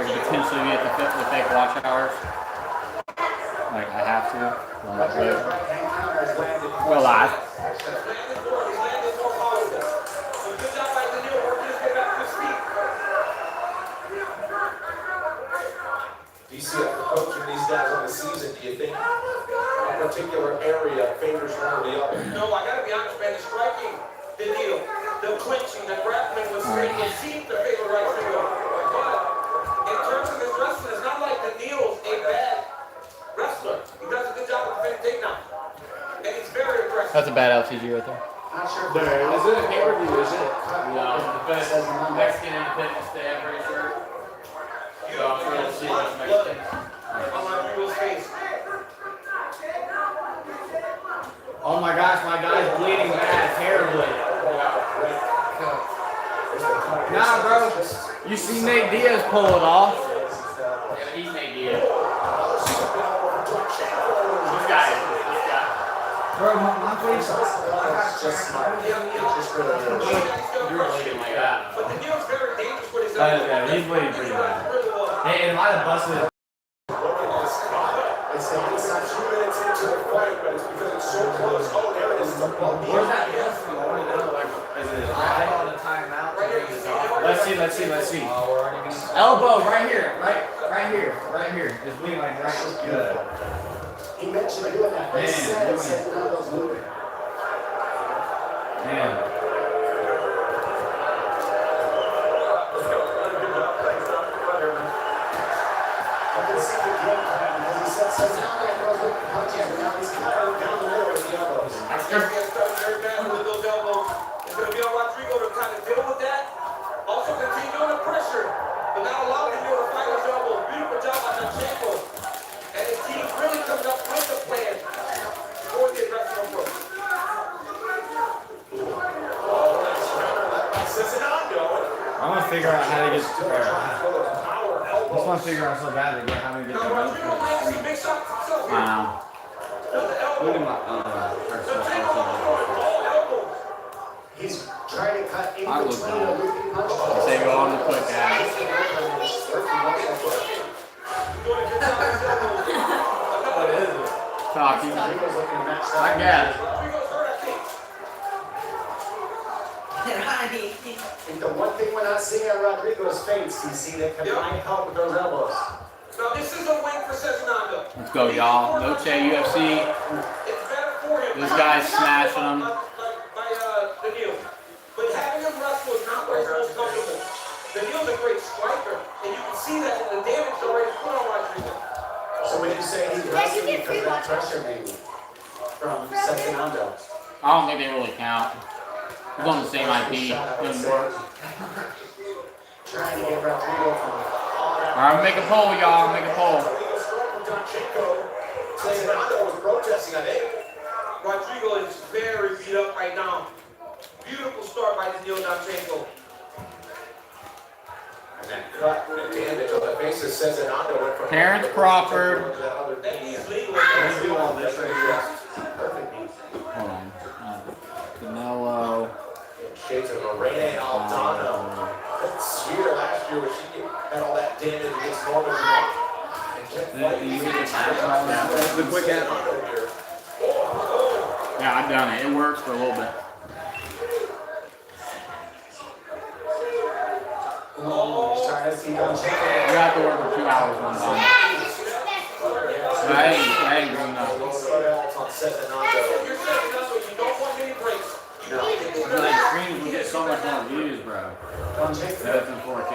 I could potentially be at the fake watch hours. Like, I have to. Well, live. Do you see after coaching these guys on the season, do you think a particular area favors one or the other? No, I gotta be honest, man. The striking, the deal, the clinching, the grappling was great. It seemed to favor right field. But in terms of his wrestling, it's not like the Neal's a bad wrestler. He does a good job of defending takedown. And he's very aggressive. That's a bad LTG right there. Not sure. Is it a pay-per-view, is it? No, the best Mexican Independence Day, I'm pretty sure. So I'm sure we'll see what's Mexican. Oh my gosh, my guy's bleeding bad, terribly. Nah, bro. You see Nate Diaz pull it off. Yeah, he's Nate Diaz. This guy. Bro, my face. You're bleeding like that. But the Neal's very dangerous with his Yeah, he's bleeding pretty bad. Hey, it might have busted. It's 2 minutes into the fight, but it's because it's so close. Oh, there it is. Where's that? Let's see. Elbow right here, right here. It's bleeding like right here. He mentioned doing that. Man. I can see the game plan because he said so now that goes with the punch and now he's cut her down the middle with the elbows. I think he has started very bad with those elbows. It's going to be on Rodrigo to kind of deal with that. Also continue under pressure, but not allowing him to fight those elbows. Beautiful job by Pacheco. And his team really comes up with the plan for the aggressive approach. I want to figure out how to get I just want to figure out so badly how to get Now, Rodrigo lands some big shots himself. Wow. Look at my He's trying to cut in I between look the bad. looping punch. Say go on the quick ass. What is it? Talking. I guess. Rodrigo's hurt, I think. I think the one thing we're not seeing on Rodrigo's face, you see that combined help with those elbows. Now, this is a win for Cezinando. Let's go, y'all. Lopes UFC. It's better for him. This guy's smashing him. By the Neal. But having him wrestle is not where he's most comfortable. The Neal's a great striker, and you can see that in the damage already put on Rodrigo. So when you say he's wrestling because of that pressure maybe from Cezinando. I don't think they really count. It's on the same IP. Doesn't work. Trying to get Rodrigo from all that. Alright, make a poll, y'all. Make a poll. Cezinando was protesting, I think. Rodrigo is very beat up right now. Beautiful start by Neal Danchenko. And that cut and damage on the face of Cezinando went from Terrence Crawford. And he's legal. Let's do all this right here. Perfect. Hold on. Canelo. Shades of Morena Aldana. That spear last year where she had all that damage against Norman. The quick app. Yeah, I've done it. It works for a little bit. We have to work for 2 hours one time. I ain't doing that. You're Cezinando, you don't want any breaks. Like, streams will get so much more views, bro. That's in 4K.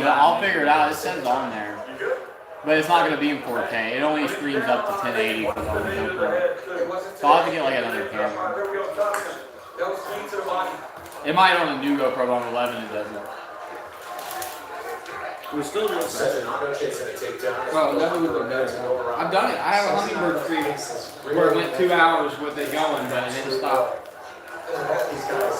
I'll figure it out. It says on there. But it's not going to be in 4K. It only streams up to 1080 for the GoPro. So I'll have to get like another camera. That was clean to the body. It might on a new GoPro, but on 11 it doesn't. We're still doing Cezinando chasing a takedown. Well, that would look better. I've done it. I have a hummingbird tree where it went 2 hours with it going, but it didn't stop. These guys.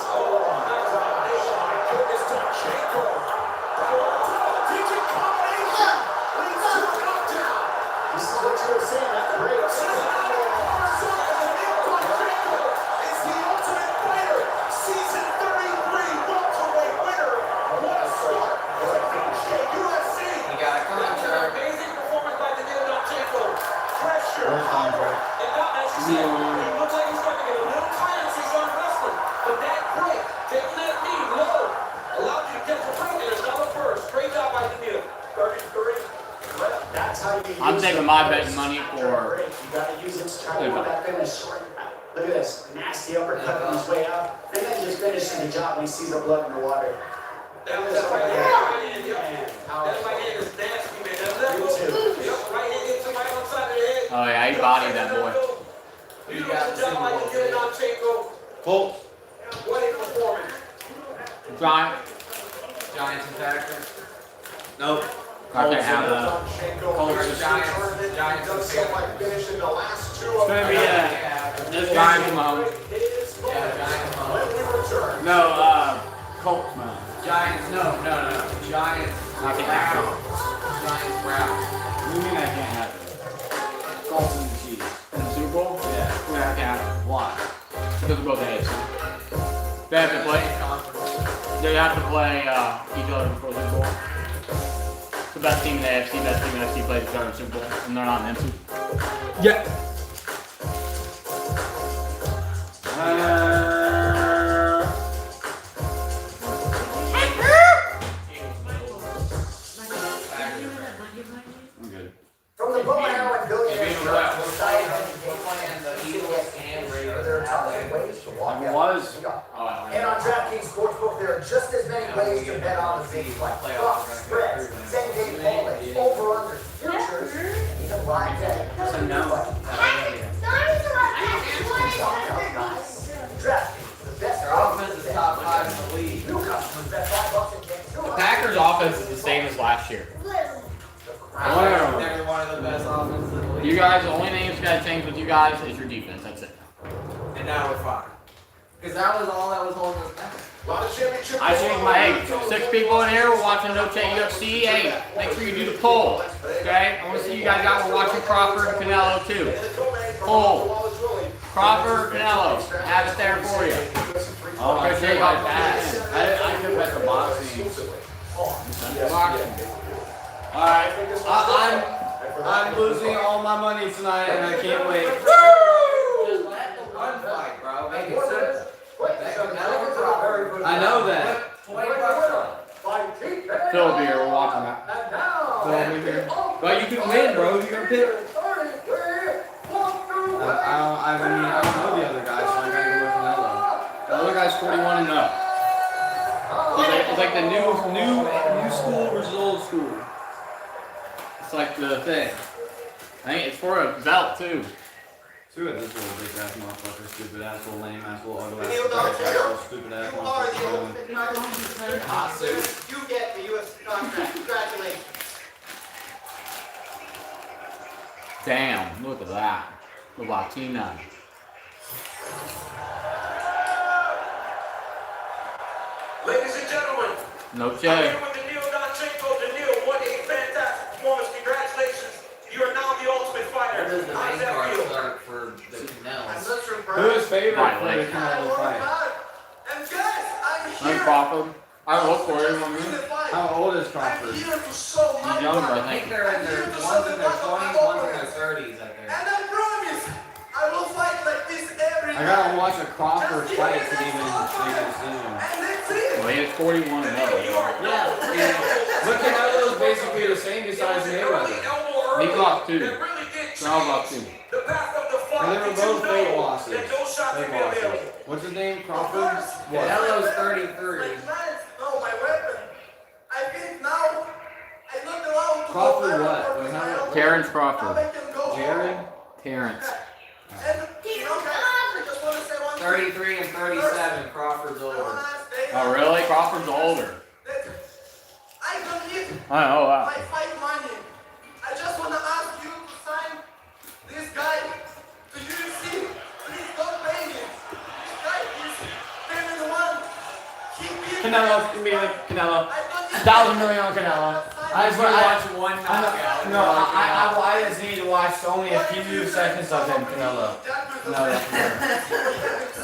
This is what you were saying, that breaks. It's the Ultimate Fighter, Season 33. I'm taking my betting money for. You gotta use it to try to work that finish. Look at this. Nasty uppercut on his way up. And then just finishing the job when he sees the blood in the water. That right hand is nasty, man. That left hook. Right hand hits him right on the side of the head. Oh yeah, he bodied that boy. Beautiful job by Lomachenko. Colts. What a performance. Giants and Packers. Nope. I can't have that. Giants. Does so like finishing the last two It's gonna be this Giants and Mahomes. when we return. No, Colts Mahomes. Giants. No. Giants. I can't have it. Giants. Browns. What do you mean I can't have it? Colts and the Chiefs. In the Super Bowl? Yeah. Yeah, I can't have it. Why? Because they're both AFC. They have to play. They have to play each other before the Super Bowl. The best team in the AFC, best team in the NFC plays each other in the Super Bowl, and they're not in the NFC. Yeah. I'm good. From the bow and arrow and billionaires, It was. And on DraftKings Sportsbook, there are just as many ways to bet on the big fight. Props, spreads, same-game parlays, over-unders, futures, and even live betting. DraftKings, the best. Their offense is top 5 in the league. New customers bet $5 and get The Packers' offense is the same as last year. They're one of the best offenses in the league. You guys, the only thing that's got to change with you guys is your defense. That's it. And now we're fine. Because that was all that was holding us back. A lot of championship. I changed my hey, 6 people in here. We're watching No Chat UFC. Hey, make sure you do the poll. Okay? I want to see you guys out. We're watching Crawford and Canelo too. Poll. Crawford, Canelo. Have it there for you. Oh, I appreciate about that. I could bet the boxing. Alright, I'm losing all my money tonight and I can't wait. Just let the run fight, bro. Make it simple. I know that. 20 bucks. Phil here, we're watching that. Phil here. But you can win, bro. You're gonna pick. I don't know the other guy, so I gotta go with Canelo. The other guy's 41 and up. It's like the new school versus old school. It's like the thing. I think it's for a belt too. Two of this little big ass motherfucker, stupid ass, little lame ass, little ugly ass, stupid ass motherfucker. Hot suit. You get the UFC contract. Congratulations. Damn, look at that. The Latina. Ladies and gentlemen, No I'm shade. here with Daniil Lomachenko. Daniil, what a fantastic performance. Congratulations. You are now the ultimate fighter. What is the How does main that card feel? start for the Canels? Who Who is favorite Right, for like- the Canelo fight? And guys, I'm I'm here. Crawford. I look for him. How old is I'm Crawford? here to show my He's younger, pride. I I think think. they're in their one's in their 20s, one's in their 30s, I think. And I promise, I will fight like this every I gotta time. watch a Crawford fight to even make a decision. And that's it. Well, he is 41 and up. Yeah, but Canelo's basically the same besides Mayweather. He lost two. That really did So how about change two? the path of the And fight. they were Did both you fake know losses. that those shots Fake would be available? losses. What's his name? Crawford? What? Canelo's 33. Like, nice. No, my weapon. I think now I'm not allowed to Crawford go what? for Wait, my how- own. Terrence Now Crawford. I can go Jared? home. Terrence. And, you know, guys, I just want to say one thing. 33 and 37. Crawford's I older. wanna stay Oh, really? Crawford's older. that I don't need I know my that. fight money. I just want to ask you to sign this guy to UFC. Please don't pay me. This guy is payment one. He beat me. Canelo, give me the Canelo. I don't need 1,000 million on Canelo. I just want to watch one I knockout. know, no, I just need to watch only a few seconds of him, Canelo. No, that's for sure.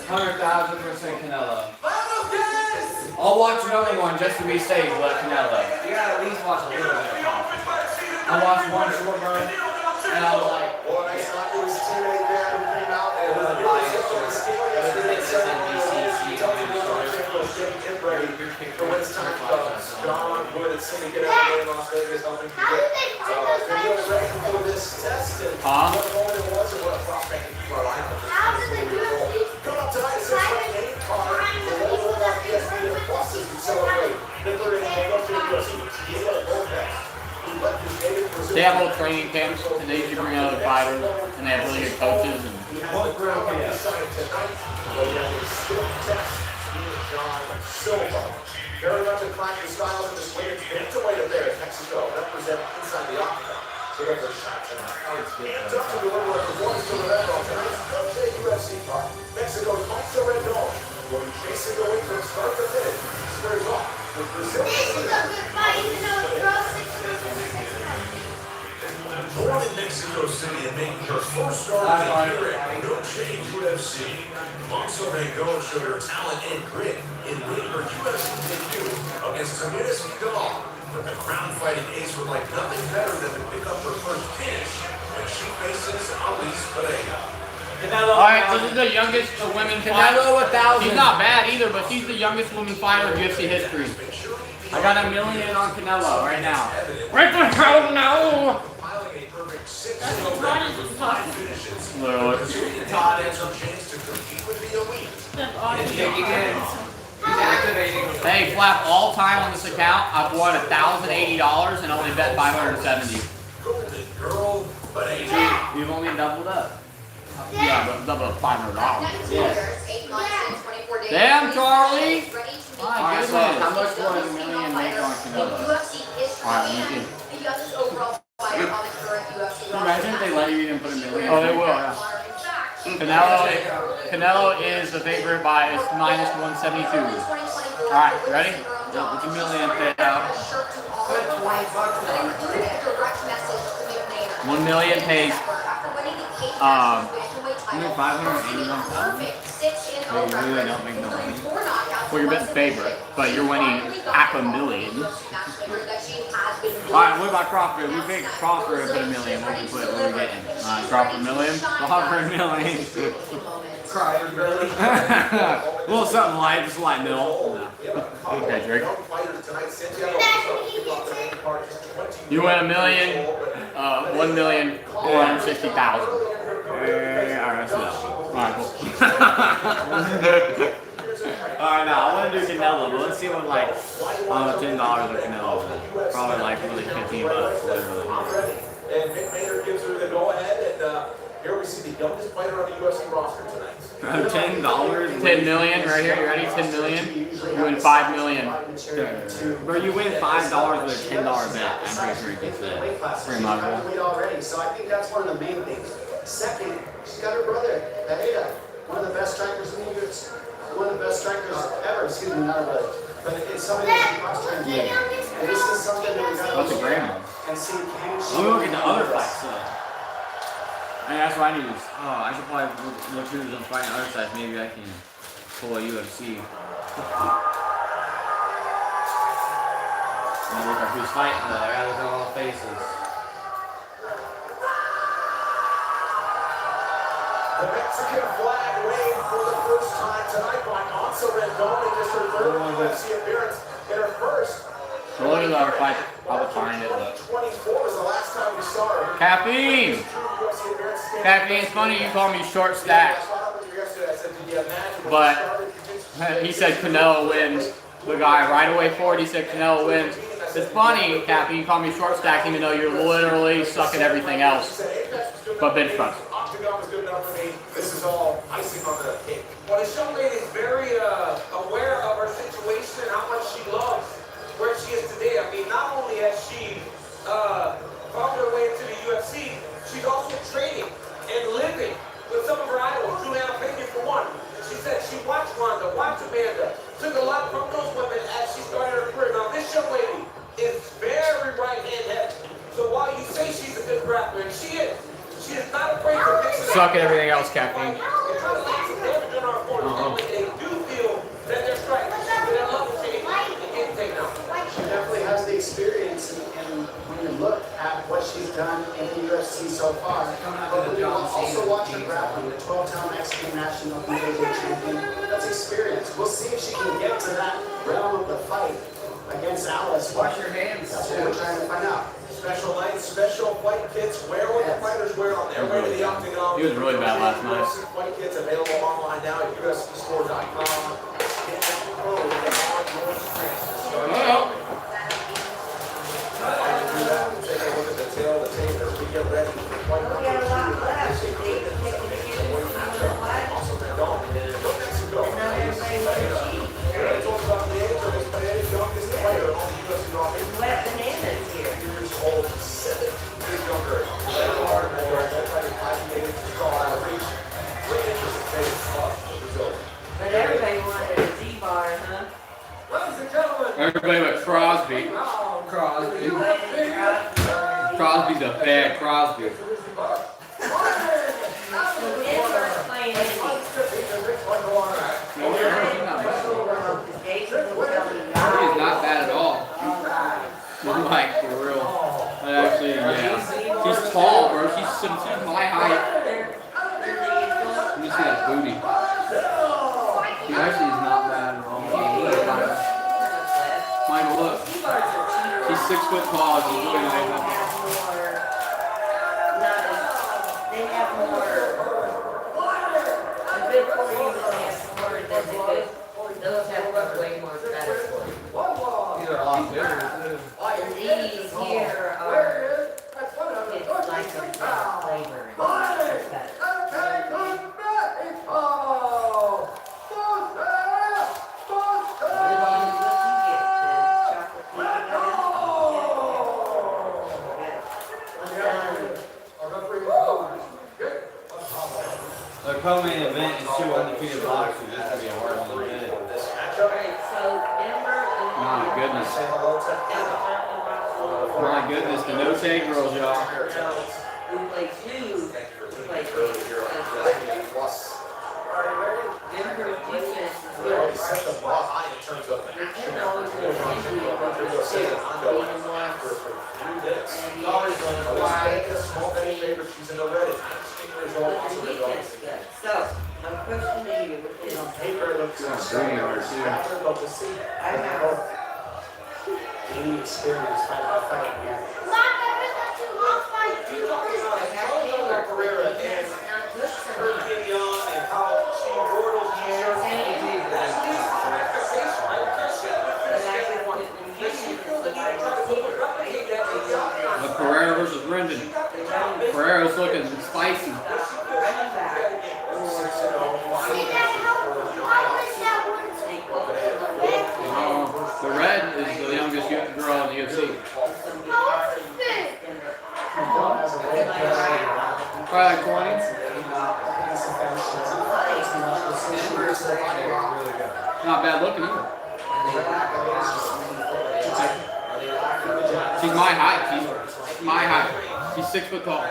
100,000% Canelo. Vamos, guys! I'll watch another one just to be safe, but Canelo. You gotta at least watch a little bit of Crawford. I watched one short run, and I was like, Well, nice knock to his teammate there who came out and It was a really bias stepped on the choice. scale It was yesterday. like Seven this rounds. NBC He tells me news Lomachenko is getting him ready for when it's time to go. John Wood with Syndicate MMA in Las Vegas, helping to get Daniil ready for this test. And what a moment it was, and what a prospect to keep our line up. Coming up tonight, it's a main card. The local ESPN Plus as we celebrate liberating UFC Diego Lopes. They have whole training camps, and they usually bring other fighters, and they have really good coaches. And Silva, very much a clash of styles in this women's bantamweight affair in Mexico, represent inside the octagon. So that's a shot tonight. And tough to deliver a performance to the red on tonight's UFC card. Mexico's Monster Rendon will be chasing the win from start to finish. Squares off with Brazil. This is a good fight, even though it's draw 6-6. Born in Mexico City and making her first start here at No Change UFC, Monster Rendon showed her talent and grit in winning her UFC debut against Tamirez Vidal. But the ground-fighting ace would like nothing better than to pick up her first finish when she faces Alice Pereira. Alright, this is the youngest women fighter. Canelo 1,000. She's not bad either, but she's the youngest woman fighter in UFC history. I got $1 million on Canelo right now. Right the hell now! Compiling a perfect 6 That's what Ronnie was talking. finishes. Literally. Todd has a chance to compete with the elite. That's awesome. He's activating. Hey, Flap, all time on this account, I've won $1,080 and only bet 570. Golden girl, but a You've only doubled up. Yeah, but double $500. Yes. Damn, Charlie! My Alright, so goodness. how much will $1 million make on Canelo? Alright, me too. Imagine if they let you even put $1 million. Oh, they will, yeah. Canelo is the favorite by minus 172. Alright, ready? Yep, it's $1 million paid out. 1 million pays. 581,000. You really don't make no money. Well, you're betting favorite, but you're winning $500,000. Alright, what about Crawford? We picked Crawford and put $1 million. What we put? What are we getting? Drop $1 million. Crawford $1 million. Crawford, really? A little something light, just light middle. Okay, Drake. You win $1 million, 1,460,000. Alright, that's enough. Alright, cool. Alright, now I want to do Canelo, but let's see what like $10 of Canelo. Probably like really $15, literally. And Mick Maynard gives her the go-ahead, and here we see the youngest fighter on the UFC roster tonight. $10? 10 million right here. You ready? 10 million. You win 5 million. Bro, you win $5 with a $10 bet. I'm pretty sure you get that. Pretty much. Already, so I think that's one of the main things. Second, she's got her brother, Pereira, one of the best strikers in the UFC. One of the best strikers ever. Excuse me, not a brother. But it's something that she cross-trained. And this is something that we got to What's a grandma? and see can she Let me look at the other fights though. And that's what I need. I should probably look who's on fighting other sides. Maybe I can pull a UFC. And look at who's fighting though. I gotta look at all the faces. The Mexican flag waved for the first time tonight by Monster Rendon in just her third UFC appearance in her first. So look at the other fight. I'll find it. 2024 was the last time we saw her. Caffeine! Caffeine, it's funny you call me short stack. But he said Canelo wins. The guy right away forward, he said Canelo wins. It's funny, Cappy, you call me short stack even though you're literally sucking everything else. But bench press. Octagon was good enough for me. This is all icing on the cake. Well, this young lady is very aware of her situation and how much she loves where she is today. I mean, not only has she found her way into the UFC, she's also training and living with some of her idols. Juliana Pena for one. She said she watched Ronda, watched Amanda, took a lot from those women as she started her career. Now, this young lady is very right-hand heavy. So while you say she's a good grappler, and she is not afraid to mix it up. Suck at everything else, Caffeine. They're trying to make some damage on our opponents. They do feel that they're striking. That level change and getting taken out. She definitely has the experience, and when you look at what she's done in the UFC so far, but when you also watch her grappling, the 12-time Mexican national BJJ champion, that's experience. We'll see if she can get to that realm of the fight against Alice. Wash your hands. That's what we're trying to find out. Special nights, special fight kits. Wear what the fighters wear on their way to the octagon. He was really bad last night. UFC fight kits available online now at UFCstore.com. Get that pro with the hard yours Oh, do that and take a look at the tail of the tape as we get ready for fight number 2. Also, Rendon in Mexico. Talk about the age of this player, youngest player on the UFC offense. Wet bananas here. Years old, 7 years younger. Hard, multi-hyphenated, strong out of reach. Great interest in Vegas Brazil. But everybody wanted a Z-bar, huh? Ladies and gentlemen, everybody but Crosby. Crosby. Crosby's a bad Crosby. Playing anything. He is not bad at all. Like, for real. Actually, yeah. She's tall, bro. She's my height. Let me see that booty. He actually is not bad at all. Michael, look. She's 6 foot tall. She's really nice. They have more. The good for you, but they have more than the good. Those have way more better for you. These are a lot bigger, too. And these here are, it's like a flavor. It's better. The co-main event is 2 undefeated boxers. This could be a hard one to win. My goodness. My goodness, the no-take girls, y'all. We play two. We play two. Denver defense is good. Set the bar high in terms of You can always go into it, but you're still being once. And you always want to fly. small betting favorite. She's in the red. 19 years old. But Also the Rendon. defense is good. So, my question to you is, Paper looks Green over too. I have Gaining experience, fighting again. Carrera and her Gideon and how she mortals here. The Pereira versus Rendon. Pereira's looking spicy. The red is the youngest girl in the UFC. Probably like 20. Not bad looking either. She's my height. She's my height. She's 6 foot tall.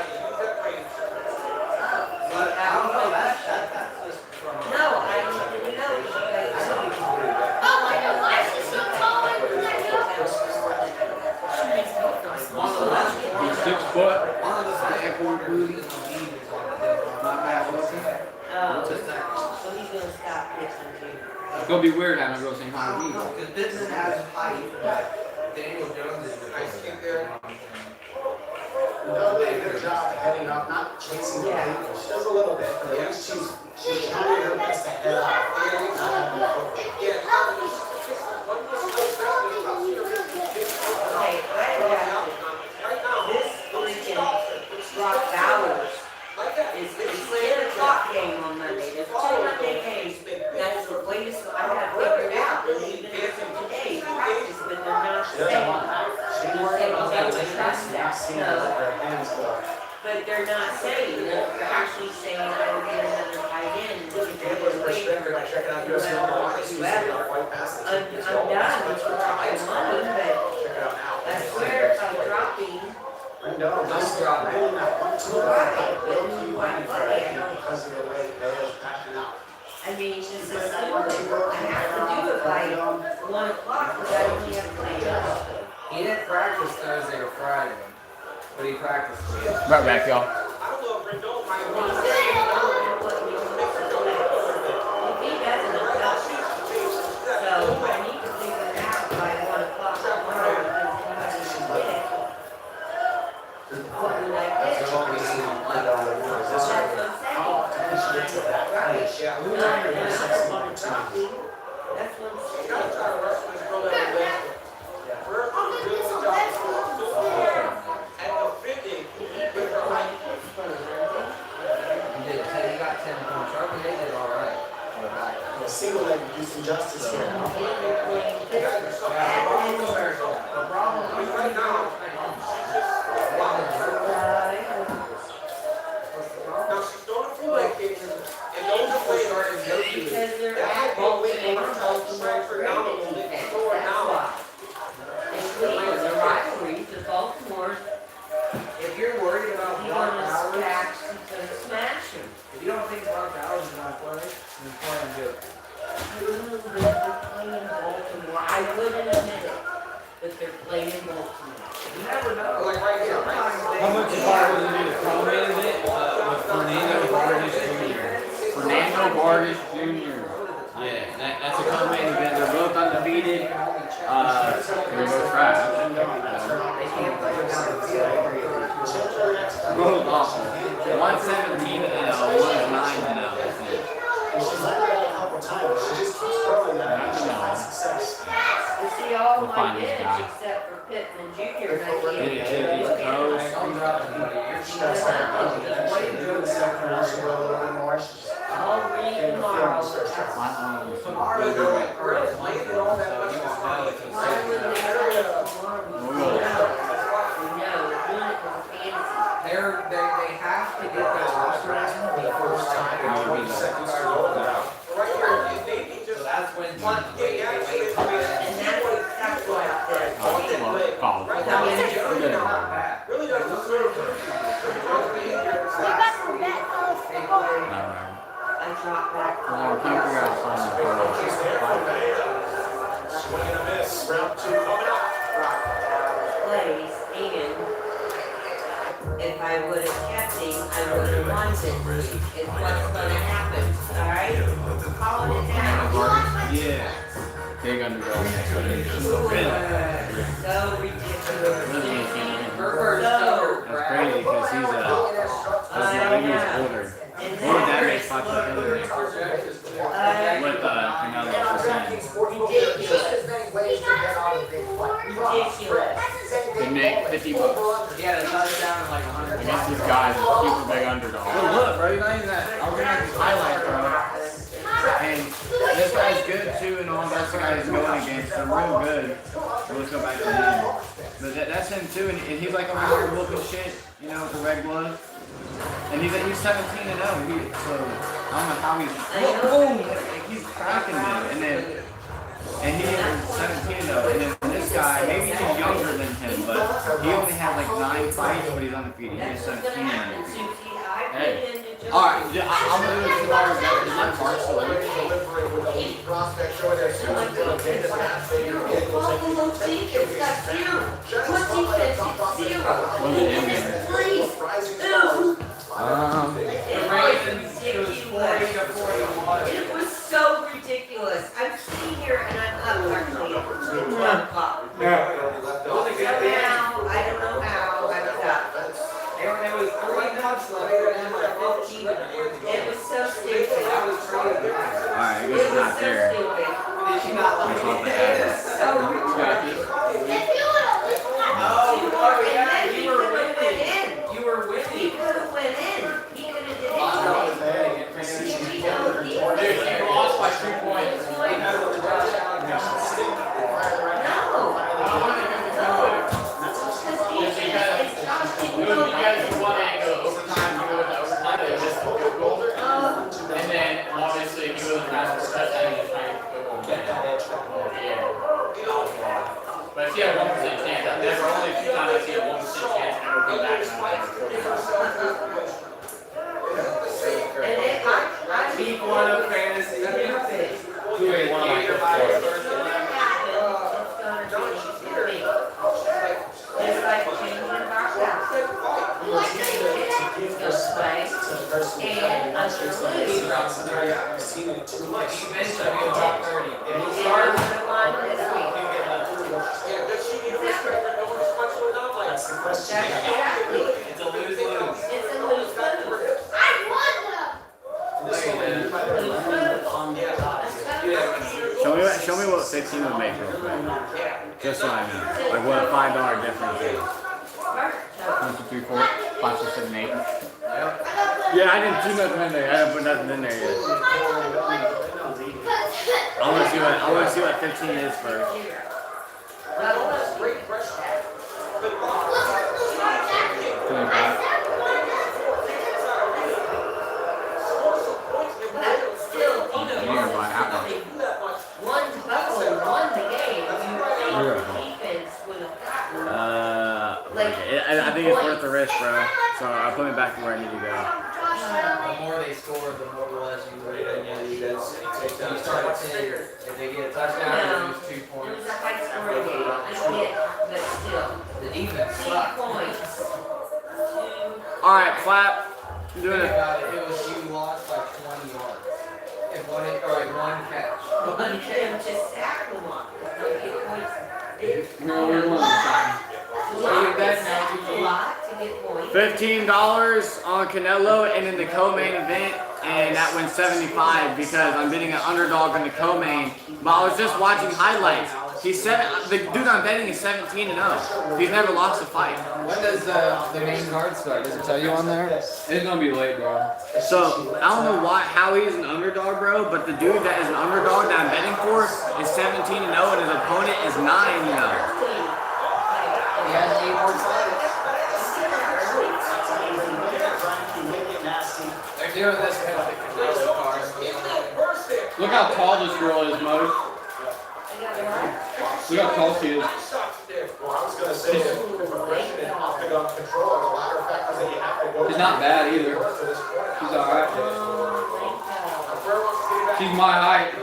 He's 6 foot. Not bad looking. So he's gonna stop pitching too. It's gonna be weird having a girl saying hi to me. Because Benson has height, but Daniel Jones is the ice cube there. No, they did a good job heading up, not chasing the lead. She does a little bit, but at least she's trying her best to head up. Okay, this freaking Rock Bowers is the 10 o'clock game on Monday. There's 2 Monday games. That's the latest I have figured out. And even if today practice, but they're not saying. But they're not saying that. They're actually saying I will get another tight end. I'm done with dropping money, but I swear if I'm dropping. No, don't drop. Really not want to. Because of the way they are packing out. I mean, it's just a simple. I have to do it by 1 o'clock because I only have play. He didn't practice Thursday or Friday, but he practiced today. Right back, y'all. I don't know if Rendon might If want to he doesn't, I'll tell you. So I need to figure it out by 1 o'clock. I wouldn't admit it, but they're playing Baltimore. You never know. Like right here, right? How much if I was to do the co-main event with Fernando Vargas Jr.? Fernando Vargas Jr. Yeah, that's a co-main event. They're both undefeated. They're both trash. Both awful. 117 and 109 She's let it out a couple times. She just keeps throwing that. She's had success. You see, all We'll my find this kids, guy. except for Pittman Jr., Hit his toes. She does that. She can do it in the second round. She'll go a little bit more. She's I'll read getting the feel tomorrow. of the first round. Why would they Why would they No, doing it for fantasy. They have to get that roster in the first time in 20 seconds to roll it out. Right here, they need So just that's when And that's exactly what I said. Foul. right now. Yeah. not bad. Really doesn't deserve it. I dropped back. Well, I can't figure out something. Swing and a miss. Round 2 coming up. Plays, and if I would have kept him, I would have won this. It's what's gonna happen, alright? Calling it down. Yeah. Big underdog. So ridiculous. Herbert's So, That's crazy because he's older. and What would that then make fight with Hillary? With Canelo ridiculous. They make $50 Yeah, the touchdown is like 100. against these guys. Super big underdog. Oh, look, bro, you're not even that. I'm looking at these highlights, bro. And this guy's good too, and all the other guys going against. They're real good. So let's go back to him. But that's him too, and he's like over here whooping shit, you know, with the red glove. And he's 17 and 0. So I don't know how he's boom, he's cracking them, and he is 17 and 0. And then this guy, maybe he's younger than him, but he only had like 9 fights, but he's undefeated. He's 17 and 0. Hey. Alright, I'm gonna do it tomorrow. Is that Mark still there? It was so ridiculous. I'm sitting here and I'm up actually at 1 o'clock. Somehow, I don't know how, I was up. There was 3 months left and like 15. It was so stupid. Alright, I It guess it's was not so there. stupid. Did she not like It's off the It head. was so ridiculous. Oh, And yeah, then he you were could have went winning. in. You were He winning. could have went in. He could have did anything. Dude, you lost by 2 points. You guys want to go overtime, you go into overtime, they just go goal. And then obviously you go to the master touchdown and you try to go goal. Yeah. But if you have 1% chance, there are only 2 times I see a 1% chance to ever go back and Week 1 of fantasy. Who ain't one of my first four? It's like changing our house. And understood. I've seen it too much. Eventually, we'll drop 30. And I'm gonna line this week. That's the question. That's exactly. It's a lose-lose. It's a lose-lose. Show me what 16 would make real quick. Just so I mean. Like what a $5 difference is. 1, 2, 3, 4, 5, 6, 7, 8. Yeah, I didn't do nothing in there. I didn't put nothing in there yet. I wanna see what 15 is first. I think it's worth the risk, bro. So I'll put me back to where I need to go. The more they score, the more or less you win. You start at 10. If they get a touchdown, they lose 2 points. suck. points. Alright, Flap. I'm doing Think it. about it, it was you lost by 20 yards. If one, or one catch. One can just sack them up. Don't get points. No, we're one time. It's a lot to get points. $15 on Canelo and in the co-main event, and that wins 75 because I'm bidding an underdog in the co-main. But I was just watching highlights. He's the dude I'm betting is 17-0. He's never lost a fight. When does the main card start? Does it tell you on there? It's gonna be late, bro. So I don't know how he's an underdog, bro. But the dude that is an underdog that I'm betting for is 17-0, and his opponent is 9-0. He has 8 more fights. They're doing this kind of Canelo card. Look how tall this girl is, Mo. Look how tall she is. Well, I was going to say, progression and octagon control are the latter factors that you have to go She's not bad either. She's alright. She's my height.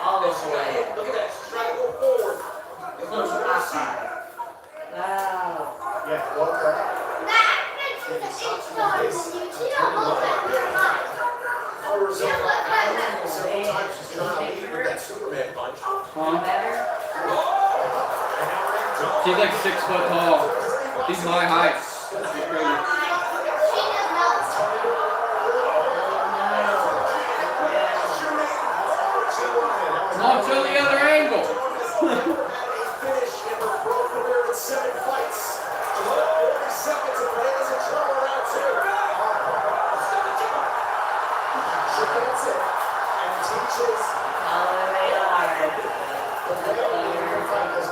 All this way. Look at that, she's trying to go forward. Wow. Yeah, well, correct. Sometimes she's trying to lead with that Superman punch. Huh? Better? She's like 6 foot tall. She's my height. She's crazy. Mom, show the other angle. Finish in her pro career in 7 fights. 40 seconds of bananas and trouble round 2. She gets it and teaches.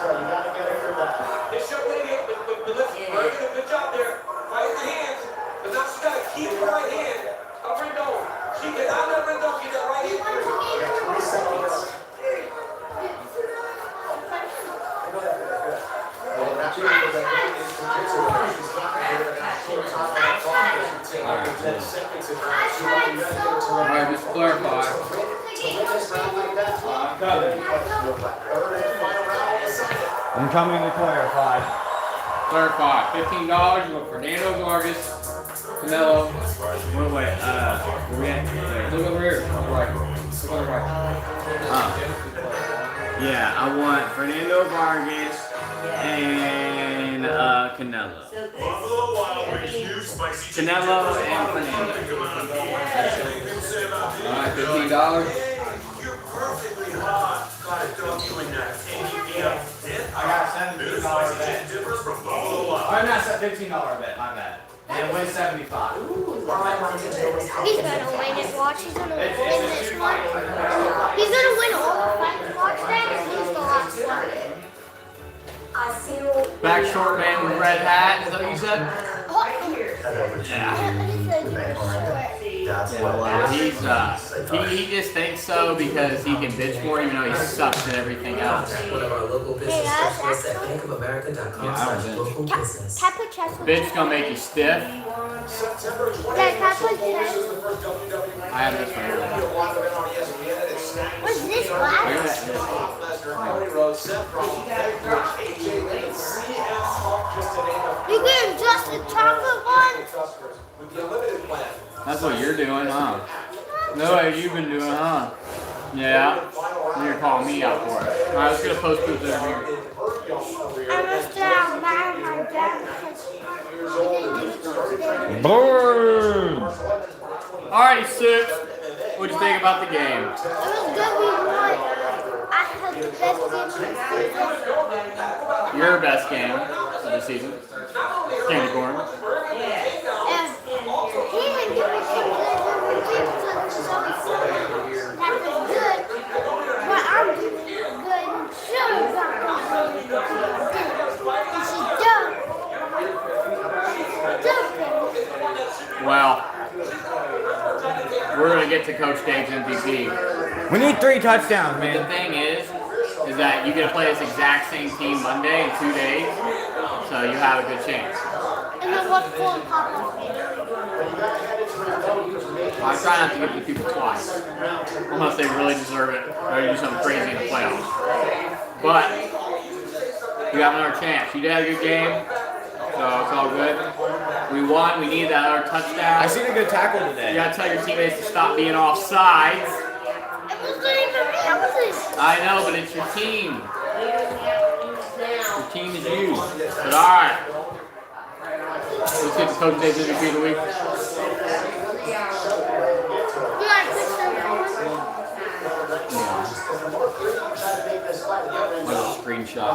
You gotta get her back. This young lady, but listen, very good job there. Fight the hands, but now she's got to keep her right hand up her dome. She cannot let her dome get that right hand through. You got 20 seconds. Well, that's really what that is to do. She's not going to get an actual time on that clock. It should take under 10 seconds if she wants to get it to her. Alright, just clarify. I'm coming to clarify. Clarify. $15. You want Fernando Vargas, Canelo. Wait, where we at? Look over here. On the right. Look on the right. Yeah, I want Fernando Vargas and Canelo. Buffalo Wild Wings new spicy chicken Canelo tenders. and Fernando. Alright, $15. You're perfectly hot. Gotta stop doing that. I got New $17 spicy bet. chicken dippers from Buffalo Wild. I'm not $15 bet, my bad. And win 75. He's gonna win it. Watch, he's gonna win this one. He's gonna win all the fights. Watch that and lose the last one. Back short man with red hat. Is that what you said? Yeah. He said you were short. He just thinks so because he can bitch more even though he sucks at everything else. One of our local business Hey, guys, specialists that's at bankofamerica.com Yeah, I don't local Can business. I put chest with Bitch gonna make you stiff. September 20th. Guys, can I put chest? This is the first WWE. I have this one here. A lot of it on ESPN and it's snapped. What's this Look glass? at that. Brock Lesnar, Cody Rhodes, Seth Rollins, Eddie Brooks, AJ Lee, CM Punk, just to name a few. You getting just the chocolate one? Customers with the unlimited plan. That's what you're doing, huh? No way you've been doing, huh? Yeah. You're calling me out for it. Alright, let's get a post booth over here. I must have buying my dad Boom! Alrighty, Six. What'd you think about the game? It was good we won. I had the best game of the season. Your best game of the season. Candy corn. And he didn't give me shit because that was good. But I'm doing good and Sugar's not going to do good. And she's dumb. Well, we're gonna get to Coach Dave's MVP. We need 3 touchdowns, The man. thing is that you get to play this exact same team Monday in 2 days, so you have a good chance. And then what's full of Papa? I try not to give the people twice, unless they really deserve it or do something crazy in the playoffs. But you have another chance. You did have a good game, so it's all good. We won. We need that other touchdown. I seen a good tackle today. You gotta tell your teammates to stop being offsides. I know, but it's your team. Your team is you. But alright. Let's get the Coach Dave's MVP of the week. There's a screenshot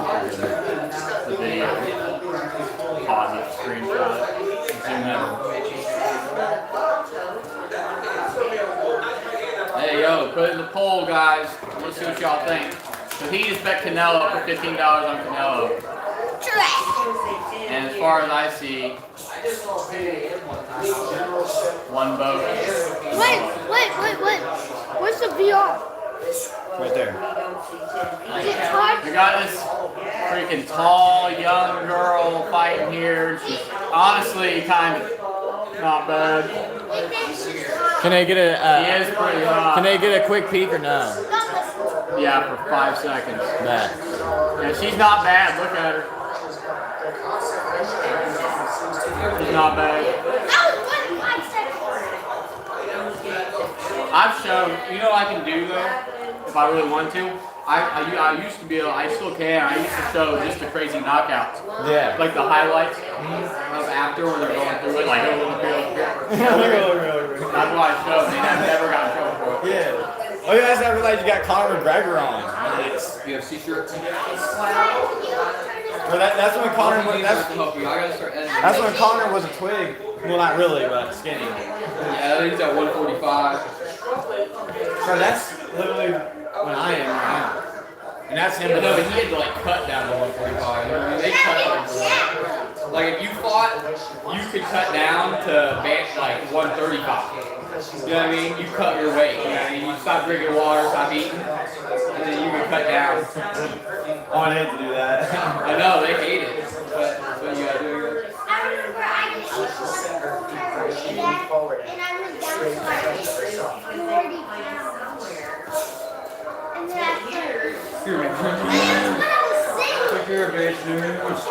for the video. Pause it, screenshot. Zoom in. Hey yo, put it in the poll, guys. Let's see what y'all think. So he just bet Canelo for $15 on Canelo. And as far as I see, one vote. Wait. Where's the VR? Right there. Is it hard? We got this freaking tall, young girl fighting here. She's honestly kind of not bad. Can I get She is pretty hot. Can I get a quick peek or no? Yeah, for 5 seconds. That. Yeah, she's not bad. Look at her. She's not bad. I've shown, you know what I can do though, if I really want to? I used to be able, I still can, I used to show just the crazy knockouts. Yeah. Like the highlights of after when they're going through it, like over the field. That's what I showed, and I've never got in trouble for it. Yeah. Oh yeah, that's not realize you got Conor McGregor on. Nice. UFC shirt. Well, that's when Conor was. That's when That's when Conor was a twig. Well, not really, but skinny. Yeah, he's at 145. So that's literally when I am right now. And that's him. No, but he had to like cut down to 145. You know what I mean? They cut like if you fought, you could cut down to like 135. You know what I mean? You cut your weight. You know what I mean? You stop drinking water, stop eating, and then you can cut down. Oh, I hate to do that. I know they hate it, but that's what you gotta do. I remember I just and I went down to like 40 pounds. And then I Here, man. Take care, bitch, dude. when I was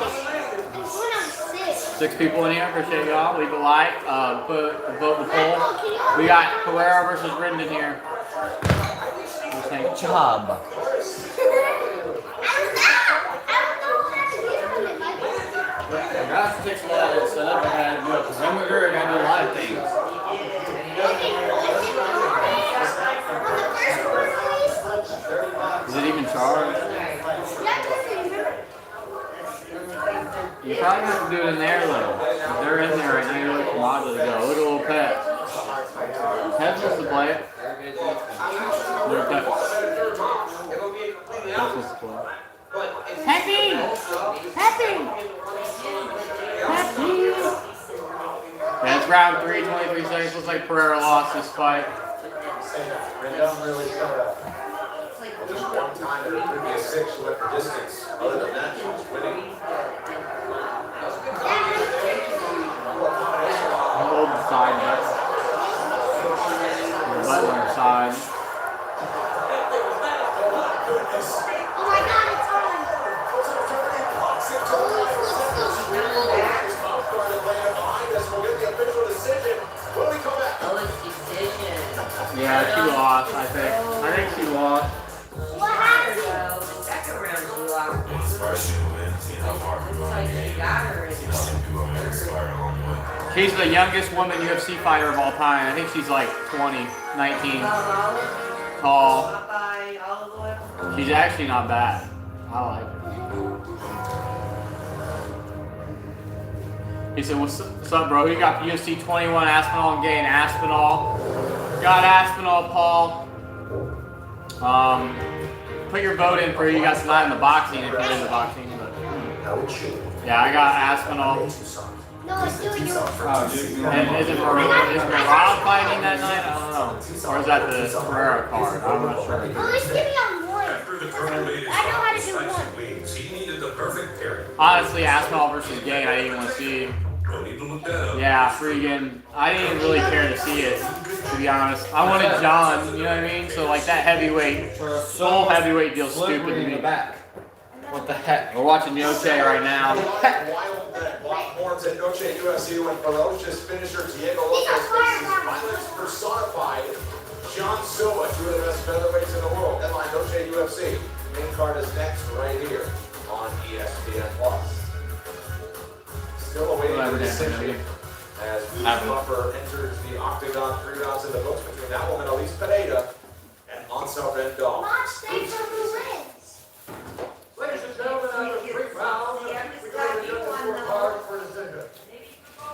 6. 6 people in here. Appreciate y'all. Leave a like. Vote in the poll. We got Pereira versus Rendon here. Good job. That's 6 levels set up. I gotta do a perimeter. I gotta do a lot of things. Is it even charged? You probably have to do it in there though. If they're in there right now, you look for Mazda to go. Look at little Pet. Pet wants to play it. Look at Pet. Pet wants to play. Happy! Happy! Happy! Yeah, it's round 3, 23 seconds. Looks like Pereira lost this fight. Rendon really showed up. Just one time in the previous 6 she went the distance. Other than that, she was winning. Hold the side button. The button on the side. Oh my god, it's on! Yeah, she lost, I think. I think she lost. What happened? She's the youngest woman UFC fighter of all time. I think she's like 20, 19. Tall. She's actually not bad. I like her. He said, what's up, bro? You got UFC 21 Aspinall and Gain. Aspinall. Got Aspinall, Paul. Put your vote in for you guys tonight in the boxing if you're in the boxing. But, yeah, I got Aspinall. No, it's doing yours. And is Morale fighting that night? I don't know. Or is that the Pereira card? I'm not sure. At least give me on one. After the colonel made his I know how to do decisive one. wins, he needed the perfect pairing. Honestly, Aspinall versus Gain, I didn't even want to see. No need to look that up. Yeah, freaking. I didn't really care to see it, to be honest. I wanted John, you know what I mean? So, like, that heavyweight, the whole heavyweight deal's stupid to me. Back. What the heck? We're watching Noche right now. Wild that Block Horns at Noche UFC when ferocious finisher Diego Lopes faces violence personified John Silva, two of the best featherweights in the world. Headline Noche UFC. Main card is next right here on ESPN+. Still awaiting the decision as Buffer enters the octagon 3 rounds in the books between that woman, Elise Pineda, and Ansel Rendon. Watch, stay for who wins. Ladies and gentlemen, after 3 rounds, we go to the judges' card for decision.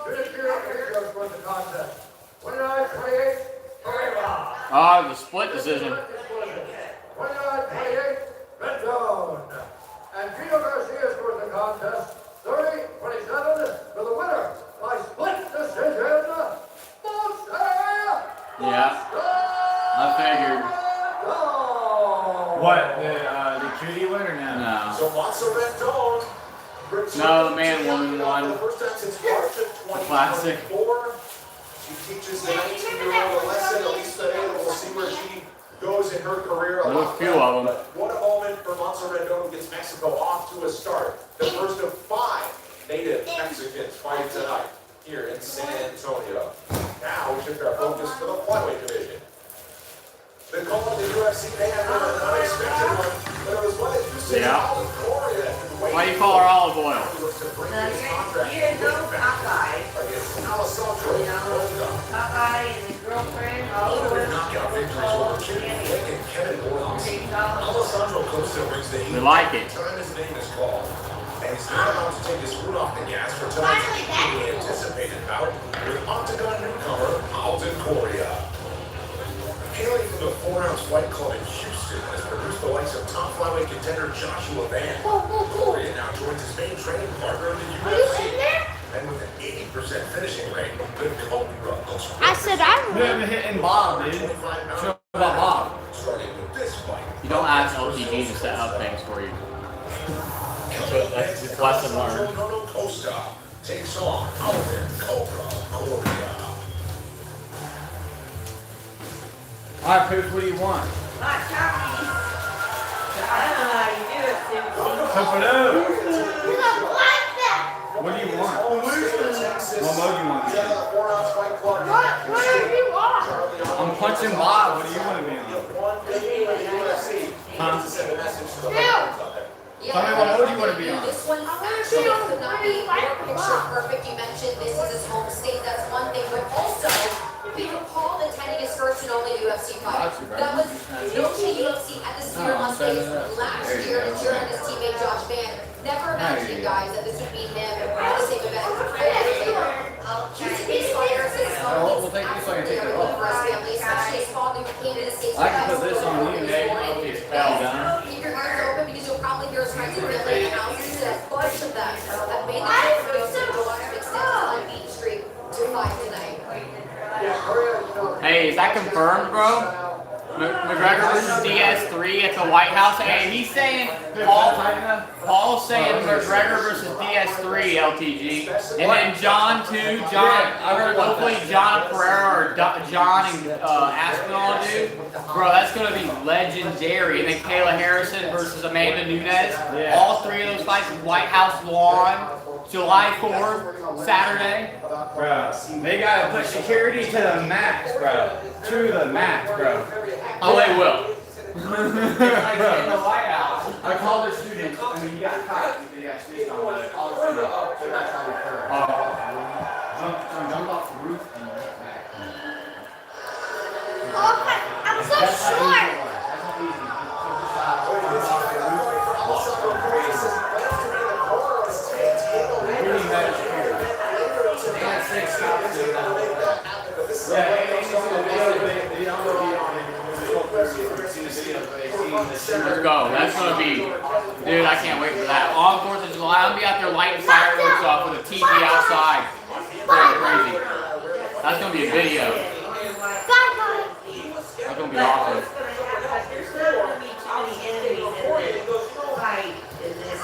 Finish here was the contest. 29-28, Silva. Oh, the split decision. 29-28, Red Zone. And Gino Garcia scores the contest. 30-27 for the winner by split decision. Yeah, I figured. What? The cutie one or no? No. So Ansel Rendon. No, the man woman won. The first time since March of Classic. 2024. She teaches the 19-year-old a lesson. Elise Pineda, we'll see where she goes in her career. There's a few of them. What a moment for Ansel Rendon, who gets Mexico off to a start. The first of 5 native Mexicans fighting tonight here in San Antonio. Now we shift our focus to the flyweight division. The call of the UFC may have been an unexpected one, but it was one that you said Olive Gloria. Why do you call her olive oil? You know, cockeye. Alessandro Cockeye and his girlfriend, all of them. knockout victories over Kevin Ortiz. Alessandro Costa brings the heat. We like it. Time his name is called. And he's not about to take his foot off the gas for tonight's eagerly anticipated bout with Octagon newcomer Alden Correa. Hailing from the 4-ounce fight club in Houston has produced the likes of top flyweight contender Joshua Van. Correa now joins his main training partner in the UFC. And with an 80% finishing rate, the Cobra looks I said I You would. haven't hitting Bob, dude. Show about Bob. starting with this fight. You don't ask LTG to set up things for you. That's just lesson learned. Costa takes on Alden Cobra Correa. Alright, Poof, what do you want? Hot Takis. I don't know how you do it, Susie. Pump it up. You don't like that. What do you want? What mode do you want? Whatever you want. I'm punching Bob. What do you want to be on? Huh? Tell me what mode you want to be on. This one actually could not be more picture perfect. You mentioned this is his home state. That's one thing, but also we recall attending his first and only UFC fight. That was Noche UFC at the Sphere Las Vegas last year. And Jared and his teammate Josh Van never imagined, guys, that this would be him at the same event. He's inspired since We'll take this one and take it off. for his family, especially his father who came to the States. I can put this on you, Dave. Keep your ears open because you'll probably hear us friends and family announce that a bunch of them have made the trip to go on to extend his unbeaten streak to 5 tonight. Hey, is that confirmed, bro? McGregor versus DS3 at the White House. Hey, he's saying Paul's saying McGregor versus DS3 LTG, and then John too. Hopefully John Pereira or John and Aspinall, dude. Bro, that's gonna be legendary. And then Kayla Harrison versus Amanda Nunes. All 3 of those fights, White House lawn, July 4th, Saturday. Bro, they gotta put security to the max, bro. To the max, bro. Oh, they will. In the White House, I called their students. I mean, you got caught. You got students on it. All the students. They're not trying to occur. Jump off the roof and get back. Oh, I'm so short. That's not easy. Really matters here. They got 6 stops. Yeah, they don't know the Let's go. That's gonna be, dude. I can't wait for that. On 4th of July, I'm gonna be out there lighting fireworks off with a TV outside. Crazy. That's gonna be a video. That's gonna be awesome. There's not going to be too many enemies in this fight, in this.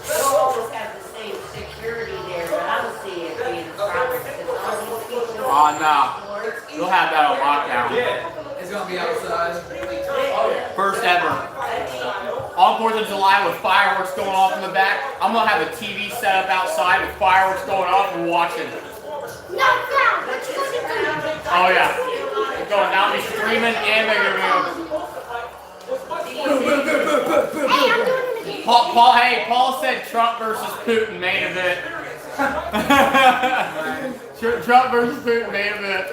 They'll always have the same security there, but I don't see it being a problem. Because all these people. Oh, no. We'll have that on lockdown. It's gonna be outside. First ever. on 4th of July with fireworks going off in the back. I'm gonna have a TV set up outside with fireworks going off and watching. Knock down. What you gonna do? Oh yeah, it's going down. Be streaming and they're gonna Hey, I'm doing it again. Paul said Trump versus Putin main event. Trump versus Putin main event.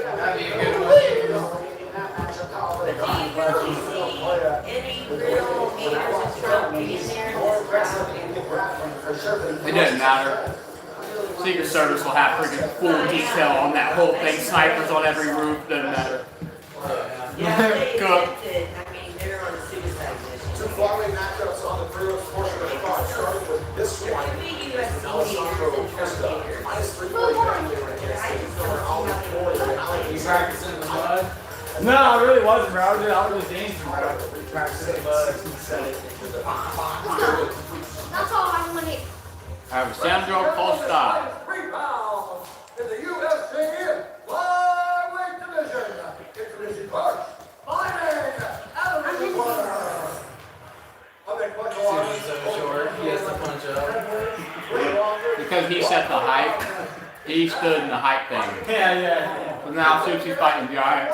Any real haters of Trump being there? It doesn't matter. Secret Service will have freaking full detail on that whole thing. Snipers on every roof. Doesn't matter. Yeah, they Good. attempted. I mean, they're on a suicide mission. Two flyweight matchups on the prelim portion of the card, starting with this There one. could be UFC haters and Trump haters. Minus 340 they were against the former Alvin Flores and Alex. You practicing in the mud? No, I really wasn't, bro. I was just dancing, bro. Practicing in the mud. Let's go. That's all I want to hear. Sandro Costa. 3 pounds in the UFC flyweight division. Introducing first, fighting out of the corner. He's so short. He has to punch up. Because he set the hype. He stood in the hype thing. Yeah. So now Susie's fighting Giant.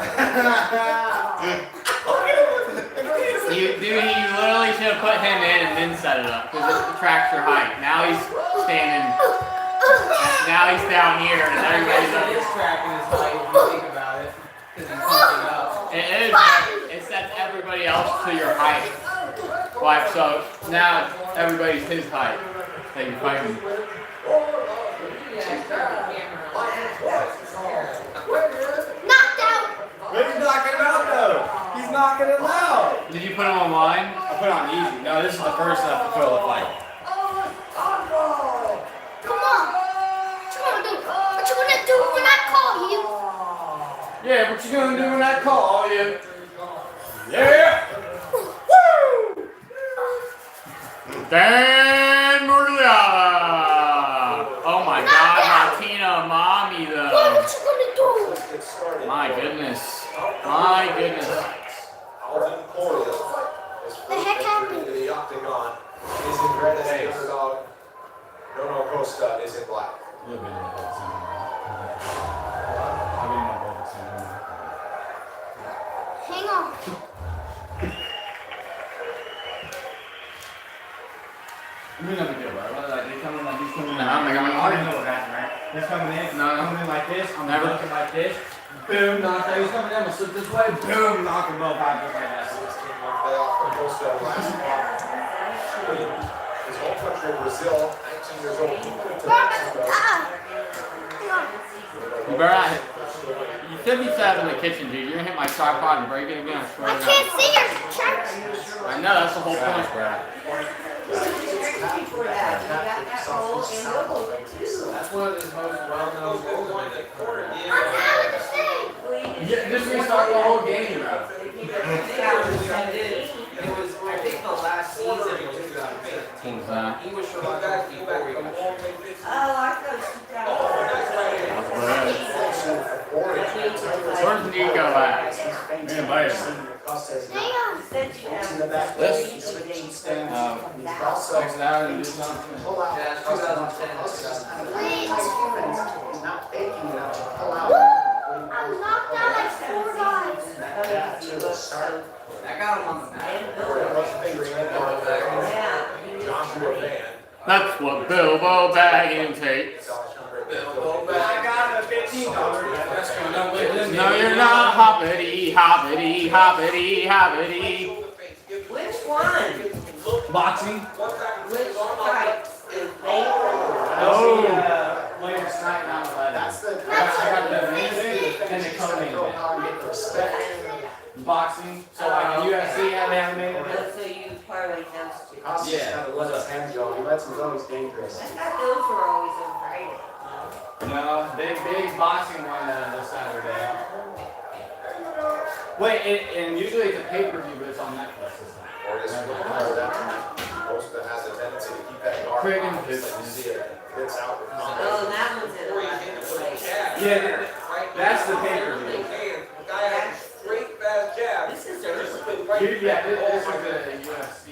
You literally should have put him in and then set it up because it tracks your height. Now he's standing. Now he's down here and everybody's up. He's tracking his height if you think about it. Because he's punching up. It sets everybody else to your height. Like so now everybody's his height that you're fighting. Knocked out. He's knocking him out, though. He's knocking him out. Did you put him online? I put it on easy. No, this is the first fulfill the fight. Come on. What you gonna do? What you gonna do when I call you? Yeah, what you gonna do when I call you? Yeah! Woo! Dan Murgliata! Oh my god, Latina mommy though. What you gonna do? My goodness. My goodness. Alvin Flores is The heck happened? into the octagon. Is in red as the underdog. Nono Costa is in black. Hang on. You know the deal, right? Like they come in like he's coming in. No, I'm like, I already know what happened, right? He's coming in. No. Coming in like this. I'm Never. looking like this. Boom, knock out. He's coming in. I'm gonna slip this way. Boom, knock him both out just like that. 16-1 playoff for Costa last month. His home country, Brazil, 19 years old. He moved to Mexico. You better not hit. You should be set in the kitchen, dude. You're gonna hit my tripod and break it again. I swear I to God. can't see your chart. I know, that's the whole point, Brad. Before that, you got that roll and double too. That's one of his most well-known goals. I'm out of the same. Yeah, just restart the whole game, bro. It was, I think, the last season was 2015. What's that? He was from before we got. Oh, I thought Where's Nico at? Invite him. Hang on. This? Next out and do something. Pull out. Yeah, it's 2010. Wait. He's not faking it. Pull out. I'm knocked out like 4 times. I got him on the back. Yeah. Joshua Van. That's what Bilbo Baggins takes. I got a $15. That's coming up with this. No, you're not. Hoppity, hoppity, hoppity, hoppity. Which one? Boxing. Which fight? Oh. Latest night, not 11. That's the. I got the main event and the co-main event. Boxing. So like in UFC, how they have a main event. So you parlay those two. Costa's Yeah. gotta let his hands go. He lets him go. He's dangerous. I thought those were always on Friday. No, big boxing one this Saturday. Wait, and usually it's a pay-per-view, but it's on Netflix this time. Or is it that Costa has a tendency to keep that guard Friggin' on. It's like you see it. It's out with Oh, confidence. that one's in a place. Yeah, that's the pay-per-view. This is a Yeah, this is the UFC.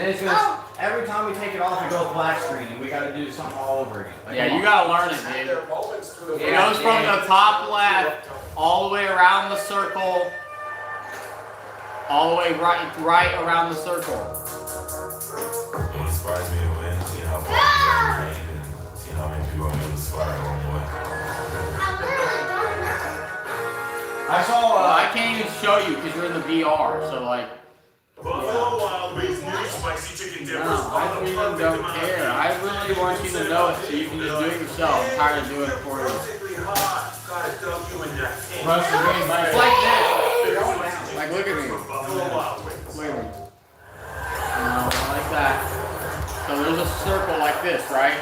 then it's gonna, every time we take it off, it goes black screen, and we gotta do something all over again. Like, Yeah, come you on. gotta learn it, dude. It goes from the top left all the way around the circle, all the way right around the circle. It inspires me to win, seeing how far I'm and seeing how many people I'm able to inspire along the way. I saw, I can't even show you because you're in the VR. So like, Buffalo Wild Wings new spicy chicken dippers. no, I really don't care. I really want you to know it so you can just do it yourself. I'm tired of doing it for you. Perfectly hot. Gotta dunk you in that tank. most of the It's games, like this. Like look at me. Buffalo Wild Wings. Look at me. Like that. So there's a circle like this, right?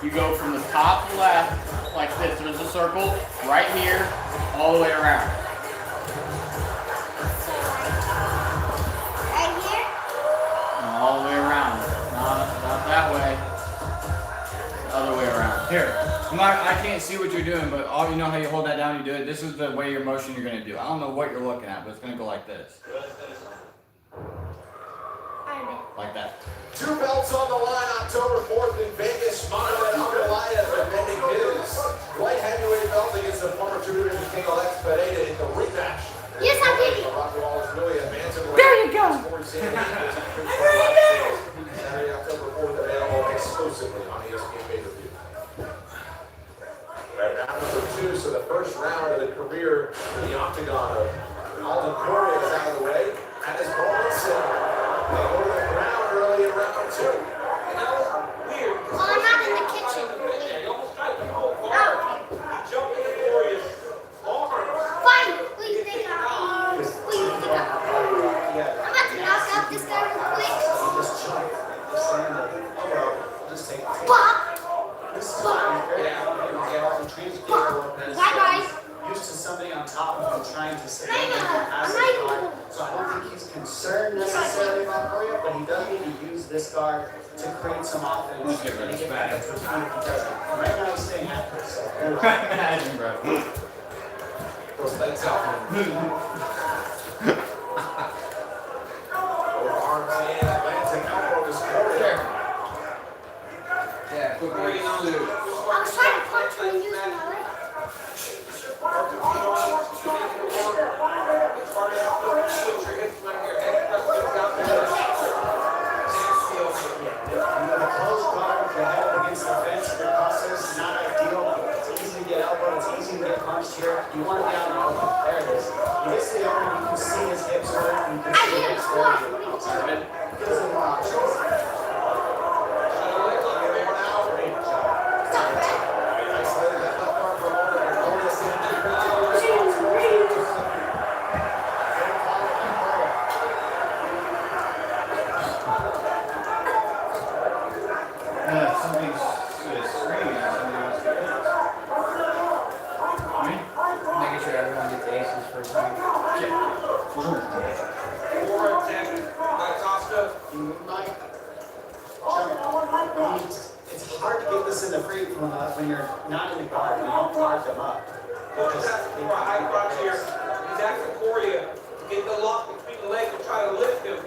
You go from the top left like this. There's a circle right here, all the way around. Right here? All the way around. Not that way. The other way around. here, I can't see what you're doing, but all you know how you hold that down, you do it. This is the way your motion you're gonna do. I don't know what you're looking at, but it's gonna go like this. Like that. 2 belts on the line October 4th in Vegas. Mohamed Ankalaev defending his light heavyweight belt against the former two-division king Alex Pereira in the rematch. Yes, I did it. Rocky Wall is really advancing. There you go. Saturday, October 4th, available exclusively on ESPN pay-per-view. Right, round number 2, so the first round of the career in the octagon of Alden Corey is out of the way. At his moments, they go to the ground early in round 2. And that was weird. Well, I'm not in the kitchen. He almost got the whole bar. He jumped in the Warriors' arms. Fine. Please take it out. Please take it out. I'm about to knock out this guy real quick. Just jump. Stand up. Oh, well, just take it. Pop. This is why you're very Bye-bye. used to somebody on top of him trying to say Hang on. has I'm his not guard. So I don't think he's concerned necessarily about Korea, but he does need to use this guard to create some offense. Let's get rid of and this back bag. to the point he doesn't. Right now he's staying after it, so. Imagine, bro. Those legs out. Overarms and Atlantic elbow this quarter. Yeah, quick way to do. I was trying to punch when using my leg. it's easy to get punched here. You want to be on the open. There it is. He gets to the open, you can see his hips hurt, you can see his hips hurt. Gives him more options. Isolated that left arm for a moment. They're going to see him. Something's screaming at somebody else. Making sure everyone gets aces for a time. It's hard to get this in the free when you're not in the guard. You don't guard them up. He's asking Corey to get the lock between the legs and try to lift him.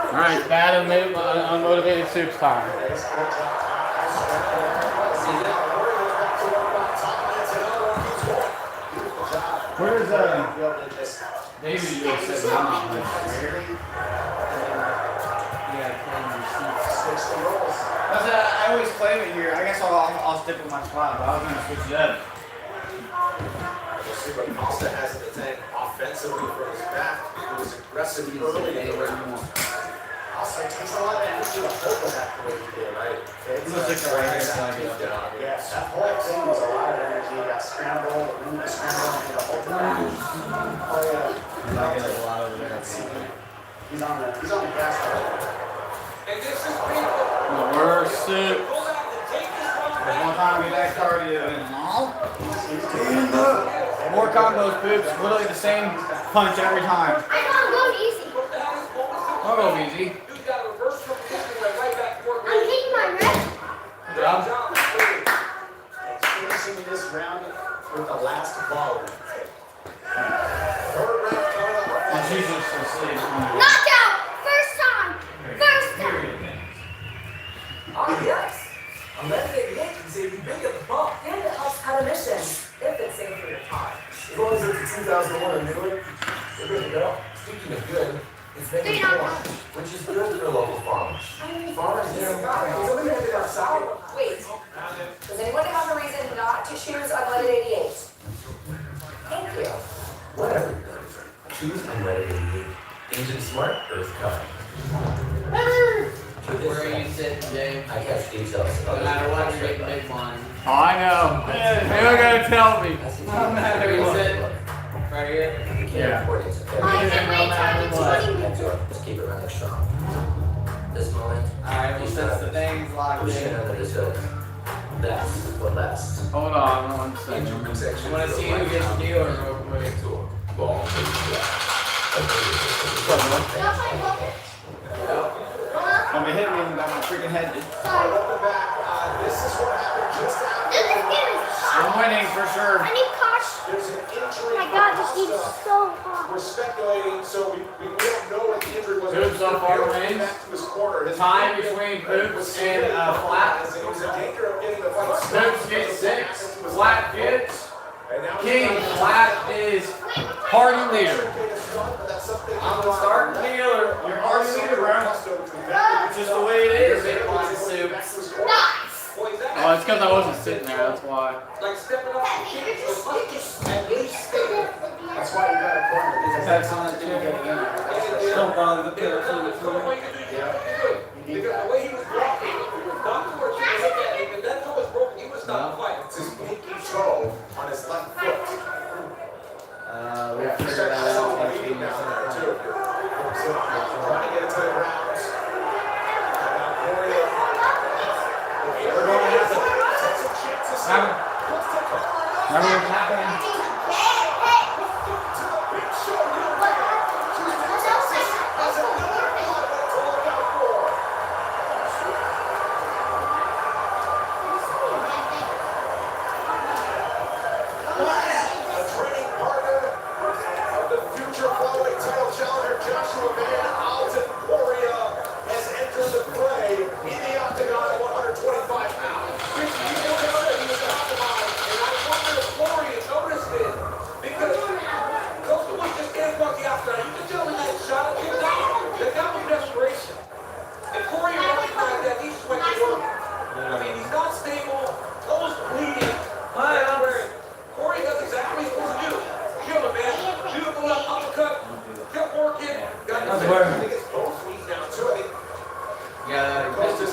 Alright, bad and unmotivated soups time. Where's David? You said Yeah, I always claim it here. I guess I'll stick with my spot, but I was going to switch it up. We'll see what Costa has in the tank offensively for his back. He was aggressive early in the round. Also, it takes a lot of energy to hold with that the way he did, right? Yeah, that whole thing was a lot of energy. You got scramble, the wind was scramble, and the whole thing. Oh, yeah. He's on the gas pedal. And this is people. The worst soup. One time we got cardio and more combos, poops. Literally the same punch every time. I don't go easy. I'll go easy. I'm hitting my red. Good job. Finishing this round with the last ball. Jesus, so sleep. Knockout! First time! First time! Oh, yes. A medicated hit can save you big at the pump. And it helps cut emissions, if it's safe for your car. As long as it's a 2001 and newer, we're good to go. Speaking of good, it's making corn, which is good for local farmers. Farmers here. Somebody handed out socket. Wait. Does anyone have a reason not to choose unleaded 88? Thank you. Whatever you're going for. Choose unleaded 88. Engine smart, earth kind. Where are you sitting, Dave? I catch details. No matter what, you're getting big one. Oh, I know. You're gonna tell me. No matter where you sit. Right here? Yeah. I can't wait till I get 20 minutes. Just keep it running strong. This moment, Alright, well, since the thing's locked push it in, under this hood. That's what lasts. Hold on 1 second. Instrument section. I want to see who gets dealer real quick. Tool. Ball. I'm gonna hit me and got my freaking head. Welcome back. This is what happened just after. This game is I'm hot. winning for sure. I need caution. There's an injury. Oh my god, this game is so hot. We're speculating, so we don't know what the injury was. Poops so far remains. Back to his corner. His Time between Poops and Flat. He was in danger of getting the fight. Poops gets 6. Flat gets And now King. Flat is hard party leader. I'm the starting dealer. You're already leader, bro. It's just the way it is. Oh, it's because I wasn't sitting there. That's why. Like stepping off the kids, at least That's why you got a corner. That's on that chicken. Still bother the pillar. because the way he was walking, not towards you, look at him, if that toe was broken, he would stop the fight. It's his pinky toe on his left foot. We'll figure that out. Trying to get it to the ground. We're going to have to take some chances. Remember what's happening?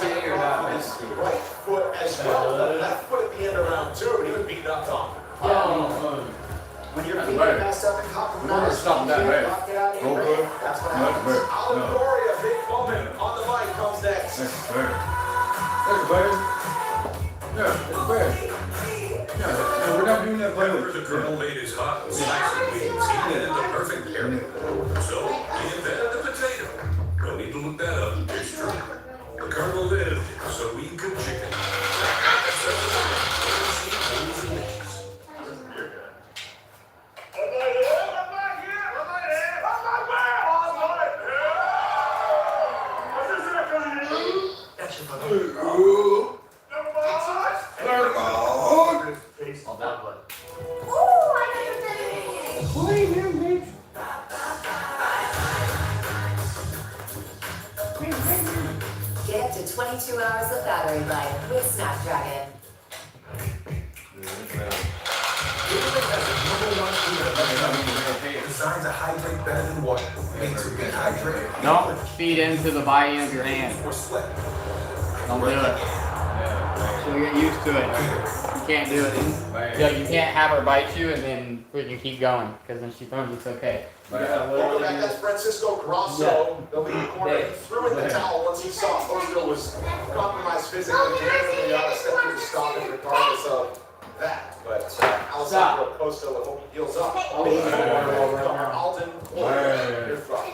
Right foot as well, the left foot at the end of round 2, and he was beating up Tom. When you're feet messed up and compromised, Stop that, man. knock it out of your brain. That's what happens. Gloria, big moment on the mic comes next. There's a bird. Yeah, there's a bird. Yeah, we're not doing that play with The Colonel made his hot and spicy wings. He needed the perfect pairing. So he invented the potato. No need to look that up. It's true. The Colonel invented it so we could chicken. Get up to 22 hours of battery life with Snapdragon. Designed to hydrate better than water. Made to rehydrate. Don't feed into the biting of your hand. For sweat. Don't do it. So you get used to it. You can't do it. You can't have her bite you and then freaking keep going. Because then she thinks it's okay. Welcome back, that's Francisco Grosso, the lead corner. He threw in the towel once he saw Oscar was compromised physically. He got a step to stop it regardless of that. But Alessandro Costa will hope he heals up. Alden, your thought.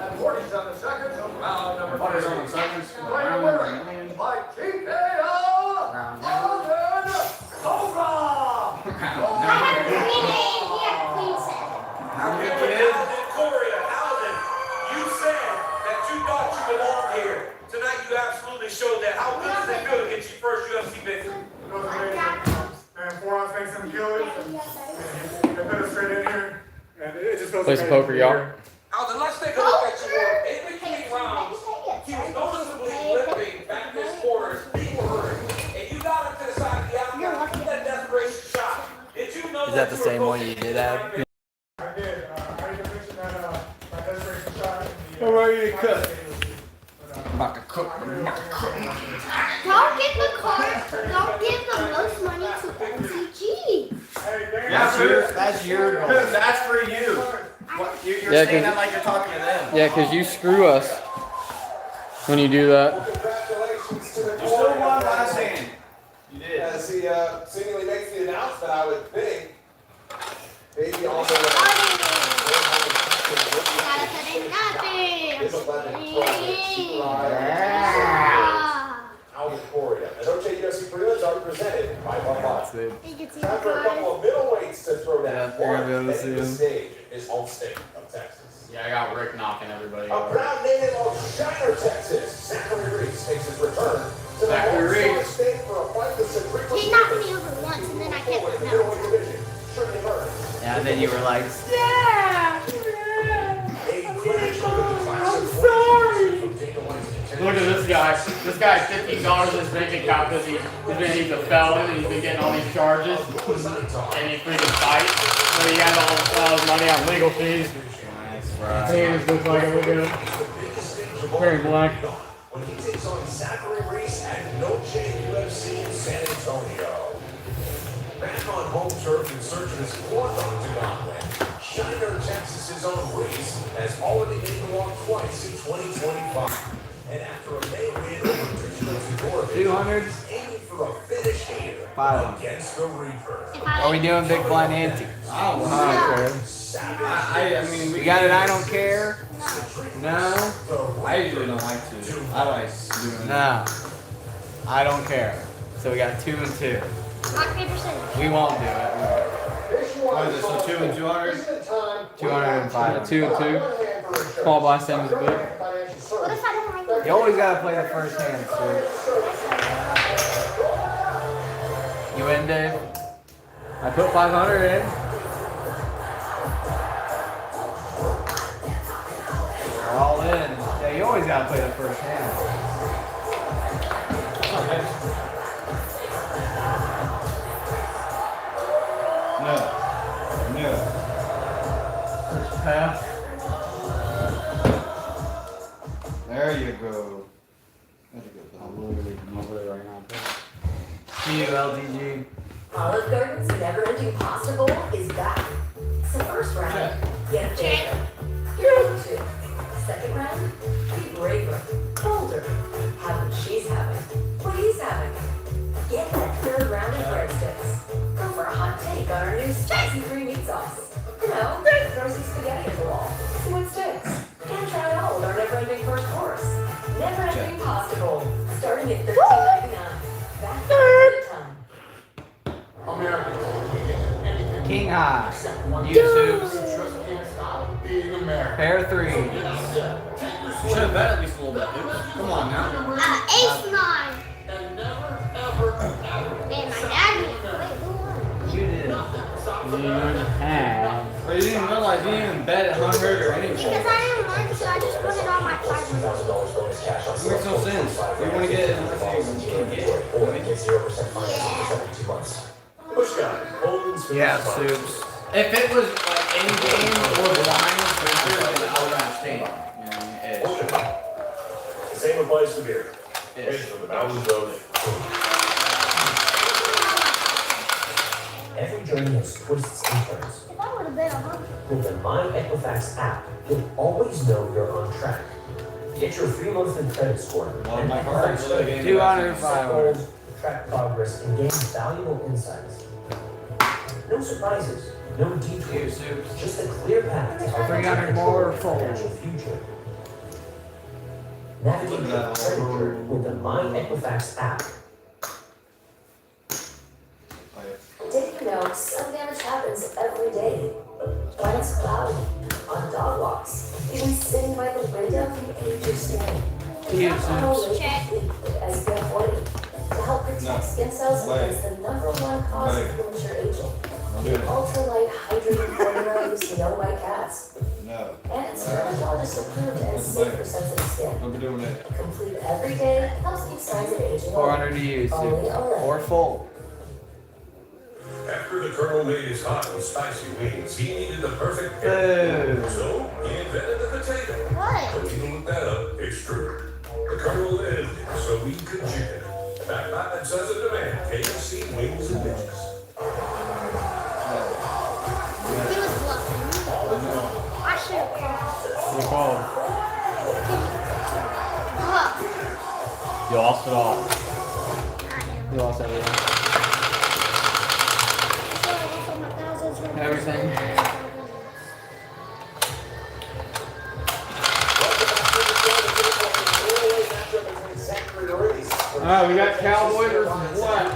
And 47 seconds of round number 3. By TKO, Alden Cobra! Alden, you said that you thought you belonged here. Tonight you absolutely showed that. How good does it feel to get your first UFC victory? It was amazing. And 4 ounce makes some killers. And they put us straight in here. And it just feels Play some amazing poker, to be y'all. here. Alden, let's take a look at your work. In between rounds, he was noticeably limping back in his quarters. People were hurting. And you got him to the side of the outcome. You that desperation shot. Did you know Is that the same one you did have? I did. I made the picture that desperation shot. I'm ready to cut. I'm about to cook. Don't give the don't give the most money to MCG. That's your goal. That's for you. You're Yeah, saying 'cause- that like you're talking to them. Yeah, because you screw us when you do that. Congratulations to the You still won last hand. You did. As he seemingly makes the announcement, I would think. Maybe also. Gotta put in nothing. His 11 Alden Coria. And OJ UFC prelims are presented by One Life. You can see the Time for a couple of middleweights to throw down. Yeah, you're gonna be able to see the him. stage in his home state of Texas. Yeah, I got Rick knocking everybody A over. proud native of Shiner, Texas, Zachary Reese makes his return to the Zachary home Reese. state for a fight with Supreme. He knocked me over once and then I And then you were like, I'm sorry. Look at this guy. This guy has $15 in his bank account because he's a felon and he's been getting all these charges. And he freaking fights. So he has all his money on legal fees. Nice, he just looks like a little very black. When he takes on Zachary Reese at Noche UFC in San Antonio. Back on home turf in search of his fourth octagon win, Shiner Texas' own Reese has already made the walk twice in 2025. And after a May win over Christian 200. he's aiming for a finish here 500. against the Reaper. Are we doing big blind ante? I mean, We got it, I don't care. No. I usually don't like to. I like doing No. I don't care. So we got 2 and 2. Rock, paper, scissors. We won't do it. What is it, so 2 and 200? 205. 2 and 2. Paul by Simmons book. What if I don't like it? You always gotta play the first hand, so. You in, Dave? I put 500 in. We're all in. Yeah, you always gotta play the first hand. No. No. Pass. There you go. That's a good I'll thing. put it right now. See you, LTG. Olive Garden's never-ending pasta bowl is back. So first round, get bigger. Here's 2. Second round, be braver, bolder. Have what she's having, what he's having. Get that third round of breadsticks. Go for a hot take on our new spicy green meat sauce. You know, throw some spaghetti at the wall. See what sticks. And try it all with our never-ending first course. Never-ending pasta bowl, starting at $13.99. Back to time. King high. YouTube's pair 3. You should have bet at least a little bit, dude. Come on now. Ace 9. Man, my dad didn't. Wait, who won? You did. But you didn't realize you didn't even bet at 100 or anything. Because I didn't want to, so I just put it on my 500. It makes no sense. You want to get it unless you can get it. Yeah, Soups. If it was like in game or blind, then I would understand. You know, Same applies to beer. It's from the mountains of. Every journey has twists and turns. If I would have been 100. With the My Equifax app, you'll always know you're on track. Get your free monthly credit score. Well, my car is really getting 200, 500. Track progress and gain valuable insights. No surprises, no detours, just a clear path to help 300 more control your financial future. Navigate your credit journey with the My Equifax app. Did you know sun damage happens every day? When it's cloudy, on dog walks, even sitting by the window can age your skin. Check. SPF40 to help protect skin cells against the #1 cause of premature aging. The ultralight hydrating formula used no white cats. No. And it's dermatologist approved and safe for sensitive skin. Don't be doing that. Complete every day, helps keep signs of aging. 400 to you, Soup. Only Olay. Or full. After the Colonel made his hot and spicy wings, he needed the perfect Boom. So he invented the potato. What? But you can look that up, it's true. The Colonel edited it so he could chicken it. Back by that sense of demand, KFC wings and bitches. He was bluffing. I should have called. You called. Look. You lost it all. You lost everything. Everything. Alright, we got Cowboy versus Black.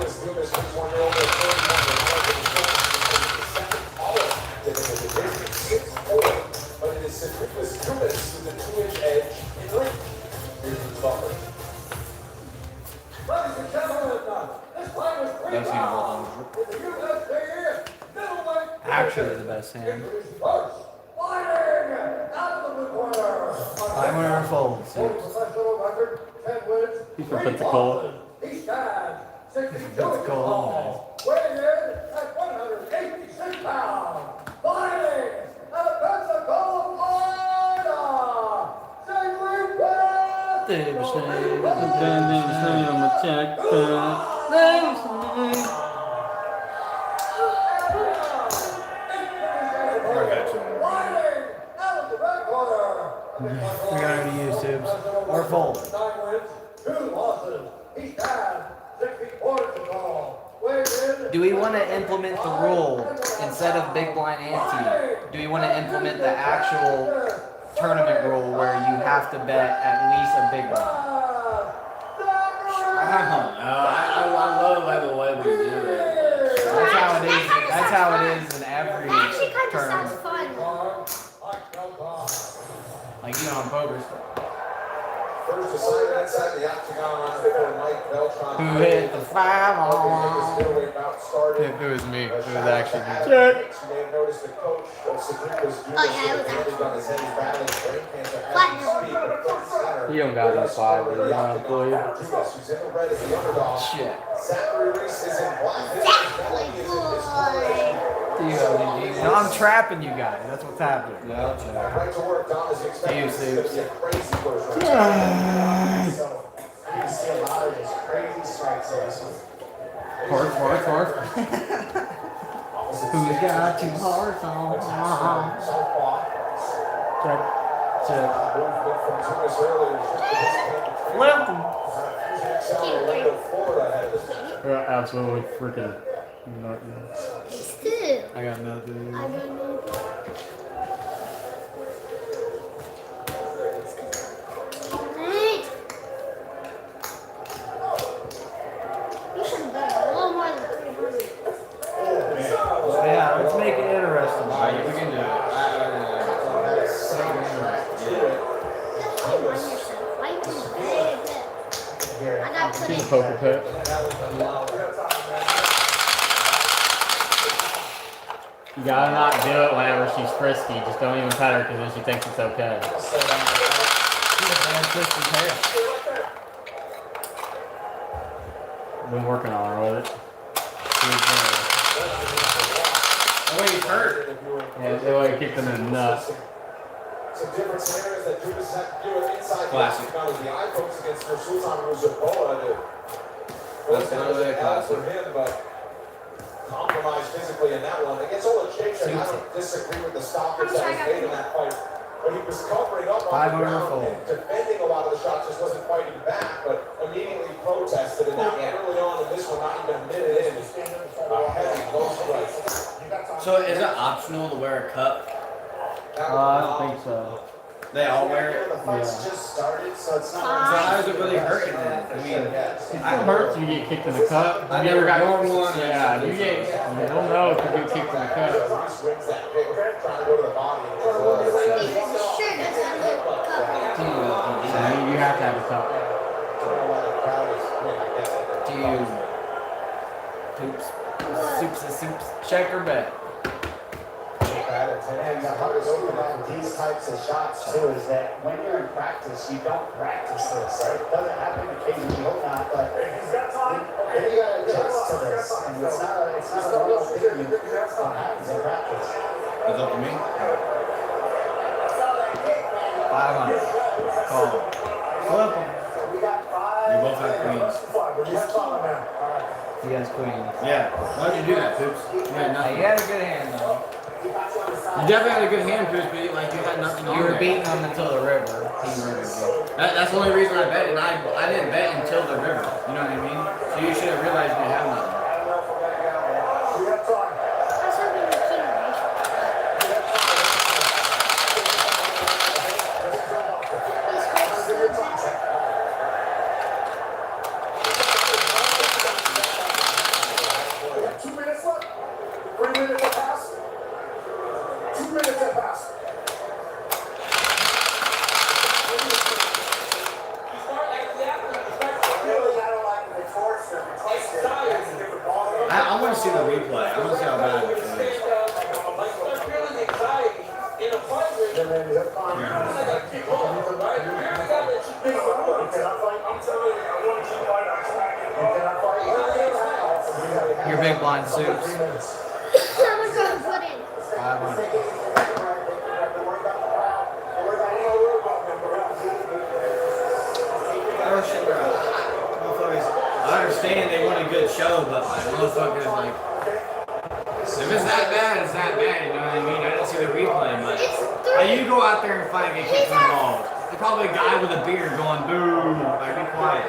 actually the best hand. I'm gonna fold. He's from Pensacola. Pensacola. Weighing in at 186 pounds, fighting out of Pensacola, We got any YouTubes. Or fold. 9 wins, 2 losses. He stands 6 feet 4 inches tall. Do we want to implement the rule instead of big blind ante? Do we want to implement the actual tournament rule where you have to bet at least a big blind? I don't know. I love the way we do it. That's how it is. That's how it is in every It actually kind of tournament. sounds fun. Like even on poker. First assignment inside the octagon for Mike Beltran. Who hit the 5 on? It was me. It was actually me. You may have noticed the coach of Cedrica's Oh, yeah, it was bandage on his head. He's battling brain cancer as we speak. But front and center. You don't got no 5, but you're not Who's employed. in the red as the underdog. Shit. Zachary Reese is in black. No, I'm trapping you guys. That's what's happening. Right to work, Dom is expecting You this see. to be a crazy first round. So, I can see a lot of just crazy strikes in this one. Horse. Who's got 2 hearts on? Check. Flip 'em. You're absolutely freaking. Still, I got nothing. I don't know. Hey. You should bet a little more than 300. Yeah, let's make it interesting. Alright, we can do it. Why you put a big bet? I got put She's a in. poker pet. You gotta not do it whenever she's frisky. Just don't even pet her because then she thinks it's okay. Been working on her with it. Oh, wait, he's hurt. Yeah, they like kicked him in the nuts. Some different scenarios that Judas had to do it inside Classic. the octagon as the eye focus against Sultan Ruzaboa. That's not really a classic. For him, but compromised physically in that one. Against Olachek, I don't disagree with the stoppage that was made in that fight. But he was covering up on the ground and defending a lot of the shots, just wasn't fighting back, but immediately protested. And now early on in this one, not even a minute in, heavy low strike. So is it optional to wear a cup? I don't think so. They all wear it? The fight's just started, so it's So not. how is it really hurting then? I mean, It hurts if you get kicked in the cup. Have you ever got one? Yeah, you don't know if you get kicked in the cup. Reese wins that pick, trying to go to the body. Sure, that's not a cup. do You have to have a cup. you soups? Check or bet? And the hardest thing about these types of shots too is that when you're in practice, you don't practice this, right? It doesn't happen occasionally, hope not, but then you gotta adjust to this, and it's not a real thing that happens in practice. Is up to me? 500. Call. Flip 'em. You both have queens. He has queen. Yeah. Why'd you do that, Poops? You had He nothing. had a good hand though. You definitely had a good hand, Poops, but like you had nothing on You were there. beating him until the river. He rivered you. That's the only reason I bet, and I didn't bet until the river. You know what I mean? So you should have realized you have nothing. I was hoping the king would. He's close to the back. We have 2 minutes left. 3 minutes have passed. 2 minutes have passed. I want to see the replay. I want to see how bad it is. anxiety in a fight ring. I gotta keep going, right? You really gotta let you think about it. I'm telling you, I want to keep fighting. I'm trying to get Your big blind suits. Someone's gonna put in. 500. I understand they want a good show, but like, motherfuckers, like, if it's that bad, it's that bad, you know what I mean? I didn't see the replay, but like, you go out there and fight and get kicked in the balls. There's probably a guy with a beard going, boo, like, be quiet.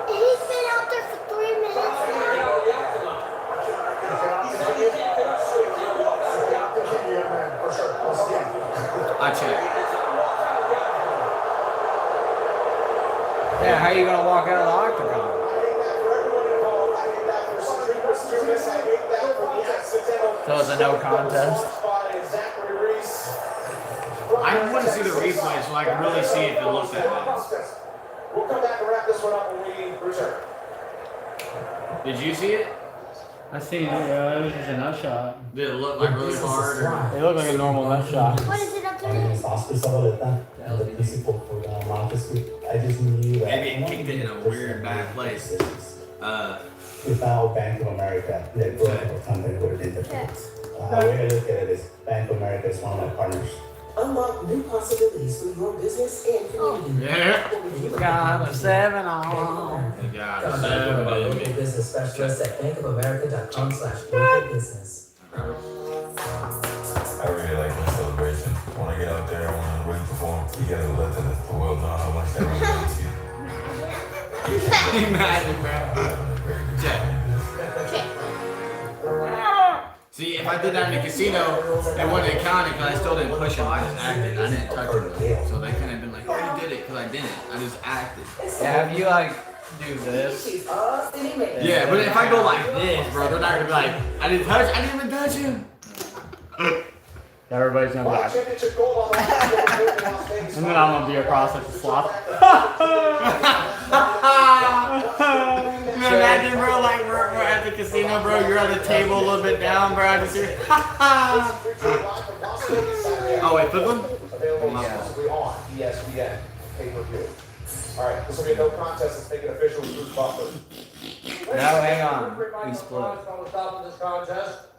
He's been out there for 3 minutes now. I check. Yeah, how are you gonna walk out of the octagon? So it's a no contest. I want to see the replay so I can really see if it looks that bad. We'll come back and wrap this one up when we return. Did you see it? I seen it, yeah, it was just a nut shot. Did it look like really hard? Or? It looked like a normal nut shot. What is it up My name there? is Oscar Zabaleta, the principal for Marcus Group. I just knew that. Maybe it kicked it in a weird, bad place. Without Bank of America, the growth of the company would have been different. The way I look at it is Bank of America is one of my partners. Unlock new possibilities for your business and community. Yeah. Got a 7 on. You got Contact one of our local business specialists at bankofamerica.com/local-business. I really like my celebration. When I get out there, when I'm ready to perform, you gotta let the world know how much that really means to you. Imagine, bro. Check. See, if I did that in the casino, it wouldn't count it because I still didn't push him. I just acted. I didn't touch him. So they couldn't have been like, oh, you did it, because I didn't. I just acted. Yeah, have you like do this? Yeah, but if I go like this, bro, they're not going to be like, I didn't even touch him. Everybody's gonna be like, and then I'm gonna be across like a slop. Imagine, bro, like we're at the casino, bro. You're at the table a little bit down, bro. I just hear, oh wait, flip them. Available exclusively on ESPN pay-per-view. All right, this will be a no contest. Let's make it official. Bruce Butler. No, hang on. We split.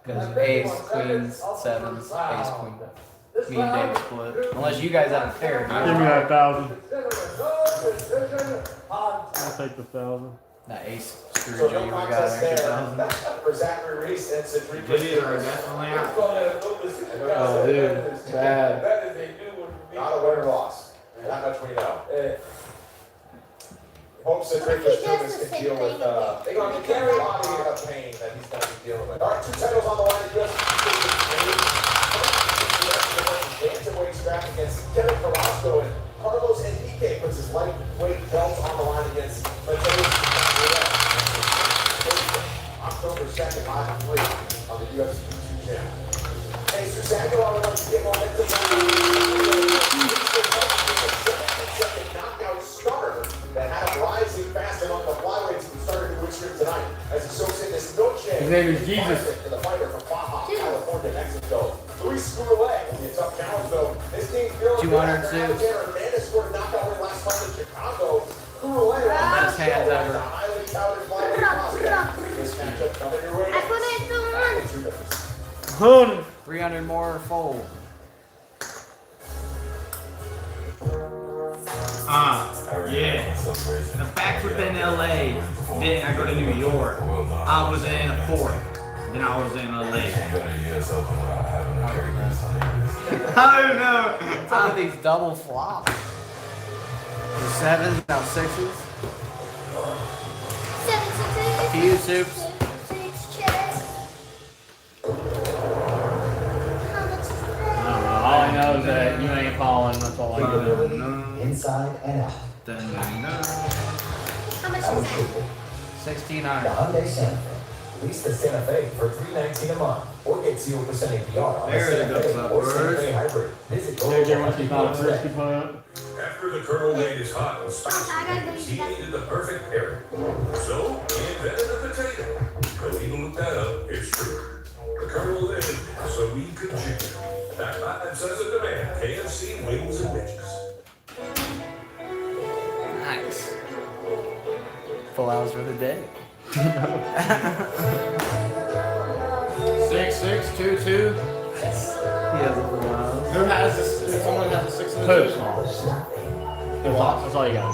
Because ace, queens, sevens, ace, queen. Me and David split. Unless you guys have a pair. Give me that 1,000. I'll take the 1,000. That ace So screwed you. no We got an contest extra there 1,000. for Zachary Reese and Cedric. Goodies are definitely out. Oh, dude, bad. Not a win or loss. Not much we know. Hope Cedric Jonas can deal with they going to carry a lot of pain that he's going to be dealing with. All right, 2 titles on the line. Bantamweight scrap against Kevin Carrasco, and Carlos Enrique puts his lightweight belt on the line against Mateus. October 2nd, live and free on the UFC YouTube channel. Hey, Susango, I would like to get momentum. Knockout starter that had him rising fast among the flyweights who started to win streak tonight. As Associate this Noche. His name is Jesus. To the fighter from Baja, California, Mexico. Luis Skurle. It's a tough challenge though. This team feels 200 suits. Hernandez scored a knockout win last month in Chicago. Skurle. Best hands ever. Highly touted flyweight prospect. This matchup coming your way. I put it in the 300 more fold. Yeah. The fact within LA, then I go to New York. I was in a port. Then I was in LA. I don't know. Some of these double flops. The sevens, now sixes. 7, 6, 8. Few soups. 6 checks. How much is that? All I know is that you ain't falling. That's all I know. Inside and out. How much is that? 16 The iron. Hyundai Santa Fe. Lease the Santa Fe for $319 a month, or get 0% APR on the There it Santa Fe goes, or upwards. Santa Fe hybrid. Visit JJ wants to not a first component. After the Colonel made his hot and spicy noodles, he needed the perfect pairing. So he invented a potato. But people look that up, it's true. Colonel in so we could chicken. That says a demand. KFC wings and bitches. Nice. Full hours for the day. 6622. He has a full hours. Who has this? Someone has a 6 and a 2. That's all you got.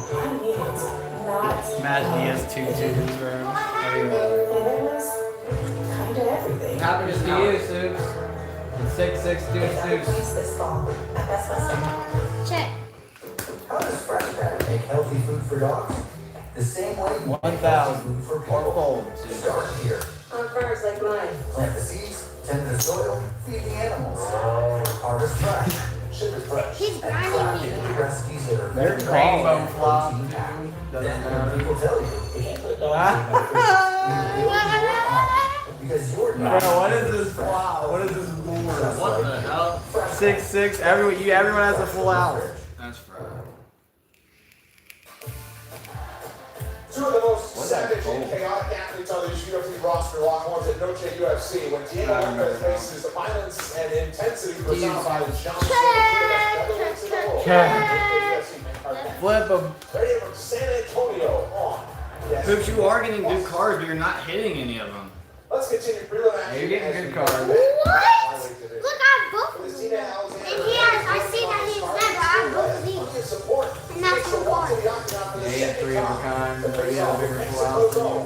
Imagine he has 2 twos for him. Everything. Happiness to you, Soups. 6622. Check. How does fresh batter make healthy food for dogs? The same way you make 1,000 healthy food for or people. fold. Start here. On farms like mine. Plant the seeds, tend the soil, feed the animals. Harvest fresh, ship it fresh. He's And grinding craft me. unique recipes that are They're very rainbow flop. protein packed. Doesn't Then matter. people tell you, if you put dogs in my fridge, because you're Bro, what is this flop? What is this board? What the hell? 6-6. Everyone has a full hour. That's fried. Two of the most savage and chaotic athletes on this UFC roster lock horns at Noche UFC when Diego Lopes faces the violence and intensity personified in Sean Flip him. Ready from San Antonio on. Yes. Hoops, you are getting good cards, but you're not hitting any of them. Let's continue prelim action. You're getting as good we cards. go. What? Look, I both of Christina these. Alexander. And he has, I see that he's never, I both of Give these. support. And that's Takes a the walk to card. the octagon for the Yeah, he had second 3 of a time. kind, The but he had a bigger full hour. Mexico zone.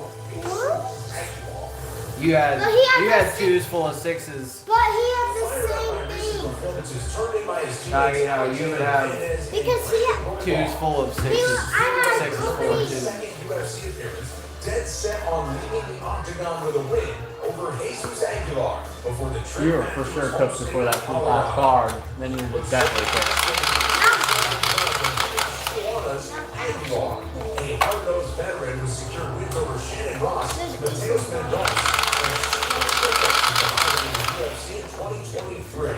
You had But he had 2s full of 6s. But he has the same thing. Performances turned in by his Now, teammates. you know, you would have Because he had, 2s full of 6s. 6s full of 2s. Second UFC appearance, dead set on leaving the octagon with a win over Jesus Aguilar before the You were for sure cooked before that last card. Then you were definitely cooked. Aguilar, a hard-nosed veteran who secured wins over Shannon Ross, Mateus Mendoza, UFC in 2023.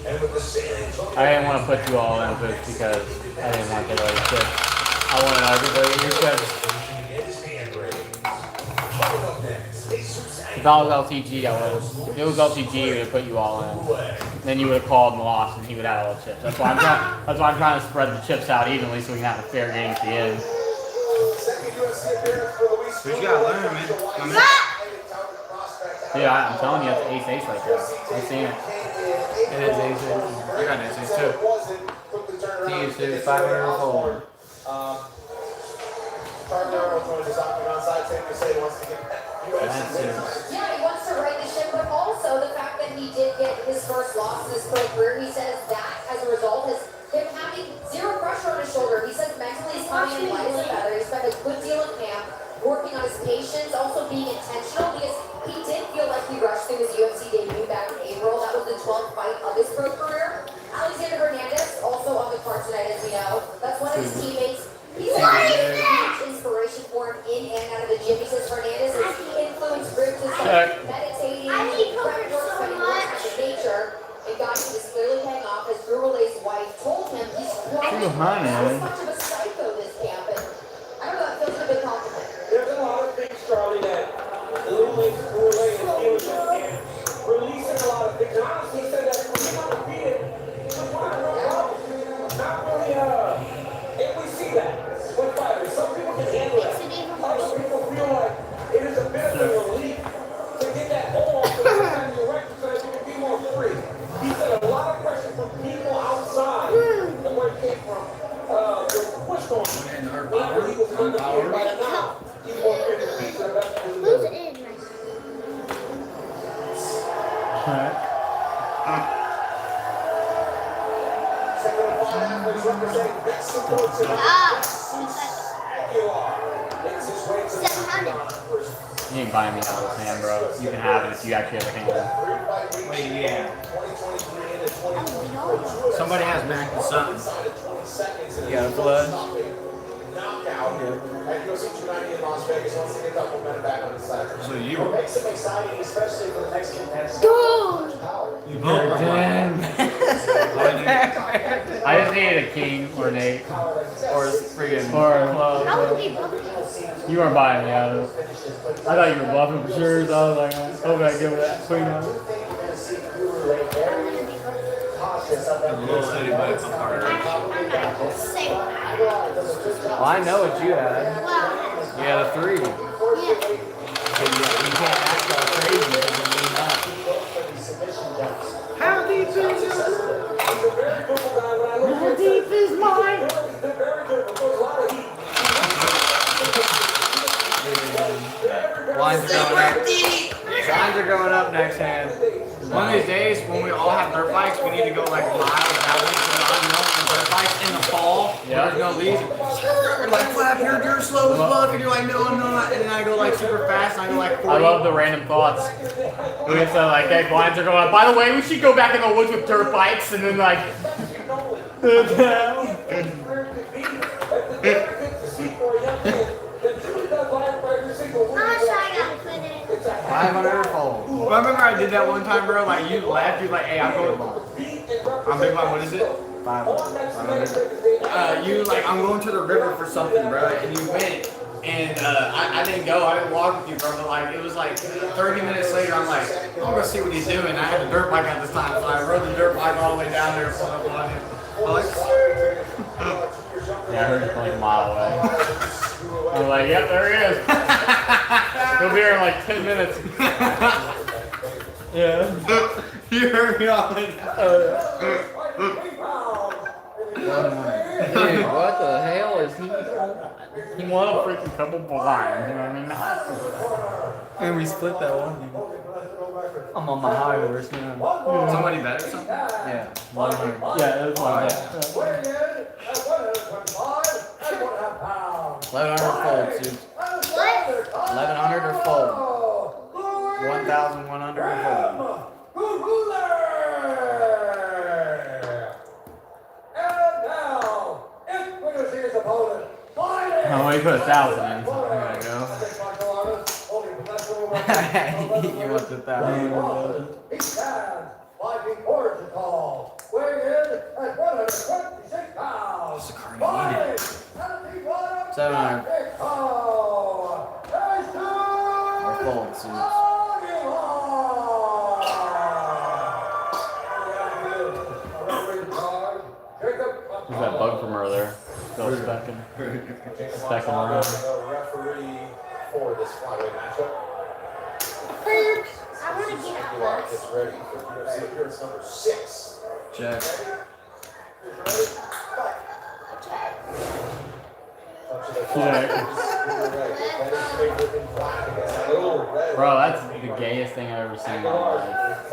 And with the San Antonio I didn't want to put you all in this because I didn't want to get other chips. I wanted everybody to get chips. If I was LTG, I would. If it was LTG, we would have put you all in. Then you would have called and lost, and he would have all the chips. That's why I'm trying to spread the chips out evenly so we can have a fair game at the end. But you gotta learn, man. I mean, Yeah, I'm telling you, it's ace right there. I've seen it. It is ace. I got an ace too. To you, Soups. 500 or fold. That's it. Yeah, he wants to right the ship, but also the fact that he did get his first loss in his pro career, he says that as a result is him having zero pressure on his shoulder. He says mentally he's coming in light as a feather. He spent a good deal of camp working on his patience, also being intentional because he did feel like he rushed through his UFC debut back in April. That was the 12th fight of his pro career. Alexander Hernandez, also on the card tonight, as we know. That's one of his teammates. He's a huge inspiration for him in and out of the gym. He says Hernandez has influenced groups as meditating, prep work, spending more time in nature, and God is clearly paying off as Drew Relay's wife told him he's quite as much of a psycho this camp. And I don't know, that feels like a big compliment. There's a lot of things, Charlie, that Lily, Relay, and Fusion can releasing a lot of things. And honestly, said that we're not defeated. Not really, if we see that with fighters, some people can handle that. Other people feel like it is a bit of a relief to get that hold off the time of your record so that you can be more free. He said a lot of pressure from people outside and where it came from. Was pushed on him. When he was undefeated by now, he won't get his feet to the best of his Who's ability. in? Second and final athletes representing Mexico tonight. Aguilar makes his way to the 700. octagon for his You can buy me out of this hand, bro. You can have it if you actually have a hand. three-fight week. Wait, yeah. 2023 into 2024. Somebody has back to something. Inside of 20 seconds in You got a blood? knockout at UFC 290 in Las Vegas. Once they get that momentum back on the side. So you What makes it exciting, especially for the next contestant. Gold. You You're broke dead. I just needed a king or an 8. Or friggin' Or a club. How would we both? You weren't buying me out of this. I thought you were bluffing for sure, so I was like, I hope I give it that queen out. leg there. Cautious of that. little city bikes on I gotta say what I Well, I know what you had. Well, You had a 3. yeah. So you can't act all crazy because you mean that. How deep is yours? How deep is mine? Lines are going up. Lines are going up next hand. One of these days, when we all have dirt bikes, we need to go like miles out on dirt bikes in the fall. Yeah. There's no leaves. You're like, Flap, you're slow as fuck. And you're like, no, I'm not. And then I go like super fast. And I go like 40. I love the random thoughts. We just like, hey, blinds are going up. By the way, we should go back in the woods with dirt bikes, and then like. How much I gotta put in? 500 fold. Well, I remember I did that one time, bro. Like you left, you're like, hey, I'm going. I'm big line. What is it? 500. You like, I'm going to the river for something, bro. And you went. And I didn't go. I didn't walk with you, bro. But like, it was like 30 minutes later. I'm like, I'm gonna see what he's doing. I had a dirt bike at this time, so I rode the dirt bike all the way down there. So I'm like, Yeah, I heard you like a mile away. I was like, yep, there he is. He'll be here in like 10 minutes. yeah. You heard me all the Dude, what the hell is he? He won a freaking couple blinds, you know what I mean? And we split that one. I'm on my high horse now. Somebody bet or something? Yeah, 100. Yeah, it was one. 1100 fold, dude. What? 1100 or fold. 1100 or fold. No, he put 1,000 in. There you go. You want the 1,000. It's a carnival. 700. Or fold, suits. Who's that bug from earlier? Still stacking around. Referee for this flyweight matchup. I want to get a bus. Gets ready for UFC appearance number 6. Check. Bro, that's the gayest thing I've ever seen in my life.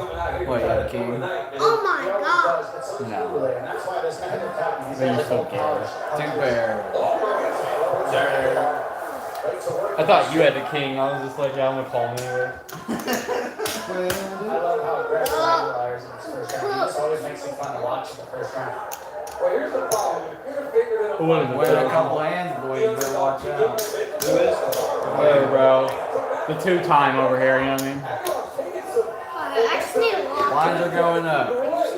What, you had a king? Oh my god. No. But you're so gay. 2 pair. I thought you had the king. I was just like, yeah, I'm gonna call him anyway. I love how aggressive Aguilar is in this first round. He just always makes it fun to watch in the first round. Well, here's the problem. You're gonna figure it out. What is Win a couple hands, boy. You better watch out. Hey, bro. The 2-time over here, you know what I mean? I just need a lot. Lines are going up.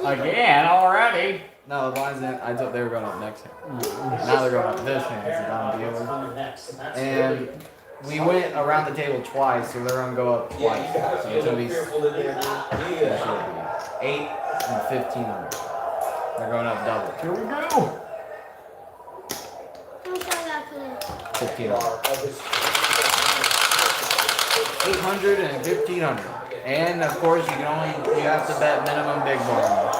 Again, already. No, the lines in. I thought they were going up next hand. Now they're going up this hand. It's a done deal. And we went around the table twice, so they're going to go up twice. So it's going to be 8 and 1,500. They're going up double. Here we go. How much I gotta put in? 1,500. 800 and 1,500. And of course, you have to bet minimum big blind.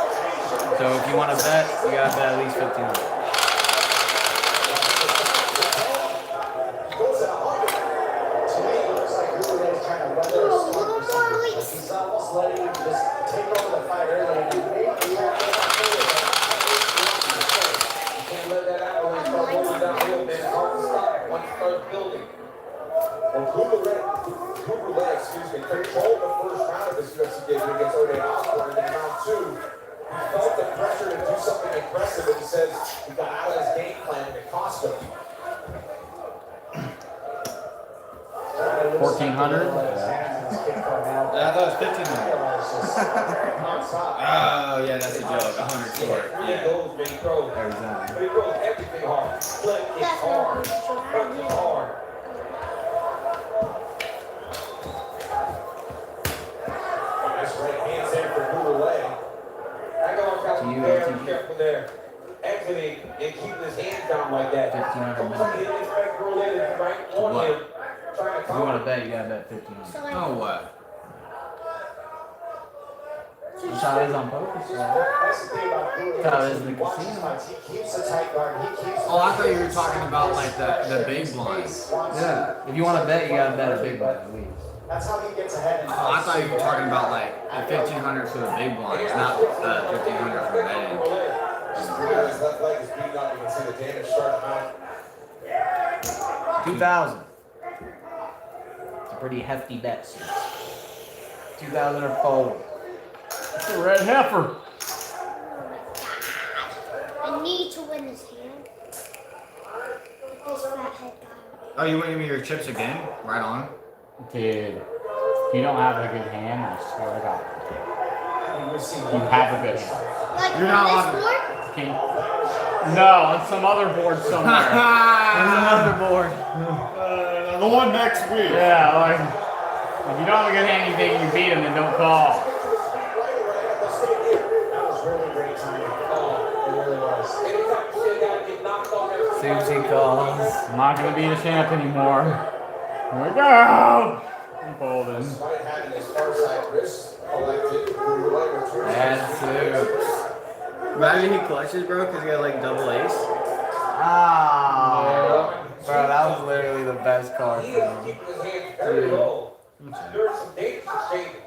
So if you want to bet, you gotta bet at least 1,500. He's almost letting him just take over the fight early. And maybe you can't let that out when you start rolling downhill, man. It's hard to stop once you start building. Well, Cougarlet, controlled the first round of this UFC debut against O'Day Osborne, and in round 2, he felt the pressure to do something aggressive, and he says he got out of his game plan and it cost him. 1,400? I thought it was 1,500. Oh, yeah, that's a joke. 100 short. Yeah. Arizona. But he throws everything hard. Flip is hard. Punch is hard. Nice right hands in for Cougarlet. and keeping his hands down like that. 1,500 minutes. He didn't expect Gurley to be right on What? him, trying to If you want to bet, you gotta bet 1,500. Oh, what? That's how it is on poker, so. That's the thing about Gurley. That's how it is in the He watches casino. fights. He keeps a tight guard. He keeps. Oh, I thought you were talking about like the big blind. Yeah. If you want to bet, you gotta bet a big bet at least. That's how he gets ahead. In Oh, I fights. thought you were talking about like the 1,500 for the big blinds, not 1,500 for betting. Just his left leg is beating up. You can see the damage starting out. 2,000. It's a pretty hefty bet. 2,000 or fold. It's a red heifer. I need to win this hand. This fat head guy. Oh, you want to give me your chips again? Right on. Dude, if you don't have a good hand, I swear to God. You have a good hand. Like You're not on allowed this to- board? Okay. No, on some other board somewhere. There's another board. The one next week. Yeah, like, if you don't have a good hand, you think you beat him, then don't call. That was really great timing. Oh, it really was. Anytime you see a guy get knocked on there, Susie calls. I'm not going to be the champ anymore. Here we go. I'm folding. despite having his far side wrist collected, Gurley returns. That's it. Imagine he clutches, bro, because he got like double ace. Ah, bro, that was literally the best card He for is me. keeping his hands very low. There's some dangerous exchanges.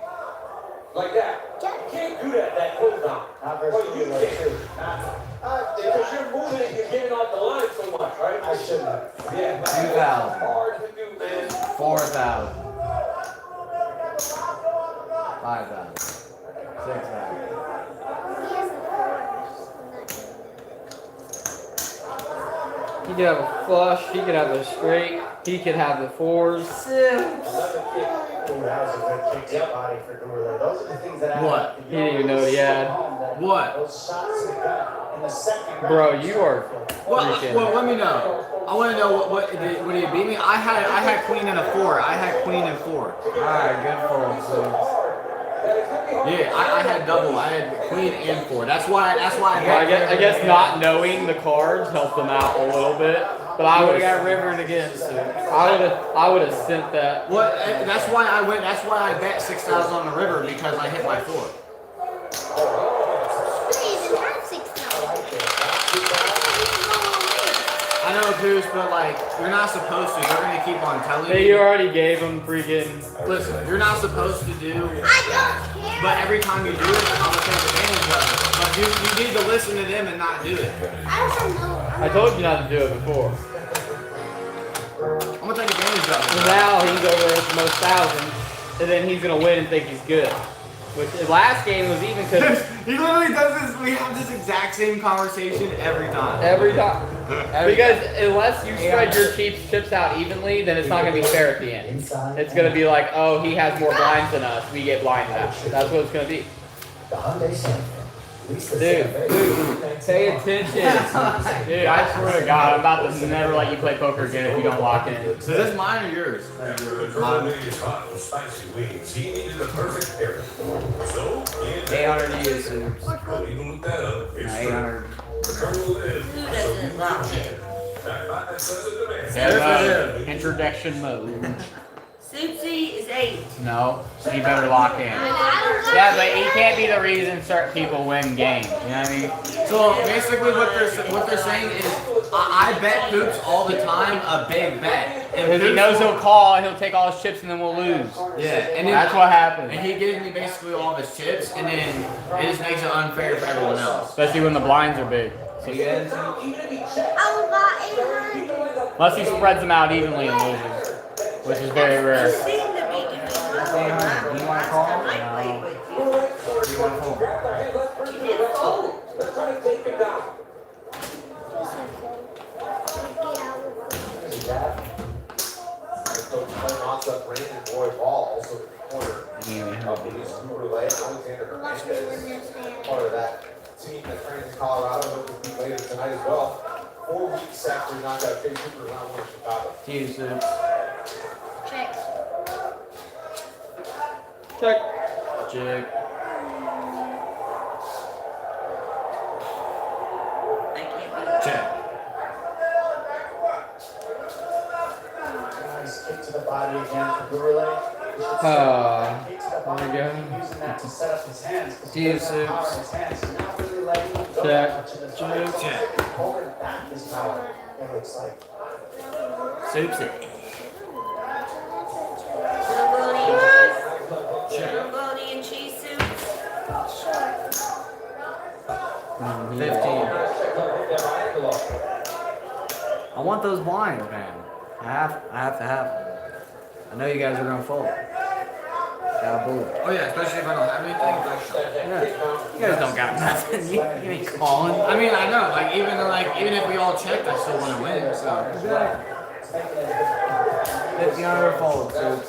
Like that. You can't do that close down. Not versus Well, you Gurley, can. too. Because you're moving and you're getting off the line so much, right? I shouldn't have. Yeah. 2,000. Hard to do, man. 4,000. 5,000. 6,000. He could have a flush, he could have a straight, he could have the fours. Another kick. Ooh, that was a good kick to the body for Gurley. Those are the things that What? happen. He didn't even know what he had. What? Those shots to the gut in the second round. Bro, you are Well, freaking. well, let me know. I want to know what did he beat me? I had queen and a 4. I had queen and 4. Alright, good fold, Yeah, I had double. I had queen and 4. That's why I guess not knowing the cards helped him out a little bit. But I would have got rivered again, so. I would have sent that. What? That's why I went. That's why I bet 6,000 on the river because I hit my 4. We even have 6,000. I know, Goose, but like you're not supposed to. They're gonna keep on telling Hey, you. you already gave him freaking. Listen, you're not supposed to do. I don't care. But every time you do it, I'm gonna take advantage of it. But you need to listen to them and not do it. I don't know. I told you not to do it before. I'm gonna take advantage of So it. now he's over at the most thousands, and then he's gonna win and think he's good. Which the last game was even because He literally does this. We have this exact same conversation every time. every time. Because unless you spread your chips out evenly, then it's not gonna be fair at the end. It's gonna be like, oh, he has more blinds than us. We get blinded out. That's what it's gonna be. The Hyundai Santa Fe. Lease the Dude, Santa Fe. dude, pay attention. Dude, I swear to God, I'm about to never let you play poker again if you don't lock in. Is this mine or yours? After the Gurley made his hot and spicy wings, he needed a perfect pairing. So, he and 800 to you, Sue. But even with that up, it's 800. the Colonel is Who doesn't love it? Introduction mode. Susie is 8. No, he better lock in. Yeah, but he can't be the reason certain people win games. You know what I mean? So basically, what they're saying is, I bet hoops all the time a big bet. And Because he Hoops knows will- he'll call and he'll take all his chips and then we'll lose. Yeah, and then That's what happens. And he gives me basically all of his chips, and then it just makes it unfair for everyone else. Especially when the blinds are big. So you guys, I got 800. Unless he spreads them out evenly and loses. Which is very rare. You seem to be doing well. do you want to call? I might play with you. Do you want to fold? You did fold. Let's try to take him down. Coach knocks up Brandon Boy Ball, also in the corner. He's Gurley, Alexander Watch me win Hernandez, this hand. part of that team that trains in Colorado. Hope to be later tonight as well. 4 weeks after he knocked out Chase Hooper round 1 in Chicago. To you, Sue. Check. Check. Jig. I can't be. Check. body again for Guru Leg. There we go. Using that to set up his hands. Cheers, Power in his hands. So not really letting him go Check. much of the time. Check. Holding back his power. It looks like. Soups it. Bologna and cheese soup. 15. I want those blinds, man. I have to have them. I know you guys are gonna fold. Gotta fold. Oh yeah, especially if I don't have anything. Yeah. You guys don't got nothing. You ain't calling. I mean, I know. Even if we all checked, I still want to win. So. Exactly. 50 on her fold, Soups.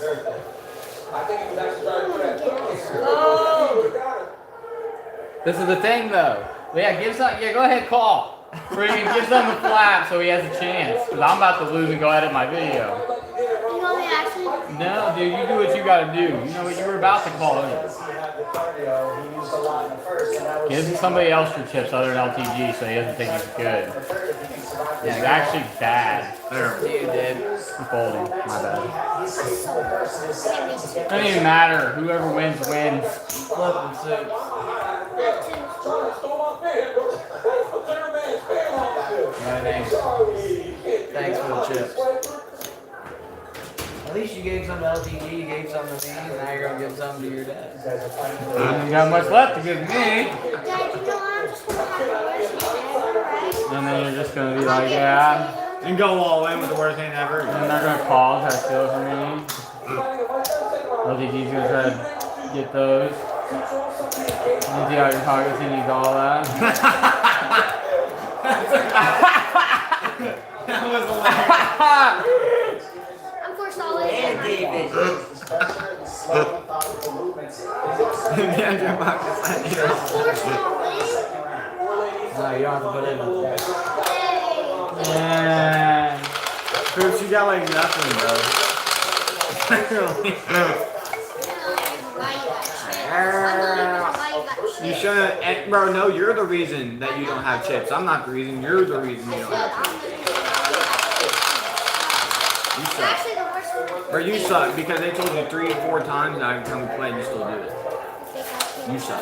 This is the thing, though. Yeah, go ahead, call. Freaking give some the flap so he has a chance. Because I'm about to lose and go edit my video. You want me to actually? No, dude, you do what you gotta do. You know what you were about to call in. Give somebody else your chips other than LTG so he doesn't think he's good. Yeah, he's actually bad. There. You did. I'm folding. My bad. It doesn't even matter. Whoever wins, wins. Flip and Soup. Thanks for the chips. At least you gave some to LTG, you gave some to me, and now you're gonna give some to your dad. I haven't got much left to give me. Dad, you know I'm just gonna have the worst hand ever, right? And then you're just gonna be like, yeah. And go all in with the worst hand ever. And they're not gonna call, try to steal from me. LTG's gonna try to get those. Empty out your pockets, he needs all that. That was hilarious. I'm forced all in. And David. Empty out your pockets, I need all Forced all in. No, you don't have to put it in. Hey. Yeah. Oops, you got like nothing, You shouldn't, bro. No, you're the reason that you don't have chips. I'm not the reason. You're the reason you don't have chips. You suck. Actually, the worst one. Bro, you suck because they told you 3 or 4 times that I can come and play and you still do it. You suck.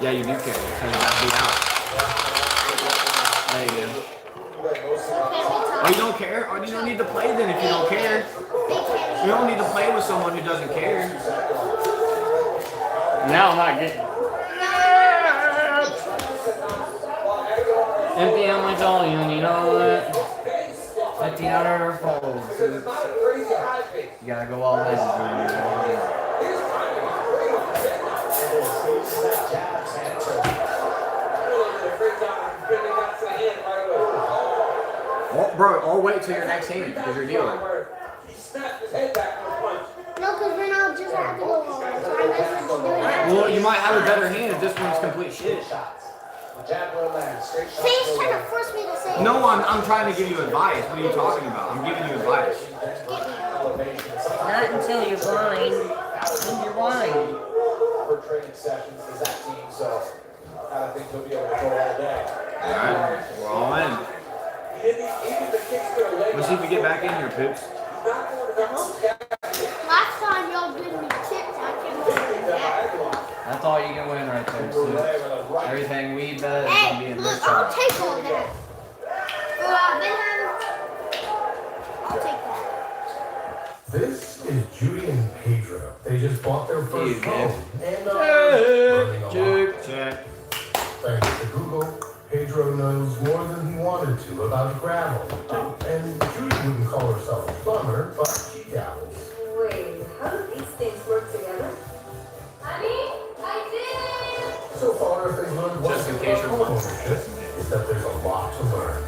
Yeah, you do care because you got beat out. There you go. Oh, you don't care? Oh, you don't need to play then if you don't care. You don't need to play with someone who doesn't care. Now I'm not getting. Empty out my dolly, and you know that. 1500 folds. You gotta go all in. Oh, bro, or wait till your next hand because you're dealing. No, because we're not just have to go all in. So I might as well just do it now. Well, you might have a better hand if this one's complete shit. See, he's trying to force me to say. No, I'm trying to give you advice. What are you talking about? I'm giving you advice. Not until you're blind. When you're blind. For training sessions is that team, so I think he'll be able to go all day. Alright, we're all in. Let's see if we get back in here, Poops. Last time y'all gave me tips, I can win that. That's all you can win right there, Soups. Everything we bet is gonna be Hey, in look, this I'll chart. take all that. I'll take that. This is Judy and Pedro. They just bought their first home. And Check. thanks to Google, Pedro knows more than he wanted to about gravel. And Judy wouldn't call herself a plumber, but she dabbles. Wait, how do these things work together? Honey, I did. So far, if they've learned one Just in thing case about you're homeownership, is that there's a lot to learn.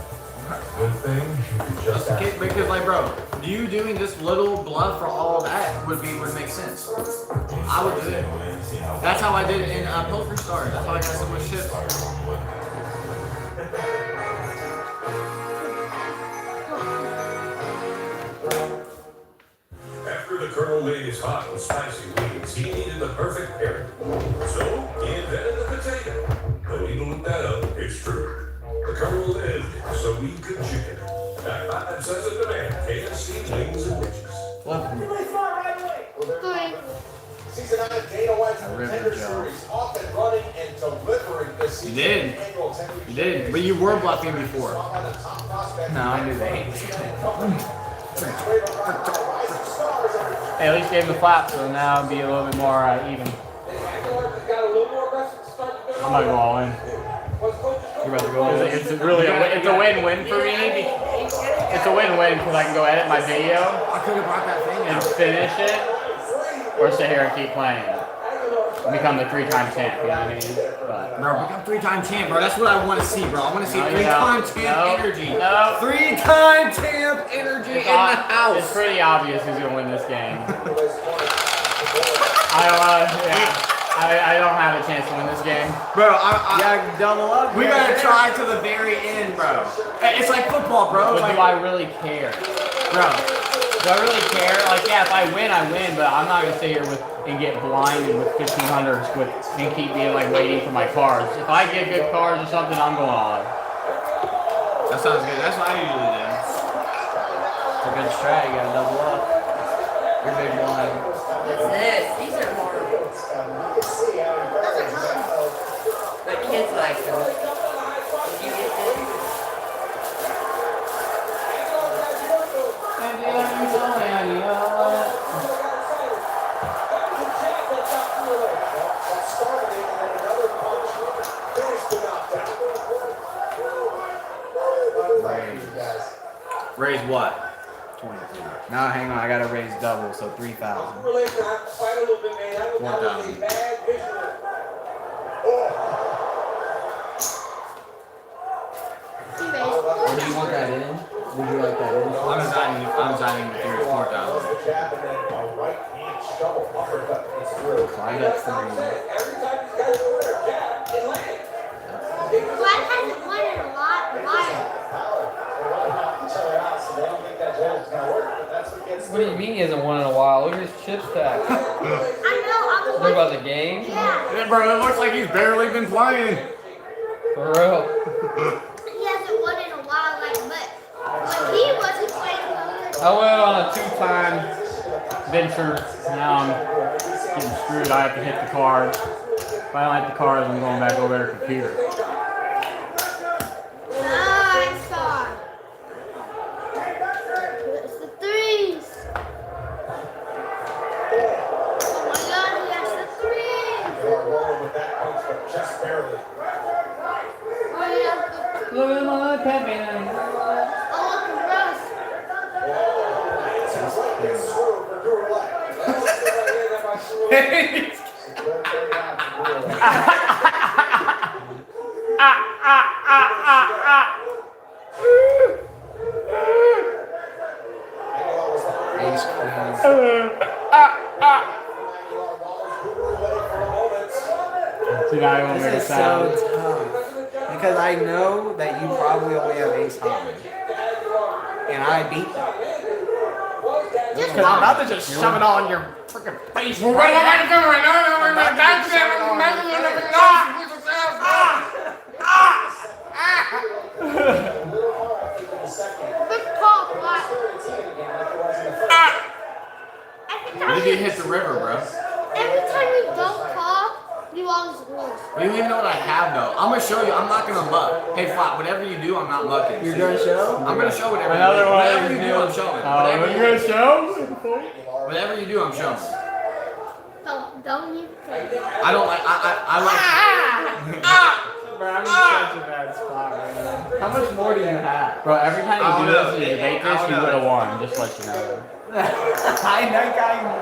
Good thing you can just ask. Because, like, bro, you doing this little bluff for all that would make sense. I would do it. That's how I did it in Poker Stars. That's how I got so much shit. After the Colonel made his hot and spicy wings, he needed the perfect pairing. So he invented the potato. Don't even look that up, it's true. The Colonel lived so we could chicken. That says it demand KFC wings and witches. Flip 'em. night of Dana White's I ripped Contender it, Joe. Series, off and running and delivering this You season. did. You did. But you were bluffing before. No, I knew they hate. Hey, at least gave him the flap, so now it'll be a little bit more even. I'm not going all in. You're about to go all in. It's really it's a win-win for me. It's a win-win because I can go edit my video I could have brought that thing and out. finish it, or sit here and keep playing. And become the 3-time champ, you know what I mean? But Bro, become 3-time champ, bro. That's what I want to see, bro. I want to see No, you 3-time don't. champ No. energy. No. 3-time champ energy in the house. it's pretty obvious who's gonna win this game. I don't have a chance to win this game. Bro, Yeah, double up. we gotta try to the very end, bro. It's like football, bro. But Like, do I really care? bro, Do I really care? Like, yeah, if I win, I win, but I'm not gonna sit here and get blinded with 1500s and keep being like waiting for my cards. If I get good cards or something, I'm going all in. that sounds good. That's what I usually do. It's a good strat. You gotta double up. Your big blind. What's this? These are more. Those are fun. But kids like them. Did you get this? Raise what? 23. Now hang on, I gotta raise double, so 3,000. 1,000. Or do you want that in? Would you like that in? I'm designing the 4,000. Find up 3. Black hasn't won in a while. What do you mean he hasn't won in a while? Look at his chip stack. I know, What about the game? yeah. Bro, it looks like he's barely been playing. For real. He hasn't won in a while, like, but when he wasn't playing well, I went on a 2-time venture. Now I'm getting screwed. I have to hit the cards. If I don't hit the cards, I'm going back over to the computer. nice on. It's the 3s. Oh my God, he has the 3s. Oh, he has the 3s. Look at my Pepe now. Oh, look at Russ. See, now I won't make a This is sound. so tough. Because I know that you probably only have ace high. And I beat them. Just I'm about to just shove it all in your freaking face. Right Good call, Black. When did he hit the river, bro? Every time you don't call, you always lose. You don't even know what I have, though. I'm going to show you. I'm not going to muck. Hey, Flop, whatever you do, I'm not mucking. You're going to show? I'm going to show whatever Another you do. one. Whatever you do, I'm showing. Oh, Whatever you're you gonna do. show? Whatever you do, I'm showing. Don't you play. I don't like, I like. Bro, I'm in such a bad spot right now. How much more do you have? Bro, every time you do this and you debate this, you would have won, just to let you know. I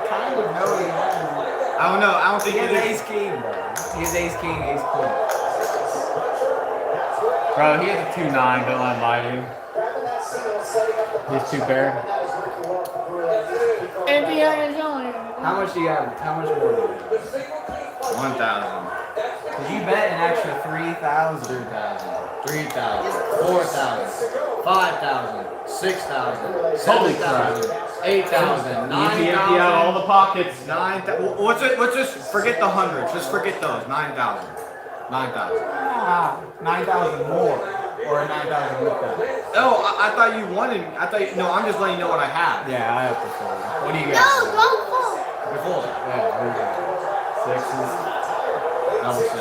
kind of know he has. I don't know. I don't think He it has is. ace king, bro. He has ace king, ace queen. Bro, he has a 2-9, don't let him lie to you. He's 2 pair. How much do you have? How much more do you have? 1,000. Because you bet an extra 3,000. 3,000, 4,000, 5,000, 6,000, 7,000, 8,000, 9,000. out all the pockets. 9,000. What's it? Let's just forget the hundreds. Just forget those. 9,000. 9,000. 9,000 more. Or 9,000 with that. Oh, I thought you wanted. No, I'm just letting you know what I have. Yeah, I have to fold. What do you No, got? don't fold. You're full. Yeah, there you go. suplexes. Double six.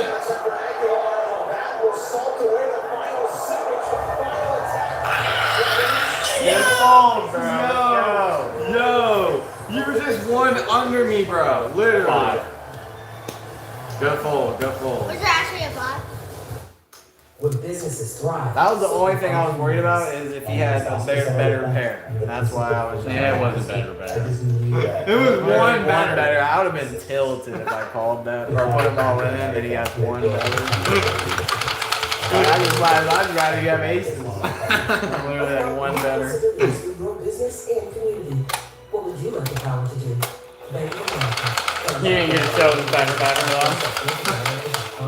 Get fold, bro. Yo, you were just one under me, bro. Literally. Five. Go full, go full. Was there actually a bot? When businesses thrive. That was the only thing I was worried about is if he had a better pair. That's why I was. Yeah, it wasn't better. It was one better. I would have been tilted if I called that or put them all in and then he has one better. I'd rather you have aces. I literally had one better. Your business and community. What would you like the power to do? Bank of America. You didn't get to show the better though. I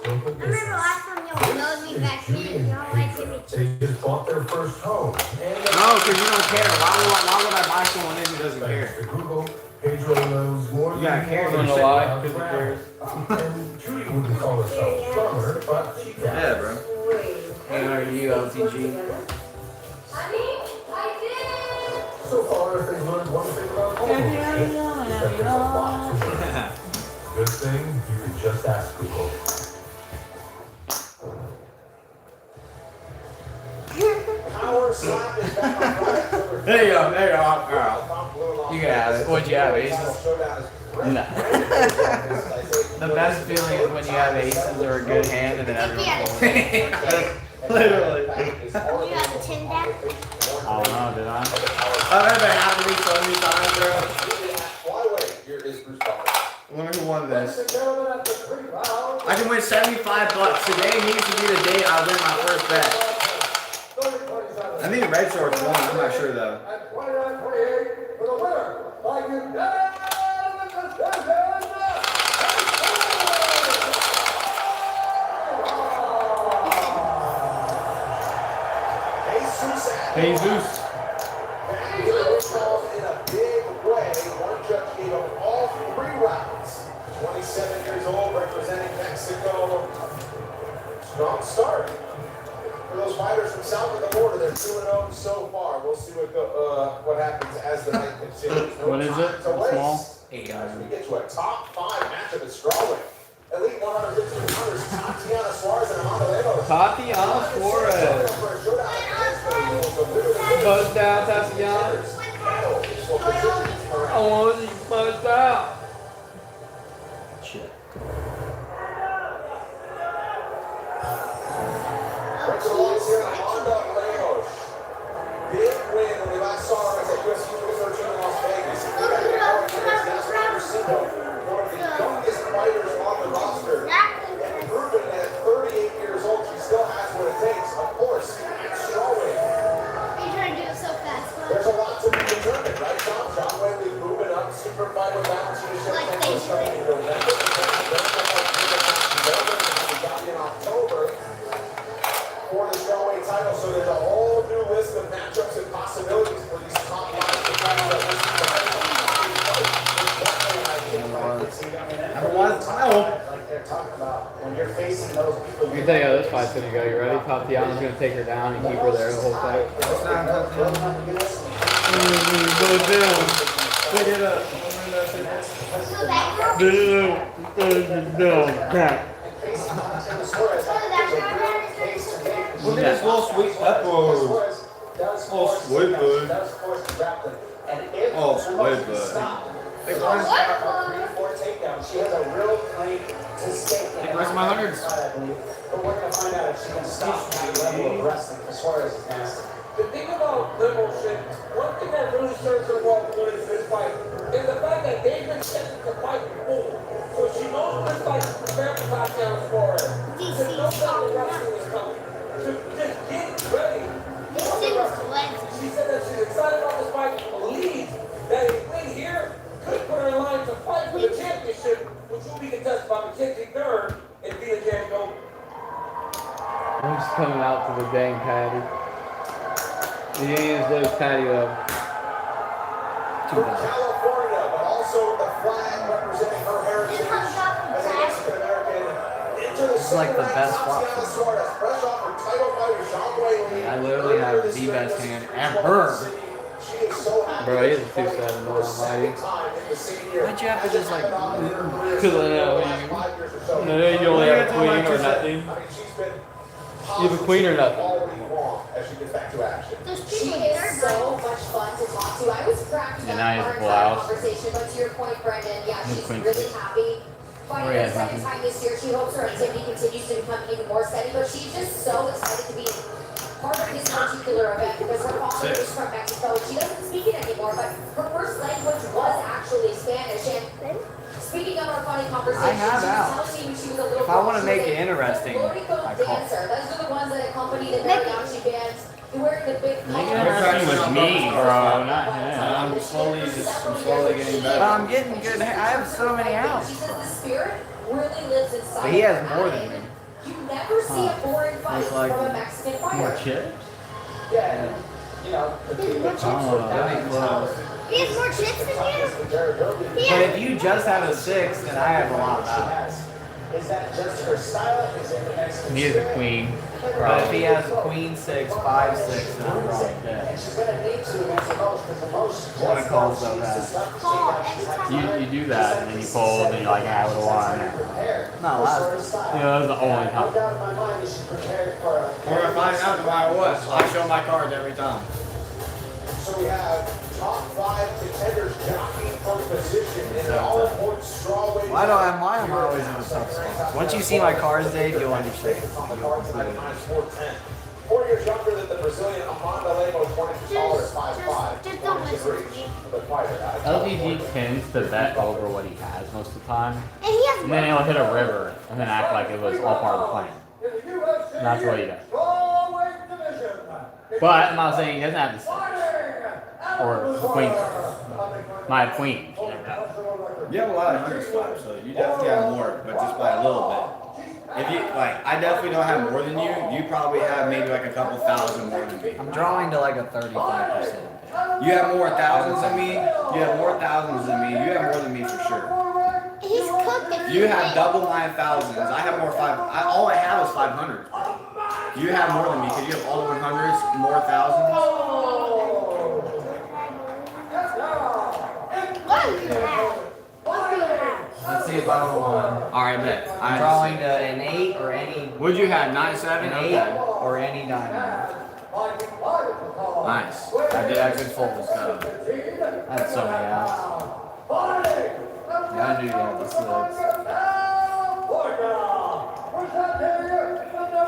remember last time y'all showed me back then, y'all liked me. They just bought their first home. No, because you don't care. Why would I buy someone in who doesn't care? Google, Pedro knows more You gotta care. I don't know why, because it cares. And Judy wouldn't call herself stronger, but she can. Yeah, bro. Hey, how are you, LTG? So far, if they've learned one thing about home, it's that there's a lot to learn. Good thing you can just ask Google. Power slap is back on Friday. There you go, girl. You can have it. What'd you have, aces? No. The best feeling is when you have aces or a good hand and then everyone falls. Literally. You have a 10 back? I don't know, did I? I've been happened to me so many times, bro. Flyweight, here is Bruce Buffer. I wonder who won this. I can win $75. Today needs to be the day I win my first bet. I think the Red Sox won. I'm not sure though. Jesus. In a big way, one judge gave him all 3 rounds. 27 years old, representing Mexico. Strong start. For those fighters from south of the border, they're 2-0 so far. We'll see what happens as the night continues. No What is time it? to waste. Small? As we get to a top 5 matchup at strawweight. Elite 115 pounders, Tatiana Suarez and Amanda Lemos. Tatiana Suarez. Buzzed out, Tatiana. I want you buzzed out. Shit. Big win when we last saw her at UFC 213 in Las Vegas. One of the youngest fighters on the roster. And proven that at 38 years old, she still has what it takes. Of course, at strawweight. You're trying to do it so fast, There's a lot to be determined, right, John? John Wembley moving up. Super fight with Valentina Shevchenko starting in November. In October for the strawweight title. So there's a whole new list of matchups and possibilities for these top 5 Like they're talking about when you're facing those people. I can tell you how this fight's gonna go. You ready? Tatiana's gonna take her down and keep her there the whole fight. Go down. Pick it up. Look at this little sweet pepper. Oh, sweet bud. Oh, sweet bud. She has a real claim to stake. Take the rest of my hundreds. But we're gonna find out if she can stop that level of wrestling. As far as it's nasty. The thing about liberal shit, one thing that really serves her well good is this fight, is the fact that they've been testing the fight before. So she knows this fight is prepared for Tatiana Suarez. There's no doubt the wrestling is coming. So just get ready. She said that she's excited about this fight and believes that a win here could put her in line to fight for the championship, which will be contested by Mackenzie Third and Vila Jericho. I'm just coming out to the dang patty. The Indians lose patty though. From California, but also the flag representing her heritage as a Mexican American. Into the This is like the best flop. Tatiana Suarez, fresh off her title fight with Jean Whaley. I literally have the best hand ever. She is so happy Bro, he is a that she's 2-7 for a second almighty. time in in the same year. Why'd you have to just like? Because I know you only have a queen or nothing. You have a queen or nothing. As she gets back to action. She is so much fun to talk to. I was practicing Yeah, now he has our a full entire house. conversation, but to your point, Brendan, yeah, His she's queen really six. happy. Fighting yeah, her second nothing. time this year, she hopes her activity continues to become even more steady, but she's just so excited to be part of this particular event because her father is from Mexico. She doesn't speak it anymore, but her first language was actually Spanish. And speaking of our funny conversation, I have she was out. telling me when she was a little If I girl, want to she make was it a interesting, Florico I call. dancer. Those are the ones that accompany the mariachi bands. They're wearing the big Make it collars. interesting with me, bro, not him. I'm slowly getting better. But I'm getting good. I have so many outs. She says the spirit really lives inside. But he has her. more than me. You never see a boring fight Most likely. from a Mexican More fighter. chips? Yeah, you know, the More chips? That'd be close. He has more chips than you? But if you just have a 6, then I have a lot of outs. Is that just her style? Is it the next He is a queen. But if he has a queen 6, 5, 6, then I'm probably dead. And she's gonna need to against the most because the most I'm gonna call so bad. Call anytime. You do that, and then you fold, and you're like, I would have won. Not last. You know, that was the only No time. doubt in my mind that she's prepared for a Or if I out no matter what, I show my cards every time. So we have top 5 contenders jockeying for position in an all-important strawweight. Why do I have mine? I'm always in a tough spot. Once you see my cards, Dave, you'll understand. On the cards tonight, -410. 4 years younger than the Brazilian Amanda Lemos, 22 dollars, 5'5". Just don't listen to me. The fighter. LGG tends to bet over what he has most of the time. And he has And then he'll hit a river, and then act like it was all part of the plan. And that's what he does. But I'm not saying he doesn't have the 6. Or the queen. My queen. You never know. You have a lot of hundreds flaps, so you definitely have more, but just by a little bit. If you like, I definitely don't have more than you. You probably have maybe like a couple thousand more than me. I'm drawing to like a 35%. You have more thousands than me. You have more thousands than me. You have more than me for sure. He's cooked it. You have double my thousands. I have more all I have is 500. You have more than me because you have all the 100s, more thousands. What do you have? What do you have? Let's see if I don't won. Alright, bet. I'm drawing to an 8 or any. What'd you have? 9-7? An 8 or any diamond. Nice. I did have good folds, though. I had so many outs. Yeah, I knew you had the 6.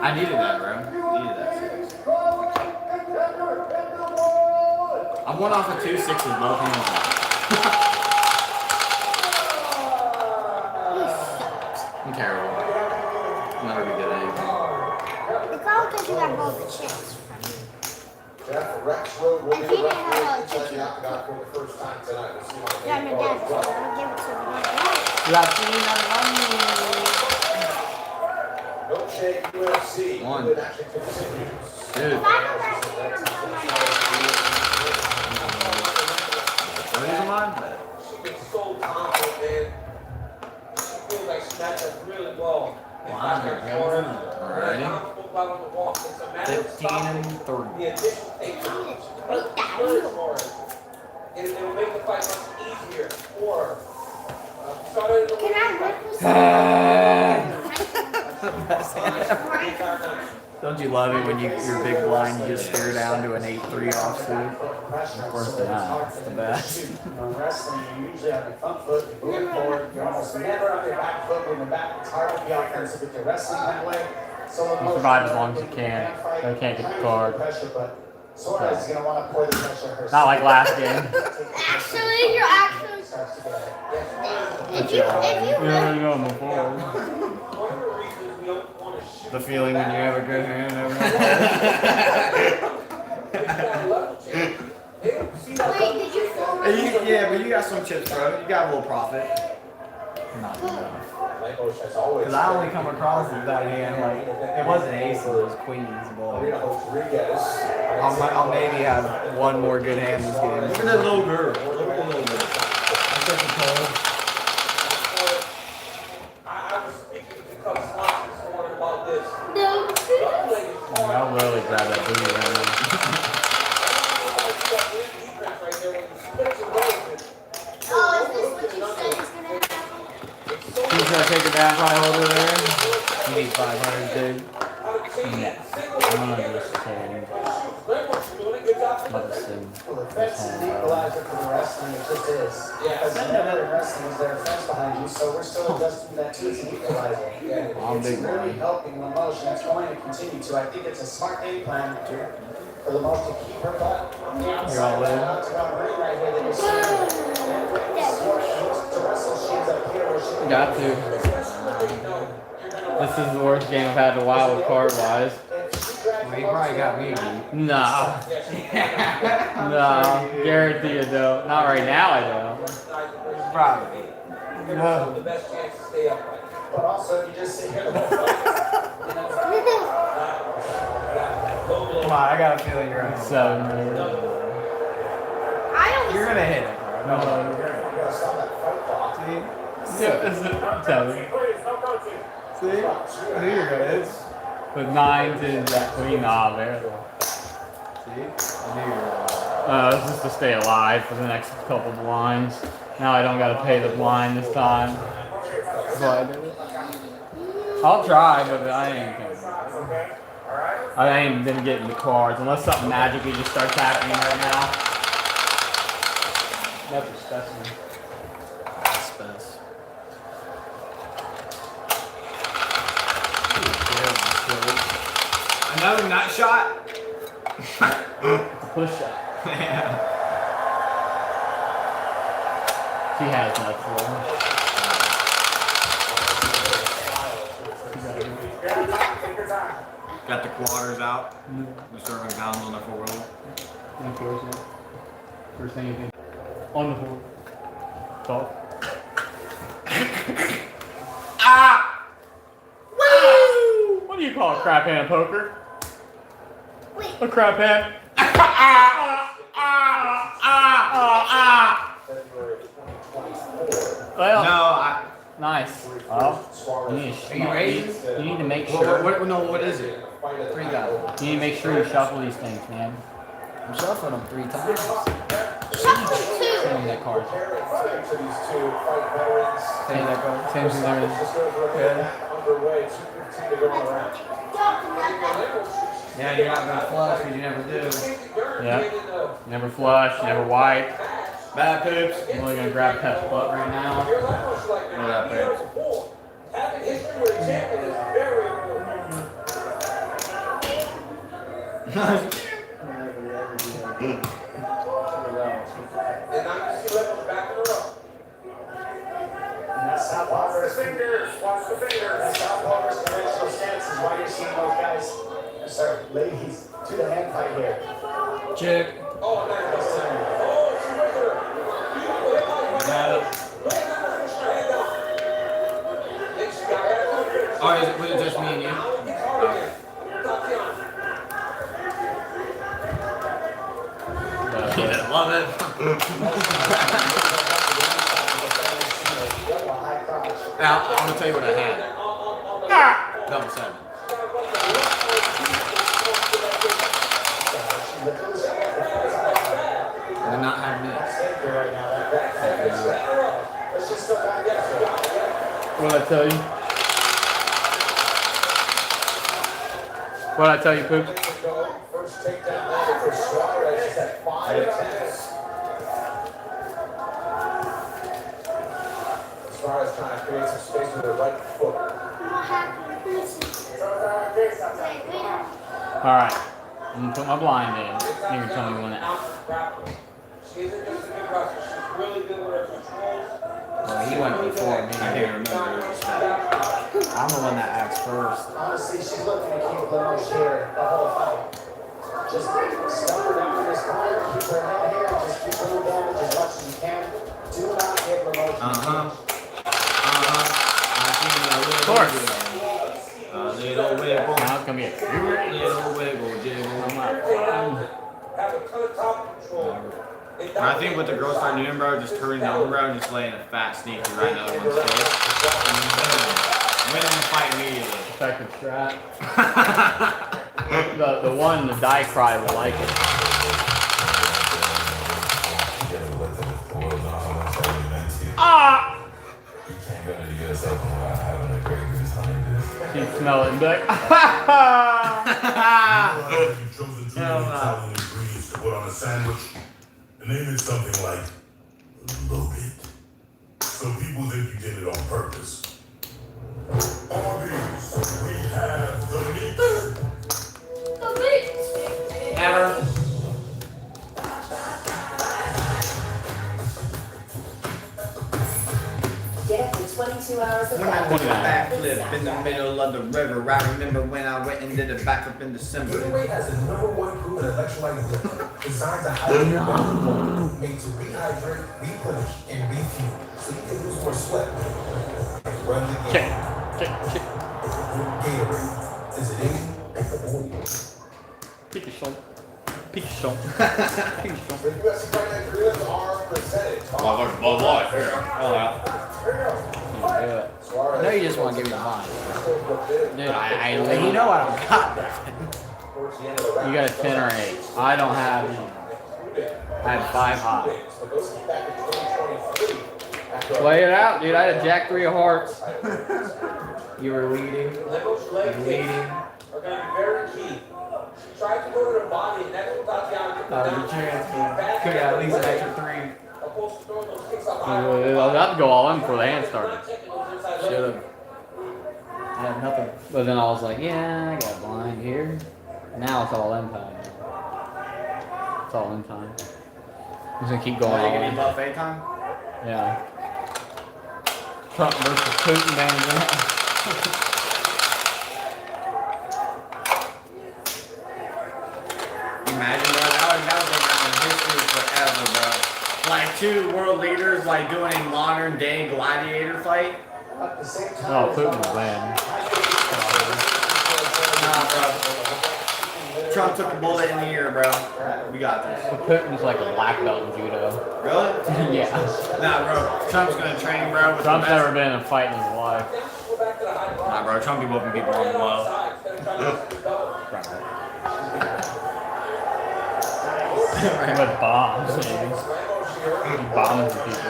I needed that, bro. Needed that 6. I'm one off of 2 6s both hands. I'm terrible. I'll never be good at anything. It's all because you got all the chips from me. Jeff Rex Road will And be he the didn't have all referee the inside the octagon for the first time tonight. We'll see how Yeah, my dad said I'll give it to him. No shade UFC. One. Good action continues. Dude. If I go back here, I'm telling my What is mine? She gets so confident, man. She feels like she matched up really well. Alrighty. 15 and 3. The additional takedowns. It will make the fight much easier for her. Started in the Can I Don't you love it when you're big blind, you just stare down to an 8-3 offsuit? Of course not. It's the best. In wrestling, you're usually on your front foot, you're moving forward, you're almost never on your back foot when the back. It's hard to be offensive with your wrestling that way. So You survive as long as you can. They can't get the card. Pressure, but Suarez is going to want to pour the pressure herself. Not like last game. Actually, you're actually. If you really. No, before. The feeling when you have a good hand. Wait, did you fall right? Yeah, but you got some chips, bro. You got a little profit. Not enough. Because I only come across with that hand, like, it wasn't ace, it was queens, boy. I'll maybe have one more good hand this game. Look at that little girl. Look at the little girl. That's such a code. I was speaking to Cubs Watch this morning about this. No. I'll really grab that booty right now. Oh, is this I take it down, probably hold it there. You need 500, dude. Yeah. I'm gonna do this again. Love to see. Well, the fence is an equalizer for the wrestling, it just is. Because never in wrestling is there a fence behind you, so we're still adjusting that to it's an equalizer. I'm big It's really man. helping Lamoche, and it's going to continue to. I think it's a smart game plan for Lamoche to keep her butt on the You're all outside. in. Not to run ring right here that you're seeing. To wrestle, she's up here where she can Got to. This is the worst game I've had in a while with card wise. Well, he probably got me beat. No. No. Guarantee you don't. Not right now, I don't. Probably. No. The best chance to stay upright. But also, you just sit here the whole fight. Come on, I got a feeling you're gonna. 7. You're gonna hit it, bro. No. Yeah, it's 7. See? I knew you were gonna hit. With 9 to that queen knob there. See? I knew you were This is to stay alive for the next couple blinds. Now I don't gotta pay the blind this time. But I'll try, but I ain't gonna. I ain't gonna get in the cards unless something magically just starts happening right now. That's a specimen. Spence. Another nut shot? Push shot. Yeah. She has nuts for him. Got the quarters out. We're serving pounds on the 4-wheel. Unfortunately. First thing you think. On the board. Talk. Ah! Woo! What do you call a crap hand poker? A crap hand? Well, No, nice. Well, you need to make sure. what is it? 3,000. You need to make sure you shuffle these things, man. I'm shuffling them 3 times. Same that card. Same that card. Same thing there. Yeah, you're not gonna flush because you never do. Yep. Never flush, never wipe. Bad poops. I'm only gonna grab Pep's butt right now. Look at that, Poops. Having history with a champion is very important. And now you see Lopes backing her up. And that's how Watch the fingers. That's how Walker's conventional stance is why you're seeing those guys. Sorry, ladies, to the hand fight here. Chick. Oh, nice. Oh, she went to her. Oh, was it just me and you? Yeah, love it. Now, I'm gonna tell you what I had. Double 7. I did not have this. What did I tell you? What did I tell you, Poops? First takedown landed for Suarez. She's at 5 attempts. Suarez trying to create some space with her right foot. Alright. I'm gonna put my blind in. You're gonna tell me when it. She isn't just a good wrestler. She's really good with her controls. Well, he went before me. I can't remember. I'm the one that acts first. Honestly, she's looking to keep Lamoche here the whole fight. Just stuff her down in this corner, keep her head here, just keep doing damage as much as you can. Do not get Lamoche. I seen a little Of course. little wiggle. Now it's gonna be a Little wiggle, jiggle. Have a ton of top control. I think what the girls start doing, bro, just turning down, bro, and just laying a fat sneaky right now in one's face. Winning the fight immediately. effective strat. The one, the die cry will like it. Ah! having a great good time this. She'd smell it and be like, You've chosen two Italian ingredients to put on a sandwich. The name is something like loaded. Some people think you did it on purpose. On these, we have the meat. Ever. Get up to 22 hours of When I did a value. backflip in the middle of the river, I remember when I went and did a backflip in December. Gatorade has the #1 proven electrolyte liquid designed to hydrate your body, made to rehydrate, replenish, and refuel, so you can lose more sweat and run the game. Gatorade, is it in or you? Pikachu. Pikachu. The UFC Fight Night prelims are presented by Bud Light here. Oh, yeah. I know you just want to give me the line. Dude, you know I don't got that. You got a 10 or 8. I don't have. I had 5 hot. Play it out, dude. I had a Jack 3 of hearts. You were leading. Leading. Are going to be very key. She tried to go to the body, and that's what Tatiana took That was down. a chance. Could have at least an extra 3. Opposed to throwing those kicks out I was about to go all in before the hand started. Should have. I have nothing. But then I was like, yeah, I got blind here. Now it's all in time. It's all in time. I'm just gonna keep going Are you all gonna in. be buffet time? Yeah. Trump versus Putin band. Imagine, bro, that would go down in history forever, bro. Like 2 world leaders like doing a modern day gladiator fight. Oh, Putin was bad. Nah, bro. Trump took a bullet in the ear, bro. We got this. But Putin's like a black belt in judo. Really? Yeah. Nah, bro. Trump's gonna train, bro. With Trump's the best. never been in a fight in his life. Nah, bro. Trump be whooping people on the low. With bombs, maybe. Bombs people.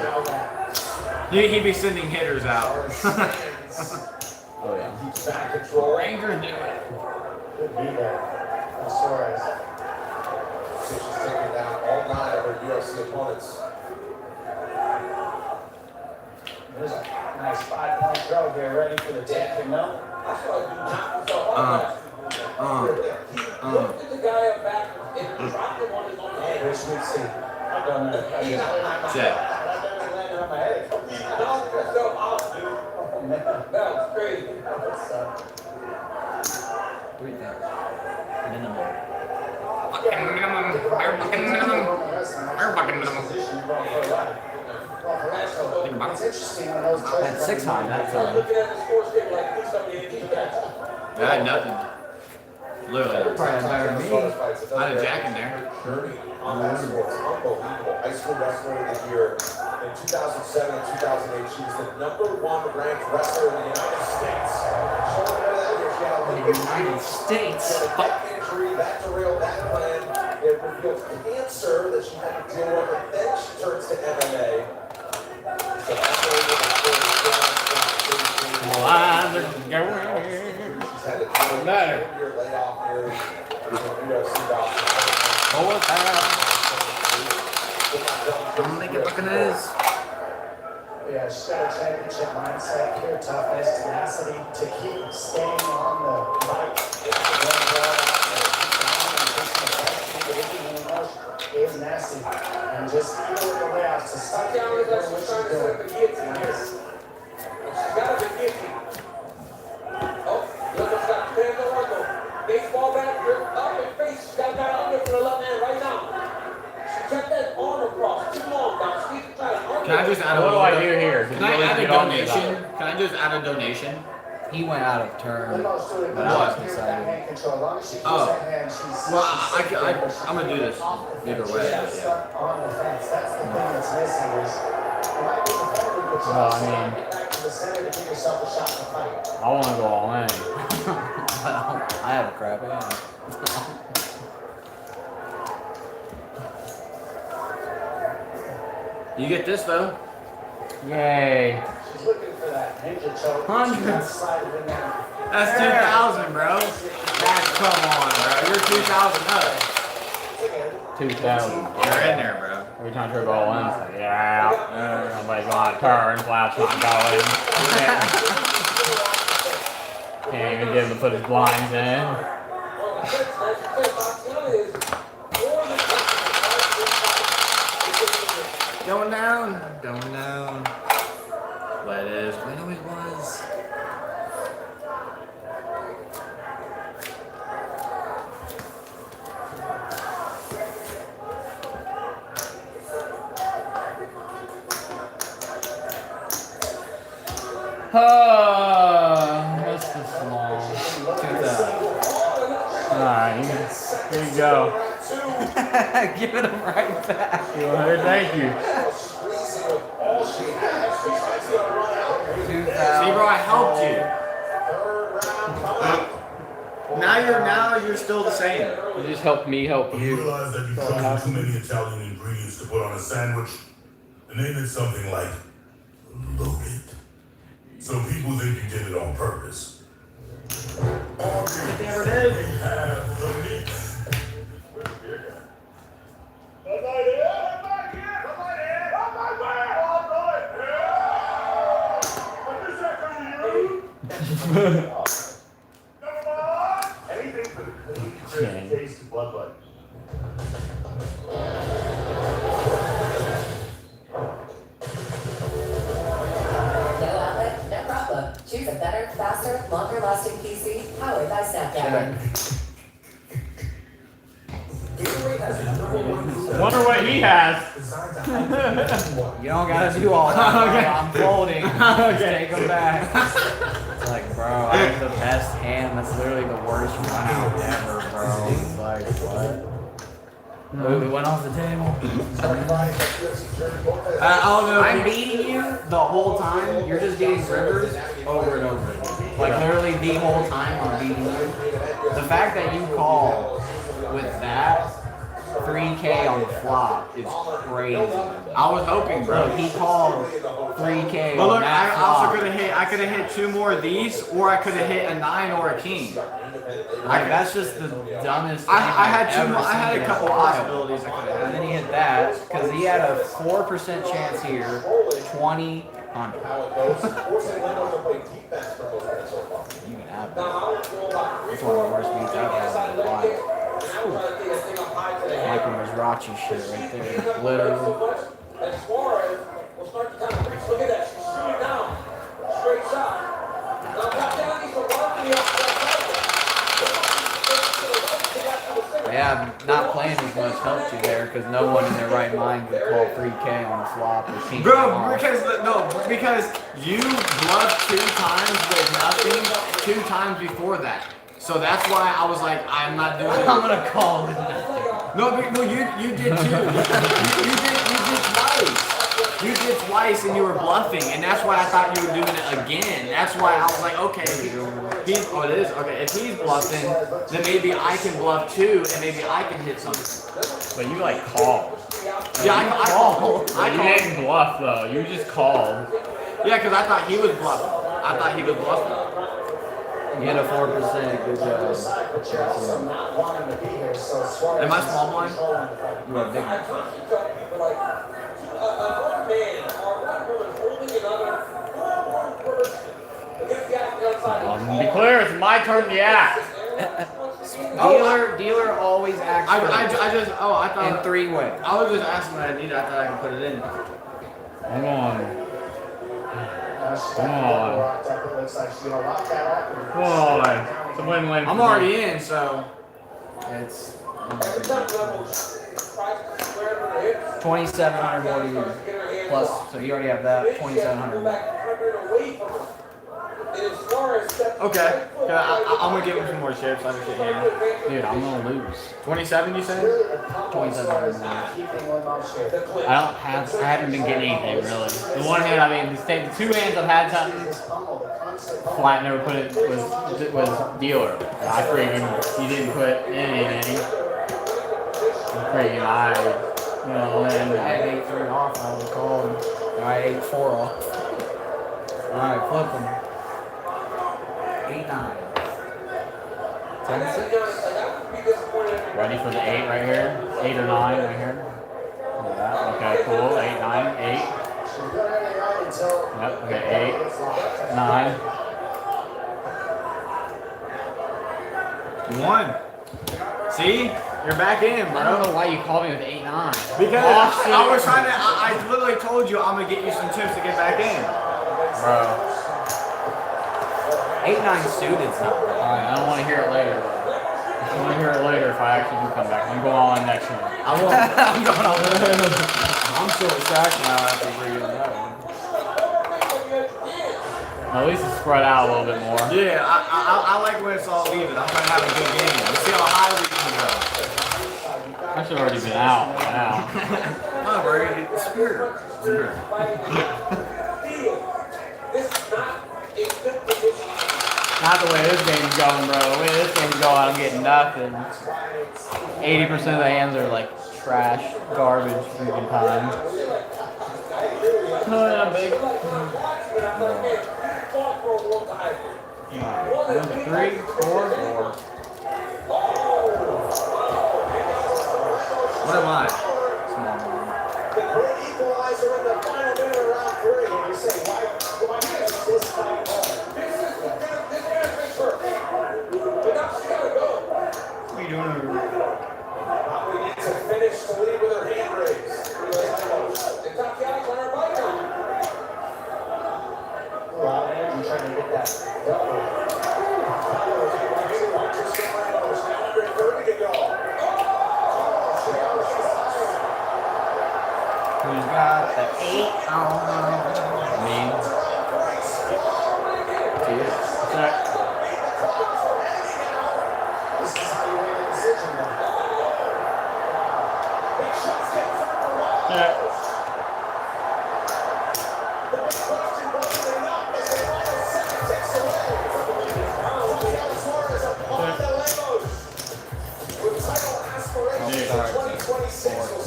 He'd be sending hitters out. Oh, yeah. Ranger do it. Could be that. I'm sorry. She's taking down all 9 of her UFC opponents. There's a nice 5-point throw here, ready for the tap, you know? That's what I do not. So, he looked at the guy up back and dropped him on his own head. Here's what we see. I don't know. Check. Landed on my head. Knocked himself out, dude. That was crazy. What do you think? It's interesting when those I had 6 high that time. Looking at the sports table like who's somebody in defense. I had nothing. Literally. Probably had better than me. I had a jack in there. Unbelievable. High school wrestler of the year. In 2007 and 2008, she was the #1 ranked wrestler in the United States. United States. She had a neck injury that derailed that plan. It revealed cancer that she had to deal with, and then she turns to MMA. So that's where we're she's had a 2-year layoff here. UFC bout. I'm making fucking this. Yeah, she's got a championship mindset, pure toughness, tenacity to keep staying on the fight. Is nasty. And just feel with the layouts to stop Tatiana doing looks like what she's she's trying to set doing. the guillotine here. She's got a big guillotine. Oh, look, she's got the hands on her. Baseball bat, grip up in face. She's got that under for the left hand right now. She kept that arm across too long now. She's trying to Can I just add a What do I do here? Can I add a donation? Can I just add a donation? He went out of turn. But But I was decided. Oh. Well, I'm gonna do this either way. On the fence. That's the thing that's missing is you might be competitive, but you Well, I also mean- gotta get back to the center to give yourself a shot to fight. I want to go all in. I have a crap hand. You get this though. Yay. She's looking Hundreds. That's 2,000, bro. That's, come on, bro. You're 2,000 up. 2,000. You're in there, bro. Every time Triple O wins, like, yeah, nobody's going to turn, Flash not going. Can't even get him to put his blinds in. Going down. Going down. What it is. What it always was. What's this long? 2,000. Alright, here you go. Give it him right back. Thank you. See, bro, I helped you. Now you're still the same. You just helped me help You you. realize that you've chosen too many Italian ingredients to put on a sandwich? Name it something like loaded. So people think you did it on purpose. Never did. We have the meat. Anything for the clean, crisp taste of blood bud. No outlet, no problem. Choose a better, faster, longer-lasting PC powered by Snapdragon. Wonder what he has. You don't gotta do all that. Okay. I'm folding. Okay. Take them back. It's like, bro, I have the best hand. That's literally the worst run out ever, bro. It's like, what? Ooh, it went off the table. I don't know. I'm beating you the whole time. You're just getting rivers over and over again. Like literally the whole time I'm beating you. The fact that you call with that 3K on the flop is crazy. I was hoping, Bro, bro. he called 3K But on look, that I flop. also could have hit. I could have hit 2 more of these, or I could have hit a 9 or a king. Like that's just the dumbest thing I had I've 2 ever more. I had seen a in couple while. possibilities. I could have And had. then he hit that because he had a 4% chance here, 20 on. You can have that. It's one of the worst beats I've had in my life. Michael Mizrachi shit right there. Literally. And Suarez will start to kind of look at that. She's shooting down. Straight shot. Now Tatiana needs to run to the outside. Yeah, not playing as much helped you there because no one in their right mind could call 3K on the flop or king. Bro, because you bluffed 2 times with nothing 2 times before that. So that's why I was like, I'm not doing it. I'm gonna call with nothing. No, you did too. you did twice. You did twice and you were bluffing, and that's why I thought you were doing it again. That's why I was like, okay, it is okay. If he's bluffing, then maybe I can bluff too, and maybe I can hit something. But you like called. Yeah, I called. You didn't bluff though. You just called. Yeah, because I thought he was bluffing. You hit a 4%. Good job. Am I small blind? You are big. One man or one woman holding another one person against the outside. To be clear, it's my turn to act. Dealer always acts I thought in 3 ways. I was just asking what I needed. I thought I could put it in. Come on. Come on. Come on. It's a win-win. I'm already in, so It's 2,700 more to you. Plus, so you already have that. 2,700 more. okay. I'm gonna give him some more chips. I understand. Yeah. Dude, I'm gonna lose. 27, you said? 2,700 more. I haven't been getting anything really. The one hand, I mean, the 2 hands I've had something. Flat never put it was dealer. I freaking he didn't put any. Freaking I had 8-3 off. I was called. I had 8-4 off. Alright, flip them. 8-9. 10-6. Ready for the 8 right here? 8 or 9 right here? Look at that. Okay, cool. 8, 9, 8. Yep, okay, 8, 9. You won. See? You're back in, bro. I don't know why you called me with 8, 9. Because I was trying to, I literally told you I'm going to get you some tips to get back in. Bro. 8-9 suited something. Alright, I don't want to hear it later. I want to hear it later if I actually do come back. I'm going on next one. I'm going on. I'm so sacked now after reading that one. At least it's spread out a little bit more. Yeah, I like when it's all even. I'm trying to have a good game. Let's see how high we can go. I should have already been out by now. No, bro, it's spirit. Not the way this game's going, bro. The way this game's going, I'm getting nothing. 80% of the hands are like trash, garbage, freaking time. Oh yeah, big. 3, 4. What am I? Small one. The great equalizer in the final minute of round 3. And you say, why is this fight on? This is perfect. But now she gotta go. What are you doing over here? We need to finish to lead with her hand raised. I'm trying to get that double. Who's got the 8 on? Me. Dude. Check. This is how you make a decision now. Check.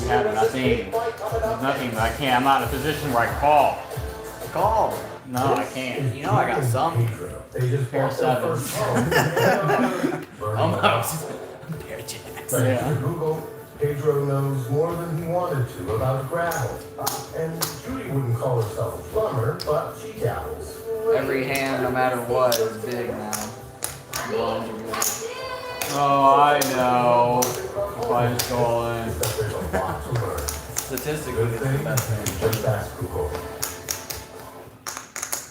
You have nothing. There's nothing. I can't. I'm not in a position where I can call. Call. No, I can't. You know I got some. Pair 7. Almost. Yeah. Google, Pedro knows more than he wanted to about gravel. And Judy wouldn't call herself a plumber, but she dabbles. Every hand, no matter what, is big now. Oh, I know. If I just go all in. Statistically, it's the best hand. Just ask Google.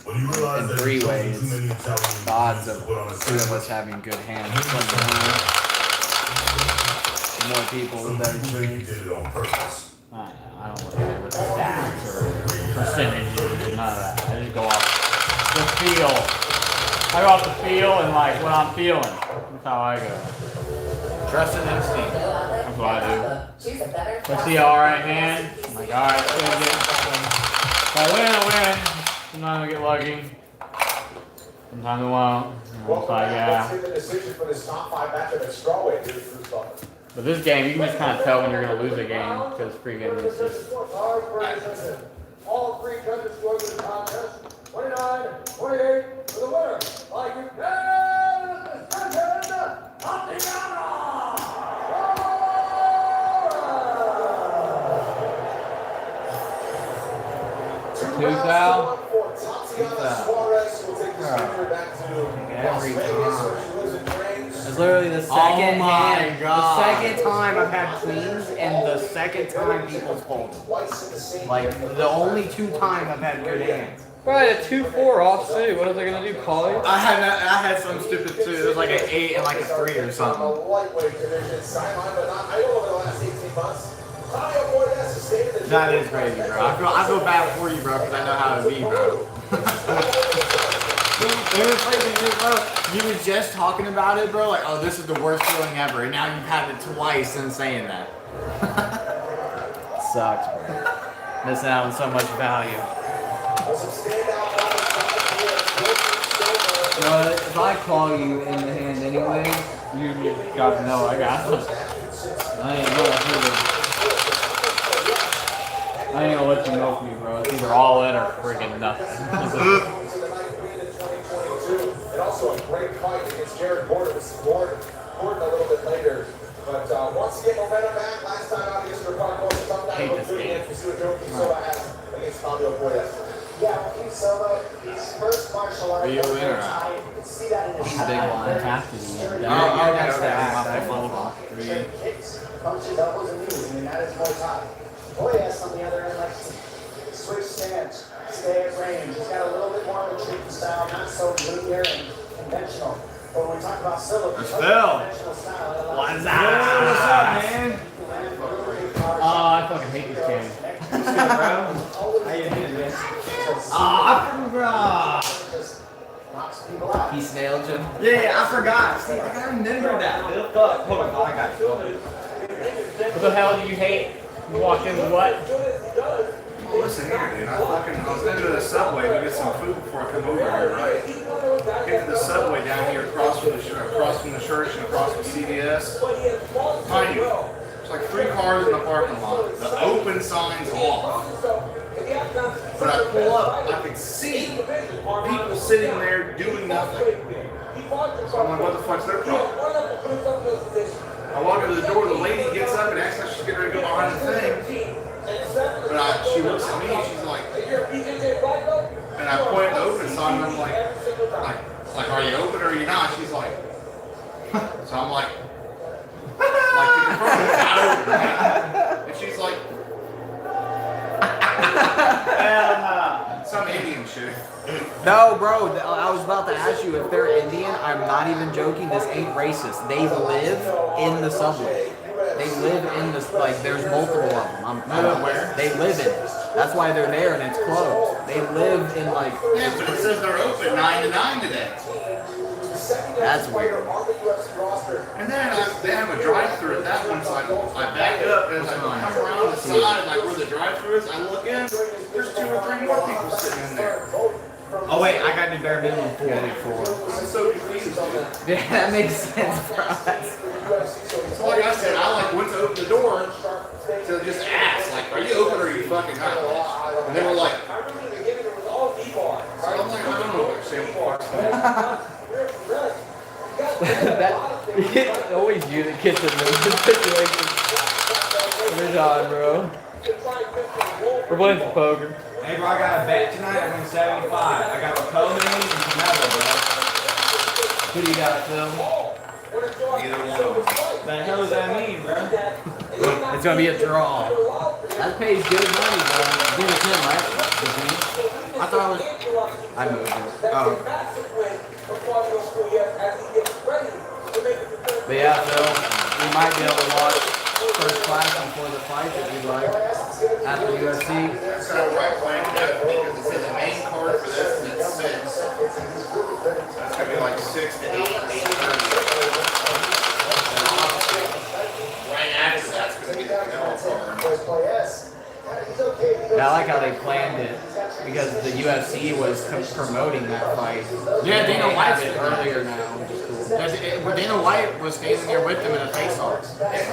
When you realize In that 3 you've chosen ways, too many Italian the odds of to put on a 2 of sandwich, us having good hands is 1 to 1. More people with better you dreams. did it on purpose. I don't look at it with stats or percentages or none of that. I just go off the feel. I go off the feel and like what I'm feeling. That's how I go. Trust and instinct. That's what I do. If I see an alright hand, I'm like, alright, good. If I win, I win. Sometimes I get lucky. Sometimes I won't. And it's like, yeah. The decision for this top 5 matchup at strawweight. Here's Bruce Butler. But this game, you can just kind of tell when you're going to lose a game because freaking it's just. All 3 judges going to the contest. 29-28 for the winner. Like unanimous decision, Tatiana! 2 foul? Every time. It's literally the second hand. The second time I've had queens and the second time people's folded. Like, the only 2 times I've had good hands. Right, a 2-4 offsuit. What are they going to do, Polly? I had some stupid 2. It was like an 8 and like a 3 or something. That is crazy, bro. I feel bad for you, bro, because I know how it be, bro. You were just talking about it, bro. Like, oh, this is the worst feeling ever, and now you've had it twice since saying that. Sucks, bro. Missing out on so much value. If I call you in the hand anyway, you got to know I got it. I ain't gonna let you know for me, bro. It's either all in or freaking nothing. also a great fight against Jared Gordon. We'll see Gordon a little bit later. But once again, momentum back. Last time out against Ricardo, sometimes we'll do it again. We see what Joe Silva has against Fabio Puelles. Yeah, King Silva, his first martial art. Are you a winner? You can see that in his He's a big one. Have to be. That's the kicks, punches, elbows, and knees. I mean, that is Muay Thai. Puelles, on the other end, likes to switch stance, stay at range. He's got a little bit more of a treatment style, not so linear and conventional. But when we talk about Silva, Let's conventional style, it allows What's up, man? Oh, I fucking hate this game. How you doing, man? He snailed you. Yeah, I forgot. See, I gotta remember that. Hold on, I got you. What the hell do you hate? You walk in with what? Well, listen here, dude. I was going to the subway to get some food before I come over here, right? Get to the subway down here across from the church and across from CVS. Mind you, there's like 3 cars in the parking lot. The open sign's off. But I pull up, I can see people sitting there doing nothing. So I'm like, what the fuck's their problem? I walk up to the door, the lady gets up and acts like she's getting ready to go behind the thing. But she looks at me and she's like, and I point at the open sign and I'm like, are you open or are you not? She's like, so I'm like to confirm it's not open, right? And she's like, some Indian shit. No, bro, I was about to ask you if they're Indian. I'm not even joking. This ain't racist. They live in the subway. They live in this, like, there's multiple of them. Where? They live in it. That's why they're there and it's closed. They live in, like... Yeah, but it says they're open 9 to 9 today. That's weird. And then they have a drive-thru at that one, so I back up and as I come around the side, like where the drive-thru is, I look in, there's 2 or 3 more people sitting in there. Oh wait, I got to do bare minimum 4. I'm so confused, dude. Yeah, that makes sense, bro. So like I said, I went to open the door to just ask, like, are you open or are you fucking not? And they were like, so I'm like, I don't know what they're It's always you that gets in those situations. We're on, bro. We're playing some poker. Hey, bro, I got a bet tonight. I win 75. I got the Coleman and Canelo, bro. Who do you got, Phil? Either one of them. The hell does that mean, bro? It's gonna be a draw. That pays good money, bro. Give it to him, right? I thought it was... I moved it. Oh. But yeah, Phil, we might be able to watch first class before the fight if you'd like. After UFC. That's how we're playing together because it's in the main card for this and it's 6. That's going to be like 6 to 8, 8:30. Right after that's going to be the Canelo card. Yeah, I like how they planned it because the UFC was promoting that fight. Yeah, Dana White's it earlier now, which is cool. Dana White was standing there with them in a face-off.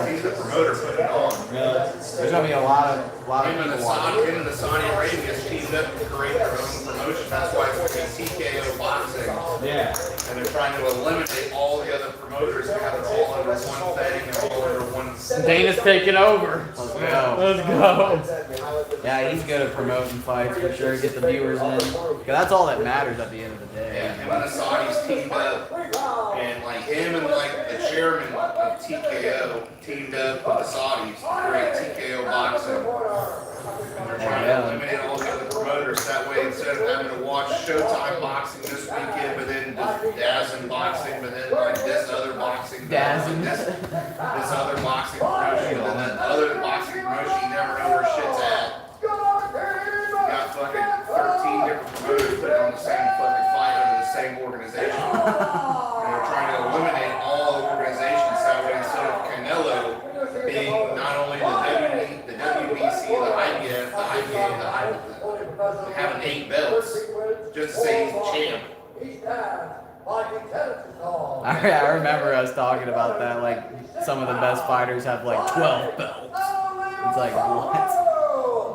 He's the promoter putting it on. There's gonna be a lot of Him and people watching. Him and the Saudi Arabians teamed up to create their own promotion. That's why it's going to be TKO boxing. Yeah. And they're trying to eliminate all the other promoters and have it all under one thing and all under one. Dana's taking over. Let's go. Let's go. Yeah, he's good at promoting fights for sure. Get the viewers in. 'Cause that's all that matters at the end of the day. Yeah, him and the Saudis teamed up, and like him and like the chairman of TKO teamed up with the Saudis to create TKO boxing. And they're trying to eliminate all the other promoters. That way, instead of having to watch Showtime boxing this weekend, but then DAZN boxing, but then like this other boxing, DAZN. this other boxing promotion, and then that other boxing promotion, you never know where shit's at. You got fucking 13 different promoters putting on the same fucking fight under the same organization. And they're trying to eliminate all the organizations that way instead of Canelo being not only the WBC, the IBF, the IBA, having 8 belts, just to say he's the champ. I remember us talking about that. Like some of the best fighters have like 12 belts. It's like what?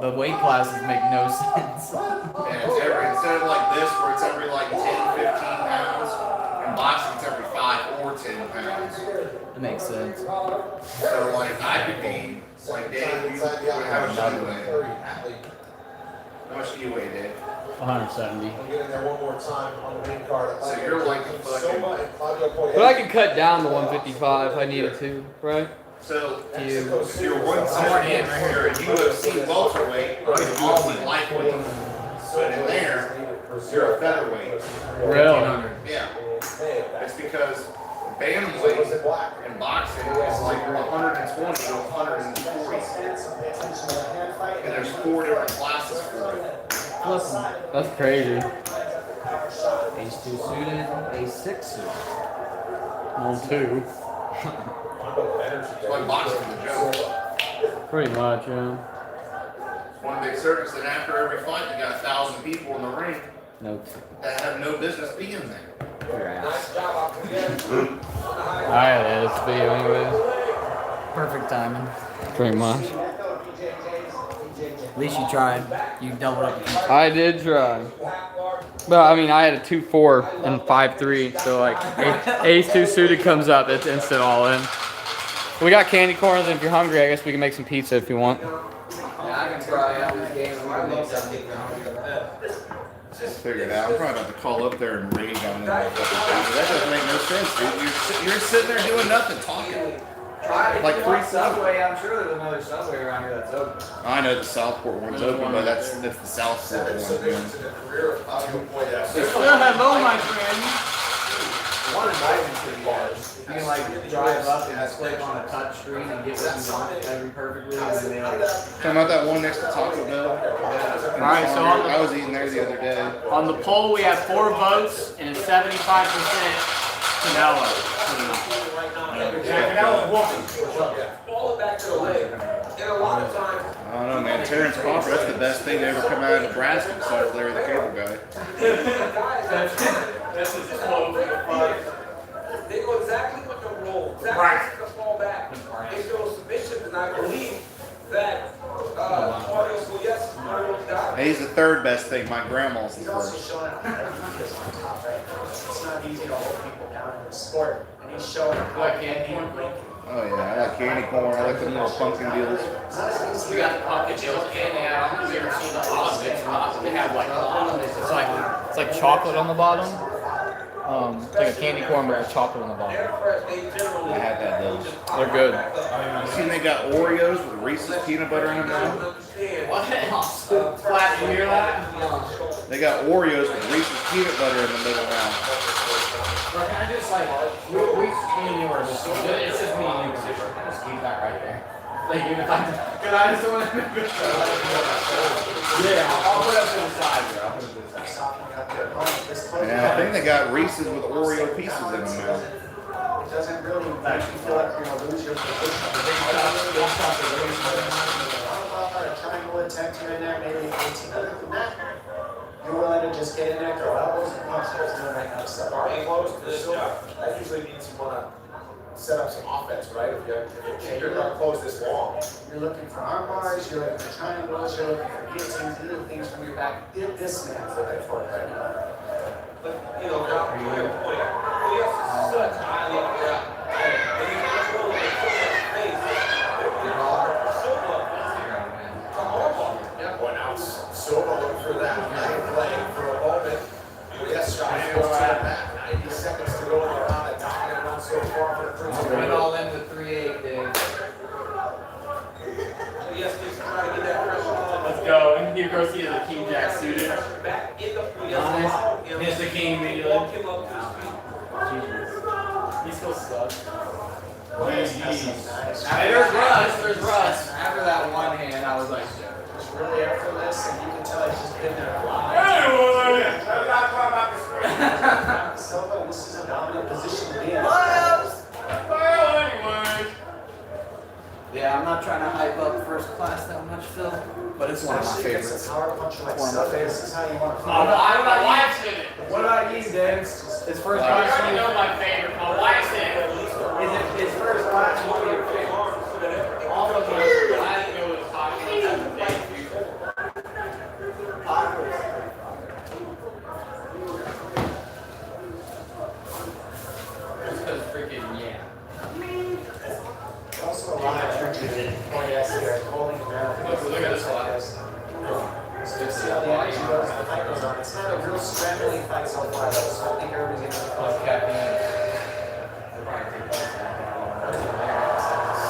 The weight classes make no sense. And it's instead of like this where it's every like 10, 15 pounds, boxing it's every 5 or 10 pounds. That makes sense. So like I could be like Dave, you would have another way. How much do you weigh, Dave? 170. We'll get in there one more time on the main card. So you're like a fucking. Silva and Claudio Poyet. But I can cut down to 155 if I needed to, right? So if you're 170 and you're a UFC welterweight or a UFC lightweight, but in there you're a featherweight. Really? Yeah. It's because bantamweight in boxing is like 120 to 140, and there's 4 different classes for it. That's crazy. Ace 2 suited, Ace 6 suited. Well, 2. It's like boxing the joke. Pretty much, yeah. One big circus, and after every fight, you got 1,000 people in the ring No. that have no business being there. Your ass. Alright, let's be anyways. Perfect timing. Pretty much. At least you tried. You doubled up. I did try. But I mean, I had a 2-4 and 5-3, so like Ace 2 suited comes up, it's instant all in. We got candy corns, and if you're hungry, I guess we can make some pizza if you want. Yeah, I can try out this game. I love something. Just figured out. I'm probably about to call up there and rage on them. That doesn't make no sense, dude. You're sitting there doing nothing, talking. Like free Subway. I'm sure there's another Subway around here that's open. I know the Southport one's open, but that's the Southport one. Hello, my friend. One is not even pretty bars. You can like drive up and just click on a touch screen and get what you want every perfectly, and then they like. Talking about that one next to Taco Bell. Alright, so I was eating there the other day. on the poll we have 4 votes and it's 75% Canelo. Fall it back to the leg. And a lot of times, I don't know, man. Terrence Crawford, that's the best thing to ever come out of Nebraska besides Larry the Cable Guy. that's just slow. They know exactly what to roll, exactly what to fall back. They show submission, and I believe that Claudio Poyet got. He's the 3rd best thing. My grandma's the He's also 1st. showing how he is on top, right? It's not easy to hold people down in the sport. And he's showing what can he do. Oh yeah, I like candy corn. I like the little pumpkin deals. We got the pumpkin deals and they have, have you ever seen the bottom? They have like, It's like chocolate on the bottom. It's like a candy corn, but it's chocolate on the bottom. I had that those. They're good. You seen they got Oreos with Reese's peanut butter in them now? what? Flat, you hear that? They got Oreos with Reese's peanut butter in the middle now. Bro, can I just like, we anywhere, it's just me and you, just keep that right there. Like, even if I just want to yeah, I'll put it up to the side, bro. I'll put it to the side. And I think they got Reese's with Oreo pieces in them now. It doesn't really make you feel like you're gonna lose your position. A triangle attempt here and there, maybe 18. Other than that, you're willing to just get in there, throw elbows and punches, doing that kind of stuff. Being close to this job, that usually means you want to set up some offense, right? If you're not close this long. You're looking for arm bars, you're looking for triangles, you're looking for guillotines, little things from your back. This man's looking for it right now. But, you know, now, to your point, Poyet is such a high level guy. And he's just rolling the foot in his face. Silva, come on, Yeah, boy, now Silva looking for that night play for a moment. Yes, shot goes to the back. 90 seconds to go in the round. A dominant run so far for the Crimson. Went all into 3-8, Dave. Yes, he's trying to get that pressure on. Let's go. And you go see the King Jack suited. Back in the Nice. Here's the king immediately. Walk him up to his feet. He still sucks. Nice. There's Russ. There's Russ. After that one hand, I was like, It's really effortless, and you can tell he's just been there a lot. Silva, this is a dominant position to be in. yeah, I'm not trying to hype up first class that much, Phil, but it's one of my Especially against favorites. a power puncher like One of my Silva, this is how you want to My wife's in it. What about you, Dave? His first I class. already know my favorite. My wife's in it. Is it his first class? One of your favorites. All of them. I didn't know it was talking about freaking yeah. Also a lot of churches in Florida here holding around. Look at this one. So you see how the energy goes, the fight goes on. It's not a real scrambling fight so far, though, so I think everybody's going to be close.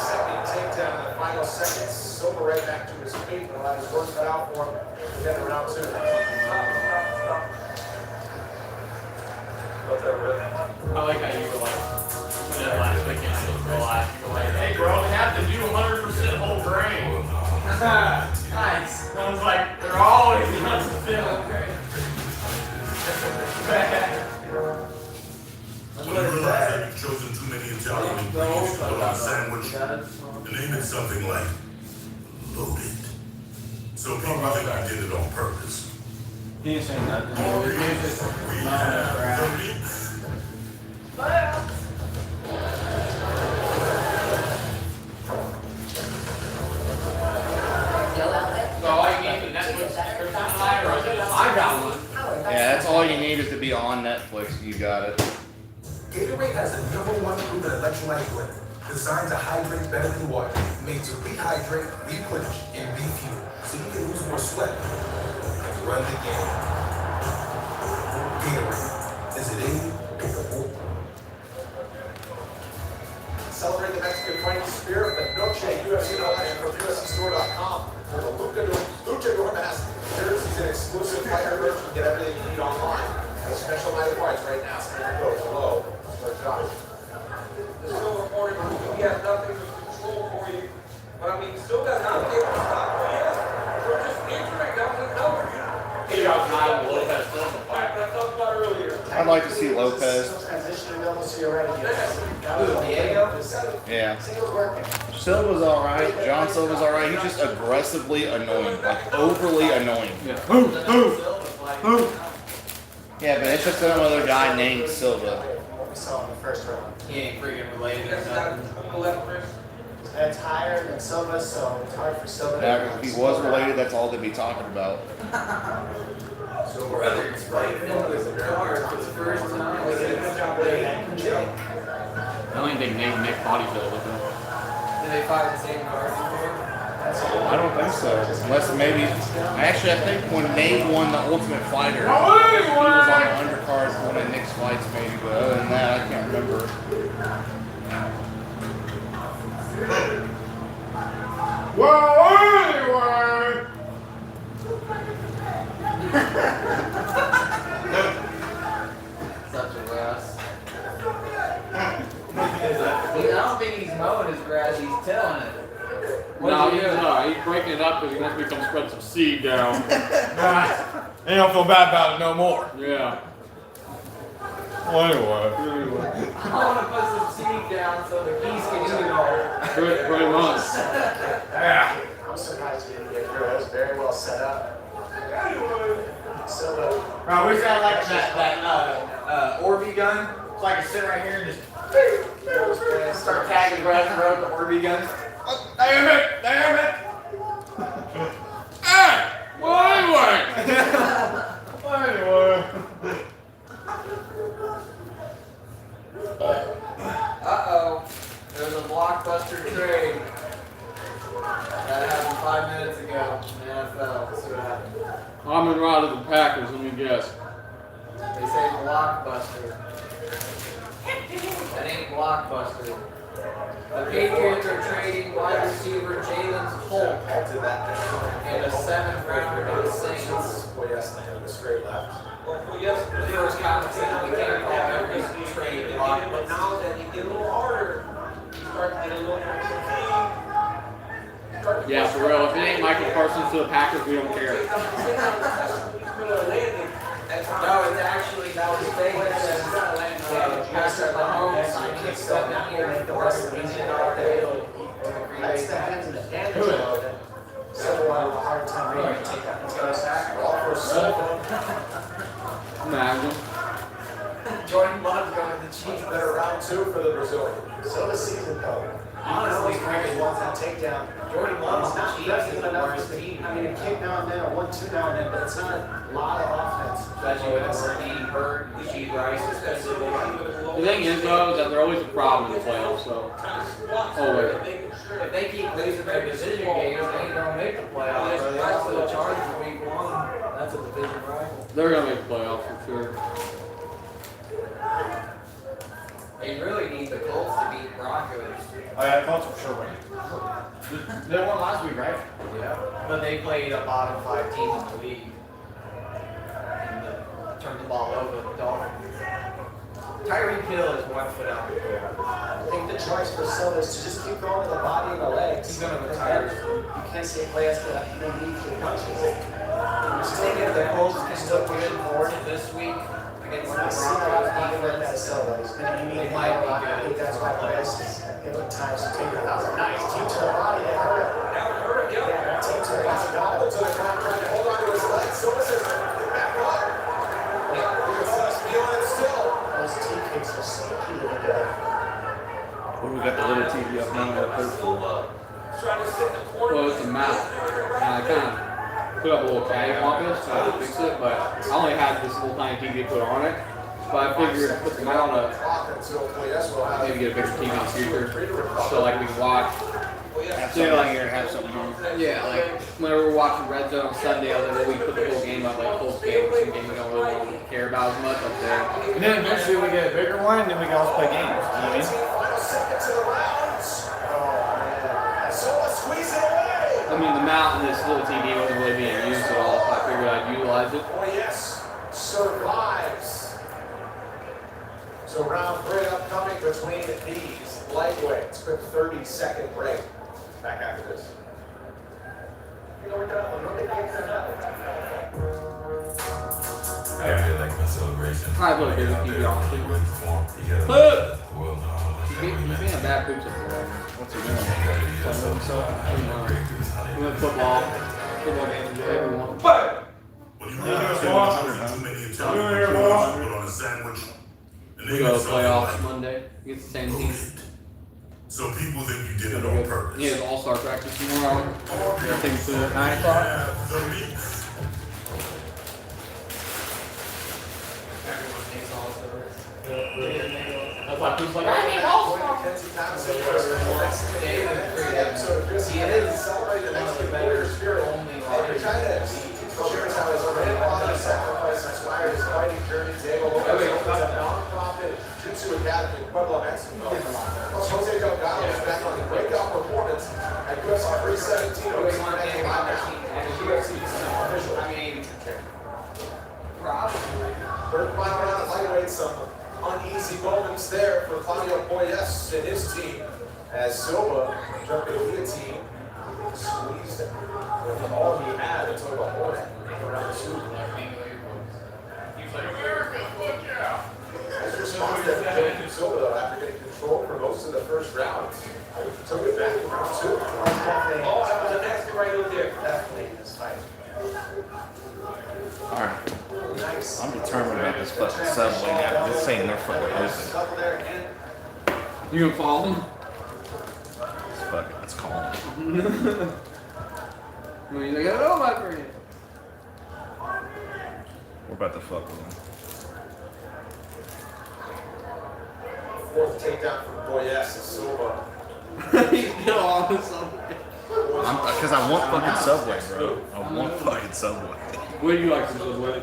Second takedown in the final seconds. Silva right back to his feet. We'll have his work cut out for him. We got round 2. I like how you were like, when that last weekend, I was relaxed. You were like, hey bro, we have to do 100% whole grain. Nice. I was like, they're always 100% whole grain. When you realize that you've chosen too many Italian ingredients to put on a sandwich, name it something like loaded. So people think I did it on purpose. He ain't saying nothing. So all you need is Netflix subscription tonight, or is it just I got one? Yeah, that's all you need is to be on Netflix. You got it. Gatorade has the #1 proven electrolyte blend, designed to hydrate better than water, made to rehydrate, replenish, and refuel, so you can lose more sweat and run the game. Gatorade, is it in you? Celebrate the Mexican fighting spirit with the milkshake UFC Live from UFCstore.com. For the Lucha Gormas jerseys and exclusive fighter merch, you can get everything you need online. At a special night of price right now. Scan the code below. Start Josh. The Silva reported he has nothing to control for you. But I mean, still got not be able to stop for you. We're just injuring down the cover. Figure out time to look at Silva fight. I talked about earlier. I'd like to see Lopes. Transitioning almost to your right again. Yeah. Silva's alright. John Silva's alright. He's just aggressively annoying. Like, overly annoying. Yeah. Yeah, but it's just another guy named Silva. What we saw in the first round. He ain't freaking related or nothing. His head's higher than Silva, so it's hard for Silva to. Now, if he was related, that's all they'd be talking about. Brother, it's right now with the card for the first time. I don't even think Nick bodybuilder with him. Did they fight the same card before? I don't think so. Unless maybe. Actually, I think when Nate won the Ultimate Fighter, he was on the undercard for one of Nick's fights, maybe. But other than that, I can't remember. Well, anyway. Such a Wes. I don't think he's mowing his grass, he's tilling it. No, he's breaking it up because he wants me to come spread some seed down. He don't feel bad about it no more. Yeah. Well, anyway. I want to put some seed down so the geese can eat it all. Pretty much. Yeah. I'm surprised he didn't get through. It was very well set up. Silva. Bro, we got like that Orby gun. So I can sit right here and just start tagging grass and road with the Orby gun. Damn it! Damn it! Hey! Well, anyway. Anyway. Uh-oh. There's a blockbuster trade. That happened 5 minutes ago in the NFL. Let's see what happened. I'm in route of the Packers, let me guess. They say blockbuster. That ain't blockbuster. The Patriots are trading wide receiver Jalen Holt and a 7th rounder to the Saints. Well, yes, they have a straight left. Well, yes, The first conversation we can't call every trade but blockbuster. now that you get a little harder, you start to get a little more fatigue. Yeah, for real. If it ain't Michael Parsons to the Packers, we don't care. No, it's actually, that was fake. Patrick Mahomes, I keep stepping here and the rest of the season all day. That's the hands of the damage though. That Silva will have a hard time reading and take that. It's going to sack. All for Silva. Imagine. Jordan Love's going to cheat. Better round 2 for the Brazilian. Silva season though. Honestly, He wants that takedown. Jordan Love's Not cheat doesn't is even the enough. worst team. I mean, a kick now and then, a 1-2 now and then, but it's not a lot of offense. Especially with Ernie Hurt, Rasheed Rice, especially. The thing is, though, is that they're always a problem in the playoffs. So, always. If they keep losing their division games, they ain't gonna make the playoffs. So they lost to the Chargers week 1. That's a division rival. They're gonna make the playoffs for sure. They really need the Colts to beat Broncos. Oh yeah, Colts for sure win. They won last week, right? Yeah. But they played a bottom 5 team in the league. And turned the ball over the Dolphins. Tyreek Hill is 1 foot out the door. I think the choice for Silva is to just keep going to the body and the legs. He's gonna retire. You can't say play us that he don't need to punches. I think if the Colts can still push it forward this week against the When I see a lot of Broncos people like that defense, Silva, he's going to need It to might be I good. think that's why the best is give it times to take it. That was a nice team to the body. They hurt him. Yeah, team to the body. Got it. To the ground, trying to hold on to his legs. Silva says, back up. He's feeling it still. Those team kicks are so key to the game. What do we got the little TV up now? Trying to sit in the corner. Well, it's a map. And I kind of put up a little caddy office to fix it, but I only had this little tiny TV to put on it. But I figured put the mount up, maybe get a bigger TV in the future, so like we can watch. So you like here have something on. Yeah, like whenever we're watching Red Zone on Sunday, other than we put the whole game up, like full game, some games we don't really want to care about as much up there. And then eventually we get a bigger one, and then we can also play games. You know what I mean? I mean, the mount and this little TV wasn't really being used at all, so I figured I'd utilize it. Oh yes, survives. So round 3 upcoming between these lightweights. Quick 30-second break. Back after this. I really like my celebration. I put a bigger TV on too. Well, He's being a bad poops up there. What's he doing? Playing with himself. We went football games, everyone. when you realize there are too many Italian people put on a sandwich, and We they go make to something playoffs like Monday against the same team. so people think you did it on purpose. Yeah, it's all-star practice tomorrow. Everything's at 9 o'clock. Have the meat. That's why Poop's like, I need all-star. He is celebrating one of the better spirit. They're trying to share how his grandfather sacrificed inspired his fighting journey to able to open a non-profit jiu-jitsu academy in Puebla, Mexico. Plus, Jose Delgado is back on the breakout performance at UFC 317. And the UFC official. I mean, probably. Third final round of lightweight, some uneasy moments there for Claudio Poyes and his team as Silva jumped the guillotine, squeezed with all he had until the horse around 2. His response to Silva though, after getting control for most of the first round, took it back in round 2. Oh, that was the next right up there. Definitely in this fight. Alright. I'm determined about this fucking subway now. This ain't no fucking open. You gonna follow him? Fuck it, let's call him. I mean, they got it all my friend. We're about to fuck with him. Fourth takedown from Poyes and Silva. He's still on the subway. Because I want fucking Subway, bro. I want fucking Subway. What do you like from Subway?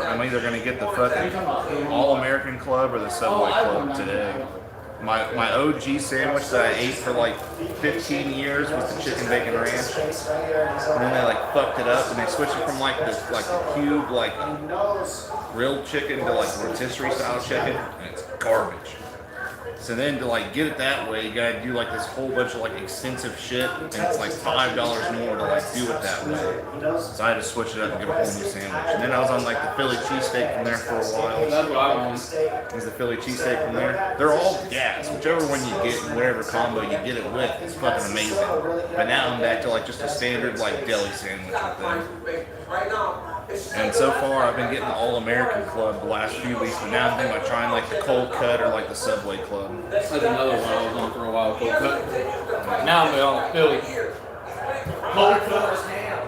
I'm either gonna get the fucking All-American Club or the Subway Club today. My OG sandwich that I ate for like 15 years was the chicken bacon ranch, and then they like fucked it up and they switched it from like the cube like grilled chicken to like rotisserie style chicken, and it's garbage. So then to like get it that way, you gotta do like this whole bunch of like extensive shit, and it's like $5 more to like do it that way. So I had to switch it up and get a whole new sandwich. And then I was on like the Philly cheesesteak from there for a while. That's what I want. Is the Philly cheesesteak from there? They're all gas. Whichever one you get and whatever combo you get it with, it's fucking amazing. But now I'm back to like just a standard like deli sandwich with them. Right now, And so far, I've been getting the All-American Club the last few weeks, but now I'm thinking about trying like the Cold Cut or like the Subway Club. That's another one I was on for a while. Cold cut. Now I'm on Philly. Cold Forest ham.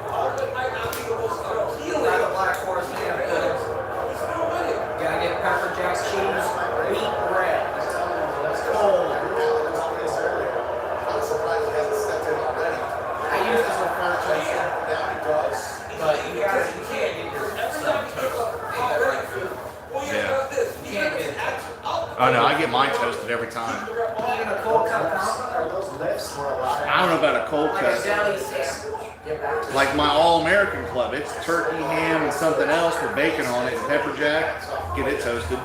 Not a black forest ham. Gotta get pepper jack cheese, wheat bread. Cold. I'm surprised he hasn't stepped in already. I used to prefer toasted, Now he does. but you can't get your stuff toasted. Yeah. You can't get it. Oh no, I get mine toasted every time. Even a cold cut Are those lifts were a lot. I don't know about a cold like a cut. deli sandwich. Like my All-American Club, it's turkey, ham, and something else with bacon on it and pepper jack. Get it toasted.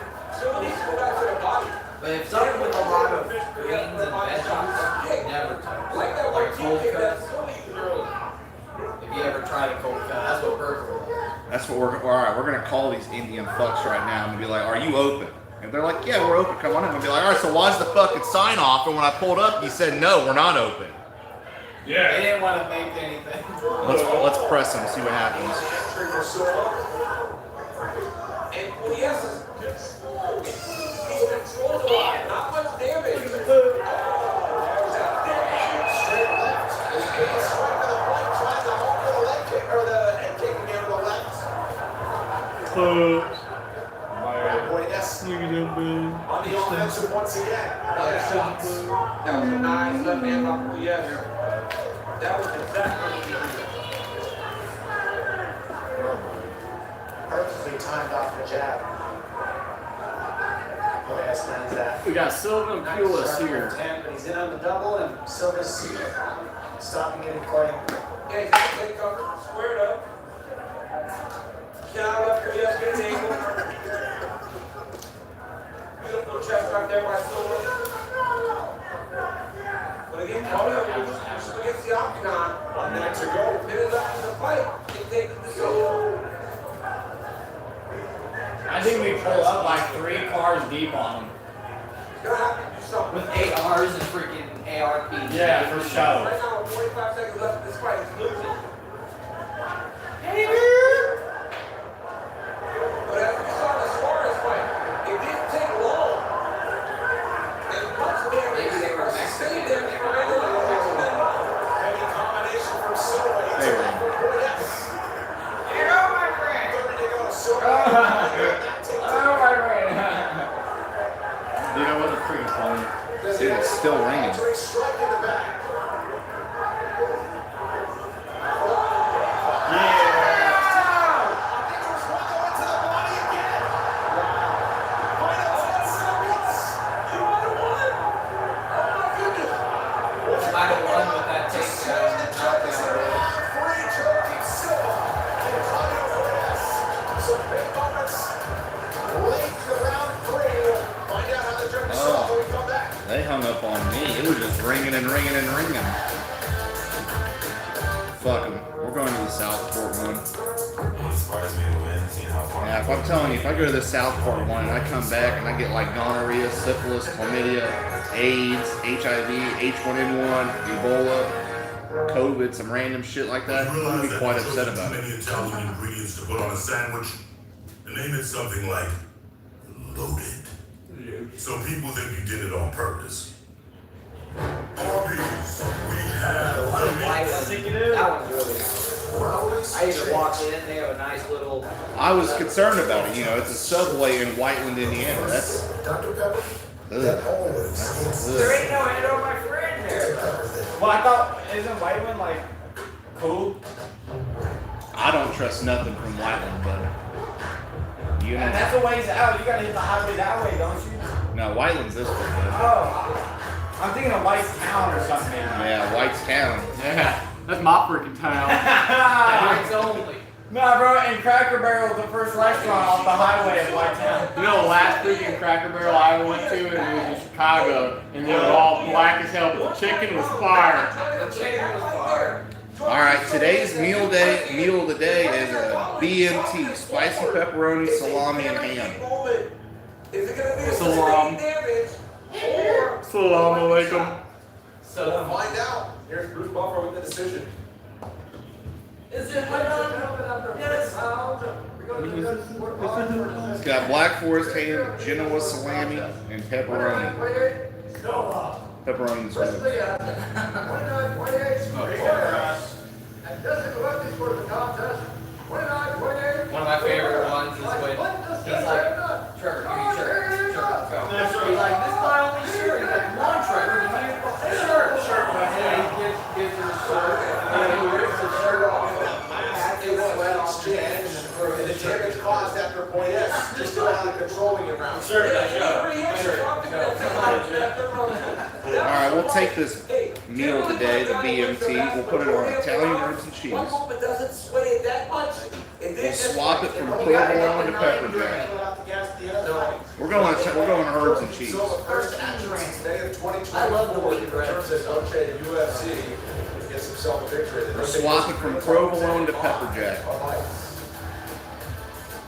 But if something with a lot of greens and veggies, never touch. Like cold cuts. If you ever tried a cold cut, that's what burger was. That's what we're alright. We're gonna call these Indian fucks right now and be like, "Are you open?" And they're like, "Yeah, we're open. Come on in." I'm gonna be like, "All right, so why's the fucking sign off?" And when I pulled up, you said, "No, we're not open." They didn't want to make anything. Let's press them, see what happens. Not much damage. Boy, yes. On the offensive once again. Another shots. That was a nice left hand off. Yes. That was exactly. Perfectly timed off the jab. Yes, lands that. We got Silva and Pulis here. But he's in on the double, and Silva's stopping it and courting. Okay, take cover. Squared up. Count up for yes, good angle. Beautiful chest right there by Silva. But again, call it up against the octagon. 1 minute to go. Minute left in the fight. They take the decision. I think we pull up like 3 cars deep on them. You're gonna have to do something. With ARs and freaking ARPs. Yeah, for sure. Right now, with 45 seconds left in this fight, he's losing. But as we saw in the Suarez fight, it didn't take long. And once again, maybe they were staying there for a little bit. Heavy combination from Silva. He's There. in for yes. Here go, my friend. 30 to go. Silva. Oh, my friend. Dude, I wasn't freaking funny. Dude, it's still ringing. Straight strike in the back. Might have won with that takedown. Oh, they hung up on me. It was just ringing and ringing and ringing. Fuck 'em. We're going to the Southport one. Yeah, if I'm telling you, if I go to the Southport one and I come back and I get like gonorrhea, syphilis, chlamydia, AIDS, HIV, H1N1, Ebola, COVID, some random shit like that, I'm gonna be quite upset about it. Many Italian ingredients to put on a sandwich. The name is something like loaded. So people think you did it on purpose. Arby's, we have That one's really nice. I either walked in, they have a nice little. I was concerned about it. You know, it's a Subway in Whiteland, Indiana. That's. Ugh. There ain't no head on my friend there. Well, I thought, isn't Whiteman like cool? I don't trust nothing from Whiteland, but you know. And that's a ways out. You gotta hit the highway that way, don't you? No, Whiteland's this way. Oh, I'm thinking of White's Town or something. Yeah, White's Town. Yeah, that's my freaking town. Whites only. No, bro, and Cracker Barrel was the first restaurant off the highway of White Town. You know, the last freaking Cracker Barrel I ever went to, and it was in Chicago, and they were all black as hell, but the chicken was fire. The chicken was fire. All right, today's meal of the day is a BMT, spicy pepperoni, salami, and ham. Is it gonna be a Salam. sustained damage or Salam alaikum. so Find out. Here's Bruce Buffer with the decision. is It's got Black Forest ham, Genoa salami, and pepperoni. Pepperoni's good. One of my favorite ones is when he's like, Trevor, give me your shirt. Go. He's like, this is my only shirt. He's like, come on, Trevor, give me your shirt. And then he gives her a shirt, and then he rips the shirt off. And the damage caused after point S, just out of controlling it around. Alright, we'll take this meal today, the BMT. We'll put it on Italian herbs and cheese. We'll swap it from provolone to pepper jack. We're going herbs and cheese. I love the way you terms of the UFC gets himself a victory. We'll swap it from provolone to pepper jack.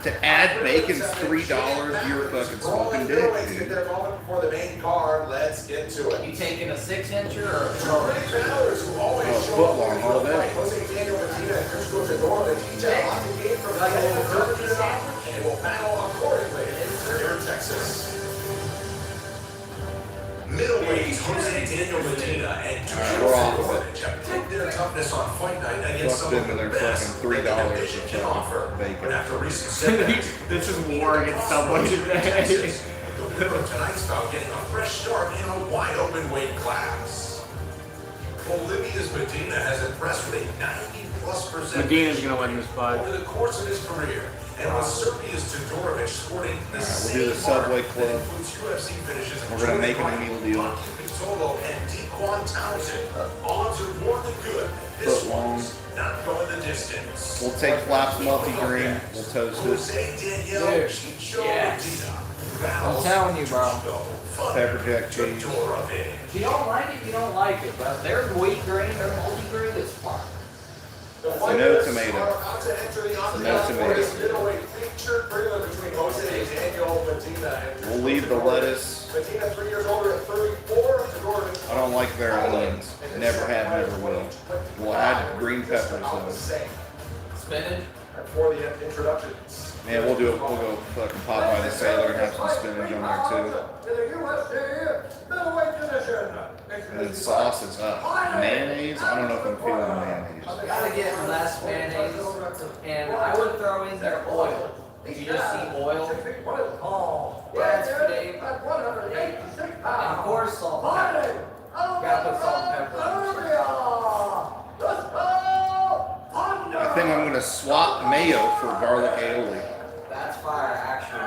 To add bacon's $3, you're fucking smoking dick, dude. Before the main card, let's get to it. You taking a 6-incher or a 12-incher? Oh, foot long all day. Like a little turkey sandwich? And will battle accordingly here in Texas. Middleweights Jose Daniel Medina and Dutrovic have proved their toughness on fight night against some of the best $3 division can offer. But after recent setbacks, This is war against Subway today. the winner of tonight's bout getting a fresh start in a wide open weight class. Bolivia's Medina has impressed with a 90+%. Medina's gonna win this fight. Over the course of his career, and with Serbia's Todorovic sporting the same We'll do the Subway mark Club. that includes UFC finishes of We're gonna make it a Jordan meal deal. Martin Pitolo and Dequan Townsend. Odds are more than good. This Foot long. one's not going the distance. We'll take Flaps multi-grain. We'll toast it. Jose Daniel Chicho Yes. Medina. I'm telling you, bro. Pepper jack cheese. Todorovic. If you don't like it, you don't like it. But their wheat grain, their multi-grain is fine. So no tomato. So no tomato. We'll leave the lettuce. I don't like their onions. Never have, never will. We'll add green peppers though. Spinach? For the introduction. Yeah, we'll do it. We'll go fucking Popeye the Sailor and have some spinach on there too. And then sauce is up. Mayonnaise? I don't know if I'm feeling mayonnaise. Gotta get less mayonnaise, and I would throw in their oil. If you just see oil, that's Dave. And of course, salt and pepper. Gotta put salt and pepper on. I think I'm gonna swap mayo for garlic aioli. That's fire, actually.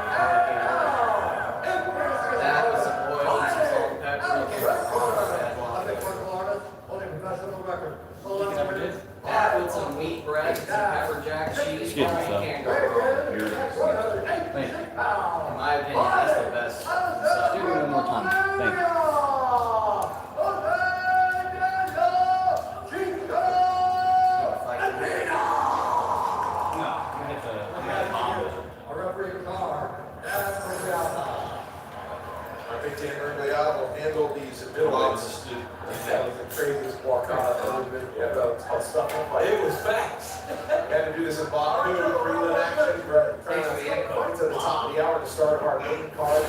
That with some oil and some salt and pepper. That with some wheat bread, some pepper jack cheese. Excuse me, son. Can't go wrong. Thank you. In my opinion, that's the best stuff. Do it one more time. Thank you. I think Dan Rigliano will handle these middleweights. That was the craziest walk out I've ever been. It was fast. Had to do this in Baku, three-lit action. We're trying to get to the top of the hour to start our main card.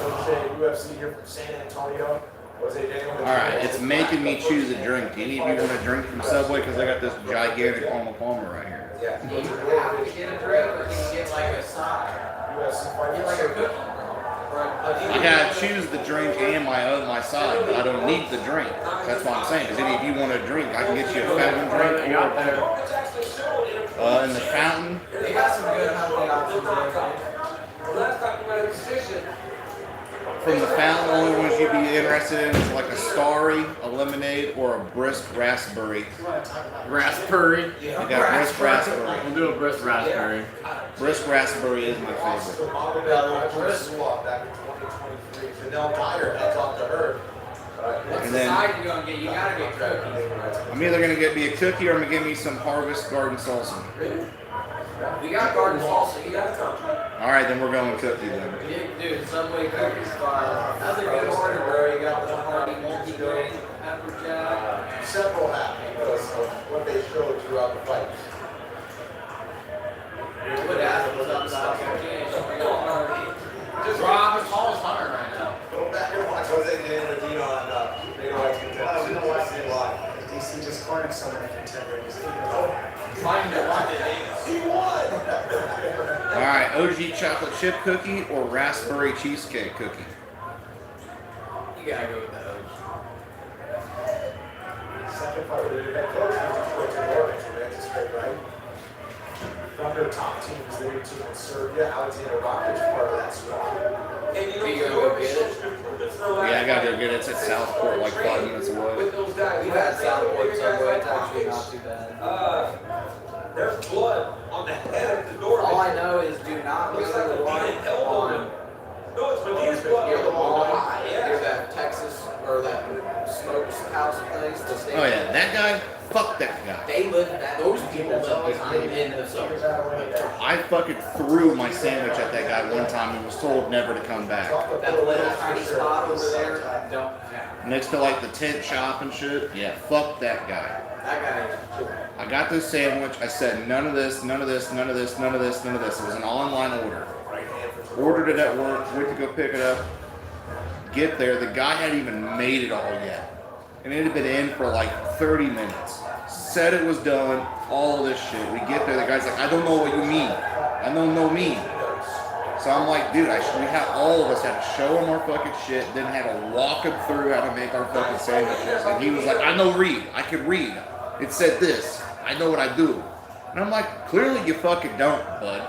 UFC here from San Antonio. Alright, it's making me choose a drink. Do any of you want a drink from Subway? Because I got this gigantic Arnold Palmer right here. Yeah. Do you have to get a drink or can you get like a side? Get like a cookie. I gotta choose the drink and my side, but I don't need the drink. That's what I'm saying. Does any of you want a drink? I can get you a fountain drink. In the fountain. They got some good healthy options there. Last time you made a decision. From the fountain, only ones you'd be interested in is like a Starry, a lemonade, or a brisk raspberry. Raspberry. You got brisk raspberry. We'll do a brisk raspberry. Brisk raspberry is my favorite. What's the side you're gonna get? You gotta get cookies. I'm either gonna get me a cookie or I'm gonna get me some Harvest Garden salsa. We got garden salsa. You gotta come. All right, then we're going cookie then. Dude, Subway cookies fire. That's a good order, bro. You got the hearty multi-grain, pepper jack. Several happy because of what they showed throughout the fight. What happened was up south. Rob is tallest hunter right now. Go back and watch Jose Dan Medina on Big White's Contender. You know why? DC just cornered someone in contender. He won! All right, OG chocolate chip cookie or raspberry cheesecake cookie? You gotta go with the OG. Second part of the head coach, Detroit Orange, man, just great, right? Thunder top teams, they were team in Serbia, Alexander Rockets part of that squad. And you know, You gotta go get it. Yeah, I gotta go get it. It's at Southport, like 5 minutes away. with those guys, We've had Southport Subway. It's actually not too bad. There's blood on the head of the door. All I know is do not go to the one on No, it's Medina's blood. near the mall, near that Texas or that smokehouse place. The Oh yeah, that guy. Fuck that guy. They live that. Those people live behind in the suburbs. I fucking threw my sandwich at that guy one time and was told never to come back. That little tiny spot over there. Don't. Yeah. Next to like the tent shop and shit. Yeah, fuck that guy. That guy. I got this sandwich. I said none of this, none of this, none of this, none of this, none of this. It was an online order. Ordered it at work. Went to go pick it up. Get there. The guy hadn't even made it all yet. And it had been in for like 30 minutes. Said it was done, all of this shit. We get there, the guy's like, I don't know what you mean. I don't know me. So I'm like, dude, all of us had to show him our fucking shit, then had to walk him through how to make our fucking sandwiches. And he was like, I know read. I can read. It said this. I know what I do. And I'm like, clearly you fucking don't, bud.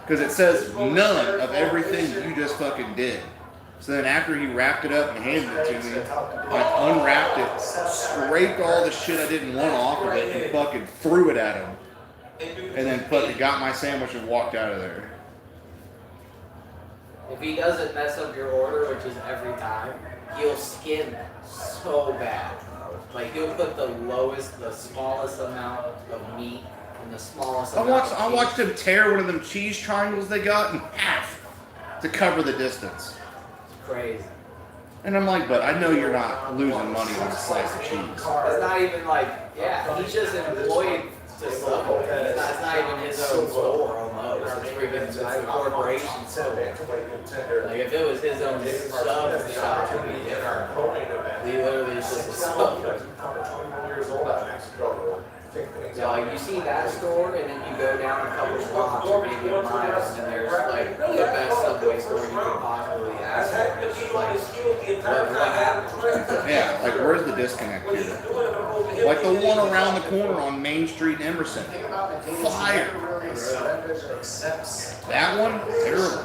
Because it says none of everything you just fucking did. So then after he wrapped it up and handed it to me, I unwrapped it, scraped all the shit I didn't want off of it, and fucking threw it at him. And then fucking got my sandwich and walked out of there. If he doesn't mess up your order, which is every time, he'll skim so bad. Like he'll put the smallest amount of meat in the smallest amount of I watched him tear one of them cheese triangles they got in half to cover the distance. Crazy. And I'm like, but I know you're not losing money on a slice of cheese. It's not even like, yeah, he's just employed to Subway. It's not even his own store almost. It's freaking it's a corporation store. Like if it was his own sub shop, it would be different. He literally is just a sub. Yeah, like you see that store and then you go down a couple blocks or maybe a mile and there's like the best Subway store you could possibly ask for. Yeah, like where's the disconnect here? Like the one around the corner on Main Street in Emerson. Fire. That one? Terrible.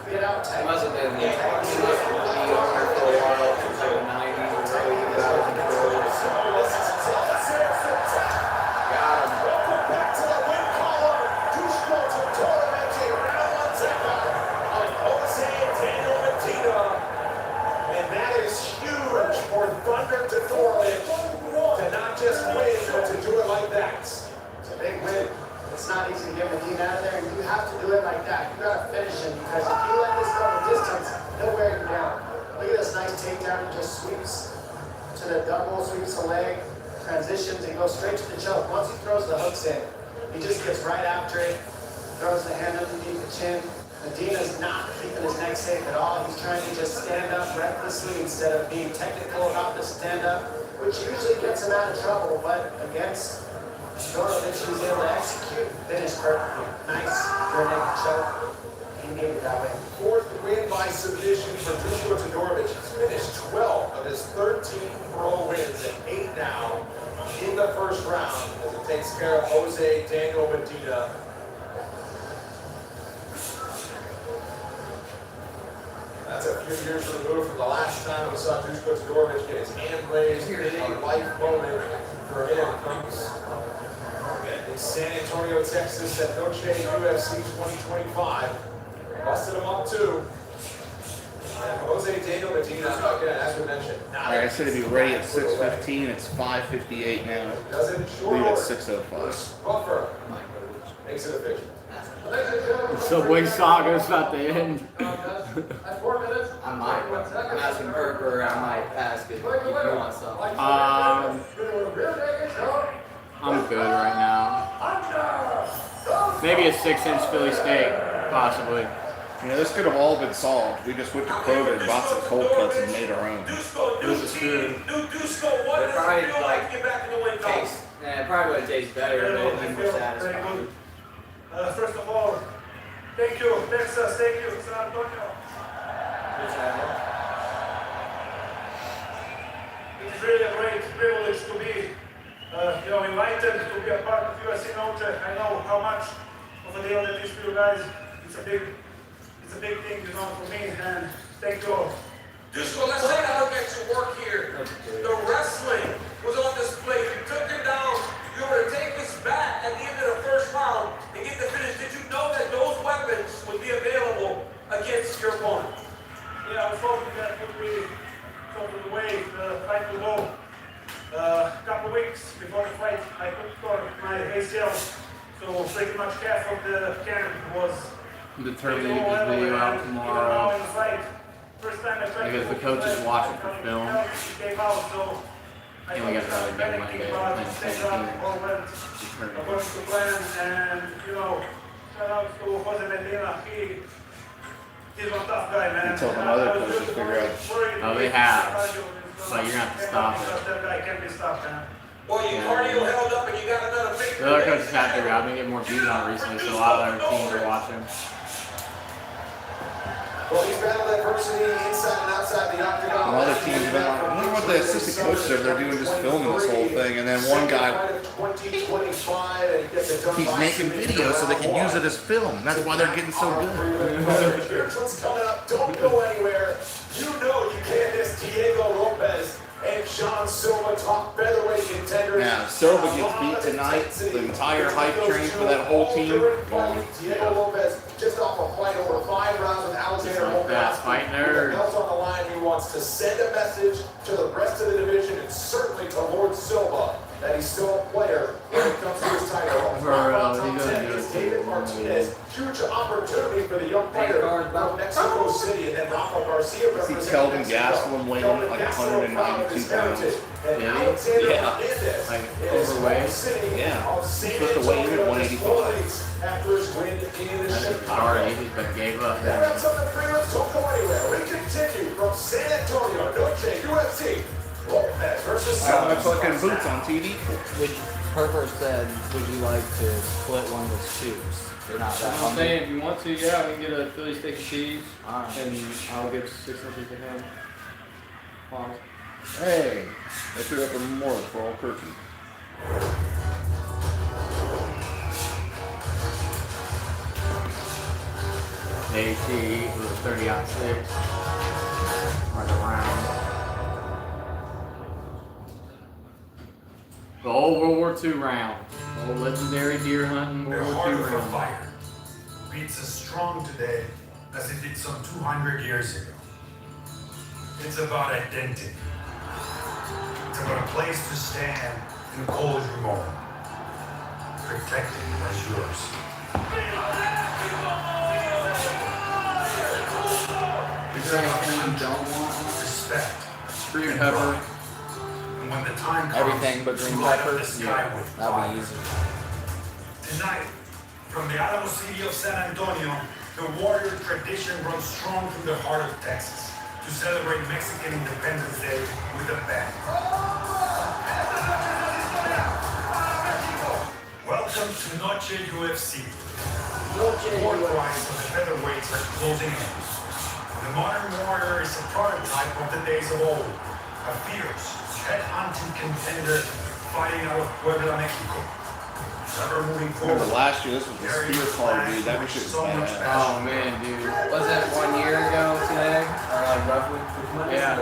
He must have been the owner for a while since like the 90s or early 2000s. Thunder to Thornton to not just win, but to do it like that. It's a big win. It's not easy to get Medina out of there, and you have to do it like that. You gotta finish him because if you let this go the distance, he'll wear you down. Look at this nice takedown. He just sweeps to the double, sweeps the leg, transitions, and goes straight to the choke. Once he throws the hooks in, he just gets right after it, throws the hand underneath the chin. Medina's not keeping his neck safe at all. He's trying to just stand up recklessly instead of being technical about the stand-up, which usually gets him out of trouble, but against Dorovic, he's able to execute, finish perfectly. Nice rear naked choke. He needed it that way. Fourth win by submission for Dushko Todorovic. He's finished 12 of his 13 pro wins and 8 now in the first round as it takes care of Jose Daniel Medina. That's a few years removed from the last time we saw Dushko Todorovic get his hand raised. A life moment for him comes in San Antonio, Texas at Noche UFC 2025. Busted him up too. And Jose Daniel Medina, again, as we mentioned. Alright, I said it'd be ready at 6:15. It's 5:58 now. Leave at 6:05. Buffer makes it official. The Subway saga is about to end. I might. I'm asking Burger, I might ask if you want some. I'm good right now. Maybe a 6-inch Philly steak, possibly. You know, this could have all been solved. We just went to Kroger and bought some cold cuts and made our own. This is true. It probably like tastes. Yeah, it probably would taste better, but it'd be more satisfying. First of all, thank you, Texas, thank you, San Antonio. It's really a great privilege to be, invited to be a part of UFC Noche. I know how much of a deal it is for you guys. It's a big thing, for me, and thank you all. Dusko, let's take a look at your work here. The wrestling was on display. You took him down. You were to take his back at the end of the first round and get the finish. Did you know that those weapons would be available against your opponent? Yeah, I was hoping that would be sort of the way the fight would go. A couple weeks before the fight, I took my ACL, so pretty much half of the camp was Determined to get this video out tomorrow. Because the coach is watching for film. And we got to really big money He's a tough guy, man. Until some other coaches figure out. Oh, they have. So you're going to have to stop it. That guy can't be stopped, man. Well, you cardio held up and you got another victory. The other coaches have to figure out. I've been getting more views on it recently, so a lot of other teams are watching. Well, he's battled adversity inside and outside the octagon. A lot of teams have been like, I wonder what the assistant coaches are they're doing, just filming this whole thing. And then one guy, he's making videos so they can use it as film. That's why they're getting so good. Here's what's coming up. Don't go anywhere. You know you can't miss Diego Lopes and Sean Silva, top featherweight contenders. Yeah, Silva gets beat tonight. The entire hype train for that whole team. Diego Lopes just off a fight over 5 rounds with Alexander Volkanovski. Fight nerd. Belts on the line. He wants to send a message to the rest of the division and certainly to Lord Silva that he's still a player when it comes to his title. David Martinez, huge opportunity for the young fighter from Mexico City, and then Rafa Garcia representing See Kelvin Gastelum weighing like 192 pounds. Yeah. Like overweight. Yeah. He's supposed to weigh in at 185. After his win in the Chicago. Already, he's been gave up. That's on the prelims. Don't go anywhere. We continue from San Antonio, Noche, UFC. Lopes versus I got my Silva. fucking boots on TV. Which Herper said, would you like to split one of those tubes? They're not that I'm hungry. saying, if you want to, yeah, we can get a Philly steak and cheese, Alright. and I'll get 6 inches to him. Pause. Hey, I threw up a memorial for all Kirky. AC was 30-6. Right around. The old World War II round. The old legendary deer hunting Their World War heart II for round. fire beats as strong today as it did some 200 years ago. It's about identity. It's about a place to stand and call your own. Protected as yours. Is there anything you don't want? Respect. Green pepper. And when the time comes, Everything but green to light up pepper? the sky with That'd fire. be easy. Tonight, from the Alamo City of San Antonio, the warrior tradition runs strong through the heart of Texas to celebrate Mexican Independence Day with a band. Welcome to Noche UFC. War cries of the featherweights are closing in. The modern warrior is a prototype of the days of old, a fierce, head-hunting contender fighting out of Puebla, Mexico. Never moving Remember forward. last year, this was the spear card, dude. That shit was badass. Oh man, dude. Was that 1 year ago today? Or like roughly? Yeah.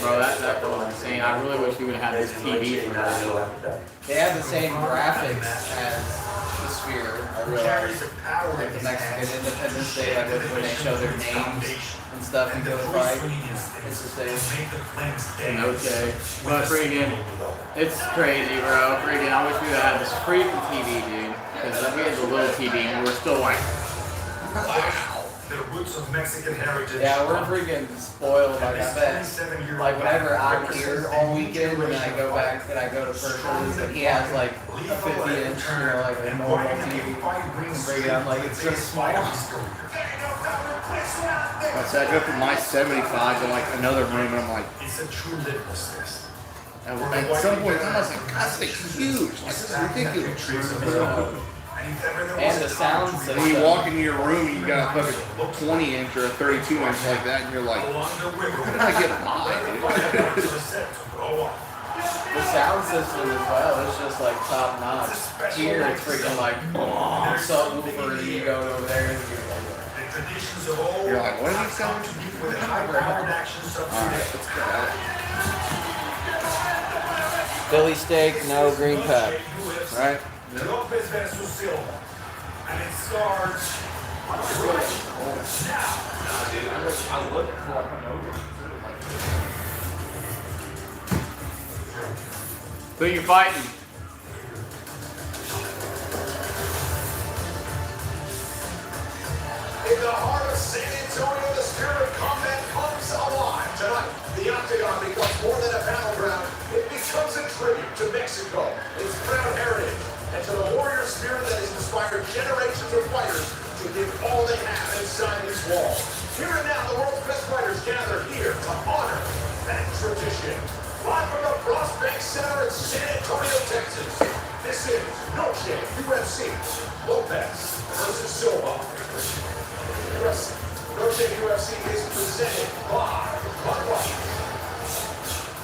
Bro, that was insane. I really wish we would have had this TV for that. They have the same graphics as the sphere. I realize. Like the Mexican Independence Day, like when they show their names and stuff and go to fight. It's the same. Okay. But freaking, it's crazy, bro. Freaking, I wish we would have had this freaking TV, dude. Because we had the little TV and we were still like, wow. The roots roots of Mexican heritage. Yeah, we're freaking spoiled. Like I bet. Like whenever I'm here all weekend, and then I go back and I go to Perkins, and he has like a 50-inch, you know, like a normal TV. Bring it up, like it's just small. I said I go from my 75 to like another room, and I'm like, It's a true litmus test. at some point, I was like, God, this thing's huge. Like, this is ridiculous. And the sound So when you walk into your room, and you got a fucking 20-inch or a 32-inch like that, and you're like, how did I get by, dude? The sound system as well, it's just like top notch. Here it's freaking like subwoofer, and you go over there and You're like, what are these sounds? Alright, let's go. Philly steak, no green pep. Right? Lopes versus Silva. And it starts right now. Who you fighting? In the heart of San Antonio, the spirit of combat comes alive tonight. The Octagon becomes more than a battleground. It becomes a tribute to Mexico, its proud heritage, and to the warrior spirit that has inspired generations of fighters to give all they have inside these walls. Here and now, the world's best fighters gather here to honor that tradition. Live from the Frost Bank Center in San Antonio, Texas, this is Noche UFC. Lopes versus Silva. Noche UFC is presented by Budweiser.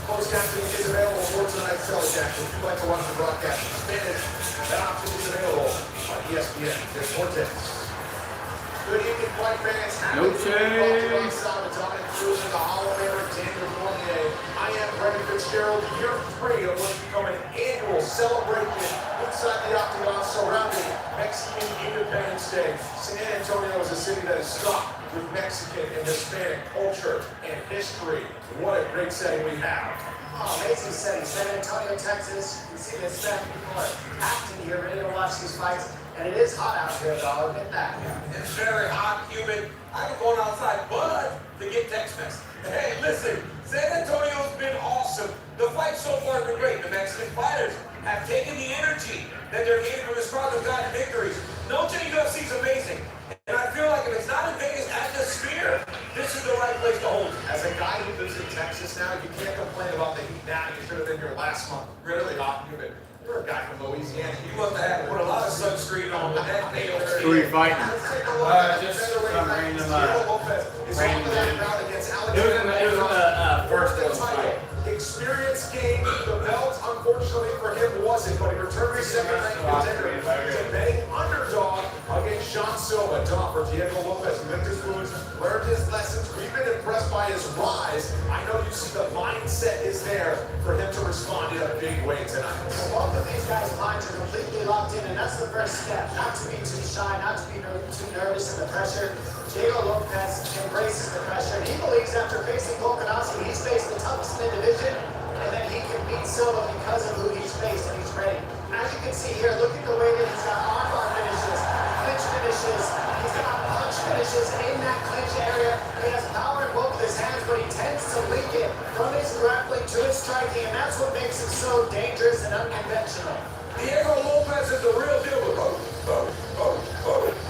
Closed captioning is available for tonight's telecast. If you'd like to watch the broadcast in Spanish, that option is available on ESPN Deportes. Good evening, fight fans. Happy Noche. alongside the dominant crew in the Hall of Fame, Daniel Cormier. I am Brendan Fitzgerald, year 3 of what's become an annual celebration inside the Octagon surrounding Mexican Independence Day. San Antonio is a city that is stocked with Mexican and Hispanic culture and history. What a great setting we have. Oh, amazing setting. San Antonio, Texas. You can see the Hispanic people are acting here, ready to watch these fights. And it is hot out here, though. I'll admit that. It's very hot, humid. I haven't gone outside but to get Tex-Mex. Hey, listen, San Antonio's been awesome. The fight so far has been great. The Mexican fighters have taken the energy that they're getting from this crowd and gotten victories. Noche UFC is amazing. And I feel like if it's not in Vegas at the Sphere, this is the right place to hold it. As a guy who lives in Texas now, you can't complain about the heat now. You should have been here last month. Really hot and humid. You're a guy from Louisiana. You must have put a lot of sunscreen on, but that nail. Who are you fighting? just some random dude. It was in the first one. Experience gained. The belt, unfortunately for him, wasn't, but he returned to second-ranked contender to betting underdog against Sean Silva. Top for Diego Lopes. He licked his wounds, learned his lessons. We've been impressed by his rise. I know you see the mindset is there for him to respond in a big way tonight. Both of these guys' minds are completely locked in, and that's the first step. Not to be too shy, not to be too nervous in the pressure. Diego Lopes embraces the pressure, and he believes after facing Volkanovski, he's faced the toughest in the division, and that he can beat Silva because of who he's faced, and he's ready. As you can see here, look at the way that he's got armbar finishes, clinch finishes, he's got punch finishes in that clinch area. He has power in both of his hands, but he tends to link it from his grappling to his striking, and that's what makes him so dangerous and unconventional. Diego Lopes is the real deal with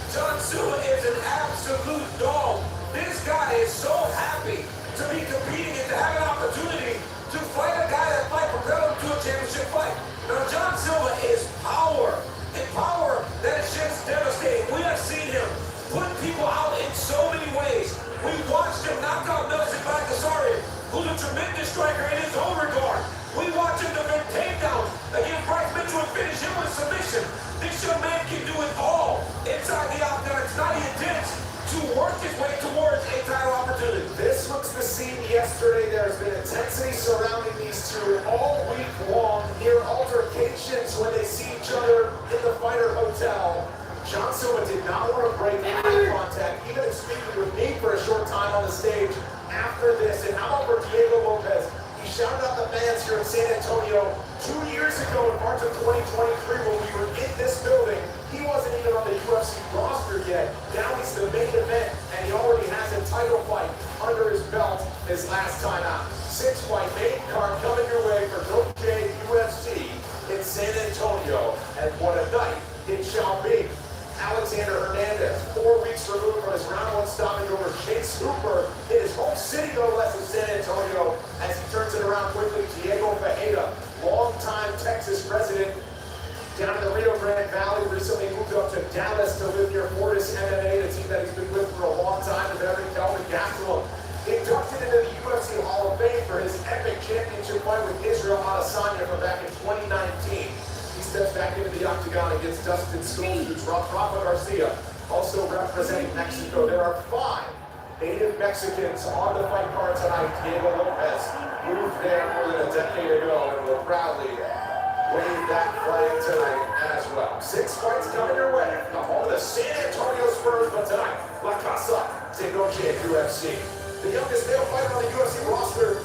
John Silva is an absolute dog. This guy is so happy to be competing and to have an opportunity to fight a guy that might propel him to a championship fight. Now, John Silva is power, and power that is just devastating. We have seen him put people out in so many ways. We watched him knock out Nelson Balcazar, who's a tremendous striker in his own regard. We watched him defend takedowns against Bryce Mitchell and finish him with submission. This young man can do it all inside the octagon. It's not he intends to work his way towards a title opportunity. This looks the scene yesterday. There's been intensity surrounding these two all week long. Near altercations when they see each other in the Fighter Hotel. John Silva did not want to break any contact, even in speaking with me for a short time on the stage after this. And how about for Diego Lopes? He shouted out the fans here in San Antonio 2 years ago in March of 2023 when we were in this building. He wasn't even on the UFC roster yet. Now he's the main event, and he already has his last time out. 6-fight main card coming your way for Lopes UFC in San Antonio. And what a night it shall be. Alexander Hernandez, 4 weeks removed from his round 1 stoppage over Chase Hooper in his home city, no less than San Antonio, as he turns it around quickly. Diego Ferreira, longtime Texas resident, down in the Rio Grande Valley, recently moved up to Dallas to live near Fortis MMA, the team that he's been with for a long time, the veteran Kelvin Gastelum. Inducted into the UFC Hall of Fame for his epic championship fight with Israel Adesanya from back in 2019. He steps back into the octagon against Dustin Scoles, Rafa Garcia, also representing Mexico. There are 5 native Mexicans on the fight card tonight. Diego Lopes moved there more than a decade ago and will proudly wave that flag tonight as well. 6 fights coming your way. The home of the San Antonio Spurs, but tonight, La Casa de Noche UFC. The youngest male fighter on the UFC roster,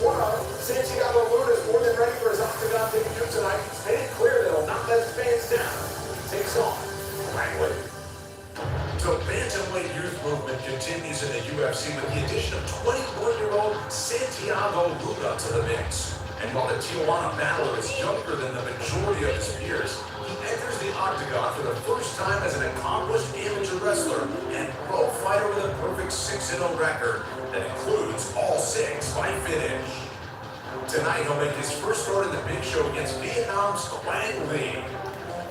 one of Santiago Luna, is more than ready for his octagon debut tonight. He's made it clear that he'll not let his fans down. He takes on Langley. The bantamweight youth movement continues in the UFC with the addition of 21-year-old Santiago Luna to the mix. And while the Tijuana battler is younger than the majority of his peers, he enters the octagon for the first time as an accomplished amateur wrestler and pro fighter with a perfect 6-0 record that includes all 6 by finish. Tonight, he'll make his first start in the big show against Vietnam's Quang Lee.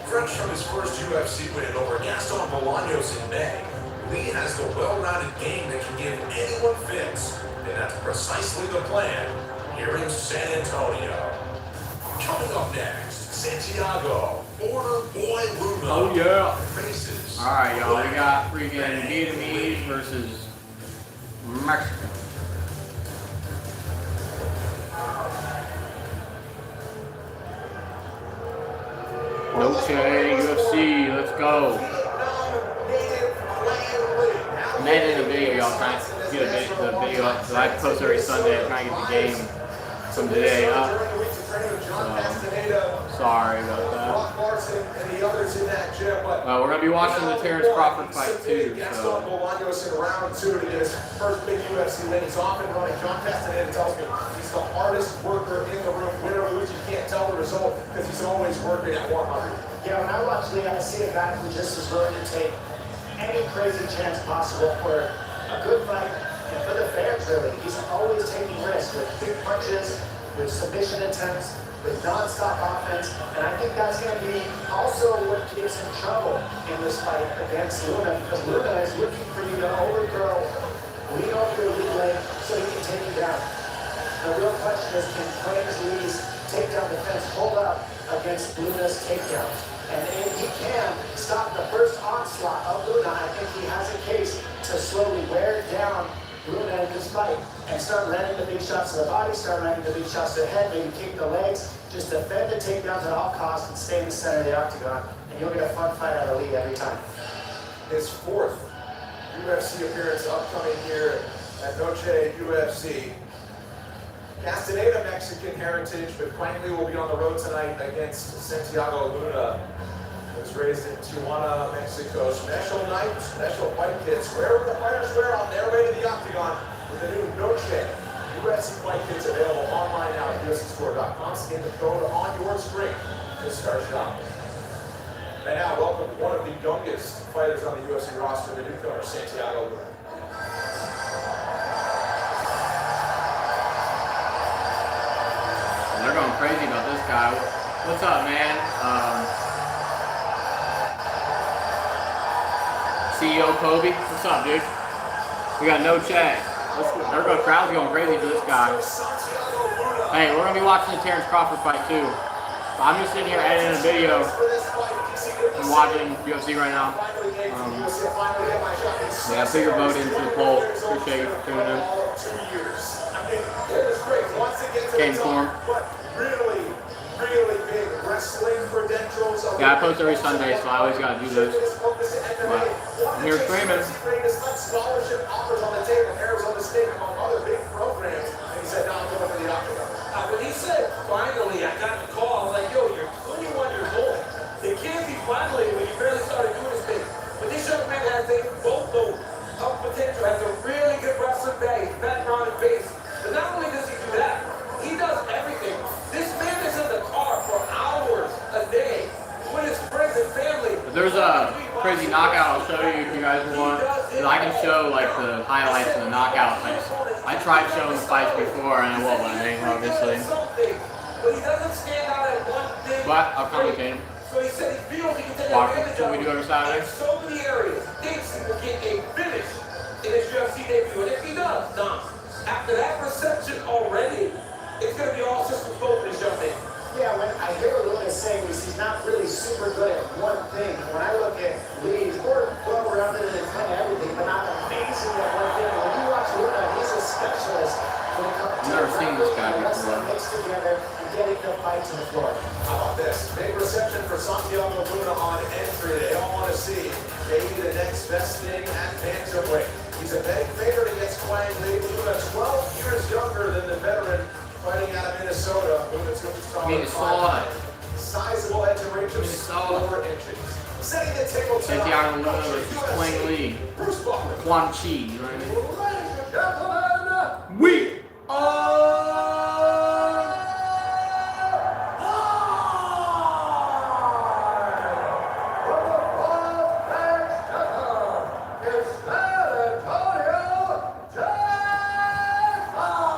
Fresh from his first UFC win over Gaston Bolaños in May, Lee has the well-rounded game that can give anyone fits, and that's precisely the plan here in San Antonio. Coming up next, Santiago, Border Boy Luna. Oh yeah. Faces. All right, y'all. We got freaking Vietnamese versus Mexican. Noche UFC, let's go. I made it a video, y'all, trying to get the video up. So I post every Sunday, I'm trying to get the game from today up. So, sorry about that. We're going to be watching the Terrence Crawford fight too. So. Bolaños in round 2 to get his first big UFC win. He's off and running. John Castaneda tells me he's the hardest worker in the room. Win or lose, you can't tell the result because he's always working at 100. Yeah, when I watch Lee, I see a guy who just is willing to take any crazy chance possible for a good fight and for the fans, really. He's always taking risks with big punches, with submission attempts, with non-stop offense, and I think that's going to be also what gets in trouble in this fight against Luna, because Luna is looking for you to overthrow, lean over your lead leg so he can take you down. The real question is, can Quang Lee's takedown defense hold up against Luna's takedowns? And if he can stop the first onslaught of Luna, I think he has a case to slowly wear down Luna in this fight and start landing the big shots to the body, start landing the big shots to the head, maybe kick the legs, just defend the takedowns at all costs and stay in the center of the octagon, and you'll get a fun fight out of Lee every time. His 4th UFC appearance upcoming here at Noche UFC. Castaneda, Mexican heritage, but Quang Lee will be on the road tonight against Santiago Luna, who's raised in Tijuana, Mexico. Special night, special fight kits. Wherever the fighters wear on their way to the octagon with the new Noche UFC fight kits available online now at UFCstore.com. Scan the code on your screen to start shopping. And now, welcome one of the youngest fighters on the UFC roster, the newcomer, Santiago Luna. They're going crazy about this guy. What's up, man? CEO Kobe, what's up, dude? We got no chat. They're going, crowd's going crazy for this guy. Hey, we're gonna be watching the Terrence Crawford fight too. I'm just sitting here editing a video and watching UFC right now. Yeah, put your vote into the poll. Appreciate you for tuning in. Game form. Yeah, I post every Sunday, so I always gotta do this. But I'm here streaming. When he said, finally, I got the call, I was like, yo, you're 21 years old. It can't be finally when you barely started doing this thing. But this young man has a boatload of potential, has a really good wrestling base, background and base. crazy knockout I'll show you if you guys want. Cause I can show like the highlights of the knockout. Like, I tried showing the fights before and it won't let me, obviously. But he doesn't stand out at one thing. But I'll commentate him. So he said he feels he can take Walk. advantage What of we do every it Saturday. in so many areas. Thinks he will get a finish in his UFC debut. And if he does, Dom, after that reception already, it's going to be all systems go for this young man. Yeah, when I hear what Luna is saying is he's not really super good at one thing. When I look at Lee, he's more well-rounded and kind of everything, but not amazing at one thing. When you watch Luna, he's a specialist when it comes to I've never seen this guy before. mixed together and getting the fight to the floor. How about this? Big reception for Santiago Luna on entry. They all want to see maybe the next best thing at bantamweight. He's a big favorite against Quang Lee. Luna, 12 years younger than the veteran fighting out of Minnesota. Luna's going to start Minnesota. sizable edge and range of 4 inches. Setting the table Santiago Luna versus Quang Lee. Quan Chi, you know what I mean? Ladies and gentlemen, We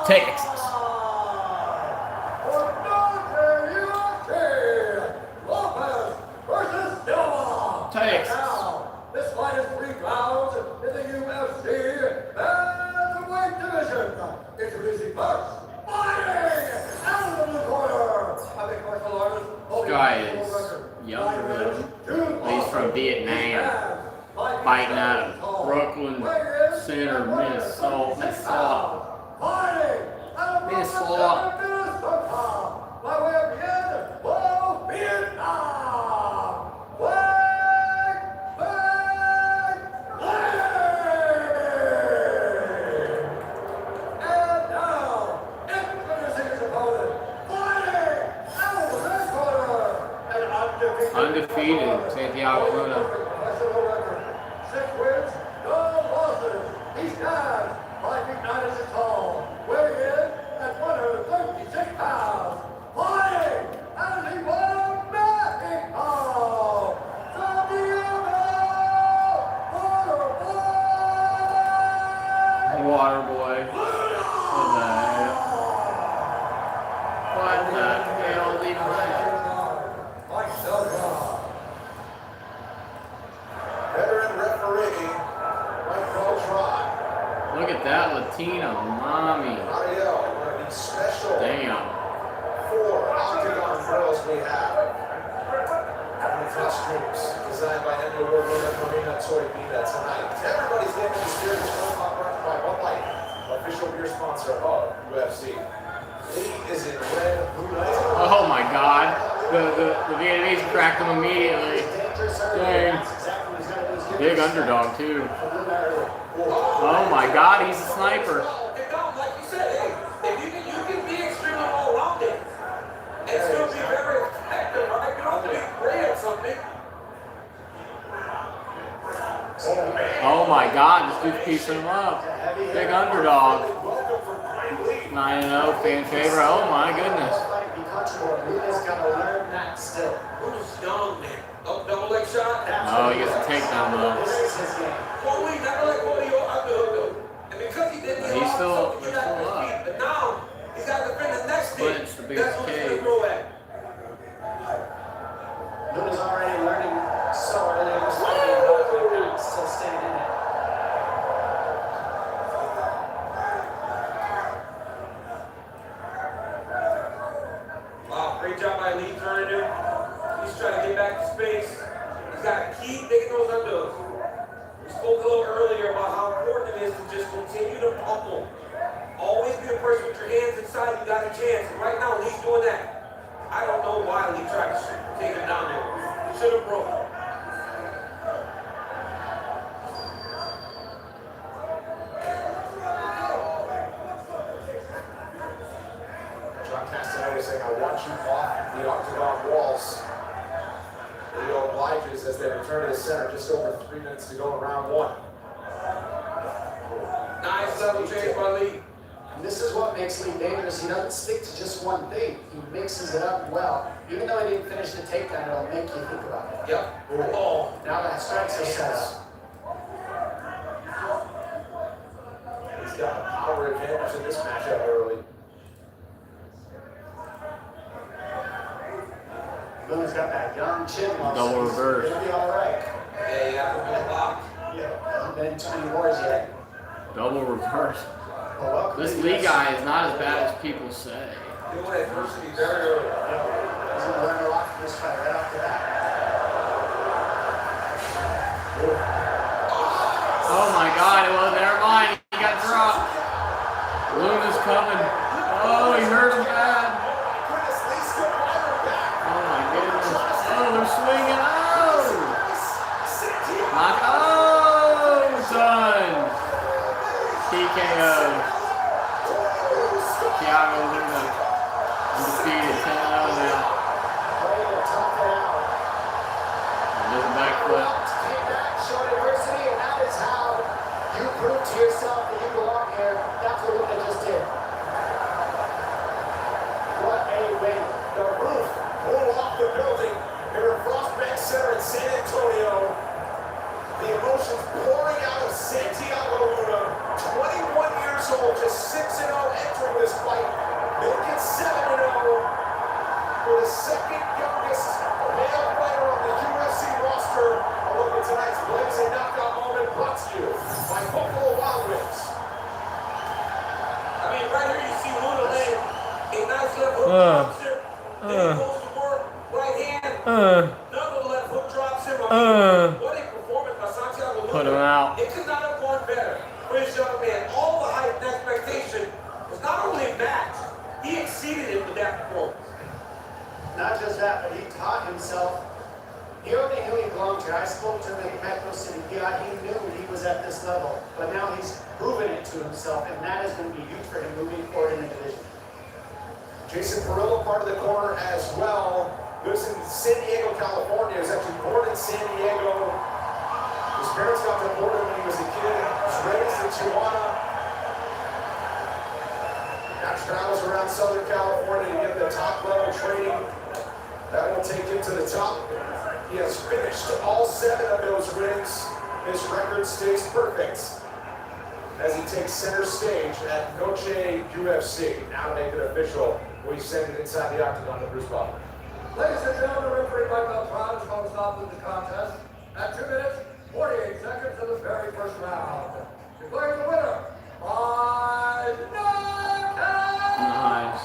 Texas. Lopes versus Silva. Texas. Now, this fight is 3 rounds in the UFC bantamweight division. Introducing first, fighting out of the corner. I think martial artist. This guy is younger than him. He's from Vietnam. Fighting out of Brooklyn Center, Minnesota. Minnesota. By way of Vietnam, Vietnam. And now, introducing his opponent, fighting out of this corner, an Undefeated, Santiago Luna. professional record, 6 wins, no losses. He stands 5 feet 9 inches tall, weighing in at 136 pounds. Fighting as he won Mexico, Santiago Waterboy. What the hell is he playing? Veteran referee, Mike Beltran. Look at that Latino mommy. Ariel, one of these special Damn. 4 octagon girls we have. And the costumes designed by Emmy Award winner Marina Soybeana tonight. Everybody's getting the spirit of by Bud Light, official beer sponsor of UFC. Lee is in red, blue lights. Oh my god. The Vietnamese cracked him immediately. Dang. Big underdog too. Oh my god, he's a sniper. And Dom, like you said, hey, if you can be extremely well-rounded and still be very effective, right? You don't have to be great at something. Oh my god, this dude's piecing him up. Big underdog. 9-0, fan favorite. Oh my goodness. Luna's got to learn that still. Who's young, man? Oh, double leg shot? Oh, he gets a takedown though. This is his game. Never let go of your underhook. And because he didn't He's still you got his feet. But now, he's got to defend the next thing. Clinch the biggest That's what he's cage. going to throw at. Luna's already learning so early in his life, still staying in it. Wow, great job by Lee turning him. He's trying to get back to space. He's got to keep taking those underhooks. We spoke a little earlier about how important it is to just continue to pummel. Always be the person with your hands inside, you got a chance. And right now, Lee's doing that. I don't know why Lee tried to take him down there. He should have broke. John Castaneda saying, I want you off the octagon walls. Leo obliges as they return to the center, just over 3 minutes to go in round 1. Nice level change by Lee. this is what makes Lee dangerous. He doesn't stick to just one thing. He mixes it up well. Even though he didn't finish the takedown, it'll make you think about it. Yep. Oh. Now that strikes are set up. He's got a power advantage in this matchup early. Boone's got that young chin muscle. Double reverse. He'll be all right. Yeah, you have to be locked. Yeah, hasn't been in too many wars yet. Double reverse. Well, welcome This to the Lee UFC. guy is not as bad as people say. Doing adversity very early. He's going to learn a lot from this fight right off the bat. Oh my God! It was never mind. He got dropped. Luna's coming. Oh, he hurt him bad. Oh my goodness. Oh, they're swinging. Oh! Knock. Oh, son. TKO. Thiago Luna. Undefeated. 10-0 now. There's a backflip. Show adversity, and that is how you prove to yourself that you belong here. That's what Luna just did. What a win. The roof blew off the building here at Frostbank Center in San Antonio. The emotions pouring out of Santiago Luna. 21 years old, just 6-0 entering this fight. Make it 7-0 for the second youngest male fighter on the UFC roster. A look at tonight's blazing knockout moment brought to you by Buffalo Wild Wings. I mean, right here you see Luna laying a nice left hook drops him. Then he goes to work, right hand. Another left hook drops him. I mean, what a performance by Santiago Luna. Put him out. It could not have gone better for his young man. All the hype and expectation was not only matched, he exceeded it with that performance. Not just that, but he taught himself. He already knew he belonged here. I spoke to him in Mexico City. Yeah, he knew he was at this level, but now he's proven it to himself, and that is going to be huge for him moving forward in the division. Jason Perillo, part of the corner as well. Lives in San Diego, California. He was actually born in San Diego. His parents got deported when he was a kid. He was raised in Tijuana. Now travels around Southern California to get the top level training. That will take him to the top. He has finished all 7 of those rings. His record stays perfect as he takes center stage at Noche UFC. Now to make it official, we send it inside the octagon to Bruce Buffer. Ladies and gentlemen, referee Michael Brown is going to stop the contest at 2 minutes, 48 seconds of the very first round. Declaring the winner by knockout. Nice.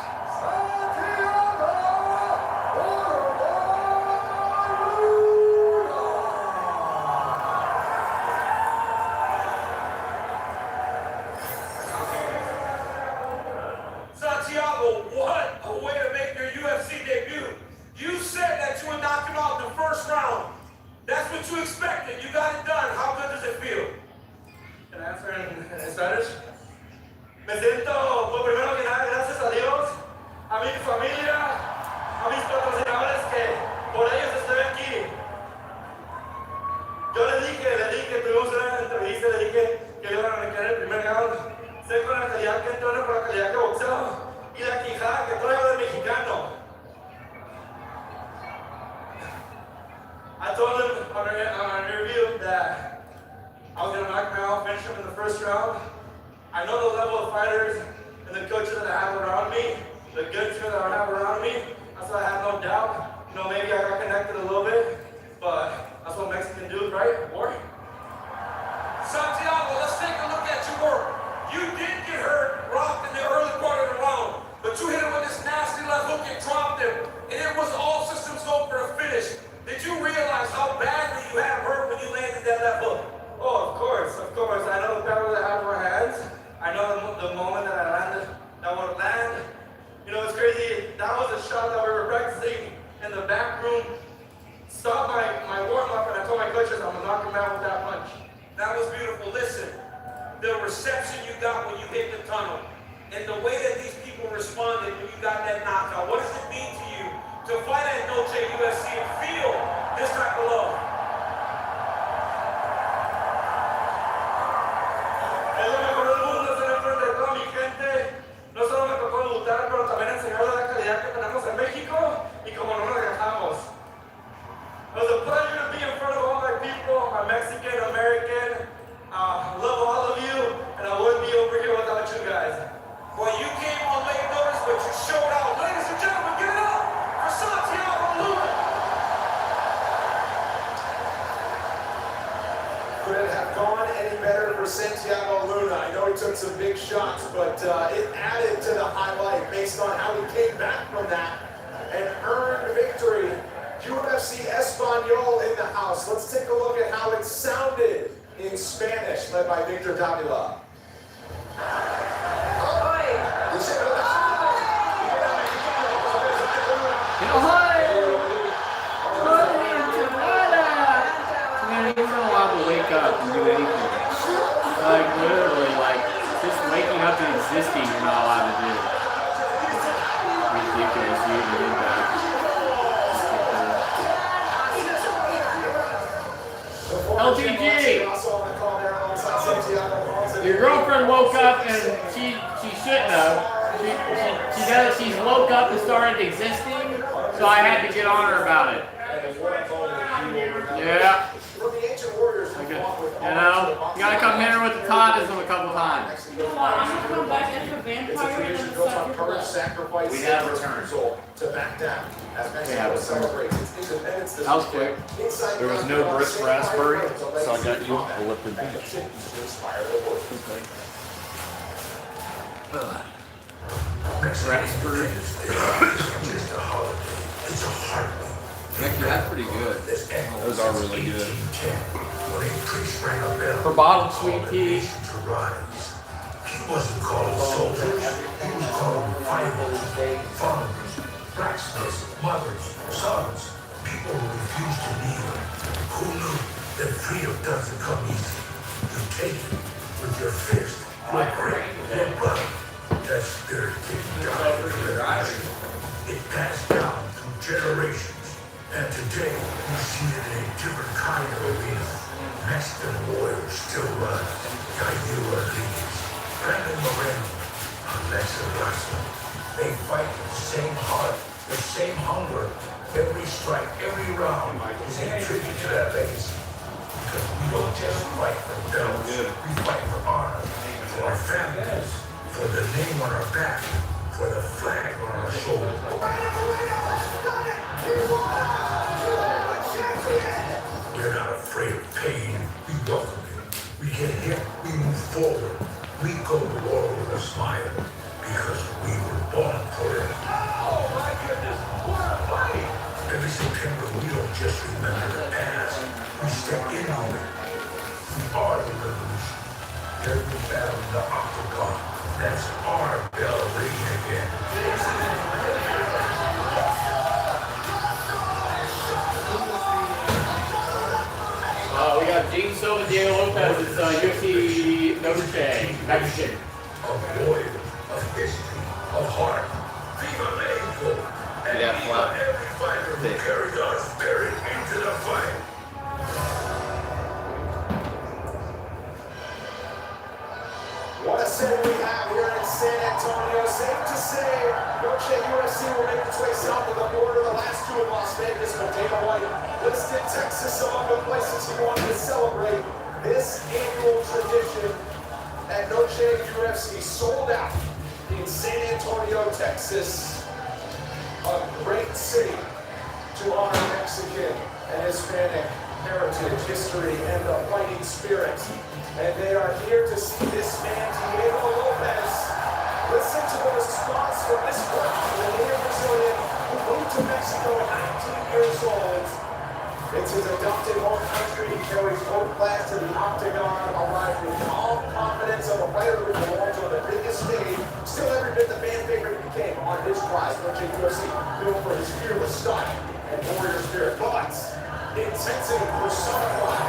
Santiago, what a way to make your UFC debut. You said that you would knock him out in the first round. That's what you expected. You got it done. How good does it feel? Can I answer in Spanish? Me siento, pues primero que nada, gracias a Dios, a mi familia, a mis patrocinadores que por ellos estoy aquí. Yo le dije, tuvimos una entrevista, le dije que iban a arrancar el primer round. Sé con la calidad que entreno, con la calidad que boxeo y la quijada que traigo de mexicano. I told him on an interview that I was going to knock him out, finish him in the first round. I know the level of fighters and the coaches that I have around me, the good team that I have around me. That's why I have no doubt. You know, maybe I got connected a little bit, but that's what Mexican do, right? War. Santiago, let's take a look at your work. You did get hurt, rocked in the early part of the round, but you hit him with this nasty left hook and dropped him, and it was all systems go for a finish. Did you realize how badly you had hurt when you landed that left hook? Oh, of course. I know the power that I have in my hands. I know the moment that I landed, that would land. You know, it's crazy. That was a shot that we were practicing in the back room. Stopped my warm-up, and I told my coaches I'm going to knock him out with that punch. That was beautiful. Listen, the reception you got when you hit the tunnel, and the way that these people responded when you got that knockout, what does it mean to you to fight at Noche UFC and feel this type of love? Es lo mejor del mundo, ser enfrente de toda mi gente Well, you came on late notice, but you showed out. Ladies and gentlemen, give it up for Santiago Luna. Could it have gone any better for Santiago Luna? I know he took some big shots, but it added to the highlight based on how he came back from that and earned victory. UFC Espanol in the house. Let's take a look at how it sounded in Spanish, led by Victor Davila. Man, he's not allowed to wake up and do anything. Like, literally, like, just waking up and existing, you're not allowed to do. Ridiculous, you even did that. LTG! Your girlfriend woke up and she shouldn't have. She's woke up and started existing, so I had to get on her about it. Yeah. You know, you gotta come hit her with the Todism a couple times. We have returned to back down. As Mexico celebrates its independence this That was quick. There was no brisk raspberry, so I got you a liquid beach. Raspberry. Nicky, that's pretty good. Those are really good. For bottled sweet tea. He wasn't called soldiers, he was called fighters, fathers, blacksmiths, mothers, sons, people who refused to kneel. Who knew that freedom doesn't come easy? You take it with your fist, your grip, your blood. That spirit didn't die for generation. It passed down through generations. And today, we see it in a different kind of arena. Mexican warriors still run. Yair Rodriguez, Brandon Moreno, Alexa Russell. They fight with the same heart, the same hunger. Every strike, every round is a tribute to that legacy. Because we don't just fight for belts, we fight for honor, for our families, for the name on our back, for the flag on our shoulder. We're not afraid of pain. We welcome it. We get hit, we move forward. We go to war with a smile because we were born for it. Oh my goodness, what a fight! Every September, we don't just remember the past. We step into it. We are the revolution. Every battle in the octagon, that's our bell ringing again. We got Gene Silva, Diego Lopes. It's UFC Noche. A void of history, of heart. Viva Mexico! And viva every fighter who carried our spirit into the fight. What a city we have here in San Antonio. Safe to say, Noche UFC will make its way south of the border. The last two in Las Vegas, but Dana White listed Texas among the places he wanted to celebrate this annual tradition. At Noche UFC sold out in San Antonio, Texas. A great city to honor Mexican and Hispanic heritage, history, and the fighting spirit. And they are here to see this man, Diego Lopes. Listen to the response from this one, the native Brazilian who moved to Mexico at 19 years old. It's his adopted home country. He carries both flags to the octagon, arrived with calm confidence of a fighter who belongs on the biggest stage. Still every bit the fan favorite he became on his rise. Noche UFC, known for his fearless style and warrior spirit, but intensity personified.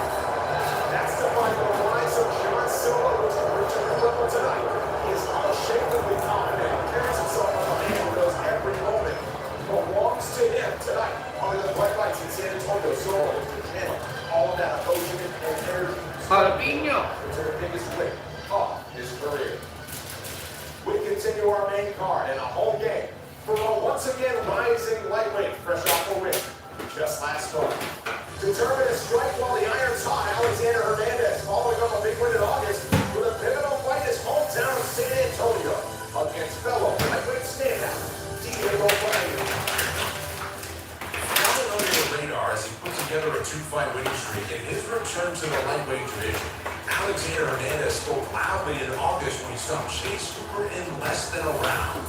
That's defined by the rise of John Silva, which is Richard level tonight. He is unshakably confident and carries himself like a man who knows every moment belongs to him tonight. Under the bright lights in San Antonio, Silva is the channel. All of that emotion and energy to the biggest win of his career. We continue our main card and a home game for a once again rising lightweight, fresh off a win just last month. Determined to strike while the iron's hot, Alexander Hernandez following up a big win in August with a pivotal fight in his hometown of San Antonio against stopped Chase Hooper in less than a round.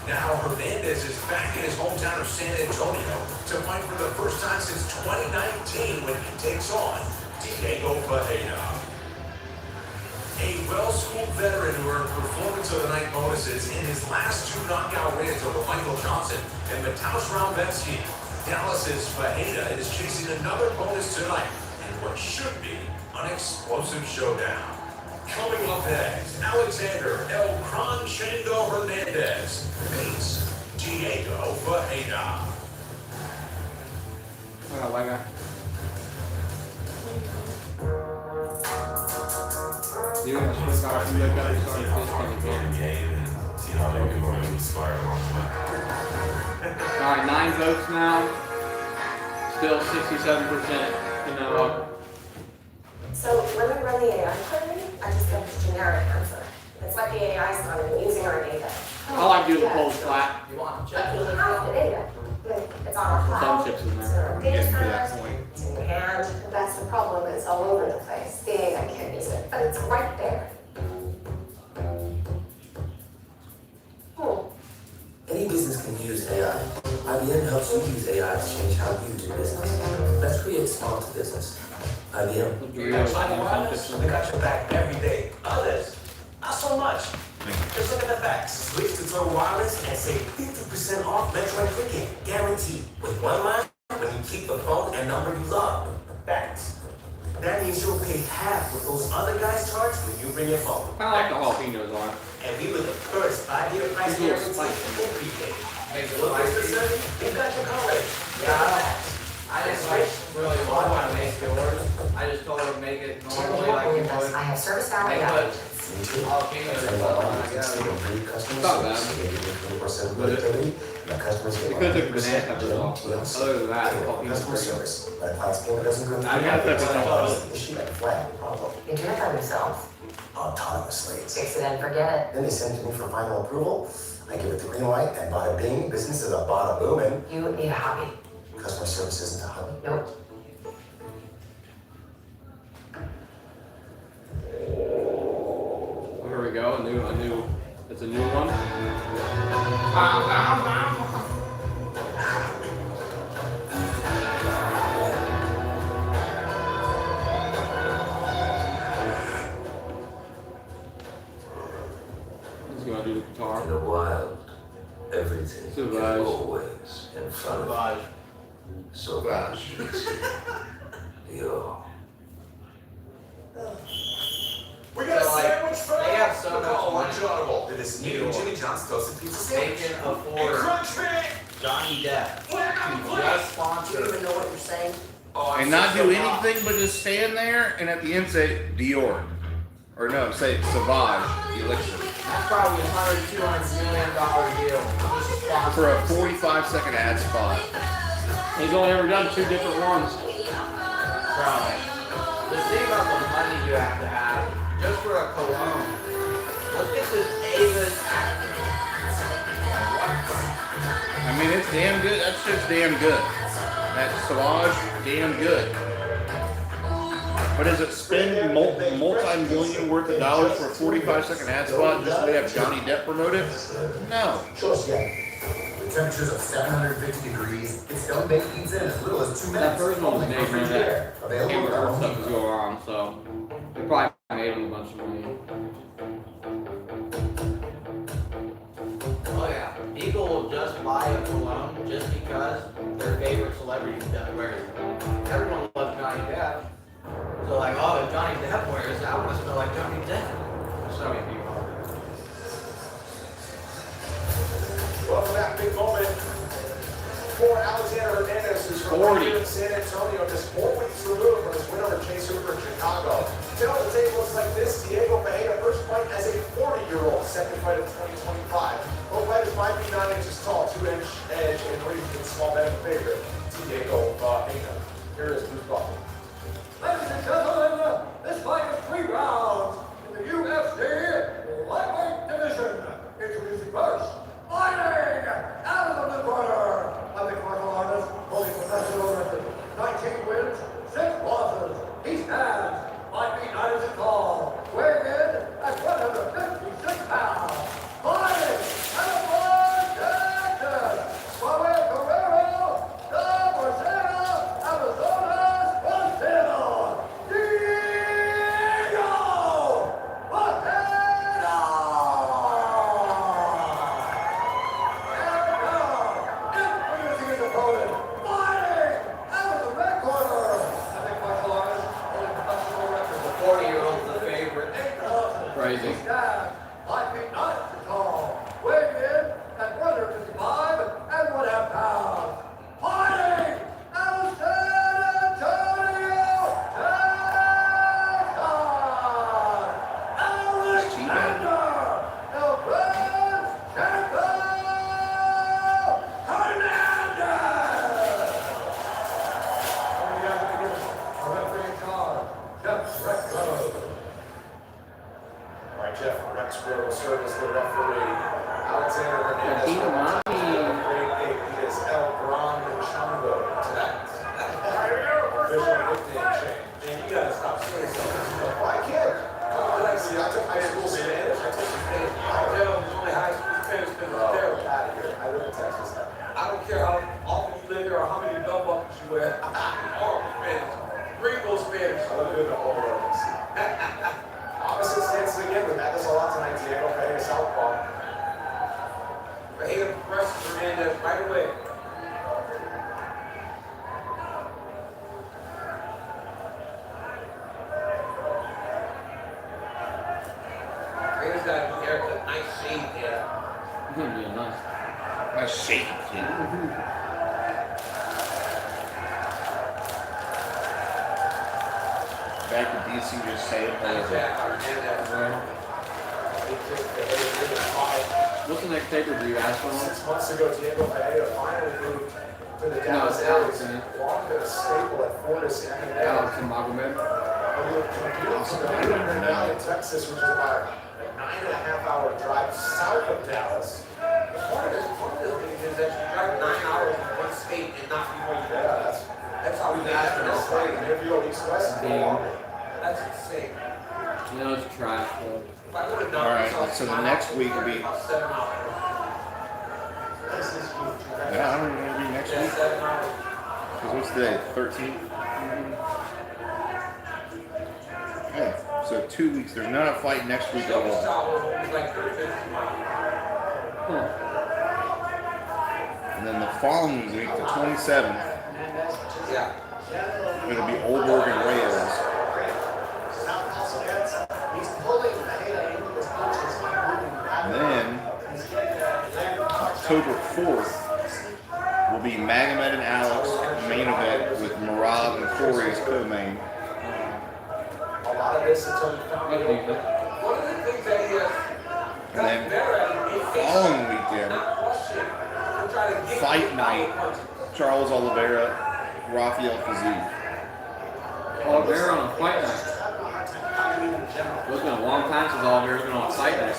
Now Hernandez is back in his hometown of San Antonio to fight for the first time since 2019 when he takes on Diego Ferreira. A well-schooled veteran who earned Performance of the Night bonuses in his last 2 knockout wins over Michael Johnson and Mateusz Raumbetsky. Dallas's Ferreira is chasing another bonus tonight in what should be an explosive showdown. Coming up next, Alexander El Cronchendo Hernandez meets Diego Ferreira. Alright, 9 votes now. Still 67%. Canelo. So when we run the AI query, I just get this generic answer. It's like the AI is not even using our data. I like doing the polls flat. You want to check? We have the data. It's on our cloud. Some chips in It's in our there. data Getting to that centers. point. It's in your hand. That's the problem. It's all over the place. The AI can't use it, but it's right there. Any business can use AI. IBM helps you use AI to change how you do business. Let's create smart business. IBM. We got your back every day. Others, not so much. Just look at the facts. Switch to Total Wireless and save 50% off Metro and Cricket. Guaranteed. With one line, when you keep the phone and number you love. Facts. That means you'll pay half what those other guys charge when you bring your phone. I like the jalapenos on it. And we were the first 5-year price These little guarantee in prepaid. Look at the service. We got you covered. Yeah, I didn't like really want to make yours. I just told her to make it normally like you would. I have service now. They put jalapenos and stuff on it. It's not bad. Because of banana peppers off. Other than that, jalapenos pretty good. I got that Issue that flag problem You do it by yourself. autonomously. Fix it and forget it. Then they send it to me for final approval. I give it the green light, and bada bing, business is a bada booming. You need a hobby. Customer service isn't a hobby. Nope. Here we go. It's a new one. He's gonna do the guitar. In the wild, everything Sauvage. is always in front of you. Sauvage. Yo. We got a So, like, sandwich for they have so much Oh, money. enjoyable. It is new Jimmy John's toasted pizza sandwich. They can And afford crunch me. Johnny Depp to just You don't sponsor. even know what you're saying. Oh, I'm And not so do hot. anything but just stand there and at the end say Dior. Or no, say Sauvage Elixir. That's probably $100, $200 million deal. Just to sponsor. For a 45-second ad spot. He's only ever done 2 different ones. Probably. The thing about the money you have to have, just for a cologne. Look at this A-list actor. I mean, it's damn good. That shit's damn good. That Sauvage, damn good. But does it spend multi-million worth of dollars for a 45-second ad spot just so they have Johnny Depp promote it? No. The temperatures of 750 degrees. It's done baked pizza in as little as 2 minutes. That first one was Only made for when free that beer. Available Amber at Heard Home stuff was Depot. going on, so they probably made him a bunch of money. Oh yeah. People will just buy a cologne just because their favorite celebrity wears it. Everyone loves Johnny Depp. So like, oh, if Johnny Depp wears it, I want to smell like Johnny Depp. So many people. Welcome back, big moment for Alexander Hernandez, who's from 40. here in San Antonio, just 4 weeks removed from his win over Chase Hooper in Chicago. Today on the tape looks like this: Diego Ferreira, first fight as a 40-year-old, second fight of 2025. Both fighters 5 feet 9 inches tall, 2-inch edge, and weight in small betting favorite, Diego Ferreira. Here is Bruce Butler. Ladies and gentlemen, this fight is 3 rounds in the UFC lightweight division. Introducing first, fighting out of the corner, a mixed martial artist, holding professional record, 19 wins, 6 losses. He stands 5 feet 9 inches tall, weighing in at 156 the referee. Alexander Hernandez. Latino mommy. He is El Gran Chango tonight. Official nickname change. Man, you gotta stop saying something. Why can't I took high school Spanish. I took Spanish. Only high school Spanish because it's terrible. Out of here. I live in Texas now. I don't care how often you live here or how many belt buckles you wear. All Spanish. Gringo Spanish. I live in the whole world. Opposite stances again. We had this a lot tonight. Diego Pereira southpaw. Pereira presses Hernandez right away. Pereira's got a haircut. Nice shade there. Yeah, nice. That's shady, kid. Back to DC, just say it. What's the next pay-per-view? Asphalt? 6 months ago, Diego Pereira finally moved to the Dallas area. Long been a staple at Fortis and Alex and Magomed. Now in Texas, which is about a 9.5-hour drive south of Dallas. One of the things is that you drive 9 hours in one state and not be where you Yeah, that's how we got to that's right. Interview East West. That's insane. You know, it's trash, though. If I would have done Alright, so the next week will be. about 7 hours. Yeah, I don't know when it'll be next week. 7 hours. Because what's today? 13th? Okay, so 2 weeks. There's not a fight next week at all. Like 30 minutes. And then the following week, the 27th, Yeah. it'll be Oldberg and Reyes. And then October 4th will be Magomed and Alex main event with Murad and Corey as co-main. A lot of this is One of the things that he has And then following weekend, fight night, Charles Oliveira, Rafael Fiziev. Oliveira on a fight night. It's been a long time since Oliveira's been on a fight night.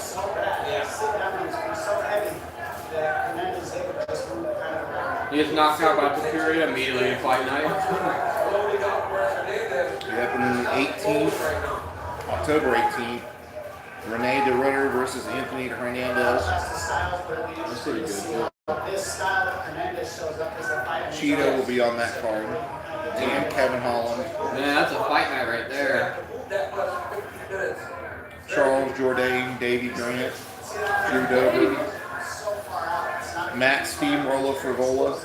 He gets knocked out by Fury immediately in fight night. It happened on the 18th, October 18th. Rene de Rudder versus Anthony Hernandez. That's pretty good. Cheeto will be on that card. And Kevin Holland. Man, that's a fight night right there. Charles Jourdain, Davey Grant, Drew Dober, Matt Steamroller Frivola.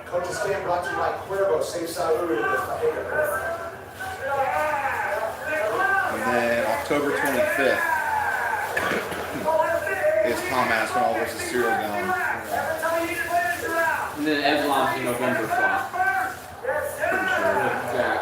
Coach's Stand brought to you by Cuervo, Safe Salud. And then October 25th is Tom Aspinall versus Cyril Gahn. And then Islam's in November slot. Pretty sure. Jack.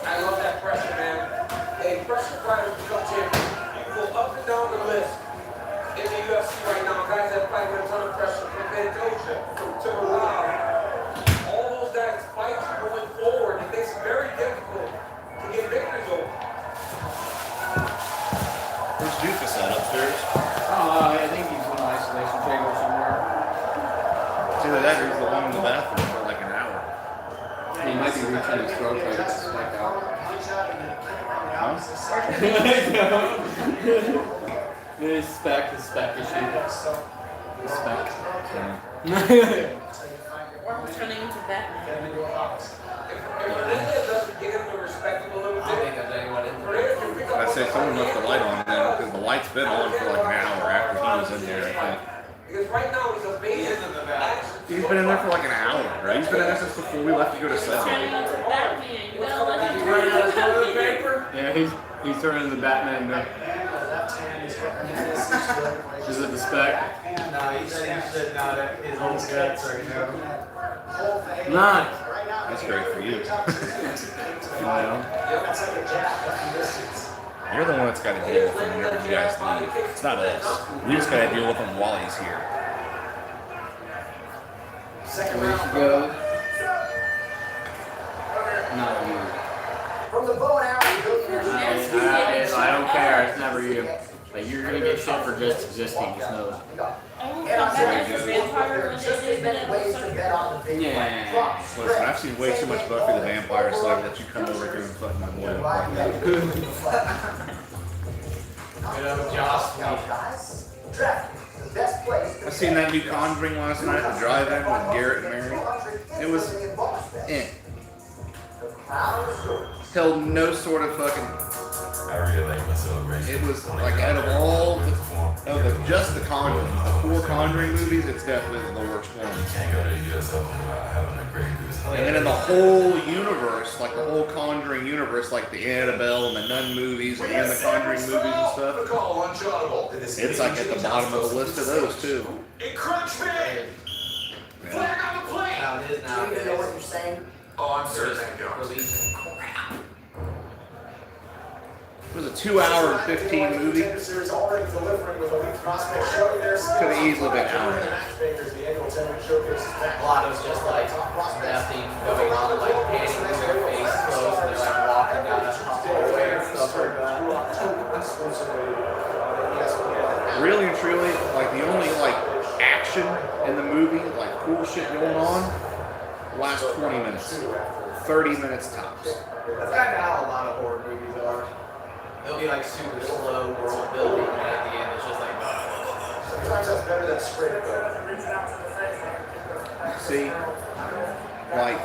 I love that pressure, man. Hey, pressure fighters become champions. You go up and down the list in the UFC right now. Guys that fight with a ton of pressure from Pantoja, from Timberwolf. All those guys fight going forward. It makes it very difficult to get victories over. Where's Doofus at upstairs? I think he's in an isolation chamber somewhere. It's either that or he's the one in the bathroom for like an hour. He might be reaching his throat right to spike out. Huh? The spec issue. The spec. Or I'm turning into Batman. If Hernandez doesn't get him to respect him a little bit, I think that's anyone in there. I say someone left the light on then because the light's been on for like an hour after he was in there, I think. Because right now he's a base. He's been in there for like an hour, right? He's been in there since before we left to go to Turning Subway. into Batman. You gotta let him turn into Batman. Yeah, he's turning into Batman now. Is it the spec? No, he said his own guts right now. Nice. That's great for you. know. You're the one that's got to deal with him whenever you guys leave. It's not us. We just got to deal with him while he's here. Second Where round. you go? Not you. From the bow and arrow, you go I don't care. It's never you. Like, you're gonna get shit for just existing. Just know that. Yeah. Listen, I've seen way too much Buffy the Vampire Slayer that you come over here and fuck my boy up. I seen that new Conjuring last night at the drive-in with Garrett and Mary. It was held no sort of fucking. I really like my celebration. It was like out of all just the Conjuring, the 4 Conjuring movies, it's definitely the worst one. You can't go to the US Open without having a great goose. And then in the whole universe, like the whole Conjuring universe, like the Annabelle and the Nun movies and then the Conjuring movies and stuff, it's like at the bottom of the list of those too. Encroachment! Flag on the plate! Now it is now. Do you know what you're saying? Oh, I'm certain that goes. Releasing crap. It was a 2-hour and 15 movie. Could have easily been an hour. A lot of just like nothing going on, like panting with their face closed, and they're like walking down a hallway and stuff like that. Really and truly, like the only like action in the movie, like cool shit going on, last 20 minutes, 30 minutes tops. That's kind of how a lot of horror movies are. They'll be like super slow world building, and at the end it's just like. Sometimes that's better than script. See, like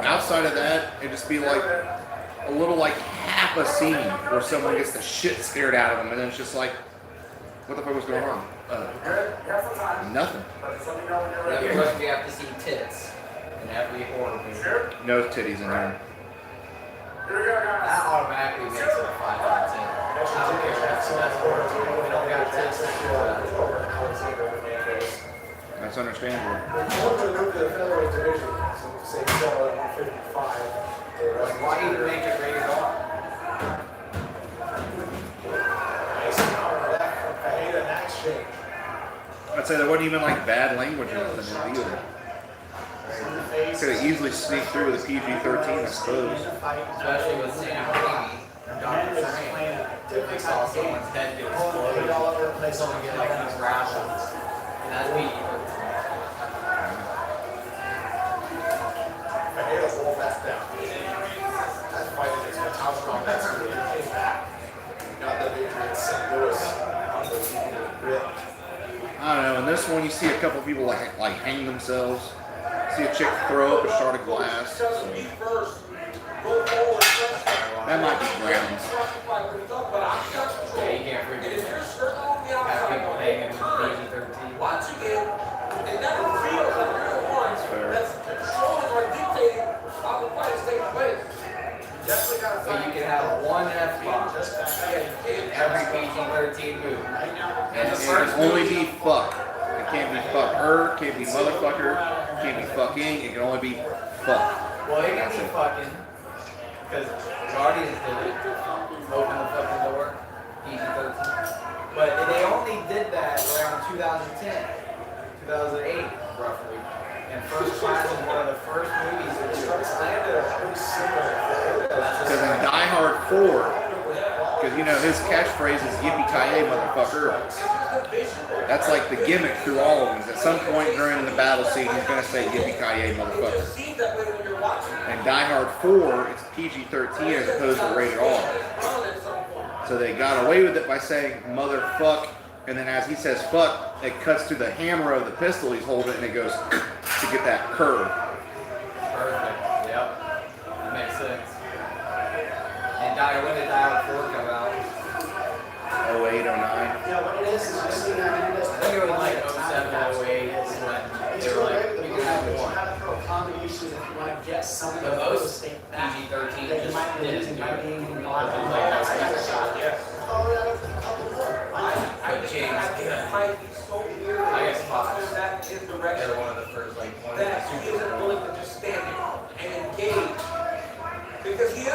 outside of that, it'd just be like a little like half a scene where someone gets the shit scared out of them, and then it's just like, what the fuck was going on? Nothing. Because you have to see tits in every horror movie. No titties in there. That automatically makes it a 5 out of 10. I don't care if that's the best horror movie. We don't got tits. That's understandable. Like, why even make it rated R? I'd say there wasn't even like bad language or nothing in it either. Could have easily sneaked through with a PG-13, I suppose. Especially with Sam Raimi and Dr. Strange. If they saw someone's head get exploded, someone get like these rashes. And that's me. I don't know. In this one, you see a couple people like hang themselves. See a chick throw up a shard of glass. So that might be grounds. Yeah, you can't freaking have people hanging with PG-13. Watching it, it never feels like real one that's controlling or dictating how the fight is taking place. So you can have one F-bomb in every PG-13 movie. And it can only be fuck. It can't be fuck her, can't be motherfucker, can't be fucking, it can only be fuck. Well, it can be fucking, because Guardians did it. Open the fucking door, PG-13. But they only did that around 2010, 2008, roughly. And First Class is one of the first movies that do it. Because in Die Hard 4, because you know his catchphrase is yippee-ki-yay, motherfucker. That's like the gimmick through all of them. At some point during the battle scene, he's going to say yippee-ki-yay, motherfucker. And Die Hard 4, it's PG-13 as opposed to rated R. So they got away with it by saying motherfuck, and then as he says fuck, it cuts to the hammer of the pistol he's holding, and it goes to get that curve. Perfect, yep. That makes sense. And when did Die Hard 4 come out? 08, 09. Yeah, what it is just seeing that I think it was like 07, 08 is when they were like, we can have one. Combinations if you want to guess some of The most PG-13 just didn't do it. But James, I guess Fox. They're one of the first, like, one of the That he isn't willing to just stand there and engage. Because he is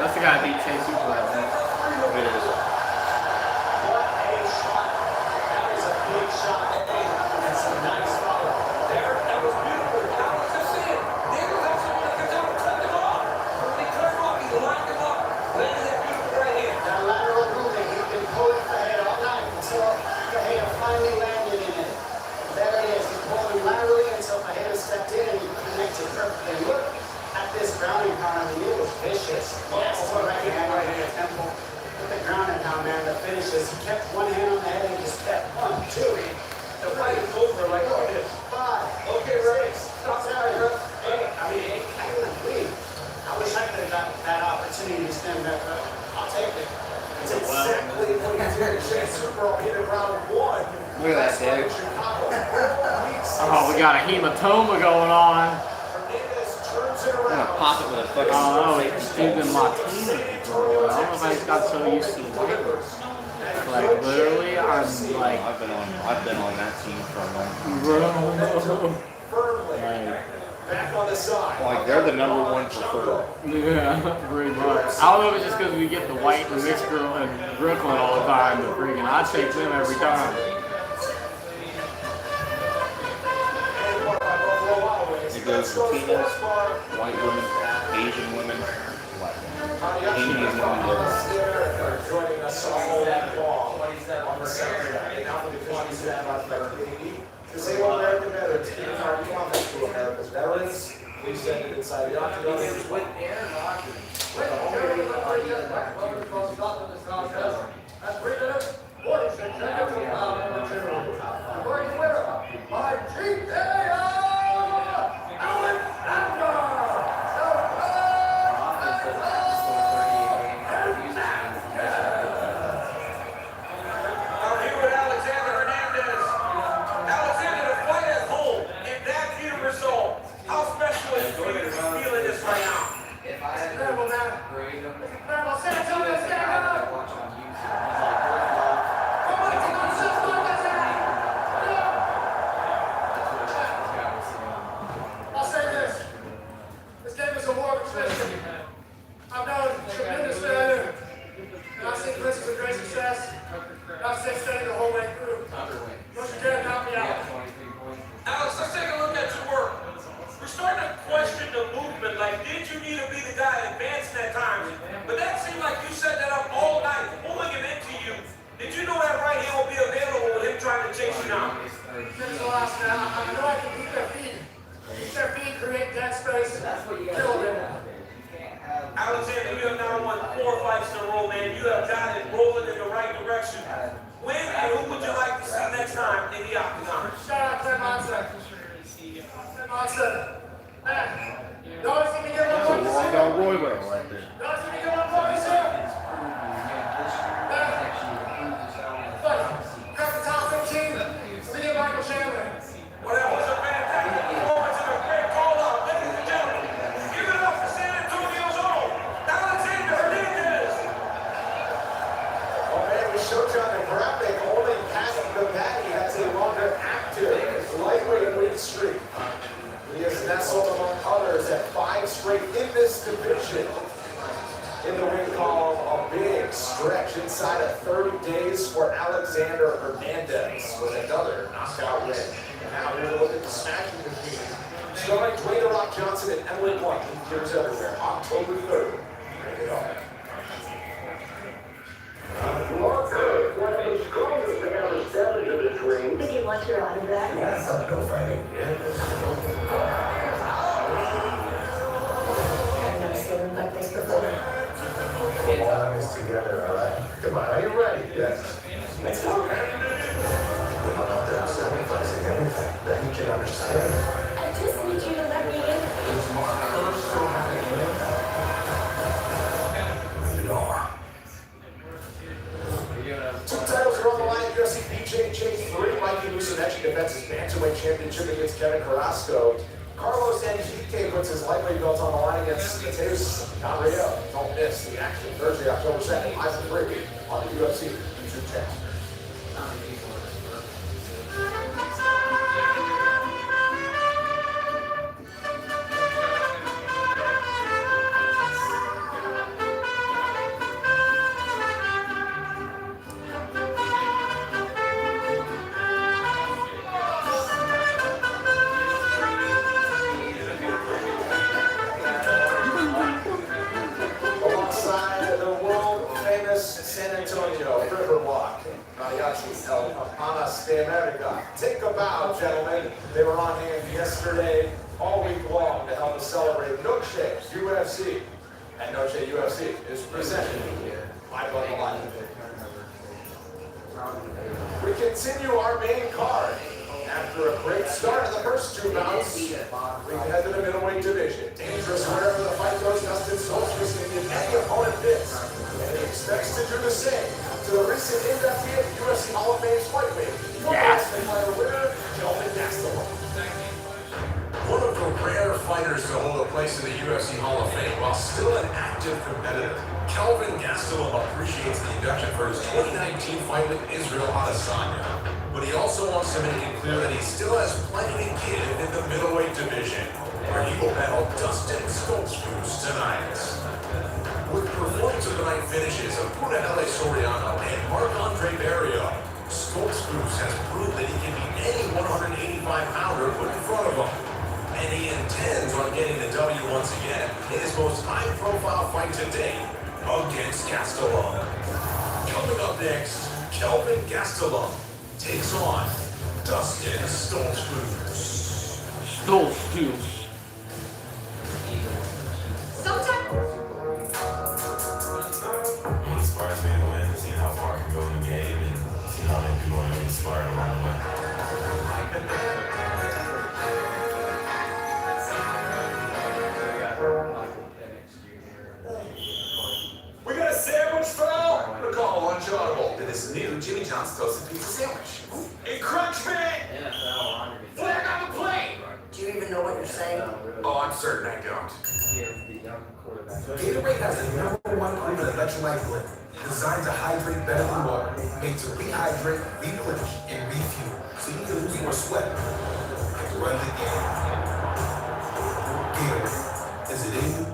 That's the guy that beat Chase Super, I think. It is. What a shot. That is a big shot. That's a nice follow. That was beautiful. I was just saying, they were like someone that could cut them off. When they cut him off, he lined them up. Landed that beautiful right hand. That lateral movement, he's been pulling for head all night until Fajeda finally landed in it. There it is. He's pulling laterally until Fajeda stepped in and he connected perfectly. Look at this grounding pound. I mean, it was vicious. Yes, right here, temple. Put the grounding pound, man. The finishes. He kept one hand on the head and just kept 1, 2. The fight is over like this. 5. Okay, right. Stop there, bro. Hey, I mean, I couldn't believe. I wish I could have got that opportunity to stand back up. I'll take it. It's exactly what he did. Chase Super hit in round 1. Look at that, dude. Oh, we got a hematoma going on. I'm gonna pop it with a fucking. Oh, it's Steven Martinez. I don't know if I just got so used to lightweight. Like literally, I'm like. I've been on that team for a long time. Back on the side. Like they're the number 1 preferred. Yeah, pretty much. I don't know if it's just because we get the white and mixed girl in Brooklyn all the time, but freaking, I take them every time. It goes Latinas, white women, Asian women, black women. Asian women Joining us all that long on the Saturday. Now the Division Baby. Disabled American veterans, giving our comments to America's veterans. Please send it inside the octagon. With Aaron Rodgers. Welcome to stop in this contest. At 3 minutes, 46 seconds of round number 2. According to winner by TKO, Alexander. Alexander, you have now won 4 fights in a row, man. You have got it rolling in the right direction. When and who would you like to see next time in the octagon? Shout out to Monster. Monster. Notice if you get one point, sir. Notice if you get 1 point, sir. Cut the top 15. See Michael Chandler. Well, that was a fantastic performance and a great call-out, ladies and gentlemen. Give it up for San Antonio's own Alexander Hernandez. Oh man, we showed you on the graphic, only Patrick Gabatti has a longer active lightweight win streak. He has nestled among others at 5 straight in this division. In the win column, a big stretch inside of 30 days for Alexander Hernandez with another knockout win. And now we're going to look at the smashing machine. Starring Dwayne "The Rock" Johnson and Emily Blunt in theaters everywhere, October 3rd. Bring it on. One of the strongest to ever step into this ring. Did you want your autograph? Yes, I'm go fighting. I've never seen him like this before. All is together, all right? Come on, are you ready? Yes. Let's go. I'm not there sacrificing everything that you can understand. I just need you to let me in. It's my first so happy. You are. 2 titles are on the line at UFC BJJ 3. Mikey Musumeci defends his bantamweight championship. championship against Kevin Carrasco. Carlos Enrique puts his lightweight belt on the line against Mateus Gabriel. Don't miss the action Thursday, October 2nd, live for free on the UFC YouTube channel. Alongside the world-famous San Antonio Riverwalk, Mariachi El Papanas de America. Take a bow, gentlemen. They were on hand yesterday, all week long, to help us celebrate Noche UFC. And Noche UFC is presented by Bud Light. We continue our main card. After a great start in the first two bouts, we head to the middleweight division. Dangerous wherever the fight goes, Dustin Stoltzfus can give any opponent fits. And he expects to do the same to the recent inductee of UFC Hall of Fame's flyweight. Fighter winner, Kelvin Gastelum. One of the rare fighters to hold a place in the UFC Hall of Fame while still an active competitor. Kelvin Gastelum appreciates the induction for his 2019 fight with Israel Adesanya. But he also wants to make it clear that he still has plenty to give in the middleweight division, where he will battle Dustin Stoltzfus tonight. With performance of the night finishes of Punahele Soriano and Marc-Andre Barrio, Stoltzfus has proved that he can beat any 185-pounder put in front of him. And he intends on getting the W once again in his most high-profile fight to date against Gastelum. Coming up next, Kelvin Gastelum takes on Dustin Stoltzfus. Stoltzfus. It inspires me to win, seeing how far I can go in the game and seeing how many people are inspired along the way. We got a sandwich, fell? We're calling lunch audible to this new Jimmy John's toasted pizza sandwich. Hey, Crunch Man! Flag on the plate! Do you even know what you're saying? Oh, I'm certain I don't. Gatorade has the #1 proven electrolyte blend, designed to hydrate better than water, made to rehydrate, replenish, and refuel, so you can lose more sweat and run the game. Gatorade, is it in you?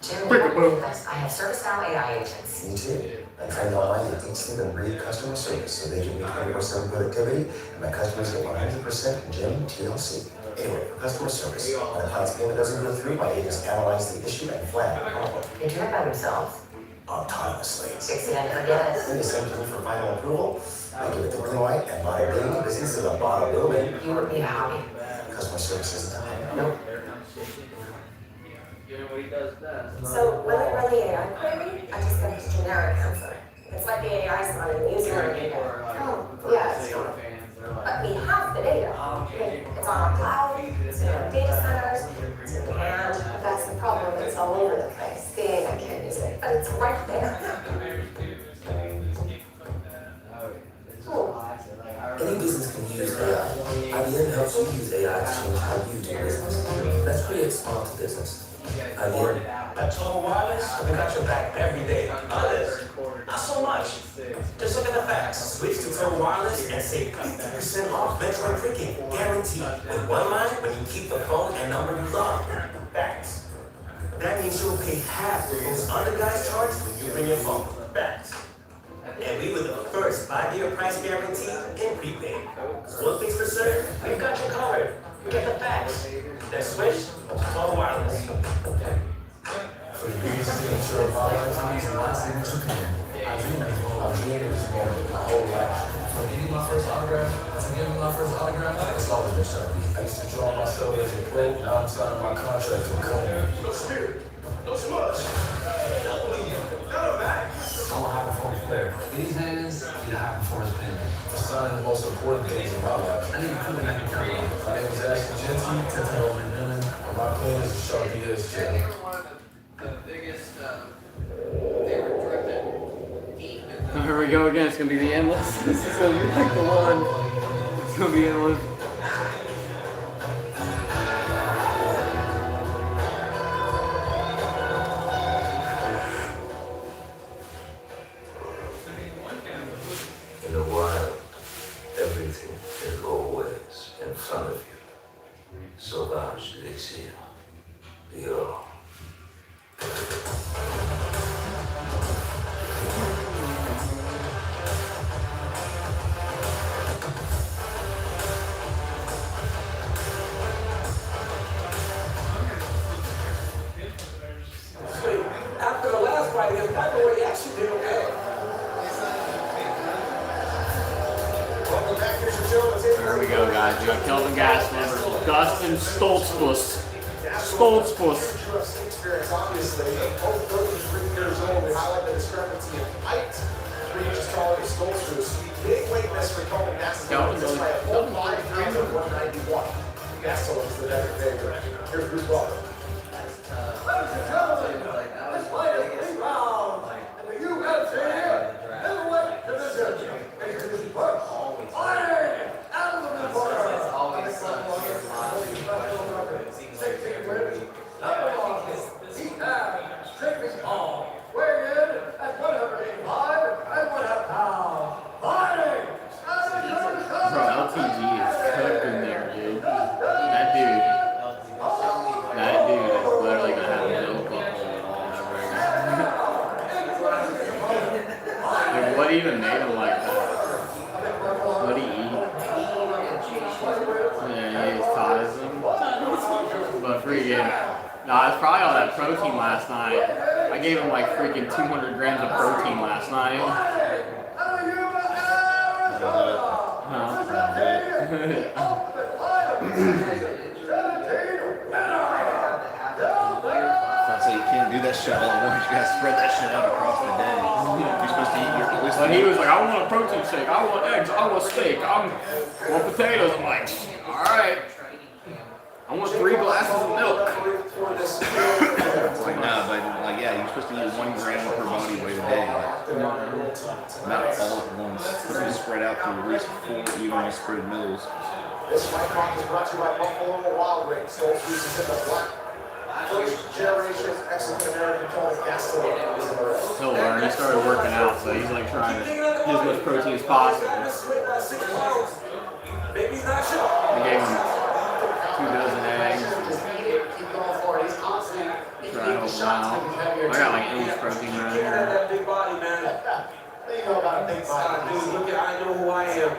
Jim, you won't believe this. I have ServiceNow AI agents. Me too. I trained all mine to teach them and read customer service so they can be 24/7 productivity, and my customers get 100% Jim TLC. Anyway, for customer service, when a client's payment doesn't go through, my agents analyze the issue and flag the problem. They do it by themselves. Autonomously. Fix it and forget it. Then they send it to me for final approval. I give it the green light, and my daily business is a bottom booming. You would be a hobby. Customer service isn't a hobby. Nope. So when I run the AI query, I just get a generic answer. It's like the AI is not a user data. Oh, yeah, it's not. But we have the data. It's on our cloud, it's in our data centers, and that's the problem. It's all over the place. The AI can't use it, but it's right there. Any business can use AI. IBM helps you use AI to change how you do business. That's pretty smart to business. IBM. At Total Wireless, we got your back every day. Others, not so much. Just look at the facts. Switch to Total Wireless and save 50% off Metro Cricket. Guaranteed. With one line when you keep the phone and number you love. Facts. That means you'll pay half what those other guys charge when you bring your phone. Facts. And we were the first 5-year price guarantee in prepaid. So one thing's for certain, we've got you covered. Get the facts. Then switch to Total Wireless. For the biggest signature of my life, the last signature can. I've dreamed of this moment my whole life. From getting my first autograph to giving my first autograph, it's always been Sharpie. I used to draw myself as a pro, now I'm signing my contract to a company. No spirit, no smudge. None of that. I'm a high performance player. In these hands, you need a high performance pen. It's one of the most important things in my life. I need a pen that I can count on. My name is Ashley Jensen, 10th Over Newman, and my pen is a Sharpie SJ. Oh, here we go again. It's gonna be the endless. This is gonna be like the one. It's gonna be endless. Sauvage d'exil. Yo. After the last fight against Piper, he actually did okay. Welcome back, Mr. Jones. There we go, guys. We got Kelvin Gastelum versus Dustin Stoltzfus. Stoltzfus. UFC experience, obviously. Both 33 years old. We highlight the discrepancy in height. 3 inches taller than Stoltzfus. Big weight miss for Kelvin Gastelum. Just by a full 5 pounds of 191. Gastelum is the better favorite. Here's Bruce Butler. Ladies and gentlemen, this fight is 3 rounds in the UFC middleweight division. Introducing first, fighting out of the corner. 16 wins, number 1. He has strictly all. Weighing in at 185 and 1/2 pounds. Fighting out of the corner. Bro, LTG is cooked in there, dude. That dude is literally gonna have a milk bottle all over again. Like, what even made him like that? What did he eat? Yeah, he just ties him. But freaking, nah, it's probably all that protein last night. I gave him like freaking 200 grams of protein last night. So you can't do that shit all at once. You gotta spread that shit out across the day. You're supposed to eat your at least. But he was like, I want a protein shake, I want eggs, I want steak, I want potatoes. I'm like, all right. I want 3 glasses of milk. It's like, nah, but like, yeah, you're supposed to eat 1 gram per body weight a day. Not all at once. It's supposed to be spread out through at least 4 evenly spread meals. This fight talk is brought to you by Buffalo Wild Wings. Stoltzfus is in the black. First generation excellent American Kelvin Gastelum. He'll learn. He started working out, so he's like trying to get as much protein as possible. Maybe he's not sure. I gave him 2 dozen eggs. Keep going forward. He's constantly Try to hold him out. I got like 8 protein right here. That big body, man. What do you know about a big body? Dude, look at, I know who I am.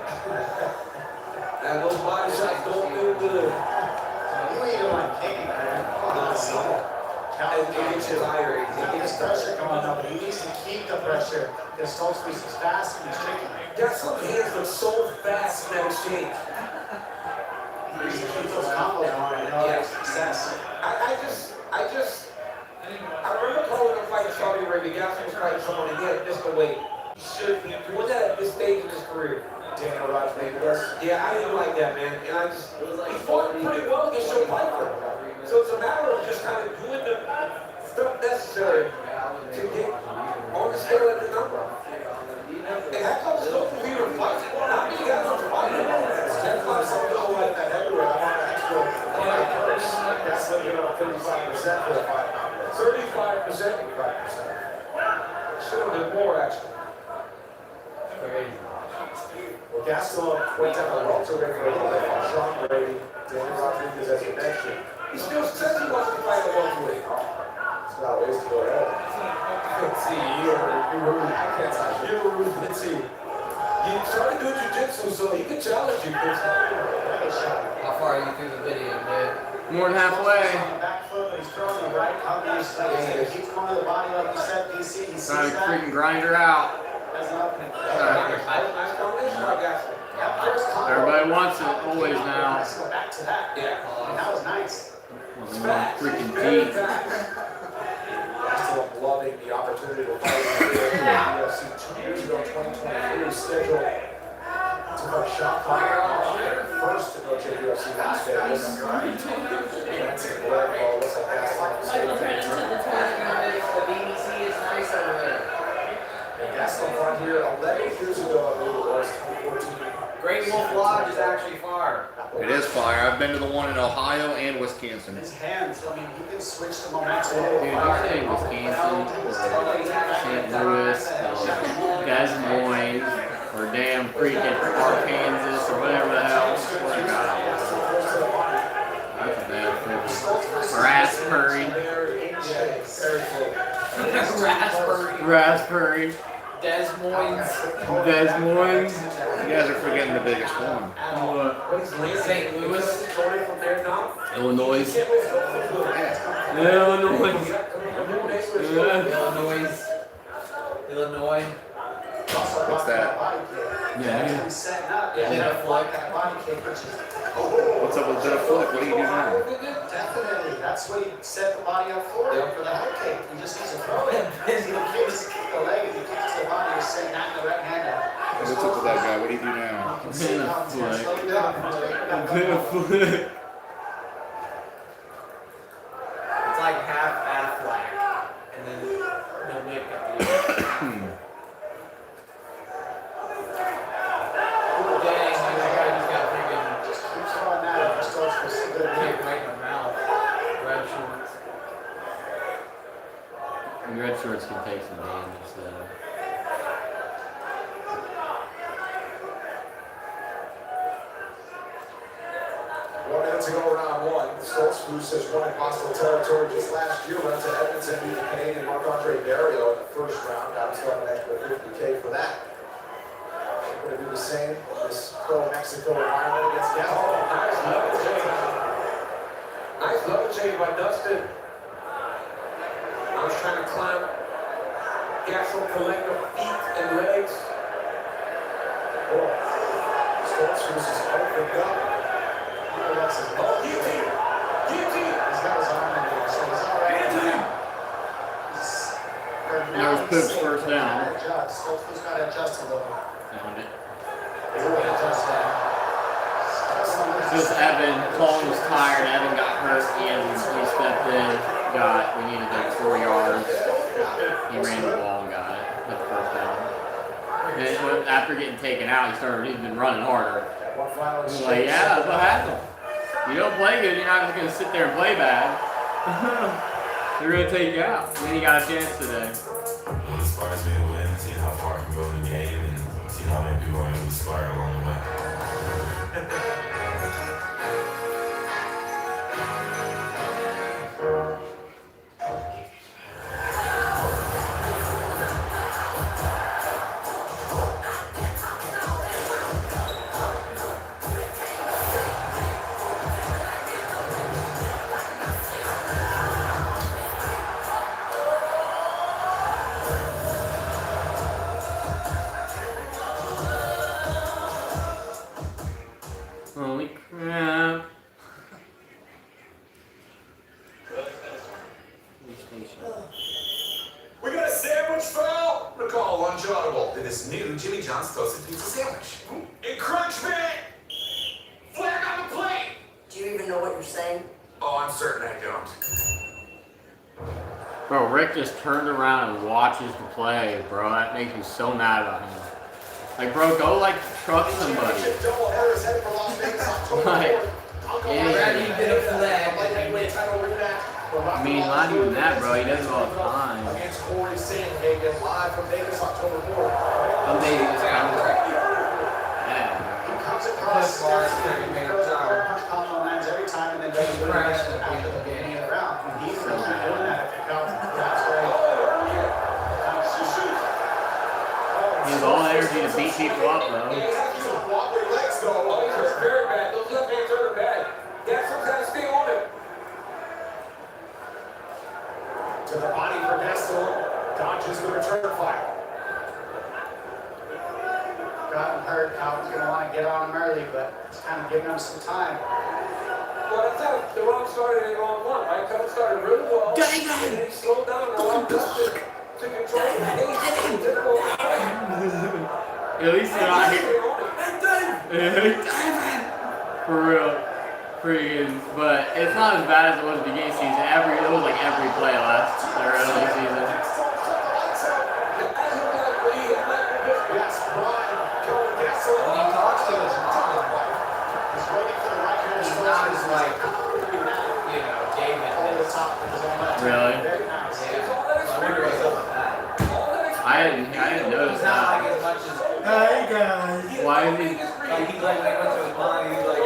And those body shots don't feel good. You ain't even like King, man. It gets you tired. There's pressure coming up, but he needs to keep the pressure. Because Stoltzfus is fast and he's tricky. Gastelum's hands look so fast in that exchange. He needs to keep those combos going and have success. I remember calling a fight in Saudi Arabia. Gastelum was fighting someone and he had missed the weight. He should be doing that at this stage in his career. Daniel Rodriguez. Yeah, I didn't like that, man. And I just, he fought pretty well against Joe Piper. So it's a matter of just kind of doing the stuff necessary to get on the scale at the number. And that comes still from being a fight. Not many guys on the fight. That's not something to hold like that everywhere. I want to extra. That's looking at 35% for the 5 pounders. 35%. 35%. Should have been more, actually. Well, Gastelum went down the welterweight for a little bit on Sean Brady. Daniel Rodriguez, as you mentioned. He still says he wants to fight a welterweight. It's not a ways to go ahead. Let's see, let's see. He started doing jiu-jitsu, so he can challenge you. How far are you through the video, dude? More than halfway. Back foot, but he's throwing the right. Obviously, he keeps going to the body like you said, DC. He sees Trying to that. freaking grind her out. Everybody wants it, always now. Back to that. Yeah. That was nice. Freaking deep. Gastelum loving the opportunity to fight in the UFC 2 years ago, 2023, scheduled to fight Sean Connery first to go to the UFC Las Vegas. That's a black ball. Looks like Gastelum. The BBC is nice over there. And Gastelum fought here 11 years ago, I believe it was, 2014. Great Wolf Lodge is actually far. It is fire. I've been to the one in Ohio and Wisconsin. His hands, I mean, he can switch the momentum. Dude, you say Wisconsin, St. Louis, Des Moines, or damn freaking Arkansas, or whatever the hell. Swear to God. Furry. Des Moines. Des Moines. You guys are forgetting the biggest one. St. Louis. Illinois. Illinois. What's that? Yeah. What's up with Ben Affleck? What do you do now? Definitely. That's what he set the body up for the head kick. He just needs to throw it. He just kick the leg and he kicks the body. He's saying that in the right hand. What's up with that guy? What do you do now? Ben Affleck. It's like half Affleck. And then no Nick at the end. Dang, that guy just got freaking kicked right in the mouth. Red shorts. And red shorts can take some damage, so. 1 minute to go, round one. Stoltz, who has won in hostile territory just last year, went to Edmonton, beat the Canadian Marc-Andre Barrio in the first round. Got himself an extra $50K for that. We're going to do the same in this pro-Mexico environment against Gaston. Oh, nice level change. Nice level change by Dustin. I was trying to climb Gaston collective feet and legs. Oh, Stoltz uses open up. Oh, guillotine! Guillotine! He's got his arm in there, so he's all right. There's Poop's first down. Stoltz's got to adjust a little. Found it. He's got to adjust that. Just Evan, Colin was tired, Evan got hurt, he stepped in, we needed like 4 yards. He ran the ball and got it, got the first down. And after getting taken out, he's been running harder. He's like, yeah, that's what happened. You don't play good, you're not just going to sit there and play bad. They're going to take you out. And then he got a chance today. What inspires me to win, seeing how far I can go in the game, and seeing how many people are able to inspire along the way. Holy crap. We got a sandwich foul. Recall lunch audible to this new Jimmy John's toasted pizza sandwich. Encroachment! Flag on the plate! Do you even know what you're saying? Oh, I'm certain I don't. Bro, Rick just turned around and watches the play, bro. That makes me so mad about him. Like, bro, go, like, truck somebody. Like, I mean, not even that, bro. He does it all the time. Some days he just kind of like, yeah. He comes across every time and then does it after the beginning of the round. And he's doing that if it counts. That's right. He has all the energy to beat people up, bro. Oh, he's very bad. Those left hands are bad. Gaston's got to stay on it. To the body for Gaston. Dodges the return fire. Got him hurt. Calvin's going to want to get on him early, but it's kind of giving him some time. Well, that's how the round started in round one, right? Calvin started really well. And then he slowed down and allowed Dustin to control the pace. At least they're not here. For real. Freaking. But it's not as bad as it was at the beginning of the season. It was like every play last early season. When he talks to his mom, he's not as like, David is. Really? Yeah. So I wonder what's up with that. I didn't notice It's not like that. as much as. Hey guys. Why is he? Like he like went to his mom and he's like,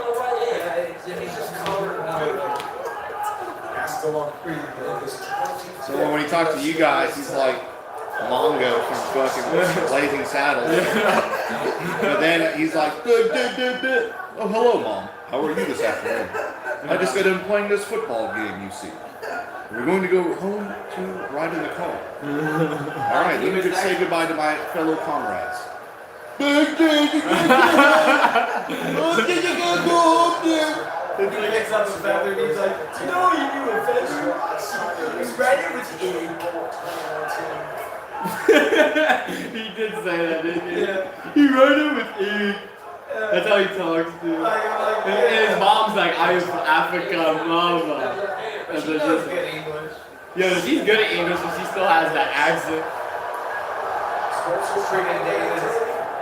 Jimmy's just covered in So when he talks to you guys, he's like, Mongo from fucking Blazing Saddles. But then he's like, oh, hello, Mom. How are you this afternoon? I just got done playing this football game, you see. We're going to go home to ride in the car. All right, let me just say goodbye to my fellow comrades. It's like it's up a feather and he's like, no, you do a feather. He's riding with ink. He did say that, didn't he? Yeah. He wrote it with ink. That's how he talks, dude. And his mom's like, I am from Africa, mama. And She knows good English. Yeah, she's good at English, but she still has that accent. Freaking David.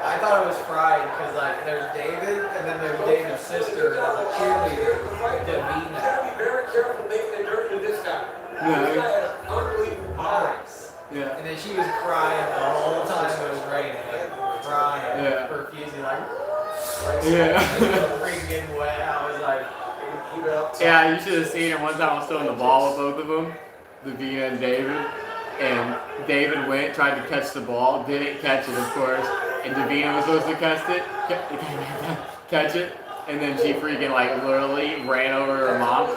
I thought it was fried because like there's David and then there's David's sister and a cheerleader, Davina. You gotta be very careful making it dirty to this guy. This guy has unbelievable eyes. Yeah. And then she was crying the whole time it was raining, like crying, profusely, like. Yeah. Freaking wet. I was like, Yeah, you should have seen it one time. I was throwing the ball with both of them, Davina and David. And David went, tried to catch the ball, didn't catch it, of course. And Davina was supposed to catch it. And then she freaking, like, literally ran over her mom.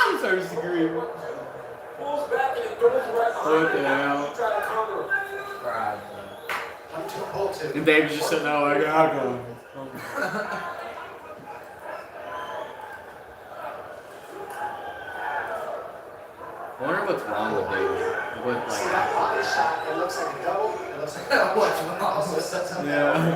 And started screaming. Pulls back and it goes right behind What the hell? you try to counter him. fried. I'm too cold to. And David's just sitting there like, I'll go. I wonder what's wrong with David. With See like that body shot? It looks like a double. It looks like a double. What's wrong? Also sets up that way.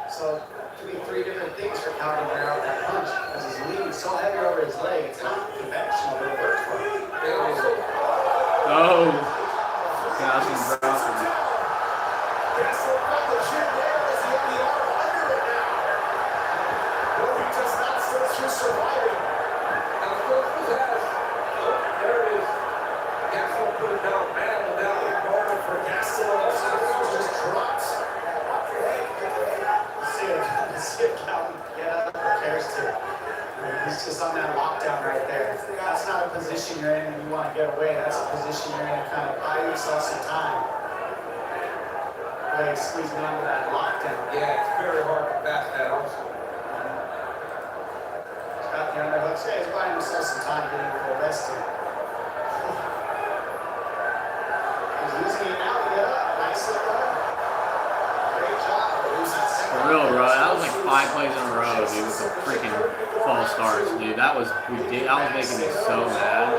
So it could be three different things for countering out that punch. Because he's leaning so heavy over his leg, it's not conventional, but it works for him. oh, Cassie dropping. Castle from the gym there as he hit the arm under it now. No, he does not search for surviving. And of course, this has, oh, there it is. Gasol put it down, battle down, moment for Gasol. Just drops. See it, Calvin get up, prepares to. He's just on that lockdown right there. That's not a position you're in when you want to get away. That's a position you're in to kind of buy yourself some time. Like squeezing onto that lockdown. Yeah, it's very hard to pass that also. He's got the underhooks. Yeah, he's buying himself some time getting a little rested. He's using it now to get up. Nicely done. Great job. For real, bro. That was like 5 plays in a row, dude, with the freaking false starts, dude. That was ridiculous. That was making me so mad.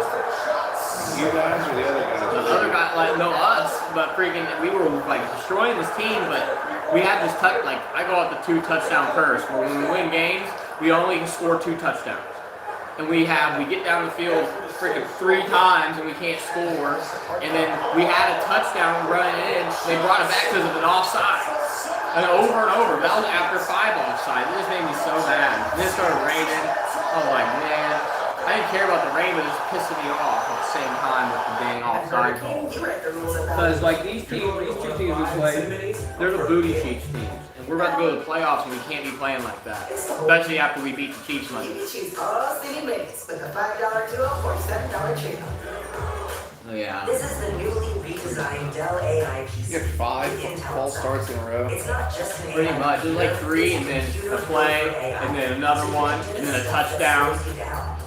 You guys or the other guys? The other guy, like, no, us, but freaking, we were like destroying this team, but we had this like, I go out the 2 touchdown curse, where when we win games, we only can score 2 touchdowns. And we get down the field freaking 3 times and we can't score. And then we had a touchdown running in, they brought it back because of an offside. And over and over, that was after 5 offside. It just made me so mad. And then it started raining. I was like, man, I didn't care about the rain, but it was pissing me off at the same time with the dang offside call. Because like these 2 teams we play, they're the booty Chiefs teams. And we're about to go to the playoffs and we can't be playing like that. Especially after we beat the Chiefs Monday. Choose all city minutes with a $5 duo or $7 trade. Yeah. This is the newly redesigned Dell AI PC. You get 5 false starts in a row. It's not just an Pretty much. There's like 3 and then a play and then another one and then a touchdown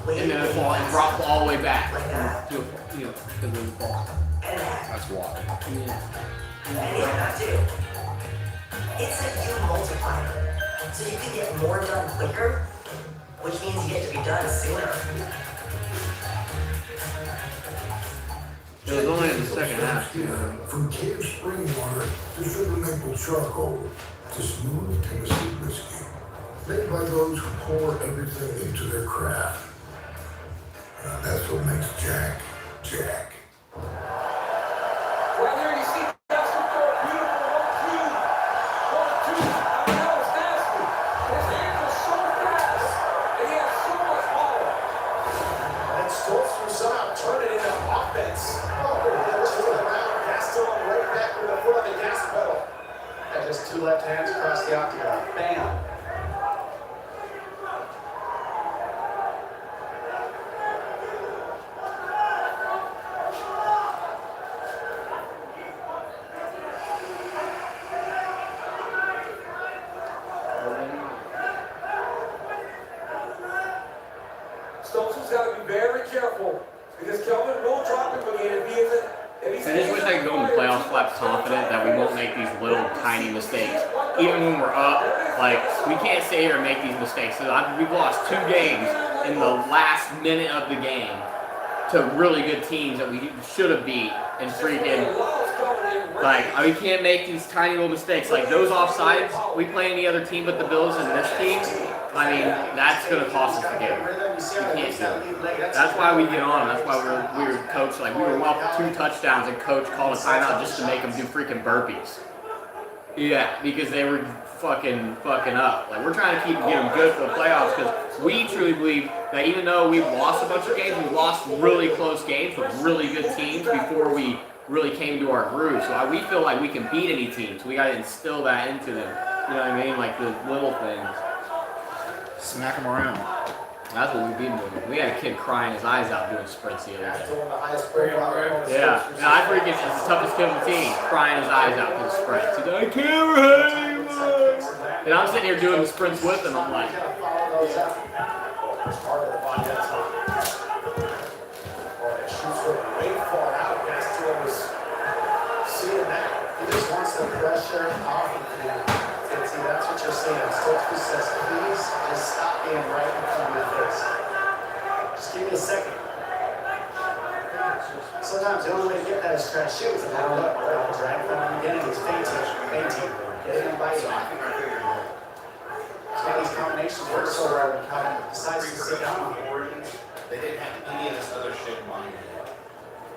and then a ball and drop all the way back. Because of the ball. That's why. And yeah, that too. It's a huge multiplier. So you can get more done quicker, which means you get to be done sooner. It was only in the second half, too. From cave spring water to sugar maple charcoal to smooth Tennessee whiskey. Made by those who pour everything into their craft. That's what makes Jack, Jack. Right here you see Gasol throw a beautiful 1-2. 1-2. I mean, that was nasty. His hands are so fast, and he has so much power. And Stoltz from somehow turned it into offense. Gasol right back with the foot on the gas pedal. And just 2 left hands across the octagon. Bam. Stoltz's got to be very careful because Kelvin will drop him again if he isn't. I just wish I could go in the playoffs flat confident that we won't make these little tiny mistakes. Even when we're up, like, we can't stay here and make these mistakes. So we've lost 2 games in the last minute of the game to really good teams that we should have beat and freaking, like, we can't make these tiny little mistakes. Like, those offsides, we play any other team but the Bills and this team, I mean, that's going to cost us the game. We can't do it. That's why we get on. That's why we were coached, like, we were up 2 touchdowns and coach called a timeout just to make them do freaking burpees. Yeah, because they were fucking up. Like, we're trying to get them good for the playoffs because we truly believe that even though we've lost a bunch of games, we've lost really close games with really good teams before we really came to our groove. So we feel like we can beat any team. So we got to instill that into them. You know what I mean? Like the little things. Smack them around. That's what we've been doing. We had a kid crying his eyes out doing sprints the other day. Yeah, I freaking, it's the toughest kid on the team, crying his eyes out for the sprints. He's like, I can't run. And I'm sitting here doing the sprints with him. I'm like, He just wants the pressure off of him. See, that's what you're saying. Stoltz says, please just stop being right in front of my face. Just give me a second. Sometimes the only way to get that is try to shoot. And now look, drag from the beginning, he's fainting. Getting him biting. That's why these combinations work so well when Calvin decides to sit down. They didn't have any of this other shit in mind.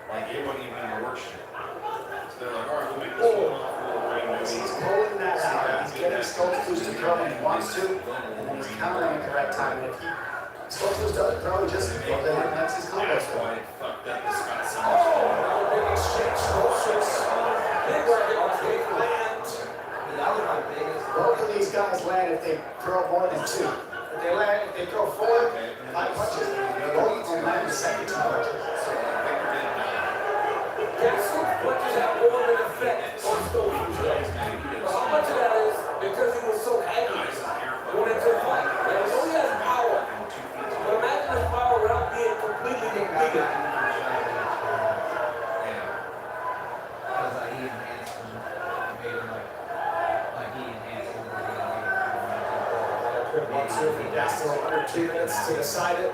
Like, it wasn't even in the work shit. So they're like, all right, we'll make this one. He's pulling that out. He's getting Stoltz to throw when he wants to, and then he's countering at the right time. And if Stoltz doesn't throw, he just that's his combo. That's why it fucked up. This got so much fun. Big exchange, big Both of these guys land if they throw more than 2. If they throw 4, 5 punches, both will land the second 2 punches. Guess what does have more of an effect on Stoltz's play? How much of that is because he was so heavy when it's a fight? Like, he only has power. But imagine his power without being completely depleted. Under 2 minutes to decide it.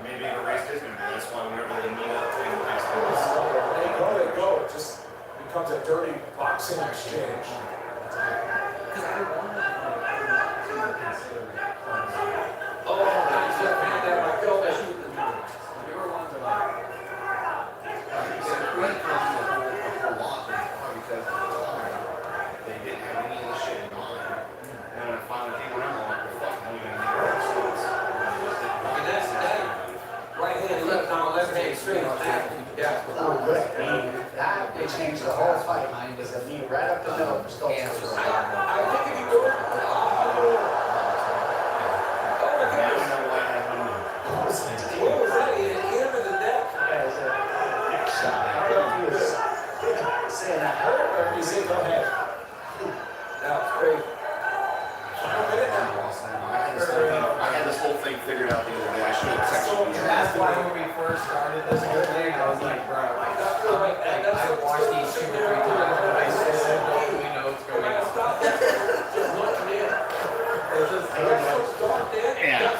Maybe the race is going to be. That's why whenever they meet up, they Go. It just becomes a dirty boxing exchange. Oh, nice left hand there by Kelvin. They didn't have any of this shit in mind. And when it finally came around, I'm like, fuck, I'm going to need And that's that. Right hand, left arm, left hand, straight on that. Yeah. Oh, good. That they changed the whole fight. Is a knee right up the middle for Stoltz. I think if you do it, what was that? He hit him in the neck. Yeah, it's a neck shot. I don't know if he was saying that hurt or if he said go ahead. That was crazy. I had this whole thing figured out the other day. I should have texted you. That's why when we first started this whole thing, I was like, bro, I watched these 2 or 3 times, but I still don't really know what's going on. Yeah.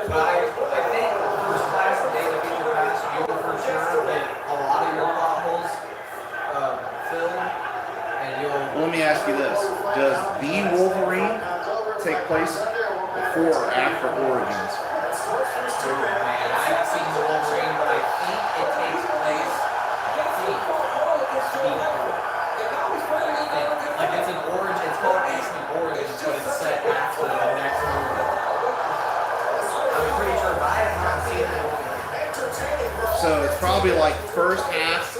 But I think first class, the day that people pass, you will for sure get a lot of your potholes filled, and you'll... Let me ask you this. Does the Wolverine take place before or after Origins? Man, I haven't seen the Wolverine, but I think it takes place, like it's an origin, it's called X-Men Origins, but it's set after the next movie. I'm pretty sure, but I have not seen it. So it's probably like first half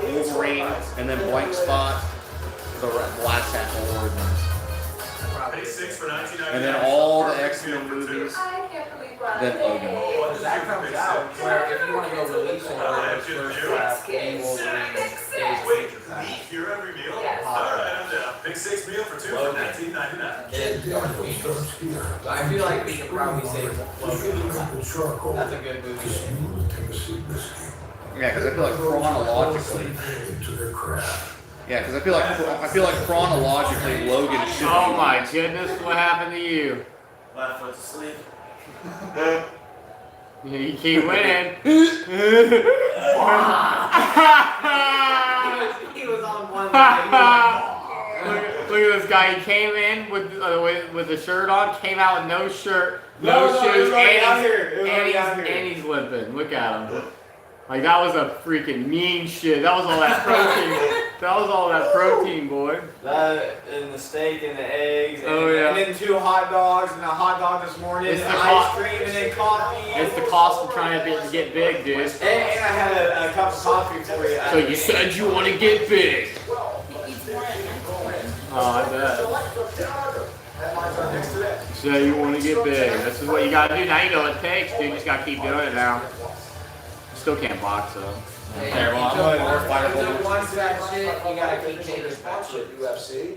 Wolverine, and then blank spot the last half of Origins. And then all the X-Men movies, then Logan. Because that comes out where if you want to go release order, it's first class, Wolverine, Days of Future Past. Here every meal. All right, I'm down. Big six meal for two for $19.99. I feel like we could probably save Logan. That's a good movie. Yeah, because I feel like chronologically. Yeah, because I feel like chronologically Logan should. Oh my goodness, what happened to you? Left foot to sleep. You keep winning. He was on one leg. Look at this guy. He came in with the shirt on, came out with no shirt, no shoes, and he's limping. Look at him. Like that was a freaking mean shit. That was all that protein. That was all that protein, boy. That and the steak and the eggs. And, Oh yeah. And then 2 hot dogs and a hot dog this morning. It's And the ice cream and then coffee. It's the cost of trying to get big, dude. And I had a cup of coffee for you. So you said you want to get big. Oh, I bet. So you want to get big. This is what you gotta do. Now you know what it takes, dude. You just gotta keep doing it now. Still can't box though. Terrible. I'm going to work fire. One fat shit, you gotta keep taking fat shit. UFC.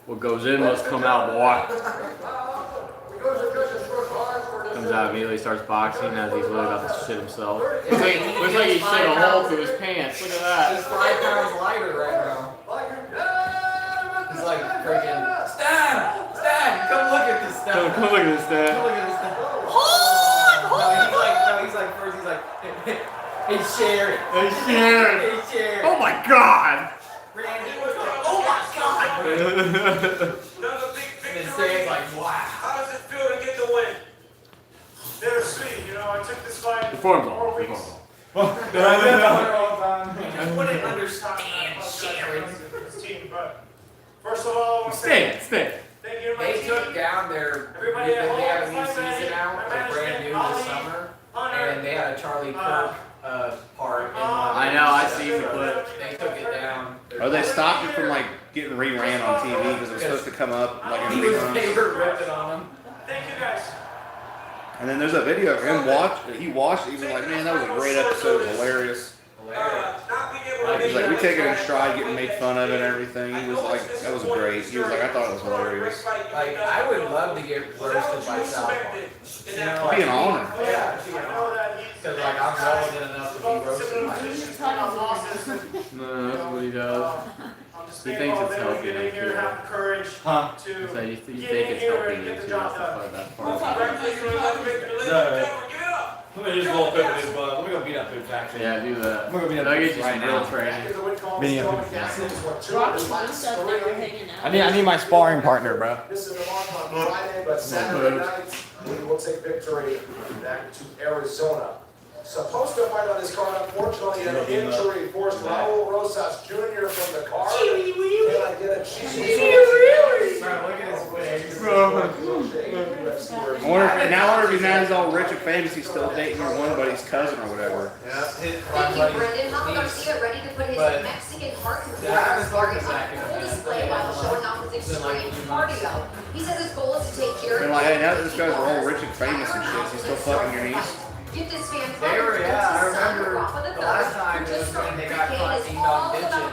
What goes in must come out, boy. Comes out immediately, starts boxing as he's really about to shit himself. Looks like he shit a hole through his pants. Look at that. He's 5 pounds lighter right now. He's like freaking Stan! Come look at this stuff. Come look at this, Stan. Come look at this stuff. He's like first he's like, hey Sharon. Hey Sharon. Hey Sharon. Oh my god. Randy, oh my god. Another big And then victory. Stan's like, wow. How does it feel to get the win? Bittersweet, you know, I took this fight Reform 4 ball. weeks. I wouldn't understand Sharon. This team, but first of all, Stay. thank you to my They team. took down their, Everybody they at home, have a new my season man, now, my like brand new management, this summer, Hunter, and they had a Charlie Kirk part in one. I know, I seen the clip. They took it down. Or they stopped it from like getting reran on TV because it was supposed to come up like in He was reruns. favorite ripping on him. Thank you guys. And then there's a video of him he watched it, he was like, man, that was a great episode, hilarious. He's like, we take it in stride, getting made fun of and everything. He was like, that was great. He was like, I thought it was hilarious. Like, I would love to get roasted by Southpaw. You know, It'd be an honor. Yeah, because like I'm relevant enough to be roasted by this. No, that's what he does. He thinks it's helping him too. Huh? So you think it's helping him too. That's that part. Let me just roll up in his butt. Let me go beat up Food Factory. Yeah, do that. I'm gonna beat up I'll get you right some now. real training. I need my sparring partner, bro. This is the one on Friday, but Saturday night, we will take victory back to Arizona. Supposed to fight on this card, unfortunately, an injury forced Raul Rosas Jr. from the card. Can I get a cheese? Bro, look at his wigs. I wonder if he's now he's all rich and famous, he's still dating your one buddy's cousin or whatever. Yeah, his Thank you, Brendan. Javi Garcia ready to put his Mexican heart Yeah, his on back full display while showing off his extreme cardio. He says his goal is to take care They're of like, hey, now that this guy's all rich and famous and shit, is he still fucking your niece? Get this fan They were, yeah, I remember the last time it was when they got caught Ding Dong ditching.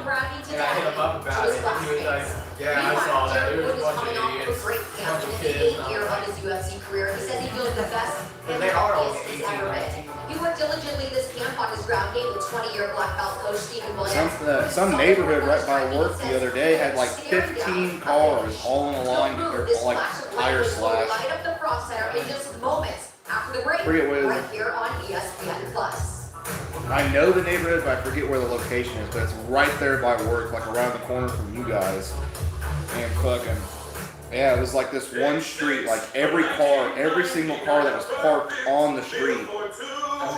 And I hit him up about it. And he was like, yeah, I saw that. There was a bunch of idiots. Bunch of kids. year of his UFC career. He says he feels the best and They are all healthiest he's 18, ever been. He worked diligently this camp on his ground game with 20-year black belt coach Stephen Williams. Some neighborhood right by work the other day had like 15 cars all in a line to get their like tire slashed. Light up the crosshair in just moments after the break, Forget what it is. right here on ESPN Plus. I know the neighborhood, but I forget where the location is, but it's right there by work, like around the corner from you guys. And fucking, yeah, it was like this one street, like every single car that was parked on the street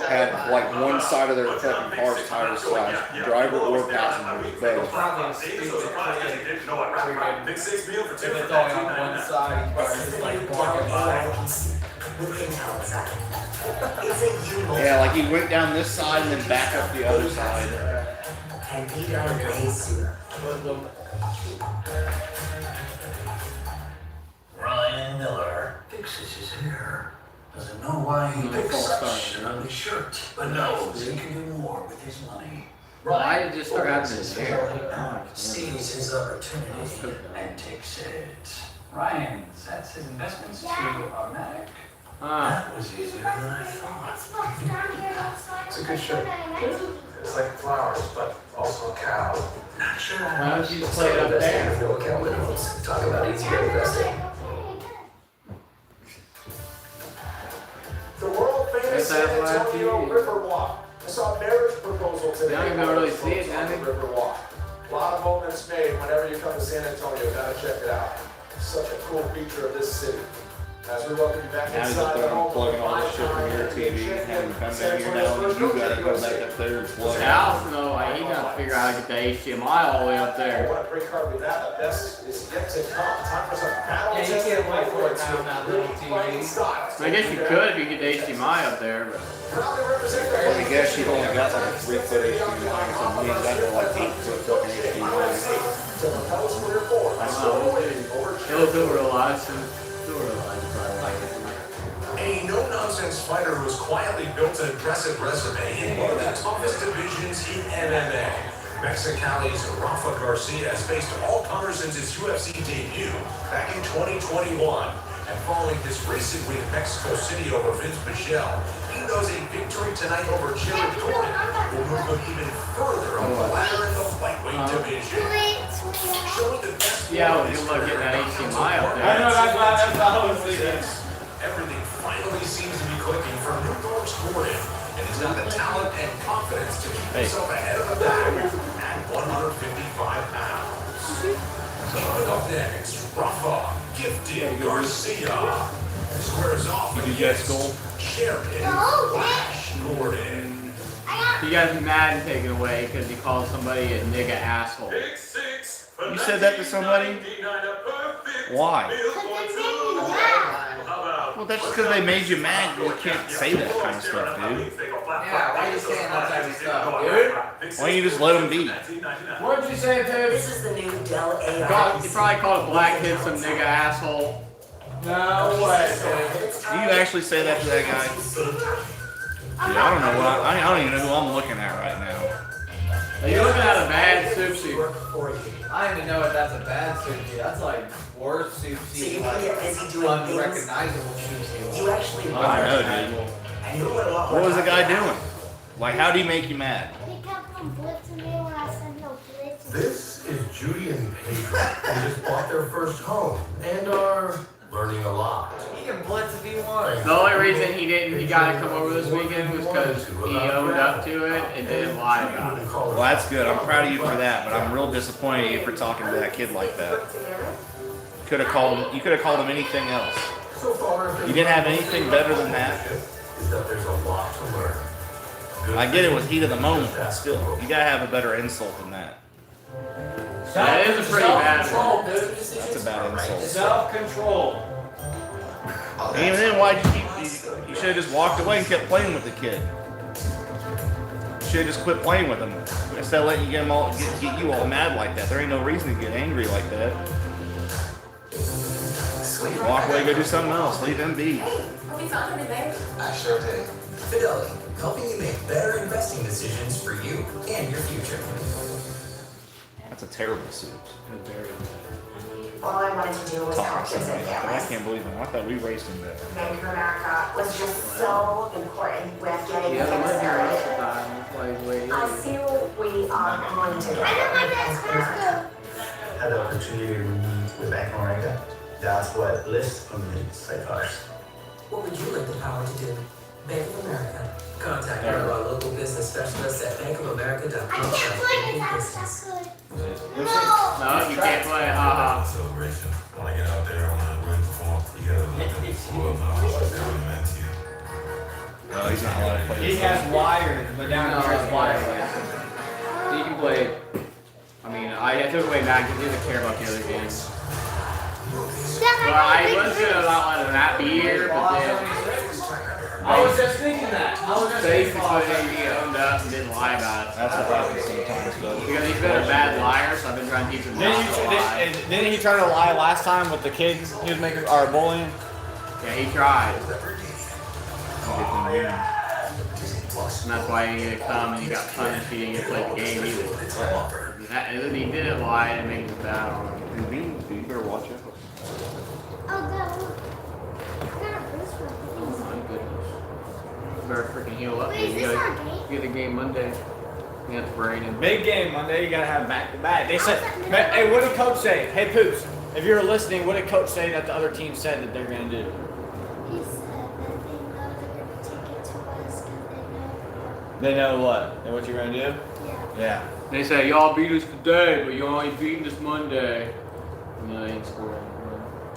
had like one side of their fucking car's tires slashed, driver or passenger, both. Probably a stupid freaking Big six meal for two if for it's only on one $19.99. side, he's probably just like walking by. Yeah, like he went down this side and then back up the other side. And he got a race. Ryan Miller fixes his hair. Doesn't know why he picks such an ugly shirt, but knows he can do more with his money. Why did it just start happening this year? Sees his opportunity and takes it. Ryan's sets his investments to automatic. That was easier than I thought. It's a good shirt. It's like flowers, but also a cow. Not sure Why don't you just play it up there? No account minimums. Talk about easier investing. The world famous San Antonio Riverwalk. I saw a marriage proposal today. They don't even really see it, on the Riverwalk. A lot of moments made whenever you come to San Antonio. Gotta check it out. Such a cool feature of this city. As we welcome you back Now he's inside up the there home plugging all of this shit from your TV, having come down here now, and you gotta go back up there and plug it. Alex, no, like, he gotta figure out how to get the HDMI all the way up there. What a great card with that. The best is yet to come. Time for some battle. Yeah, you can't wait for it now on that little TV. I guess you could if you get the HDMI up there, but. I guess you've only got like a 3-foot HDMI, so we ain't got no like 8-foot fucking HDMI. I don't know. He'll do realize soon. He'll realize probably like it. A no-nonsense fighter who has quietly built an impressive resume in one of the toughest divisions in MMA. Mexicali's Rafa Garcia has faced all comers since his UFC debut back in 2021. And following his recent win in Mexico City over Vince Michelle, he knows a victory tonight over Jared Gordon will move him even further up the ladder in the lightweight division. Showing the best Yeah, good luck getting that HDMI up there. I know, that's what I was thinking. Everything finally seems to be clicking for New York's Gordon, and he's got the talent and confidence to keep himself ahead of the pack at 155 pounds. Coming up next, Rafa Gifted Garcia squares off against Jared Flash Gordon. You guys be mad and taken away because he called somebody a nigga asshole. You said that to somebody? Why? Well, that's just because they made you mad. You can't say that kind of stuff, dude. Yeah, why are you saying that type of stuff, dude? Why don't you just let them be? What'd you say, Tibbs? This is the new Dell AI. He probably called a black kid some nigga asshole. No way. Do you actually say that to that guy? Yeah, I don't know what I don't even know who I'm looking at right now. You're looking at a bad sushi. I don't even know if that's a bad sushi. That's like worse sushi. Like unrecognizable sushi. You actually I don't know, dude. What was the guy doing? Like, how did he make you mad? He kept on blitzing me when I said no blitzing. This is Judy and Pedro. They just bought their first home and are learning a lot. He can blitz if he wants. The only reason he got to come over this weekend was because he owned up to it and didn't lie about it. Well, that's good. I'm proud of you for that, but I'm real disappointed in you for talking to that kid like that. You could have called him anything else. You didn't have anything better than that. I get it was heat of the moment, but still, you gotta have a better insult than that. That is a pretty bad one. That's a bad insult. Self-control. And even then, why'd you keep? You should have just walked away and kept playing with the kid. You should have just quit playing with him instead of letting you get you all mad like that. There ain't no reason to get angry like that. Walk away, go do something else. Leave him be. We found him in there. I sure did. Fidelity, helping you make better investing decisions for you and your future. That's a terrible suit. All I wanted to do was help kids and I families. can't believe him. I thought we raced him there. Bank of America was just so important with getting kids started. I feel we are going to. I know my best friend. Had the opportunity to meet with Bank of America. That's what lifts communities like ours. What would you like the power to do? Bank of America. Contact one of our local business specialists at bankofamerica.com. I can't play it, that's good. No, you can't play it. Haha. Celebration. When I get out there, I want to really perform. You gotta look at the floor, man. I want to man to you. No, he's not allowed to play. He has wires, but down here is wireless. So you can play. I mean, I took away Matt because he doesn't care about the other games. Well, I was gonna not let that be here, but then I was just thinking that. basically he owned up and didn't lie about it. That's what happens sometimes, though. Because he's been a bad liar, so I've been trying to teach him not to lie. Didn't he try to lie last time with the kids he was making bullying? Yeah, he tried. And that's why he didn't come and he got punished. He didn't get to play the game either. He did it live and made it bad on him. You better watch out. Oh my goodness. You better freaking heal up. Wait, is this our game? You get the game Monday. You have to brain him. Big game Monday. You gotta have back to back. They said, hey, what did coach say? Hey, Poops, if you're listening, what did coach say that the other team said that they're gonna do? He said that they know they're going to take it to us because They know what? And what you're gonna do? Yeah. They say, y'all beat us today, but y'all ain't beating us Monday. No, they ain't scoring.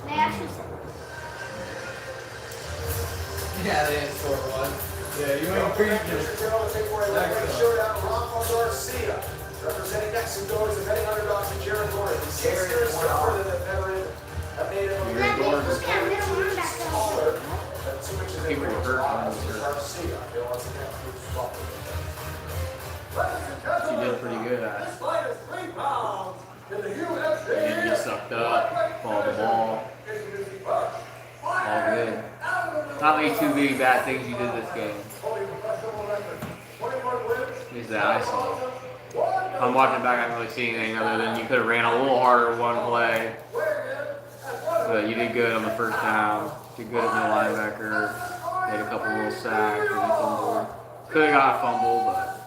they actually said Yeah, they didn't score one. Yeah, you ain't beating us. Representing Mexico as the betting underdogs in Jericho. He's 6 years stronger than the veteran. A native of New York is smaller, but 2 inches in Garcia. She did pretty good at it. And you sucked up, balled the ball. All good. Not many too many bad things you did this game. Is that I saw. I'm watching back, I haven't really seen anything other than you could have ran a little harder one play. But you did good on the first down. Did good at the linebacker. Made a couple little sacks. And fumbled. Could have got a fumble, but.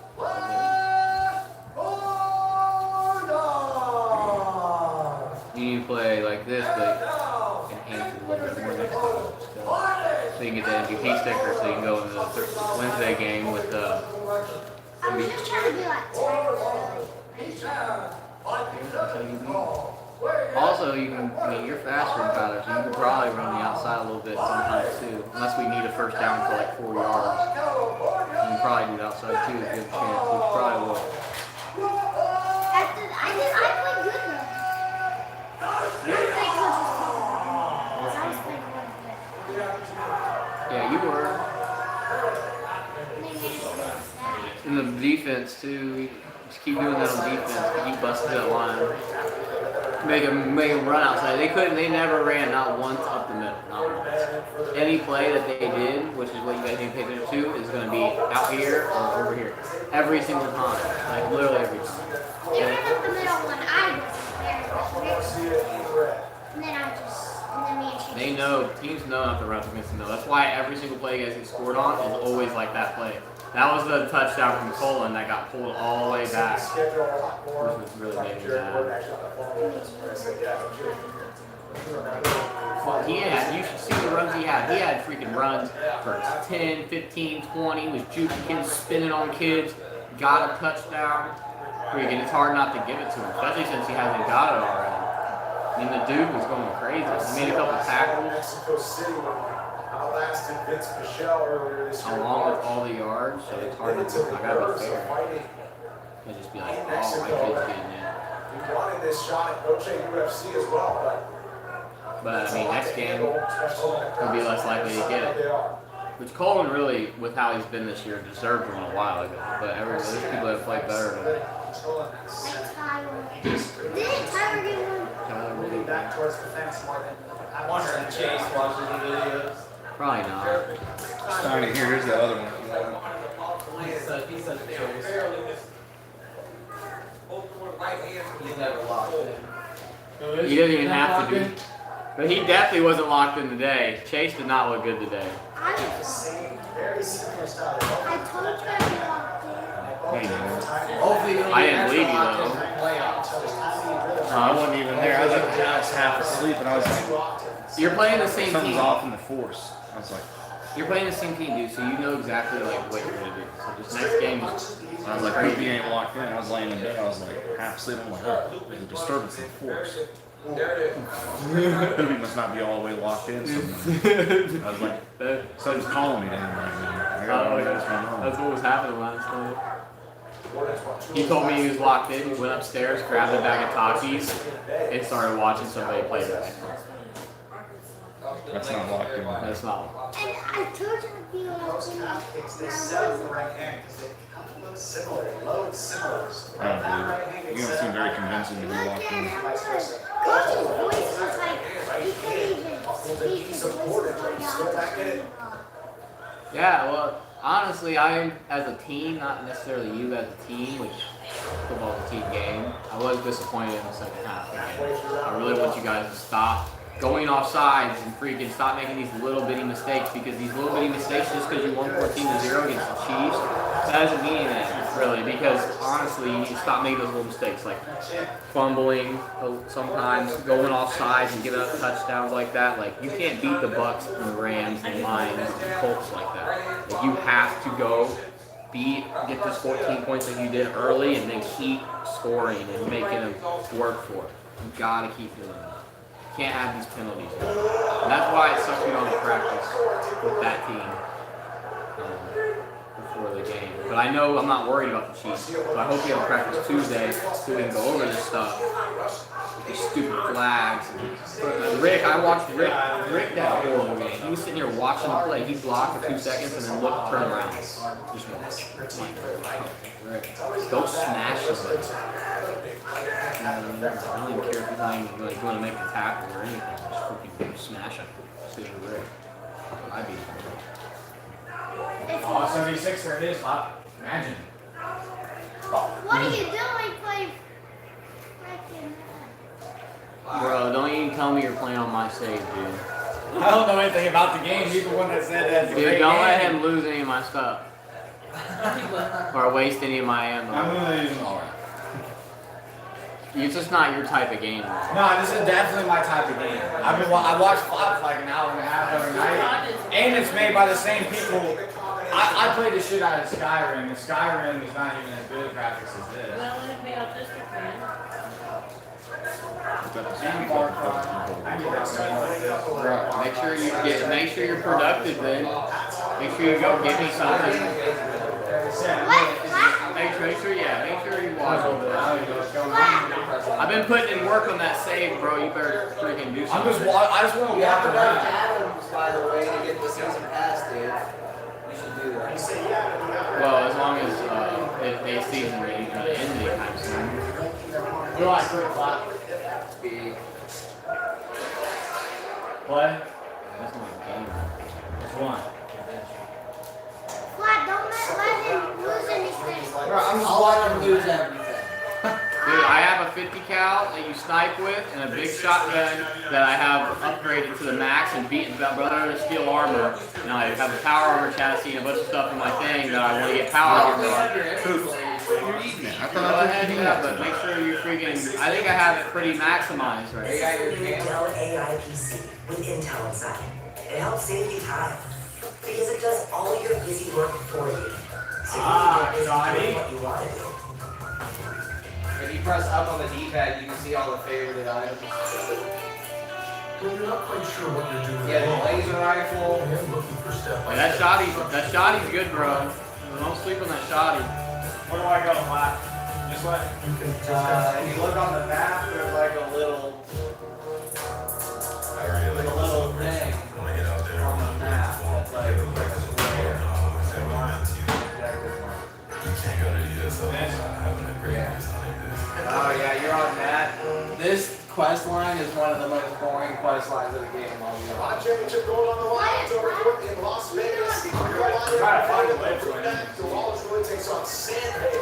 You need to play like this, but enhance it a little bit more next time. So you can get the MVP sticker so you can go into the Wednesday game with the. I'm just trying to be like Also, you can, I mean, you're faster than Tyler, so you can probably run the outside a little bit sometimes too. Unless we need a first down for like 4 yards. You can probably do the outside too if you have a chance, which probably will. I played good though. Yeah, you were. And the defense too. Just keep doing that on defense. Keep busting that line. Make them run outside. They never ran not once up the middle. Not once. Any play that they did, which is what you guys need to pay attention to, is going to be out here or over here. Every single time. Like literally every time. They ran up the middle when I was there. And then me and Chase. They know, teams know not to run against the middle. That's why every single play you guys get scored on is always like that play. That was the touchdown from Colin that got pulled all the way back. Which was really made me mad. You should see the runs he had. He had freaking runs for 10, 15, 20. He was juking kids, spinning on kids. Got a touchdown. Freaking, it's hard not to give it to him, especially since he hasn't got it already. I mean, the dude was going crazy. He made a couple tackles. Along with all the yards, so it's hard to do. I gotta be fair. I just be like, oh, my kid's getting in. He wanted this shot at coaching UFC as well, but I mean, next game will be less likely to get it. Which Colin really, with how he's been this year, deserved one a while ago. But there's people that play better than him. Didn't Tyler get one? Tyler really back towards the fence more than I wonder if Chase watches the videos. Probably not. Starting here, here's the other one. He's such a Chase. He's never locked in. He doesn't even have to be. But he definitely wasn't locked in today. Chase did not look good today. I told you I'd be locked in. I didn't believe you though. I wasn't even there. I was half asleep and I was like, you're playing the same something's team. off in the force. I was like, you're playing the same team, dude, so you know exactly like what you're gonna do. So this next game, I was like, Ruby ain't locked in. I was laying in bed. I was like half asleep. I'm like, oh, there's a disturbance in the force. Ruby must not be all the way locked in. Somewhere. I was like, something's calling me down right now. I gotta know what's going on. That's what was happening last night. He told me he was locked in. He went upstairs, grabbed a bag of Takis, and started watching somebody play that. That's not locked in. That's not locked And I told you I'd be locked in. They set up the right hand because they look similar. They load similar. I don't believe it. You don't seem very convincing to be locked in. Coach's voice was like, he couldn't even speak. His voice was going out. Yeah, well, Honestly, I, as a team, not necessarily you as a team, which football's a team game, I was disappointed in the second half again. I really want you guys to stop going off sides and freaking stop making these little bitty mistakes, because these little bitty mistakes, just because you won 14-0 against the Chiefs, that doesn't mean anything, really, because honestly, you need to stop making those little mistakes, like fumbling sometimes, going off sides and giving up touchdowns like that. Like, you can't beat the Bucks and the Rams and the Lions and the Colts like that. Like, you have to go get this 14 points that you did early and then keep scoring and making them work for it. You gotta keep doing that. Can't have these penalties. And that's why it sucks we don't have practice with that team before the game. But I know I'm not worried about the Chiefs. So I hope we have practice Tuesday so we can go over this stuff. With these stupid flags. Rick, I watched Rick that horrible game. He was sitting here watching the play. He blocked for 2 seconds and then looked, turn around. Just watch. Rick, go smash somebody. I don't even care if he's not even like going to make a tackle or anything. Just freaking smash him. Stupid Rick. I'd be. Oh, 76 there it is, Pop. Imagine. What are you doing, play freaking Bro, don't even tell me you're playing on my save, dude. I don't know anything about the game. He's the one that said that's a Dude, great don't game. let him lose any of my stuff. Or waste any of my ammo. I'm gonna use them all right. It's just not your type of game. No, this is definitely my type of game. I watch Flop for like an hour and a half every night, and it's made by the same people. I played the shit out of Skyrim, and Skyrim is not even as good graphics as this. Well, it'd be autistic, man. Make sure you're productive then. Make sure you go get me something. Make sure you watch over that. I've been putting in work on that save, bro. You better freaking do something. I just want to walk around. Adams, by the way, to get the season pass, dude. You should do that. Well, as long as they season ain't gonna end anytime soon. You're like Rick Flop. What? That's not a game. Which one? Flat, don't let him lose anything. Bro, I'm just watching him lose everything. Dude, I have a 50 cal that you snipe with and a big shotgun that I have upgraded to the max and beaten Brother of Steel armor. And I have a power armor chassis and a bunch of stuff in my thing that I want to get power armor on. You're eating it. I Go thought ahead, yeah, but make sure you freaking. I think I have it pretty maximized right This is the new Dell AI PC with Intel inside. It helps save you time because it does all your busy work for you. So you can get busy doing what you want to do. If you press up on the D-pad, you can see all the favorited items. When you're not quite sure what you're doing, Yeah, the laser rifle. I am looking for step by That shotty's good, bro. Don't sleep on that shotty. Where do I go, Flop? Just what? You can If you look on the map, there's like a little I really like little thing when I get out there on the map. That's like you can't go to the US without having a great news like this. Oh yeah, you're on that. This quest line is one of the most boring quest lines of the game. Hot championship going on the line over in Las Vegas. Try to find a way to win. The Wallace really takes on Sandhagen.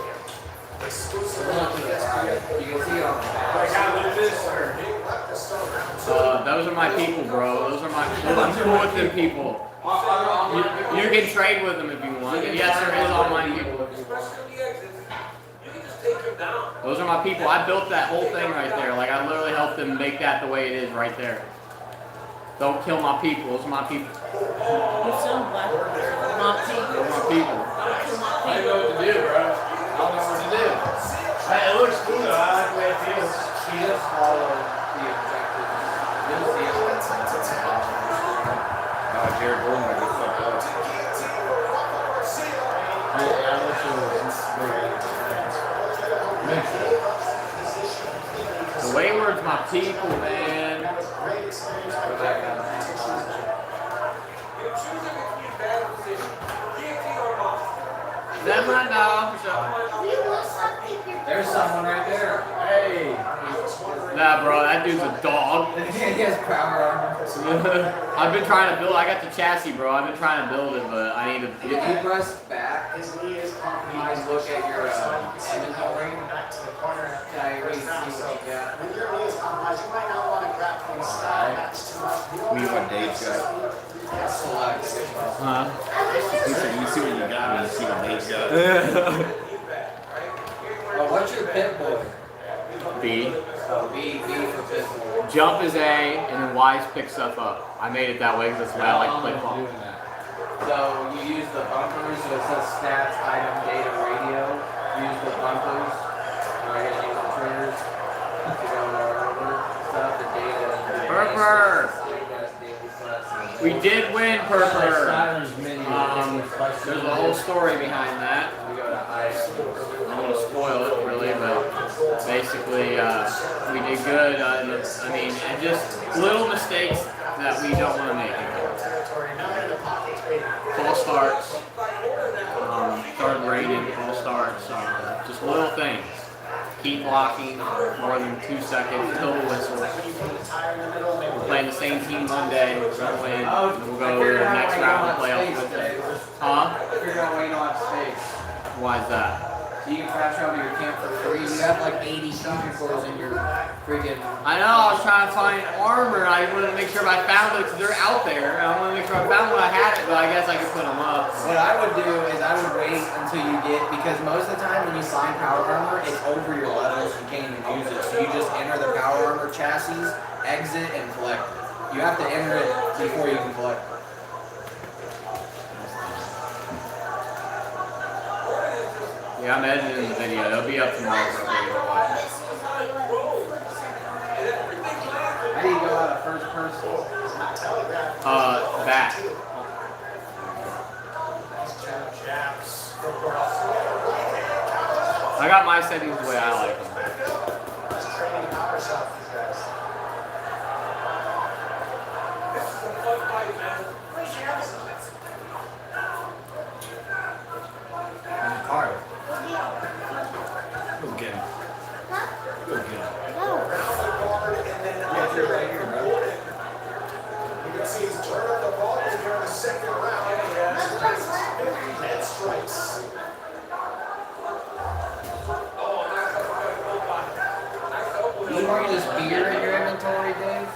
Exclusive You can see it on the map. Like how Lopes or Those are my people, bro. I'm cool with them people. You can trade with them if you want. Yes, there is all my people. Those are my people. I built that whole thing right there. Like, I literally helped them make that the way it is right there. Don't kill my people. Those are my people. What's up, black? My people. Those are my people. I don't know what to do, bro. I don't know what to do. Hey, it looks cool though. I like the way it feels. She just followed the objective. You'll see it. Jared Gordon might get fucked up. The Wayward's my people, man. That's my dog. There's someone right there. Hey. Nah, bro, that dude's a dog. He has power armor. Yeah, I've been trying to build. I got the chassis, bro. I've been trying to build it, but I need to. If you press back, you can look at your inventory. Yeah, you can see what you got. When your knee is compromised, you might not want to grab things that's too much. Me what Dave's got. Select. Huh? He said, you see what you got when you see what Dave's got. Oh, what's your pit boy? B. Oh, B for pit boy. Jump is A, and then Y is pick stuff up. I made it that way because that's the way I like to play ball. So you use the bumpers, so it says stats, item, data, radio. Use the bumpers. Or I guess use the triggers to go over stuff, the data. Purper! We did win, Purper. There's a whole story behind that. We go to ice. I don't want to spoil it really, but basically we did good. I mean, and just little mistakes that we don't want to make. False starts, started raining, false starts, just little things. Keep blocking more than 2 seconds, total whistle. We're playing the same team Monday, we're going to win, and we'll go to the next round of playoffs with them. Huh? Figure out why you don't have space. Why is that? So you can crash out of your camp for free. You have like 80 fusion cores in your freaking. I know, I was trying to find armor, and I wanted to make sure I found it because they're out there. And I wanted to make sure I found when I had it, but I guess I could put them up. What I would do is I would wait until you get, because most of the time when you find power armor, it's over your levels, you can't even use it. So you just enter the power armor chassis, exit, and collect it. You have to enter it before you can collect it. Yeah, I'm editing the video. It'll be up tomorrow for everybody to watch. How do you go out of first person? Back. I got my settings the way I like them. Alright. Go get him. Go get him. You can see he's turned up the volume here in the second round. And strikes. You want this beer in your inventory, Dave?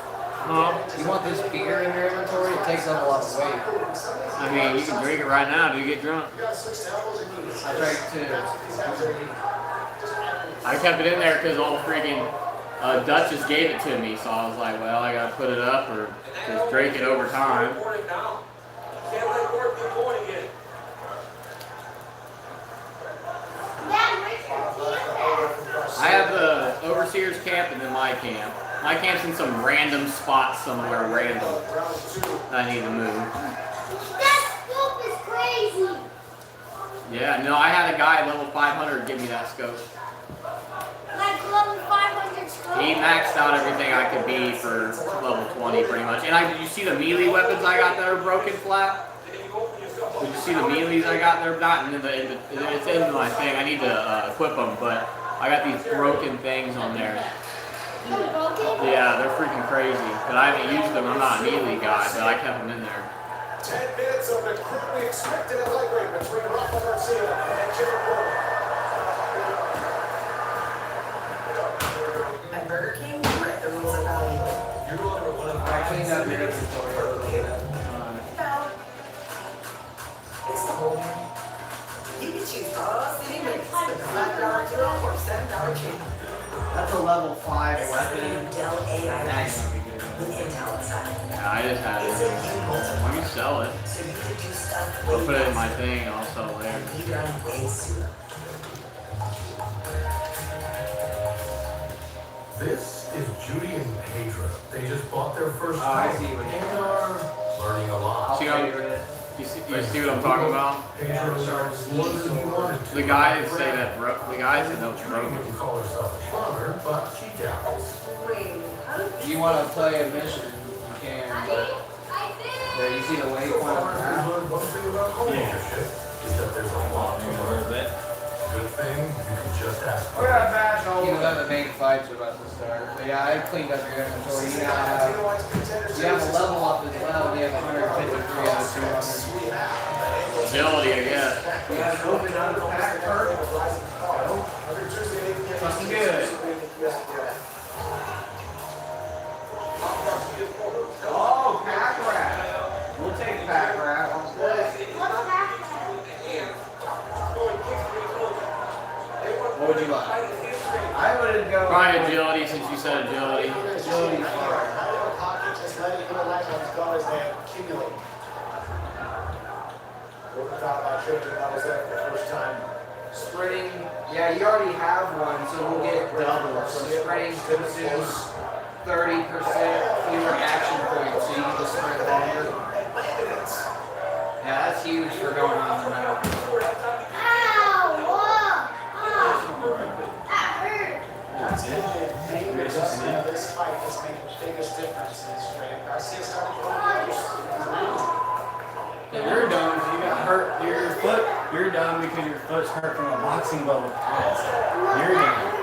Huh? You want this beer in your inventory? It takes up a lot of weight. I mean, you can drink it right now. Do you get drunk? I drank 2. I kept it in there because all the freaking Dutchess gave it to me, so I was like, well, I gotta put it up or just drink it over time. I have the overseer's camp and then my camp. My camp's in some random spot somewhere random that I need to move. That scope is crazy. Yeah, no, I had a guy at level 500 give me that scope. Like level 500 scope. He maxed out everything I could be for level 20 pretty much. And did you see the melee weapons I got that are broken flat? Did you see the melees I got? They're not in it's in my thing. I need to equip them, but I got these broken things on there. Yeah, they're freaking crazy. But I haven't used them. I'm not a melee guy, but I kept them in there. 10 minutes of the quickly expected lightweight between Rafa Garcia and Jared Porter. At Burger King, the rules are valuable. You're one of the I cleaned up your inventory a little bit. It's the whole thing. You can choose all city rates with the $5 deal or $7 cheap. That's a level 5 This weapon. is the new Dell AI Nice. with Intel inside. Yeah, I just had it. You can sell it. So you can do stuff I'll put it in my thing and I'll sell it later. be done way sooner. This is Judy and Pedro. They just bought their first I home see what and are learning a lot. See what you see what I'm talking about? Pedro learns more than he wanted to. The guys say that the guys that know it's broken. Judy would call herself a plumber, but she dabbles. If you want to play a mission, you can. But there, you see the waypoint on the map? One thing about home ownership is that there's a lot to learn. Good thing you can just ask. You know that the main fights are about to start. But yeah, I cleaned up your inventory. You now have a level agility, I guess. You guys open out of the pack, Kurt? Fucking good. Oh, pack rat. We'll take pack rat. What would you like? I would go. Probably agility since you said agility. Agility. Just let it go as they accumulate. What about children? That was that the first time. Sprinting, yeah, you already have one, so we'll get double. So sprinting consumes 30% fewer action points, so you can just sprint longer. Yeah, that's huge for going on the map. That's it. This fight has made the biggest difference in his training. Garcia started You're done because you got hurt. Your foot. You're done because your foot's hurt from a boxing glove with pads. You're done.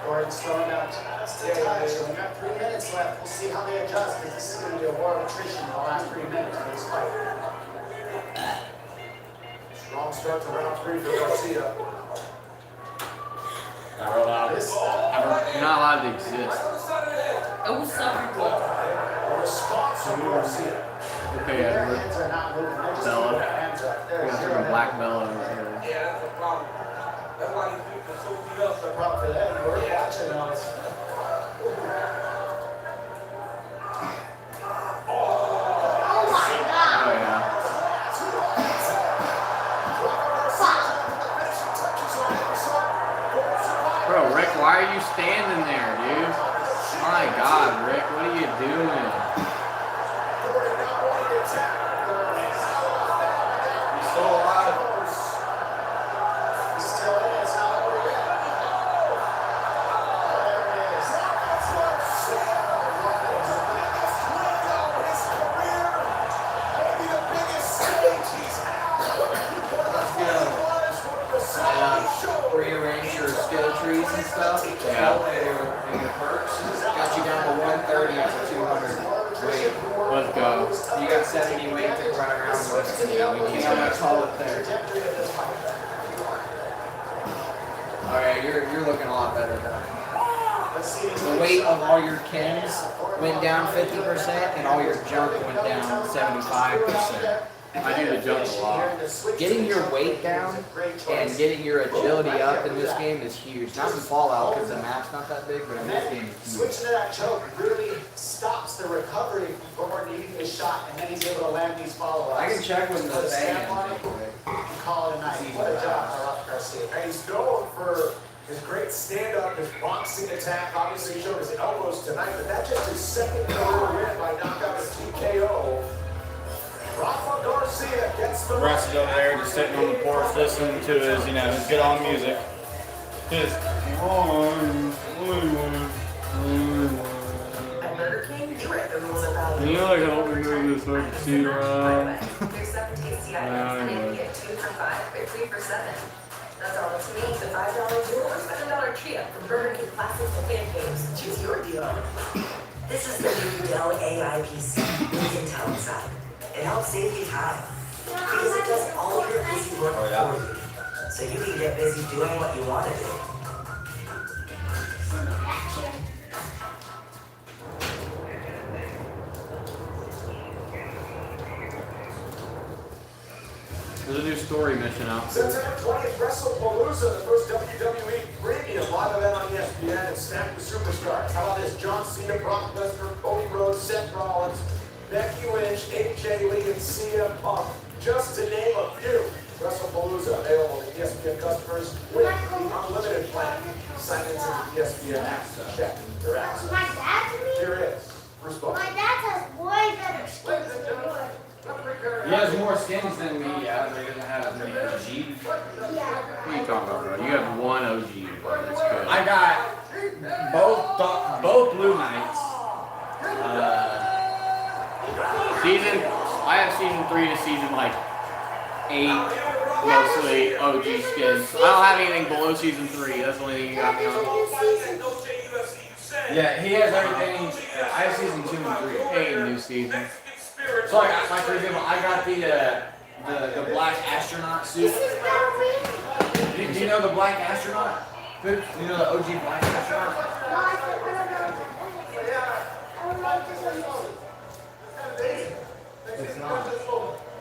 Gordon's throwing out just a touch. We got 3 minutes left. We'll see how they adjust because this is going to be a war of attrition in the last 3 minutes of this fight. Strong start to round 3 for Garcia. Not allowed. You're not allowed to exist. Oh, sorry. A response from Garcia. Okay, Edward. Bella. We got a black Bella over here. Yeah, that's the problem. That's why these people are so beat up. The problem for them, we're watching on us. Oh, yeah. Bro, Rick, why are you standing there, dude? My God, Rick, what are you doing? He's still alive. He's still in. It's not over yet. There it is. Rearrange your skill trees and stuff. Yeah. And your perks. Got you down to 130 to 200 weight. Let's go. You got 70 weight to run around with. Yeah, we need I'm that. gonna call it there. Alright, you're looking a lot better now. The weight of all your kins went down 50% and all your junk went down 75%. I do the jump a lot. Getting your weight down and getting your agility up in this game is huge. Not in Fallout because the map's not that big, but in this game it's huge. Switching to that choke really stops the recovery from Gordon eating his shot, and then he's able to land these follow-ups. I can check with the Put a fan. stamp on it, and call it a night. What a job by Rafa Garcia. And he's known for his great stand-up, his boxing attack. Obviously, he showed his elbows tonight, but that's just his second career win by knockout and TKO. Rafa Garcia gets the Russ is over there just sitting on the porch listening to his, his good on music. Just At Burger King, you write the rules about it. I help me move this so I can see around. There's 7 tasty items, and you can get 2 for $5 or 3 for $7. That's all it's me. The $5 duel or $7 trio from Burger King Classics and Pancakes. Choose your deal. This is the new Dell AI PC with Intel inside. It helps save you time because it does all your busy work for you, so you can get busy doing what you want to do. There's a new story mission out. September 20th, WrestlePalooza, the first WWE premium live event on ESPN and stacked with superstars. How about this? John Cena, Brock Lesnar, Cody Rhodes, Seth Rollins, Becky Lynch, AJ Lee, and CM Punk, just to name a few. WrestlePalooza available to ESPN customers with the unlimited plan. Sign into the ESPN app to check your access. My dad's me? Here is Bruce Bowman. My dad has way better skills than yours. He has more skins than me, yeah, but he doesn't have the OG. What are you talking about, bro? You have one OG. That's good. I got both Blue Knights. I have season 3 to season like 8, mostly OG skins. I don't have anything below season 3. That's the only thing you got me on. Yeah, he has everything. I have season 2 and 3. Hey, new season. So like for example, I got the black astronaut suit. Do you know the black astronaut? Do you know the OG black astronaut? It's not.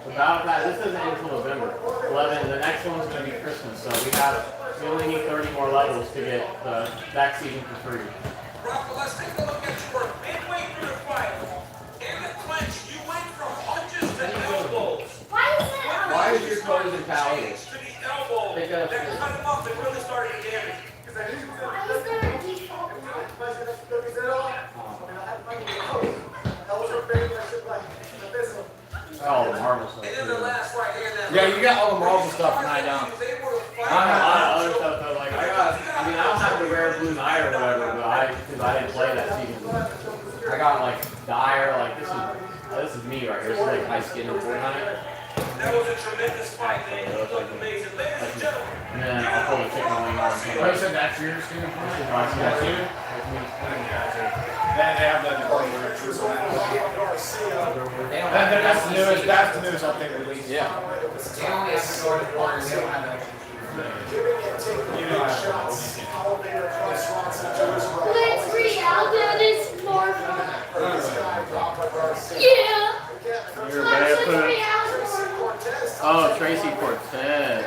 The Battle Pass, this isn't until November 11. The next one's going to be Christmas, so we only need 30 more levels to get the back season for free. Rocco, let's take a look at your work. Midway through the fight, in the clinch, you went from punches to elbows. Why is your clothes in powers? To the elbow that cut him off and really started to damage. Oh, the Marvel stuff. Yeah, you got all the Marvel stuff and I don't. I have a lot of other stuff though, like I don't have the rare blue Dyer or whatever, but because I didn't play that season. I got like Dyer, like this is me right here. This is like my skin in Fortnite. That was a tremendous fight, man. You looked amazing. Ladies and gentlemen. And then I'll pull the chicken wing on. Oh, you said that's your skin in Fortnite? That's you? They have that That's the newest update release. Yeah. They only have to go to corners. They don't have that. Let's read out this more. Yeah. You're bad foot. Oh, Tracy Cortez.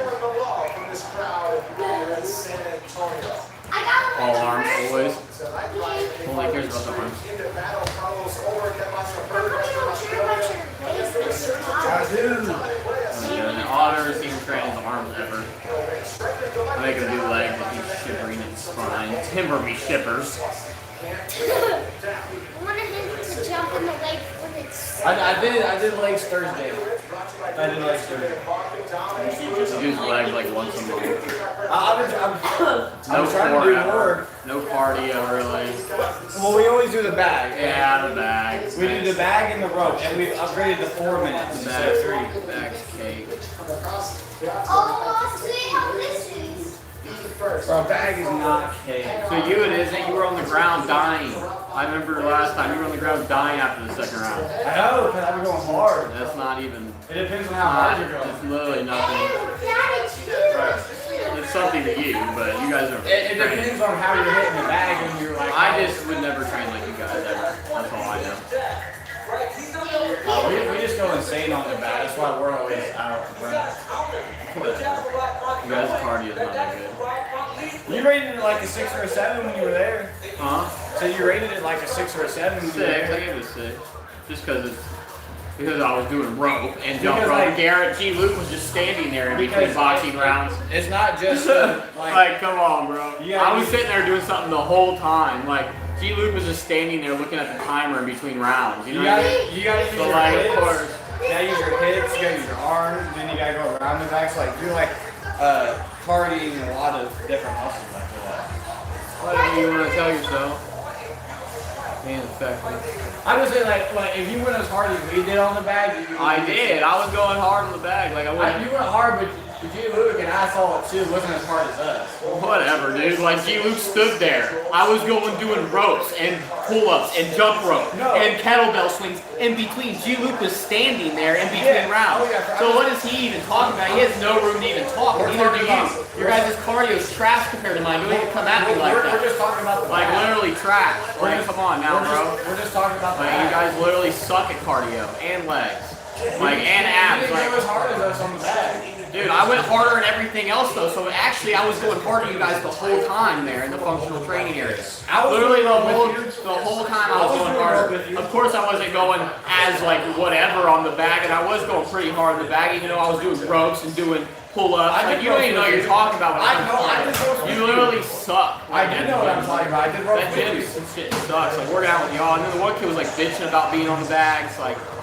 All arms, boys. Only cares about the arms. The Otter seems great in the arms ever. I make him do legs if he's shivering in spine. Timber me shippers. I wanted him to jump in the lake when it's. I did legs Thursday. I did legs Thursday. Use legs like once a month. I'm trying to do more. No cardio really. Well, we always do the bag. Yeah, the bag. We do the bag and the rope, and we've upgraded to 4 minutes. The bag, 3. Bag's cake. Oh, I'll see how this is. Bro, bag is not cake. So you it isn't. You were on the ground dying. I remember last time you were on the ground dying after the second round. I know, because I've been going hard. That's not even. It depends on how hard you're going. It's literally nothing. It's something to you, but you guys are. It depends on how you're hitting the bag and you're like. I just would never train like you guys ever. That's all I know. We just go insane on the bag. That's why we're always out of breath. You guys' cardio is not that good. You rated it like a 6 or a 7 when you were there. Huh? So you rated it like a 6 or a 7 when you were 6. I there. gave it a 6. Just because I was doing rope and jump Because, rope. like, Garrett G. Luke was just standing there in between boxing rounds. It's not just like, come on, bro. Yeah, I was sitting there doing something the whole time. Like, G. Luke was just standing there looking at the timer in between rounds. You know what I mean? You gotta use So, your like, hips. of course. You gotta use your hips, you gotta use your arms, then you gotta go around the back. So like you're like targeting a lot of different muscles after that. Whatever you want to tell yourself. Man, exactly. I would say like if you went as hard as we did on the bag, I did. I was going hard on the bag. Like I went. You went hard, but G. Luke and I saw it too. It wasn't as hard as us. Whatever, dude. Like G. Luke stood there. I was going doing ropes and pull-ups and jump rope and kettlebell swings in between. G. Luke was standing there in between rounds. So what is he even talking about? He has no room to even talk. Neither do you. Your guys' cardio is trash compared to mine. Don't even come at me like that. We're just talking about the like literally trash. Like come on now, bro. We're just talking about the like you guys literally suck at cardio and legs, like and abs. You didn't go as hard as us on the bag. Dude, I went harder in everything else though, so actually I was going harder than you guys the whole time there in the functional training area. Literally the whole time I was going harder. Of course I wasn't going as like whatever on the bag, and I was going pretty hard in the bag, even though I was doing ropes and doing pull-ups. Like, you don't even know what you're talking about. You literally suck. I do know what I'm talking about. I did rope that gym shit sucks. Like working out with y'all, and then the one kid was like bitching about being on the bags, like.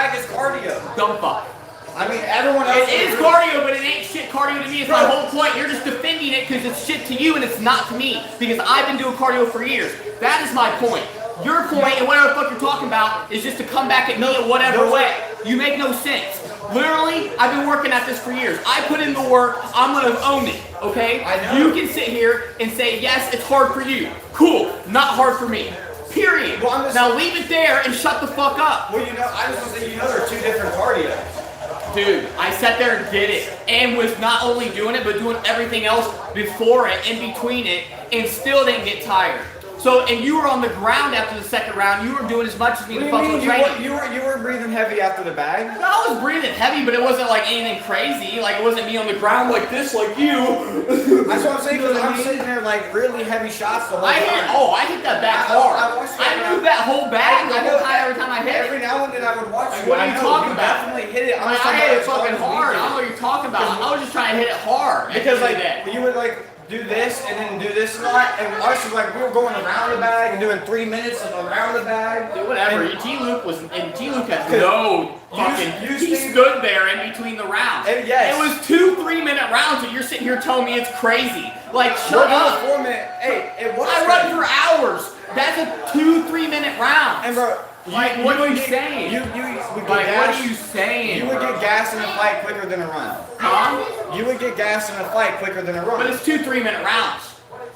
bag is cardio. Dumb fuck. I mean, everyone else. It is cardio, but it ain't shit cardio to me. It's my whole point. You're just defending it because it's shit to you and it's not to me. Because I've been doing cardio for years. That is my point. Your point and whatever the fuck you're talking about is just to come back at me in whatever way. You make no sense. Literally, I've been working at this for years. I put in the work. I'm gonna own it. Okay? I know. You can sit here and say, yes, it's hard for you. Cool. Not hard for me. Period. Well, now leave it there and shut the fuck up. Well, I just want to say, they're two different cardios. Dude, I sat there and did it, and was not only doing it, but doing everything else before it, in between it, and still didn't get tired. So, and you were on the ground after the second round. You were doing as much as me in the fucking training. You were breathing heavy after the bag? No, I was breathing heavy, but it wasn't like anything crazy. Like, it wasn't me on the ground like this, like you. That's what I'm saying, because I'm sitting there like really heavy shots the whole time. I hit that back hard. I moved that whole bag the whole time every time I hit it. Every now and then I would watch you. What are you talking about? Definitely hit it. I hit it fucking hard. I don't know what you're talking about. I was just trying to hit it hard. Because like you would like do this and then do this a lot, and ours was like we were going around the bag and doing 3 minutes of around the bag. Dude, whatever. G-Luke has no fucking. He stood there in between the rounds. Yes. It was 2 3-minute rounds, and you're sitting here telling me it's crazy. Like, shut up. 4 minute. Hey, it was. I run for hours. That's a 2 3-minute round. And bro. Like, what are you saying? What are you saying? You would get gas in a fight quicker than a run. Huh? You would get gas in a fight quicker than a run. But it's 2 3-minute rounds.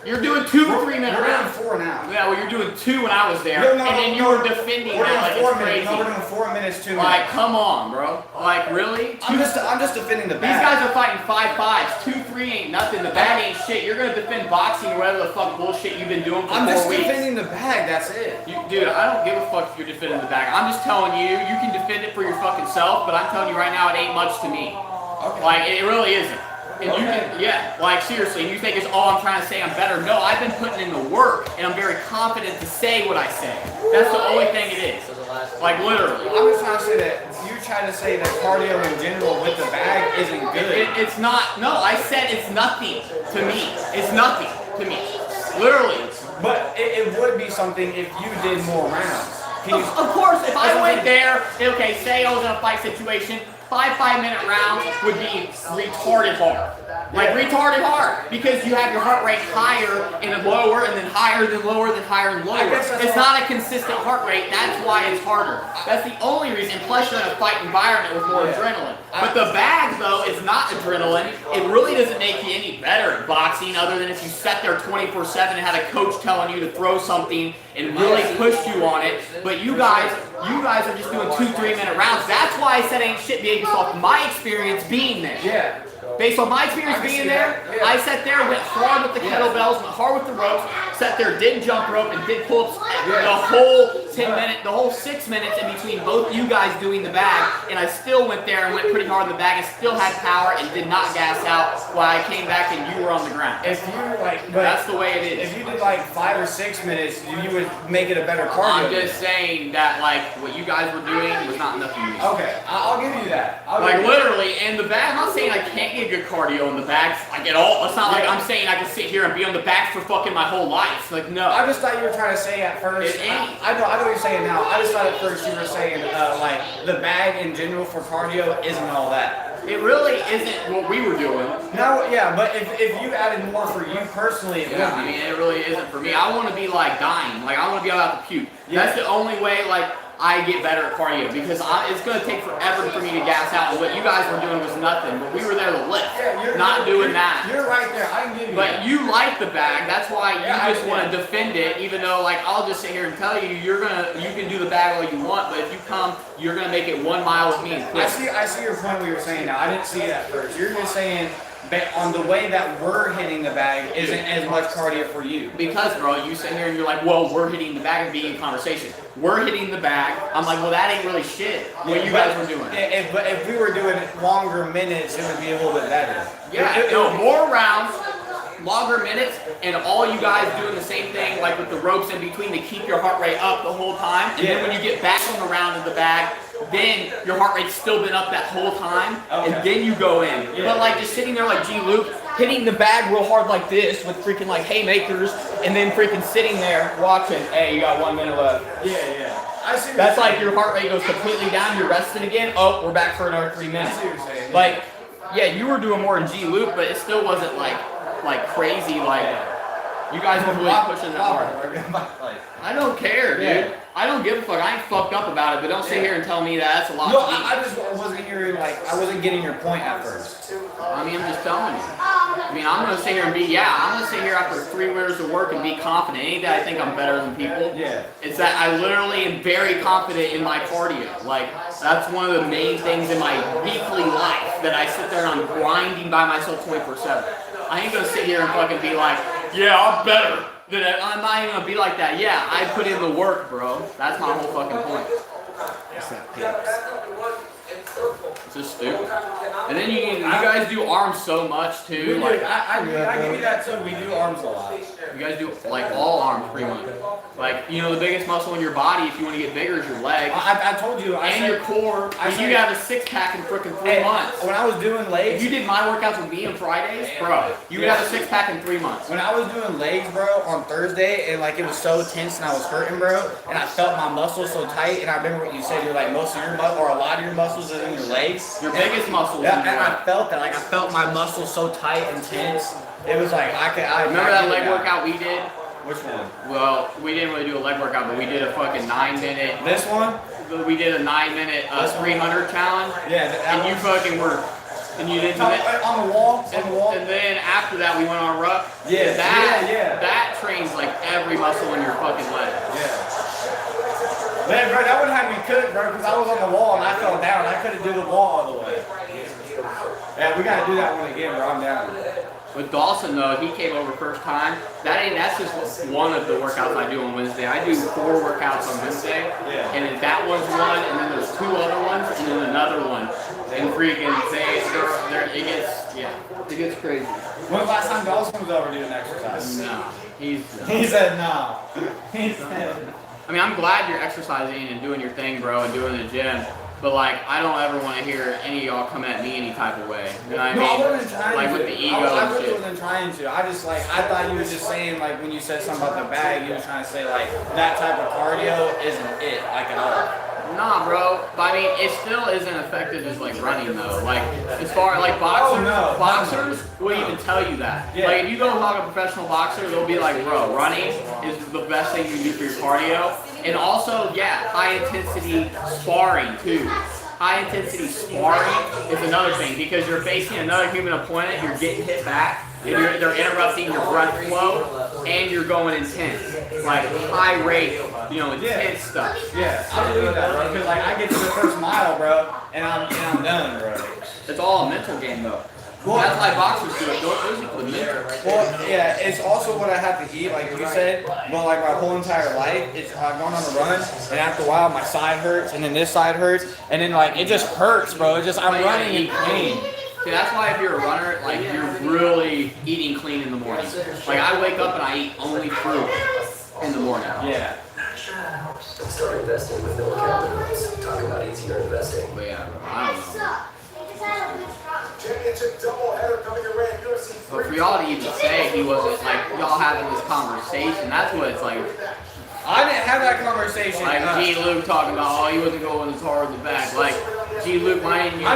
You're doing 2 3-minute rounds. We're doing 4 now. Yeah, well, you're doing 2 when I was there, and then you were defending that like it's crazy. No, we're doing 4 minutes, 2 minutes. Like, come on, bro. Like, really? I'm just defending the bag. These guys are fighting 5-5s. 2-3 ain't nothing. The bag ain't shit. You're gonna defend boxing or whatever the fuck bullshit you've been doing for 4 weeks. I'm just defending the bag. That's it. Dude, I don't give a fuck if you're defending the bag. I'm just telling you, you can defend it for your fucking self, but I'm telling you right now, it ain't much to me. Okay. Like, it really isn't. And you can, yeah, like seriously, and you think it's all I'm trying to say I'm better. No, I've been putting in the work, and I'm very confident to say what I say. That's the only thing it is. Like, literally. I'm just trying to say that you try to say that cardio in general with the bag isn't good. It's not, no, I said it's nothing to me. It's nothing to me. Literally. But it would be something if you did more rounds. Of course, if I went there, okay, say I was in a fight situation, 5-minute rounds would be retarded hard. Like retarded hard. Because you have your heart rate higher and lower and then higher than lower than higher and lower. It's not a consistent heart rate. That's why it's harder. That's the only reason. Plus you're in a fight environment with more adrenaline. But the bag though is not adrenaline. It really doesn't make you any better at boxing other than if you sat there 24/7 and had a coach telling you to throw something and really pushed you on it. But you guys are just doing 2 3-minute rounds. That's why I said ain't shit based off my experience being there. Yeah. Based on my experience being there, I sat there, went hard with the kettlebells, went hard with the ropes, sat there, did jump rope and did pull-ups the whole 6 minutes in between both you guys doing the bag, and I still went there and went pretty hard in the bag and still had power and did not gas out while I came back and you were on the ground. If you like, that's the way it is. If you did like 5 or 6 minutes, you would make it a better cardio. I'm just saying that like what you guys were doing was not enough for me. Okay, I'll give you that. Like literally, and the bag, I'm not saying I can't get good cardio in the bag, like at all. It's not like I'm saying I can sit here and be on the back for fucking my whole life. Like, no. I just thought you were trying to say at first. I know what you're saying now. I just thought at first you were saying like the bag in general for cardio isn't all that. It really isn't what we were doing. No, yeah, but if you added more for you personally, it would be. I mean, it really isn't for me. I want to be like dying. Like, I want to be about to puke. Yeah. That's the only way, like, I get better at cardio because it's going to take forever for me to gas out. And what you guys were doing was nothing, but we were there to lift, not doing that. You're right there. I can give you that. But you like the bag. That's why you just want to defend it, even though, like, I'll just sit here and tell you, you can do the bag all you want, but if you come, you're going to make it 1 mile with me and quit. I see your point what you were saying now. I didn't see it at first. You're just saying on the way that we're hitting the bag isn't as much cardio for you. Because, bro, you sit here and you're like, well, we're hitting the bag and being in conversation. We're hitting the bag. I'm like, well, that ain't really shit. What you guys were doing. But if we were doing longer minutes, it would be a little bit better. Yeah, more rounds, longer minutes, and all you guys doing the same thing, like with the ropes in between to keep your heart rate up the whole time. And then when you get back on the round of the bag, then your heart rate's still been up that whole time, and then you go in. But like just sitting there like G. Luke, hitting the bag real hard like this with freaking like haymakers, and then freaking sitting there watching, hey, you got 1 minute left. Yeah. I see. That's like your heart rate goes completely down, you're resting again, oh, we're back for another 3 minutes. I see what you're saying. Like, yeah, you were doing more in G. Luke, but it still wasn't like crazy, like, You guys are really pushing that hard. Like, I don't care, dude. Yeah. I don't give a fuck. I ain't fucked up about it, but don't sit here and tell me that that's a lot no, to eat. I just wasn't hearing, like, I wasn't getting your point at first. I mean, I'm just telling you. I mean, I'm gonna sit here and I'm gonna sit here after 3 years of work and be confident. Ain't that I think I'm better than people? Yeah. It's that I literally am very confident in my cardio. Like, that's one of the main things in my weekly life that I sit there and I'm grinding by myself 24/7. I ain't gonna sit here and fucking be like, yeah, I'm better. I'm not even gonna be like that. Yeah, I put in the work, bro. That's my whole fucking point. It's just stupid. And then you guys do arms so much too. Like I give you that too. We do arms a lot. You guys do like all arms pretty much. Like, you know, the biggest muscle in your body if you want to get bigger is your legs. I told you. And your core. You got a 6-pack in frickin' 3 months. When I was doing legs. If you did my workouts with me on Fridays, bro, you would have a 6-pack in 3 months. When I was doing legs, bro, on Thursday, and like it was so tense and I was hurting, bro, and I felt my muscles so tight, and I remember what you said, you're like most of your or a lot of your muscles is in your legs. Your biggest muscles. Yeah, and I felt that. Like I felt my muscles so tight and tense. It was like I remember that leg workout we did? Which one? Well, we didn't really do a leg workout, but we did a fucking 9-minute. This one? We did a 9-minute 300 challenge. Yeah. And you fucking were. And you didn't do it on the wall. And then after that, we went on a ruck. Yeah. That trains like every muscle in your fucking leg. Yeah. Man, bro, that would have me cook, bro, because I was on the wall and I fell down. I couldn't do the wall all the way. Yeah, we gotta do that one again, bro. I'm down. With Dawson though, he came over first time. That's just one of the workouts I do on Wednesday. I do 4 workouts on Wednesday, and then that one's one, and then there's 2 other ones, and then another one. And freaking it gets crazy. When was the last time Dawson was over doing exercise? No, he said no. He said. I mean, I'm glad you're exercising and doing your thing, bro, and doing the gym. But like, I don't ever want to hear any of y'all come at me any type of way. You know what I mean? No, I wasn't trying like to. with the ego I and really shit. wasn't trying to. I just like, I thought you were just saying like when you said something about the bag, you were trying to say like that type of cardio isn't it, like at all. Nah, bro. But I mean, it still isn't effective as like running though. Like as far like boxers, boxers will even tell you that. Yeah. Like if you go talk to a professional boxer, they'll be like, bro, running is the best thing you can do for your cardio. And also, yeah, high intensity sparring too. High intensity sparring is another thing because you're facing another human opponent, you're getting hit back, and they're interrupting your breath flow, and you're going intense. Like high rate, intense stuff. Yeah, I believe that, bro. Because like I get to the first mile, bro, and I'm done, bro. It's all a mental game though. Well, that's why boxers do it. Those equal mental. Well, yeah, it's also what I have to eat, like you said. But like my whole entire life, it's going on a run, and after a while, my side hurts, and then this side hurts, and then like it just hurts, bro. It's just I'm running in pain. See, that's why if you're a runner, like you're really eating clean in the morning. Like I wake up and I eat only fruit in the morning. Yeah. Start investing with no account limits. Talk about easier investing. But yeah, I don't know. Championship doubleheader coming your way at UFC. But for y'all to even say he wasn't like y'all having this conversation, that's what it's like. I didn't have that conversation. Like G. Luke talking about, oh, he wasn't going as hard in the back. Like G. Luke, why didn't you?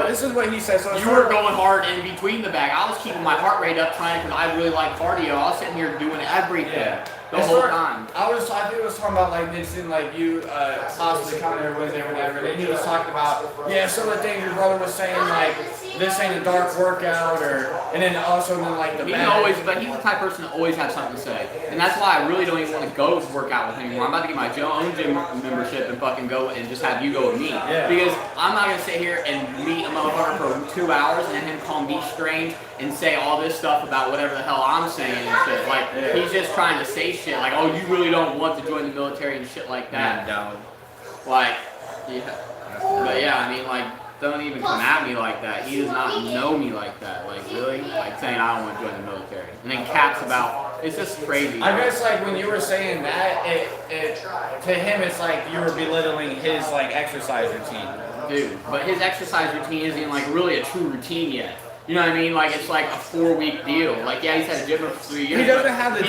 This is what he said. So you were going hard in between the back. I was keeping my heart rate up, trying because I really like cardio. I was sitting here doing everything the whole time. I think he was talking about like this in like you possibly counter Wednesday or whatever. Then he was talking about some of the things your brother was saying like this ain't a dark workout and then also like the but he's the type of person that always has something to say, and that's why I really don't even want to go to work out with him anymore. I'm about to get my own gym membership and fucking go and just have you go with me because I'm not gonna sit here and meet a motherfucker for 2 hours and then him call me strange and say all this stuff about whatever the hell I'm saying and shit. Like he's just trying to say shit like, oh, you really don't want to join the military and shit like that. Like, but yeah, I mean, like, don't even come at me like that. He does not know me like that. Like, really? Like, saying I don't want to join the military. And then caps about, it's just crazy. I guess, like, when you were saying that, to him, it's like you were belittling his, like, exercise routine. Dude, but his exercise routine isn't, like, really a true routine yet. You know what I mean? Like it's like a 4-week deal. Like yeah, he's had a gym for 3 years. He doesn't but have the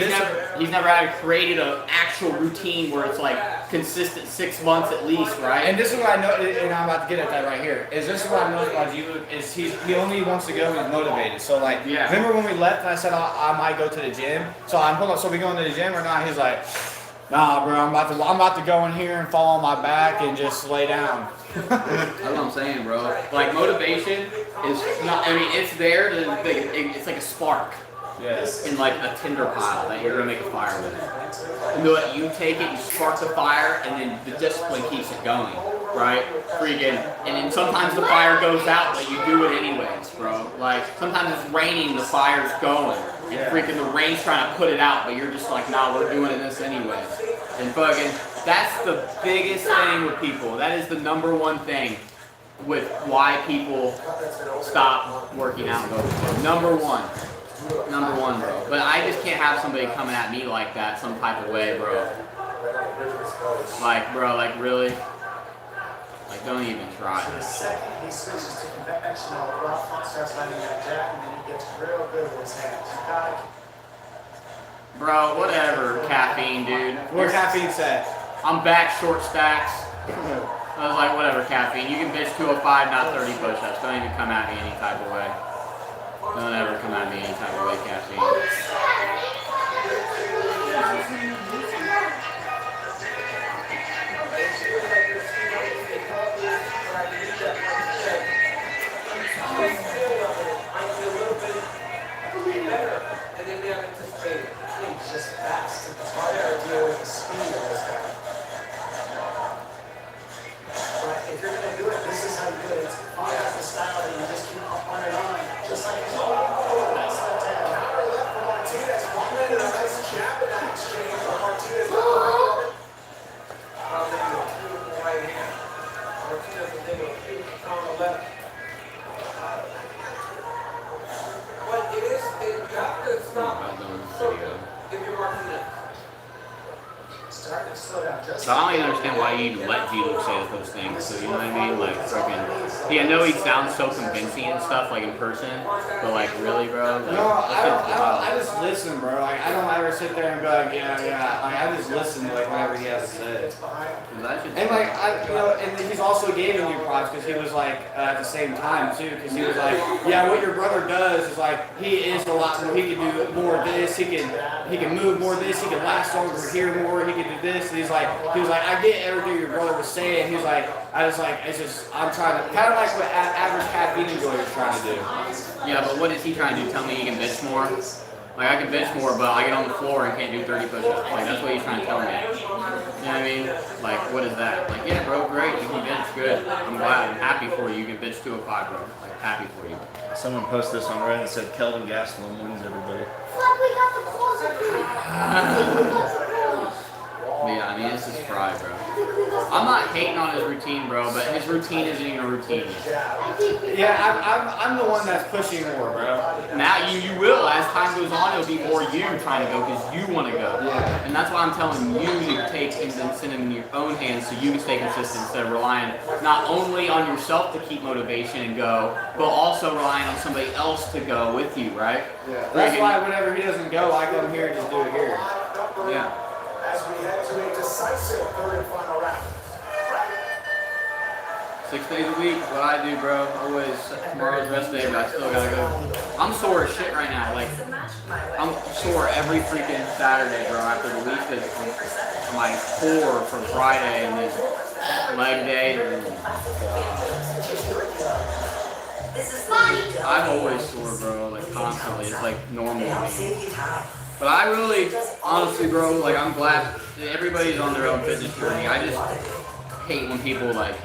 he's never had created an actual routine where it's like consistent 6 months at least, right? And this is what I know, and I'm about to get at that right here. Is this is what I know about you? Is he only wants to go when he's motivated. So like, yeah. Remember when we left and I said I might go to the gym? So hold on. So we going to the gym or not? He's like, nah, bro. I'm about to go in here and fall on my back and just lay down. That's what I'm saying, bro. Like motivation is not. I mean, it's there. It's like a spark. Yes. In like a tinder pile that you're gonna make a fire with. And what you take it, you spark the fire, and then the discipline keeps it going, right? Freaking. And then sometimes the fire goes out, but you do it anyways, bro. Like sometimes it's raining, the fire's going, and freaking the rain's trying to put it out, but you're just like, nah, we're doing this anyways. And fucking, that's the biggest thing with people. That is the #1 thing with why people stop working out and go to the gym. Number one, bro. But I just can't have somebody coming at me like that some type of way, bro. Like, bro, like really? Like, don't even try. The second he switches to conventional, Rock starts landing that jack, and then he gets real good with his hands. Bro, whatever, caffeine, dude. Where caffeine's at? I'm back short stacks. I was like, whatever, caffeine. You can bitch 205, not 30 push-ups. Don't even come at me any type of way. Don't ever come at me any type of way, caffeine. Just fast. It's hard to deal with the speed of this guy. But if you're going to do it, this is how you do it. It's that's the style that you just keep on and on. Just like it's all nice left hand. Power left from Martinez. One minute, a nice jab in that exchange from Martinez. Beautiful right hand. Martinez will take a beautiful counter left. But it is, you have to stop. So, if you're Martinez, start to slow down. So I don't even understand why you even let G-Luke say those things. So you know what I mean? Like fucking. Yeah, I know he sounds so convincing and stuff, like in person, but like really, bro. Like, no, I just listen, bro. Like I don't ever sit there and go like, yeah. Like I just listen to like whatever he has to say. And like and he's also giving you props because he was like at the same time too, because he was like, yeah, what your brother does is like he is a lot more. He can do more of this. He can move more of this. He can last longer here more. He can do this. And he was like, I get everything your brother was saying. He was like, I'm trying to kind of like what average caffeine enjoyer is trying to do. Yeah, but what is he trying to do? Tell me he can bitch more? Like, I can bitch more, but I get on the floor and can't do 30 push-ups. Like, that's what he's trying to tell me. You know what I mean? Like, what is that? Like, yeah, bro, great. You can bitch. Good. I'm glad. I'm happy for you. You can bitch 205, bro. Like, happy for you. Someone posted this on Reddit and said, Kelvin Gastelum wins everybody. Yeah, I mean, this is fried, bro. I'm not hating on his routine, bro, but his routine isn't even a routine. Yeah, I'm the one that's pushing more, bro. Now you will. As time goes on, it'll be more you trying to go because you want to go. Yeah. And that's why I'm telling you to take things and send them in your own hands so you can stay consistent instead of relying not only on yourself to keep motivation and go, but also relying on somebody else to go with you, right? Yeah. That's why whenever he doesn't go, I come here and just do it here. Yeah. As we head to a decisive third and final round. 6 days a week, what I do, bro. Always. Tomorrow's rest day, but I still gotta go. I'm sore as shit right now. Like, I'm sore every freaking Saturday, bro. After the week is my core from Friday and then leg day. And I'm always sore, bro. Like constantly. It's like normal to me. But I really, honestly, bro, like I'm glad everybody's on their own fitness journey. I just hate when people like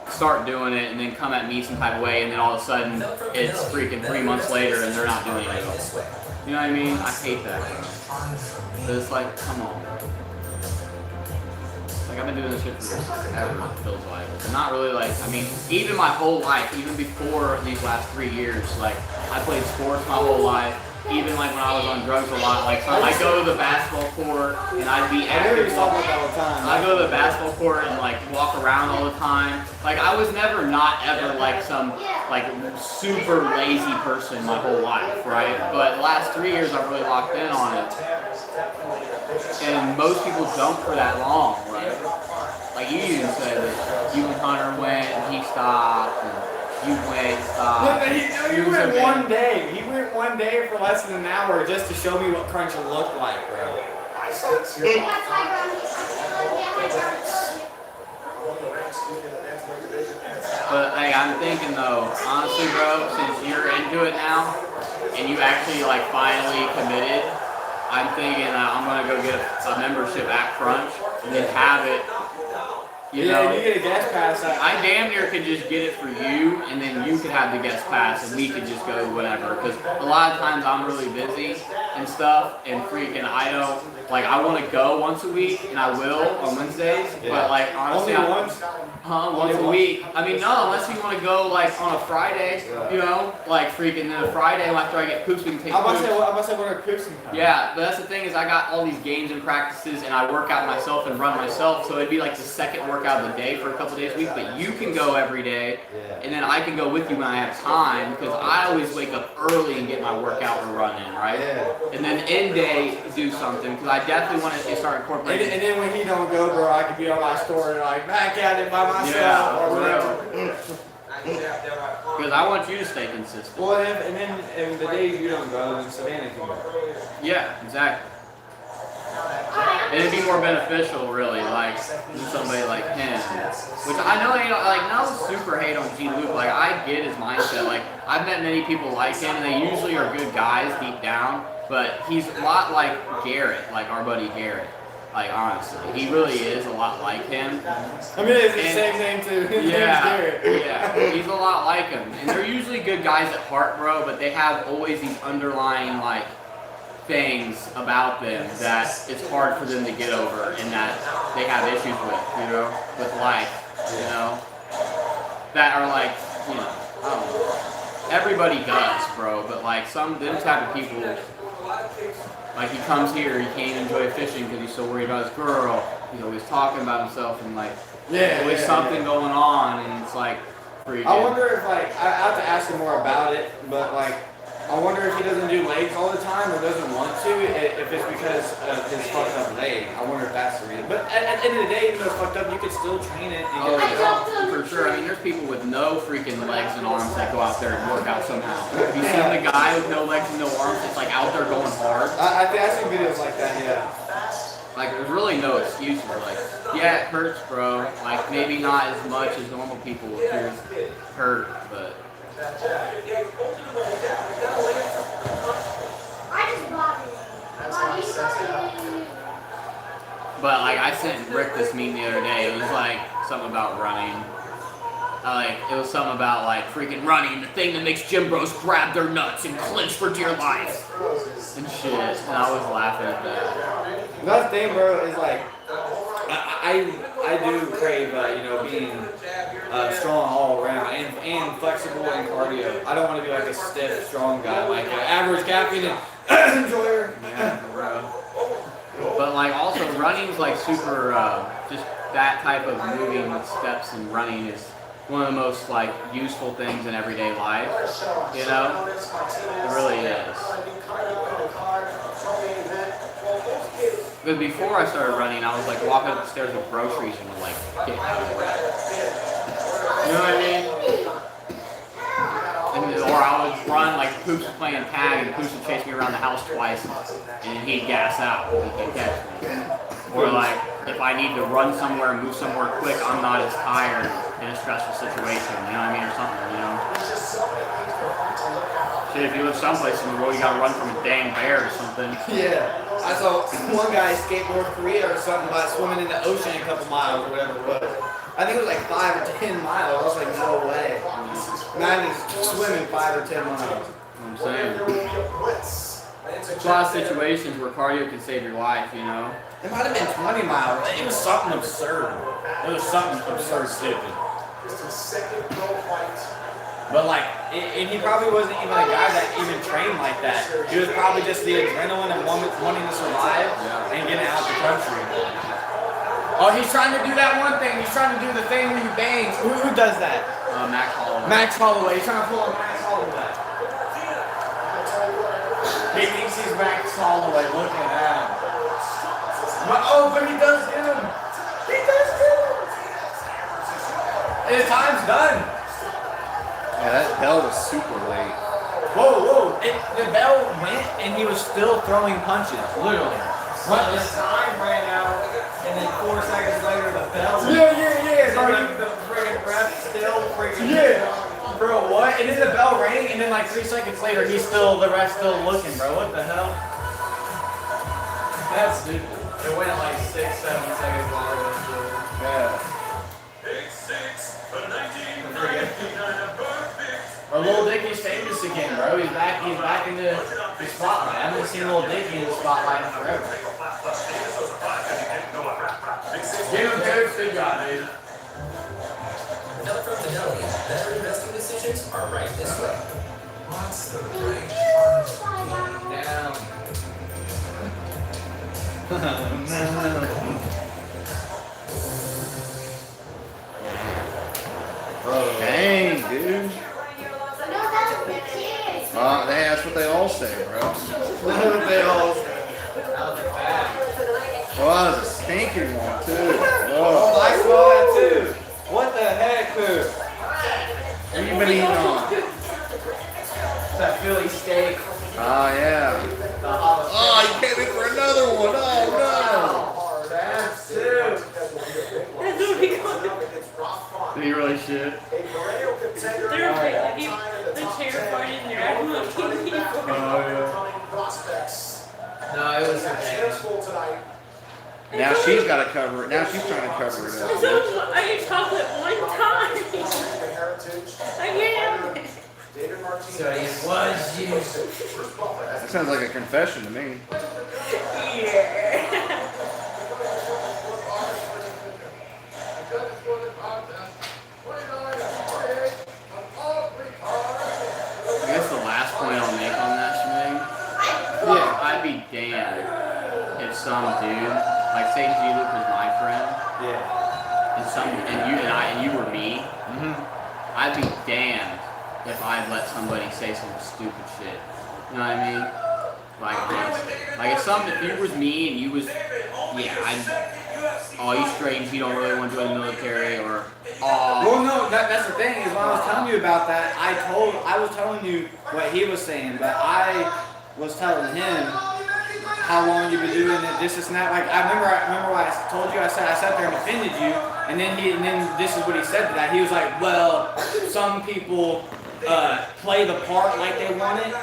start doing it and then come at me some type of way and then all of a sudden it's freaking 3 months later and they're not doing it at all. You know what I mean? I hate that, bro. But it's like, come on. Like I've been doing this shit for forever, it feels like. But not really like, I mean, even my whole life, even before these last 3 years, like I played sports my whole life. even like when I was on drugs a lot, like I go to the basketball court and I'd be active. I go to the basketball court and like walk around all the time. Like I was never not ever like some like super lazy person my whole life, right? But the last 3 years I've really locked in on it. And most people don't for that long, right? Like you even said that you and Hunter went and he stopped and you went, stopped. He went one day. He went one day for less than an hour just to show me what crunch looked like, bro. But like I'm thinking though, honestly bro, since you're into it now and you actually like finally committed, I'm thinking I'm gonna go get a membership at Crunch and then have it. You know, you get a guest pass. I damn near could just get it for you, and then you could have the guest pass, and we could just go whatever. Because a lot of times I'm really busy and stuff, and freaking I don't like. I want to go once a week, and I will on Wednesdays. But like honestly, once a week. I mean, no, unless you want to go like on a Friday, you know, like freaking then a Friday after I get poops, we can take. I'm about to say what are poops and Yeah, but that's the thing is I got all these games and practices, and I work out myself and run myself, so it'd be like the second workout of the day for a couple days a week. But you can go every day, and then I can go with you when I have time because I always wake up early and get my workout and run in, right? And then end day do something because I definitely want to start incorporating. And then when he don't go, bro, I could be on my store and like back at it by myself or whatever. Because I want you to stay consistent. Well, and then the days you don't go, then Savannah can go. Yeah, exactly. And it'd be more beneficial, really, like than somebody like him. Which I know, no super hate on G Luke. Like I get his mindset. Like I've met many people like him, and they usually are good guys deep down. But he's a lot like Garrett, like our buddy Garrett. Like honestly, he really is a lot like him. I mean, it's the same name too. Yeah, he's a lot like him, and they're usually good guys at heart, bro. But they have always these underlying like things about them that it's hard for them to get over, and that they have issues with, you know, with life, you know, that are like, you know, I don't know. Everybody does, bro. But like them type of people. Like he comes here, he can't enjoy fishing because he's so worried about his girl. He's always talking about himself and like always something going on, and it's like freaking. I wonder if like I have to ask him more about it, but like I wonder if he doesn't do legs all the time or doesn't want to. If it's because of his fucked up leg, I wonder if that's the reason. But at the end of the day, even though it's fucked up, you could still train it. And for sure. I mean, there's people with no freaking legs and arms that go out there and work out somehow. Have you seen the guy with no legs and no arms that's like out there going hard? I think I've seen videos like that. Yeah. Like there's really no excuse for like, yeah, it hurts, bro. Like maybe not as much as normal people will hurt, but. But like I sent Rick this meme the other day. It was like something about running. It was something about like freaking running, the thing that makes gym bros grab their nuts and clench for dear life and shit. And I was laughing at that. Another thing, bro, is like I do crave being strong all around and flexible and cardio. I don't want to be like a stiff, strong guy, like an average caffeine enjoyer. Yeah, bro. But like also running's like super just that type of moving with steps and running is one of the most like useful things in everyday life. You know? It really is. Because before I started running, I was like walking up the stairs with groceries and like getting out of breath. You know what I mean? Or I would run like Poops was playing tag and Poops would chase me around the house twice and he'd gas out and he could catch me. Or like if I need to run somewhere and move somewhere quick, I'm not as tired in a stressful situation, you know what I mean, or something, you know? Shit, if you live someplace in the world, you gotta run from a dang bear or something. Yeah. I saw one guy escape North Korea or something by swimming in the ocean a couple miles or whatever it was. I think it was like 5 or 10 miles. I was like, no way. Man is swimming 5 or 10 miles. I'm saying. There's a lot of situations where cardio can save your life, you know? It might have been 20 miles. It was something absurd. It was something absurd stupid. But like, and he probably wasn't even a guy that even trained like that. He was probably just the adrenaline of wanting to survive and getting out the country. Oh, he's trying to do that one thing. He's trying to do the thing where you bang. Who does that? Max Holloway. Max Holloway. He's trying to pull on Max Holloway. He thinks he's Max Holloway. Look at that. But he does get him. He does get him. His time's done. Yeah, that bell was super late. Whoa. The bell went and he was still throwing punches. Literally. But his time ran out. And then 4 seconds later, the bell. Yeah. The friggin' ref still friggin'. Yeah. Bro, what? And then the bell rang, and then like 3 seconds later, the ref's still looking, bro. What the hell? That's stupid. It went like 6, 7 seconds longer. Yeah. Or Lil Dicky's famous again, bro. He's back in the spotlight. I haven't seen Lil Dicky in the spotlight in forever. Give him Derek, good job, dude. Now from Fidelity, better investing decisions are right this way. Monster Range. Down. Bro, dang, dude. That's what they all say, bro. That's what they all say. Oh, that was a stinking one, too. Oh, I saw that, too. What the heck, dude? What you been eating on? That Philly steak. Oh, yeah. Oh, you came in for another one. Oh, no. That's too. Did he really shit? The chair part in there. I don't know if No, it was successful tonight. Now she's got to cover it. Now she's trying to cover it up. I ate chocolate one time. Again. So it was you. That sounds like a confession to me. Yeah. I guess the last point I'll make on that swing, I'd be damned if some dude, like say G-Luke was my friend, and you were me, I'd be damned if I'd let somebody say some stupid shit. You know what I mean? Like honestly, like if you was me and you was, you strange, you don't really want to join the military, or Well, no, that's the thing is when I was telling you about that, I was telling you what he was saying, but I was telling him how long you've been doing it, this and that. Like I remember what I told you. I sat there and defended you, and then this is what he said to that. He was like, well, some people play the part like they want it.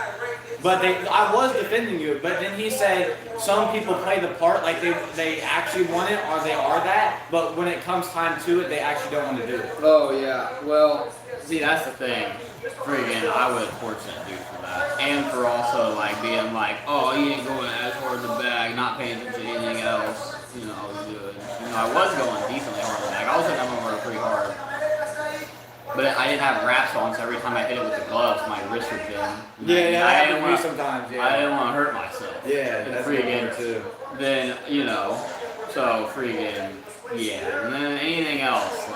But I was defending you, but then he said some people play the part like they actually want it or they are that, but when it comes time to it, they actually don't want to do it. Oh yeah, well, see that's the thing. Friggin', I would have torched that dude for that, and for also like being like, oh, you ain't going as hard in the bag, not paying attention to anything else. You know, I was doing. I was going decently hard in the bag. I was hitting that one pretty hard. But I didn't have wraps on, so every time I hit it with the gloves, my wrist would bend. I didn't want sometimes. Yeah. I didn't want to hurt myself. Yeah, that's freaking too. Then so freaking and then anything else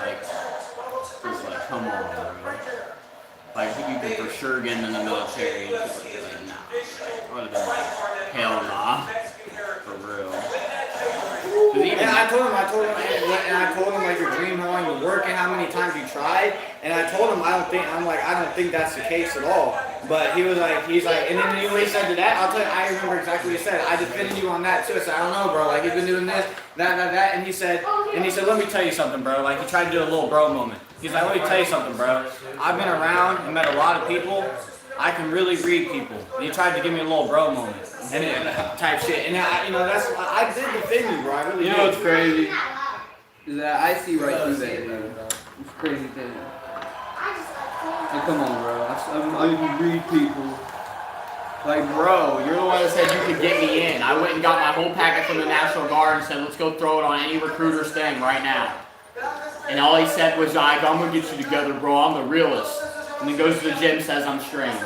just like come on, bro. Like you could for sure get into the military. And just like nah, I would have been like hell nah, for real. And I told him like your dream, how long you work and how many times you tried. And I told him I don't think that's the case at all. But he's like, and then when he said to that, I'll tell you, I remember exactly what he said. I defended you on that too. I said, I don't know, bro. Like you've been doing this, that, and he said, let me tell you something, bro. Like he tried to do a little bro moment. He's like, let me tell you something, bro. I've been around and met a lot of people. I can really read people. And he tried to give me a little bro moment. And type shit. And I did defend you, bro. I really did. You know what's crazy? Is that I see right through that, bro. It's crazy thing. Like, come on, bro. I read people. Like, bro, you're the one that said you could get me in. I went and got my whole packet from the National Guard and said, let's go throw it on any recruiter's thing right now. And all he said was, I'm going to get you together, bro. I'm the realist. and then goes to the gym, says I'm strange.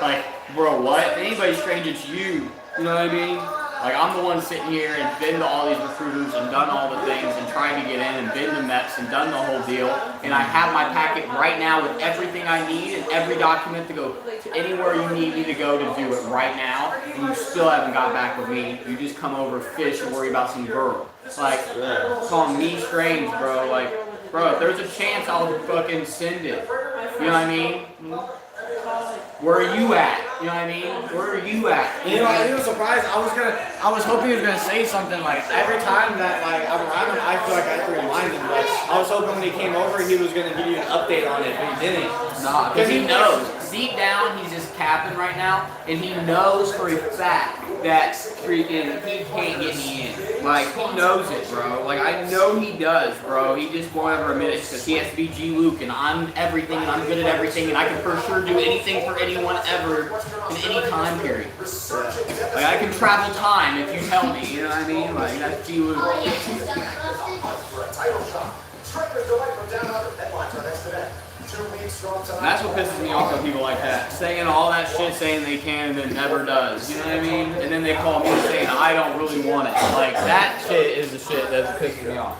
Like, bro, what? If anybody's strange, it's you. You know what I mean? Like, I'm the one sitting here and been to all these recruiters and done all the things and tried to get in and been to Mets and done the whole deal. And I have my packet right now with everything I need and every document to go to anywhere you need me to go to do it right now. And you still haven't got back with me. You just come over, fish, and worry about some girl. Like, calling me strange, bro. Like, bro, if there's a chance, I'll fucking send it. You know what I mean? Where are you at? You know what I mean? Where are you at? You know, I was surprised. I was hoping he was gonna say something like every time that like I'm around him, I feel like I have to remind him. Like I was hoping when he came over, he was gonna give you an update on it, but he didn't. Nah, because he knows. Deep down, he's just capping right now, and he knows for a fact that freaking he can't get me in. Like he knows it, bro. Like I know he does, bro. He just won't ever admit it because he has to be G Luke, and I'm everything, and I'm good at everything, and I can for sure do anything for anyone ever in any time period. Like I can travel time if you tell me. You know what I mean? Like that's G Luke. That's what pisses me off with people like that. Saying all that shit, saying they can, and then never does. You know what I mean? And then they call me saying I don't really want it. Like, that shit is the shit that pisses me off.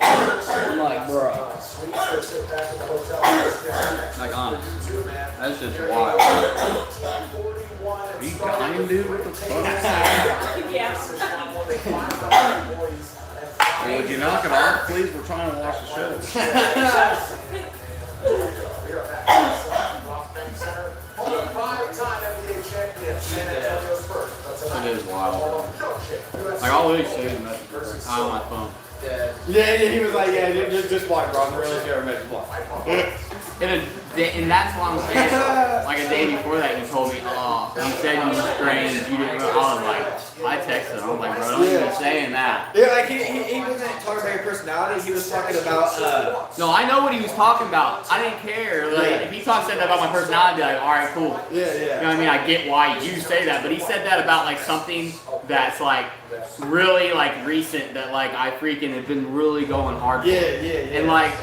I'm like, bro. Like, honest. That's just wild. Are you dying, dude? What the fuck? Well, would you knock it off, please? We're trying to watch the show. It is wild. Like, I'll literally show you the message on my phone. Yeah, he was like, yeah, just watch, bro. I'm really sure I message block. And that's what I'm saying. Like a day before that, you told me, oh, you said you were strange. You didn't know. I was like, I texted him. I was like, bro, don't even be saying that. Yeah, like he wasn't talking about your personality. He was talking about. No, I know what he was talking about. I didn't care. Like if he said that about my personality, I'd be like, all right, cool. Yeah. You know what I mean? I get why you say that, but he said that about like something that's like really like recent that like I freaking have been really going hard for. Yeah. And like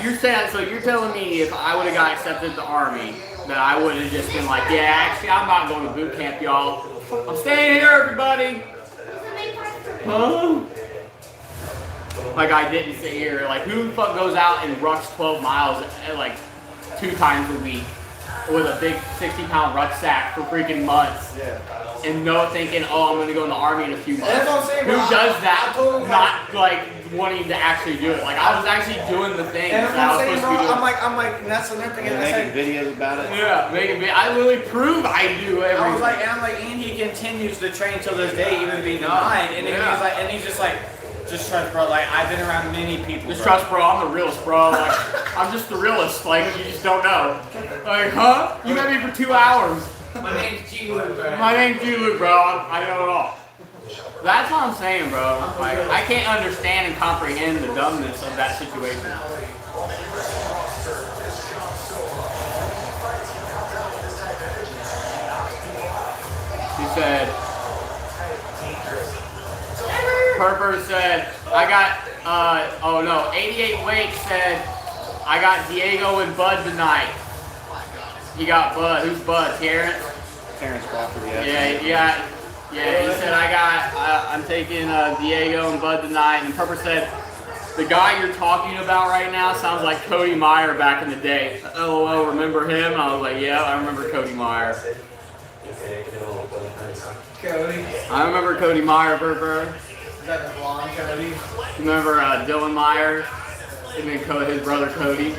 you're saying, so you're telling me if I would have got accepted to the Army, that I would have just been like, yeah, actually I'm not going to boot camp, y'all. I'm staying here, everybody. Huh? Like I didn't sit here. Like who the fuck goes out and rucks 12 miles like 2 times a week with a big 60-pound rucksack for freaking months? Yeah. And no thinking, oh, I'm gonna go in the Army in a few months. That's what I'm saying, Who bro. does that? Not like wanting to actually do it. Like I was actually doing the things And that I was saying, supposed to be doing. I'm like, and that's another thing. Making videos about it. Yeah, I literally prove I do everything. I was like, and he continues to train till this day, even being denied. And then he's like, and he's just like, just trust, bro. Like I've been around many people. Just trust, bro. I'm the realest, bro. Like I'm just the realest. Like you just don't know. Like, huh? You met me for 2 hours. My name's G Luke, bro. My name's G Luke, bro. I know it all. That's what I'm saying, bro. Like I can't understand and comprehend the dumbness of that situation. He said, Purper said, I got, 88 Wake said, I got Diego and Bud tonight. You got Bud. Who's Bud? Terrence Crawford, yeah. Yeah, he said, I'm taking Diego and Bud tonight. And Purper said, the guy you're talking about right now sounds like Cody Meyer back in the day. LOL, remember him? I was like, yeah, I remember Cody Meyer. Cody. I remember Cody Meyer, Purper. Is that the blonde Cody? You remember Dylan Meyer? And then his brother Cody?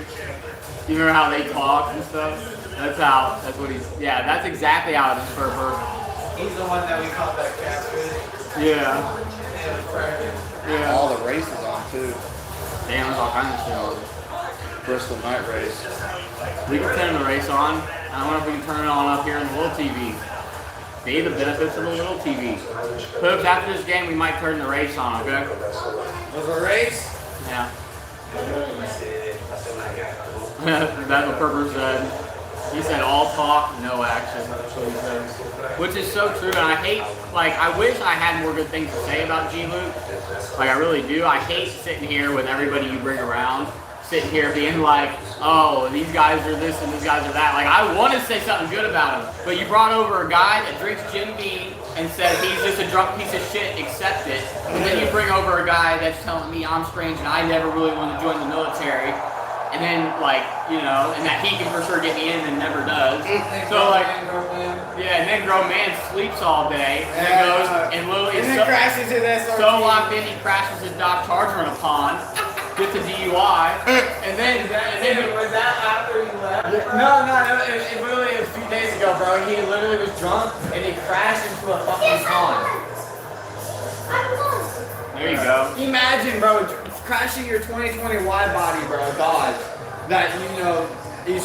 You remember how they talk and stuff? That's exactly how it is, Purper. He's the one that we called that catfish. Yeah. Yeah. All the races on too. Damn, there's all kinds of shit on. Bristol night race. We can turn the race on. I wonder if we can turn it on up here in the little TV. See the benefits of the little TV. Folks, after this game, we might turn the race on, okay? Was a race? Yeah. That's what Purper said. He said all talk, no action. That's what he said. Which is so true, and I hate, I wish I had more good things to say about G Luke. Like, I really do. I hate sitting here with everybody you bring around sitting here being like, oh, these guys are this and these guys are that. Like, I want to say something good about him, but you brought over a guy that drinks Jim Beam and says he's just a drunk piece of shit, accept it. And then you bring over a guy that's telling me I'm strange and I never really want to join the military. And then, like, you know, and that he can for sure get me in and never does. So, like, yeah, and then grown man sleeps all day and then goes and literally and then crashes his SRT. So locked in, he crashes his Dodge Charger in a pond, gets a DUI, and then Was that after he left? No, it literally was 2 days ago, bro. He literally was drunk and he crashed into a fucking pond. There you go. Imagine, bro, crashing your 2020 wide body, bro, Dodge. That, you know, you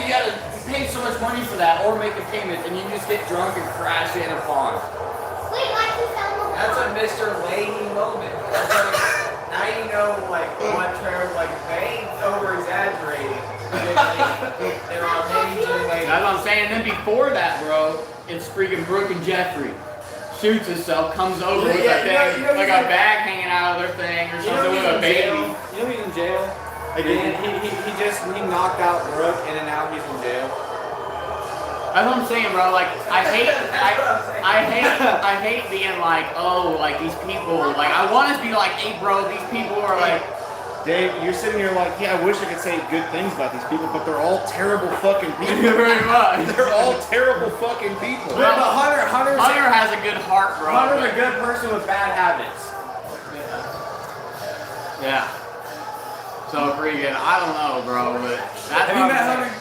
gotta pay so much money for that or make a payment and you just get drunk and crash in a pond. That's a Mr. Leahy moment. That's like, now you know, like, what terms, like, they over-exaggerating. They're on major, like... That's what I'm saying. And then before that, bro, it's freaking Brooke and Jeffrey. Shoots himself, comes over with a thing, like a bag hanging out of their thing or something with a baby. You know he's in jail? Again, he knocked out Brooke and then now he's in jail. That's what I'm saying, bro. Like, I hate being like, oh, like these people. Like, I want to be like, hey, bro, these people are like. Dave, you're sitting here like, yeah, I wish I could say good things about these people, but they're all terrible fucking people. Very much. They're all terrible fucking people. Well, but Hunter has a good heart, bro. Hunter's a good person with bad habits. Yeah. So freaking, I don't know, bro, but that's Have you met Hunter?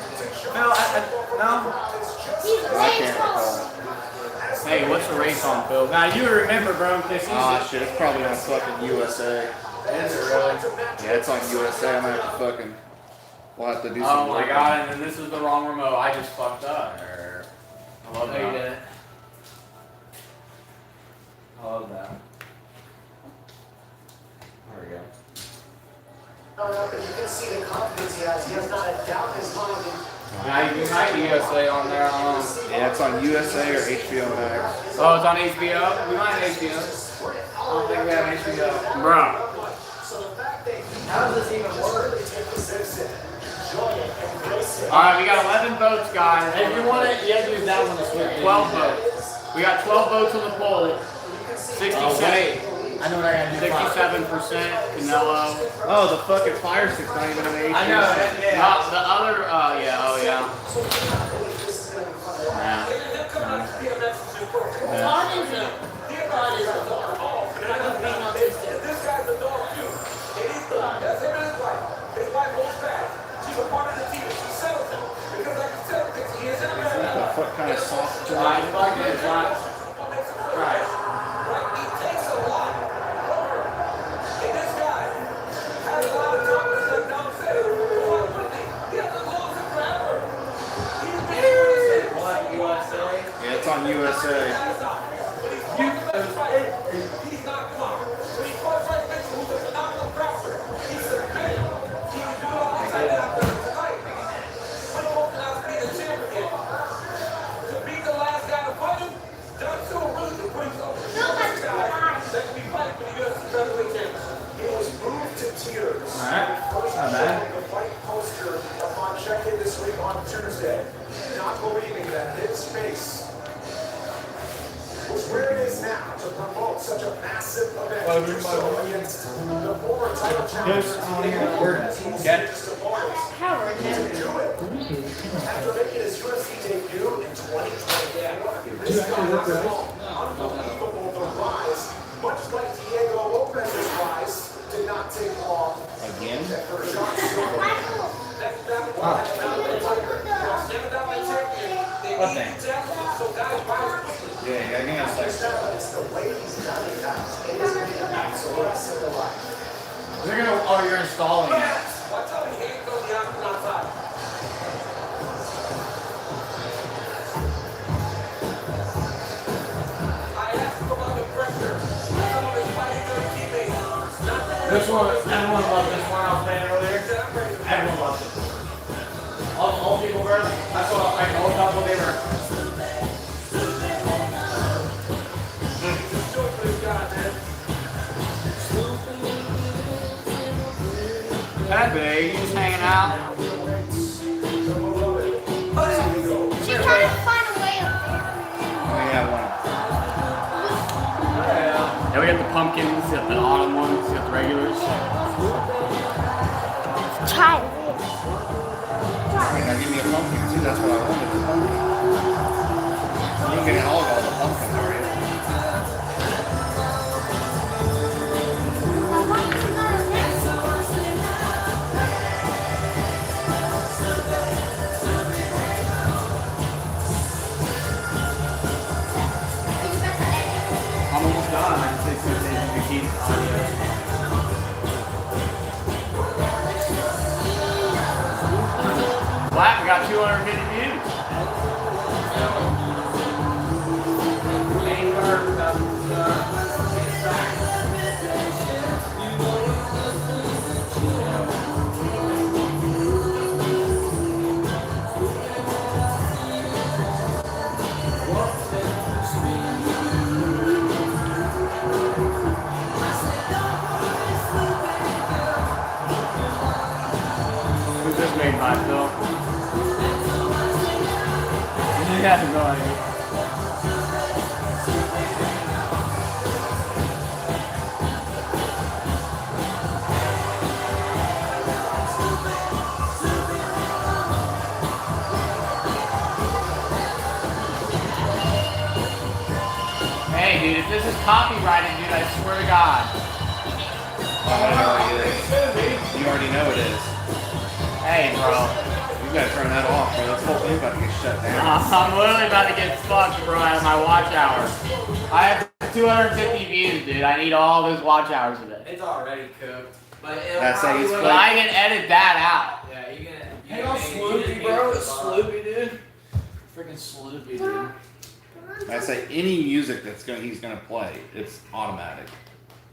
No, no. I can't recall. Hey, what's the race on, Phil? Now you remember, bro, because he's Shit, it's probably on fucking USA. Is it really? Yeah, it's on USA. I'm gonna have to fucking. We'll have to do some. Oh my god, and then this is the wrong remote. I just fucked up. I love No, you that. didn't. I love that. There we go. Up and you can see the confidence he has. He has not a doubt in his mind. Now you might be USA on there. Yeah, it's on USA or HBO Max. Oh, it's on HBO? We might have HBO. I don't think we have HBO. Bro. How does this even work? Alright, we got 11 votes, guys. If you want it, you have to use that one to switch. 12 votes. We got 12 votes on the poll. 67. I know what I gotta do. 67% Canelo. Oh, the fucking fire stick's not even an HD. I know, yeah. The other, yeah, oh yeah. God is a God is a dog. I was being autistic. This guy's a dog too. And he's good. That's him and his wife. His wife holds back. She's a part of the team. She settles him. Because I can tell because he is in America. What kind of soft Right, fuck it, right. Right. He takes a lot. And this guy has a lot of confidence, like Dom said. He hasn't lost it forever. He's been here. What, USA? Yeah, it's on USA. He's not caught. When he fought Frank Mitchell, who's a phenomenal grappler, he submitted. He was doing all these things after the fight. But he won't allow to be the champion. To be the last guy to fight him, done so really to bring something. That can be fight for the UFC featherweight championship. He was moved to tears. Alright, First not bad. the fight poster upon check-in this week on Tuesday. Not believing that his face was where it is now to promote such a massive event. To do so against the former title champion. Howard, To do it after making his UFC debut in 2020. This guy has unbelievable the rise, much like Diego Lopes's rise, did not take long. Again? What thing? Yeah, I think it's like. It's the way he's done it now. It is the rest of the life. They're gonna. Oh, you're installing it. Watch out, he ain't going the outside. I asked him about the pressure. Some of his fighting their teammates. This one, everyone loved this one I was playing earlier. Everyone loved it. All people were. That's what I told couple they were. that big. Just hanging out. She's trying to find a way up there. Yeah, we got the pumpkins, we got the autumn ones, we got the regulars. Try Now give me a pumpkin. See, that's what I wanted. A pumpkin. You ain't getting all the pumpkins, are you? I'm almost done. I can take 2 days to keep audio. Black, we got 250 views. Who's this made by, Phil? Yeah, no idea. Hey, dude, if this is copyrighted, dude, I swear to God. Oh, it already is. You already know it is. Hey, bro. You gotta turn that off, bro. This whole thing's about to get shut down. I'm literally about to get fucked, bro, out of my watch hours. I have 250 views, dude. I need all those watch hours today. It's already cooked. But That's how you But I can edit that out. Yeah, you can. Hang on, Sloopy, bro. It's Sloopy, dude. Freaking Sloopy, dude. I say any music he's gonna play, it's automatic.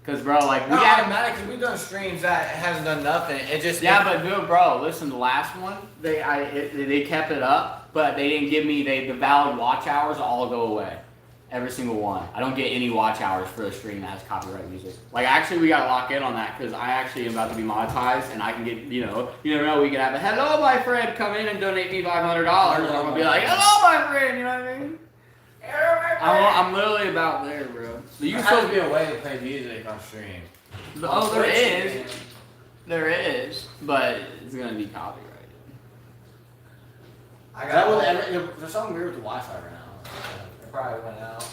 Cause bro, like we automatically we've done streams that hasn't done nothing. It just but dude, bro, listen, the last one they kept it up, but they didn't give me the valid watch hours all go away, every single one. I don't get any watch hours for a stream that has copyright music. Like actually, we gotta lock in on that because I actually am about to be monetized and I can get you never know we can have a hello my friend come in and donate me $500 and I'm gonna be like hello my friend, you know what I mean? I'm literally about there, bro. But you still be a way to play music on stream. Oh, there is. There is, but it's gonna be copyrighted. There's something weird with the Wi-Fi right now. It probably went out.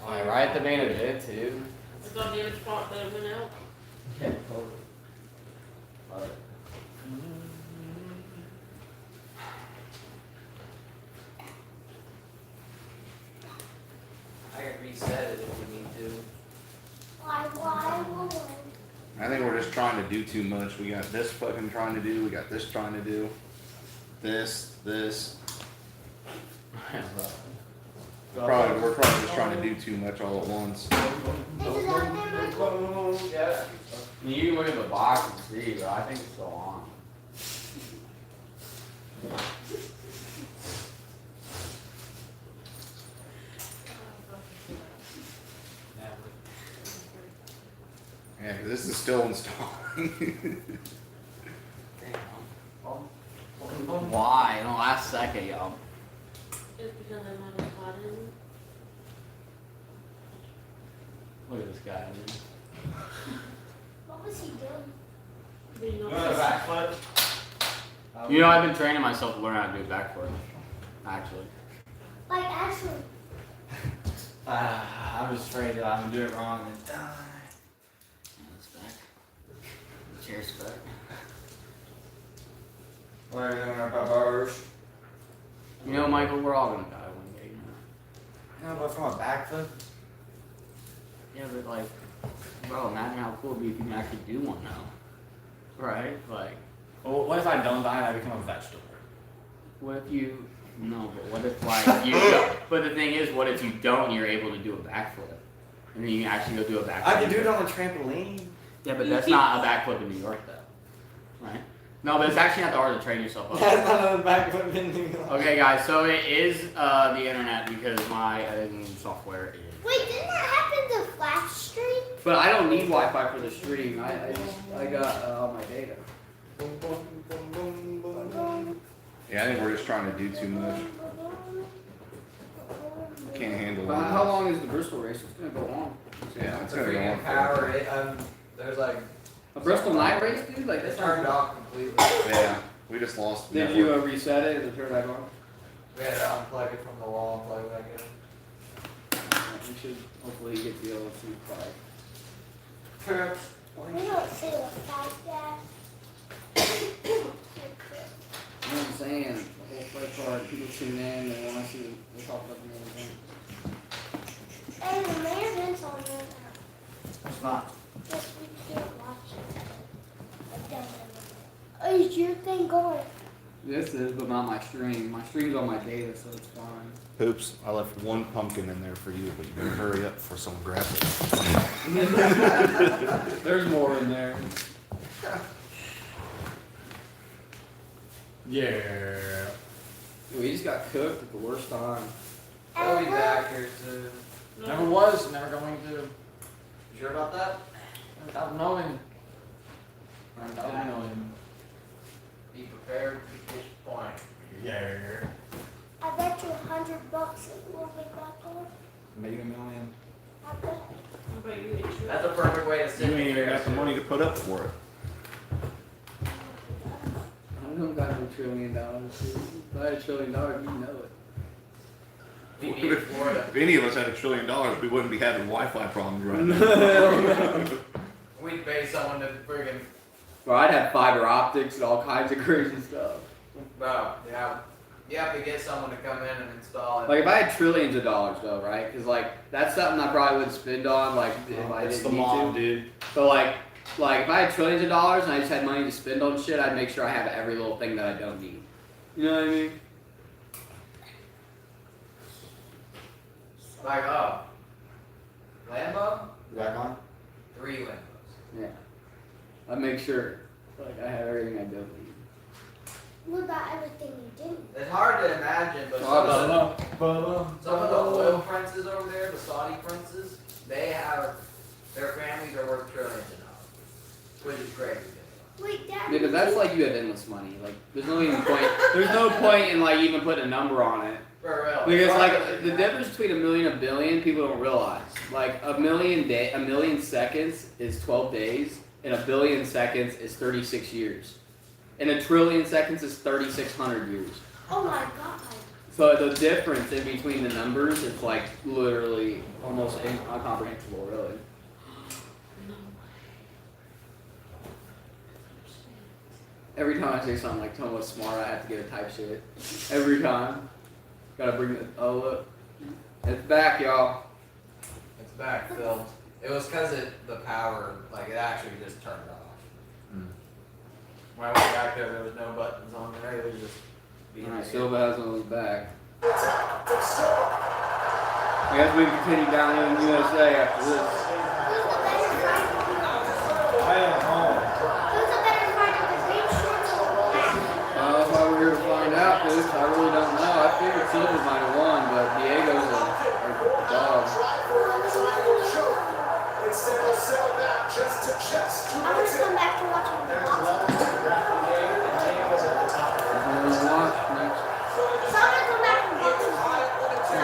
Alright, right at the main of it too. The goddamn spot that went out. Yeah, totally. Love it. I can reset it if we need to. I think we're just trying to do too much. We got this fucking trying to do. We got this trying to do. This. We're probably just trying to do too much all at once. You can look at the box and see, but I think it's still on. Yeah, 'cause this is still installing. Why? In the last second, yo. It's because I'm not a button. Look at this guy, dude. What was he doing? Backflip? You know, I've been training myself to learn how to do a backflip. Actually. Like actually. I'm just afraid that I'm gonna do it wrong and die. Cheers, back. What are you doing about bars? You know, Michael, we're all gonna die one day. No, but from a backflip? Yeah, but like, bro, imagine how cool it'd be if you can actually do one now. Right? Like, Well, what if I don't die and I become a vegetable? what if you, no, but what if like you don't, but the thing is, what if you don't and you're able to do a backflip? And then you can actually go do a backflip. I can do it on a trampoline. Yeah, but that's not a backflip in New York though. Right? No, but it's actually not that hard to train yourself up. That's not a backflip in New York. Okay guys, so it is the internet because my editing software is... Wait, didn't that happen to Flash Stream? But I don't need Wi-Fi for the stream. I got all my data. Yeah, I think we're just trying to do too much. Can't handle it. How long is the Bristol race? It's gonna go on. Yeah, it's The gonna go on. freaking power, there's like A Bristol night race, dude? Like it that's turned off completely. Yeah, we just lost. the Did you network. reset it and turn it back on? We had to unplug it from the wall and plug it back in. We should hopefully get the OLC fight. We don't see the fight yet. You know what I'm saying? The whole fight card, people tune in, they want to see, they talk about the main event. Hey, the main event's on right now. It's not. Yes, we can't watch it. Oh, is your thing going? This is, but not my stream. My stream's on my data, so it's fine. Oops, I left one pumpkin in there for you, but you better hurry up for some graphics. There's more in there. Yeah. We just got cooked at the worst time. He'll be back here soon. Never was, never going to. You sure about that? Without knowing. Without knowing. Be prepared to disappoint. Yeah. I bet you $100 it will be back on. Made $1 million. I bet. That's a perfect way to sit You ain't even got the money to put up for it. I don't got no $1 trillion. If I had $1 trillion, you know it. If any of us had $1 trillion, we wouldn't be having Wi-Fi problems right now. We'd pay someone to friggin' Bro, I'd have fiber optics and all kinds of crazy stuff. Bro, yeah. You have to get someone to come in and install it. Like if I had trillions of dollars though, right? Because like that's something I probably wouldn't spend on like if I It's didn't the need mom, to. dude. So like if I had trillions of dollars and I just had money to spend on shit, I'd make sure I have every little thing that I don't need. You know what I mean? Like, Lambo? Back on? 3 Lambos. Yeah. I'd make sure like I have everything I don't need. What about everything you didn't? It's hard to imagine, but some of the oil princes over there, the Saudi princes, their families are worth trillions of dollars, which is crazy. Wait, Dad. Because that's like you have endless money. Like there's no even point. There's no point in like even putting a number on it. For real. Because like the difference between a million and a billion, people don't realize. Like a million seconds is 12 days, and a billion seconds is 36 years, and a trillion seconds is 3,600 years. Oh my God. So the difference in between the numbers is like literally almost incomprehensible, really. Every time I say something like "Tell me what's smart," I have to get a type shit. Every time. Gotta bring it. Oh look, it's back, y'all. It's back, Phil. It was because the power, like it actually just turned off. When I went back there was no buttons on there. It was just being Alright, Silva has one of those back. I guess we can continue down in the USA after this. I am home. If I were here to find out, dude, I really don't know. I figured Silva might have won, but Diego's a dog. I'm gonna come back to watching the boxing. Watch next. So I'm gonna come back and watch the I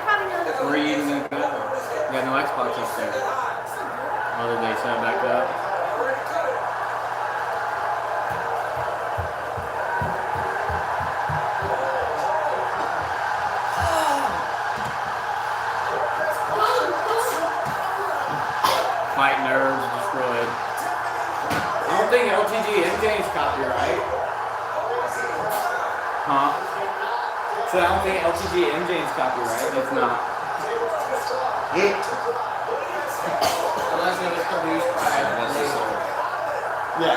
probably know the Where are you eating that good? You got no Xbox upstairs. Oh, did they set it back up? Fight nerds destroyed. I don't think LTG MJ's copyright. Huh? So I don't think LTG MJ's copyright. It's not. Unless it was produced by Yeah.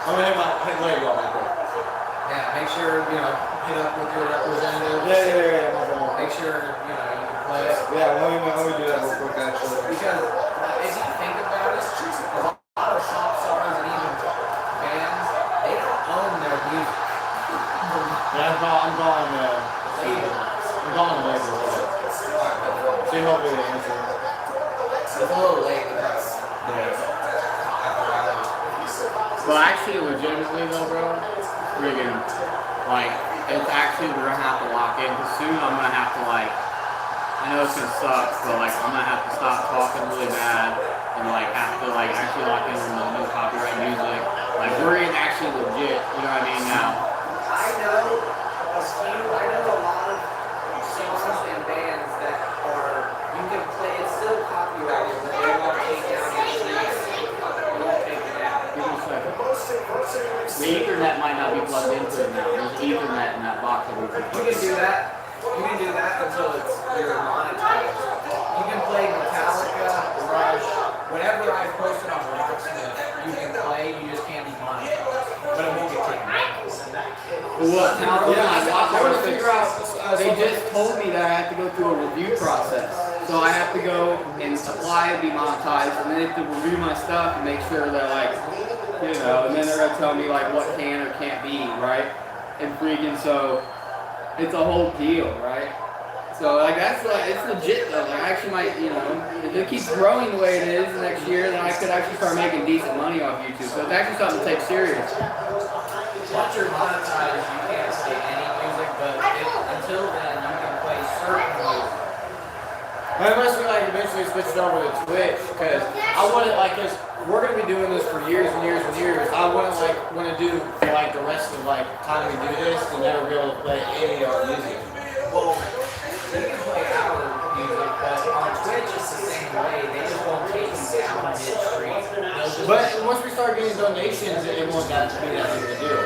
I'm gonna hit Larry go back there. Yeah, make sure, hit up with your representative. Yeah. Make sure, you can play it. Yeah, let me do that real quick actually. Because if you think about it, a lot of pop stars and even bands, they don't own their music. Yeah, I'm calling label. See, hopefully they answer. It's a little late. Well, actually, legitimately though, bro, friggin', like, it's actually, we're gonna have to lock in, because soon I'm gonna have to, like, I know it's gonna suck, but, like, I'm gonna have to stop talking really bad, and, like, have to, like, actually lock in with no copyright music. Like, we're getting actually legit, you know what I mean, now. I know a lot of songs and bands that are, you can play, it's still copyrighted, but they won't take down your streams. They won't take it down. Give me a second. The Ethernet might not be plugged into it now. There's Ethernet in that box that we put. You can do that. You can do that until you're monetized. You can play Metallica, Rush, whatever I posted on Rocksmith, you can play, you just can't be monetized. But it won't get taken down. What? I want to figure out, they just told me that I have to go through a review process. So I have to go and apply and be monetized, and then they have to review my stuff and make sure that, like, you know, and then they're going to tell me, like, what can or can't be, right? And freaking, so it's a whole deal, right? So, like, that's, like, it's legit, though. Like, I actually might, you know, if it keeps growing the way it is next year, then I could actually start making decent money off YouTube. So it's actually something to take serious. Once you're monetized, you can't play any music, but until then, you can play certain music. Unless we, like, eventually switch it over to Twitch, because I want to, like, because we're going to be doing this for years and years and years. I want to do, for, like, the rest of, like, time we do this, to never be able to play any of our music. Well, you can play our music, but on Twitch it's the same way. They just won't take you down midstream. But once we start getting donations, it won't be that big of a deal.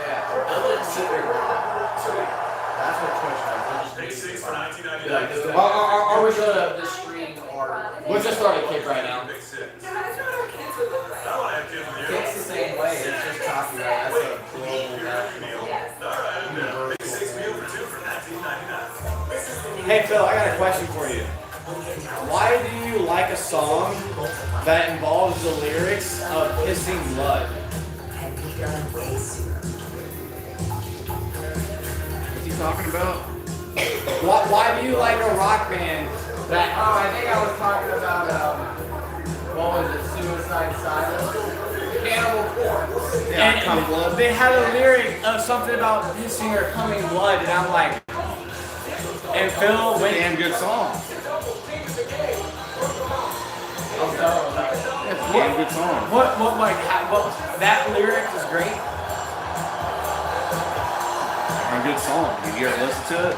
Yeah, they'll just keep it. That's what Twitch does. Pay 6 for 1999. Are we going to... The stream or... We'll just start a kick right now. It's the same way. It's just copyright. That's a global national. Pay 6 meal for 2 for 1999. Hey Phil, I got a question for you. Why do you like a song that involves the lyrics of pissing blood? What's he talking about? Why do you like a rock band that... Oh, I think I was talking about, what was it, Suicide Silence? Cannibal Corpse. Yeah, come blood. They had a lyric of something about pissing or coming blood, and I'm like... And Phil went... Damn good song. Damn good song. That lyric is great. Damn good song. Did you ever listen to it?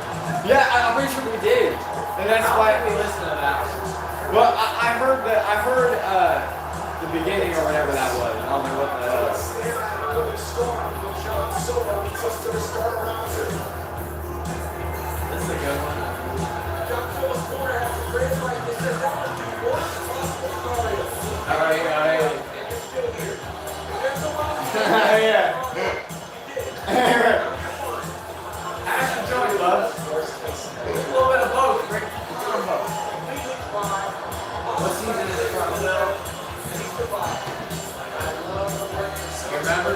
Yeah, I'm pretty sure we did. And that's why we listened to that. Well, I heard the beginning or whatever that was. I don't know what that was. This is a good one. Alright. Yeah. Ash and Joey Lopes. A little bit of both, Rick. What season is it from? You remember?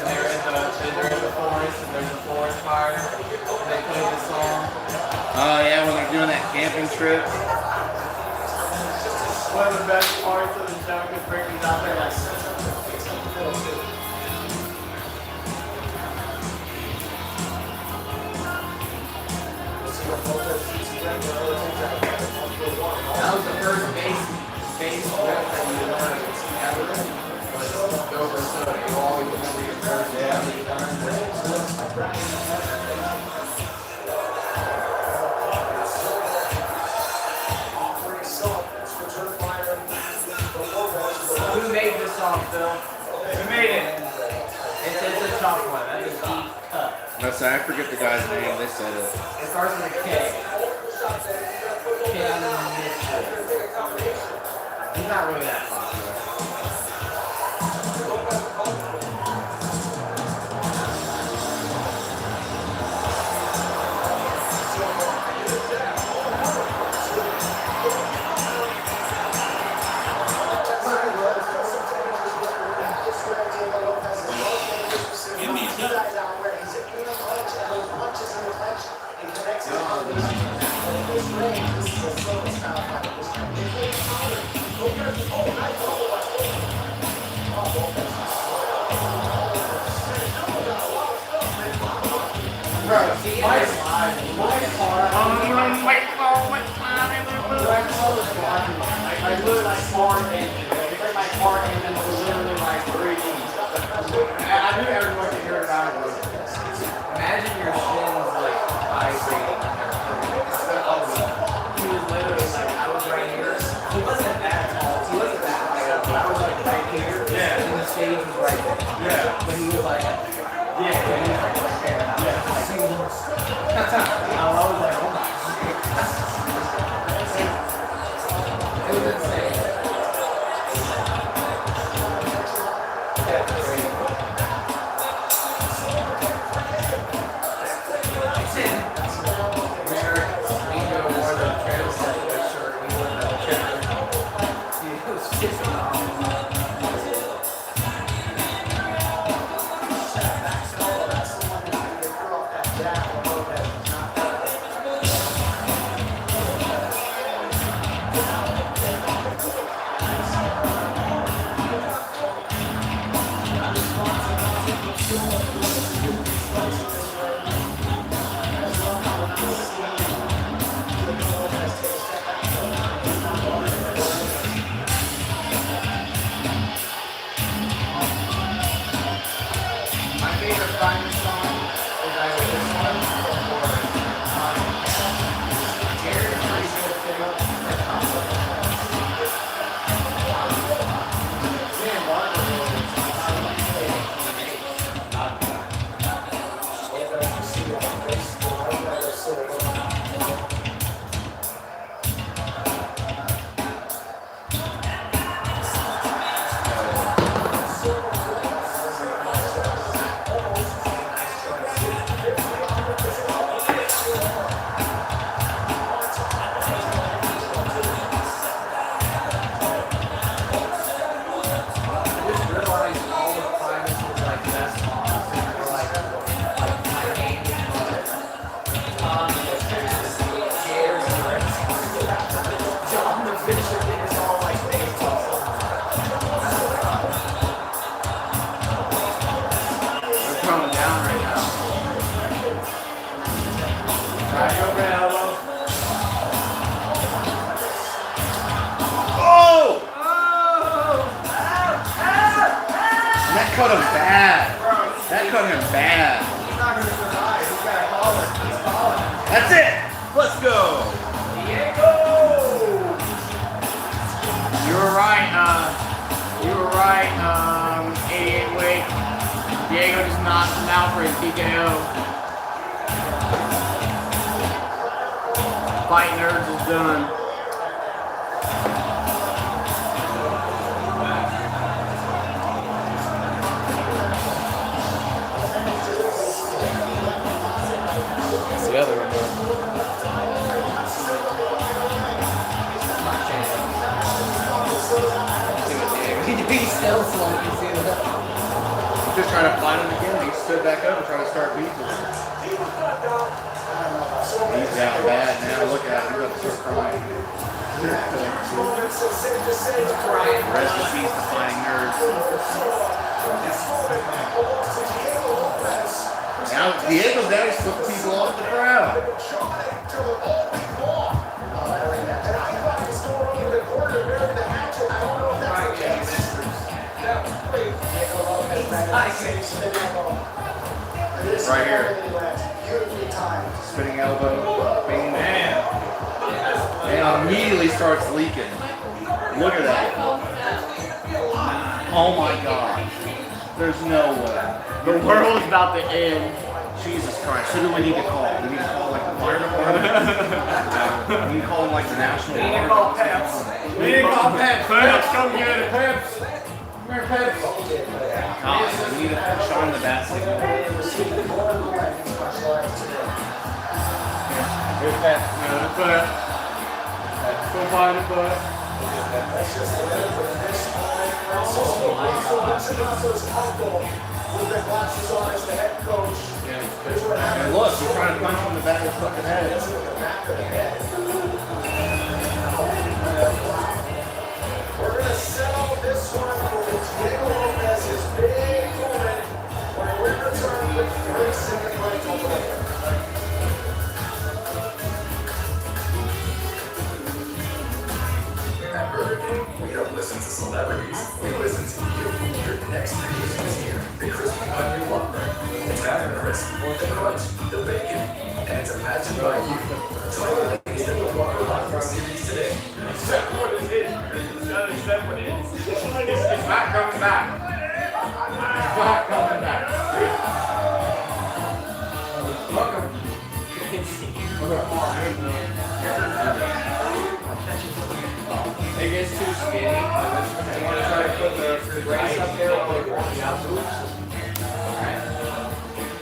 They're in the forest, and there's a forest fire, and they play this song. Oh yeah, when they're doing that camping trip. One of the best parts of the show is Ricky's out there like... That was the first bass riff that you learned ever. Was Go for Soda. You always remember your first bass you Who made this song, Phil? Who made it? It's a tough one. That's a deep cut. That's I forget the guy's name. They said it. It starts with a K. He's not really that popular. Imagine your shins like vibrating. He was literally like, I was right here. He wasn't that tall. He wasn't that high up, but I was like right here. Yeah. And the stage was right there. Yeah. But he was like, yeah. He was like right there. And I was like, I was like, oh my shit. It was insane. Yeah, crazy. Cut him bad. That cut him bad. That's it. Let's go. You were right. You were right. 88 weight. Diego just knocked him out for a TKO. Fight Nerds is done. The other one. He's still slow, you see that? Just trying to find him again. He stood back up and tried to start beating him. He's down bad now. Look at him. He's about to start crying. Rest in peace to Fighting Nerds. Now Diego's down. He's flipping people off the crowd. Right here. Spinning elbow. Bing, man. And immediately starts leaking. Look at that. Oh my God. There's no way. The world is about to end. Jesus Christ. Who do we need to call? We need to call like the fire department? We need to call them like the National Guard? We need to call Peps. We need to call Peps. Peps, come get it. Peps. Come here, Peps. God, we need to shine the bat signal. Here's Peps. Peps. Go find the butt. With their glasses on as the head coach. And look, he's trying to punch him in the back of his fucking head. We're going to settle this one for Diego Lopez's big moment when we return with 3 second right to play. celebrities. We listen to you. Your next creation is here. The crispy onion Whopper. It's got the crisp, the crunch, the bacon, and it's imagined by you. Try the latest in the Whopper Whopper series today. Except what it is. Except what it is. It's not coming back. It's not coming back. Welcome. It gets too skinny. You want to try to put the brace up there while we're working out the loops? Alright.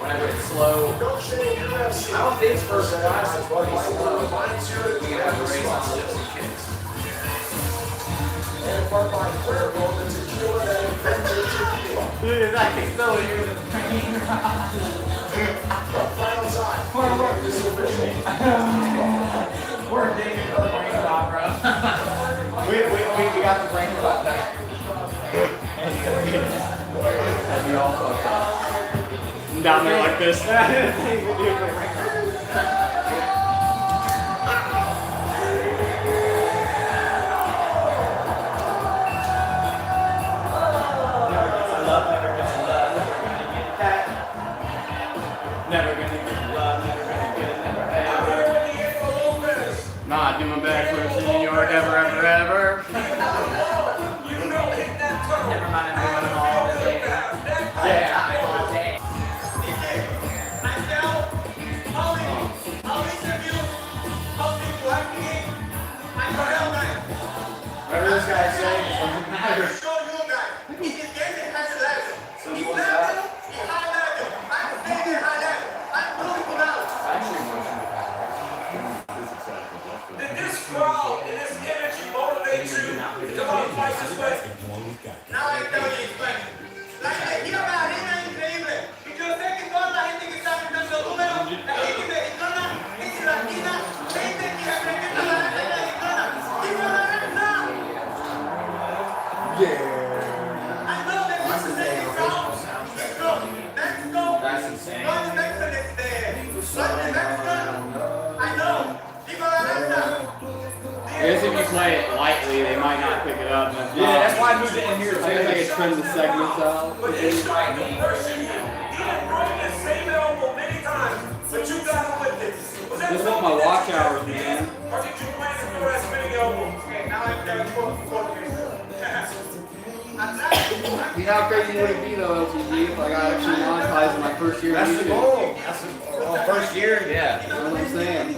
Whenever it's slow. I don't think first class is what he's slow. You can have the race on lips and kicks. And part by Cuervo, the tequila that invented tequila. Dude, I can still hear the train. Final time. This is official. We're digging for the brain rot, bro. we got the brain rot back. That'd be all fucked up. Down there like this. Never gonna get love, never gonna get it, never ever. Nah, do my best for in New York, ever, ever, ever. Never mind, I'm doing them all the day. Yeah, all day. Whatever this guy's saying, it doesn't matter. Simple as that. This crowd and this energy motivates you to want to fight this way. Now I tell you, aquí la arena es increíble. Y yo sé que toda la gente que está viendo los números, la gente mexicana, es latina, gente que representa la arena mexicana. ¡Viva la arena! I know that this is a crowd. Mexico. That's insane. No, the Mexican is there. I know. Viva la arena! I guess if you play it lightly, they might not pick it up. Yeah, that's why I moved it in here. I guess I could trim the segments out. But it's striking version. He had broken the same elbow many times, but you got him with it. Was that This is my watch hours, man. or did you plan to throw that spinning elbow? Okay, now I've got to See how crazy would it be though, LTG, if I got actually monetized in my first year? That's the goal. That's the first year. Yeah, that's what I'm saying.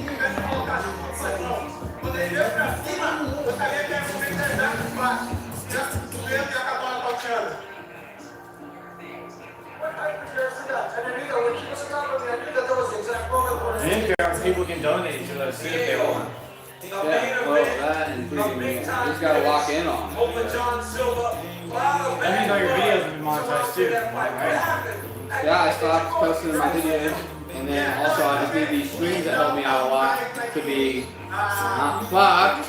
And people can donate to us, see if they want. Yeah, well, that and freaking, you just gotta lock in on it. That means all your videos will be monetized too, right? Yeah, I stopped posting my videos, and then also I just need these streams that help me out a lot to be not fucked.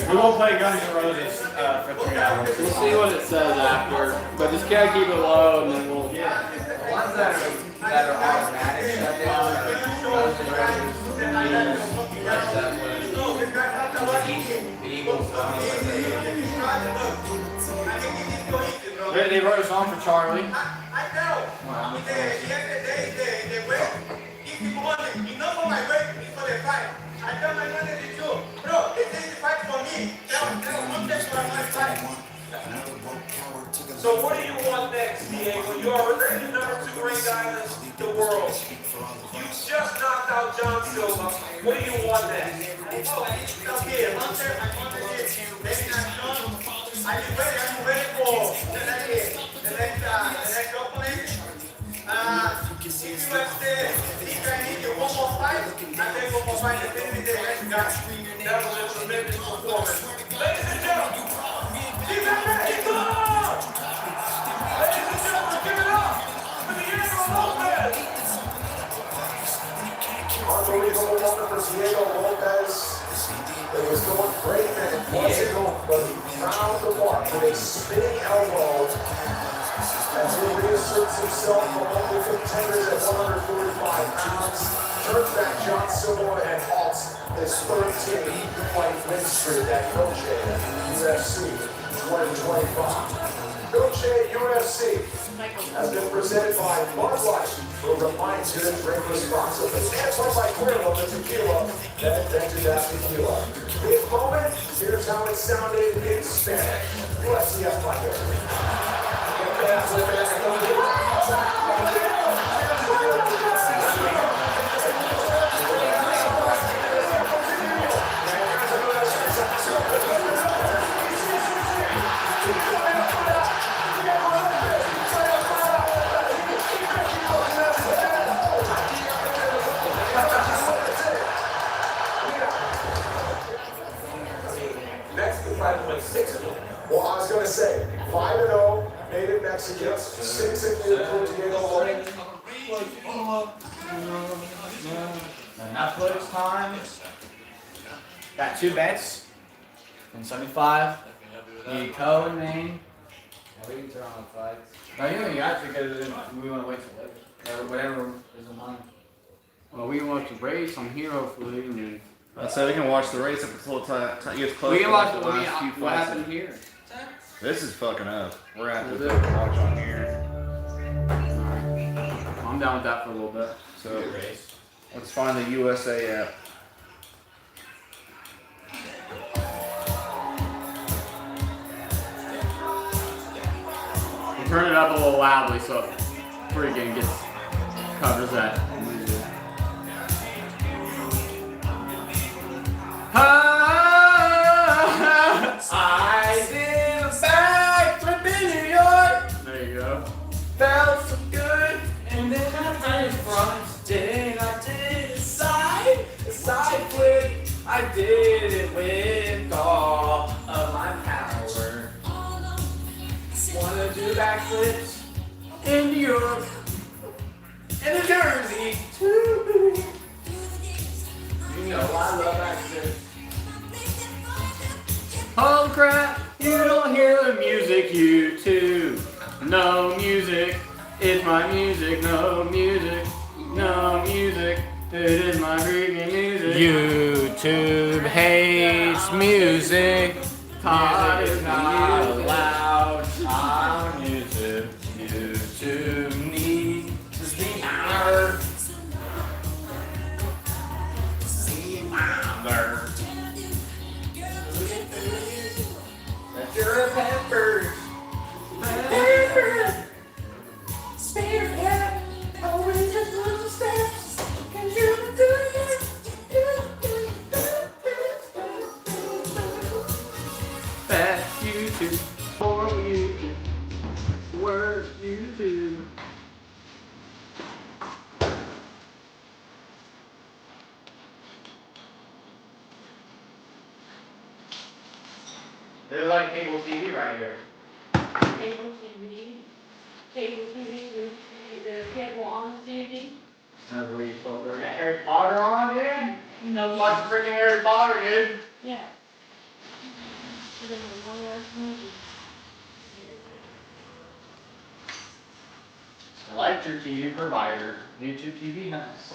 We won't play Guns N' Roses for 3 hours. We'll see what it says after, but just gotta keep it low, and then we'll. Yeah. The ones that are automatic shutdown are Guns N' Roses, Led Zeppelin, the Eagles, They wrote a song for Charlie. So what do you want next, Diego? You are already the number 2 ranked guy in the world. You just knocked out John Silva. What do you want next? I'm ready for the next opponent. If you I need you one more fight, I think one more fight and finish the next guy. That was a tremendous performance. Ladies and gentlemen, give that ready, go! Ladies and gentlemen, give it up for Diego Lopes! Unbelievable moment for Diego Lopes. It was going great, and once it was found the mark with a spinning elbow as he reasserts himself from local contenders at 145 pounds, turns back John Silva and halts the his 13th fight win streak at Noche UFC 2025. Noche UFC has been presented by Bud Light, who reminds you to drink responsibly. And Bud Light Cuervo, the tequila that invented that tequila. This moment, here's how it sounded in Spanish. Let's see us right here. Next, we try to win 6 of them. Well, I was going to say, 5-0, native Mexicans, 6 in the Diego Lorraine. Netflix time. Got 2 bets. 175. Need Co in Maine. We can turn on the fights. No, you don't got to because we want to wait till later. Or whatever is in mind. Well, we can watch the race on here hopefully. And then I said we can watch the race up until it gets close. we can to watch like the last few what fights. happened here. This is fucking up. We're gonna have Is to it? fucking watch on here. Alright. I'm down with that for a little bit. So let's find the USA app. We'll turn it up a little loudly so freaking covers that. I did a backflip in New York. There you go. Felt so good, and then I turned front. Then I did a side flip. I did it with all of my power. Wanna do backflips in New York, and New Jersey too. You know I love backflips. Holy crap, you don't hear the music, you too. No music, it's my music, no music, no music, it is my freaking music. YouTube hates music. Music is not allowed on YouTube. YouTube needs the honor. You're a pepper. Pepper. Spirit cat. Always just little steps. Can you do it? Fat YouTube, for YouTube, work YouTube. They're like cable TV right here. Cable TV. Cable TV. The cable on TV. That's where you told her. Got Harry Potter on, dude? No. Watch freaking Harry Potter, dude. Yeah. We're gonna have one last movie. Select your TV provider. YouTube TV has.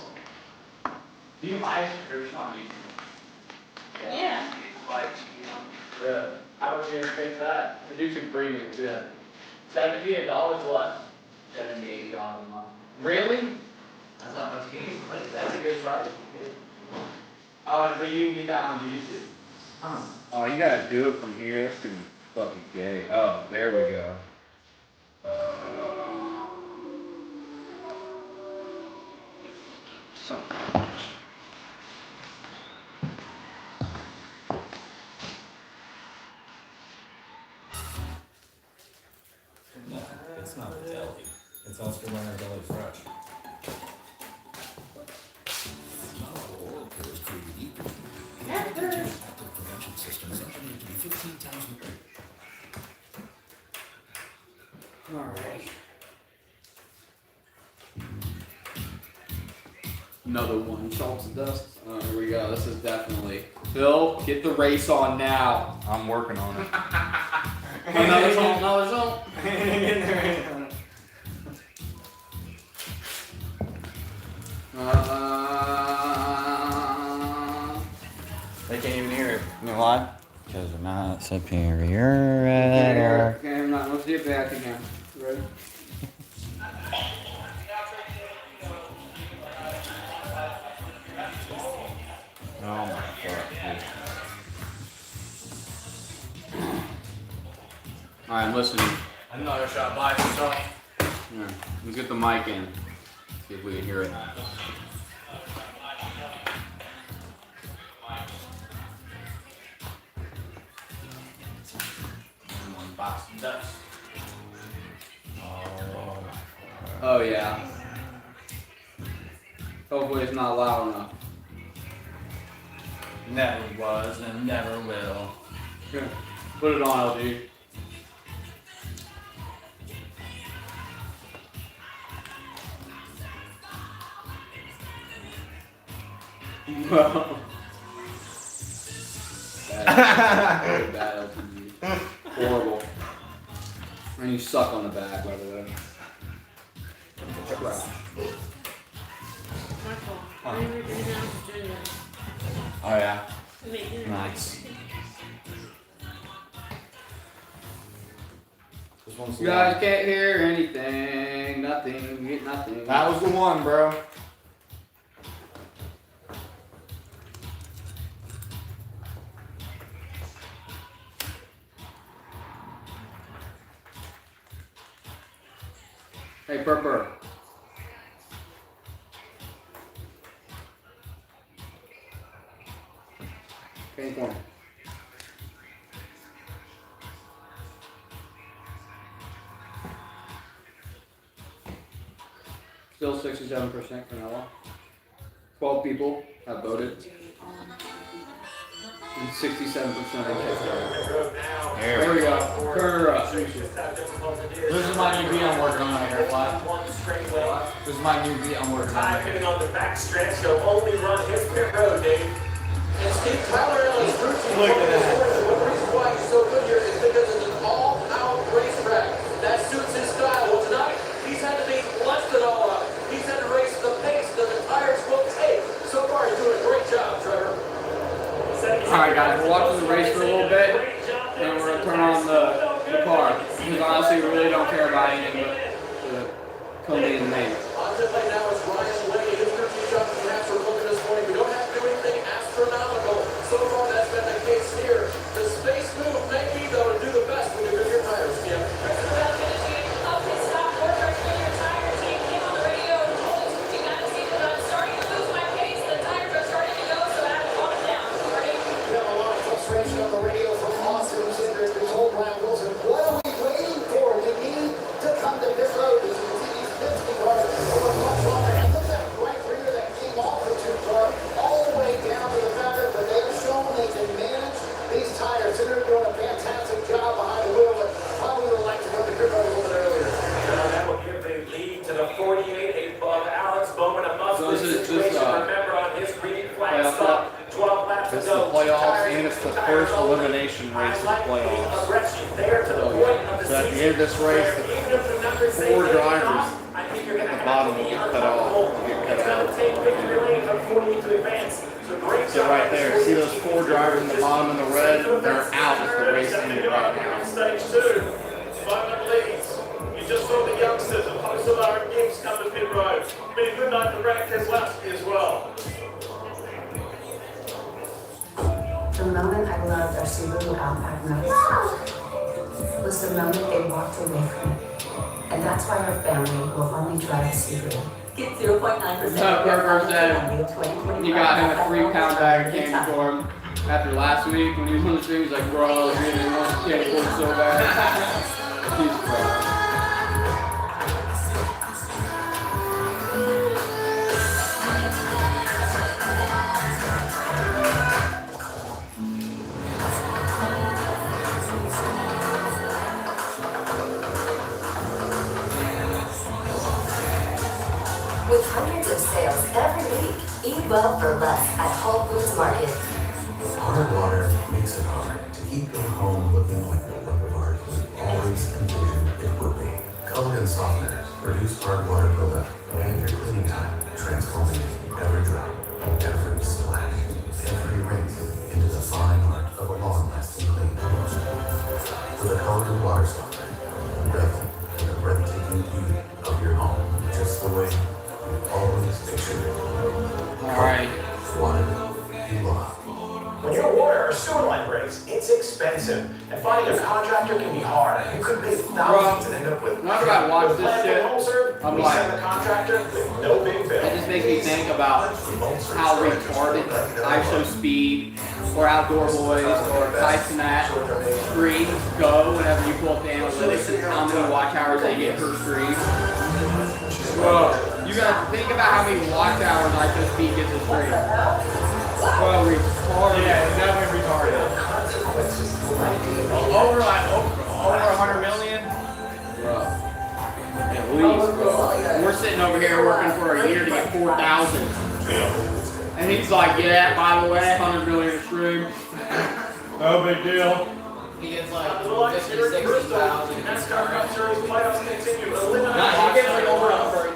Do you buy a subscription on YouTube? Yeah. Yeah. How would you interface that? The YouTube Premium, yeah. $78 less. $70, $80 a month. Really? That's not much game, but that's a good price. Oh, but you can get that on YouTube. Oh, you gotta do it from here. That's gonna be fucking gay. Oh, there we go. So. No, it's not the deli. It's Oscar Mayer Deli Fresh. Not all oral care is created equal. Active prevention systems engineered to be 15 times more. Alright. Another one, Chalks and Dust. Oh, here we go. This is definitely. Phil, get the race on now. I'm working on it. Another song, another song. They can't even hear it. You know why? Because they're not superior at all. Okay, not. Let's see if they actually can. Ready? Oh my god. Alright, I'm listening. Another shot by yourself. Yeah. Let's get the mic in. See if we can hear it. One box of dust. Oh yeah. Hopefully it's not loud enough. Never was and never will. Here, put it on, LG. Well, bad, bad LTG. Horrible. And you suck on the back, by the way. Trash. Oh yeah. Nice. You guys can't hear anything. Nothing. You get nothing. That was the one, bro. Hey, Purper. Candy corn. Still 67% vanilla. 12 people have voted. And 67% There we go. Turn her up. This is my new beat I'm working on right here, Fly. This is my new beat I'm working on right here. On the back stretch, he'll only run his pit road, Dave. And Steve Tyler Ellis' routine. Look at that. One reason why he's so good here is because it's an all-out racetrack. That suits his style. Well, tonight, he's had to be blessed it all out. He's had to race the pace that the tires will take. So far, he's doing a great job, Trevor. Alright guys, we're watching the race for a little bit, and we're going to turn on the car. Because honestly, we really don't care about anything but the Cody and the name. On to play now is Ryan Lee. His routine shot from the for looking this morning. We don't have to do anything astronomical. So far, that's been the case here. The space move may be, though, to do the best when you move your tires, Kim. On the radio from Austin, who's told Ryan Wilson, what are we waiting for? We need to come to pit road. As you see these 50 cars over much longer. And look at that right rear that came off the 2-car all the way down to the fabric, but they've shown they can manage these tires. And they're doing a fantastic job behind the wheel, but probably would like to go to pit road a little bit earlier. That will give the lead to the 48 above Alex Bowman. A must-win situation. Remember on his green flag stop. 12 laps This is to the go. playoffs, and it's the first elimination race of the playoffs. So at the end of this race, the 4 drivers at the bottom will get cut off. So right there, see those 4 drivers in the bottom in the red? They're out as the race ended right now. Stage 2. You just saw the youngsters of Hossler Gibbs come to pit road. Been a good night for Brad Keselowski as well. The moment I loved our Subaru Outback most was the moment they walked away from it. And that's why our family will only drive a Subaru. Get 0.9%. What's up, Purper said you got him a 3-pound bag of candy corn after last week when he was on the stream. He's like, bro, I was really want candy corn so bad. He's bro. With hundreds of sales every week, eat well for less at Whole Foods Market. Hard water makes it hard to keep your home looking like the work of art you always envisioned it would be. Color softeners reduce hard water buildup and your cleaning time, transforming every drop, every splash, every rinse into you love. When your water or sewer line breaks, it's expensive. And finding a contractor can be hard. You could pay thousands and end up with. Whenever I watch this shit, I'm like, send the contractor with no big bill. it just makes me think about how retarded ISO Speed or Outdoor Boys or Tyson that streams go whenever you pull up the analytics and how many watch hours they get per stream. Bro, you gotta think about how many watch hours ISO Speed gets a stream. Bro, retarded. Yeah, it's definitely retarded. Over 100 million? Bro. At least, bro. We're sitting over here working for a year to get 4,000. And he's like, yeah, by the way, 100 million a stream. No big deal. He gets like 50, 60,000. NASCAR Cup Series playoffs continue. The limit Nah, he gets like over 100.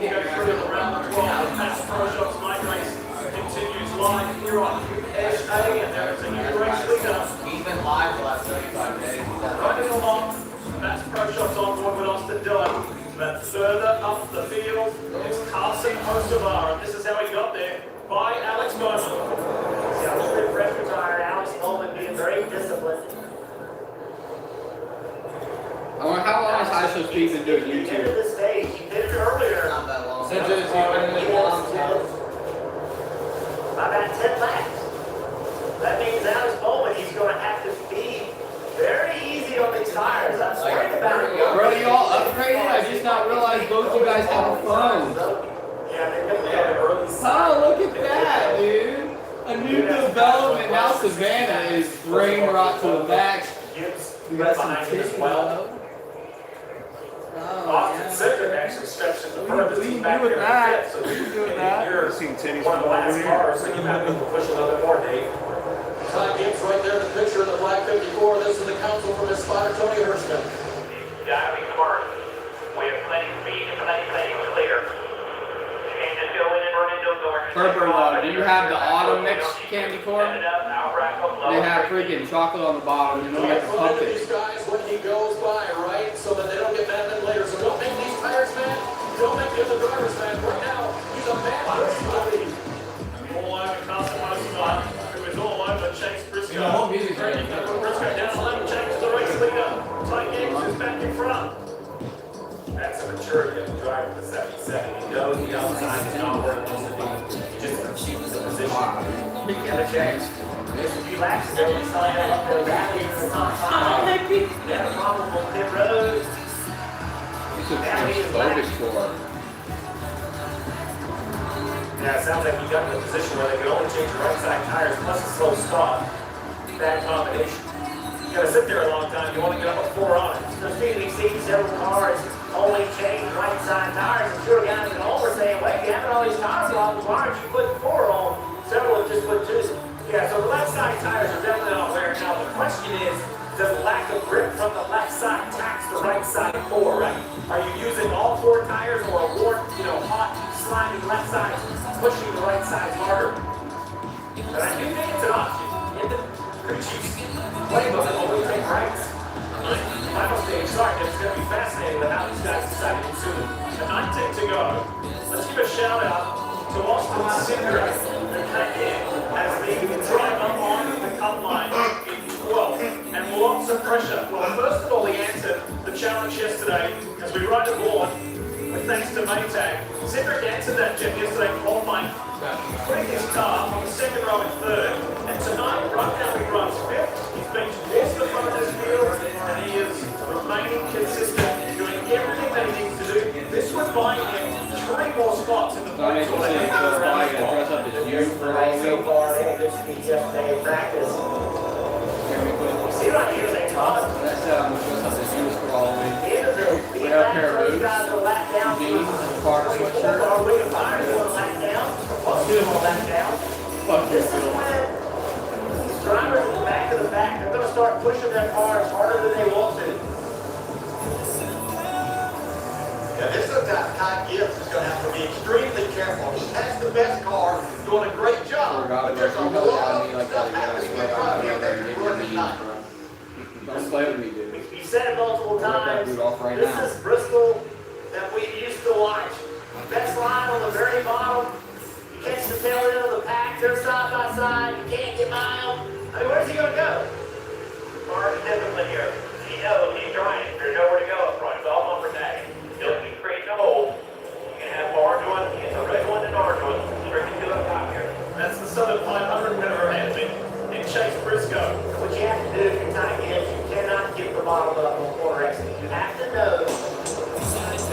Around the 12. Mass Pro Shops Night Race continues live here on USA, and there's a new race leader. He's been live the last 35 days. Running along, Mass Pro Shops on board with us to do it. But further up the field is Carson Hocevar, and this is how he got there by Alex Bowman. Seattle Street Press retired Alex Bowman being very disciplined. I wonder how long has ISO Speed been doing He did it YouTube? this day. He did it earlier. Not that long. Since it's been in long time. About 10 laps. That means Alex Bowman, he's going to have to be very easy on these tires. I'm worried about it. Bro, you all upgraded? I just not realized both you guys have a phone. Yeah, they're going to be early. Oh, look at that, dude. A new development. Now Savannah is brain rot to the max. We got some titties, though. Austin Cedric actually steps in the front of the team back there. So We can do that. I've seen titties one of from the over last here. cars, so you might be able to push a little bit more, Dave. Time games right there in the picture of the Black 54. This is the council from his spotter, Tony Hirschman. Diving smart. We have plenty of speed and plenty clear. You can't just go in and run into a door. Herber, do you have the auto mix candy corn? They have freaking chocolate on the bottom, and then we got the These pumpkins. guys when he goes by, right? So that they don't get mad at him later. So don't make these tires mad. Don't make the other drivers mad. Right now, he's a bad person. All over Carson Hocevar, who is all over Chase Briscoe. The whole music's right. Briscoe down 11, Chase the race leader. Ty Games is back in front. That's a maturity of the driver, the 77. He knows the outside is not where it needs to be. He just achieves the position. Speaking of the James, there's a few laps ago, we saw him up there rallying for top 5. Yeah, probable pit road. This is transphobic for. Yeah, it sounds like you got in a position where they could only change the right side tires plus a slow stop. Bad combination. You gotta sit there a long time. You want to get up a 4 on it. So Steve, we've seen several cars only change right side tires. I'm sure guys at home are saying, wait, you have all these tires on, why aren't you putting 4 on? Several have just put 2. Yeah, so the left side tires are definitely not wearing out. The question is, does lack of grip from the left side tax the right side more, right? Are you using all 4 tires or a warm, hot, slimy left side pushing the right side harder? But I do think it's an option. Could you play with it when we take rights? I don't think it's sorry, it's going to be fascinating how these guys decide to consume it. The 19 to go. Let's give a shout out to Austin Cindric as they drive up on the cup line in 12th and lots of pressure. Well, first of all, he answered the challenge yesterday as we ride aboard with thanks to Maytag. Cindric answered that jet yesterday qualifying, putting his car on the second row and third. And tonight, right now, he runs 5th. He's been towards the front of this field and he is remaining consistent, doing everything that he needs to do. This would buy him 3 more spots in the points. Dress up as you for all So far, they just be just day of practice. See right here, they caught him. That's dress up as you for all week. We have a pair of boots, guys are lap down. jeans, Carter sweatshirt. Our wing of fire doing a lap down. Plus 2 more lap down. This is when these drivers in the back of the back, they're going to start pushing their cars harder than they want to. Yeah, this is that Ty Gibbs is going to have to be extremely careful. He has the best car, doing a great job. But there's a lot of stuff happening in front of him that he's working on. Don't play with me, dude. He said it multiple times. Dude off right This now. is Bristol that we used to watch. Best line on the very bottom. You catch the tail end of the pack. They're side by side. You can't get by them. I mean, where's he going to go? Hard discipline here. He knows he's trying. There's nowhere to go up front. It's all bumper tagging. He'll keep creating a hole. You can have orange one, you get the red one and orange one. Strictly to the top here. That's the Southern 500 winner has been in Chase Briscoe. What you have to do if you're tight is you cannot give the bottle up on quarter exit. You have to know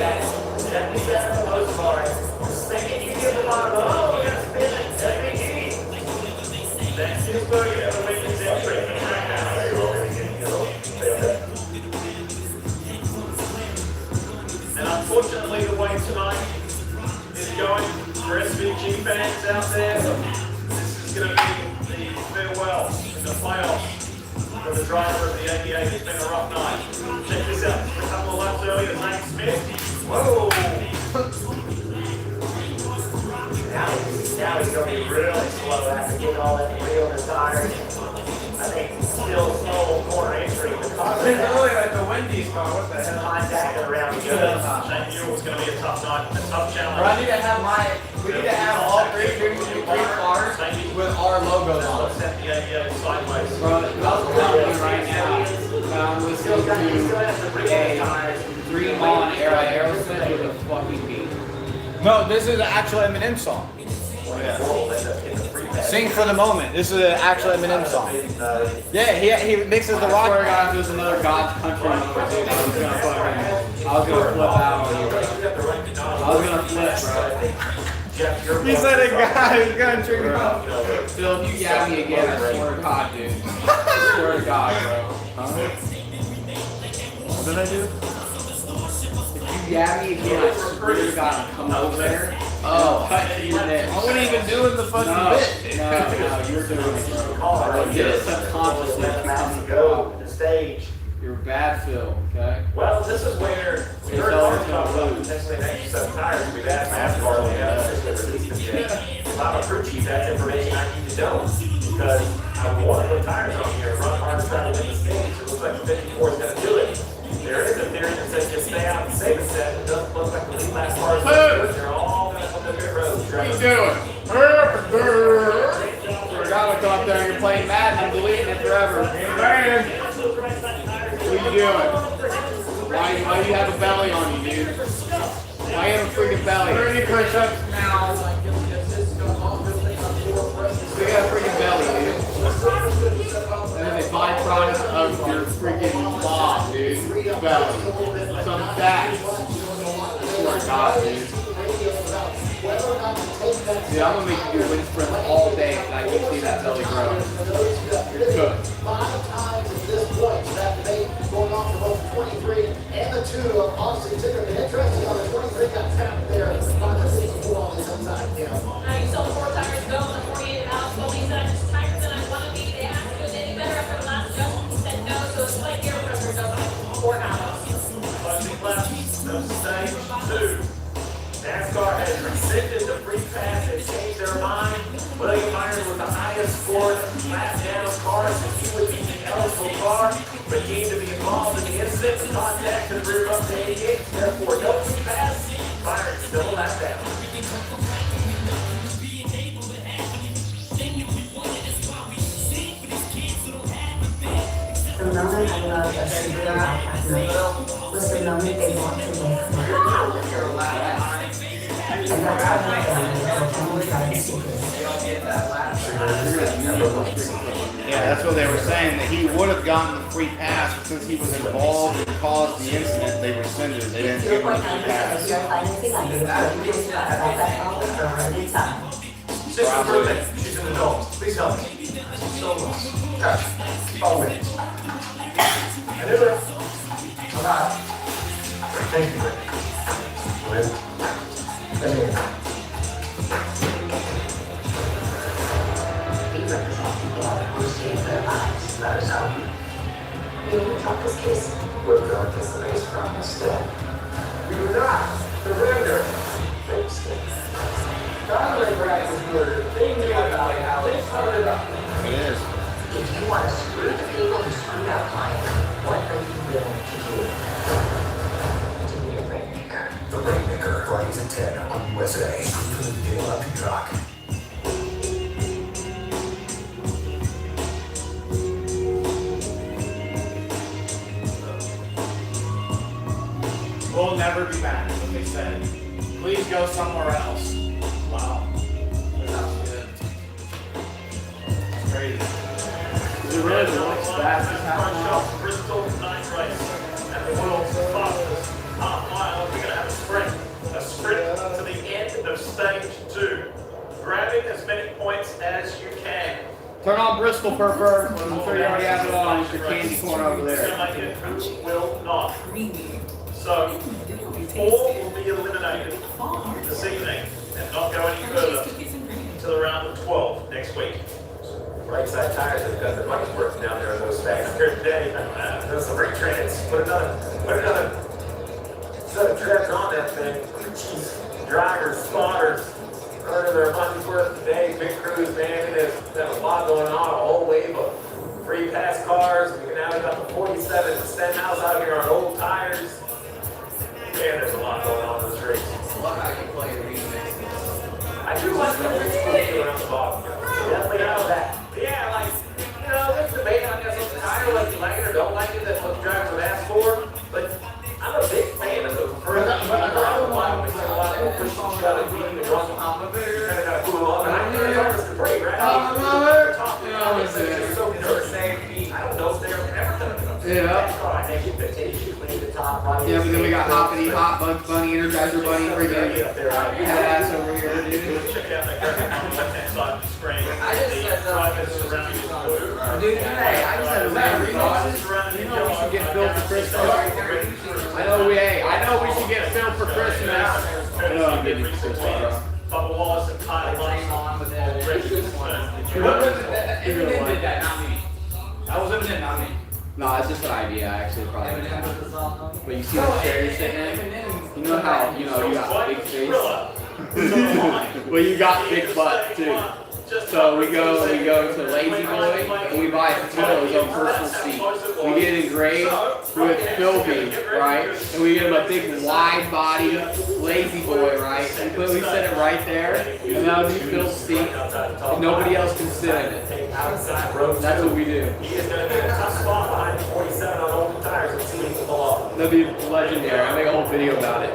that 77 most bar. The second you give the bottle up, oh, you're going to spin it. That's big easy. That's his boogie of the weekend's entry. And unfortunately, the way tonight is going for SVG fans out there. This is going to be the farewell in the playoffs for the driver of the 88. It's been a rough night. Check this out. A couple of laps earlier, Zach Smith. Whoa! Now he's going to be really slow after getting all that wheel in the tires. I think still slow corner entry. Earlier at the Wendy's car, what the hell? Contacting around the Shane Newell's going to be a tough night, a tough challenge. Bro, we need to have all three cars with our logos on. Set the 88 sideways. Bro, that's what I'm doing right now. I'm listening to a Dream On era Aerosmith with a fucking beat. No, this is an actual Eminem song. Sing for the moment. This is an actual Eminem song. Yeah, he mixes the rock. I swear to God, if it was another God's country, dude, I was gonna flip out on you, bro. I was gonna flip, bro. He said a guy who's gonna trick me out. Phil, if you yab me again, I swear to God, dude. I swear to God, bro. Huh? What did I do? If you yab me again, I swear to God, I'm coming over there. Oh, cut your neck. I wasn't even doing the fucking bit. No, you're doing it, bro. I did it subconsciously. Go to the stage. You're bad, Phil, okay? Well, this is where we heard about potentially next 7 tires will be bad NASCAR. We have officially released them yet. If I'm a crew chief, that's information I need to know. Because I want to put tires on here and run hard to try to win the stage. It looks like the 54 is going to do it. There is a theory that says just stay out and save it set. It doesn't look like the lead lap cars are good. They're all going to come to the pit road. What are you doing? We're gonna go up there and you're playing Madden and deleting it forever. Man. What are you doing? Why do you have a belly on you, dude? Why you have a freaking belly? 30 push-ups now. You got a freaking belly, dude. That is a byproduct of your freaking bob, dude. Belly. Some fat. I swear to God, dude. Dude, I'm gonna make you do wind sprints all day and I can see that belly grow. You're good. 5 times at this point. So that debate going on for both 23 and the 2 of Austin Ticker. And interesting on the 23 got tapped there. On the 64 on the inside. Yeah. You saw the 4 tires go on the 48 and Alex Bowley said, I'm just tired than I want to be. They asked if it was any better after the last adjustment. He said no, so it's like air pressure adjustment. 4 hours. Closing laps of stage 2. NASCAR has rescinded the free pass and changed their mind. William Myers with the highest scored lap down car since he would be the eligible car, but deemed to be involved in the incident of contact to the rear up to 88. Therefore, no free pass. Myers still a lap down. The moment I love a cigar at night was the moment they walked away from her. And that's how my family will try to secret. Yeah, that's what they were saying, that he would have gotten the free pass, but since he was involved and caused the incident, they rescinded it. They didn't give him the free pass. She's in the dome. Please help me. Silva. Oh, wait. I did it. All right. Thank you, Rick. He represents people who save their lives, not his own. We will drop this case. We'll drop this case from instead. We do not surrender. Dominic Rack was murdered. They knew about it. How they covered it up. It is. If you want to screw the people who screwed our client, what are you willing to do? To be a rainmaker. The Rainmaker, Fridays at 10 on USA. From the Dale Up Truck. never be back. They said, please go somewhere else. Wow. That's good. That's crazy. Is it really the Lopes fastest half mile? Bristol night race at the world's fastest half mile. We're going to have a sprint to the end of stage 2. Grabbing as many points as you can. Turn on Bristol first. I'm sure you already have it on. It's your candy corn over there. Who will not? So, 4 will be eliminated this evening and not go any further to the round of 12 next week. Right side tires have got their money's worth down there in those bags. Here today, there's some brake trans. Put another set of treads on that thing. Jeez, drivers, spotters, earning their money's worth today. Big crews, man, there's a lot going on. A whole wave of free pass cars. We now got the 47 Stenhouse out here on old tires. Man, there's a lot going on in this race. I can play a remix. I do like the whole around the bottom. Definitely know that. Yeah, like, you know, there's debate on this on the tire, like you like it or don't like it, that's what the drivers would ask for. But I'm a big fan of the first around the bottom. It's like a lot of push on the beam and run kind of cool up. And I think the drivers can break, right? I don't know if they're ever going to come. Yeah, but then we got Hoppity Hop, Bugs Bunny, Energizer Bunny, freaking badass over here, dude. Check out that graphic on the screen. I just said Dude, hey, I just had a bad remix. You know we should get Phil for Christmas. I know we should get Phil for Christmas. I know I'm getting Christmas, bro. Bubba Wallace and Tyler on with that. Eminem did that, not me. That was Eminem, not me. No, it's just an idea, actually, probably. But you see the chair you're sitting in? You know how, you got big face? Well, you got big butt, too. So we go to Lazy Boy, and we buy Phil's own personal seat. We get engraved with Philby, right? And we get him a big wide body Lazy Boy, right? We set it right there, and that'll be Phil's seat, and nobody else can sit in it. That's what we do. He is going to be a tough spot behind 47 on old tires and see him below. That'd be legendary. I'll make a whole video about it.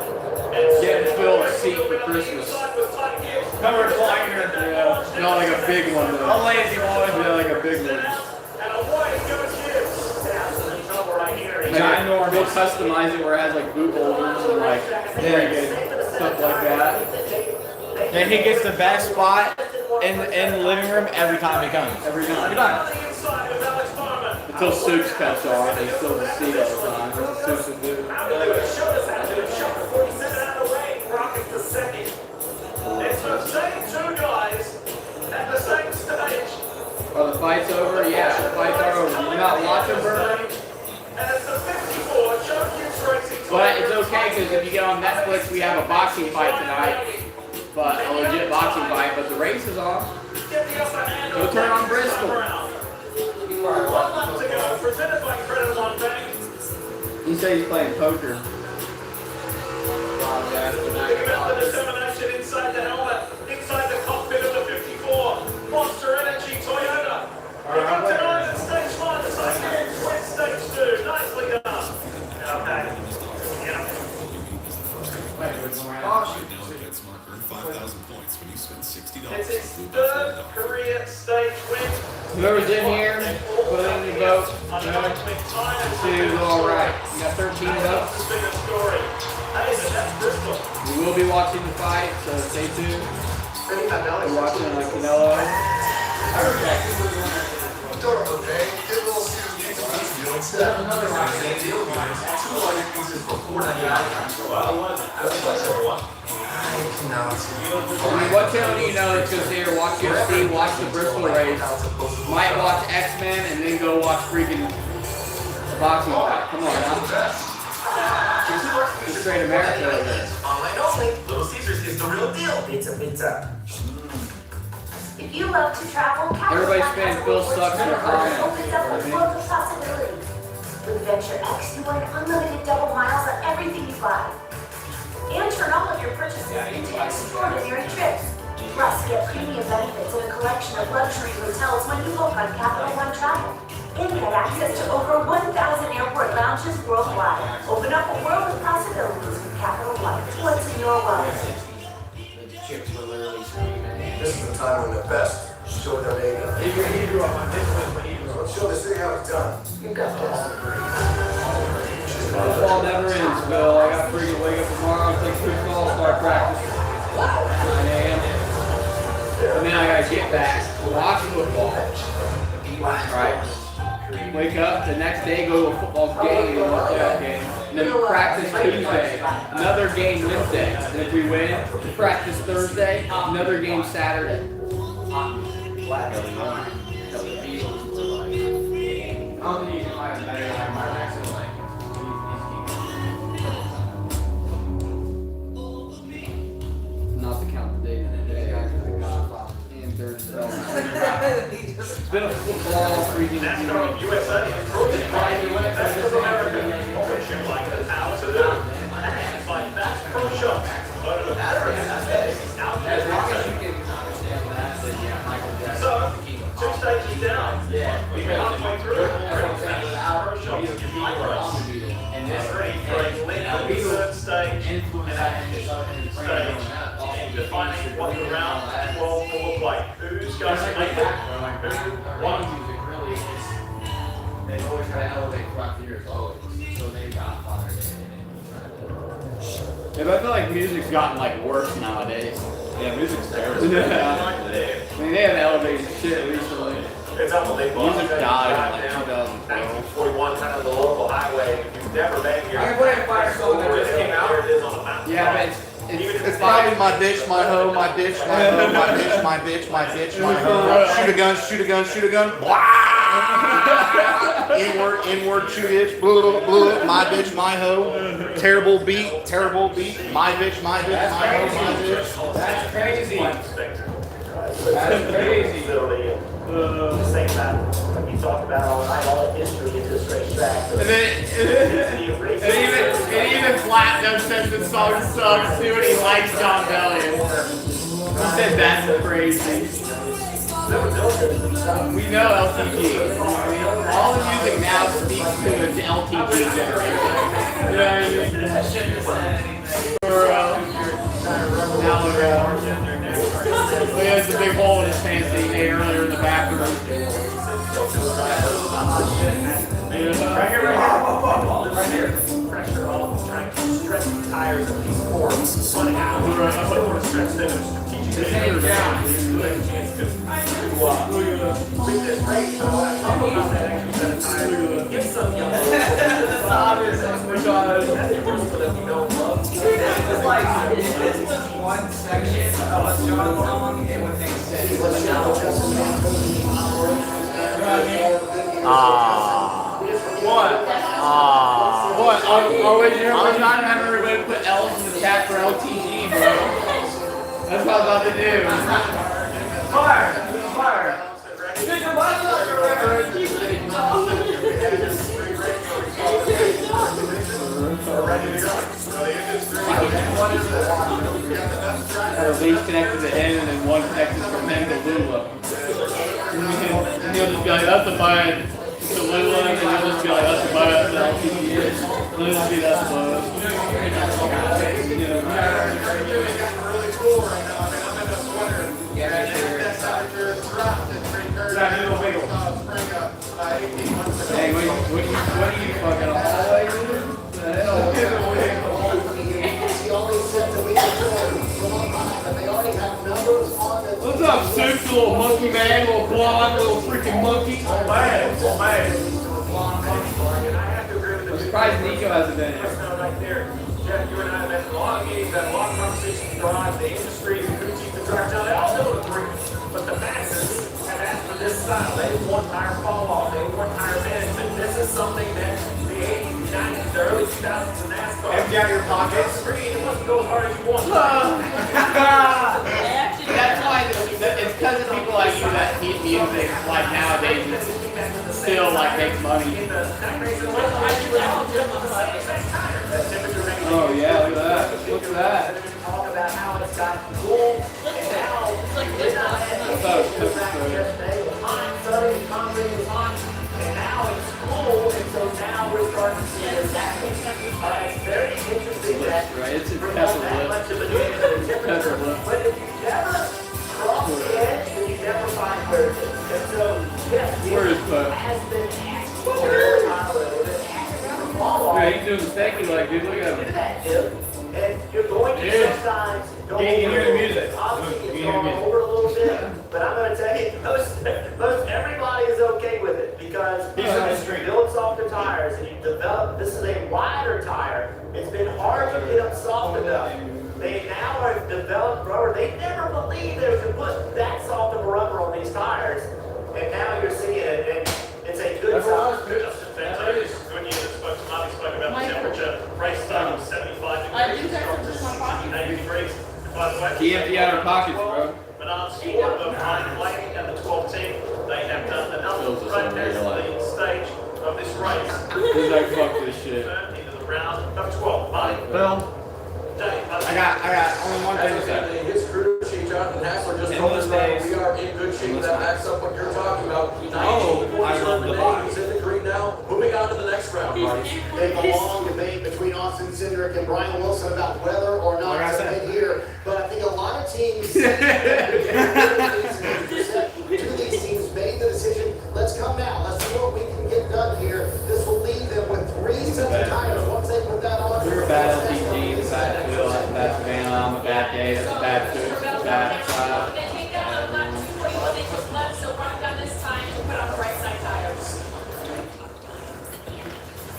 Getting Phil a seat for Christmas. Covered recliner. Yeah, not like a big one though. A lazy one. Yeah, like a big one. Ginormous. We'll customize it where it has like boot holders and like stuff like that. And he gets the best spot in the living room every time he comes. Every time. Every time. Until Soups cuts off, they still the seat all the time. That's what Soups would do. It's the same 2 guys at the same stage. Oh, the fight's over? Yeah, the fights are over. You're not watching, Burger? And it's the 54 Joe Hughes Racing. But it's okay, because if you get on Netflix, we have a boxing fight tonight. But a legit boxing fight, but the race is on. Go turn on Bristol. 1 lap to go, presented by Credit One Bank. He said he's playing poker. Think about the determination inside the helmet, inside the cockpit of the 54 Monster Energy Toyota. We got tonight at stage 1, the second win stage 2. Nicely done. Okay. Yeah. It's his 3rd career stage win. Whoever's in here, put in your vote. See who's alright. You got 13 votes. We will be watching the fight, so stay tuned. We're watching like Canelo. What channel do you know that's going to sit here, watch UFC, watch the Bristol race, might watch X-Men, and then go watch freaking the boxing fight? Come on now. It's straight America over there. Online only. Little Caesars is the real deal. Pizza, pizza. If you love to travel, Everybody spam Phil sucks in the comments. opens up with loads of possibilities. With Venture X, you earn unlimited double miles on everything you buy. And turn all of your purchases into extraordinary trips. Plus, get premium benefits and a collection of luxury hotels when you book on Capital One Travel. and get access to over 1,000 airport lounges worldwide. Open up a world of possibilities with Capital One. What's in your wallet? This is the time when the best show their makeup. Let's show this thing how it's done. You got this. Football never ends, Phil. I got freaking wake up tomorrow, take 2 calls, start practice. 9 a.m. And then I gotta get back, watch football. Right. Wake up the next day, go to a football game, and then practice Tuesday. Another game Wednesday. And if we win, practice Thursday. Another game Saturday. Not to count the days in the day. And Thursday. It's been a football freaking NASCAR USA Trojan Best of America. Operation like the House of Doom. And by Bass Pro Shops. But the matter is out there. So, 2 stages down. We've been halfway through. Pro Shops. And this ready for a late 3rd stage. And that stage. And defining what the round 12 will look like. Who's going to make it? Who won? They always try to elevate throughout the years, always. So they got fired. Yeah, but I feel like music's gotten like worse nowadays. Yeah, music's terrible. I mean, they have elevated shit recently. It's unbelievable. Music died in like 1941, kind of the local highway. If you've never been here, I can put in a fire song that just came out. It is on the mountain. Yeah, but It's probably my bitch, my hoe, my bitch, my hoe, my bitch, my bitch, my bitch, my hoe. Shoot a gun, shoot a gun, shoot a gun. Inward, shoot it. My bitch, my hoe. Terrible beat, my bitch, my bitch, my hoe, my bitch. That's crazy. That's crazy. Same time you talk about all night, all the history is this racetrack. And even Platinum says the song sucks too, and he likes John Bellion. He said that's crazy. We know LTG. All the music now speaks to the LTG generation. You know what I mean? Or, now look at he has the big hole in his pants that he made earlier in the bathroom. Right here. Pressure off, trying to stretch the tires of these forks. Running out. Stretch them. Teaching them down. With this race, I talk about that extra set of tires. Get some young. That's the principle that we don't love. It's like this one section of John's song and what they said. What? Always here. I'm trying to have everybody put L's in the chat for LTG, bro. That's what I'm about to do. Fire! Lee's connected to him and then one connected from him to Lula. And he'll just be like, that's a bind to Lula, and then he'll just be like, that's a bind to LTG. And he'll just be that's a bind. Hey, what are you fucking hallway, dude? What's up, Six, little monkey man, little blonde, little freaking monkey? I'm surprised Nico hasn't been here. Right there. Jeff, you and I have had a lot of meetings, had a lot of conversations to drive the industry, the crew chief, the director. They all know the three, but the masses have asked for this style. They want tire fall off. They want tire management. This is something that the 80s, 90s, the early 2000s in NASCAR. Empty out your pockets. Screen, it must go as hard as you want. That's why it's because of people like you that keep music like nowadays still like makes money. Oh yeah, look at that. Look at that. Talk about how it's got cool and now it's like this. I thought it was Christmas. Yesterday was hot, sunny, concrete was hot, and now It's very interesting that Right, it's a you bring pepper on that lip. much of a difference in the Pepper lip. But if you never cross the edge, then you never find where it is. And so, yes, Where is it Pep? has been Yeah, he's doing the stanky leg, dude. Look at him. and you're going to Dude. sometimes go Can you hear the over music? Obviously, Can it's you hear gone the music? over a little bit, but I'm going to tell you, most everybody is okay with it because as you build softer tires and you develop, this is a wider tire. It's been hard to get them soft enough. They now have developed rubber. They never believed they could put that soft of a rubber on these tires, and now you're seeing it, and it's a good size. When you spoke to Marty, spoke about the temperature, race start of 75 degrees. I do that from just my pocket. 80 degrees. By the way, He empty out our pockets, bro. Bernard's squad of Ryan Blake and the 12 team, they have done enough Feels to the same protest way, the stage of this race. He's like, fuck this shit. Into the round of 12. Marty, Phil, Dave, I got only one thing to say. His crew chief, Jonathan Hassler, just told us that we are in good shape. That backs up what you're talking about. 19 points on the day. He's in the green now. Moving on to the next round, Marty. There's a long debate between Austin Cindric and Brian Wilson about whether or not Like I to said. hit here, but I think a lot of teams, two of these teams made the decision, let's come now, let's see what we can get done here. This will leave them with 3 sets of tires once they put that on. we were bad LTG, it's a bad Phil, that's a bad Savannah, I'm a bad day, that's a bad food, that's a bad Take that out of lap 241 inches left, so run down this time and put on the right side tires.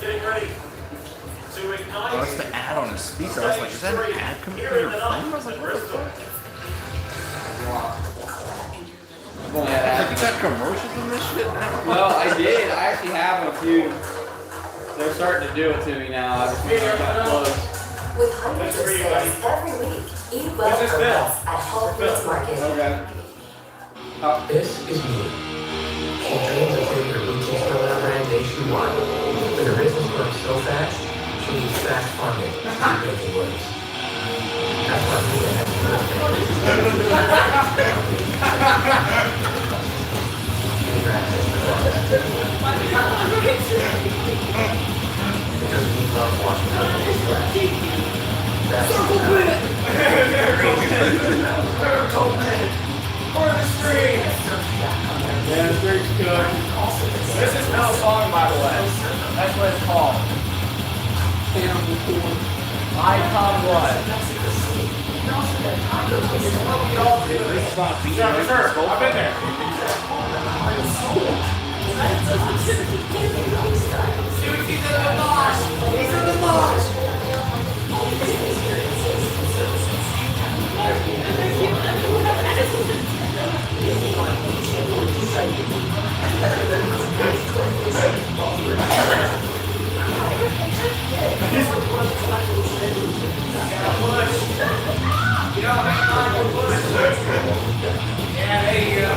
getting ready to ignite. Oh, it's the ad on the speaker. I was like, is that an ad coming through your phone? I was like, what the fuck? Like, you got commercials on this shit now? No, I did. I actually have a few. They're starting to do it to me now. I just need to get close. With hundreds of sales every week, eat well for less at Whole Foods Market. Okay. This is me. She dreams of taking her boutique store brand nationwide. But her business grows so fast, she needs fast funding to keep making waves. That's why we have because we love watching companies flash. That's For the stream. Yeah, the streak's good. This is no song, by the way. That's what it's called. Icon blood. Sure. I've been there. These are the boss. These are the boss. Yeah, there you go.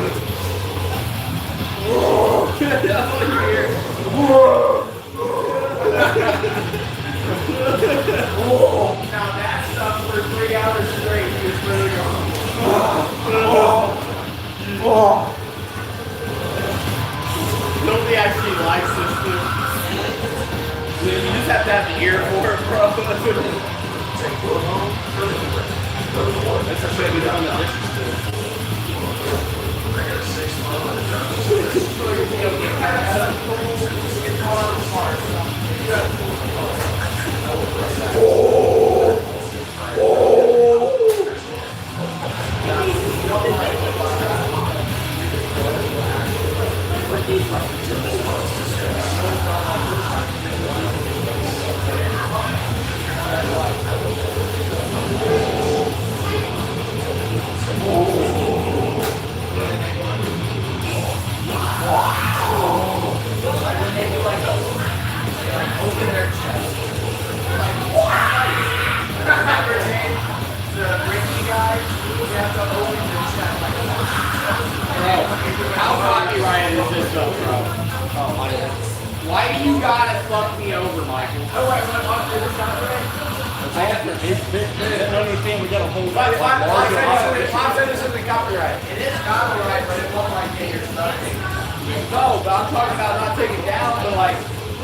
Now that stuff for 3 hours straight is really gone. Nobody actually likes this dude. Dude, you just have to have the ear for it, bro. That's a shit we done the dishes How copyrighted is this stuff, bro? Why do you gotta fuck me over, Michael? Oh, wait, It's the only thing we gotta hold Mom back. said this isn't copyright. It is copyright, but it won't like get your stuff. No, but I'm talking about not taking it down, but like,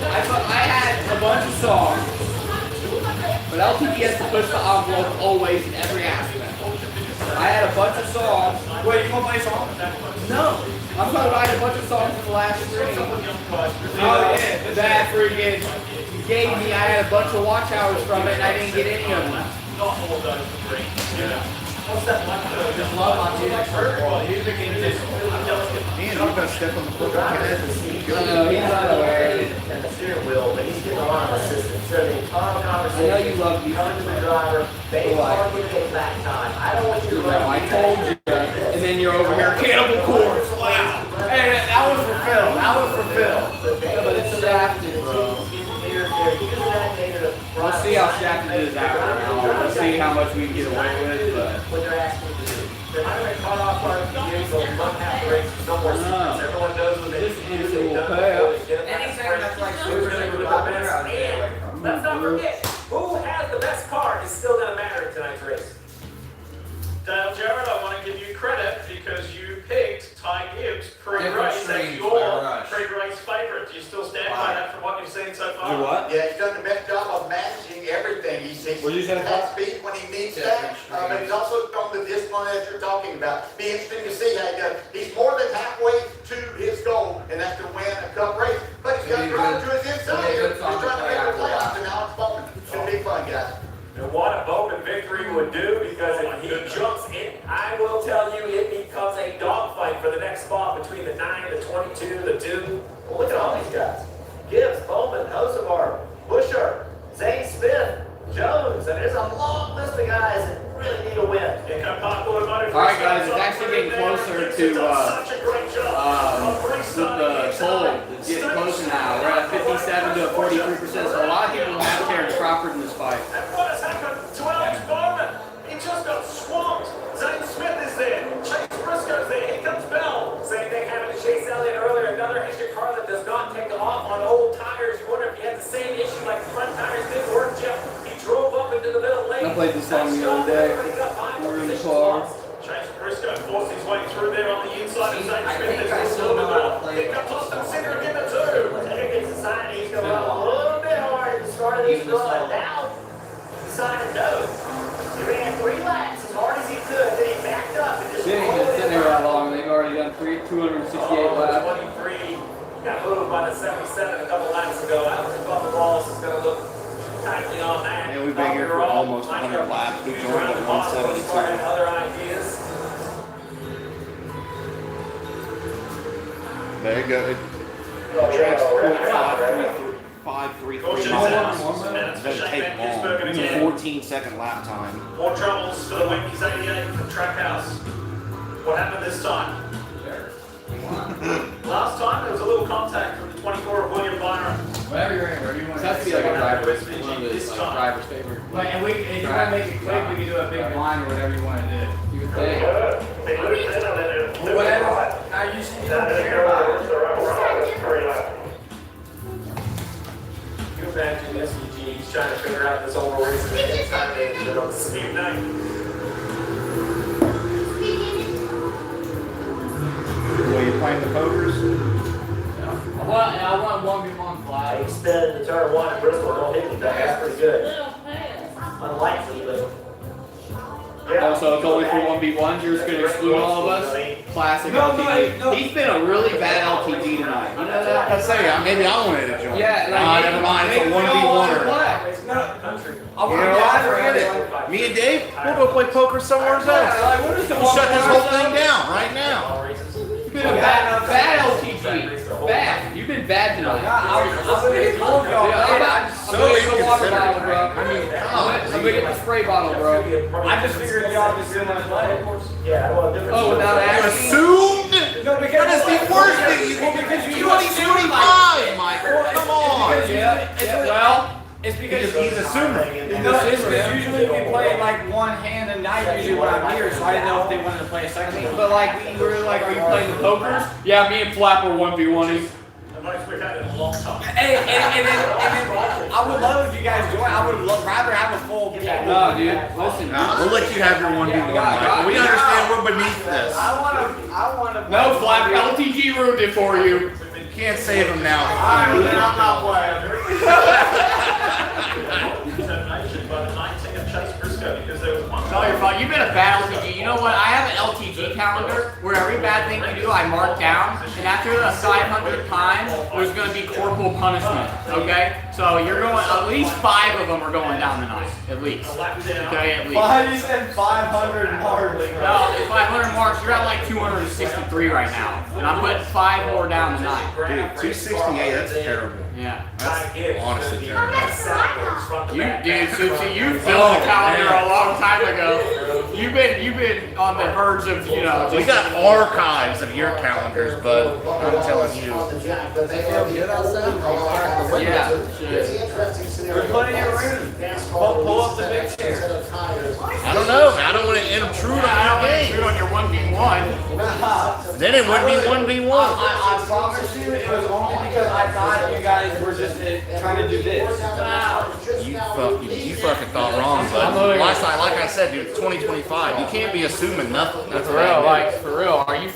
I had a bunch of songs But LTG has to push the envelope always in every aspect. I had a bunch of songs. Wait, you want to play a song? No. I'm talking about I had a bunch of songs in the last stream. That freaking gave me, I had a bunch of watch hours from it and I didn't get any of them. Not all those three. What's that like? Just love my music. Music and just. Man, I'm gonna step on the foot of head. No, he's not aware. And the steering wheel, but he's getting a lot of assistance. So the entire conversation. I know you love music. Coming to the driver, they are getting back time. I don't want you to run. I told you. And then you're over here, Cannibal Corpse. Wow. Hey, that was for Phil. That was for Phil. But it's shafted, bro. We'll see how shafted it is after now. We'll see how much we can get away with, but. What they're asking you to do. They're not going to cut off our views, so we don't have to race no more secrets. Everyone knows what they do. They've done it. Anything that's like super Let's not forget, who has the best car is still going to matter in tonight's race. Dale Jarrett, I want to give you credit because you picked Ty Gibbs pre-race as your pre-race favorite. Do you still stand by that from what you've seen so far? Yeah, he's done the best job of managing everything. He's has speed when he needs that, but he's also shown the discipline that you're talking about. Be interesting to see how he does. He's more than halfway to his goal, and that's to win a cup race. But he's got to drive to his inside here. He's trying to make the playoffs, and now it's Bowman. Should be fun, guys. And what a Bowman victory would do, because if he jumps in, I will tell you, it becomes a dogfight for the next spot between the 9, the 22, the 2. Well, look at all these guys. Gibbs, Bowman, Hosevar, Busher, Zane Smith, Jones, and there's a long list of guys that really need a win. Alright guys, it's actually getting closer to the toll. It's getting closer now. We're at 57 to 43%, so a lot of people have Terrence Crawford in this fight. And what has happened to Alex Bowman? He just got swamped. Zane Smith is there. Chase Briscoe's there. Here comes Bell. Same thing happened to Chase Elliott earlier. Another extra car that does not take off on old tires. You wonder if he had the same issue like the front tires didn't work, Jeff. He drove up into the middle lane. I played this song the other day. We were in the car. Chase Briscoe forced his way through there on the inside of Zane Smith. There's still a bit. Here comes Austin Singer again at 2. Here gets Society. He's going to run a little bit hard at the start of these runs. Now, Society knows. He ran 3 laps as hard as he could. Then he backed up and just They ain't been sitting there that long. They've already done 268 laps. 23 got moved by the 77 a couple laps ago. I don't think Bubba Wallace is going to look tightly on that. Yeah, we've been here for almost 100 laps. We joined at 172. Other ideas. There you go. Track's 5.3 miles. It doesn't take long. It's a 14-second lap time. More troubles for the Winkies 88 from Trackhouse. What happened this time? Last time there was a little contact from the 24 of William Byron. Whatever you're in, wherever you want. It has to be like a driver's, one of his driver's favorite. Like, and if you want to make it quick, we can do a big line or whatever you want to do. You would think. Whatever. I usually don't care about it. You imagine SVG, he's trying to figure out this whole race and get Saturday and on the same night. Well, you playing the pokers? I want 1v1 flag. He spin into turn 1 at Bristol. Don't hit me back. That's pretty good. Unlikely, but. Oh, so it's only for 1v1s? You're just going to exclude all of us? Classic LTG. No. He's been a really bad LTG tonight. You know that? I say, maybe I wanted to join. Yeah. Never mind. It's a 1v1er. Forget it. Me and Dave, we'll go play poker somewhere else. We'll shut this whole thing down right now. You've been a bad LTG. Bad. You've been bad tonight. I'm gonna get the water bottle, bro. I'm gonna get the spray bottle, bro. I just figured y'all just didn't want to play. Yeah, well, Oh, without You asking? assumed? No, because That is the worst thing you can do. You're 2025, Michael. Come on. Well, it's because He's assuming. No, it's because usually we play like one hand a night usually when I'm here, so I didn't know if they wanted to play a second game. but like, we were like, are you playing the pokers? Yeah, me and Flapper 1v1ing. The most we've had in a long time. Hey, and then I would love if you guys join. I would rather have a full game. No, dude. Listen. We'll let you have your 1v1, Michael. We understand we're beneath this. I wanna. No, Flapper, LTG ruined it for you. Can't save him now. I'm not playing. Determination by the Well, you've been a bad LTG. You know what? I have an LTG calendar where every bad thing you do I mark down, and after the 500th time, there's going to be corporal punishment. Okay? So you're going, at least 5 of them are going down tonight. At least. Okay, at least. Why you said 500 marks? No, it's 500 marks. You're at like 263 right now. And I'm putting 5 more down tonight. Dude, 268, that's terrible. Yeah. That's honestly terrible. You, dude, Susie, you filled the calendar a long time ago. You've been on the verge of, you know. We got archives of your calendars, but I'm telling you. Yeah. There's plenty of room. Pull up the big chair. I don't know. I don't want to intrude on your game. Intrude on your 1v1. Then it wouldn't be 1v1. I promise you, it was only because I thought you guys were just trying to do this. You fucking thought wrong, but like I said, dude, it's 2025. You can't be assuming nothing. That's For real, like, for real. Are you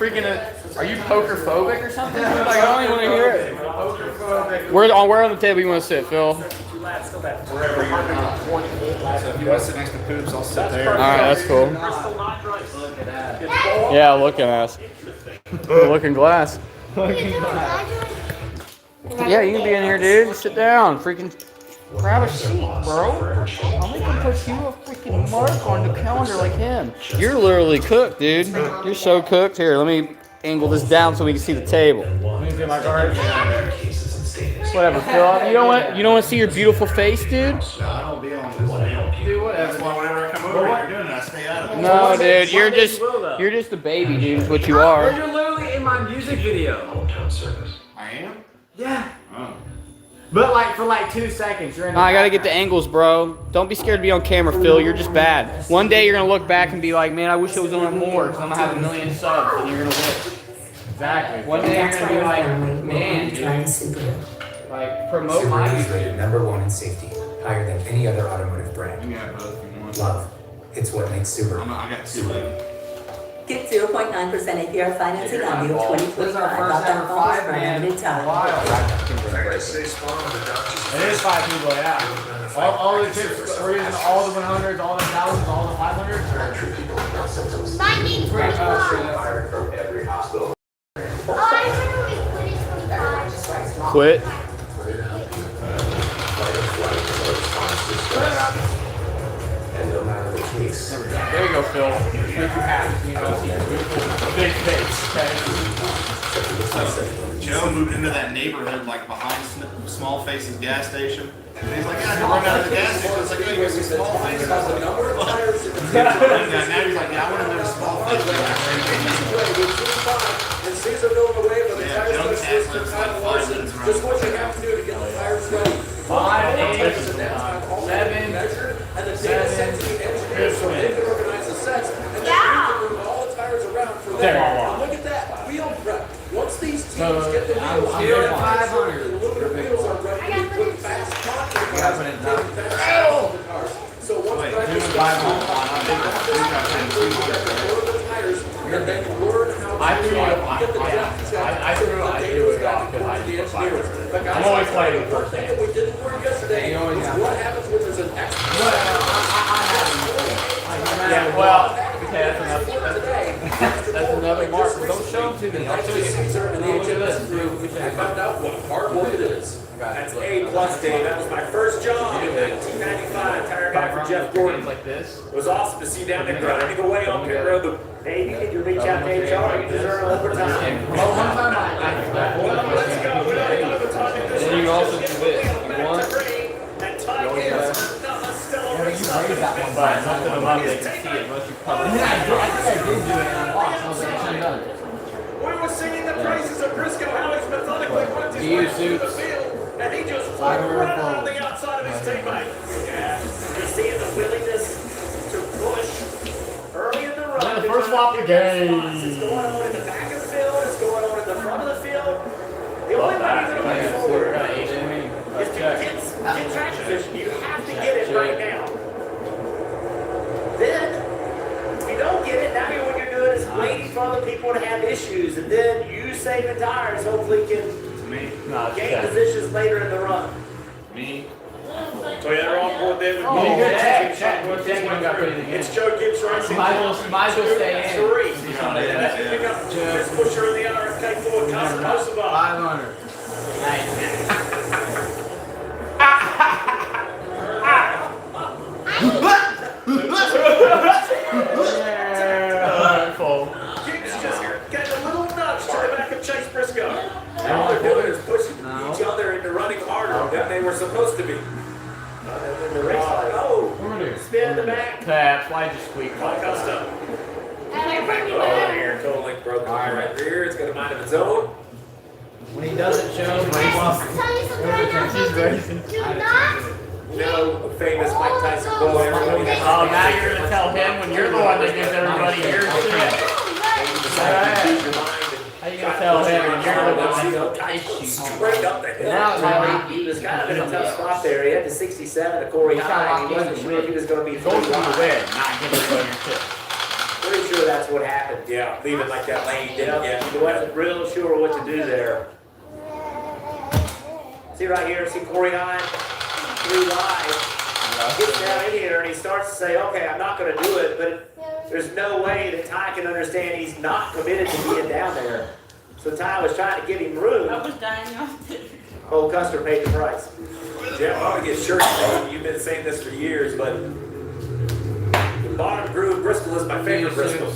poker phobic or something? Like, I don't even want to hear it. Where on the table you want to sit, Phil? Wherever you're at. So if you want to sit next to Poops, I'll sit there. Alright, that's cool. Yeah, looking ass. Looking glass. Yeah, you can be in here, dude. Sit down. Freaking grab a seat, bro. I'm gonna put you a freaking mark on the calendar like him. You're literally cooked, dude. You're so cooked. Here, let me angle this down so we can see the table. Let me get my card. Whatever, Phil. You don't want to see your beautiful face, dude? I don't be on this. Dude, whatever. That's why whenever I come over here, you're doing that. Stay out of it. No, dude. You're just a baby, dude. Is what you are. You're literally in my music video. I am? Yeah. Oh. But like for like 2 seconds, you're in the I gotta get the angles, bro. Don't be scared to be on camera, Phil. You're just bad. One day you're gonna look back and be like, man, I wish I was on more, because I'm gonna have 1 million subs, and you're gonna win. Exactly. One day you're gonna be like, man, dude. Like, promote my Subaru is rated #1 in safety, higher than any other automotive brand. You can have both if you want. Love. It's what makes Subaru. I got 2 of them. Get 0.9% APR financing on new 2025 This is our first ever 5-man. It is 5 people, yeah. All the chips, we're using all the 100s, all the 1000s, all the 500s. Lightning 25. Quit. And no matter the case, There you go, Phil. Make you happy. You know, big face, okay? Joe moved into that neighborhood like behind Small Faces gas station. And he's like, yeah, I can run out of the gas station. It's like, oh, you guys see Small Faces? I was like, what? Now he's like, yeah, I want to know Small Faces. And Caesar going away, but the Yeah, tires Joe specialist Tasman's for Kyle like 5 Larson. minutes around. Just what you have to do to get the tires ready. 5, 8, 7, And the data sets the engineers so they can organize the sets. And then you can move all the tires around for them. And look at that, wheel prep. Once these teams get the wheels, I'm here at 500. the aluminum wheels are ready to put fast contact on the cars. So once the tires get the tires, and then you learn how to get the depth set. I threw it off because I did I'm always fighting first. One thing that we didn't learn yesterday is what happens when there's an extra Yeah, well, okay, that's another mark. Don't show them to me. I'll show you. Caesar and the HMS group, we found out what hard work it is. That's A+, Dave. That was my first job in 1995. Tire guy for Jeff Gordon. Like this. It was awesome to see down there grinding away on pit road. Hey, you need to reach out to HR. You deserve overtime. Well, one time Let's go. We don't have the time. And then you also do this. You want? And Ty Gibbs, not a stellar race. you raised that one by Not to the left, they can see it unless you cover And it. then I think I did do it on the box. I was like, I should have done it. We were singing the praises of Briscoe Howie's methodically went his way through the field, and he just flew right on the outside of his teammate. Yeah, you're seeing the willingness to push early in the run. Then the first flop of the game. It's going on in the back of the field, it's going on in the front of the field. The only way you're going to move forward is to get track position. You have to get it right now. Then, if you don't get it, now what you're doing is waiting for other people to have issues, and then you saving tires hopefully can gain positions later in the run. Me? Toyota on board there with Oh, me. check. It's Joe Gibbs Racing. Might as well stay in. 3. Pick up Chris Busher in the RFK Ford Custom Kosovo. 500. Gibbs just getting a little nudge to the back of Chase Briscoe. Now they're doing is pushing each other into running harder than they were supposed to be. And the race like, oh, spin the back. Taps, why'd you squeak? Custom. Oh, here, total link broken. Right rear, it's got a mind of its own. When he doesn't show, I'll tell you something right now, folks. Do not. You know, famous Mike Tyson quote, everybody has Oh, now you're gonna tell him when you're the one that gives everybody your shit. How you gonna tell him when you're the one that ties you? straight up the hill. Now, He was kind of in a tough spot there. He had the 67 to Corey Hine. He wasn't sure if he was going to be Go through the 45. win, not give everybody your shit. Pretty sure that's what happened. Yeah, leaving like that lane. Yeah, he wasn't real sure what to do there. See right here, see Corey Hine, 3 wide. Gets down in here and he starts to say, okay, I'm not going to do it, but there's no way that Ty can understand he's not committed to being down there. So Ty was trying to give him room. I was dying off it. Old Custer paid the price. Yeah, I want to get shirts made. You've been saying this for years, but the bottom groove Bristol is my favorite Bristol.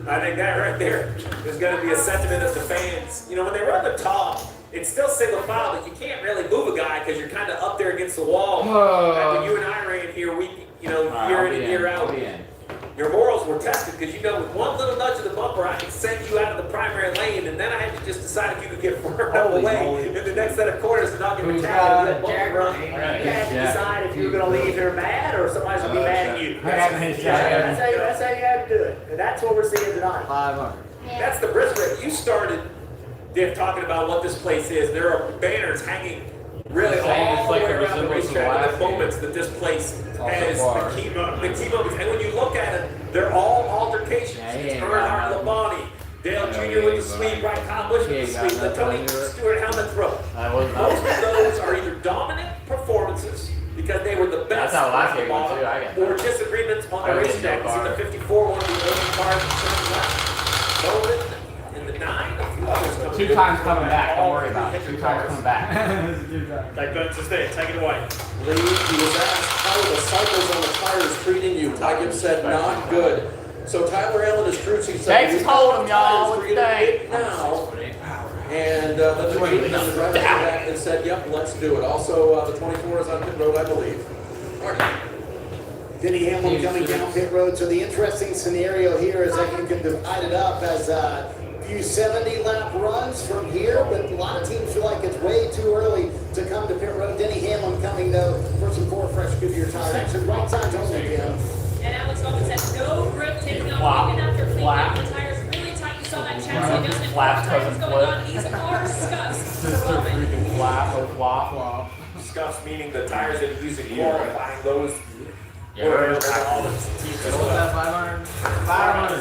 I think that right there is going to be a sentiment of the fans. You know, when they run the top, it's still single file, but you can't really move a guy because you're kind of up there against the wall. Back when you and I ran here, year in and year out, your morals were tested because you know with one little nudge of the bumper, I could send you out of the primary lane, and then I had to just decide if you could get further out of the way in the next set of corners and not get attacked and let bumper run. You had to decide if you were going to leave here mad or somebody's going to be mad at you. That's how you had to do it. And that's what we're seeing tonight. 500. That's the brisket. You started, Diff, talking about what this place is. There are banners hanging really all the way around the racetrack at the moments that this place has the key moments. And when you look at it, they're all altercations. It's Earnhardt Labonte, Dale Jr. with the sweep, right? Kyle Busch with the sweep, the Tony Stewart helmet throw. Most of those are either dominant performances because they were the best on the bottom, or disagreements on the racetrack. This is the 54, one of the early cars that Bowman in the 9, a few others coming 2 times coming back, don't worry about it. 2 times coming back. Like Burns is there, take it away. Lee, he was asked, how are the cycles on the tires treating you? Ty Gibbs said, not good. So Tyler Allen is cruising. Thanks, hold him, y'all. What do you think? Now, and the 20 on the driver's back and said, yep, let's do it. Also, the 24 is on pit road, I believe. Denny Hamlin coming down pit road. So the interesting scenario here is that you can divide it up as a few 70-lap runs from here, but a lot of teams feel like it's way too early to come to pit road. Denny Hamlin coming, though, for some 4 fresh Goodyear tires. Actually, right sides only, Jim. And Alex Lopes had no grip taking off, even after fleeing out the tires really tight. You saw that chassis doesn't flap tires going on. He's hard scuffs at the moment. Freaking flap or flop. Scuffs meaning the tires that you use in qualifying those. Yeah, Let's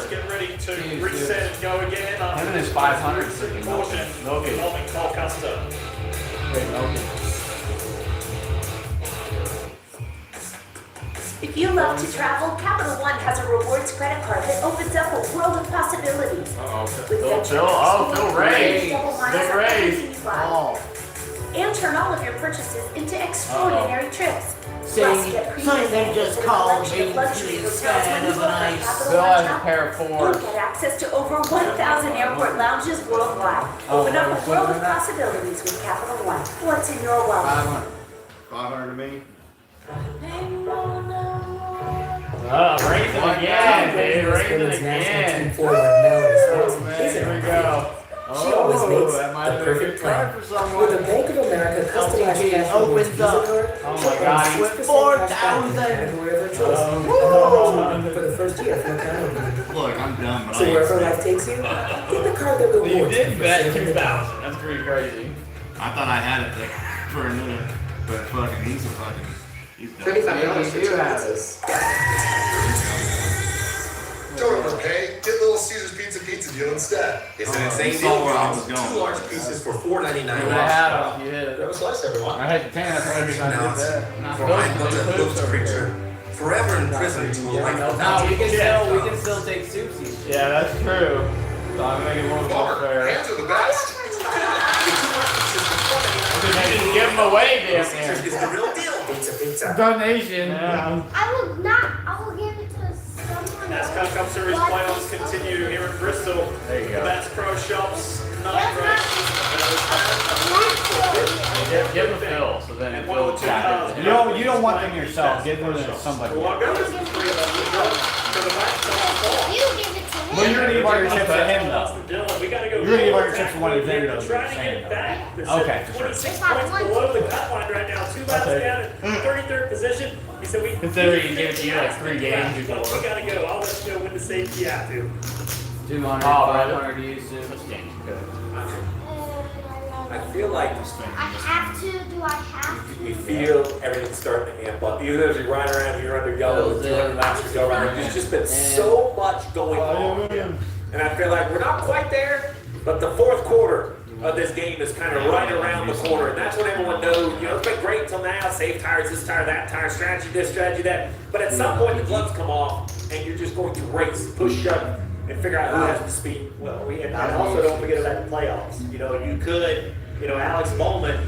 get ready to reset and go again. Him and his 500 freaking Involving Cole Custer. If you love to travel, Capital One has a rewards credit card that opens up a world of possibilities. Phil Ray. Big Ray. And turn all of your purchases into extraordinary trips. Something just called me to stand of an ice. Bill has a pair of You'll 4s. get access to over 1,000 airport lounges worldwide. Open up a world of possibilities with Capital One. What's in your wallet? 500 to me. Raising again, dude. Raising again. Here we go. She always makes the perfect plan. With a Bank of America customized cash opens up. Oh my God, with 4,000. Everywhere of their choice. For the first year, for accountability. Look, I'm dumb, but So wherever life takes you, get the card that rewards you. You did bet 2,000. That's pretty crazy. I thought I had it for a minute, but fucking, he's done. $35 for 2 ounces. Don't overpay. Get Little Caesar's pizza deal instead. It's an insane deal. Two large pieces for $4.99. That was nice, everyone. I had to tan. That's why every time I did that. For I know that Lopes creature, forever in prison to a life of No, we can still take Soupsies. Yeah, that's true. So I'm making one more fair. Hands are the best. Give them away, damn It's the real deal. Pizza. Donation. I will give it to someone else. NASCAR Cup Series playoffs continue here in Bristol. There you go. The Bass Pro Shops, night race. Give them a fill, so then it will chat. You don't want them yourself. Give them to somebody. Well, I'll go with the three of them. We go to the back to the ball. You give it to him. Well, you're gonna give all your chips to him though. Dylan, we gotta go. You're gonna give all your chips to one of them though. We're trying to get back. They're Okay, sitting for sure. 26 points below the cut line right now. 2 laps down in 33rd position. He said we. Considering he gave it to you like 3 games We before. gotta go. I'll let you know when to safety you have to. 200, Oh, 500 to use it. I feel like I have to. Do I have to? you feel everything starting to amp up. Even as you ride around, you're under yellow, 200 laps to go around. There's just been so much going on here. And I feel like we're not quite there, but the fourth quarter of this game is kind of right around the corner. And that's what everyone knows. You know, it's been great until now. Save tires, this tire, that tire, strategy this, strategy that. But at some point, the gloves come off, and you're just going to race, push up, and figure out who has the speed. Well, and also don't forget about the playoffs. You know, you could, Alex Bowman,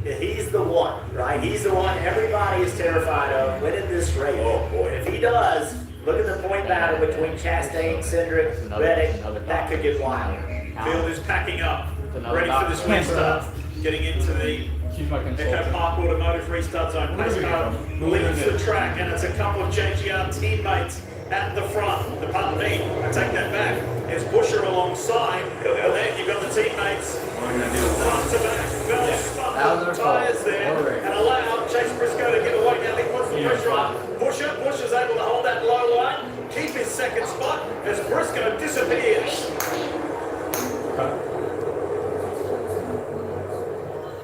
he's the one, right? He's the one everybody is terrified of winning this race. Oh, boy. If he does, look at the point battle between Chastain, Cindric, Reddick. That could get wild. Field is packing up, ready for this restart. Getting into the Echo Park Automotive restart zone. Pascal leads the track, and it's a couple of JGR teammates at the front. The pardon me, I take that back. It's Busher alongside, and then you've got the teammates front to back. Well, spun the tyres there and allow Chase Briscoe to get away. Now he puts the pressure on Busher. Busher's able to hold that low line, keep his second spot as Briscoe disappears.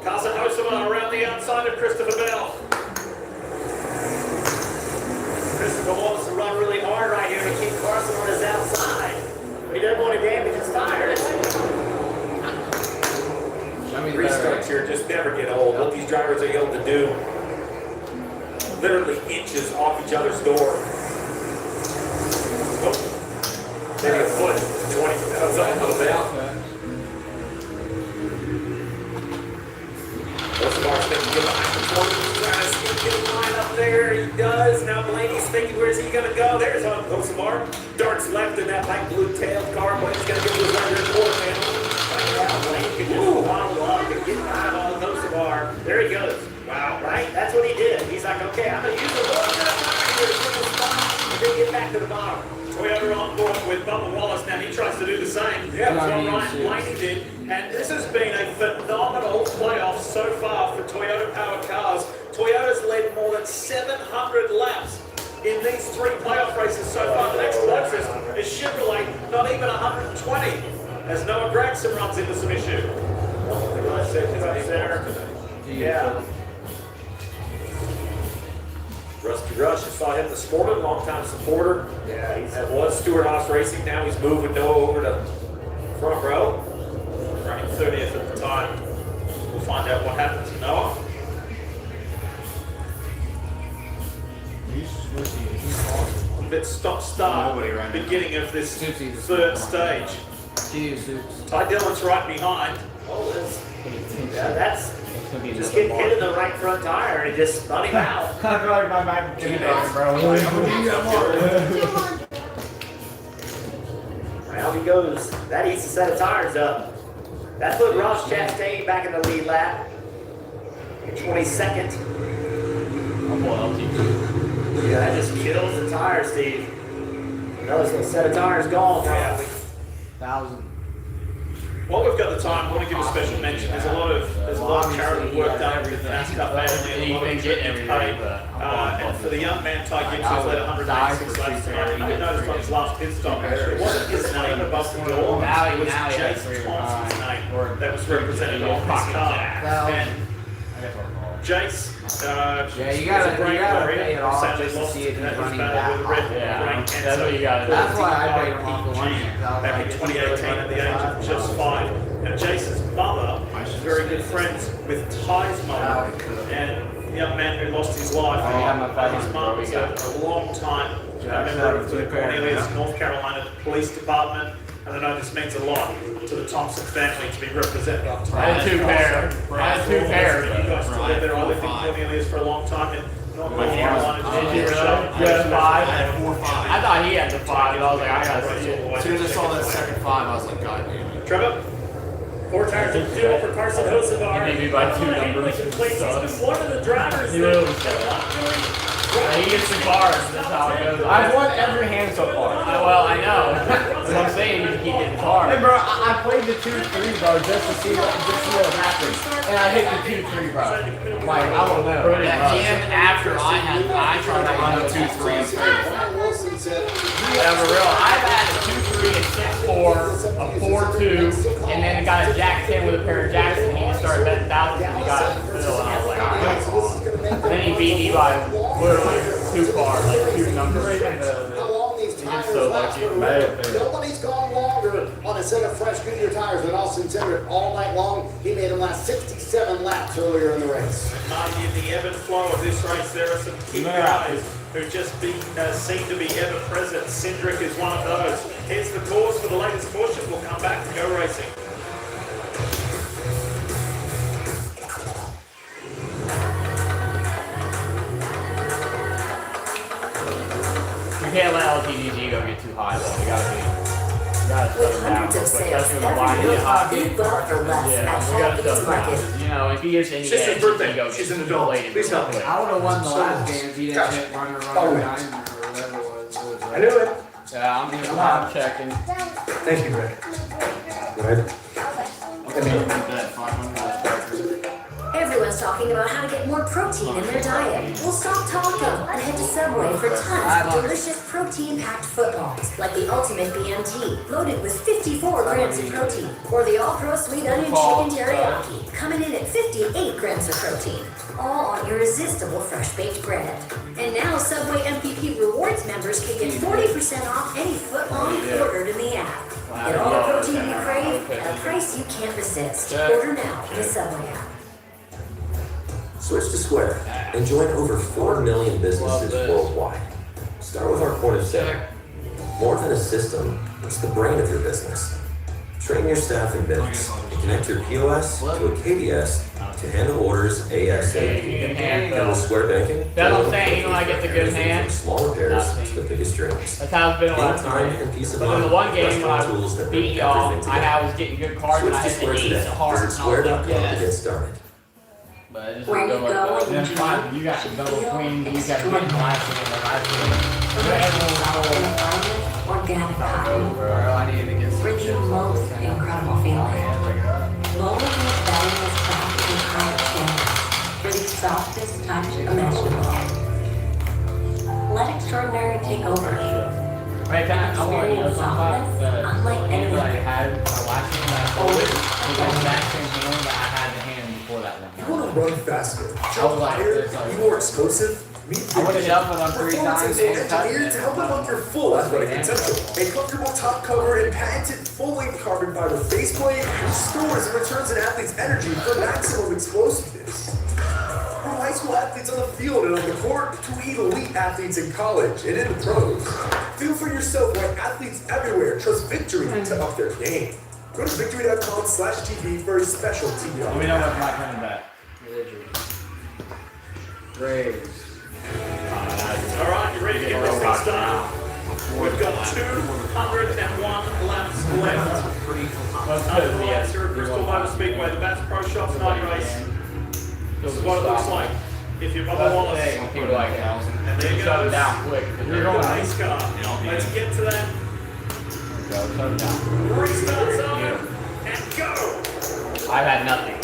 Carson Hoseman around the outside of Christopher Bell. Christopher wants to run really hard right here to keep Carson on his outside. But he doesn't want to damage his tires. Restarts here just never get old. What these drivers are able to do, literally inches off each other's door. Oh, maybe a foot, 20, comes up a little bit. Rosemar's thinking, get behind the corner, he's trying to see him get a line up there. He does. Now Blaney's thinking, where's he going to go? There's Rosemar. Darts left in that light blue-tailed car. Blaney's going to give his right rear quarter panel. Blaney can just follow up and get behind on Rosemar. There he goes. Wow, right? That's what he did. He's like, okay, I'm going to use a little bit of time here to get the spot and then get back to the bottom. Toyota on board with Bubba Wallace. Now he tries to do the same. Yeah, that's what Ryan Blaney did. And this has been a phenomenal playoff so far for Toyota Power Cars. Toyota's led more than 700 laps in these 3 playoff races so far. The next closest is Chevrolet, not even 120, as Noah Gregson runs into some issue. Yeah. Rusty Rush, you saw him this morning, longtime supporter. Yeah, that was Stewart Haas Racing. Now he's moving Noah over to front row. Running 30th at the time. We'll find out what happened to Noah. A bit stop-start beginning of this third stage. Ty Dillon's right behind. Yeah, that's just getting hit in the right front tire and it just spun him out. I feel like my back is bro. Now he goes. That eats a set of tires up. That put Ross Chastain back in the lead lap. In 22nd. Yeah, that just kills the tire, Steve. Another set of tires gone. Yeah. 1,000. While we've got the time, I want to give a special mention. There's a lot of charitable work done with the NASCAR family. A lot of tribute paid. And for the young man Ty Gibbs, who's led 196 laps tonight, you can notice on his last pit stop, it wasn't his name above the door. It was Jason Thompson's name that was represented on his car. And Jace, Yeah, you gotta pay it off just to see if he's running that hot. Yeah, that's what you gotta do. That's why I paid him off the one hand. back in 2018 at the age of just 5. And Jason's mother is very good friends with Ty's mother, and the young man who lost his life. His mum was a long time member of the Cornelius, North Carolina Police Department. And I know this means a lot to the Thompson family to be represented up to I had two pair. You guys still live there. I lived in Cornelius for a long time in North Carolina. Did you really? You had 5? I had 4 or 5. I thought he had the 5, but I was like, I gotta see it. As soon as I saw that second 5, I was like, God damn it. Trevor? 4 tires and 2 for Carson Hocevar. Maybe by 2 numbers. He's one of the drivers. He really he gets the cars, that's how it goes. I've won every hand so far. Well, I know. That's what I'm saying, you keep getting cars. Hey, bro, I played the 2-3, bro, just to see what happens. And I hit the 2-3, bro. Like, I don't know. Again, after I tried to run a 2-3. Yeah, for real. I've had a 2-3, a 6-4, a 4-2, and then a guy Jack 10 with a pair of jacks, and he started betting thousands, and he got it still, and I was like, alright. Then he beat me by literally 2 cars, like 2 numbers. He's so lucky. Nobody's gone longer on a set of fresh Goodyear tires than Austin Cindric all night long. He made him last 67 laps earlier in the race. In the ebb and flow of this race, there are some key guys who just seem to be ever present. Cindric is one of those. Here's the course for the latest portion. We'll come back to go racing. You can't let LTDG go get too high though. You gotta slow down. Especially when the line get high. Yeah, we gotta slow down. You know, if he is any edge, he goes. She's an adult. Please help me. I would have won the last game if he didn't hit runner diamond or whatever it was. I knew it. Yeah, I'm checking. Thank you, Rick. Right. Everyone's talking about how to get more protein in their diet. Well, stop talking and head to Subway for tons of delicious protein-packed footballs, like the Ultimate BMT, loaded with 54 grams of protein, or the All-Pro Sweet Onion Chicken Teriyaki, coming in at 58 grams of protein, all on irresistible fresh-baked bread. And now Subway MVP Rewards members can get 40% off any foot-long ordered in the app. Get all the protein you crave at a price you can't resist. Order now in the Subway app. Switch to Square and join over 4 million businesses worldwide. Start with our point of sale. More than a system, it's the brain of your business. Train your staff in minutes and connect your POS to a KDS to handle orders ASAP. And with Square Banking, That's what I'm saying, you know, I get the good hand. small repairs to the biggest dreams. That's how it's been a lot of Time and peace of But in mind. the one game when I tools that beat bring y'all, everything I together. was getting good cards Switch and I to hit Square the today. E's hard. Visit square.com to get started. But it just Where go you like go that. and Then you fine, you got the double queen, you got the big classic and the last Organic cotton. I needed to get some Bring you most incredible feeling. Rolling with valueless craft and high standards for the softest touch imaginable. Let extraordinary take over. Right, I want to know something about Unlike the hand that I anything. had the last game that I sold. It was the exact same hand that I had the hand before that one. You want to run faster, I jump was like, higher, this, like- be more explosive? Meet I would've jumped with them 3 Performance times, is and touched engineered it. to help unlock your full athletic potential. A comfortable top cover and patented full-length carbon fiber faceplate restores and returns an athlete's energy for maximum explosiveness. From high school athletes on the field and on the court to elite athletes in college and in the pros. Feel for yourself why athletes everywhere trust Victory to up their game. Go to victory.com/TV for a special TV offer. Let me know what's not coming back. Graves. All right, you ready to get this thing started? We've got 201 laps left. Another race here at Bristol Motor Speedway, the Bass Pro Shops night race. This is what it looks like. If you're Bubba Wallace, People like and there shut them goes down quick. If the you're going race car. Let's get to that. shut them down. Restart zone and go. I've had nothing.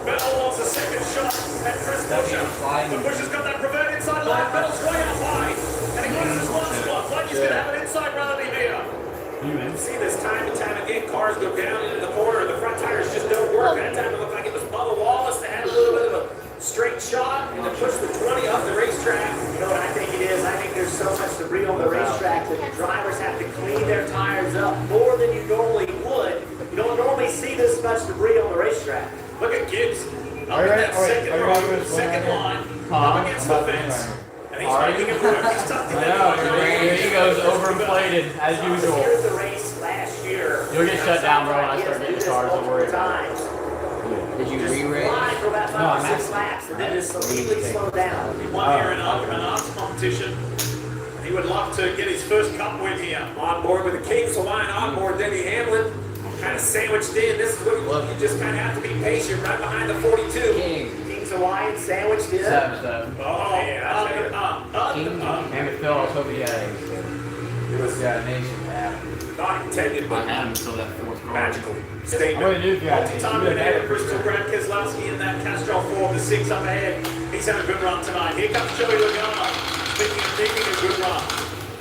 Bell wants a second shot at Chris Busher. The Busher's got that prevent inside line. Bell's way up high. And he loses one spot. Like he's going to have an inside run here. You see this time and time again, cars go down into the corner, the front tires just don't work. That time it looked like it was Bubba Wallace that had a little bit of a Look at Gibbs. Up Are you in ready? that Wait, second are you ready for row, this one second right line, here? up against the fence. And he's making it work. He's tucked in I that know, line. your ego's overinflated as usual. Here's the race last year. You'll get shut down, bro, when I start getting cars. Don't worry about it. Did you Just re-race? fly for about No, 5 I'm or 6 laps and then just immediately slow down. He won here in an arts competition. He would love to get his first cup win here. On board with the Kings Hawaiian on board Denny Hamlin. Kind of sandwiched in. This is what you just kind of have to be patient right behind the 42. Kings Hawaiian sandwiched in. Seven. Oh, yeah, up and up. Damn it, Phil. I was hoping you had a It was nation app. not intended, but until that fourth car. magical I statement. really do got a Time in ahead of Bristol Brad Keselowski in that Castrol 4, the 6 up ahead. He's had a good run tonight. Here comes Joey Logano. Speaking of needing a good run.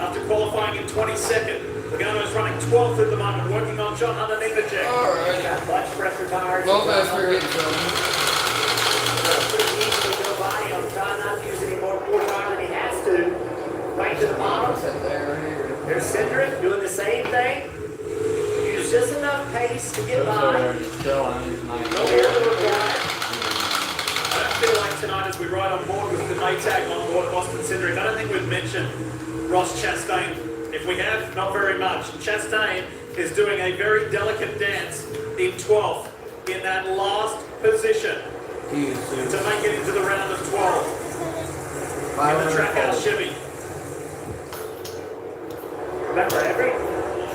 After qualifying in 22nd, Logano is running 12th at the moment, working on John underneath the jet. Alright. Got much pressure tires. Lopes for getting trouble. Pretty easily go by him. Trying not to use any more horsepower than he has to. Right to the bottom. There's Cindric doing the same thing. Use just enough pace to get by. No air to required. I don't feel like tonight as we ride on board with the Maytag on board Boston Cindric, I don't think we've mentioned Ross Chastain. If we have, not very much. Chastain is doing a very delicate dance in 12th in that last position to make it into the round of 12 in the Trackhouse Chevy. Remember, every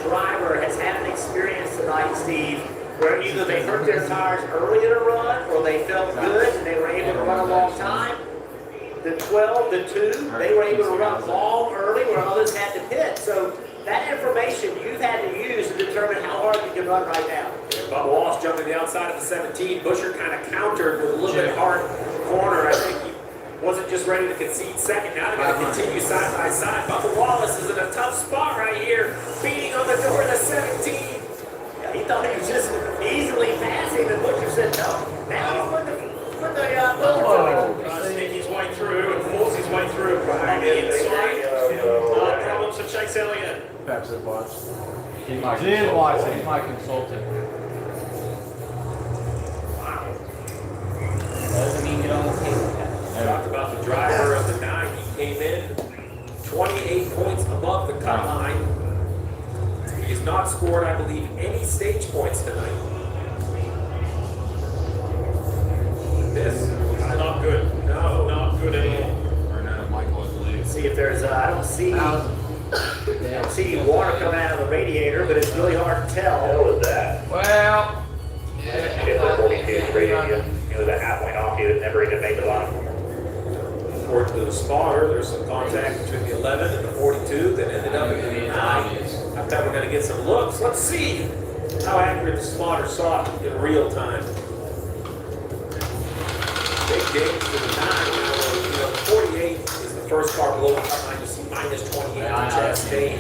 driver has had an experience tonight, Steve, where either they hurt their tires early in a run or they felt good and they were able to run a long time. The 12, the 2, they were able to run long early where others had to pit. So that information you've had to use to determine how hard you can run right now. Bubba Wallace jumping the outside of the 17. Busher kind of countered with a little bit hard corner. I think he wasn't just ready to concede second. Now they're going to continue side by side. Bubba Wallace is in a tough spot right here, beating on the door of the 17. Yeah, he thought he was just easily passing, and Butcher said no. Now he's put the Trying to sneak his way through and force his way through on the inside. Problems for Chase Elliott. Perhaps it was. He's my consultant. Doesn't mean you don't take it. Talked about the driver of the 9. He came in 28 points above the cut line. He has not scored, I believe, any stage points tonight. This is not good. No, not good at all. See if there's, I don't see water coming out of the radiator, but it's really hard to tell. What was that? Well, If the 42 is rated, it was a half point off you that never even made the bottom. According to the spotter, there's some contact between the 11 and the 42 that ended up in the 9. I bet we're going to get some looks. Let's see how accurate the spotter saw it in real time. Big gains to the 9. Now, the 48 is the first car below the cut line. You see minus 28 on Chastain.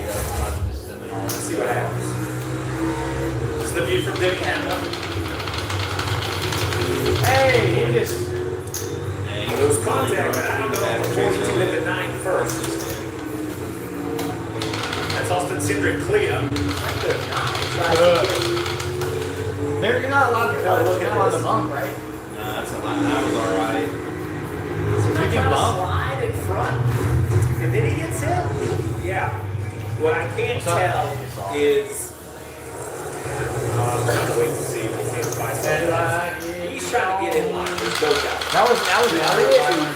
Let's see what happens. This is the view from Denny Hamlin. hey, he just. Those contact, but I don't know if the 42 hit the 9 first. That's Austin Cindric clear. You're not allowed to cut it on the bump, right? That's a lot. That was alright. You can slide in front, and then he gets hit. Yeah. What I can't tell is, I'm trying to wait to see if he can find something. He's trying to get in line. There's no doubt. That was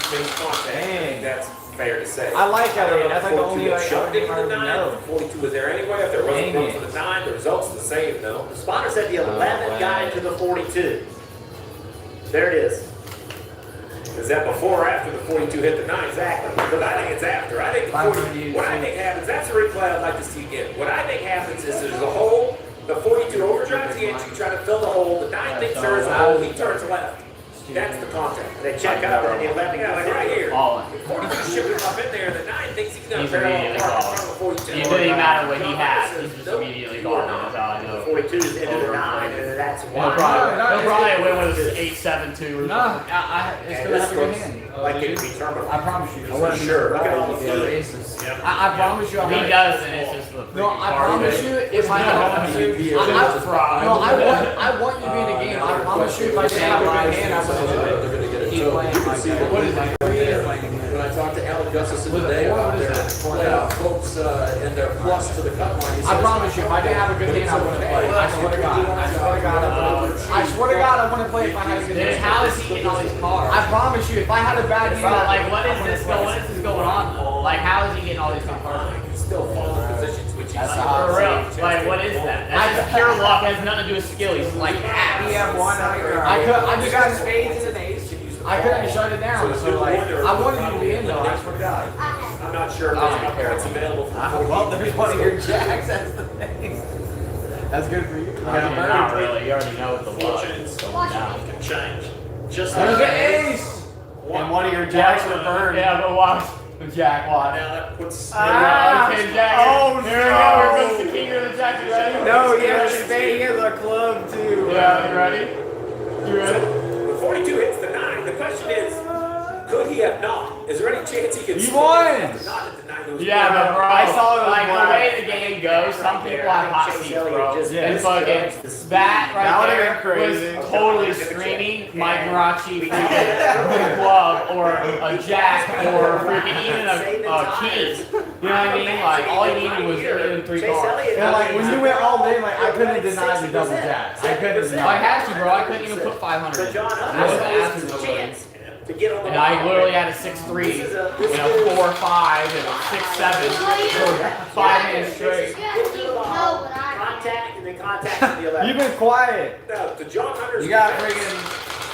Face contact. Dang. That's fair to say. I like that. I don't know That's if like the 42 only, had like, shoved it I in the 9. know. 42 was there anyway. If there wasn't Dang room it. for the 9, the result's the same though. The spotter said the 11 got into the 42. There it is. Is that before or after the 42 hit the 9? Exactly. But I think it's after. I think the 40, what I think happens, that's a replay I'd like to see again. What I think happens is there's a hole, the 42 overdrives the entry, trying to fill the hole, the 9 thinks there is a hole, he turns left. That's the contact. They check up and the 11 guy like right here. All in. 42 shipping up in there. The 9 thinks he's going He's to barrel immediately apart in gone. front of the 42. It doesn't matter what he has. He's just immediately gone. That's how I know. 42 is into the 9, and that's He'll why. probably win with 8-7-2 or No, something. it's gonna have to go hand. Like it could be terminal. I promise you. For sure. Look at all the food. I promise you. If he does, then it's just the No, freaking I part of promise it. you, if I promise you, I want you to be in the game. I promise you, if I didn't have a good hand, I wouldn't do it. Keep playing like that. What is that? When I talked to Alan Gussis today about their playoff hopes and their plus to the cut line, he I says, promise you, if I didn't have a good hand, I wouldn't play. I swear to God. I swear to God, I swear to God, I wouldn't play if I had a good Then hand. how is he getting all these cars? I promise you, if I had a bad hand, Like, what is this going on though? Like, how is he getting all these cars? still follow positions, which he's For real. Like, what is that? That's just pure luck. It has nothing to do with skill. He's like, we have one. I just got spades and an ace. I couldn't shut it down. So like, I wanted you to be in though. I swear to God. I'm not sure if there's enough points available for Well, there's one of your jacks. That's the thing. That's good for you. I mean, not really. You already know what the luck is going down. Can change. Just There's like an ace. And one of your jacks were burned. Yeah, but watch. The jack watch. now that puts Okay, Jack. Oh, Here we go. Here goes the king of the jack. You ready? No, he has a spade. He has a club too. Yeah, you ready? You ready? The 42 hits the 9. The question is, could he have not? Is there any chance he could He still won. have not at the 9 goes Yeah, but bro, I saw it like live. the way the game goes, some people have hot seats, bro. Yeah. And fucking that That right would've there been crazy. was totally screaming Mike Marachi freaking club or a jack or freaking even a key. You know what I mean? Like all he needed was in 3 cards. And like when you went all in, like I couldn't deny the double jacks. I couldn't deny. I had to, bro. I couldn't even put 500 in. I wasn't asking nobody. To get on the And I literally had a 6-3, and a 4-5, and a 6-7 for 5 hands straight. contact and then contact to the 11. You've been quiet. No, the John Hunter's You got freaking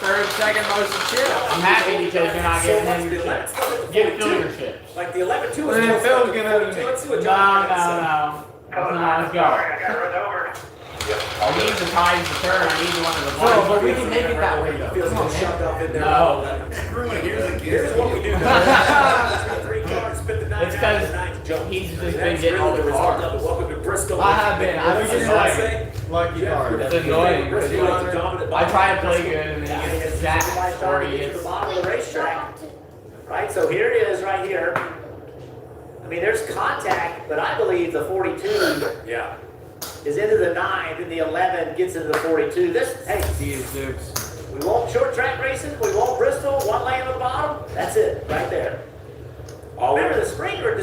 third, second most of shit. I'm happy because you're not getting in your chips. Get fill your chips. Like the 11-2 is And then Phil's gonna. Let's see what No, John no, Hunter no. Come on, let's go. I need the ties to turn. I need one of the Bro, but we can make it that way though. feels Come on, like shoved man. up in there. No. Here's what we do now. 3 cards, spit the 9 It's out, because the 9 jump. he's just been That's getting all really the result cards. of it. Welcome to Bristol. I have been. I've been Like, getting lucky card. It's annoying. Bristol is the dominant I try to bottom. play good and then he gets jacked or he to the gets. bottom of the racetrack. Right, so here it is right here. I mean, there's contact, but I believe the 42 Yeah. is into the 9, and the 11 gets into the 42. This, hey, we want short track racing, we want Bristol, 1 lane on the bottom. That's it, right there. Remember the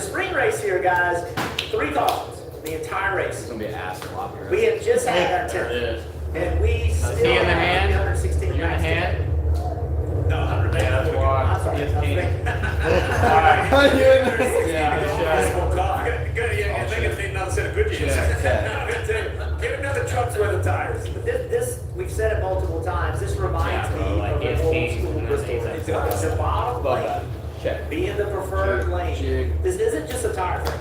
spring race here, guys, 3 cars, the entire race. It's gonna be an ass swap here. We have just had our There it 10th, is. and we still Is he in the have hand? 316 You in the laps to hand? No, 100 Yeah, that's why. I'm sorry, Yes, I was king. thinking. Alright. Yeah, I think it's another set of good news. Get another truck's worth of tires. But this, we've said it multiple times, this reminds Yeah, bro, me like of it's an old king, school and Bristol it's race. like- It's the bottom Love lane, that. Check. be in the preferred lane. Check. This isn't just a tire thing.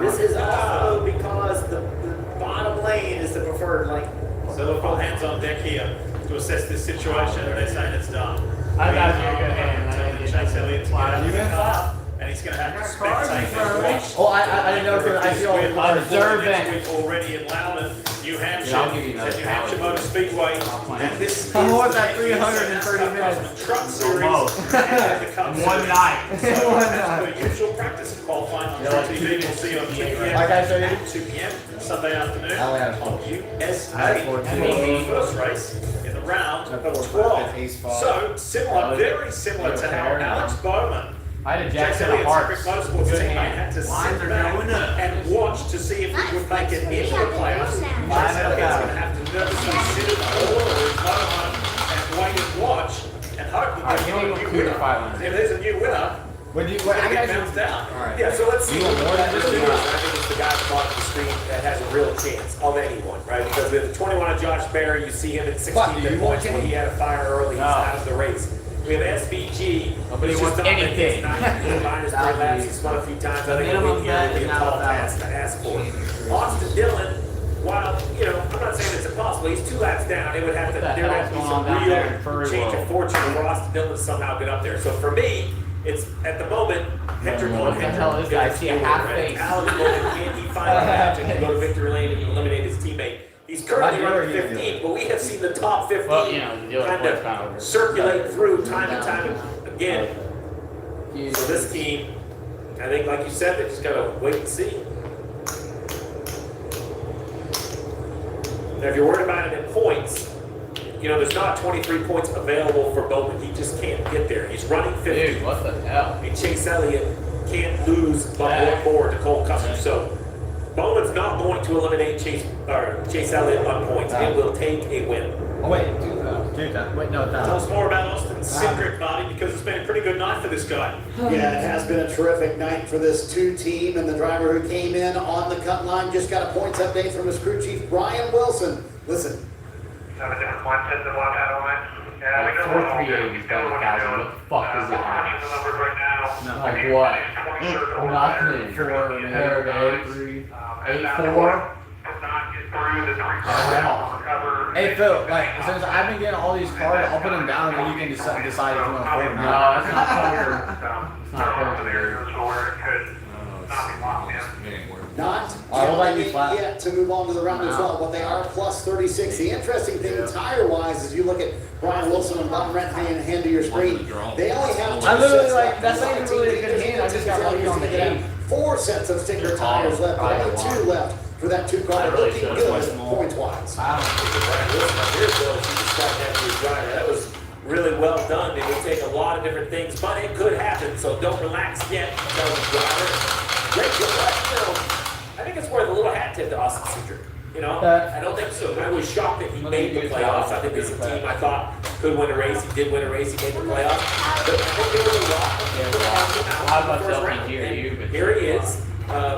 This is also because the bottom lane is the preferred lane. So look, all hands on deck here to assess this situation. They're saying it's done. I got you a good hand. I think Chase Elliott's going to You been car, and he's going to have to spectate and watch. Oh, I didn't know because I see all the cards. Observant. Already in Loudon, New Hampshire, Yeah, I'll give you another New Hampshire power. Motor Speedway, and this I is want that the 330 minutes. Truck Series Almost. and the Cup In Series. one night. So One as night. per usual practice and qualifying on Yeah, like TV, we'll see on 2 p.m. Like I said, at 2 p.m. Sunday afternoon I only had on four. USA. I had 14. The first race in the round I had of 4, 5, 12. ace, 5. So similar, very similar to how Alex Bowman, I had a Chase Jackson of Elliott's Hearts. Epic Motorsports Good teammate, hand. had to Lines sit are back going up. and watch to see if he would make it into the playoffs. Chase Elliott's going to have to nervously sit in the corner of his motorhome and wait and watch and hope that Alright, there's give me not a one new two to winner. 500. If there's a new winner, What do you? he's What, going I to get got bounced out. Alright. Yeah, so let's see. You want more than What this or I not? think it's the guy at the bottom of the screen that has a real chance of anyone, right? Because we have the 21 of Josh Berry. You see him at 16 What, do you want points when he had a fire early. He's No. out of the race. We have SBG. Nobody who's wants just dominated anything. his 9 minus 3 laps. He's spun a few times. I think minimum it'll be bet a is tall now task to ask for. Austin Dillon while, you know, I'm not saying it's impossible, he's 2 laps down, it would have to, there would have to be some real change of fortune for Austin Dillon to somehow get up there. So for me, it's at the moment, Hector going What the hell is that? I see a half face. Alex Bowman, can he find a match and go to victory lane and eliminate his teammate? He's currently running 15, but we have seen the top 15 kind of circulate through time and time again. So this team, I think, like you said, they just gotta wait and see. Now, if you're worried about it in points, you know, there's not 23 points available for Bowman. He just can't get there. He's running 50. Dude, what the hell? And Chase Elliott can't lose by one more to Cole Custer. So Bowman's not going to eliminate Chase Elliott on points. It will take a win. Oh, wait, wait, no, Tell us more about Austin Cindric, Marty, because it's been a pretty good night for this guy. Yeah, it has been a terrific night for this 2 team, and the driver who came in on the cut line just got a points update from his crew chief, Brian Wilson. Listen. 7 different points that one had on it. Yeah, we know what 438 got a thousand. What the fuck is it? punching the numbers right now. Like what? Nothing. 4, 8, 4. Hey Phil, like since I've been getting all these cards, I'll put them down and you can decide if you want to hold them. No, that's not poker. It's not poker. Not like yet to move on to the round as well, but they are plus 36. The interesting thing tire-wise is you look at Brian Wilson and Bob Rent hand to your screen. They only have 2 I literally sets like of that's not even really a good hand. I just got lucky on the game. 4 sets of sticker tires left, only 2 left for that 2 car. Looking good points-wise. That was really well done. It would take a lot of different things, but it could happen. So don't relax yet. Tell the driver. Great job. I think it's worth a little hat tip to Austin Cindric. You know, I don't think so. I was shocked that he made the playoffs. I think this is a team I thought could win a race. He did win a race. He made the playoffs. But I think there was a lot. Here he is.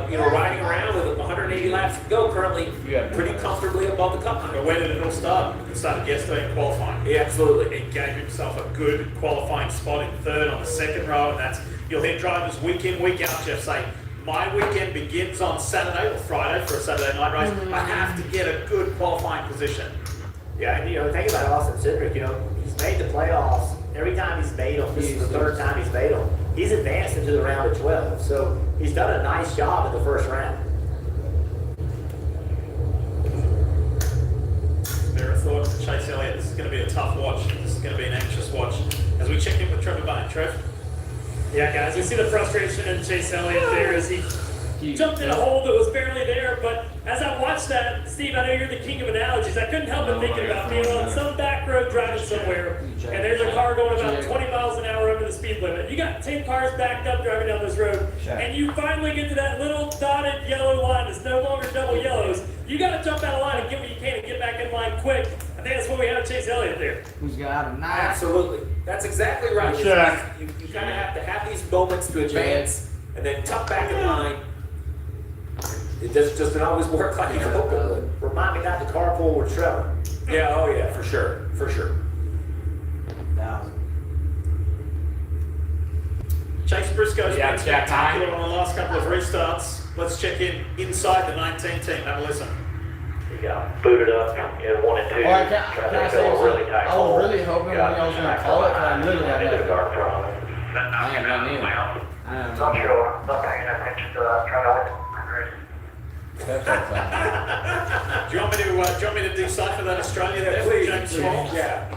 You know, riding around with 180 laps to go, currently pretty comfortably above the cup line. But where did it all start? It started yesterday in qualifying. Yeah, absolutely. He gave himself a good qualifying spot in 3rd on the 2nd row, and that's, you'll hear drivers week in, week out, Jeff, say, my weekend begins on Saturday or Friday for a Saturday night race. I have to get a good qualifying position. Yeah, and you know, think about Austin Cindric, you know, he's made the playoffs. Every time he's made them, this is the 3rd time he's made them, he's advanced into the round of 12. So he's done a nice job in the 1st round. There are thoughts to Chase Elliott. This is going to be a tough watch. This is going to be an anxious watch. As we check in with Trevor Bain. Trev? Yeah, guys, you see the frustration in Chase Elliott there as he jumped in a hole that was barely there. But as I watched that, Steve, I know you're the king of analogies. I couldn't help but thinking about being on some back road driving somewhere, and there's a car going about 20 miles an hour over the speed limit. You got 10 cars backed up driving down this road, and you finally get to that little dotted yellow line that's no longer double yellows. You got to jump out of line and get what you can and get back in line quick. I think that's what we have Chase Elliott there. Who's got a knife? Absolutely. That's exactly right. You kind of have to have these moments to advance and then tuck back in line. It just doesn't always work like you hope it would. Remind me not to carpool with Trevor. Yeah, oh yeah, for sure. For sure. Chase Briscoe's been spectacular on the last couple of restarts. Let's check in inside the 19 team. Have a listen. We got booted up in 1 and 2. Can I say really tight I was really hoping when y'all was going to call it, because I literally had nothing. I ain't none either. Not sure. Not paying attention to that. Trying to win. Do you want me to decipher that Australia there for James Small? Yeah.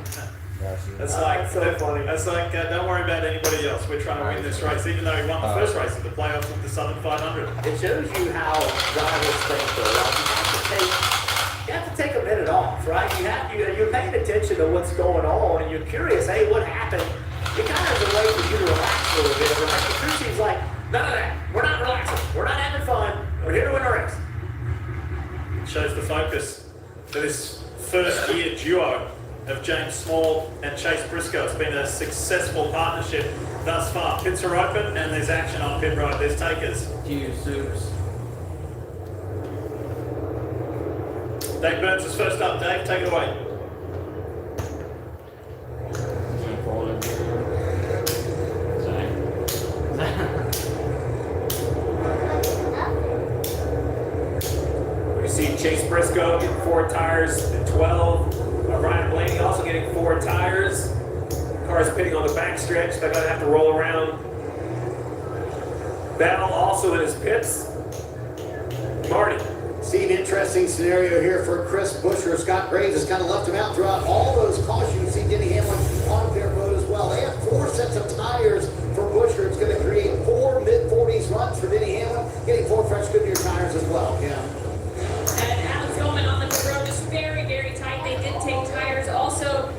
That's like so funny. That's like don't worry about anybody else. We're trying to win this race, even though he won the first race of the playoffs with the Southern 500. It shows you how drivers think, though. You have to take a minute off, right? You're paying attention to what's going on, and you're curious. Hey, what happened? It kind of is a way for you to relax a little bit. But the crew chief's like, none of that. We're not relaxing. We're not having fun. We're here to win a race. Shows the focus for this first year duo of James Small and Chase Briscoe. It's been a successful partnership thus far. Pits are open and there's action on pit road. There's takers. Dave Burns is first up. Dave, take it away. We see Chase Briscoe getting 4 tires at 12. Ryan Blaney also getting 4 tires. Cars pitting on the backstretch. They're going to have to roll around. Bell also in his pits. Marty. Steve, interesting scenario here for Chris Buescher. Scott Graves has kind of left him out throughout all those cautions. You see Denny Hamlin on pit road as well. They have 4 sets of tires for Buescher. It's going to create 4 mid-40s runs for Denny Hamlin, getting 4 fresh Goodyear tires as well. Yeah. And Alex Bowman on the pit road is very, very tight. They did take tires. Also,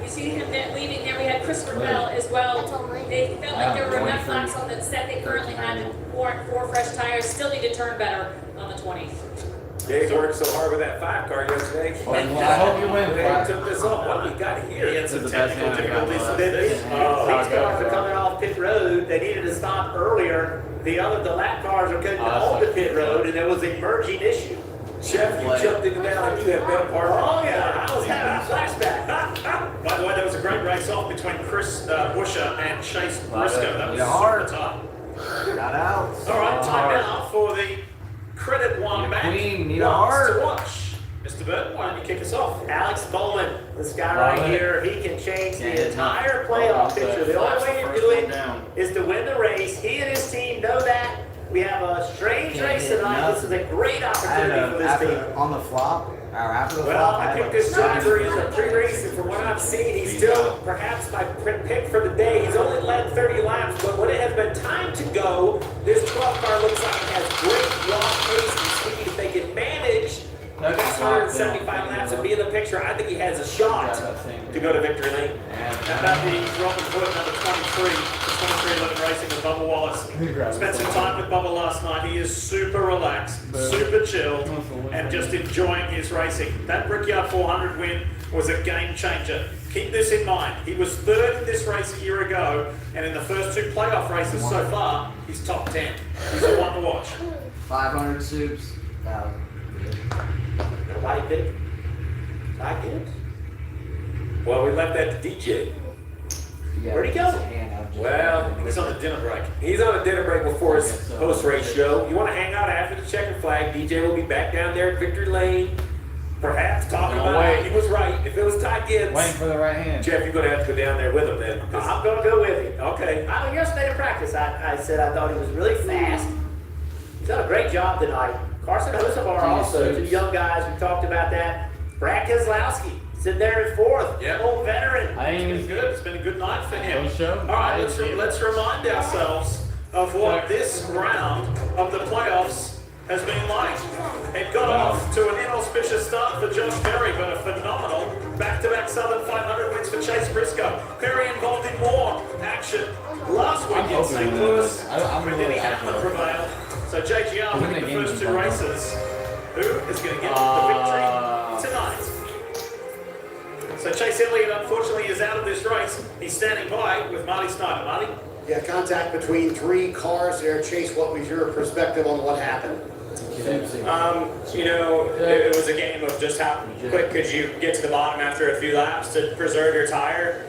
you see him leaving there. We had Christopher Bell as well. They felt like there were enough laps on the set they currently had to warrant 4 fresh tires. Still need to turn better on the 20th. Dave worked so hard with that 5 car yesterday. Well, I hope you win. They took this off. What do we got here? He had some technical difficulties. These cars are coming off pit road. They needed to stop earlier. The lap cars are couldn't hold the pit road, and there was an emerging issue. Chef, you jumped into that like you have been a part of it. Oh yeah, I was having a flashback. By the way, there was a great race off between Chris Buescher and Chase Briscoe. That was super tight. Got out. All right, time now for the credit one match. Queen, need a Lots heart. to watch. Mr. Burton, why don't you kick us off? Alex Bowman, this guy right here, he can change the entire playoff picture. The only way you do it is to win the race. He and his team know that. We have a strange race tonight. This is a great opportunity for this team. On the flop, or after the Well, flop, I picked this driver in the pre-race, and from what I've seen, he's still perhaps my pick for the day. He's only led 30 laps, but when it has been time to go, this 12 car looks like it has great raw pace and speed. If they can manage the next 175 laps and be in the picture, I think he has a shot to go to victory lane. How about the Robin Hood, number 23, the 2311 Racing with Bubba Wallace. Spent some time with Bubba last night. He is super relaxed, super chilled, and just enjoying his racing. That Brickyard 400 win was a game changer. Keep this in mind. He was 3rd in this race a year ago, and in the first 2 playoff races so far, he's top 10. He's a one to watch. 500 soups. 1,000. Nobody picked. I did. Well, we left that to DJ. Where'd he go? Well, He's on the dinner break. he's on a dinner break before his post-race show. You want to hang out after the checkered flag? DJ will be back down there at victory lane, perhaps talking about how he was right. If it was Ty Gibbs, Waiting for the right hand. Jeff, you're going to have to go down there with him then. I'm going to go with you. Okay. Yesterday in practice, I said I thought he was really fast. He's done a great job tonight. Carson Hosevar also, 2 young guys. We talked about that. Brad Keselowski sitting there at 4th. Yeah. Old veteran. It's been good. It's been a good night for him. show. All right, let's remind ourselves of what this round of the playoffs has been like. It got off to an inauspicious start for Josh Perry, but a phenomenal back-to-back Southern 500 wins for Chase Briscoe. Perry involved in more action last week in St. Louis, where Denny Hamlin prevailed. So JGR winning the first 2 races. Who is going to get the victory tonight? So Chase Elliott, unfortunately, is out of this race. He's standing by with Marty Snyder. Marty? Yeah, contact between 3 cars there. Chase, what was your perspective on what happened? It was a game of just how quick could you get to the bottom after a few laps to preserve your tire.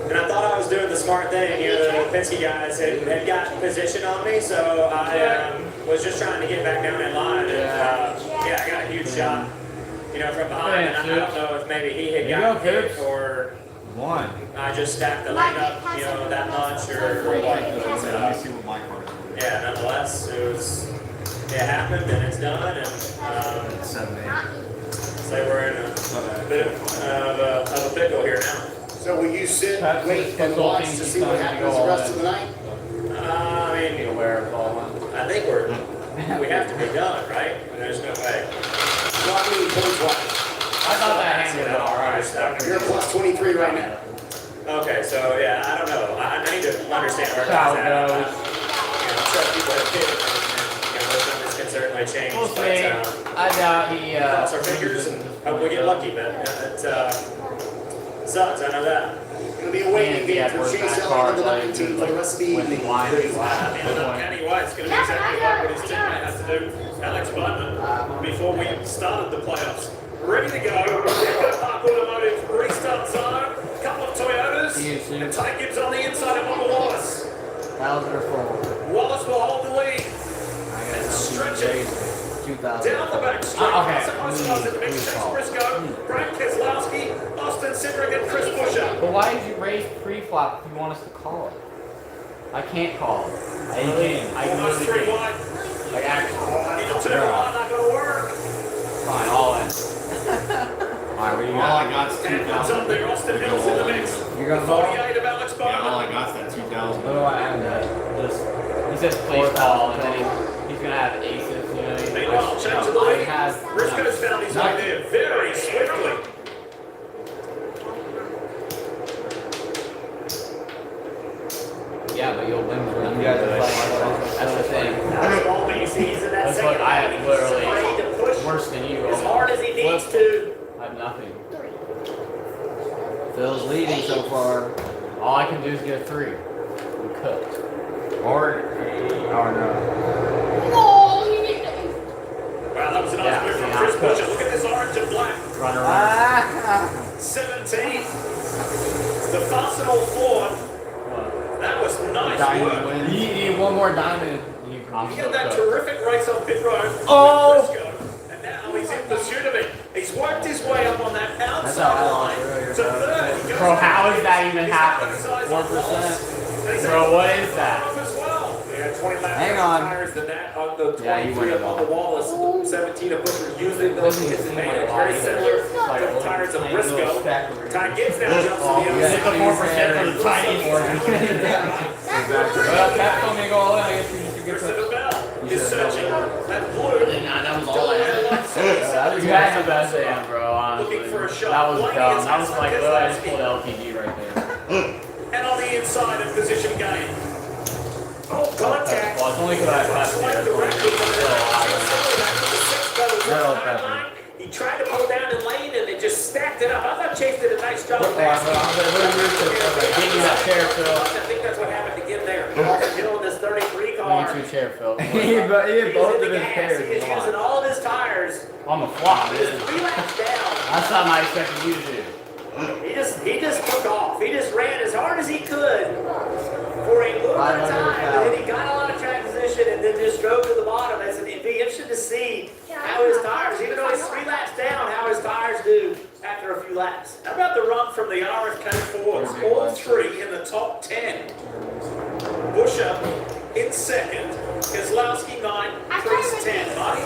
And I thought I was doing the smart thing. The Penske guys had got position on me, so I was just trying to get back down in line. And I got a huge shot, from behind. And I don't know if maybe he had gotten hit or I just stacked the lane up, that much or what. Nonetheless, it happened and it's done. And so we're in a bit of a pickle here now. So will you sit, wait, and watch to see what happens the rest of the night? I think we have to be done, right? There's no way. I thought that hand was all right. You're plus 23 right now. Okay, so I don't know. I need to understand where That's how it that's at. goes. I'm sure people have hit it, and those numbers can certainly change. We'll but, see. I doubt he. cross our fingers and hope we get lucky, but it sucks. I know that. It'll be a waiting game for Chase Elliott and the 19 for the rest of the evening. Kenny White's going to do exactly what his teammate has to do, Alex Bowman, before we started the playoffs. Ready to go. Park Automotive restart zone. Couple of Toyotas. And Ty Gibbs on the inside of Bubba Wallace. Wallace will hold the lead. And stretch it 2,000. Down the back straight. Okay. In the mix, Chase Briscoe, Brad Keselowski, Austin Cindric, and Chris Buescher. But why did you raise pre-flop if you want us to call it? I can't call it. I Almost literally three can't. wide. Like actually. Into turn one, not going to work. Fine, all in. Alright, what do you All I got? got's And comes 2,000. up there, Austin Hill's in the mix. You're gonna call? 48 of Alex Yeah, all Bowman. I got's that 2,000. What do I have that? Just, he says please call, and then he's gonna have aces, you know what I mean? Meanwhile, change to the I lead. have Briscoe's found his way there very swiftly. Yeah, but you'll win for them. You guys are playing. That's the thing. Alex Bowman, you see, he's in that That's second what I round. have He's literally afraid to push worse than you. as hard as he needs to. I have nothing. Phil's leading so far. All I can do is get a 3. I'm cooked. Or no. Wow, that was a nice Yeah, move from see, Chris I'm Buescher. Look at this orange and black. Run around. 17. The Fastenal Ford. That was nice Diamond work. wins. You need one more diamond. You He had that terrific race on pit road. Oh! with Briscoe, and now he's in pursuit of it. He's worked his way up on that That's outside how I line like to third. He goes Bro, how is that even he's happening? got the size 1%. of Bro, what is that? as well. We had 20 laps Hang on. tires than that on the 23 Yeah, you went up on the wall. 17 of Buescher using those to his advantage. Very similar to the tires of Briscoe. Ty Gibbs now jumps to the Get the outside. 4% for the tiny Well, Cap's told me to go all in. I guess you just get Christopher Bell is searching. That blue. That was all I had. You had the best AM, bro, honestly. Looking for a shot. That was Blaney dumb. is That was like, Keselowski. I just pulled LTG right there. And on the inside in position gain. Oh, contact. Well, it's only because I passed Like there. directly from the No, Pepper. He tried to pull down in lane and it just stacked it up. I thought Chase did a nice job. I'm gonna give you that chair, Phil. I think that's what happened to get there. Hill in this 33 car. Give me 2 chair, Phil. He had both of He's his pairs. He is using all of his tires. On the flop, He's dude. 3 laps down. That's something I expected you to do. He just took off. He just ran as hard as he could for a little bit of time, and then he got a lot of track position and then just drove to the bottom. It'd be interesting to see how his tires, even though he's 3 laps down, how his tires do after a few laps. How about the run from the RFK Fords? All 3 in the top 10. Buescher in second. Keselowski 9, Chris 10. Buddy.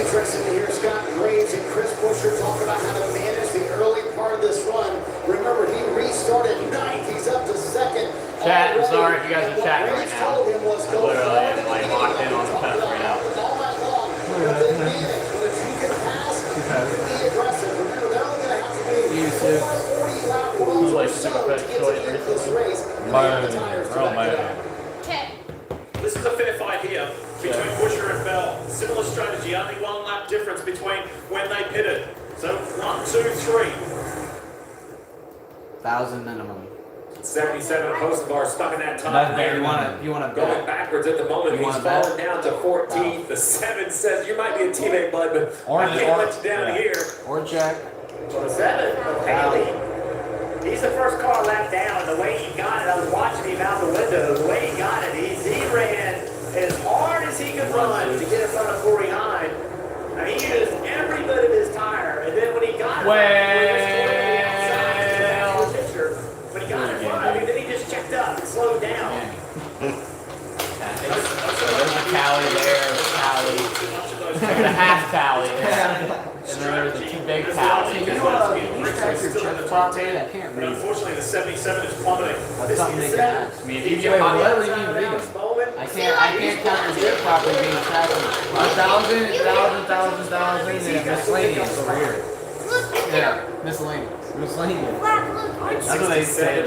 Interesting to hear Scott Graves and Chris Buescher talk about how to manage the early part of this run. Remember, he restarted 9th. He's up to second. Chat, I'm sorry if you guys are chatting right Graves now. told him was I go literally forward am like and locked in on the fence right now. all night long. But they manage. But if you can pass, you can be aggressive. Remember, they're only going to have to be You too. 40 lap Who's runs or like so super to fast get to choice the end of this race. And they have the tires to back it up. This is a fair fight here between Buescher and Bell. Similar strategy, only 1 lap difference between when they pitted. So 1, 2, 3. 1,000 minimum. 77 post bar stuck in that top That's lane. better. You want to Going bet. backwards at the moment. You He's wanna bet? falling down to 14th. The 7 says, you might be a teammate, bud, but Orange, I can't orange. let you down here. Or check. Well, the 7, Haley. He's the first car lap down. The way he got it, I was watching him out the window. The way he got it, he ran as hard as he could run to get in front of Corey Hine. I mean, he used every bit of his tire. And then when he got it, when he got in front of him, then he just checked up and slowed down. There's a tally there, a tally. There's a half tally there. And then there's a 2 big tally. You track your chip top, man? I can't But read. unfortunately, the 77 is plummeting. That's something they can ask. I mean, if you Wait, get hot, what do you mean read them? I can't count your chip properly being tracked. 1,000, 1,000, and miscellaneous over here. Yeah, miscellaneous. Miscellaneous. That's what they say.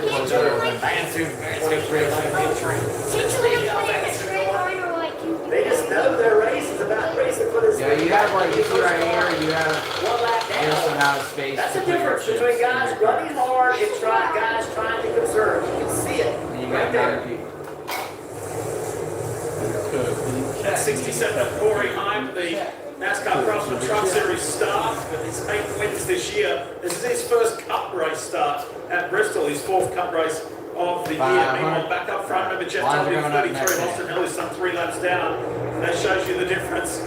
They just know their race is about racing for this. Yeah, you have like, you see right here, you have 1 lap this down. amount of space. That's to the put your difference chips between in guys your running hard and guys trying to conserve. You can see it And you right got there. 9 people. At 67 of Corey Hine, the NASCAR Craftsman Truck Series start with his 8th wins this year. This is his first Cup race start at Bristol, his 4th Cup race of the year. Meanwhile, back up front, remember Jeff Lines are W. going up 33, next Austin Hill is some 3 laps down. That shows you the difference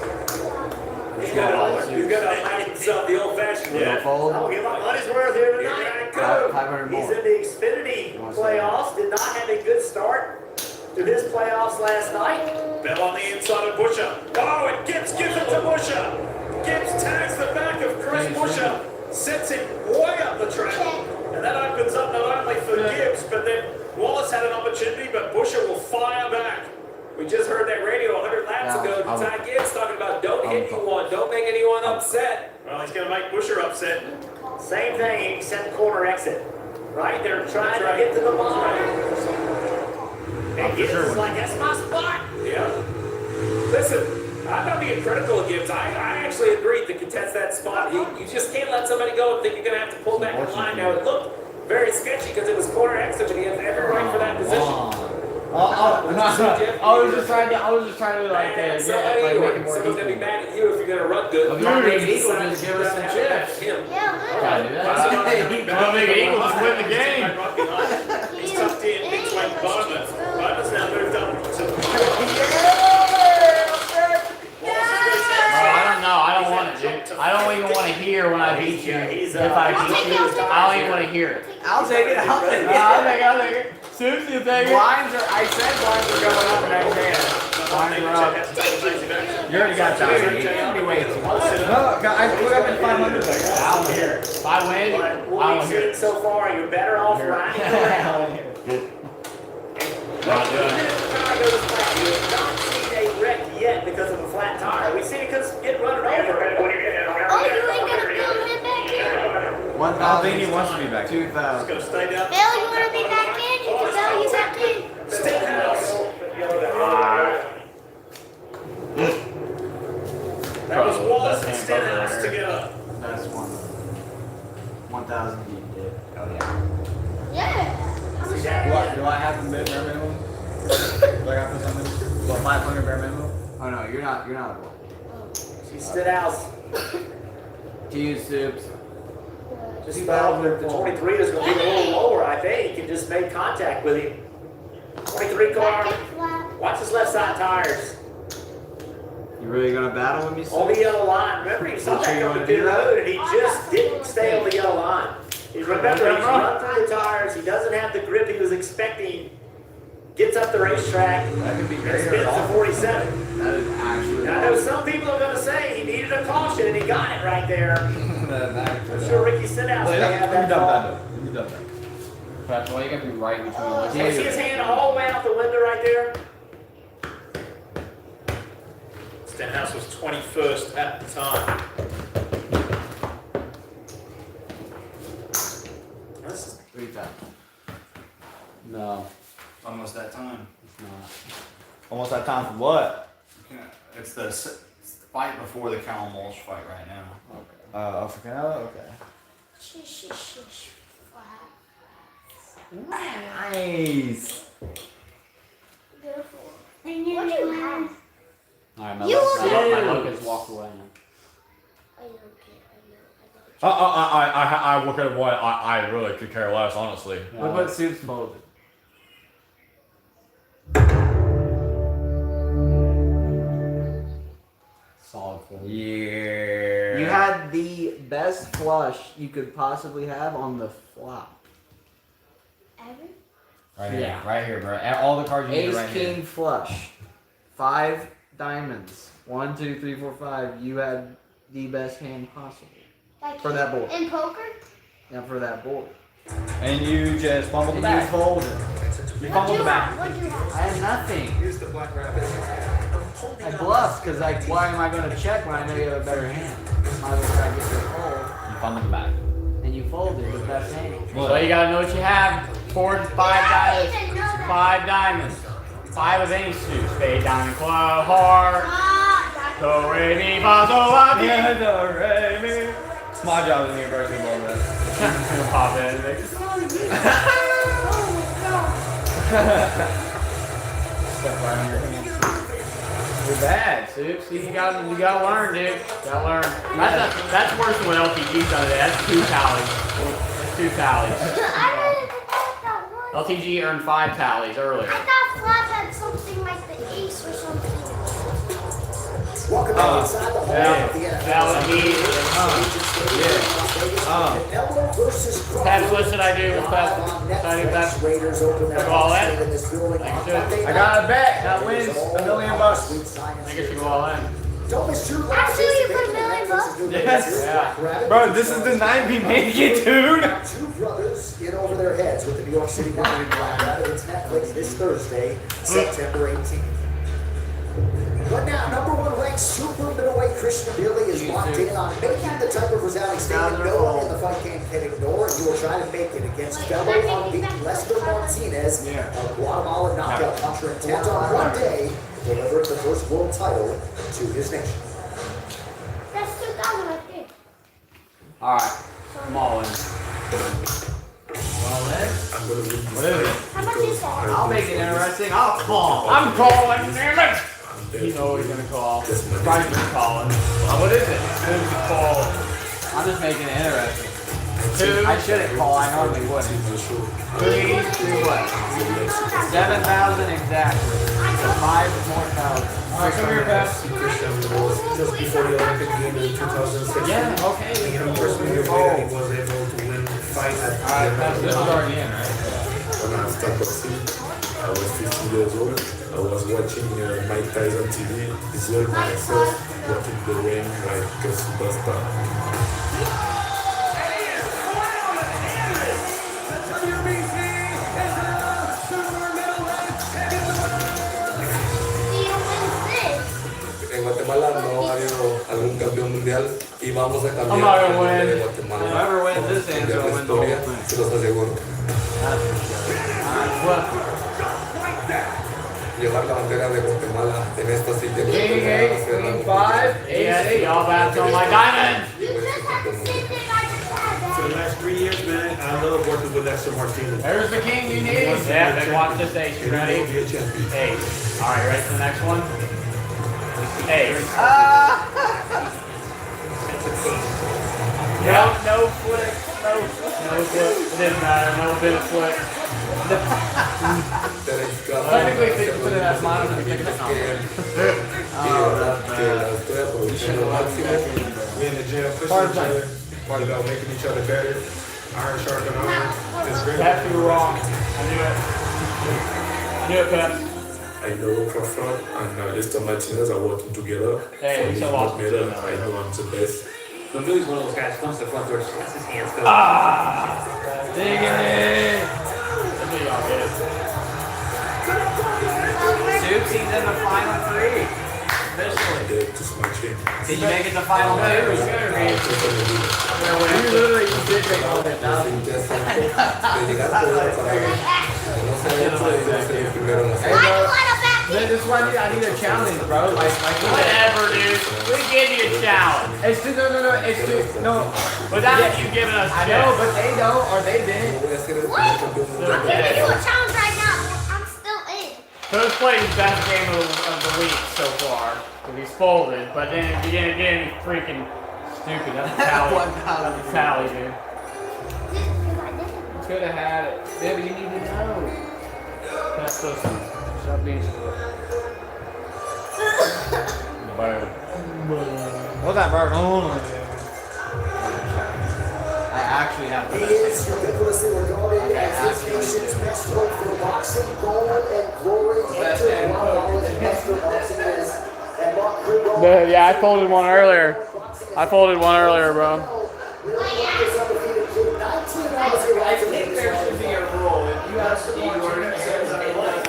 He's gonna have himself the old-fashioned way. I'll give my money's worth here tonight. 500 more. He's in the Xfinity playoffs. Did not have a good start to his playoffs last night. Bell on the inside of Busher. Oh, and Gibbs gives it to Busher. Gibbs tags the back of Chris Busher, sets him way up the track, and that opens up not only for Gibbs, but then Wallace had an opportunity, but Busher will fire back. We just heard that radio 100 laps ago. Ty Gibbs talking about don't hit anyone, don't make anyone upset. Well, he's going to make Busher upset. Same thing, except corner exit. Right? They're trying to get to the bottom. And Gibbs is like, that's my spot. Yeah. Listen, I'm not being critical of Gibbs. I actually agreed to contest that spot. You just can't let somebody go and think you're going to have to pull back the line. Now, it looked very sketchy because it was corner exit, but he has every right for that position. I was just trying to like make it more someone's gonna be mad at you if you're gonna run good. Big Eagle just give us some chips. Big Eagle just win the game. He's tucked in between Bowman. Bowman's now moved up to I don't want it, dude. I don't even want to hear when I beat you. If I beat you, I don't even want to hear it. I'll take it. I'll take it. Susie will take it. I said blinds are going up and I said blinds are up. You already got that. Anyway, no, I put up in 500. I don't hear it. If I win, I don't hear it. So far, you're better off riding around. Not doing it. We have not seen a wreck yet because of a flat tire. We've seen it get run over. Oh, you ain't gonna go in back here? I think he wants to be back. 2,000. Just going to stay down. Bill, you wanna be back in? You can tell you back in. Stenhouse. That was Wallace and Stenhouse together. That's 1,000 deep, dude. Oh yeah. Yeah. Do I have the bare minimum? Do I have to something? What, 500 bare minimum? Oh no, you're not a boy. She stood out. To you, Soups. Just about the 23 is going to be a little lower, I think. He just made contact with him. 23 car. Watch his left side tires. You really gonna battle him? You said? On the yellow line. Remember, he saw that on the pit road, and he just didn't stay on the yellow line. Remember, he's run through the tires. He doesn't have the grip he was expecting. Gets up the racetrack. That could be And very spins to 47. That is actually. Now, I know some people are going to say he needed a caution, and he got it right there. I'm sure Ricky Stenhouse may have that call. That's why you got to be right between the You see his hand all the way out the window right there? Stenhouse was 21st at the time. This is 3,000. No. Almost that time. It's not. Almost that time for what? It's the fight before the Callum Walsh fight right now. For Canelo? Okay. Nice. Beautiful. What do you have? Alright, my You luck has walked away now. I don't care. I look at what I really could care less, honestly. Look what Soups folded. Solid fold. Yeah. You had the best flush you could possibly have on the flop. Ever? Right here, here. right here, bro. All the cards you need Ace, are right king, here. flush. 5 diamonds. 1, 2, 3, 4, 5. You had the best hand possible. Like For that board. In poker? Yeah, for that board. And you just fumbled the And back. you folded. You fumbled the back. What'd you have? I had nothing. Here's the black rabbit. I bluffed because like, why am I going to check when I know you have a better hand? Might as well try to get your fold. You fumbled the back. And you folded the best hand. So you gotta know what you have. 4 to 5 diamonds. 5 diamonds. 5 of any suit. Spade, diamond, club, heart. Do, re, mi, fa, sol, la, ti. Yeah, do, re, mi. It's my job as a university board, man. Pop in. Step right on your hand. You're bad, Soup. See, you gotta learn, dude. Gotta learn. That's worse than what LTG's done today. That's 2 tallies. That's 2 tallies. LTG earned 5 tallies earlier. I thought Flop had something like the ace or something. Welcome back inside the home of the NFL. That's what should I do with that? Should I do that? Raiders open their Go all office in? in this building on Monday I got a bet that wins $1 million. I think I should go all in. Don't miss True Lies. Actually, you put $1 million. Yes. Yeah. Bro, this is the night we make it, dude. Two brothers in over their heads with the New York City Black Rabbit. It's Netflix this Thursday, September 18th. But now, number one ranked super middleweight Christian Billy is locked in on making the type of resounding statement no one in the fight game can ignore, and he will try to make it against fellow unbeaten Lester Martinez, a Guatemala knockout puncher intent on one day to deliver the first world title to his nation. That's 2,000 right there. Alright, I'm all in. All in? What is it? How much is that? I'll make it interesting. I'll call. I'm calling, damn it! You know he's gonna call. Probably been calling. What is it? Who's he call? I'm just making it interesting. Two. I shouldn't call. I normally wouldn't. 3 to what? 7,000 exactly. So 5 more thousand. Alright, come here, Pat. Just before the Olympic game in 2006. Yeah, okay. The first way he was able to win fights. Alright, this is already in, right? When I started boxing, I was 15 years old. I was watching Mike Tyson TV, visual myself, walking the ring like a superstar. En Guatemala no ha habido algún campeón mundial y vamos a cambiar el nombre de Guatemala. Whoever wins this Cambiar end, la will win the whole historia, thing. se los aseguro. Llevar la bandera de Guatemala en esta silla. King 8, Queen 5, Ace 8, all bats on my diamond! For the last 3 years, man, I love working with Lester Martinez. There's the king you need. Yeah, then watch this ace. You ready? Ace. Alright, ready for the next one? Ace. No flick. No flip. It didn't matter. No bit of flip. Technically, they put it as mine, but it's not. Oh, that's bad. You should have we in the gym pushing each other, you know, making each other better. Iron sharpen iron. It's great. That's you were wrong. I knew it, Pep. I know Crawford and Lester Martinez are working together. Hey, so awesome. I know I'm the best. But Billy's one of those guys who comes to the front door, just has his hands go. Dig it! Let me all get it. Soups, he's in the final 3. Officially. Did you make it the final 2? You literally did make all that down. This is why I need a challenge, bro. Like whatever, dude. We give you a challenge. It's too, no. It's too, no. Without you giving us I know, but they don't, or they didn't. What? I'm giving you a challenge right now. I'm still in. Who's played his best game of the week so far? Because he's folded, but then if you get again, he's freaking stupid. That's a tally. That's a tally, dude. You could have had it. Yeah, but you need to know. That's listen. Stop being stupid. What's that, bro? I actually have. He is ridiculously regarded as this nation's best hope for boxing, gold, and glory. Enter Guatemala's best for boxing is. And Mark Kriegel. Yeah, I folded one earlier, bro.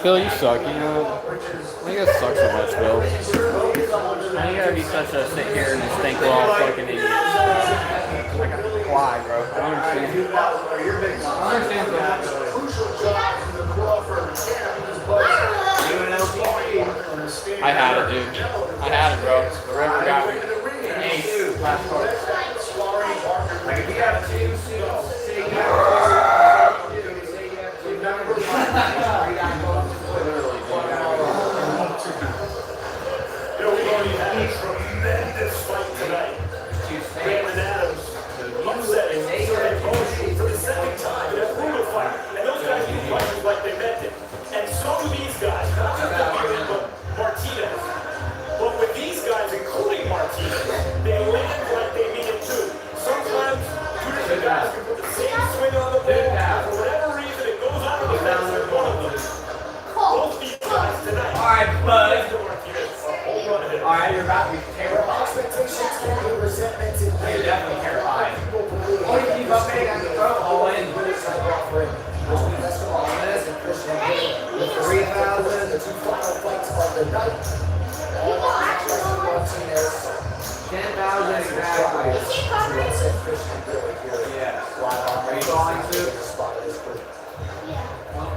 Bill, you suck, you know. I think that sucks so much, Bill. I think you gotta be such a sit here and just think we're all fucking idiots. Like, why, bro? I don't understand. I understand that. I had it, dude. I had it, bro. The river got me. Ace, last card. Like, if you have 2 suits, say We've already had a tremendous fight tonight. Brandon Adams upsetting Sergey Koshi for the second time in a brutal fight. And those guys do fights like they meant it. And so do these guys. Not just Martinez, but Martinez. But with these guys the night. You go actually know what? 10,000 exactly. Yeah. Are you calling, Sue?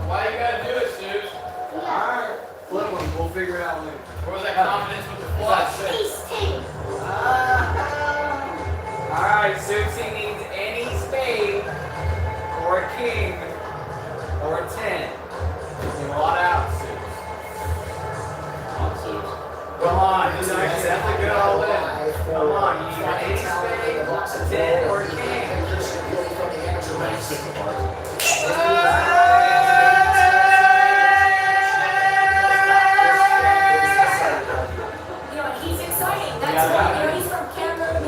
Why you gotta do it, Sue? Alright. Flip them. We'll figure it out later. Where was that confidence with the flush? Alright, Susie needs any spade or a king or a 10. You want out, Sue. Come on, you actually have to go all in. Come on, you need any spade, a 10 or a king. He's exciting. That's why he's from Canada.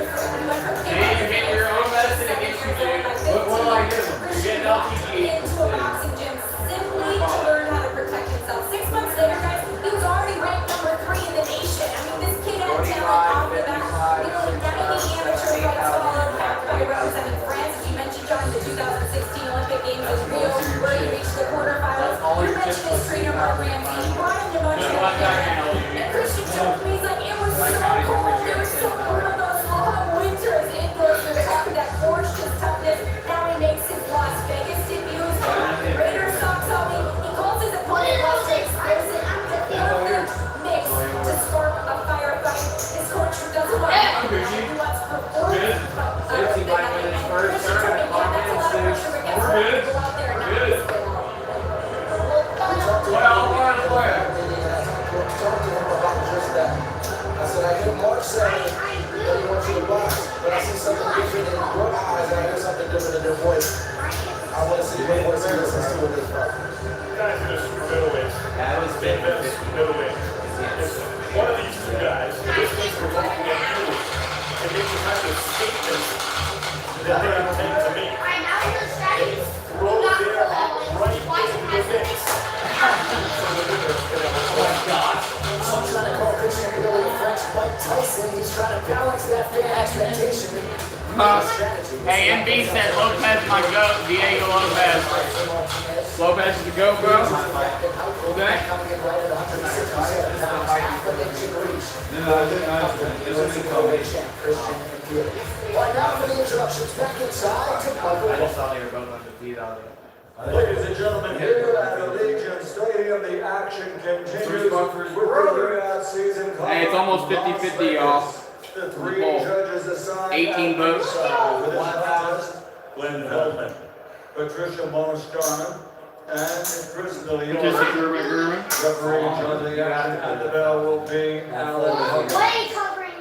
You're getting your own medicine against you, dude. What do I do? You're getting LTG. Into a boxing gym simply to learn how to protect himself. 6 months later, guys, he was already ranked number 3 in the nation. I mean, this kid had talent off the bat. Now he amateur fights followed by representing France, as you mentioned, John, the 2016 Olympic Games in Rio, where he reached the quarterfinals. You mentioned his trainer, Mark Ramsey. He brought him to Montreal. And Christian told me, he's like, it was so cold. It was so cold of those long winters indoors. They're talking that forged his toughness. Now he makes his Las Vegas debuts. Raiders socks on me. He calls his opponent Las Explosive. The perfect mix to spark a firefight. His coach doesn't want to let's perform. Susie might win his first tournament. I said, I hear Mark say that he wants you to box, but I see something different in your eyes, and I hear something different in your voice. I want to see your voice and listen to what this about. Guys in this middleweight. That was big. Middleweight. One of these two guys, this week we're talking about you, and make some type of statement that they intend to make. They throw their hat right into the mix. Oh my God. I'm trying to call Christian Ability French Mike Tyson. He's trying to balance that fan expectation. Hey, MB said Lopez my goat, Diego Lopez. Lopez is the goat, bro. Okay. Well, now for the introductions, back inside to Michael. I just thought they were both undefeated out there. Ladies and gentlemen, here at Allegiant Stadium, the action continues with the season. Hey, it's almost 50-50, y'all. The 3 judges assigned 18 votes. for this contest: Glenn Feldman, Patricia Monostarman, and Chris DeLeon. Referee judging action at the bell will be Alan Huggins.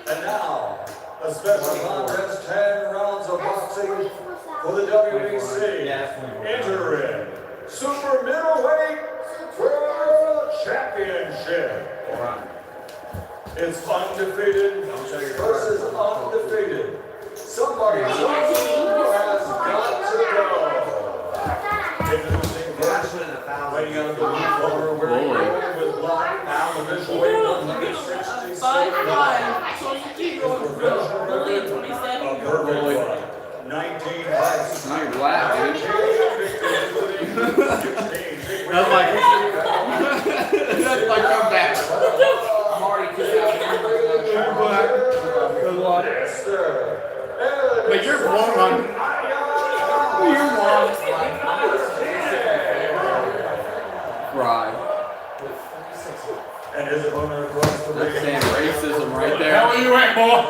And now, a special contest, 10 rounds of boxing for the WBC interim super middleweight world championship. It's undefeated versus undefeated. Somebody has got to go. Introducing first, weighing out the blue corner, we're going with black, now the middleweight 167 pounds. Professional record of perfect 19 fights. Now you're black, dude. That's like that's like come back. I'm already too But you're blonde. You're blonde. Right. And his opponent across the ring. That's damn racism right there. How are you at, boy?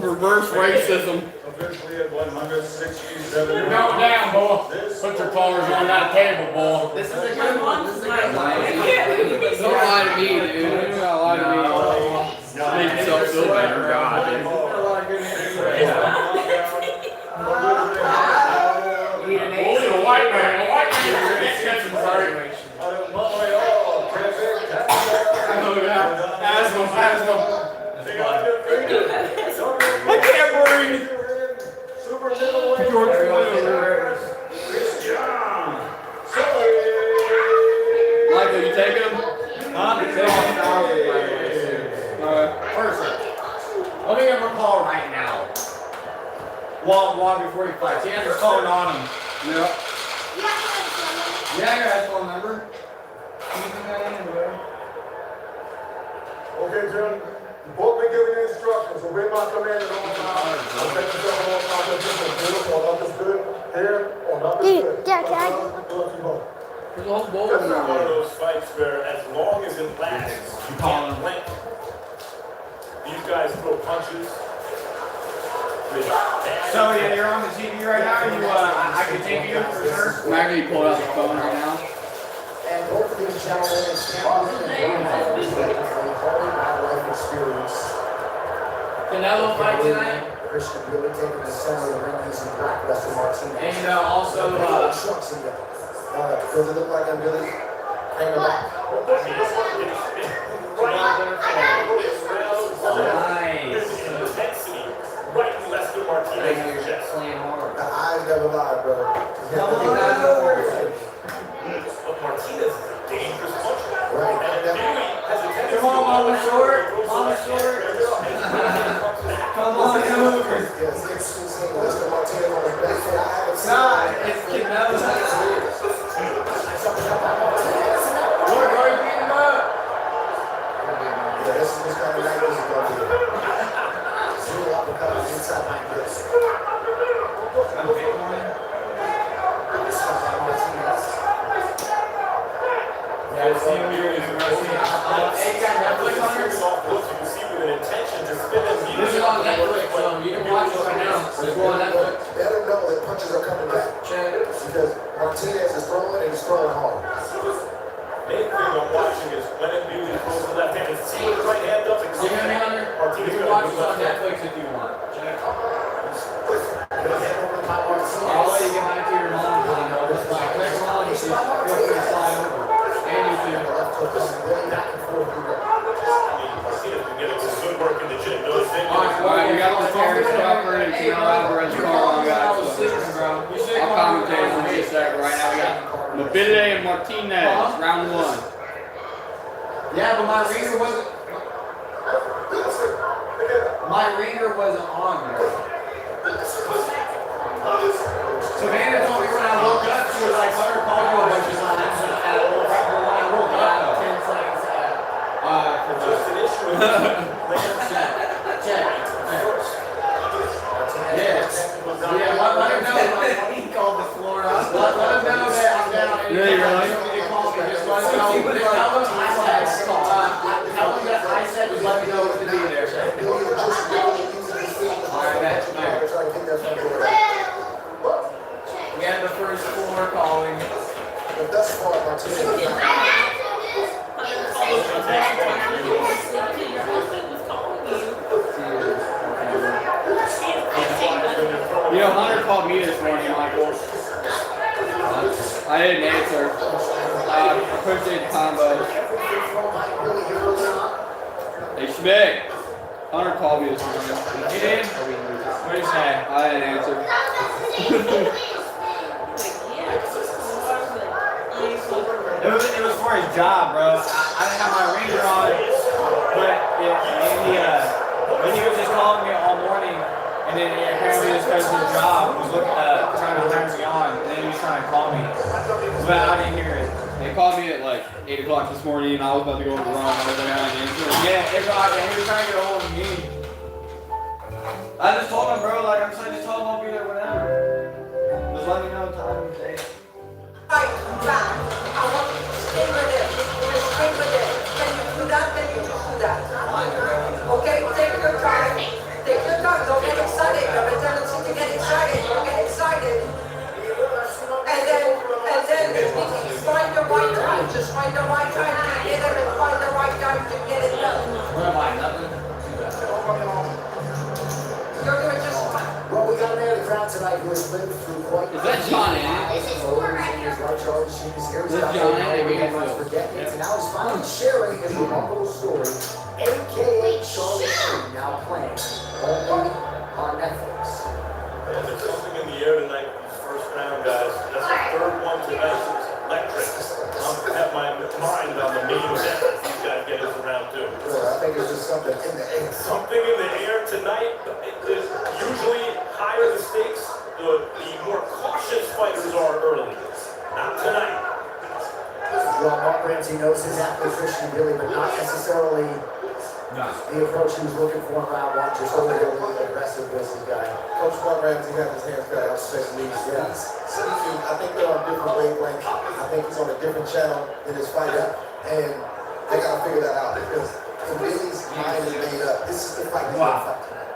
Reverse racism. Officially at 167. Go down, boy. Put your collars on that table, boy. This is a good one. This is a good one. Don't lie to me, dude. You gotta lie to me. Make yourself feel better, God, dude. Only a white man. A white man is catching sorry. Ask him. I can't breathe. Super middleweight. Michael, you taking him? First, let me give him a call right now. Long before he fights. He has his phone on him. Yep. Yeah, I got his phone number. Anything that in, bro? and gentlemen, you both been given the instructions. Obey my command at all times. Protect yourself at all times. On up is good. Here, on up is good. Dad, can I Love you both. This is one of those fights where, as long as it lasts, you can't blink. These guys throw punches. So yeah, you're on the TV right now. You, I can take you for sure. I'm actually pull out the phone right now. And both of these gentlemen have my life experience. Canelo fight tonight. Christian really taking the center of the ring using black wrestling Martinez. And also, trucks in there. Does it look like I'm really hanging back? Intensity right in Lester Martinez's chest. The eyes never lie, brother. But Martinez is a dangerous puncher. Right. And Dewey has a tendency Come on, Mama Short. Mama Short. Come on, over. Yes, interesting seeing Lester Martinez on his best foot. I haven't seen Nah, it's Canelo. What are you beating him up? Yeah, this kind of night this is going to be. Zero uppercut inside my wrist. Yeah, I've seen videos of wrestling. Hey, you got Netflix on here? You can see with an intention to spin them. This is on Netflix, so you can watch it right now. It's on Netflix. Better know that punches are coming back. Because Martinez is throwing and he's throwing hard. Main thing I'm watching is when it Dewey throws the left hand and see with the right hand up and You hear me, Hunter? You can watch it on Netflix if you want. I'll let you get back to your mom. Just like, next mom, you should feel free to slide over. And you too. Alright, we got the Terrence Crawford and Canelo Alvarez call on, guys. I'll commentate on this second. Right now we got Mobile and Martinez, round one. Yeah, but my ringer wasn't. My ringer wasn't on there. Savannah told me when I woke up, she was like, Hunter called you a bunch of times. And when I woke up, 10 seconds for just an issue. Check. Yes. Yeah, let him know. He called the floor up. Let him know that I'm down. Really, really? They call me. Just let him know. Tell him that I said just let me know what to do there. Alright, man. We had the first floor calling. But thus far, Martinez. You know, Hunter called me this morning, Michael. I didn't answer. I pushed it combo. Hey, Schmidt. Hunter called me this morning. You did? What did you say? I didn't answer. It was for his job, bro. I didn't have my ringer on, but when he was just calling me all morning, and then apparently just because of his job was trying to hire me on, and then he was trying to call me, but I didn't hear it. They called me at like 8 o'clock this morning, and I was about to go on the run. I was like, I didn't answer. Yeah, he was trying to get a hold of me. I just told him, bro, like I just told him I'll be there whenever. Just let me know the time and day. I want you to stay with it. Stay with it. Can you do that? Then you do that. Okay, take your time. Take your time. Don't get excited. You're a tendency to get excited. Don't get excited. And then find the right time. Just find the right time to get it and find the right time to get it done. Where am I? Nothing? You're doing just fine. Well, we got a man in the crowd tonight who has lived through quite. Is that John Ann? This is right here. This is John Ann. For decades, and now he's finally sharing his remarkable story, a.k.a. Charlotte Street, now playing only on Netflix. Yeah, there's something in the air tonight for these first round, guys. That's the third one tonight. It's electric. I'm have my mind on the main event. These guys get us around too. I think it's just something in the air. Something in the air tonight. It is usually higher the stakes, the more cautious fighters are early. Not tonight. Well, Mark Ramsey knows his athlete Christian Billy, but not necessarily The approach he was looking for in round one, just overly aggressive with this guy. Coach Buck Ramsey got his hands cut out, especially these guys. I think they're on different wavelengths. I think he's on a different channel in his fighter, and they gotta figure that out because the Billy's mind is made up. This is the fight he's gonna fight tonight.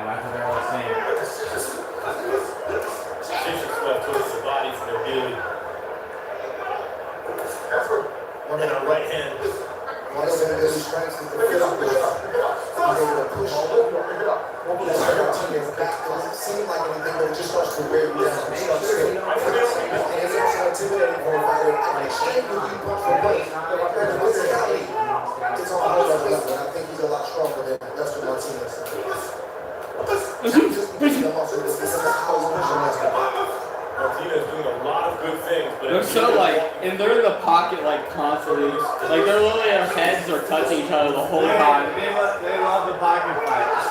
That's what they're all saying. Vicious left hooks the body for their Billy. Effort. And a right hand. One of Billy's strengths is the physical. He's able to push the teammates back. It doesn't seem like anything, but it just starts to wear you down. It starts to and it's also intimidating for a fighter. I can train with you punch for punch. But the physicality, it's on a whole other level. And I think he's a lot stronger than Dustin Martinez. Martinez doing a lot of good things, but They're so like, and they're in the pocket like constantly. Like they're literally, their heads are touching each other the whole time. They love the pocket fights.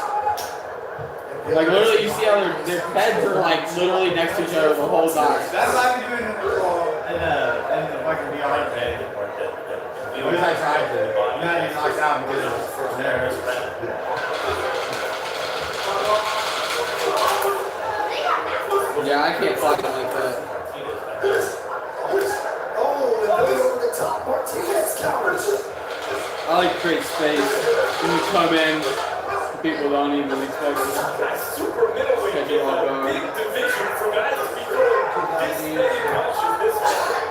Like literally, you see how their heads are like literally next to each other the whole time. That's what I've been doing in the fucking beyond day. At least I tried to. I'm not getting knocked out because it's there. Yeah, I can't fight it like that. I like to create space. When you come in, people don't even expect it. super middleweight Catch it off guard. big division for guys to be throwing this many punches this fast.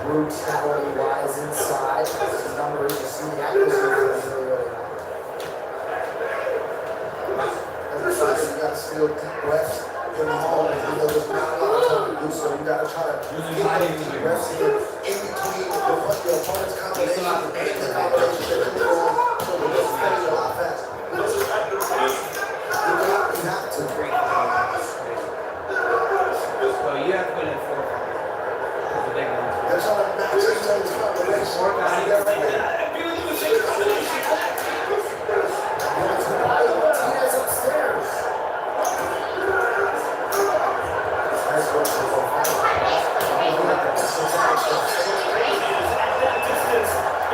Brutality-wise inside, the numbers, you see the accuracy is really, really high. As a fighter, you gotta steal deep breaths in these moments. You know, there's not a lot of time to do so. You gotta try to get those deep breaths in between your opponent's combination and the combination that you're doing, so the next thing is a lot faster. You have to. Well, you have to put in 4 fights. They're trying to match each other's combination. Martinez upstairs.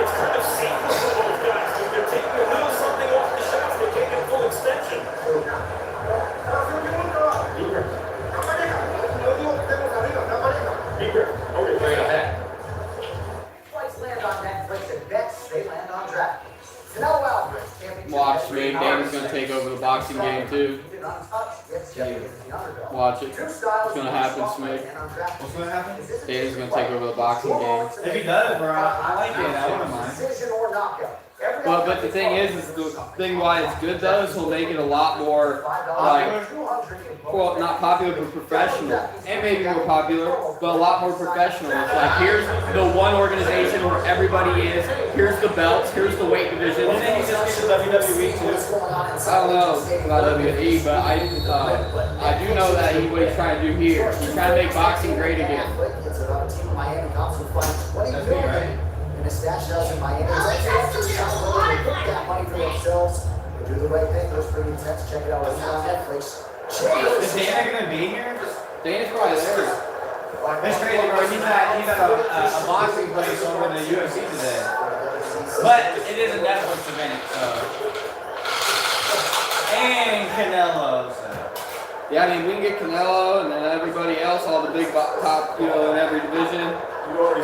It's kind of safe for both guys because they're taking a little something off the shots. They can't get full extension. Flights land on Netflix and bets, they land on DraftKings. Canelo Alvarez, championship. Watch me. Dana's gonna take over the boxing game too. Watch it. It's gonna happen, Smith. What's gonna happen? Dana's gonna take over the boxing game. If he does, bro, I like it. I wouldn't mind. Decision or knockout. But the thing is the thing why it's good though is he'll make it a lot more like, well, not popular but professional, and maybe more popular, but a lot more professional. It's like here's the one organization where everybody is. Here's the belts. Here's the weight division. And then he just get the WWE too. I don't know about WWE, but I do know that what he's trying to do here. He's trying to make boxing great again. That's me, right? And the stash does in Miami. That money for themselves. They do the right thing. Those pretty intense. Check it out on Netflix. Is Dana gonna be here? Dana's probably there. That's crazy, bro. He's at a boxing place over in the UFC today. But it is a Netflix event, so. And Canelo, so. Yeah, I mean, we can get Canelo and then everybody else, all the big top, in every division.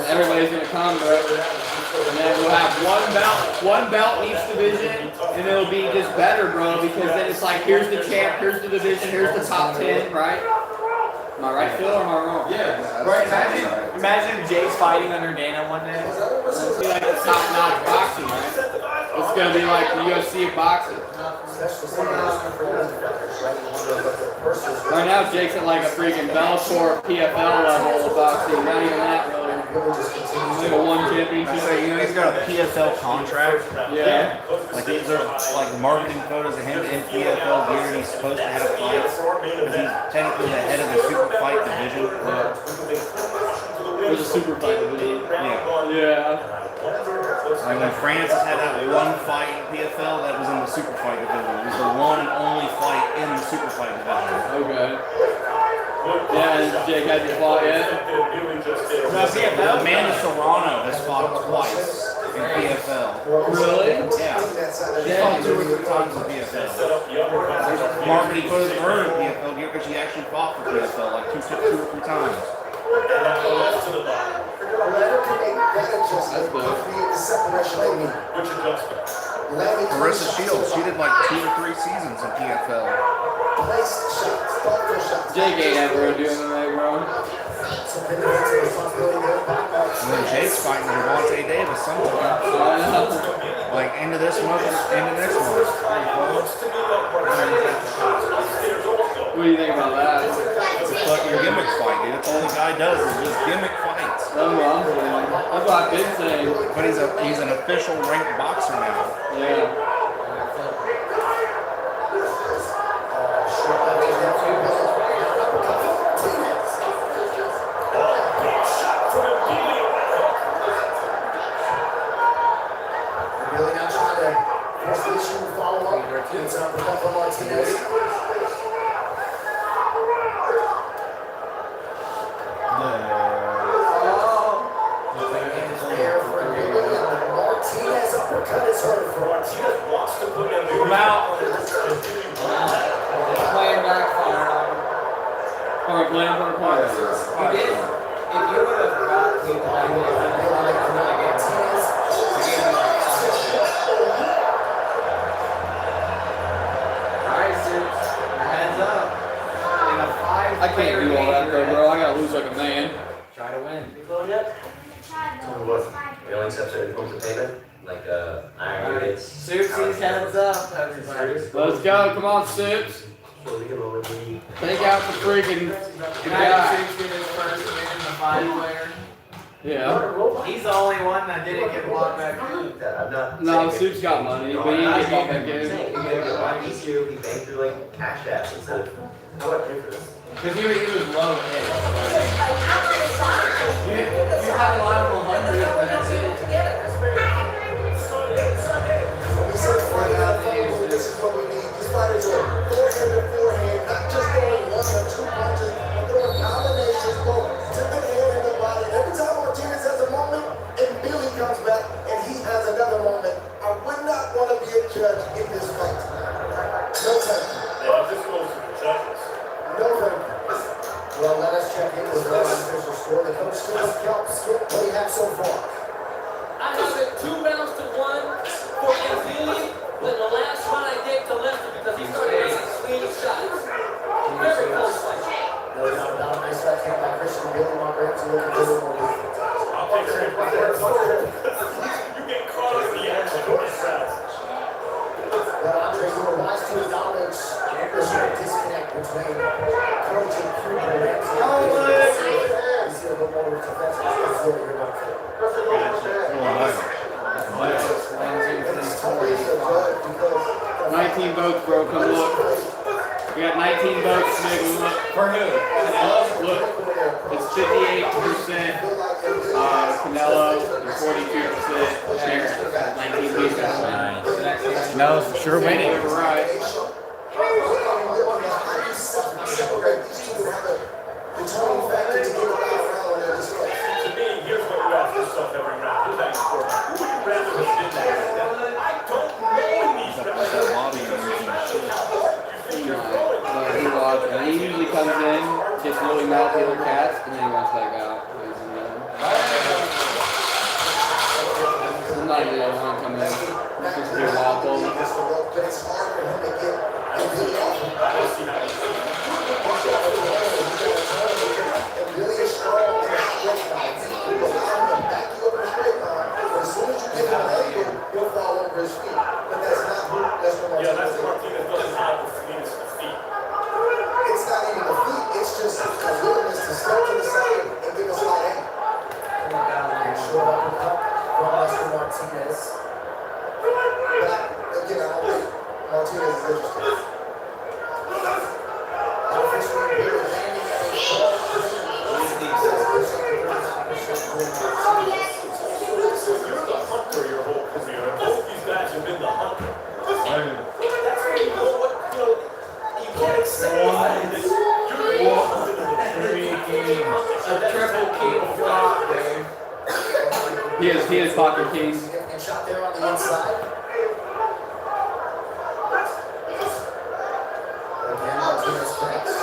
Everybody's gonna come, bro. And then we'll have one belt in each division, and it'll be just better, bro, because then it's like, here's the champ, here's the division, here's the top 10, right? Am I right, Phil, or am I wrong? Yeah. Right, imagine Jay's fighting under Dana one day. It'll be like the top-notch boxing, right? It's gonna be like the UFC of boxing. Right now, Jake's at like a freaking Bellator PFL level of boxing. Not even that, really. Like a one championship. So, he's got a PFL contract. Yeah. Like these are like marketing photos of him in PFL gear, and he's supposed to have a fight. But he's technically the head of the super fight division. There's a super fight division. Yeah. Like when Francis had that one fight in PFL, that was in the super fight division. It was the one and only fight in the super fight division. Okay. Yeah, Yeah, Jake hasn't fought yet. Amanda Serrano has fought twice in PFL. Really? Yeah. She fought 2 or 3 times in PFL. There's marketing footage of her in PFL because she actually fought for PFL like 2 or 3 times. Marissa Shields, she did like 2 or 3 seasons in PFL. Jake ain't ever doing MMA, bro. And then Jake's fighting Devontae Davis sometime. Like end of this month, end of next month. What do you think about that? It's a fucking gimmick fight, dude. That's all the guy does is just gimmick fights. That's what I'm saying. That's what I've been saying. But he's an official ranked boxer now. Yeah. Really not trying to force the issue and follow up. It's an uppercut from Martinez. Martinez uppercut is hurt for Martinez wants to put him I'm out. Playing backfire on him. Or playing for a part. You did. If you would have got people like Martinez, heads up. In a 5 I can't do all that though, bro. I gotta lose like a man. Try to win. We only accept certain forms of payment, like iron units. Suitsy's heads up, everybody. Let's go. Come on, Sips. Take out the freaking guy. Suits get his first win in the 5-player. Yeah. He's the only one that didn't get blocked back in. No, Soup's got money, but he ain't get back in. Easier if we bank through like cash apps instead of how do I pay for this? Because he was low hit. You have a lot of 100, but that's it. This is what we need. These fighters are forehand to forehand, not just throwing 1 or 2 punches, but throwing combinations, both to the head and the body. Every time Martinez has a moment, and Billy comes back and he has another moment, I would not want to be a judge in this fight. No thank you. Yeah, this goes to the judges. No thank you. Well, let us check in with the official score. The coach still skip what he had so far. I have it 2 rounds to 1 for Billy. But the last one I gave to Lester because he started making clean shots. Very close fight. No doubt about it. Nice backhand by Christian Billy. My Rams are looking good on the defense. I'll take it. You get caught in the action. But Andre, you were wise to acknowledge there's a disconnect between coach and crew and Ramsey. You see a little more defensive. That's what you're about to. 19 votes, bro. Come look. We got 19 votes, nigga. Look. For who? Look. It's 58% Canelo and 42% Sharon. 19 votes. Canelo's for sure winning. Right. To me, here's what you ask yourself every round. Who's that important? Who would you rather have been there? I don't know these rounds. He watched, and he usually comes in, gets really mad at the other cats, and then he wants that guy out. Sometimes they don't want to come in. It's just a wild bull. Yeah, that's Martinez doesn't have the sweetest of feet. It's not even a feat, it's just a willingness to step to the side and give us all in. Short uppercut from Lester Martinez. But again, I don't think Martinez is interested. Officially, really landing at a short. You're the hunter your whole career. Both these guys have been the hunter. That's what you know. You can't accept this. You're the hunter. King. And shot there on the inside. Again, Martinez connects.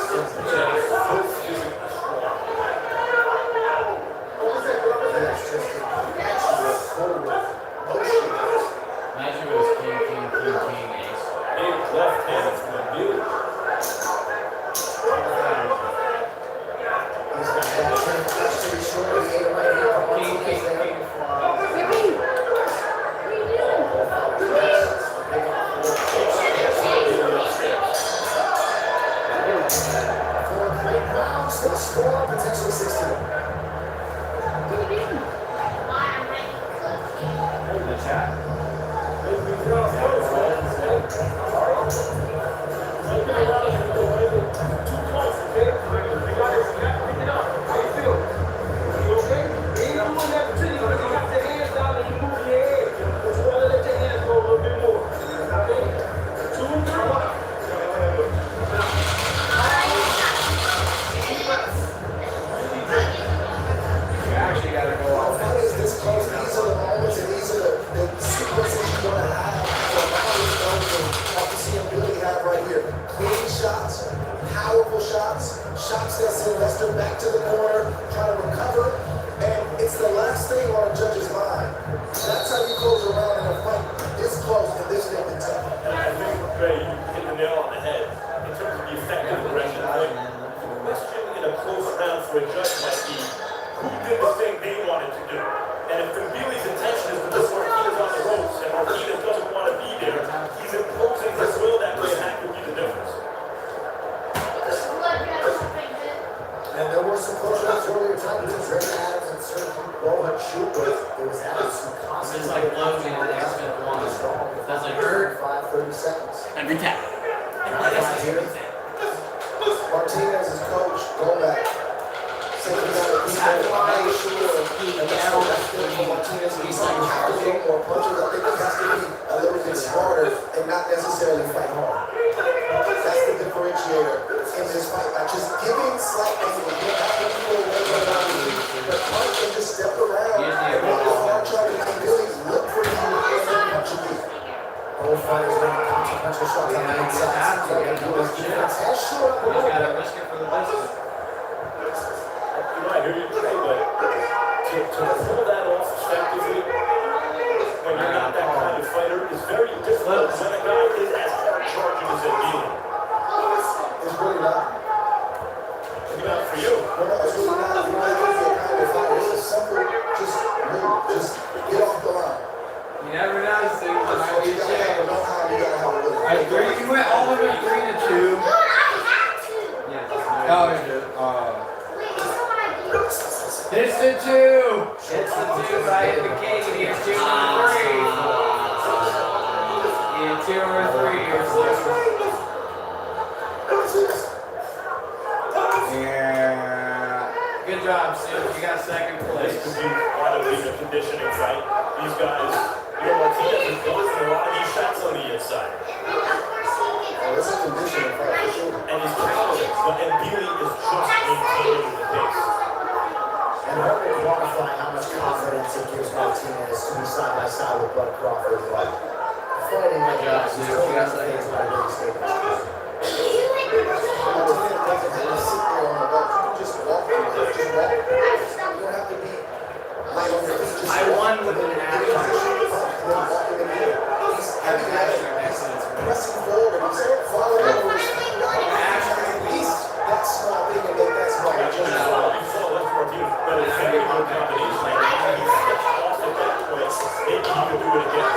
Imagine it was King, ace. Big left hand from the view. Score potentially 16. Shots that Sylvester back to the corner, trying to recover, and it's the last thing on a judge's mind. That's how you close around in a fight this close and this big and tough. I think, Ray, you hit the nail on the head in terms of the effective aggression. The question in a close round for a judge might be, who did the thing they wanted to do? And if Billy's intention is to put Martinez on the ropes and Martinez doesn't want to be there, he's imposing his will that way, and that could be the difference. And there were some close rounds earlier times with Ray Adams and certain Bo had shoot with. There was some constant. It's like closing on the X-Men one. That's like hurt. 30 seconds. Every time. Martinez is coach. Go back. That's why Martinez needs to have to get more punches. I think he has to be a little bit smarter and not necessarily fight hard. That's the differentiator in this fight. By just giving slight angles, you don't have to people away around you. But punch and just step around and when you're hard trying to really look for you and then punch you. Both fighters making consequential shots on the inside. Has showed up a little bit. Risk it for the business. I hear you say, but to pull that off effectively when you're not that kind of fighter is very difficult when a guy is as hard charging as a dealer. It's really not. Maybe not for you. No, it's really not. You're not going to be a kind of fighter. It's a simple, just move. Just get off the line. You never know, so it might be a chance. You went all the way 3-2. Oh, It's the 2. It's the 2 right in the cage. Here's 2 or 3. Yeah, 2 or 3 or 6. yeah. Good job, Sid. You got second place. This could be out of the conditioning fight. These guys, Martinez is blocking a lot of these shots on the inside. It's a conditioning fight for sure. And he's confident, and Billy is just maintaining the pace. And hard to quantify how much confidence it gives Martinez to be side by side with Bud Crawford. But fighting like that is totally things by Billy Staples. Martinez doesn't have to sit there on the belt. You can just walk through it. Just walk. You don't have to be light on your feet. I won with an action. He's heavy pressing forward. He's following over his feet. That small thing and make that small. But it's very good combination. And he stepped off at that point. Maybe he could do it again.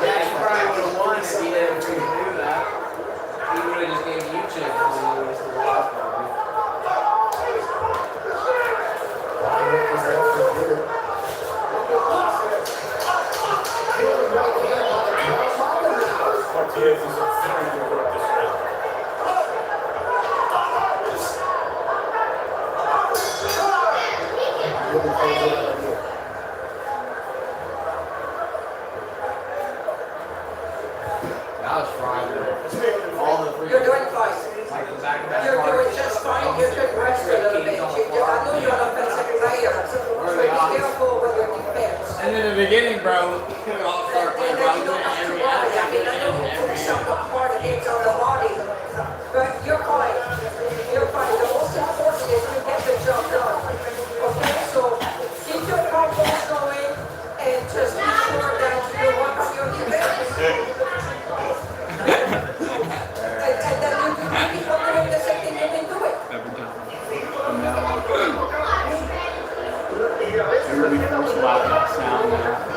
Yeah, he probably would have won if he didn't do that. He would have just gave you chips when he was the last one. Martinez is a very good work this round. That was fine. All the three. You're doing fine. Like the back-to-back You're parts. doing just fine. You're just resting a little bit. I know you're an offensive player, so be careful with your defense. And bro. I'll start playing, bro. I'm doing every part of it on the body, but you're fine. You're fine. The most important is to get the job done. Okay, so keep your combos going and just be sure that you work on your defense. And then you can keep on doing the same thing and then do it. Every time. Every first lap that sound now.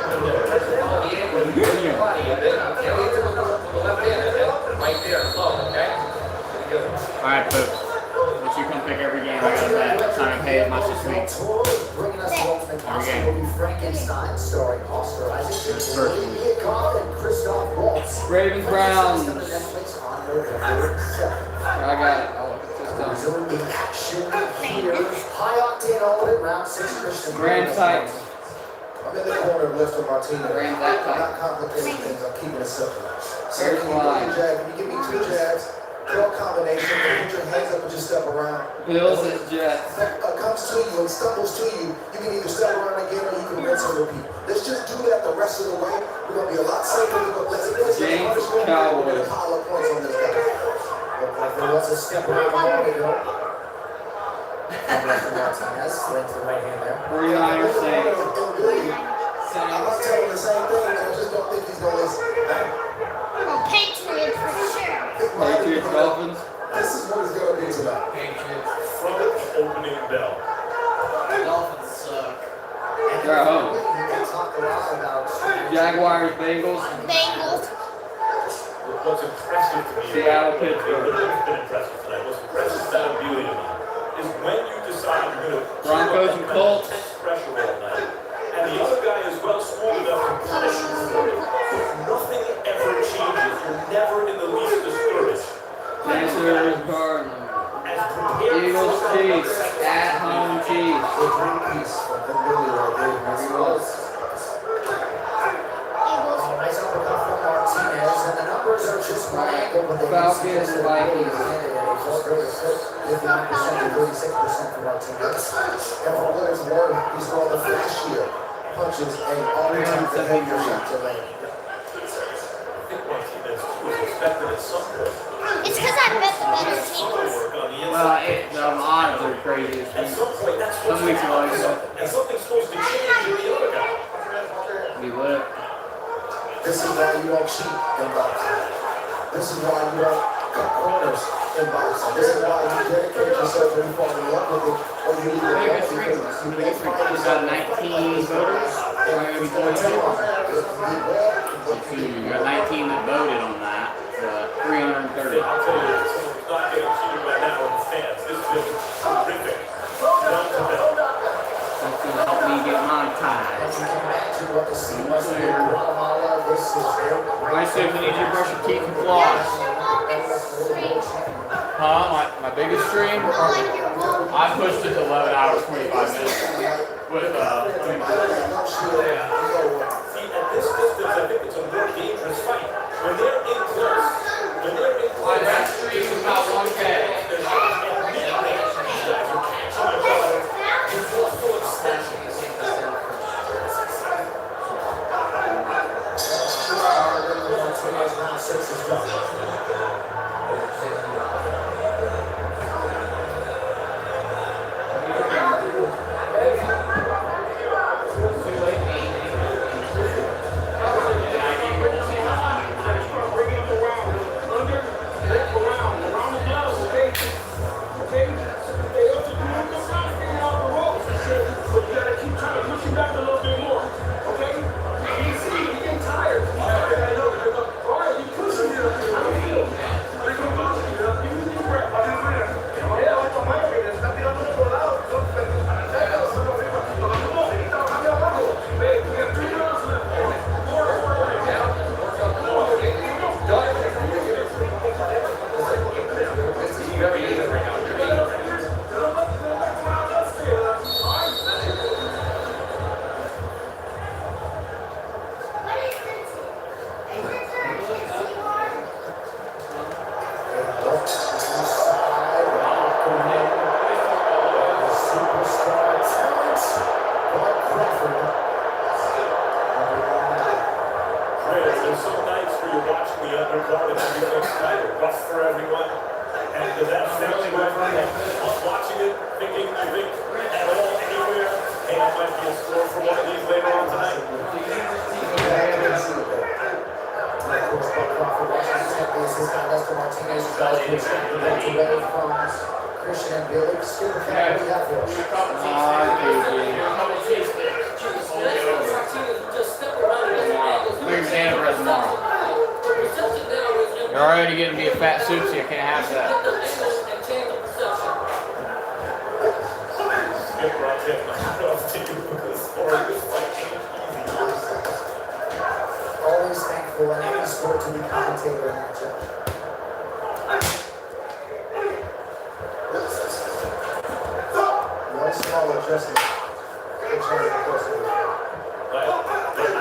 Alright, Poop. Once you come pick every game, I got that. Time to pay it much this week. Bringing us to Ultimate Possible will be Frankenstein, starring Oscar Isaac, Olivia Goff, and Christoph Waltz. Ravens Browns. Netflix on November 7th. I got it. I'll look at this down. Resuming the action here. High octane all in round 6 Christian. Grand Titans. I'm in the corner of Lester Martinez. Grand I'm not complicating things, I'm keeping it simple. So Very can you fine. give me 2 jabs, draw combination, and put your hands up and just step around. Bills and Jets. Comes to you and stumbles to you, you can either step around again or you can rinse and repeat. Let's just do that the rest of the way. We're going to be a lot safer. Let's get James We're Cowboys. going to pile up points on this guy. Look like there was a step around the ball, you know. Lester Martinez, went to the right hand there. 49ers Saints. I'm not telling the same thing, I just don't think he's going to listen. Well, Patriots for sure. Patriots Dolphins. This is what it's going to be tonight. From the opening bell. Dolphins suck. They're at home. They talk a lot about Jaguars Bengals. Bengals. What's impressive to me, Seattle Pittsburgh. It's been impressive tonight. What's impressive about beauty to me is when you decide you're going to Broncos and Colts. pressure all night, and the other guy is well smart enough to punish you for it. Nothing ever changes. You're never in the least discouraged. Panthers Cardinals. Eagles Chiefs. At home Chiefs. Nice uppercut from Martinez, and the numbers are just right. Falcons Vikings. 59% to 36% for Martinez. And for what it's worth, he's one of the flashier punches and all-time behavior shots to land. It's because I bet the better team. Well, the odds are crazy. Some weeks are like that. And something's supposed to change in the other guy. Be lit. This is why you don't cheat in boxing. This is why you don't cut corners in boxing. This is why you dedicate yourself when you fall in love with it or you leave it alone because you may find yourself About 19 voters. Maybe 22. You got 19 that voted on that. 330. I'll tell you, it's not getting cheated right now with the fans. This is terrific. That's going to help me get monetized. My Susan, need you to brush your teeth and floss. Huh? My biggest stream? I pushed it to 11 hours, 25 minutes. With, See, at this distance, I think it's a more dangerous fight. When they're in close, that stream is about 1K. undercard of every next fight, rough for everyone. And does that sound like watching it, thinking at all, anywhere, hey, that might be a score for one of these later on tonight? Christian and Billy, super fan. What do you have for us? You're already getting to be a fat suit, so you can't have that. Always thankful in any sport to be commentator and not judge. One small adjustment. I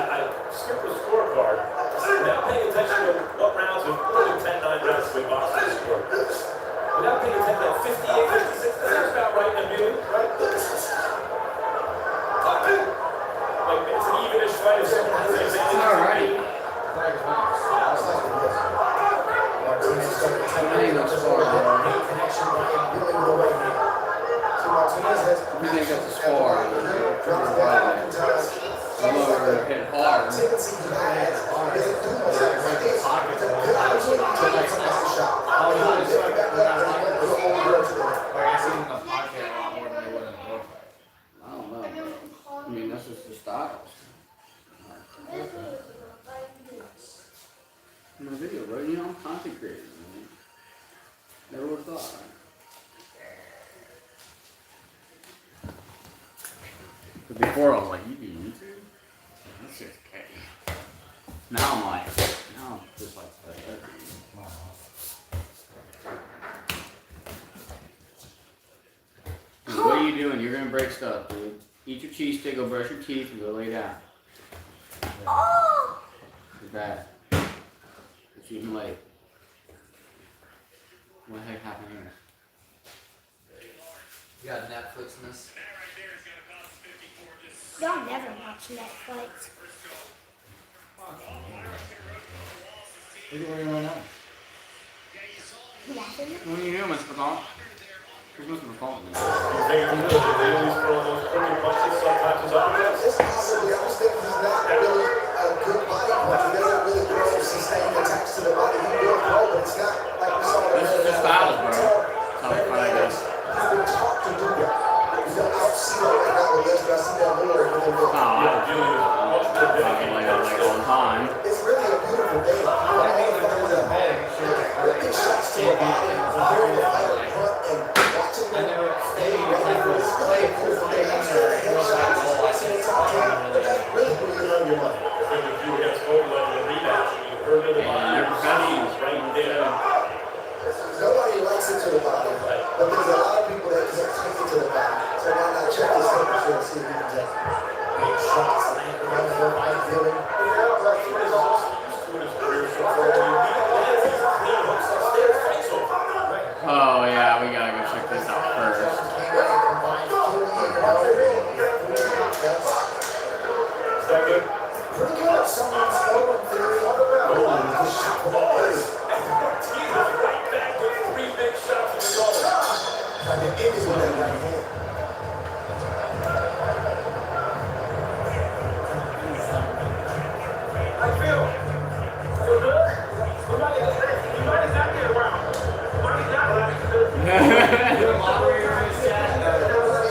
skipped the scorecard. Without paying attention to what rounds, with more than 10-9 rounds we boxed the score. Without paying attention to 58-56, that's about right, I mean, right? Like, it's an evenish fight if someone has the advantage. Alrighty. You think that's a score? Some of them hit hard. I don't know. I mean, that's just the styles. In my video, bro, you know, I'm content creator. Man. Never would have thought. But before I was like, you do YouTube? That's just okay. Now I'm like, now I'm just like that. What are you doing? You're gonna break stuff, dude. Eat your cheese stick, go brush your teeth, and go lay down. It's bad. It's even late. What the heck happened here? You got Netflix in this? Y'all never watch Netflix. What are you doing right now? Nothing. What are you doing, Mr. Paton? Who's Mr. Paton? It's possibly, I was thinking he's not really a good body puncher. He doesn't really grow sustain attacks to the body. He will grow, but it's not like we saw. This is just styles, bro. That's how they fight, I guess. He's been taught to do that. You don't see that right now with Leslie. I see that more with him. Oh, I fucking like that like all the time. It's really a beautiful day. You know, I mean, big shots to the body, hearing the fighter grunt and watching them stay ready for this really beautiful day. I'm sure the headshots, watching the top ten, but that's really when you earn your money. I think if you were against Goldberg in the rematch, you heard of the body, right there. Nobody likes it to the body, but there's a lot of people that can't take it to the body. So why not check this temperature and see if you can take it? Big shots, landing on the right feeling. Oh yeah, we gotta go check this out first. Is that good? Pretty good. Someone's throwing theory on the round. Oh, shot from all ways. Right back with 3 big shots in the goal. I mean, it is with that right hand. I feel good. You might have got there around.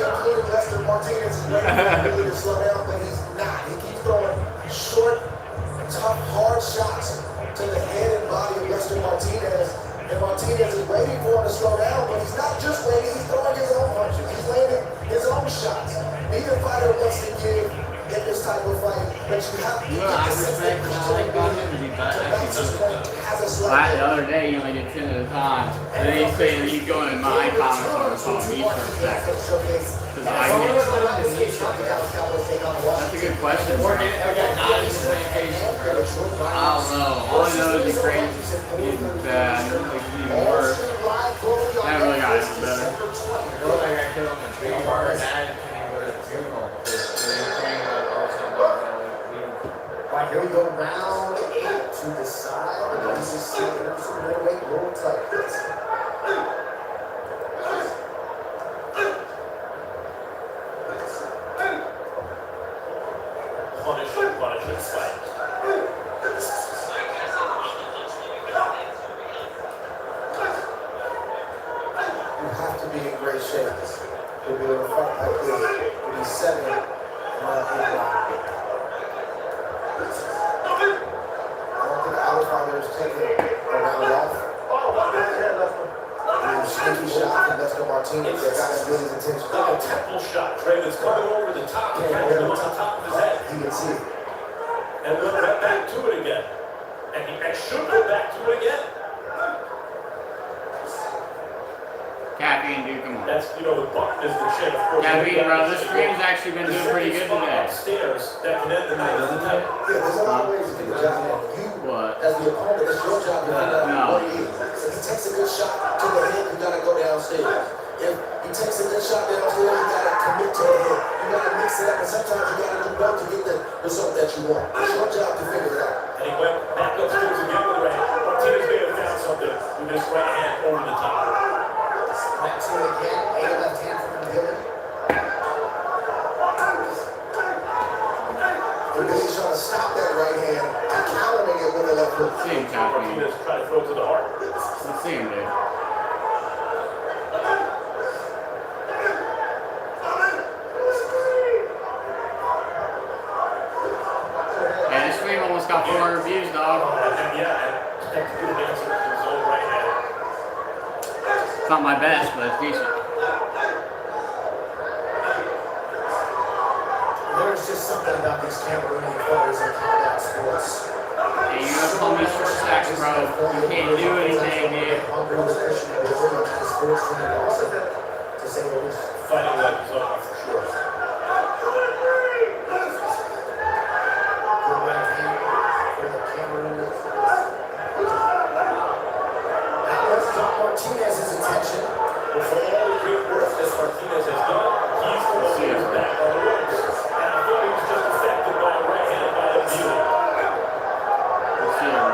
Including Lester Martinez is really to slow down, but he's not. He keeps throwing short, tough, hard shots to the head and body of Lester Martinez. And Martinez is waiting for him to slow down, but he's not just waiting, he's throwing his own punches. He's landing his own shots. Neither fighter wants to give in this type of fight, but you have to get the sense that The other day, you only did 10 at a time. And then he's saying he's going in my comments on the phone me for a second. Because I get That's a good question, bro. I don't know. All I know is Ukraine is bad. It's even worse. I haven't really got it better. Here we go, round 8 to decide. This is super middleweight world titles. Punishment fight. You have to be in great shape to be able to fight like this. To be 7 and not 8 rounds. I don't think our father is taking a round off. Sneaky shot from Nestor Martinez that got his Billy's attention. Like a temple shot, Trey, that's coming over the top. Yeah, Catches him on the top of his head. You can see it. And went right back to it again. And he should go back to it again. Caffeine, dude, come on. That's, the button is the chin, of course. Caffeine, bro, this stream's actually been doing pretty good today. Upstairs, that can end the night, doesn't it? Yeah, there's a lot of ways to get the job done. You, what? As the opponent, it's your job to figure out what he is. If he takes a good shot to the head, you gotta go downstairs. If he takes a good shot downstairs, you gotta commit to the head. You gotta mix it up, and sometimes you gotta do both to get the result that you want. It's your job to figure it out. And he went back upstairs again with the right hand. Martinez may have found something with his right hand over the top. Back to it again, a left hand from Billy. Billy's trying to stop that right hand and countering it with a left hook. See him, Caffeine. Martinez trying to throw to the heart. Let's see him, dude. Yeah, this stream almost got 400 views, dog. It's not my best, but it's decent. There's just something about these Cameroonian fighters in combat sports. Hey, you don't call me short stacks, bro. You can't do anything, dude. Fighting like his own, for sure. Martinez's attention. But for all the great work that Martinez has done, he's the one who's back on the ropes. And I thought he was just affected by a right hand by the view. Let's see him.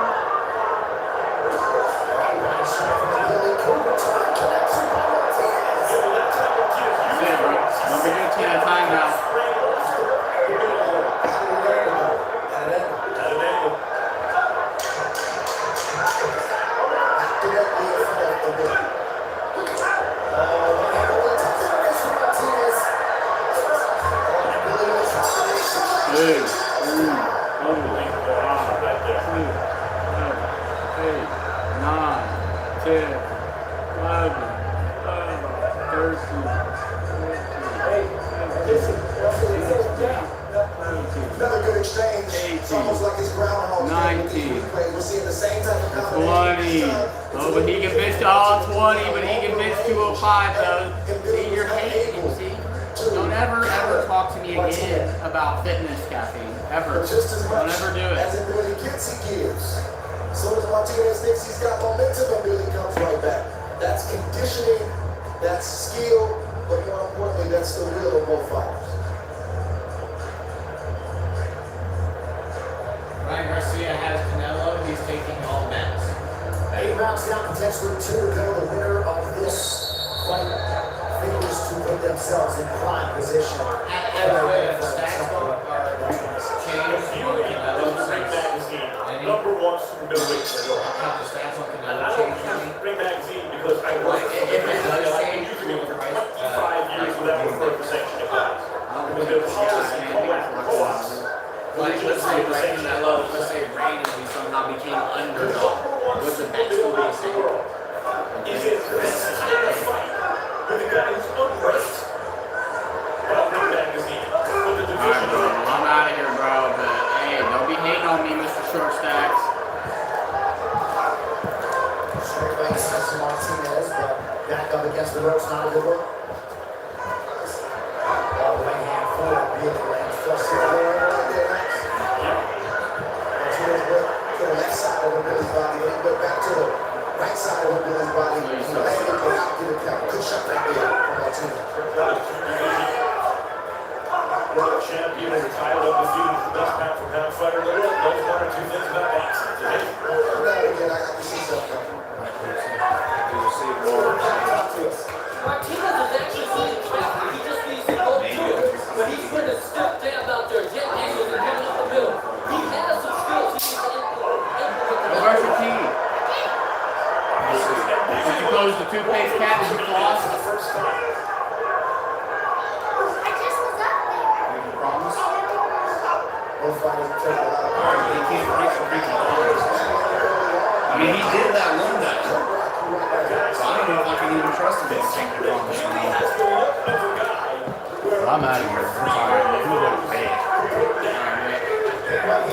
That's it, bro. Don't be doing 10 at a time now. Another good exchange. It's almost like it's groundhog. 19. We're seeing the same type of 20. Oh, but he can bitch to all 20, but he can bitch 205 though. See, you're hating, see? Don't ever talk to me again about fitness, Caffeine. Ever. Don't ever do As it. it really gets, he gives. As soon as Martinez thinks he's got momentum, and Billy comes right back. That's conditioning, that's skill, but more importantly, that's the will of both fighters. Ryan Garcia has Canelo. He's taking all bets. 8 rounds down, potentially 2 to go. The winner of this fight figures to put themselves in prime position. As the way the stats are changed, Number one super middleweight in the world. how the stats on And Canelo I don't change. use Spring Magazine because I work If it does I've change, been using it for 25 years without referring to section of guys. Because their policy co-ops. Like, let's say Canelo, let's say randomly somehow became underdog. What's the bet still be the same? Is it this kind of fight with a guy who's unranked? Well, Spring Magazine. Alright, bro. I'm out of here, bro. But hey, don't be hating on me, Mr. Short Stacks. Straight leg sets to Martinez, but back up against the ropes, not a good look. Right hand forward, really lands first hit there, right there, Max. Martinez went to the left side of Billy's body, then he went back to the right side of Billy's body. He landed without getting count. Good shot right there from Martinez. champion and retired undefeated as the best pound-for-pound fighter in the world, knows one or two things about boxing today. Again, I got to see something. Martinez is actually seeing traffic. He just needs to go through, but he's going to step down out there, get angles, and run up the middle. He has some skills he needs to implement. Where's your key? Did you close the toothpaste cap? Did you floss? I just was up there. You promise? Those fighters take a lot of He can't break the freaking promise. I mean, he did that one night. So I don't know if I can even trust him to take the promise anymore. I'm out of here. I'm tired. Who would have paid?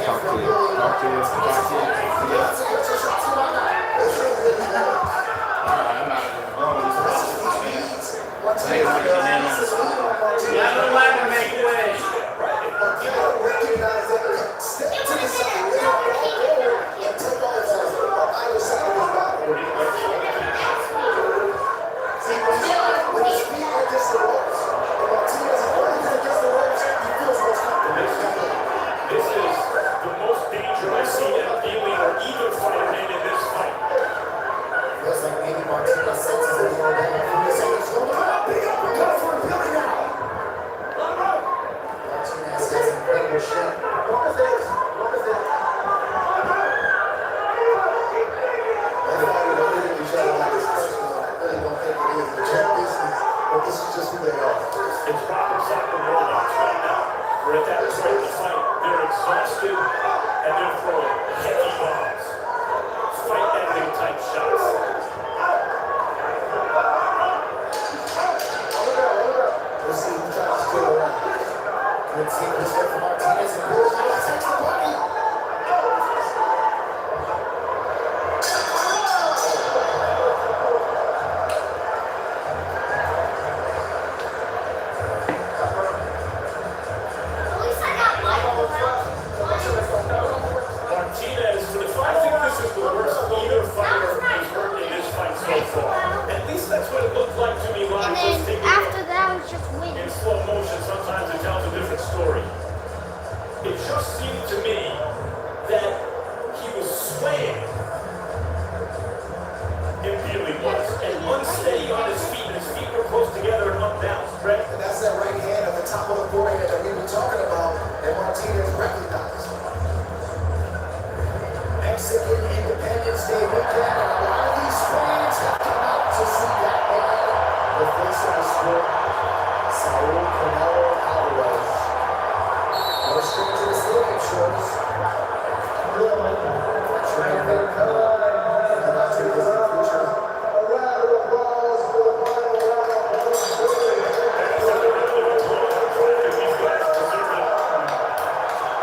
Talk to you. Talk to you. Talk to you. Alright, I'm out of here. Yeah, I'm glad to make a wish. Step to the side, and take off on either side of his body. See, when his feet are against the ropes, and Martinez is running against the ropes, he feels most comfortable. This is the most danger I've seen Feely or either fighter in this fight. Feels like maybe Martinez senses it going down. He's saying, big uppercut for Billy now. Martinez has incredible shot. What was this? What was this? Everybody looking at each other like it's personal. I really don't think it is. The champions, but this is just who they are. It's proper soccer roll-outs right now. We're at that point in the fight. They're exhausted and they're throwing heavy bombs. Fight-ending type shots. Let's see who tries to steal around. Good sequence there for Martinez and Billy now takes the body. At least I got Michael out. Martinez, I think this is the worst either fighter has hurt in this fight so far. At least that's what it looked like to me when I And was then taking after that was just in wind. slow motion. Sometimes it tells a different story. It just seemed to me that he was swaying. Imperially was, and unsteady on his feet, and his feet were close together and unbalanced, right? And that's that right hand at the top of the forehead that we were talking about that Martinez recognized. Mexican Independence Day weekend, and a lot of these fans have come out to see that man, the face of the sport, Saul Canelo Alvarez. No stranger to stadium shows. Training their color, and not too distant future.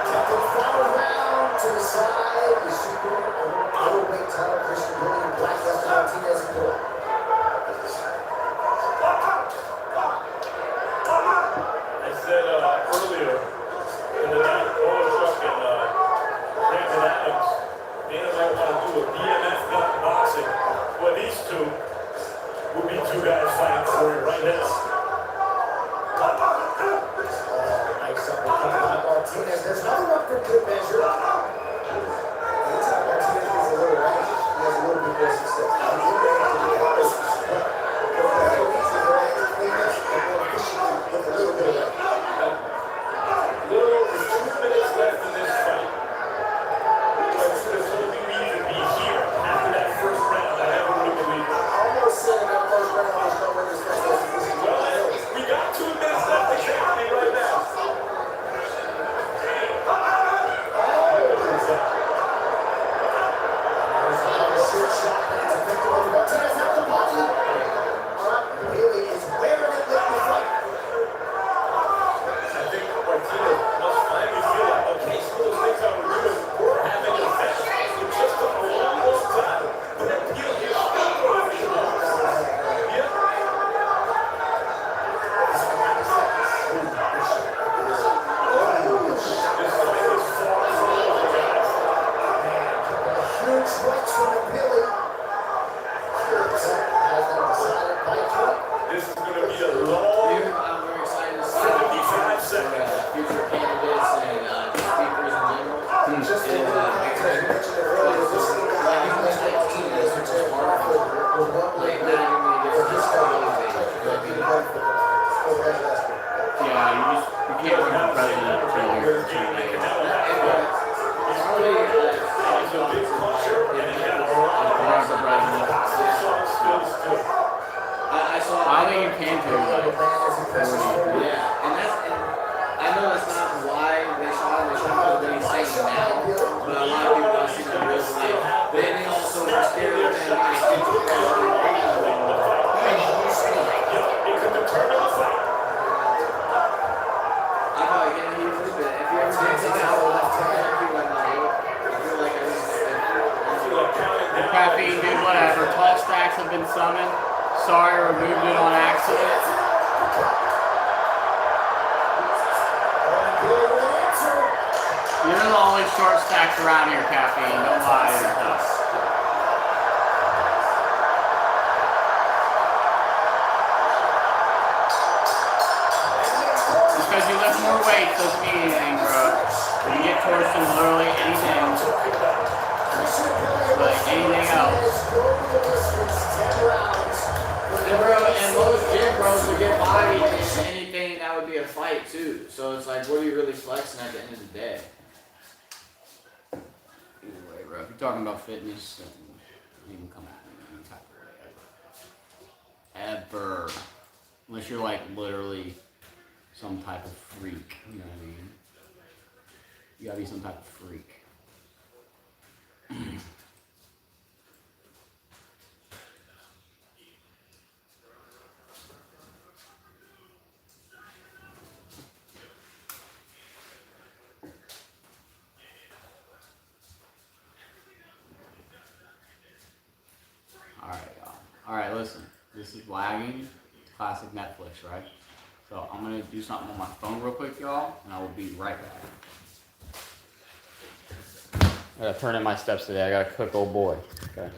Taking final round to the side, the super overweight title, Christian William, Black left Martinez and goal. I said earlier in the night, Chuck and Brandon Adams, Dana might want to do a BMF gun boxing. Well, these two would be two guys fighting for it right now. Nice uppercut by Martinez. There's another one for good measure. Anytime Martinez gets a little range, he has a little bit more success. Now, he's able to be honest, but for better reason, they're able to clean up and more efficiently with a little bit of range. There's 2 minutes left in this fight. I should have told you we would be here after that first round. I never would have believed it. I almost said in that first round, there's no way this fight was easy. Well, we got 2 minutes left exactly right now. cancer, like 40. Yeah, and I know that's not why they shot him. They shot him because then he's saying now. But a lot of people don't see the real life. But then they also were scared of him. Caffeine, dude, whatever. Tall stacks have been summoned. Sorry, removed it on accident. You're the only short stacks around here, Caffeine. Don't lie to yourself. Just because you lift more weight doesn't mean anything, bro. You get torched in literally anything. Like anything else. And bro, and most gym bros will get body in anything that would be a fight too. So it's like, what are you really flexing at the end of the day? Either way, bro. If you're talking about fitness, then you can come at me any type of way ever. Unless you're like literally some type of freak. You know what I mean? You gotta be some type of freak. Alright, listen. This is lagging. Classic Netflix, right? So I'm gonna do something on my phone real quick, y'all, and I will be right back. I gotta turn in my steps today. I gotta cook old boy. Okay.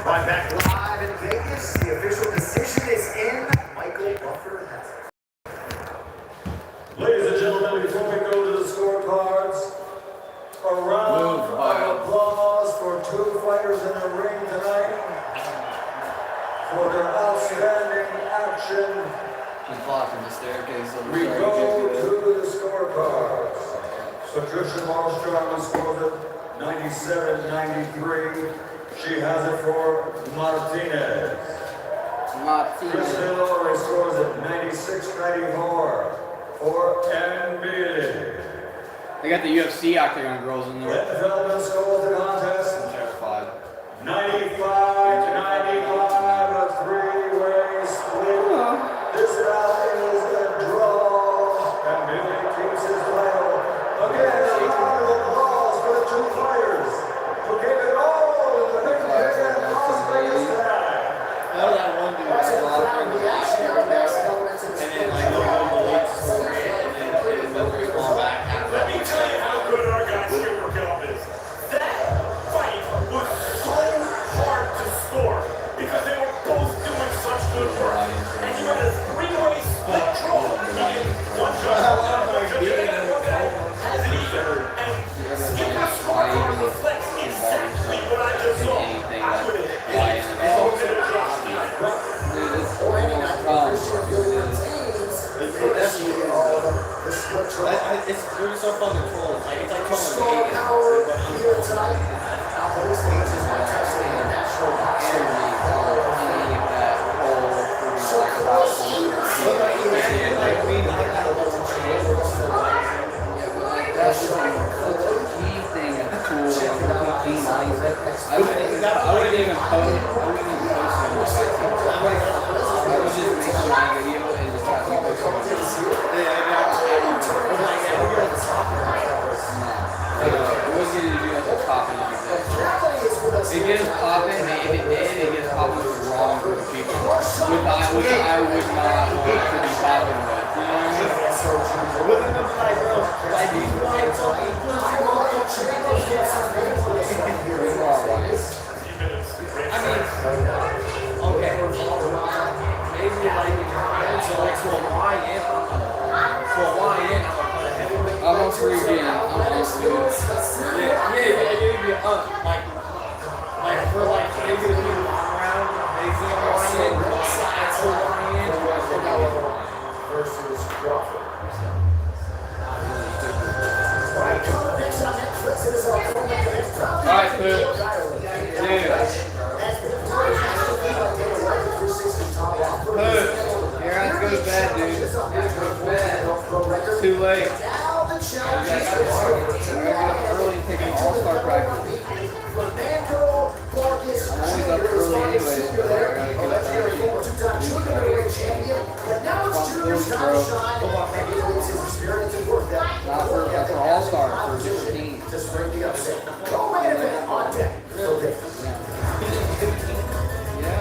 Right back live in Vegas. The official decision is in. Michael Buffer has it. Ladies and gentlemen, before we go to the scorecards, a round of applause for two fighters in the ring tonight for their outstanding action. She's blocking the staircase. So We go to the scorecards. Patricia Marstrand scores it 97-93. She has it for Martinez. Kristen Lowry scores it 96-94 for NB. They got the UFC Octagon girls in there. Ed Feldman scores the contest. I'm terrified. 95-95, a three-way split. This round is a draw, and Billy keeps his title. Again, a round of applause for the two fighters who gave it all in the big ring in Las Vegas tonight. How that one dude was blocking the action and then like the leads for it, and then the ball back half. Let me tell you how good our guys here work out is. That fight was so hard to score because they were both doing such good work. And you had a three-way split draw. One judge has it even. And Skipper scorecard reflects exactly what I just saw. I would have It's really so fun to troll. Like, it's like Strong power here tonight. Now, those things is my testing the natural I wouldn't even post it. I would just make my video and just try to post it. It was going to do like a popping like that. It gets popping, and if it did, it gets popping with the wrong group of people. Which I would not want to be popping with. You know what I mean? Okay. Maybe like so like for a YN, I'm on free again. I'm on free. Yeah, it'd be like for like maybe the people around, they see a YN, actual YN, versus Crawford. bed, dude. Go to bed. It's too late. I gotta get up early and take an all-star practice. I'm always up early anyways, but I gotta get up early. Not for, that's for all-star, for different teams. Yeah.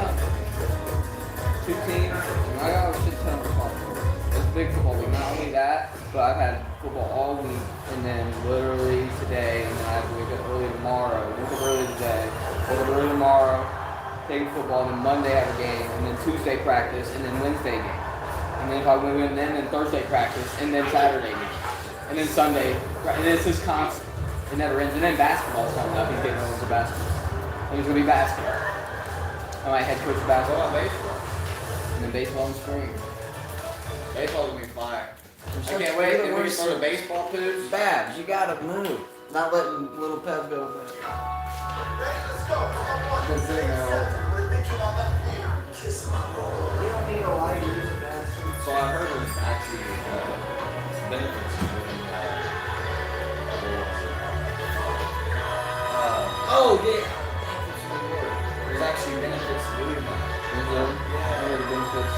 2 teams. I got a shit ton of responsibility. It's a big football week. Not only that, but I've had football all week, and then literally today, and then I have to wake up early tomorrow. Wake up early today, wake up early tomorrow, take football, and then Monday I have a game, and then Tuesday practice, and then Wednesday game. And then if I win, then Thursday practice, and then Saturday game. And then Sunday, and it's just constant. It never ends. And then basketball's coming up. He's getting over to basketball. And it's going to be basketball. I might head coach basketball. What about baseball? And then baseball in spring. Baseball's gonna be fire. I can't wait. If we start a baseball poos. Babs, you gotta move. Not letting little Pep go there. Been sitting there all You don't need a lot of use of that. So I heard there's actually benefits to doing oh yeah. There's actually benefits to doing that. Yeah, I heard the benefits.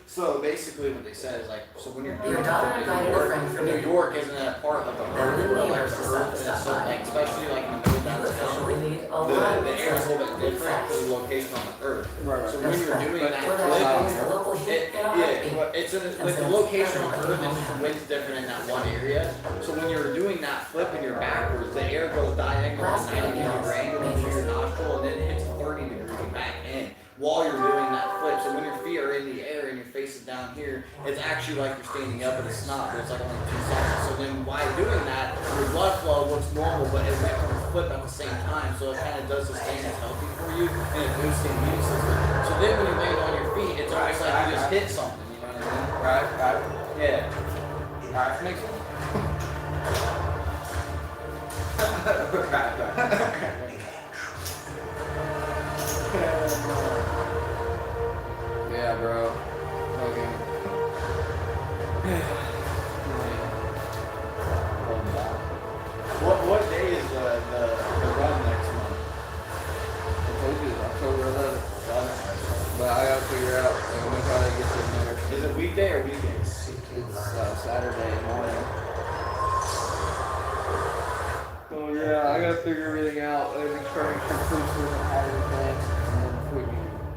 So basically what they said is like, so when you're doing Your daughter invited a friend from New York isn't a part of the earth, and it's so like, especially like in the middle down the air is a little bit different for the location on the earth. Right. So when you're doing that like the location on earth and the wind's different in that one area. So when you're doing that flip and you're backwards, the air goes diagonal at 90 degree angle through your nostril and then hits 30 degrees back in while you're doing that flip. So when your feet are in the air and your face is down here, it's actually like you're standing up and it's not, but it's like only 2 seconds. So then while doing that, your blood flow looks normal, but it's going to flip at the same time. So it kind of does this thing that's healthy for you and it boosts the immune system. So then when you land on your feet, it's almost like you just hit something, you know what I mean? Right. Yeah. Alright, makes sense. Yeah, bro. Okay. What day is the run next month? I told you, October 11th. But I gotta figure out when I get to there. Is it weekday or weekdays? It's Saturday morning. Oh yeah, I gotta figure everything out. I've been trying to prove to how everything,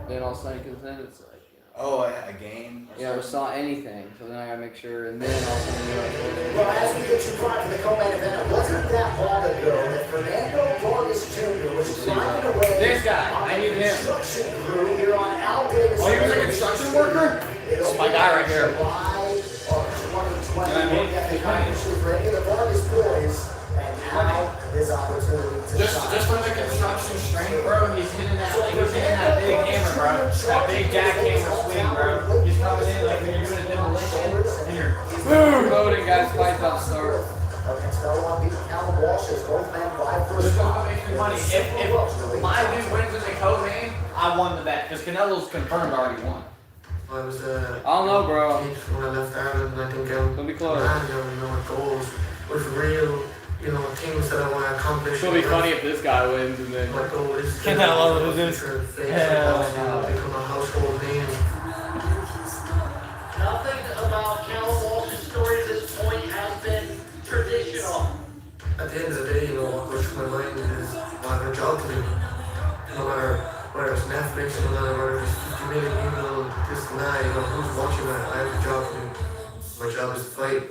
and then all of a sudden, because then it's like, you know. Oh, a game? Yeah, we saw anything, so then I gotta make sure, and then all of a sudden, Well, as we get you prior to the co-main event, it wasn't that long ago that Fernando Vargas Jr. was driving away. This guy, I need him. Construction crew here on Al Davis. Oh, he was a construction worker? It's my guy right here. July of 2020. We'll get the competition for any of the Vargas boys, and now his opportunity to Just from the construction strength, bro, he's hitting that big hammer, bro. That big jackhammer swing, bro. He's coming in like when you're doing a demolition and you're boom! Loading, guys, fight about to start. Against L1 beat Callum Walsh as both men vie for a This spot. one makes me money. If my dude wins in the co-main, I won the bet because Canelo's confirmed already won. I was I don't know, bro. when I left Ireland, I think Don't be close. goals with real, things that I want to accomplish. It'll be funny if this guy wins and then. My goal is to Canelo loses. Hell no. Become a household name. Nothing about Callum Walsh's story at this point has been traditional. At the end of the day, what goes through my mind is I have a job to do. No matter whether it's Netflix, no matter whether it's 50 million people, this and that, who's watching that, I have a job to do. My job is to fight.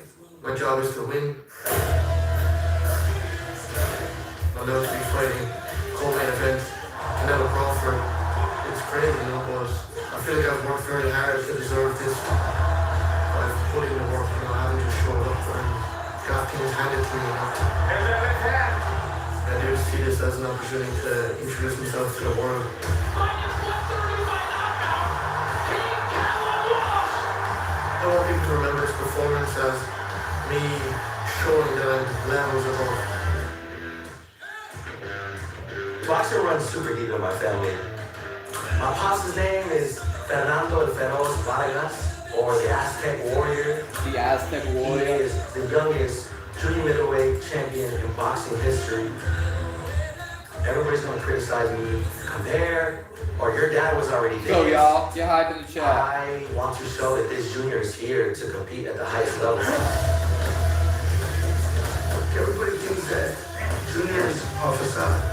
My job is to win. I'll never be fighting co-main event, Canelo Crawford. It's crazy, but I feel like I've worked very hard to deserve this. I've put in the work, I haven't just showed up and got things handed to me. I do see this as an opportunity to introduce myself to the world. I want people to remember this performance as me showing that I'm levels above. Boxer runs super deep in my family. My pop's name is Fernando el Feroz Vargas, or the Aztec Warrior. The Aztec He Warrior. is the youngest junior middleweight champion in boxing history. Everybody's going to criticize me. I'm there, or your dad was already there. Go, y'all. Get hype in the chat. I want to show that this junior is here to compete at the highest level. Everybody thinks that Junior is off the side.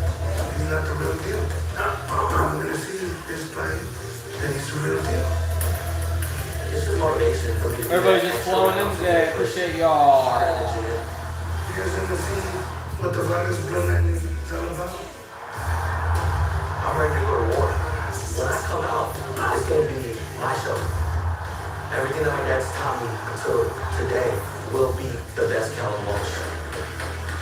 He's not the real deal. I'm going to see this fight, and he's the real deal. This is motivation for me. Everybody's just flowing in today. Appreciate y'all. You guys want to see what the Vargas bloodline is all about? I'm ready to go to war. When I come out, it's going to be my show. Everything that my dad's taught me until today will be the best Callum Walsh.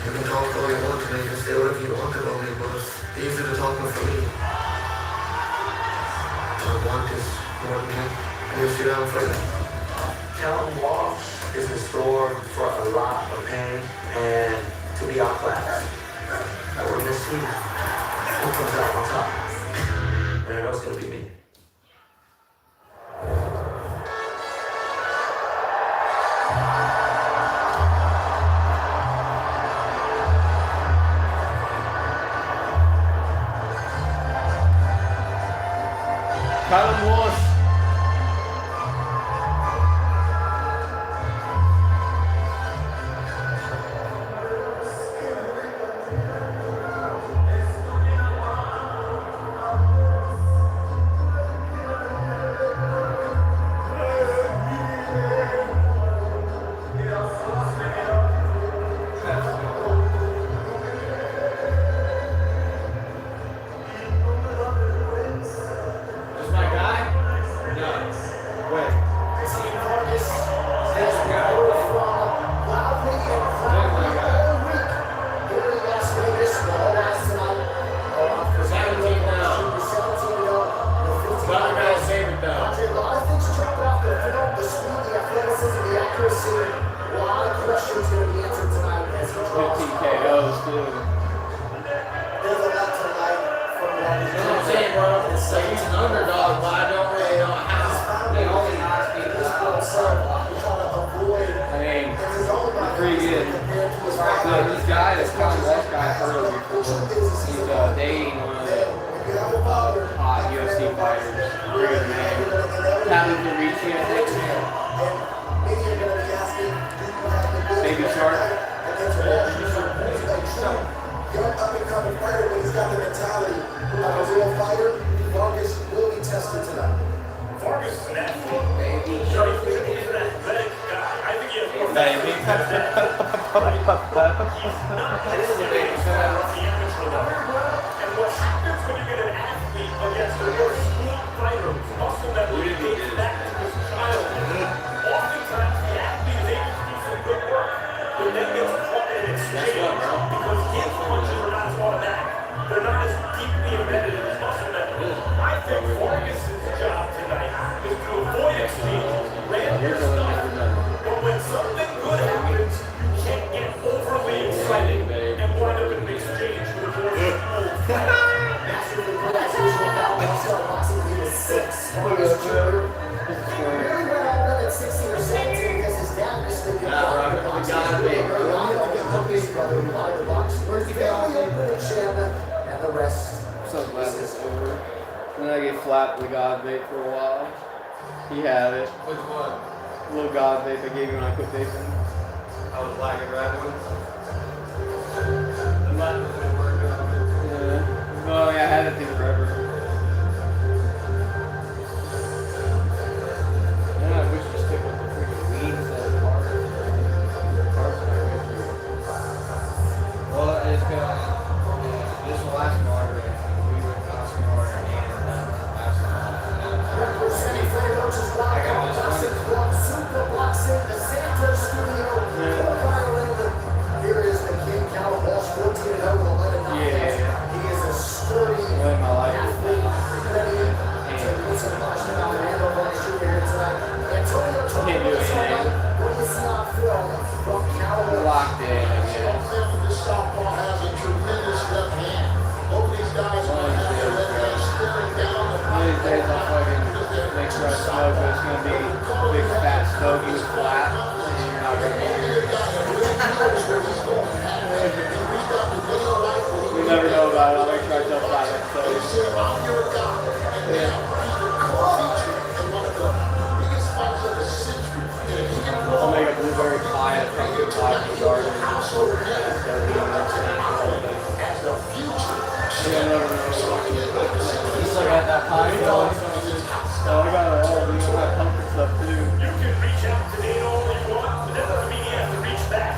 You can talk all you want to me, you can say whatever you want about me, but it's easy to talk for me. I want this more than you. And you see that I'm fighting. Callum Walsh is in store for a lot of pain and to be outclassed. And we're going to see who comes out on top. And I know it's going to be me. Callum Walsh. Dating one of the hot UFC fighters. Pretty good man. Talented Ricci, I think. Baby Shark. Young up-and-coming fighter, but he's got the mentality of a real fighter. Vargas will be tested tonight. Vargas is an athlete, baby. He's an athletic guy. I think he has more Baby. He's not necessarily the amateur level. And what happens when you get an athlete against a more smooth fighter whose muscle memory dates back to his childhood? Oftentimes, the athlete is able to do some good work, but then gets caught in an exchange because his punches are not as automatic. They're not as deeply embedded in his muscle memory. I think Vargas' job tonight is to avoid exchanges, land your stuff, but when something good happens, you can't get overly excited and wind up in an exchange with a more smooth fight. I'm so glad this is over. Then I get flapped with God vape for a while. He had it. Which one? Little God vape I gave you when I quit vaping. I was black and red one. The button was working on it. Yeah. Oh yeah, I had it thing forever. Yeah, I wish you stick with the freaking weed instead of carbs. Carbs are not good for you. Well, it's gonna, this will last longer. We were costing more and last I got this Here is the King Callum Walsh, 14-0 with 11 knockouts. He is a sturdy make sure I smoke, but it's gonna be big fat smoky with flat, and you're not gonna be here. You never know about it. I'll make sure I tell flat next time. Yeah. I'll make a blueberry pie and pumpkin pie from the garden. Yeah, no. You still got that pie going? Oh, I got it all. We got pumpkin stuff too. You can reach out to Nate all you want, but that doesn't mean you have to reach back.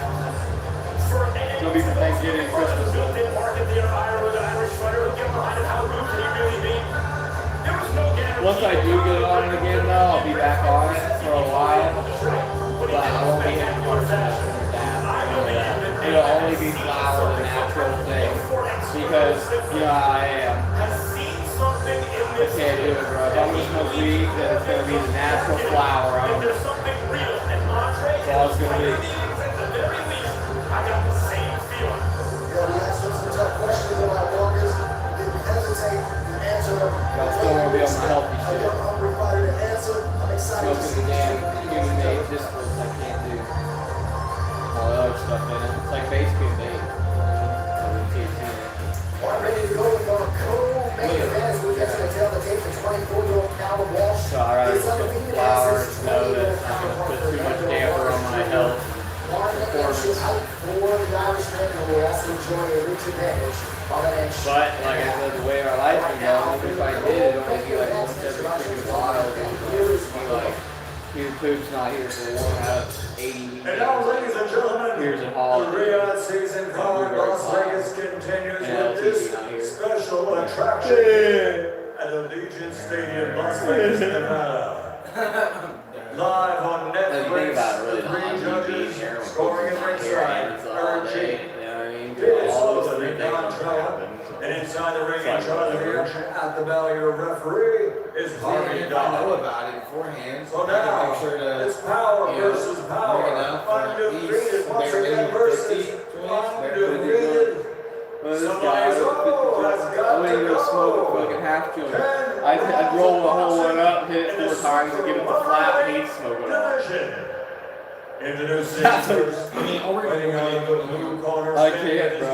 It'll be for Thanksgiving and Christmas. Built-in market there, Ireland, Irish fighter, get behind it. How good can he really be? There was no guarantee. Once I do get on it again, though, I'll be back on it for a while. But I won't be hitting hard enough for that. It'll only be flour, the natural thing. Because, you know how I am. I can't do it, bro. If I'm gonna smoke weed, then it's gonna be the natural flour. That's all it's gonna be. I got the same feeling. Yeah, we asked him some tough questions about Marcus. Didn't hesitate to answer them. But I still wanna be on my healthy shit. A hungry fighter to answer. I'm excited to see Smoking the damn human made disciplines I can't do. All the other stuff in it. It's like basically a bait. I'm ready to go with our co-main event as we get to the tail of the tape for 24-year-old Callum Walsh. So I rather just put the flour and know that it's not gonna put too much damper on my health. Performance. But like I said, the way our life's been going, if I did, it'd only be like once every freaking while. It'd be like, your poop's not here for 1 out of 80 weeks. And now, ladies and gentlemen, Here's a the holiday. Riyadh season card Las Vegas continues with this special attraction at Allegiant Stadium, Las Vegas, Nevada. Live on Netflix, the three judges scoring at ringside, urging and inside the ring in charge of the action at the belly, your referee is Harvey I know Dodd. about it beforehand. So I now, can make sure to, it's power you know, versus power. bring it up for at Undefeated least once bare again minimum versus 50. undefeated. Well, this guy, I wouldn't even smoke a fucking half joint. I'd roll the whole one up, hit it 4 times, and give it the flat, and he'd smoke it all. Introducing That's first, fighting out of the blue corner, I can't, bro.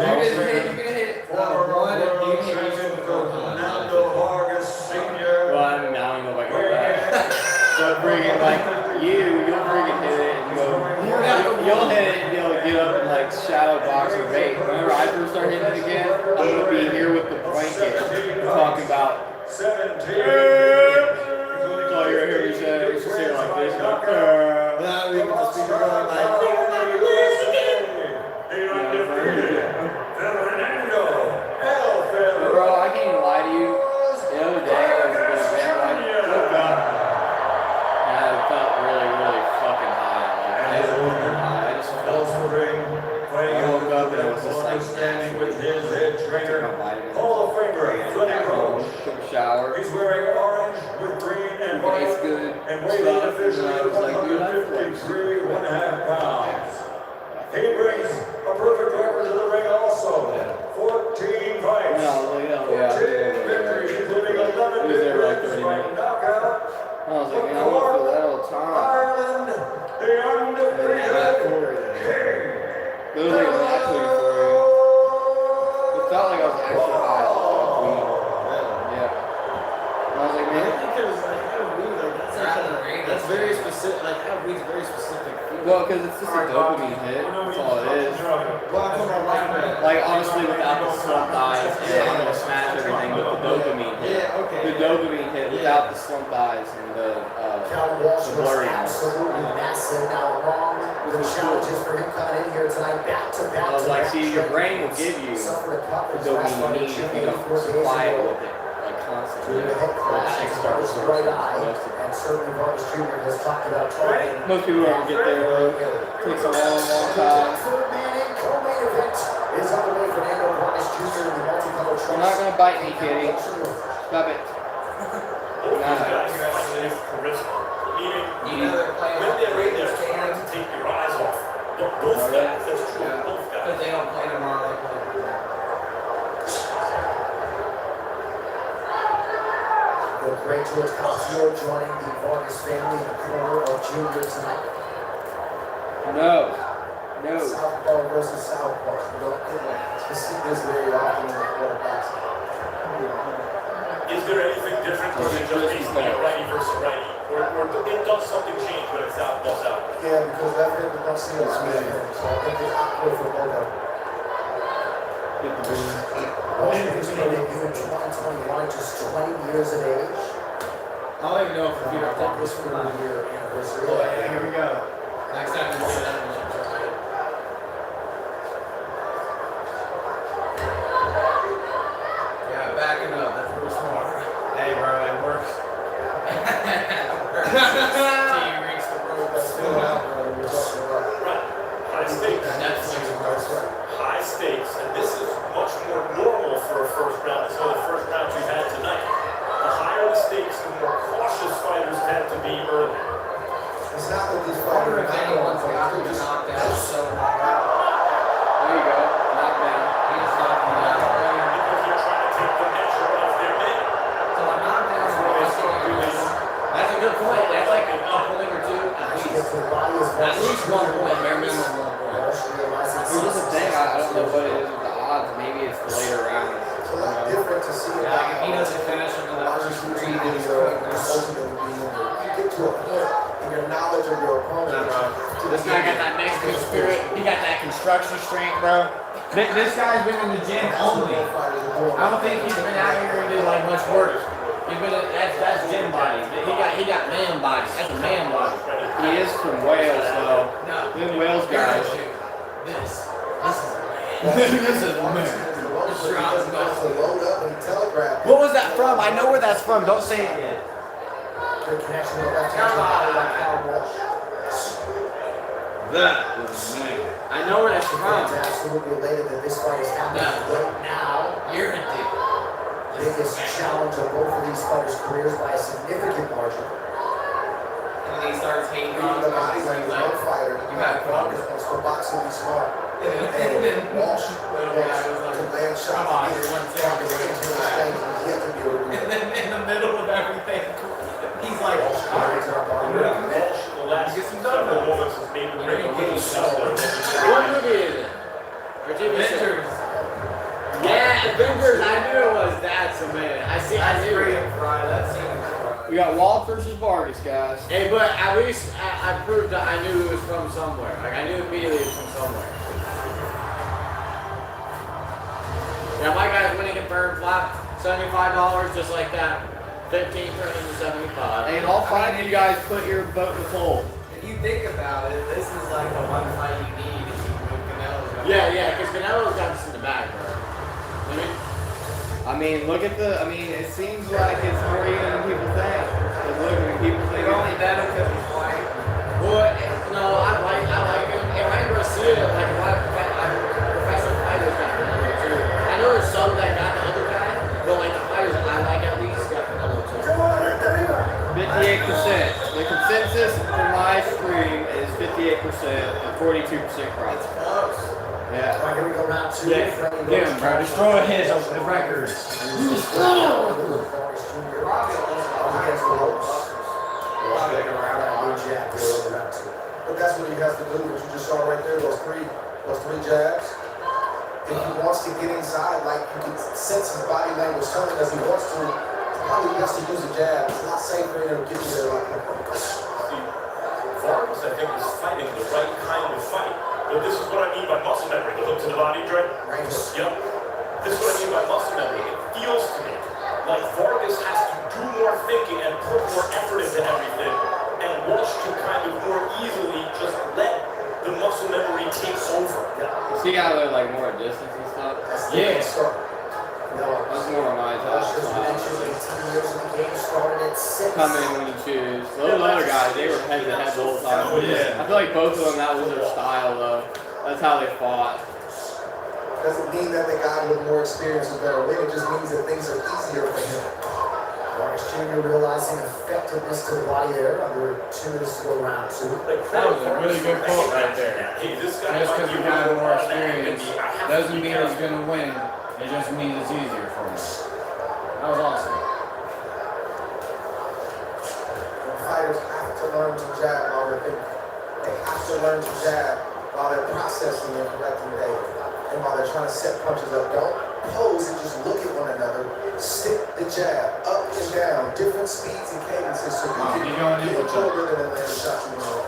former world champion Fernando Vargas Sr. Well, I don't know if I can do that. But friggin' like you'll friggin' hit it and go, you'll hit it and you'll get up and like shadow box or bait. Whenever I first start hitting it again, I'm gonna be here with the blanket talking about 17. That's all you're gonna hear me say. It's just here like this. Now we get the speaker going like, bro, I can't even lie to you. The other day I was at the event, I woke up and I felt really, really fucking high. Like I just felt I woke up and I was just like standing with his head trainer, took my vitamins. Hall of Famer, Freddie Roach. Took a shower. He's wearing orange with green and white, Tastes good. and weighing Stuff. officially And I was like, dude, I feel like 153.5 pounds. He brings a perfect record to the ring also. 14 fights. No, yeah, 14 victories, including 11 He was there for like victories 30 by minutes. knockout. I was like, man, I want to feel that all the time. Ireland, the undefeated king. It was like relaxing for you. It felt like I was actually high. Yeah. And I was like, man. that's very specific. Like, how weed's very specific. Well, because it's just a dopamine hit. That's all it is. Like, honestly, without the slumped eyes, and I'm going to smash everything with the dopamine hit. The dopamine hit without the slumped eyes and the blurriness. Absolutely massive. Now, along with the challenges for him coming in here tonight, back to back. I was like, see, your brain will give you the dopamine you need if you don't supply it with it, like, constantly. When shit starts to right eye, and certainly Vargas Jr. has talked about trying. Most people don't get there, though. It takes a long, long time. Third man in co-main event is underway. Fernando Vargas Jr. the multicolor You're not gonna bite me, kitty. Stop it. When they're in there trying to take your eyes off. Both guys, that's true. Both guys. But they don't play tomorrow. The great George Calcio joining the the Vargas family in the corner of Junior tonight. No. Southpaw versus Southpaw. You don't get to see this very often in the quarterbacks. Is there anything different than just basically a righty versus righty? Or it does something change when it's southpaw southpaw? Yeah, because that hit the see us man. So I think it's awkward for both of them. Washington's going to debut in 2021, just 20 years of age. I don't even know if we are taking this for 1 year anniversary. Oh, yeah, here we go. Next time we do that, we should try it. Yeah, backing up. That's real smart. Hey, bro, it works. Team reached the road. That's still out there. Right. High stakes. High stakes, and this is much more normal for a first round. So the first round we've had tonight. The higher the stakes, the more cautious fighters tend to be early. It's not that these fighters are anyone's got to knock down so high. There you go. Knock down. He's knocking down. Because they're trying to take the measure of their men. So a knockdown is that's a good point. That's like a point or two at least. At least 1 point, bare minimum 1 point. Here's the thing, I don't know what it is with the odds. Maybe it's the later rounds. It's a lot different to see it. Like if he doesn't finish into the first 3, then he's You get to a point in your knowledge of your opponent. This guy got that Mexican spirit. He got that construction strength, bro. This guy's been in the gym only. I don't think he's been out here and did like much work. He's been that's gym body. He got man body. That's a man body. He is from Wales, though. No, them Wales guys. This is a man. What was that from? I know where that's from. Don't say it yet. Good connection with left hand body like Kyle Walsh. That was me. I know where that's from. Fans are absolutely elated that this fight is happening right now. You're a dick. Biggest challenge of both of these fighters' careers by a significant margin. And he starts hating on the body language of one fighter. You got Vargas wants for boxing to be smart. And Walsh wants to land shots. Come on, you're one second. And then in the middle of everything, he's like, Walsh, the last several moments has made the ring a little softer. What movie is it? Or TV show? Yeah, Avengers. I knew it was that. So man, I knew it. We got Walt versus Vargas, guys. Hey, but at least I proved that I knew it was from somewhere. Like I knew immediately it was from somewhere. Yeah, my guy's winning confirmed flat, $75 just like that. 15 turning to 75. And all 5 of you guys put your vote in the poll. if you think about it, this is like the one fight you need if you move Canelo. Yeah, because Canelo's got this in the bag, bro. I mean, look at the. I mean, it seems like it's more even than people think. But look, I mean, people think You're only better because he's white. Well, no, I like him. And I never see it like a lot of professional fighters got Canelo too. I know there's some that got the other guy, but like the fighters I like at least got Canelo too. 58%. The consensus for my stream is 58% and 42% crowd. It's close. Yeah. All right, here we go, round two. Yeah, bro. Destroy his records. Against Lopes. But that's what he has to do, what you just saw right there, those three jabs. If he wants to get inside, like you can sense his body language telling as he wants to, probably has to use a jab. It's not safe for him to get you there like that. Vargas, I think, is fighting the right kind of fight. But this is what I mean by muscle memory. The hook to the body, Dre? Right. Yep. This is what I mean by muscle memory. It feels to me like Vargas has to do more thinking and put more effort into everything. And Walsh can kind of more easily just let the muscle memory take over. You see how they're like more distance and stuff? Yeah. That's more of my touch. Come in when you choose. Those other guys, they were head to head the whole time. Yeah. I feel like both of them, that was their style though. That's how they fought. Doesn't mean that the guy with more experience is better win. It just means that things are easier for him. Vargas Jr. realizing effectiveness to the body there under 2 minutes to go round 2. That was a really good quote right there. Just because the guy with more experience doesn't mean he's going to win. It just means it's easier for him. That was awesome. jab while they're thinking. They have to learn to jab while they're processing and correcting data. And while they're trying to set punches up, don't pose and just look at one another. Stick the jab up and down, different speeds and cadences so you can get a control rhythm and land the shots you want.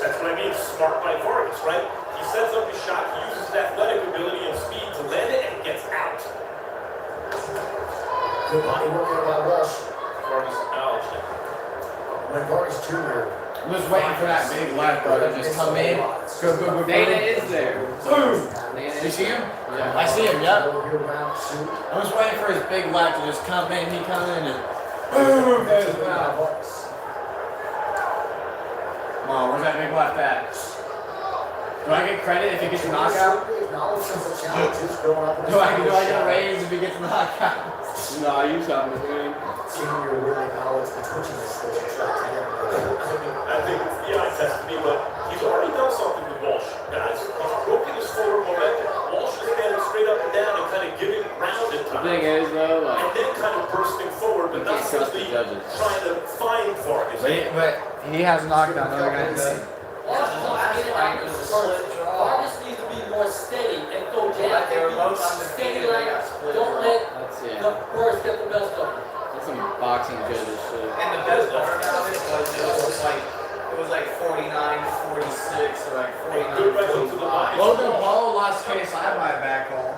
That's what I mean, smart by Vargas, right? He sets up his shot, he uses his athletic ability and speed to land it, and gets out. Good body working by Walsh. Vargas acknowledged it. When Vargas Jr. I'm just waiting for that big left, bro, to just come in. Go. Dana is there. Boom. You see him? Yeah, I see him. Yep. I'm just waiting for his big left to just come in. He come in and boom. There's his mouth. Come on, where's that big left at? Do I get credit if he gets a knockout? Do I get a raise if he gets a knockout? No, you something, man. Senior really acknowledged the twitchiness that you tried to get. I think it's the eye test to me, but he's already done something with Walsh, guys. He's broken his forward momentum. Walsh is standing straight up and down and kind of giving ground at The times. thing is, though, like, And then kind of bursting forward, but not trust the simply judges. trying to find Vargas. But he has knocked down other guys. Vargas needs to be more steady and go down and be steady like don't let the worst get the best of him. that's some boxing judges shit. And the best part about it was like 49-46 or like 49-45. Logan Paul lost KSI by a back call.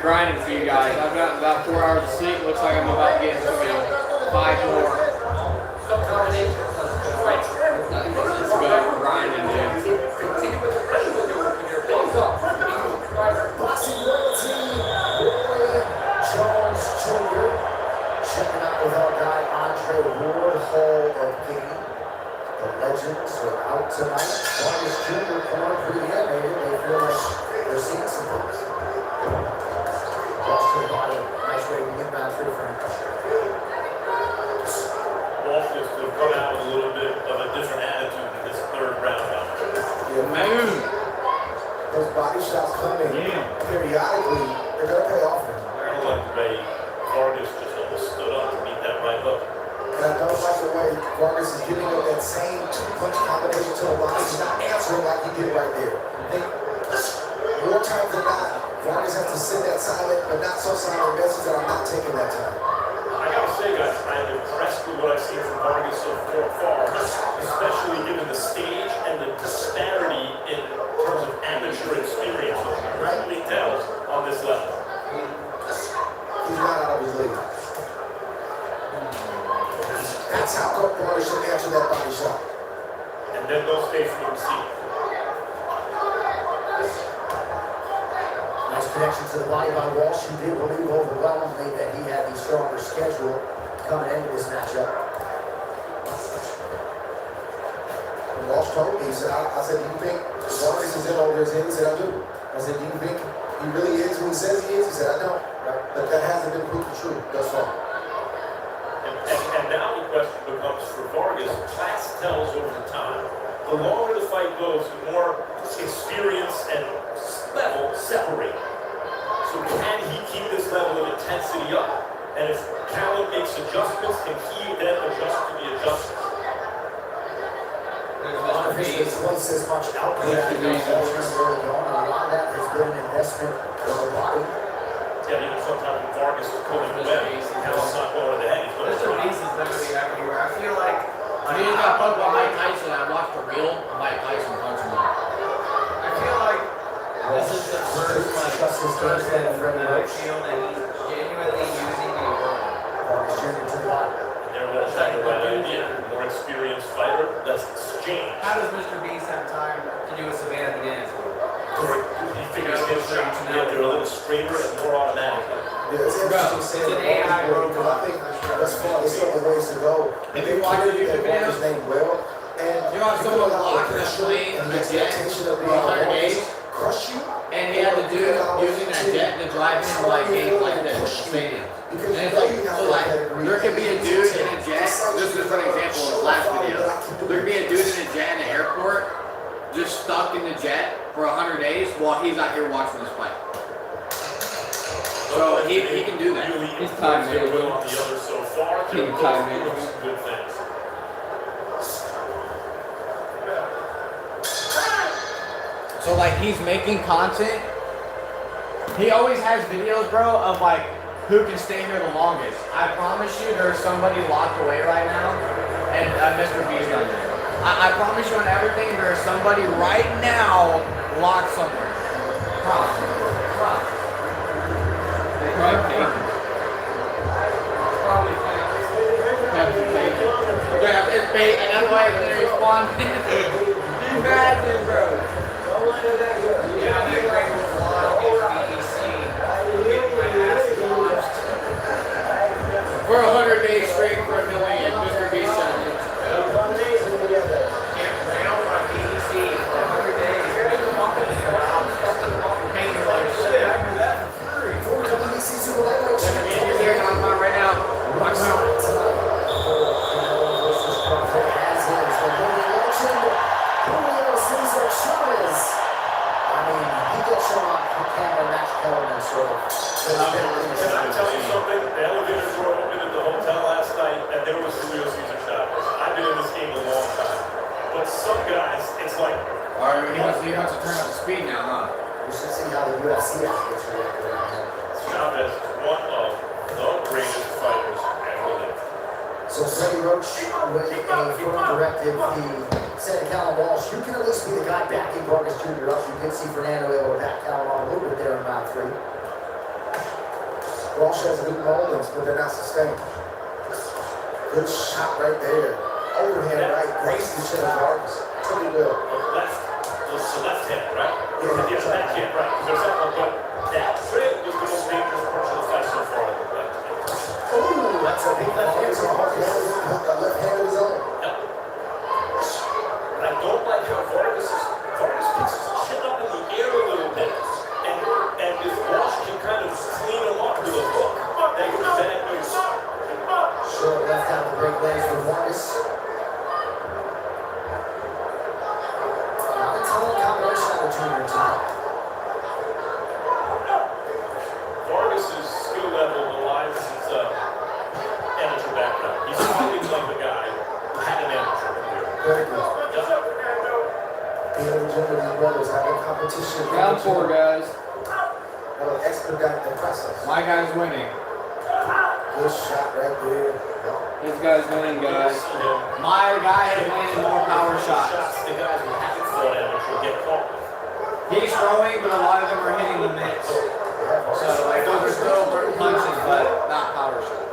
Grinding for you guys. I've got about 4 hours of sleep. Looks like I'm about to get into 5 more. It's good grinding, dude. Jones Jr. checking out with our guy Andre Ward, Hall of Fame. The legends are out tonight. Vargas Jr. corner pre-animated. They feel like they're seeing some things. Walsh to the body. Nice way to get back through for him. Walsh is to come out with a little bit of a different attitude in this third round. Those body shots coming periodically, they're going to pay off for him. I don't like the way Vargas just almost stood up to meet that right hook. And I don't like the way Vargas is giving up that same two-punch combination to the body. He's not answering like he did right there. More times than not, Vargas has to send that silent, but not so silent message that I'm not taking that time. I gotta say, guys, I'm impressed with what I've seen from Vargas so far, especially given the stage and the disparity in terms of amateur experience, which really tells on this level. He's not out of his league. That's how Vargas should answer that body shot. And then they'll stay from the receiver. Nice connection to the body by Walsh, who did believe overwhelmingly that he had the stronger schedule coming into this matchup. And Walsh told me, he said, I said, do you think Vargas is in over his head? He said, I do. I said, do you think he really is who he says he is? He said, I don't. Right? But that hasn't been proven true thus far. And now the question becomes for Vargas, class tells over time. The longer the fight goes, the more experience and level separate. So can he keep this level of intensity up? And if Callum makes adjustments, can he then adjust to the adjustments? This place as much output as the really going. A lot of that has been an investment in the body. Yeah, even sometimes when Vargas is pulling away, Callum's not going to the head. He's going to the Mr. Beast is literally everywhere. I feel like He just got punked by Mike Tyson. I watched the real Mike Tyson punch him. I feel like this is the first like person from the shield that he's genuinely using the world. They're going to take the right idea. More experienced fighter, let's exchange. How does Mr. Beast have time to do a Savannah the dance? He figures his shot to be a little straighter and more automatic. Yeah, it's interesting saying AI because I think thus far there's still a ways to go. Have you watched the YouTube video? His name well, and You know how someone locked in a plane in the jet for 100 days? crush you. And he had to do using that jet to drive into like games like this, stadium. And it's like, so like, there could be a dude in a jet, this is for an example in the last video, there could be a dude in a jet in the airport, just stuck in the jet for 100 days while he's out here watching this fight. So he can do that. He's time management. On the other so far, King they're time both doing management. some good things. So like he's making content. He always has videos, bro, of like who can stay here the longest. I promise you there's somebody locked away right now, and Mr. Beast on there. I promise you on everything there's somebody right now locked somewhere. Promise. They probably take it. Yeah, it's bait, and that's why when they respond, imagine, bro. For 100 days straight for $1 million, Mr. Beast challenge. Right now. Can I tell you something? The elevators were open at the hotel last night, and there was Julio Cesar Chavez. I've been in this game a long time. But some guys, it's like... Alright, he wants to turn up the speed now, huh? We should see how the UFC athletes react around him. Chavez, one of the greatest fighters ever lived. So Freddie Roach, with a firm directive, he said to Callum Walsh, you can at least be the guy backing Vargas Jr. up. You did see Fernando able to back Callum on a little bit there in round 3. Walsh has good moments, but they're not sustained. Good shot right there. Overhand right, grazed the chin of Vargas. Pretty well. The left hand, right? Yeah, that hand, right. There's that, but that trip was the most dangerous portion of the fight so far. Ooh, that's a big left hand. A left hand of his own. Yep. I don't like how Vargas picks his chin up in the air a little bit. And if Walsh can kind of clean him up with a hook, that could be bad news. Short left out the break legs for Vargas. Not a ton of combination on the junior tonight. Vargas' skill level belies his amateur background. He's fighting like the guy who had an amateur career. Very good. The eligibility brothers having competition. Round 4, guys. Expedite the process. My guy's winning. Good shot right there. His guy's winning, guys. My guy is landing more power shots. The guys who haven't fought amateur get caught. He's throwing, but a lot of them are hitting the mitts. So, like, those are still punches, but not power shots.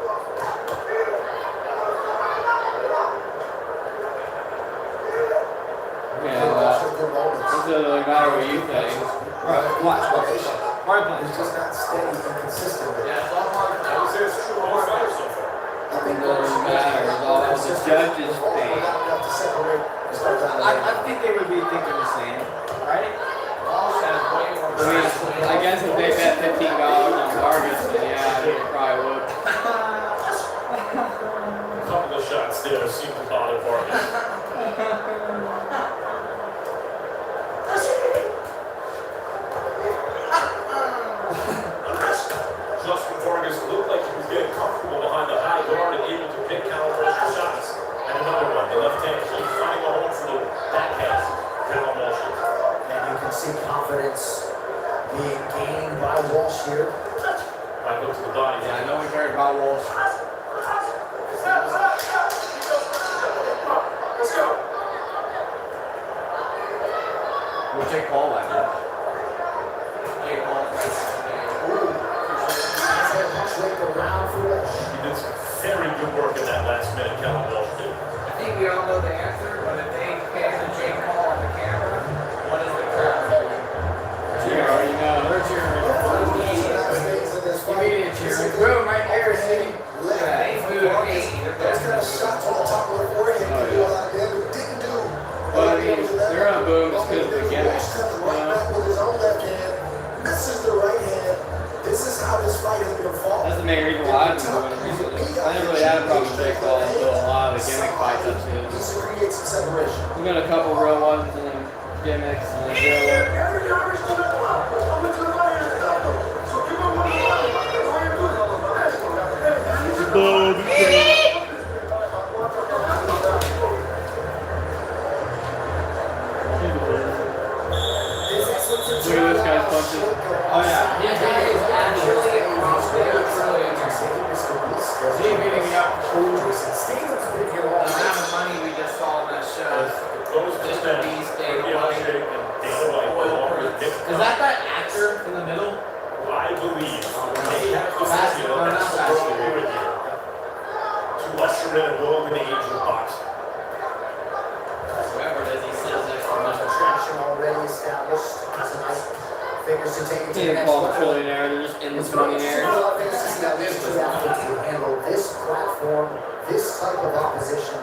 It doesn't matter what you think. Right, watch. It's just not steady and consistent. Yeah, I was there true all fighters so far. It doesn't matter. It's all the judges' thing. I think they would be thinking the same, right? I guess if they bet $15 on Vargas, then yeah, they probably would. A couple of shots there seem to bother Vargas. Justin Vargas looked like he was getting comfortable behind the high guard and able to pick counter shots. And another one, the left hand, he's finding a home for the back pass. Callum Walsh. And you can see confidence being gained by Walsh here. Might go to the body. Yeah, I know we cared about Walsh. Let's go. We'll take Paul that man. Take Paul. He did some very good work in that last minute, Callum Walsh did. I think we all know the answer, but if they can, the Jake We're gonna boo him just because of the gimmicks. Stepping right back with his own left hand, misses the right hand. This is how this fight has been fought. That's the main reason why I've been doing it recently. I never really had a problem with Jake Paul until a lot of the gimmick fights I've seen. Needs to create some separation. We've got a couple real ones and then gimmicks and then real ones. Look at this guy's punches. Oh yeah. This guy is actually really interesting. Is he beating me up? The amount of money we just saw on that show. Mr. Beast, Dana White. Is that actor in the middle? I believe they have to Faster, or not faster. to usher in a golden age of boxing. Whoever it is, he says extra money. Traction already established. Tonight, figures to take it to the Can't next call him a level. trillionaire, they're just endless millionaires. To handle this platform, this type of opposition.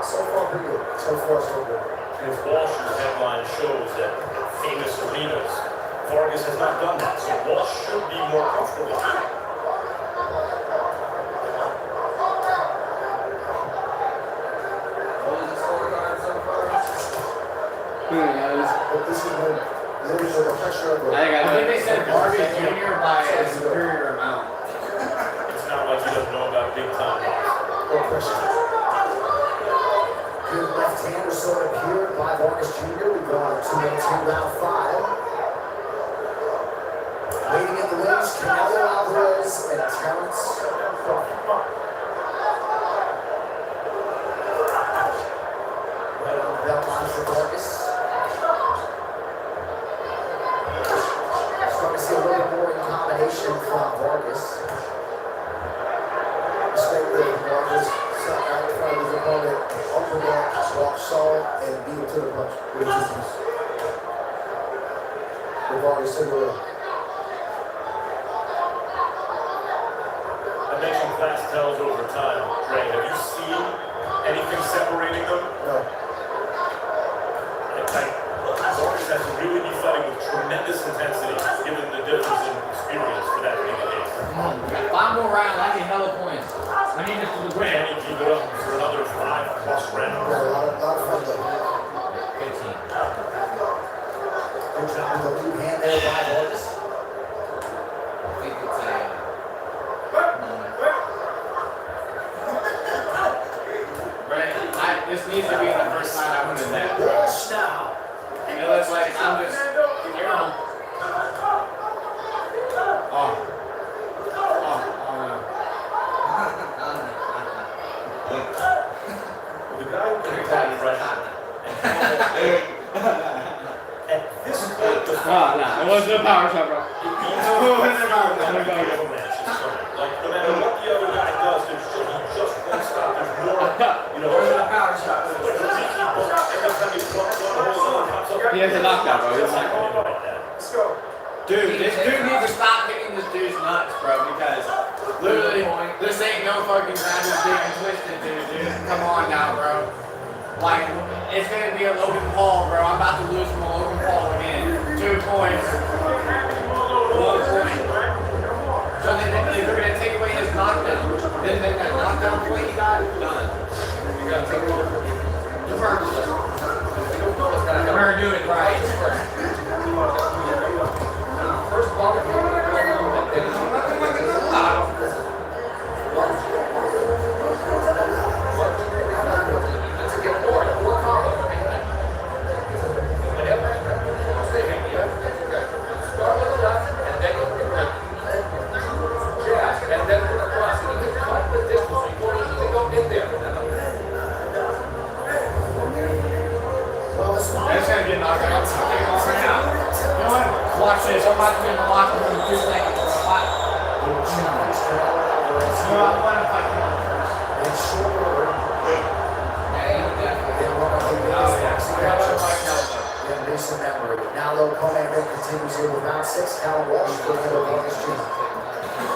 So far, pretty good. So far, so good. If Walsh's headline shows that famous arenas, Vargas has not done that, so Walsh should be more comfortable. Who knows? But this is when living with the pressure of the. I think they said Barbie Jr. by a superior amount. It's not like he doesn't know about big time boxing. Or pressure. Good left hander sort of here by Vargas Jr. We go on 2 minutes here, round 5. Waiting in the wings, Canelo Alvarez and Terrence Crawford. Right on the belt line for Vargas. Starting to see a little bit more in combination from Vargas. Straight with Vargas, sat right in front of his opponent, upper back, walk solid, and beat him to the punch. With distance. With Vargas to the left. I mentioned class tells over time. Ray, have you seen anything separating them? No. Vargas has to really be fighting with tremendous intensity, given the difference in experience for that being the case. We got 5 more rounds. I need hella points. I need this to the Ray, win. I need to keep it up for another 5+ rounds. Yeah, a lot of fun though. 15. Good job with the lead hand there by Vargas. I think it's a... This needs to be the first time I win in that. Walsh now. It looks like I'm just... You know. Oh. The guy who can apply pressure at this point, the Nah, it wasn't a power shot, bro. Like, no matter what the other guy does, he just won't stop. There's more, There's a power shot. He has a knockout, bro. He's like, let's go. Dude, this dude needs to stop kicking this dude's nuts, bro, because literally, this ain't no fucking grinding, dick, and twisted, dude. Come on now, bro. Like, it's gonna be a Logan Paul, bro. I'm about to lose from a Logan Paul again. 2 points. 1 point. So then they're gonna take away his knockdown. Then that knockdown point he got, done. You're gonna take away the first. We're doing it right. First ball. Watch this, I'm about to be in the locker room in 2 seconds. Watch. No, I want to fight him first. In recent memory. Now though, co-main continues here with round 6. Callum Walsh for the Vargas Jr.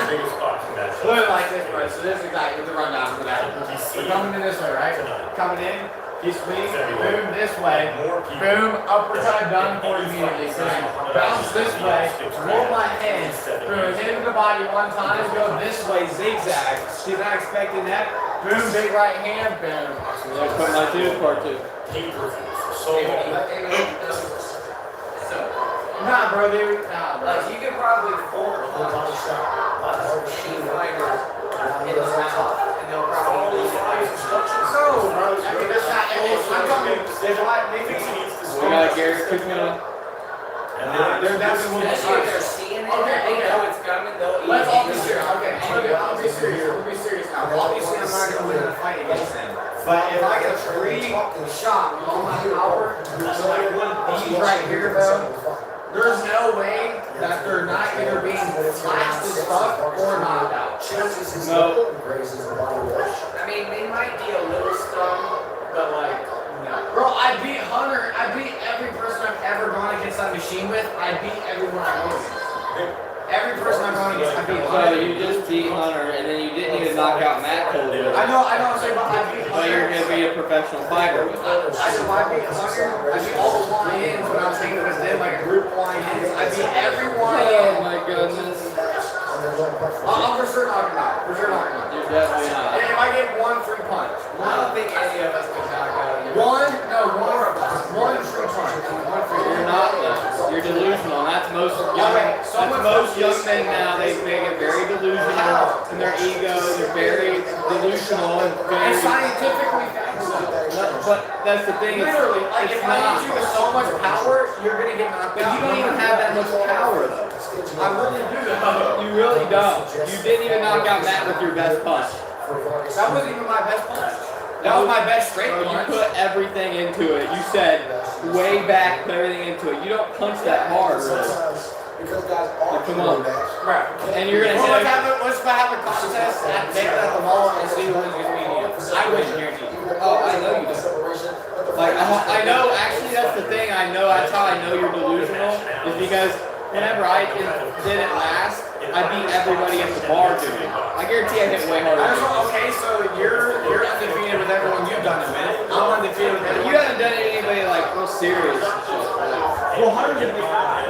Biggest boxing match. Look like this, bro. So this is exactly the rundown for that. We're coming in this way, right? Coming in, He swings, boom this way, boom, upper side done for immediately. So bounce this way, roll my head, boom, hit him in the body one time, go this way, zigzag. She's not expecting that. Boom, big right hand, boom. Let's put my two part two. Nah, bro, dude. Nah, bro. Like, you could probably form a body shot a machine fighter in his mouth, and they'll probably No, bro. I mean, that's not. I'm talking. There's a lot. Maybe. We got Garrett cooking it up. They're definitely especially if they're seeing it, they know it's coming, they'll eat. Let's all be serious. Okay, I'll be serious. We'll be serious now. Obviously, I'm not gonna win in a fight against them. But if I get a free shot with all my power, so like one of these right here, bro, there's no way that they're not either being flashed as fuck or knocked out. No. I mean, they might be a little stung, but like, no. Bro, I beat Hunter. I beat every person I've ever gone against that machine with. I beat everyone I go against. Every person I've gone against, I beat So Hunter. you just beat Hunter, and then you didn't even knock out Matt Cole. I know what I'm saying, but I beat But you're Hunter. gonna be a professional fighter with that. I said, well, I beat Hunter. I beat all the lions when I was hanging with them, like group lions. I beat everyone. Oh my goodness. I'm for sure knocking out. For sure knocking out. You're definitely not. If I get one free punch. I don't think any of us can knock out you. One free punch. You're not though. You're delusional. That's most young men now. They get very delusional in their ego. They're very delusional and very. It's scientifically factual. But that's the thing. Literally, like it's if I not. hit you with so much power, you're gonna get knocked But out. you don't even have that much power though. I really do though. You really don't. You didn't even knock out Matt with your best punch. That wasn't even my best punch. That was my best straight Bro, punch. you put everything into it. You said way back, put everything into it. You don't punch that hard, really. Like, come on. And you're gonna Well, hit. let's have a contest at the mall and see who wins medium. I win guaranteed. Oh, I know you do. Like I know. Actually, that's the thing. I know. That's how I know you're delusional. Is because whenever I did it last, I beat everybody at the bar doing it. I guarantee I hit way harder. Okay, so you're undefeated with everyone you've done it with. I'm undefeated with everyone. You haven't done anybody like real serious. Well, 100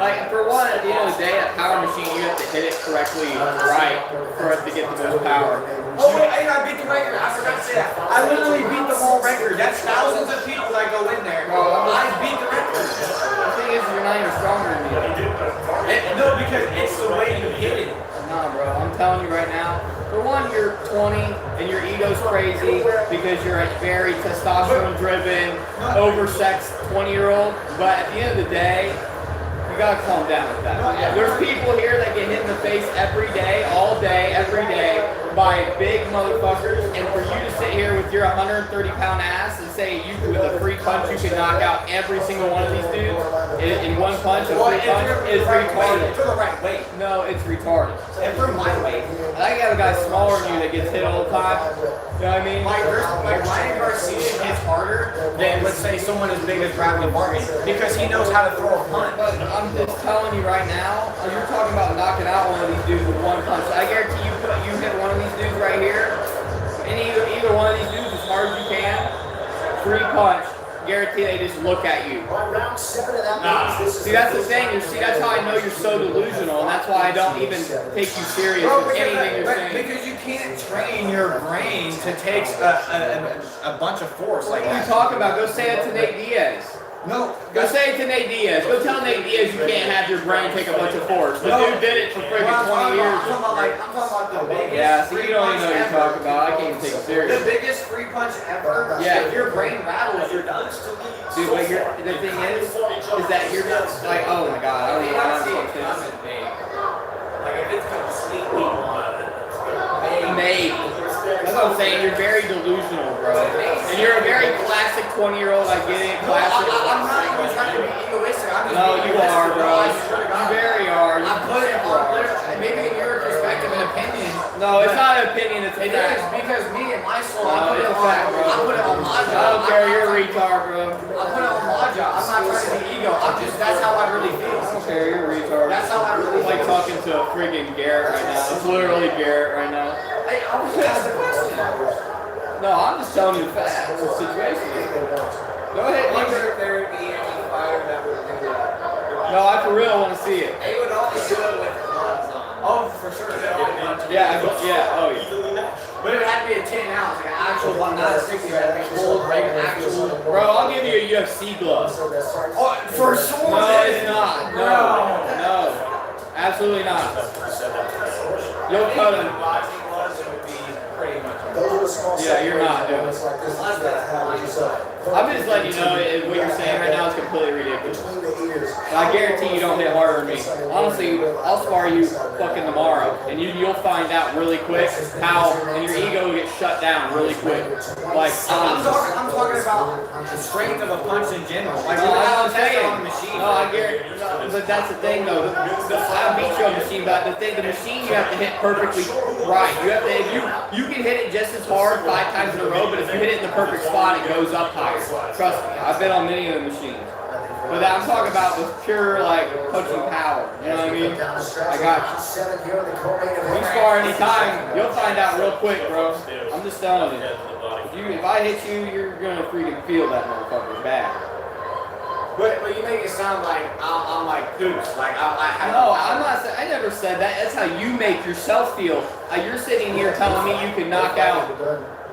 Like for one, at the end of the day, that power machine, you have to hit it correctly right for it to get the most power. Oh wait, I beat the record. I forgot to say that. I literally beat the whole record. That's thousands of people that go in there. I beat the record. The thing is, you're not even stronger than me. No, because it's the way you hit it. Nah, bro, I'm telling you right now. For one, you're 20 and your ego's crazy because you're a very testosterone-driven, oversexed 20-year-old. But at the end of the day, you gotta calm down with that. There's people here that get hit in the face every day, all day, every day by big motherfuckers, and for you to sit here with your 130-pound ass and say you with a free punch you can knock out every single one of these dudes in one punch, a free punch is retarded. For the right weight. No, it's retarded. And for my weight. I got a guy smaller than you that gets hit all the time. You know what I mean? Like Ryan Garcia hits harder than, let's say, someone as big as Bradley Martin because he knows how to throw a punch. But I'm just telling you right now, you're talking about knocking out one of these dudes with one punch. I guarantee you hit one of these dudes right here, and either one of these dudes as hard as you can, free punch. Guarantee they just look at you. Round 7 of that See, that's the thing. See, that's how I know you're so delusional, and that's why I don't even take you serious with anything you're saying. Because you can't train your brain to take a bunch of force like What are you that. talking about? Go say it to Nate Diaz. No. Go say it to Nate Diaz. Go tell Nate Diaz you can't have your brain take a bunch of force. The dude did it for freaking 20 years. I'm talking about the biggest. Yeah, so free you don't even know what punch you're talking about. I can't even take it serious. The biggest free punch ever. Yeah. If your brain rattles, you're done. Dude, but the thing is that you're just like, oh my god, I don't even know what I'm saying. Like if it's completely Maybe. That's what I'm saying. You're very delusional, bro. And you're a very classic 20-year-old. I get it. Classic. I'm not even trying to be egoistic. I'm just No, being you are, realistic. bro. You You very are. I put it on maybe in your perspective and opinion. No, it's not an opinion. It's a It fact. is because me and my soul, I No, put it it's a on. fact, bro. I put it on my I job. don't care. You're a retard, bro. I put it on my job. I'm not trying to be ego. I'm just that's how I really feel. I don't care. You're a retard. That's how I really It's like feel. talking to a freaking Garrett right now. It's literally Garrett right now. Hey, I was gonna ask the question. No, I'm just telling you the facts of the situation. Go ahead. I wonder if there would be any fighter that would do that. No, I for real want to see it. They would only do it with gloves on. Oh, for sure. Yeah, oh yeah. But it would have to be a 10 ounce, like an actual one, not a 60, right? Like full, like an actual. Bro, I'll give you a UFC glove. Oh, for sure. No, it's not. No. Absolutely not. You'll cut him. Yeah, you're not doing it. I'm just letting you know what you're saying right now is completely ridiculous. I guarantee you don't hit harder than me. Honestly, I'll spar you fucking tomorrow, and you'll find out really quick how, and your ego will get shut down really quick. Like, I'm talking about the strength of a punch in general. Like, I'm saying. on the machine. No, I guarantee. But that's the thing, though. I beat you on the machine, but the machine you have to hit perfectly right. You have to. If you can hit it just as hard 5 times in a row, but if you hit it in the perfect spot, it goes up higher. Trust me, I've been on many of the machines. But I'm talking about with pure like punching power. You know what I mean? I got you. You spar anytime, you'll find out real quick, bro. I'm just telling you. If I hit you, you're gonna freaking feel that motherfucker bad. But you make it sound like I'm like goose. Like No, I'm not. I never said that. That's how you make yourself feel. You're sitting here telling me you can knock out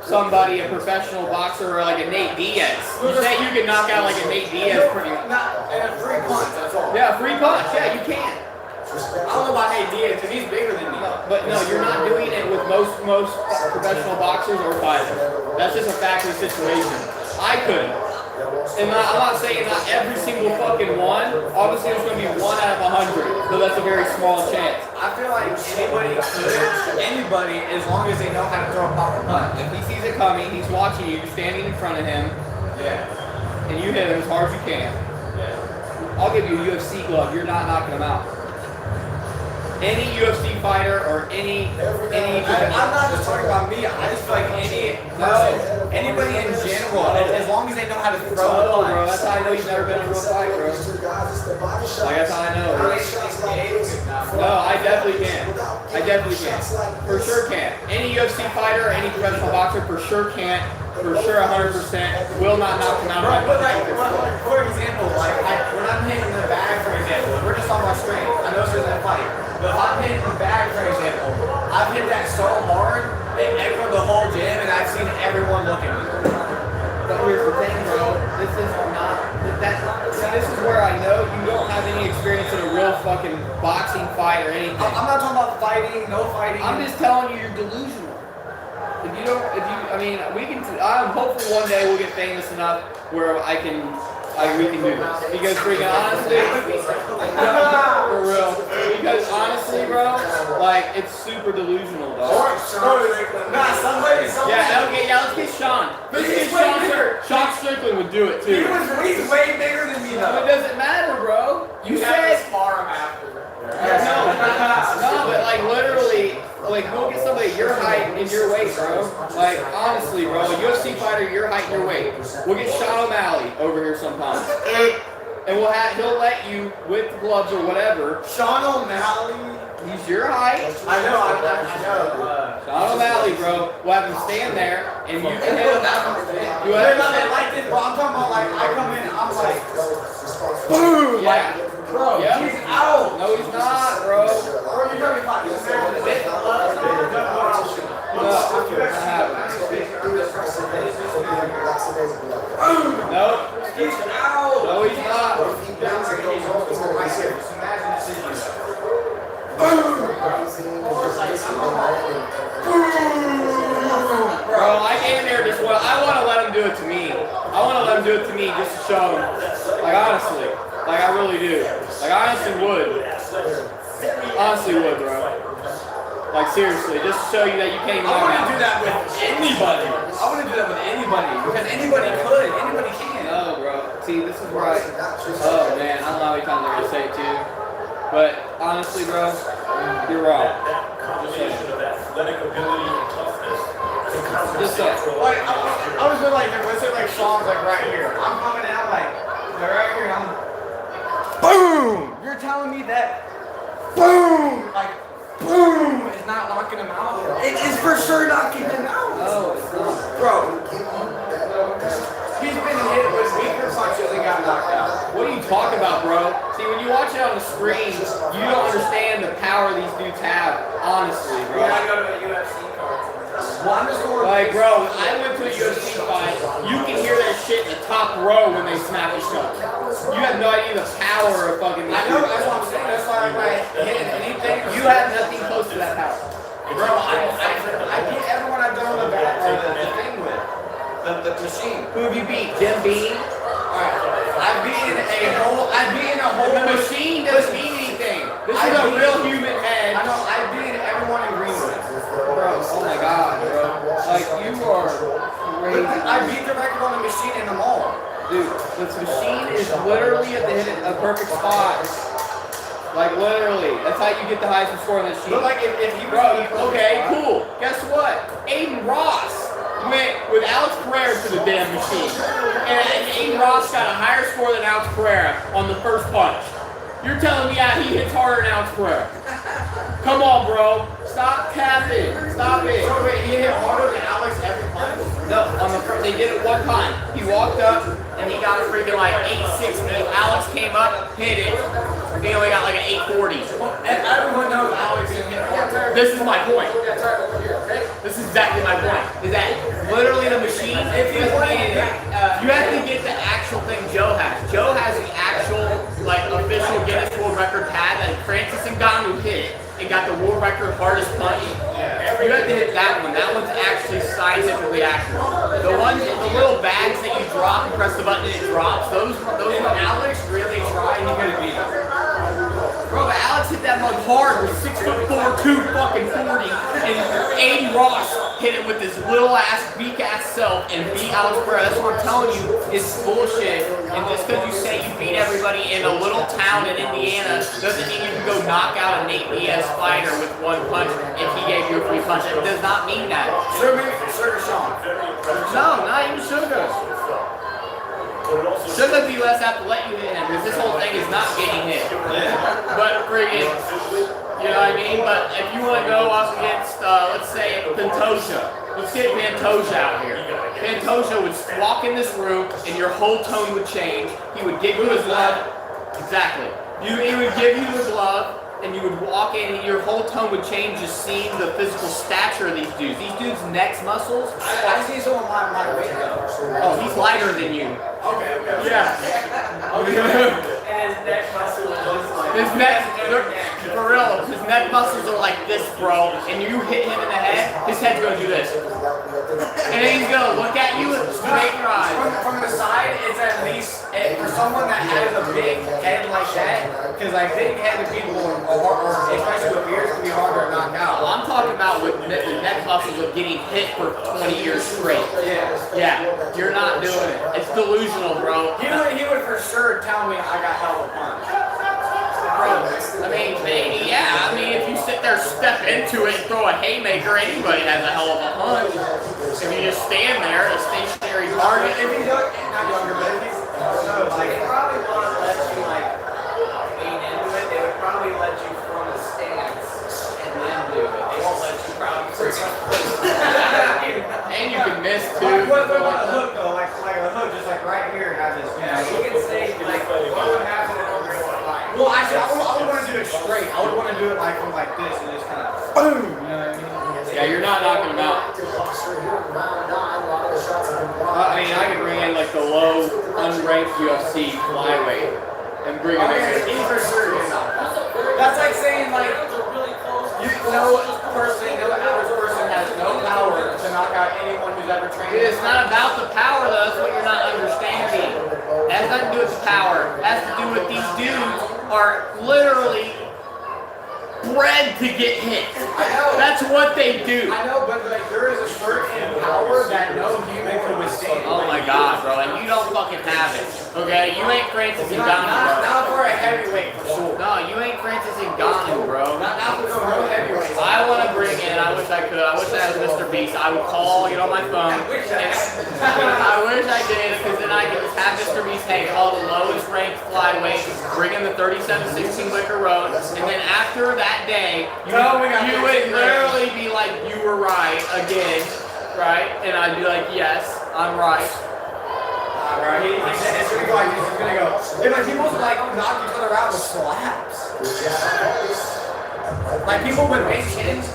somebody, a professional boxer, or like a Nate Diaz. You say you can knock out like a Nate Diaz pretty much. And a free punch, that's all. Yeah, free punch. Yeah, you can. I don't know about Nate Diaz because he's bigger than me. But no, you're not doing it with most professional boxers or fighters. That's just a fact of the situation. I couldn't. And I'm not saying not every single fucking one. Obviously, there's going to be 1 out of 100. So that's a very small chance. I feel like anybody, as long as they know how to throw a proper punch. If he sees it coming, he's watching you, you're standing in front of him, and you hit him as hard as you can. I'll give you a UFC glove. You're not knocking him out. Any UFC fighter or any I'm not just talking about me. I just feel like anybody in general, as long as they know how to throw a punch. Bro, that's how I know you've never been in a real fight, bro. Like, that's how I know. No, I definitely can. I definitely can. For sure can. Any UFC fighter or any professional boxer for sure can't. For sure 100% will not knock him out. But like, for example, like when I'm hitting the bag, for example, we're just on my strength. I know it's in that fight. But if I'm hitting the bag, for example, I've hit that so hard, it echoed the whole gym, and I've seen everyone look at me. But here's the thing, bro. This is not see, this is where I know you don't have any experience in a real fucking boxing fight or anything. I'm not talking about fighting, no fighting. I'm just telling you, you're delusional. If you don't, I mean, we can. I'm hopefully one day we'll get famous enough where we can do this. Because freaking honestly, for real. Because honestly, bro, like it's super delusional, dog. Yeah, let's get Sean. Let's get Sean. Sean Strickland would do it too. He's way bigger than me, though. It doesn't matter, bro. You said spar him after. No, but like literally, like go get somebody your height and your weight, bro. Like honestly, bro, a UFC fighter your height and your weight. We'll get Sean O'Malley over here sometime, and he'll let you with gloves or whatever. Sean O'Malley, he's your height. I know. Sean O'Malley, bro. We'll have him stand there, and you can hit him. You they're not like this, bro. I'm talking about like I come in, I'm like, boom, yeah. like. Bro, yeah. He's out. No, he's not, bro. Or you're talking about this man with the No, he's out. No, he's not. Bro, I came there just I want to let him do it to me. I want to let him do it to me just to show him. Like honestly. Like I really do. Like I honestly would. Honestly would, bro. Like seriously, just to show you that you can't knock I out. want to do that with anybody. I want to do that with anybody. Because anybody could. Anybody can. No, bro. See, this is where oh man, I don't know how many times I'm gonna say it to you. But honestly, bro, you're wrong. Just so. Like, I was just like, what's it like songs like right here? I'm coming out like, right here, I'm boom! You're telling me that boom! Like, boom! Is not knocking him out? It is for sure knocking him out! No, it's not. Bro, he's been hit with weaker punches and got knocked out. What are you talking about, bro? See, when you watch it on the screen, you don't understand the power these dudes have, honestly, bro. You gotta go to the UFC card. Well, I'm just going Like, bro, I went to a UFC fight. You can hear that shit in the top row when they smack each other. You have no idea the power of fucking. I know, that's what I'm saying. That's why if I hit anything, You have nothing close to that power. bro, I beat everyone I've done the thing with. The machine. Who have you beat? Jim Beam? Alright. I've beaten a whole The machine doesn't mean anything. This is a real human head. I know, I've beaten everyone in Greenwood. Bro, oh my god, bro. Like, you are crazy. I beat the record on the machine in the mall. Dude, this machine is literally at the hit a perfect spot. Like, literally. That's how you get the highest score on the machine. But like, if he Bro, okay, cool. Guess what? Aiden Ross went with Alex Pereira to the damn machine. And Aiden Ross got a higher score than Alex Pereira on the first punch. You're telling me he hits harder than Alex Pereira. Come on, bro. Stop capping. Stop it. So wait, he hit harder than Alex every punch? No, on the first, they did it one time. He walked up and he got a freaking like 860. Alex came up, hit it. He only got like an 840. And everyone knows Alex is hit harder. This is my point. This is exactly my point. Is that literally the machine? You have to get the actual thing Joe has. Joe has the actual like official Guinness World Record pad that Francis Ngannou hit and got the world record hardest punch. You have to hit that one. That one's actually scientifically accurate. The ones, the little bags that you drop and press the button and it drops. Those Alex really tried. He could have beat him. Bro, but Alex hit that mug hard with 6'4", 240, and Aiden Ross hit it with his little ass, weak ass self and beat Alex Pereira. That's what I'm telling you is bullshit. And just because you say you beat everybody in a little town in Indiana doesn't mean you can go knock out a Nate Diaz fighter with one punch if he gave you a free punch. It does not mean that. Sugar Sean. No, not even Sugar. Sugar be less apt to let you hit him because this whole thing is not getting hit. But friggin', you know what I mean? But if you want to go up against, let's say, Pantoja. Let's get Pantoja out here. Pantoja would walk in this room and your whole tone would change. He would give you his glove. Exactly. He would give you the glove and you would walk in and your whole tone would change just seeing the physical stature of these dudes. These dudes' neck muscles. I see someone my weight though. Oh, he's lighter than you. Okay. Yeah. And his neck muscle is just like. His neck, for real, his neck muscles are like this, bro. And you hit him in the head, his head's gonna do this. And then he's gonna look at you with straight eyes. From the side, it's at least, for someone that has a big head like that, because like big-headed people, or especially with beards, can be harder to knock out. Well, I'm talking about with the neck muscles of getting hit for 20 years straight. Yeah, you're not doing it. It's delusional, bro. He would for sure tell me I got hell of a punch. Bro, I mean, maybe, yeah. I mean, if you sit there, step into it, and throw a haymaker, anybody has a hell of a punch. If you just stand there, a stationary target. If he's not younger, but if he's, they probably want to let you like lean into it. They would probably let you from the stance and then do it. They won't let you probably. And you can miss too. What about a hook though? Like a hook, just like right here, have this. Yeah, you can say like what would happen in a real life. Well, actually, I would want to do it straight. I would want to do it like from like this and just kind of boom. You know what I mean? Yeah, you're not knocking him out. I mean, I could bring in like the low, unranked UFC flyweight and bring him in. He's for sure. That's like saying like no average person has no power to knock out anyone who's ever trained. Dude, it's not about the power though. That's what you're not understanding. That has nothing to do with the power. It has to do with these dudes are literally bred to get hit. I know. That's what they do. I know, but like there is a certain power that no human can withstand. Oh my god, bro, and you don't fucking have it. Okay? You ain't Francis Ngannou, Not for a heavyweight for sure. No, you ain't Francis Ngannou, bro. Not for no heavyweight. I want to bring in, I wish I could, I wish I was Mr. Beast. I would call, get on my phone. I wish I did, because then I could just have Mr. Beast take all the lowest ranked flyweights, bring in the 37-16 Wicker Road, and then after that day, you would literally be like, you were right again. right? And I'd be like, yes, I'm right. Alright, it's gonna go like this. He's gonna go. Yeah, but people like knock each other out with slaps. Like people with big chins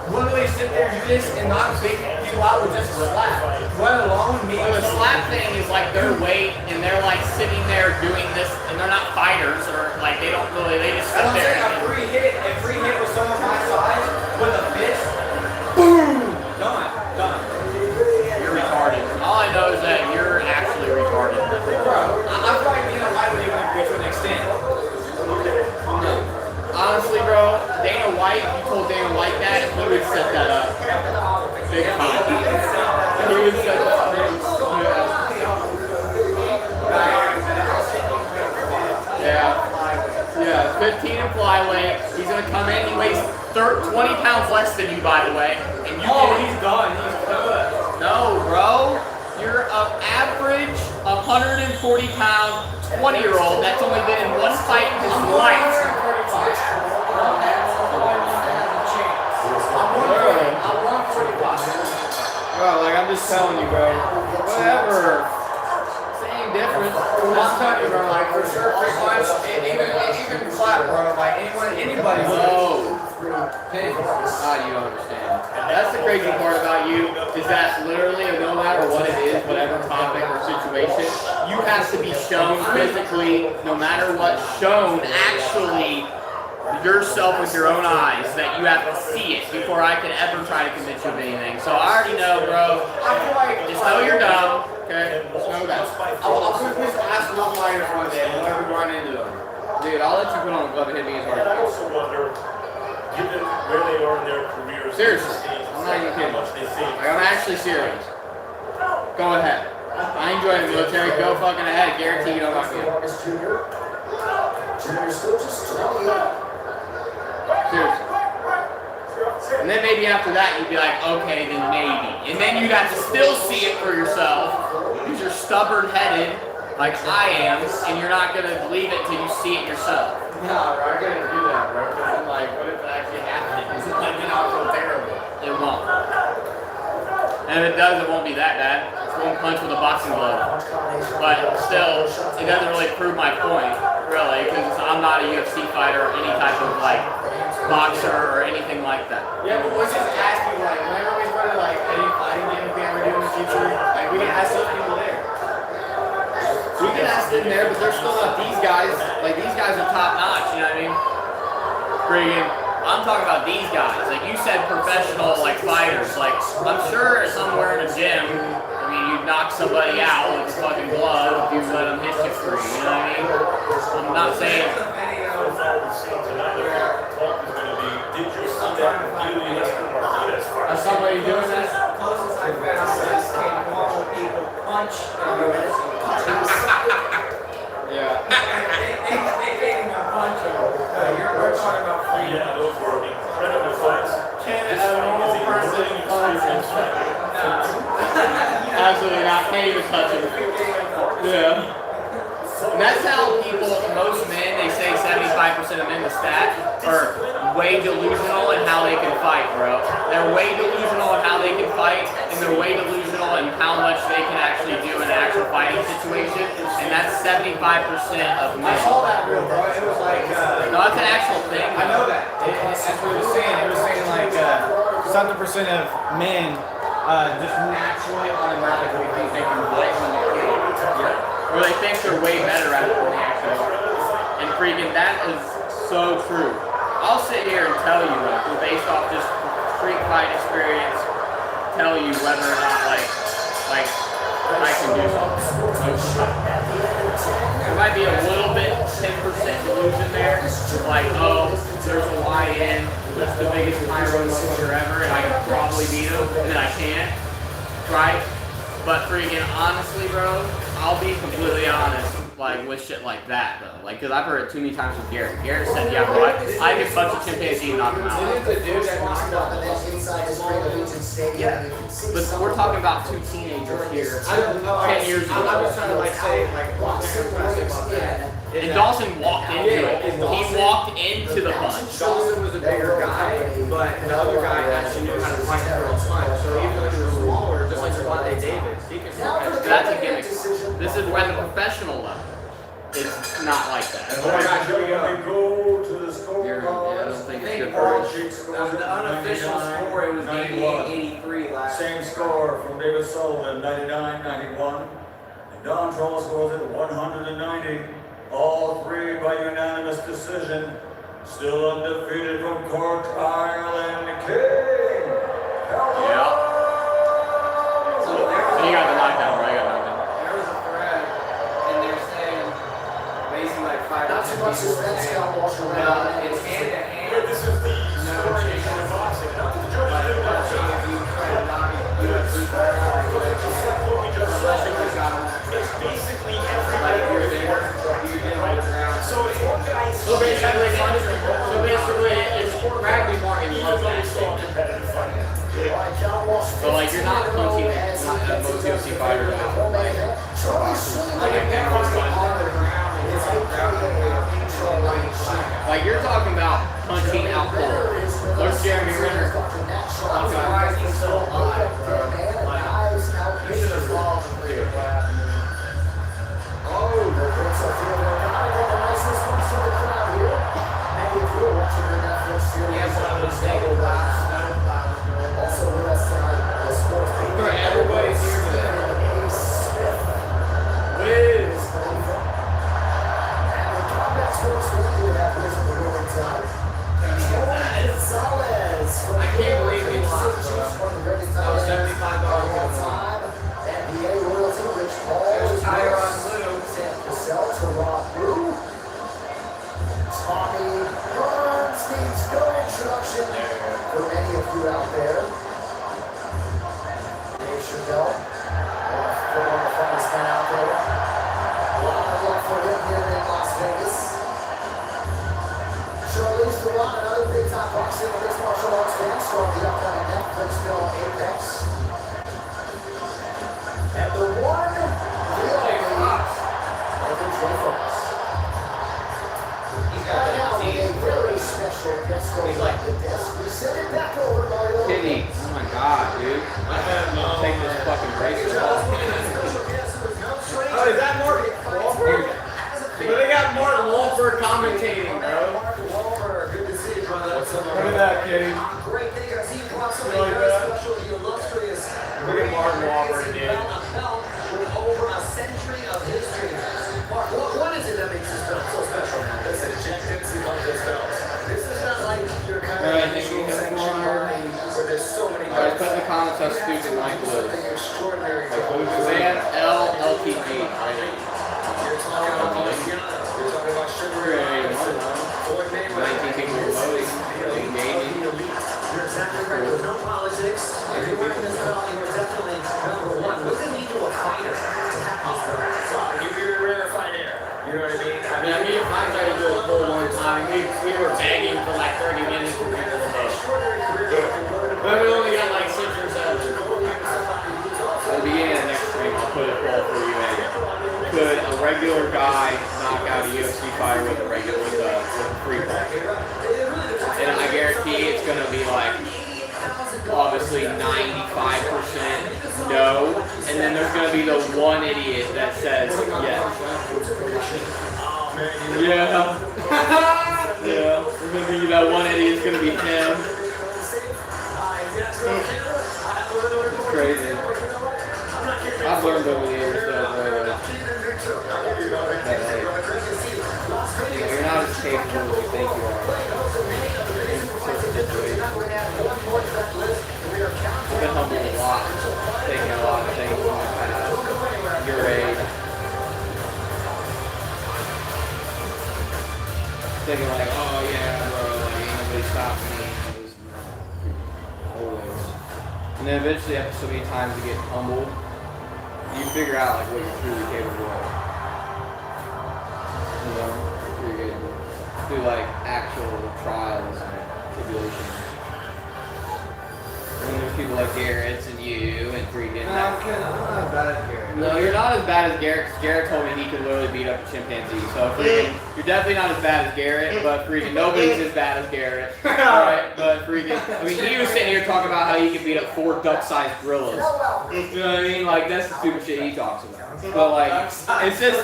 literally sit there, do this, and knock big people out with just a slap. Let alone me. So the slap thing is like their weight, and they're like sitting there doing this, and they're not fighters, or like they don't really, they just sit I'm there. saying a free hit with someone my size with a fist, boom, done. You're retarded. All I know is that you're actually retarded. Bro, I'm trying to be in a fight with you to an extent. Honestly, bro, Dana White, if you told Dana White that, he would set that up. Big time. He would set that up. Yeah, 15 in flyweight. He's going to come in. He weighs 20 pounds less than you, by the way. And you he's done. He's good. No, bro. You're an average 140-pound 20-year-old that's only been in one fight in his life. Bro, like I'm just telling you, bro. Whatever. Same difference. I'm telling you, bro. Like for sure, quick punch, even slap, bro. Like anybody. No. You don't understand. That's the crazy part about you, is that literally, no matter what it is, whatever topic or situation, you have to be shown physically, no matter what, shown actually yourself with your own eyes, that you have to see it before I can ever try to convince you of anything. So I already know, bro. I feel like just know you're dumb, okay? Just know that. I'll put this last little fighters one day and we'll ever run into them. Dude, I'll let you put on a glove and hit me as hard as I also wonder, given where they are in their careers, seriously, I'm not even kidding. Like, I'm actually serious. Go ahead. I enjoy the military. Go fucking ahead. Guarantee you don't knock me out. Seriously. And then maybe after that you'd be like, okay, then maybe. And then you'd have to still see it for yourself because you're stubborn-headed like I am, and you're not going to believe it till you see it yourself. Nah, bro, I couldn't do that, bro. Because I'm like, what if it actually happened? It's like, then I'll feel terrible. It won't. And if it does, it won't be that bad. It's one punch with a boxing glove. But still, it doesn't really prove my point, really, because I'm not a UFC fighter or any type of, like, boxer or anything like that. Yeah, but let's just ask people, like, whenever we go to, like, any fighting game we ever do in the future, like, we can ask those people there. We can ask them there, but they're still not these guys. Like, these guys are top notch, you know what I mean? Friggin', I'm talking about these guys. Like, you said professional, like, fighters. Like, I'm sure somewhere in a gym, I mean, you'd knock somebody out with a fucking glove if you let them hit you free, you know what I mean? I'm not saying... Is somebody doing this? Closest I've been on this can normal people punch and do this. Yeah. They can't even punch them. We're talking about freedom. Yeah, those were incredible fights. Can a normal person punch him? No. Absolutely not. Can't even touch him. Yeah. And that's how people, most men, they say 75% of men, the stat, are way delusional in how they can fight, bro. They're way delusional in how they can fight, and they're way delusional in how much they can actually do in an actual fighting situation, and that's 75% of men. I saw that real, bro. It was like... no, that's an actual thing. I know that. That's what it was saying. It was saying like 70% of men just naturally, automatically think they can fight when they can. Or they think they're way better at it than they actually are. And freaking, that is so true. I'll sit here and tell you, like, based off just street fight experience, tell you whether or not, like I can do something. There might be a little bit, 10% delusion there. Like, oh, there's a Y-in, that's the biggest pyro motherfucker ever, and I can probably beat him, and then I can't. Right? But freaking honestly, bro, I'll be completely honest, like, with shit like that, though. Like, because I've heard it too many times with Garrett. Garrett said, yeah, bro, I could punch a chimpanzee and knock him out. Yeah, but we're talking about two teenagers here, 10 years ago. I'm just trying to, like, say, like, and Dawson walked into it. He walked into the punch. Dawson was a bigger guy, but the other guy actually knew how to fight for a punch. So even though he was small, that's a gimmick. This is at the professional level. It's not like that. We go to the scorecard. I don't think it's good for it. The unofficial score, it was 88-83 last. Same score from David Sullivan, 99-91. And Don Troll scores at 190. All three by unanimous decision. Still undefeated from Cork, Ireland, King. Yeah. So you got the knockdown, right? I got knockdown. There was a thread, and they're saying basically like 5 Not too much suspense got washed around. it's hand to hand. This is the story of boxing. Not that the judge Like, didn't watch it. if you try to knock it, UFC fighter out, It's basically every like if you're there, you're getting on the ground. So if one guy So basically, it's Bradley Martin loves that shit. So like you're not punching, not that most UFC fighters like like you're talking about punching out cold. There's Jeremy Renner. I'm surprised he's still alive, bro. Like, you should have followed the three o'clock. Everybody's here today. Wiz. I can't believe he lost, bro. That was $75 all time. NBA royalty Rich Paul. There's Tyron Lue. Sell to Rob Blue. Tommy Burns needs no introduction for many of you out there. Dave Chappelle, one of the funniest men out there. A lot of love for him here in Las Vegas. Charlize Theron, another big-time boxing and mixed martial arts fan, starring the upcoming Netflix film Apex. And the one, the only, Michael J. Fox. Right now, with a very special guest over at the desk. We send it back over, Mario. Kitty. Oh my god, dude. Take this fucking bracelet off. Oh, is that Mark Wahlberg? But they got Mark Wahlberg commentating, bro. Mark Wahlberg, good to see you, brother. Look at that, Kitty. Great thing I see you come out so You like that? special, the illustrious. Look at Mark Wahlberg, dude. With over a century of history. Mark, what is it that makes this belt so special, man? This objectives of this belt. This is not like your kind Alright, of thank you, sanctioned Mark. body where there's so many Alright, put in the comments how stupid Michael is. something extraordinary. Sam LLTG. You're talking about Sugar Ray. Floyd Mayweather. 19 people voting. Engaging. You're exactly right. There's no politics. If you're wearing this belt, you're definitely number one. What does it mean to a fighter to have this belt? You're a rare fighter. You know what I mean? I mean, me and Mike tried to do a full one time. We were begging for like 30 minutes for people to vote. But we only got like 6 or 7. At the beginning of the next stream, I'll put a poll for you. Could a regular guy knock out a UFC fighter with a regular with a free punch? And I guarantee it's gonna be like obviously 95% no, and then there's gonna be the one idiot that says yes. Yeah. Yeah. We're gonna be that one idiot's gonna be him. It's crazy. I've learned over the years that you're not as capable as you think you are. I've been humbled a lot, taking a lot of things in my past, your age. Thinking like, oh yeah, bro, like ain't nobody stopping me. Always. And then eventually after so many times you get humbled, you figure out like what you're truly capable of. You know, through like actual trials and tribulations. And then there's people like Garrett's and you and freaking. I'm not bad at Garrett. No, you're not as bad as Garrett. 'Cause Garrett told me he could literally beat up a chimpanzee. So freaking, you're definitely not as bad as Garrett, but freaking nobody's as bad as Garrett. Alright, but freaking, I mean, he was sitting here talking about how he could beat up 4 duck-sized gorillas. You know what I mean? Like, that's the stupid shit he talks about. But like, it's just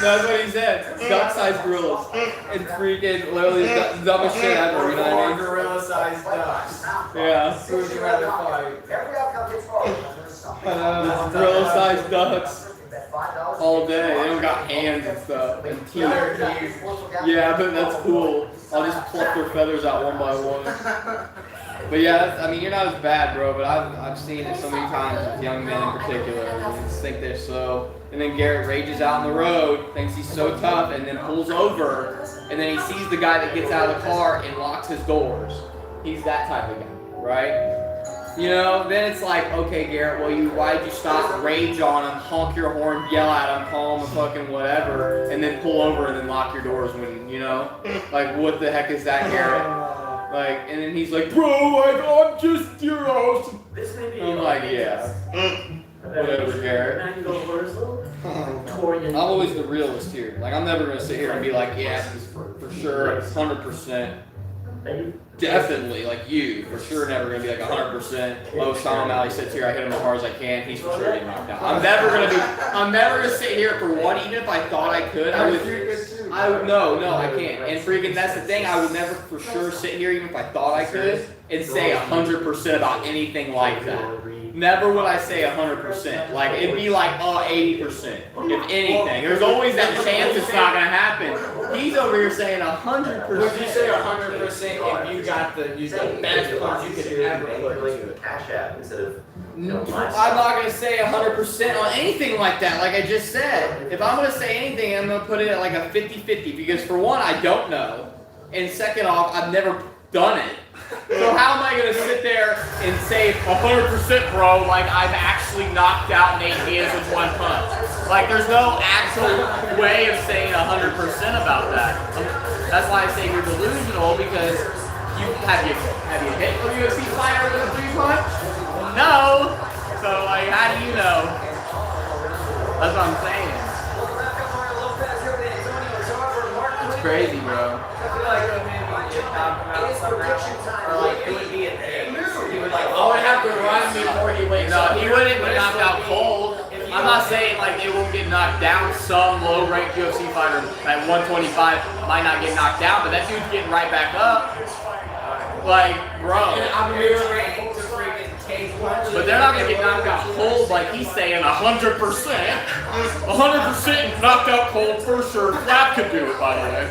that's what he said. Duck-sized gorillas. And freaking, literally the dumbest shit ever, you know what I mean? Gorilla-sized ducks. Yeah. Who would you rather fight? Gorilla-sized ducks. All day. They don't got hands and stuff. And teeth. Yeah, but that's cool. I'll just pluck their feathers out one by one. But yeah, I mean, you're not as bad, bro, but I've seen it so many times with young men in particular. They just think they're slow. And then Garrett rages out on the road, thinks he's so tough, and then pulls over, and then he sees the guy that gets out of the car and locks his doors. He's that type of guy, right? You know, then it's like, okay, Garrett, well, why'd you stop, rage on him, honk your horn, yell at him, call him a fucking whatever, and then pull over and then lock your doors when, you know? Like, what the heck is that, Garrett? Like, and then he's like, bro, like, I'm just your host. I'm like, yeah. Whatever, Garrett. I'm always the realist here. Like, I'm never going to sit here and be like, yeah, this is for sure, 100%. Definitely, like you, for sure never going to be like 100%. Oh, Sean O'Malley sits here, I hit him as hard as I can, he's for sure getting knocked out. I'm never going to sit here for one, even if I thought I could, no, I can't. And freaking, that's the thing, I would never for sure sit here, even if I thought I could, and say 100% about anything like that. Never would I say 100%. Like, it'd be like, 80%, if anything. There's always that chance it's not going to happen. He's over here saying 100%. Would you say 100% if you got the best punch you could ever put into it? Cash app instead of. I'm not going to say 100% on anything like that, like I just said. If I'm going to say anything, I'm going to put it at like a 50-50, because for one, I don't know, and second off, I've never done it. So how am I going to sit there and say 100%, bro, like I've actually knocked out Nate Diaz with one punch? Like, there's no actual way of saying 100% about that. That's why I say you're delusional, because have you hit a UFC fighter with a 3-punch? No. So like, how do you know? That's what I'm saying. It's crazy, bro. I would have to run before he wakes up. No, he wouldn't be knocked out cold. I'm not saying like they won't get knocked down. Some low-ranked UFC fighter at 125 might not get knocked down, but that dude's getting right back up. Like, bro. But they're not gonna get knocked out cold like he's saying 100%. 100% knocked out cold for sure. Flap could do it, by the way.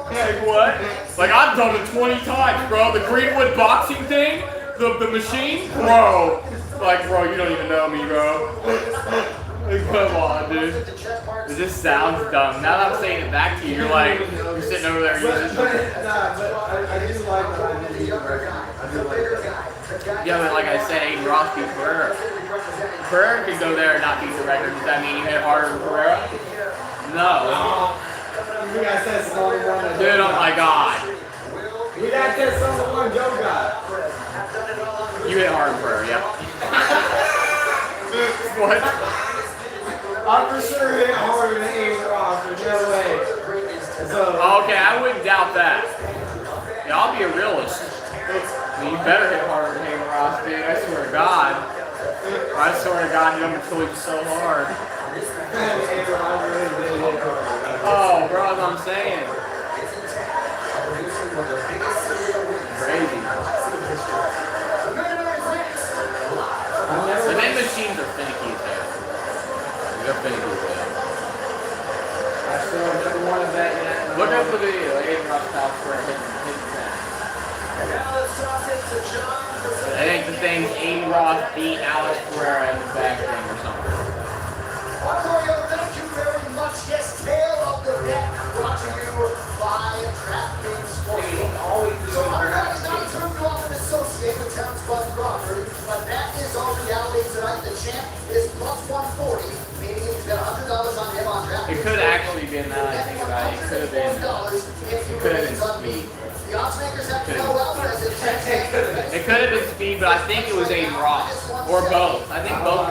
Like what? Like I've done it 20 times, bro. The Greenwood boxing thing, the machine, bro. Like, bro, you don't even know me, bro. Like, come on, dude. It just sounds dumb. Now that I'm saying it back to you, you're like, you're sitting over there using. I do like that I did the record. I do like that. Yeah, but like I said, Aiden Ross beat Pereira. Pereira could go there and not beat the record. Does that mean he hit harder than Pereira? No. You guys said someone one. Dude, oh my god. You guys said someone Joe got. You hit harder than Pereira, yeah. What? I'm for sure hit harder than Aiden Ross. There's no way. So, Okay, I wouldn't doubt that. Yeah, I'll be a realist. I mean, you better hit harder than Aiden Ross, dude. I swear to God. I swear to God, you don't kill you so hard. Oh, bro, that's what I'm saying. Crazy. The main machines are finicky as hell. They're finicky as hell. I still never want to bet yet. Look up the video. Aiden Ross top square hit I think the thing's Aiden Ross beat Alex Pereira in the back ring or something. Thank you very much. Yes, tail of the deck, brought to you by DraftKings Sportsbook. So I'm not too often associated with Terrence Bud Crawford, but that is our reality tonight. The champ is plus 140, meaning you can bet $100 on him on DraftKings. It could actually been, now that I think about it, it could have been speed. The odds makers have to know well, as it It could have been speed. speed, but I think it was Aiden Ross. Or both. I think both.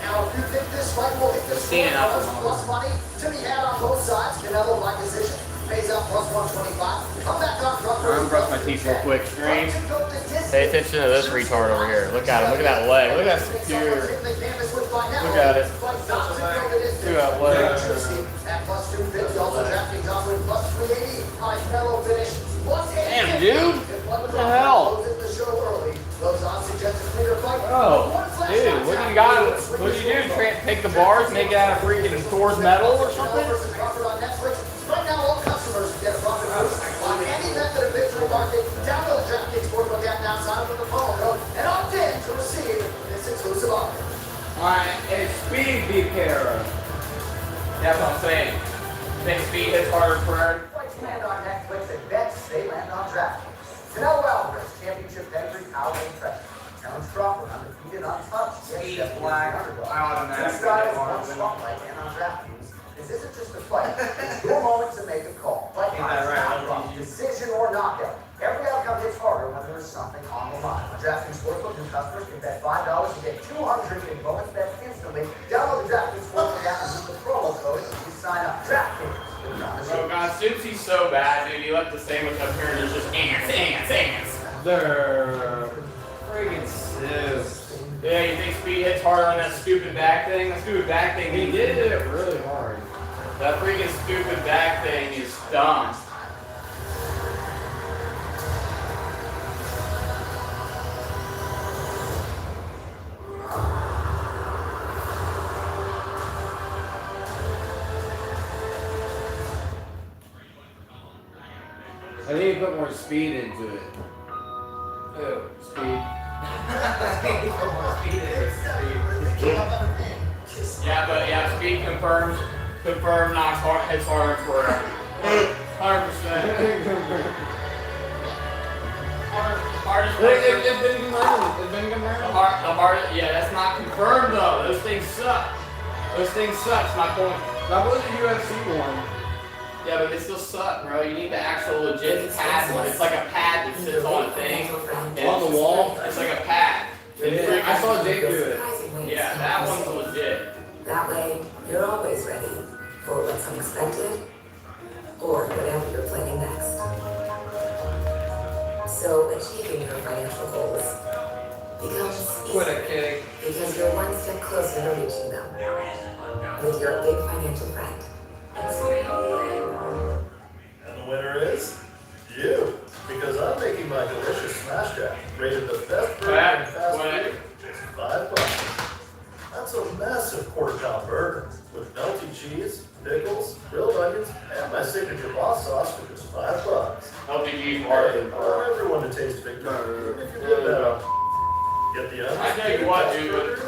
Now, if you think this fight will hit this $4 plus money to be had on both sides, Canelo by decision pays out plus 125. Come back on front. I'm gonna brush my teeth real quick. Stream. Pay attention to this retard over here. Look at him. Look at that leg. Look at that secure. Look at it. Look at that leg. At plus 250, also drafting on with plus 380. Canelo finished. Damn, dude. What the hell? Oh, dude, what do you got? What do you do? Take the bars, make it out of freaking Thor's metal or something? Right now, all customers get a profit boost on any method of victory market. Download the DraftKings Sportsbook app now, sign up with the promo code, and opt in to receive this exclusive offer. Alright, and speed be Kara. That's what I'm saying. Think speed hits harder for her. Fights land on Netflix and bets they land on DraftKings. Canelo Alvarez, championship pedigree, power and pressure. Terrence Crawford, undefeated, untouched. Speed is black. I automatically Two guys, one spotlight, and on DraftKings. This isn't just a fight. It's your moment to make a call. Fight time, decision or knockout. Every outcome hits harder when there's something on the line. On DraftKings Sportsbook, new customers can bet $5 and get $200 in bonus bets instantly. Download the DraftKings Sportsbook app and use the promo code as you sign up. DraftKings. So guys, Soupsy's so bad, dude. He left the sandwich up here and there's just ants. They're friggin' Sips. Yeah, you think speed hits harder on that stupid back thing? That stupid back thing. He did it really hard. That freaking stupid back thing is dumb. I need to put more speed into it. Ew, speed. Yeah, speed confirms knocks hard, hits harder for 100%. Hardest It's been confirmed. The hardest, yeah, that's not confirmed though. Those things suck. Those things suck, is my point. That was a UFC one. Yeah, but they still suck, bro. You need the actual legit pad one. It's like a pad that sits on a thing. On the wall? It's like a pad. I saw Jake do it. Yeah, that one's legit. That way, you're always ready for what's unexpected or whatever you're planning next. So achieving your financial goals becomes easier because you're one step closer to reaching them with your big financial friend. And the winner is you, because I'm making my delicious smash jack rated the best burger in fast food. Just $5. That's a massive quarter-pound burger with melty cheese, pickles, grilled onions, and my signature boss sauce for just $5. LTG party. I want everyone to taste victory. If you give that up, get the onions. I tell you what, dude,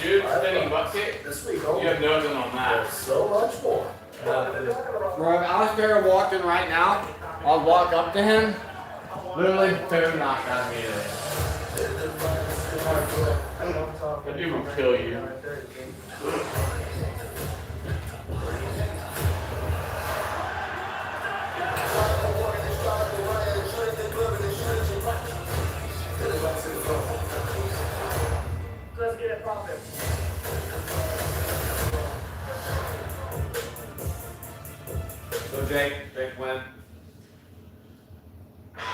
Jude spinning bucket, this week you have nothing on that. So much more. Bro, if I was there walking right now, I'll walk up to him, literally boom, knock out me. That dude will kill you. Let's get it poppin'. So Jake win.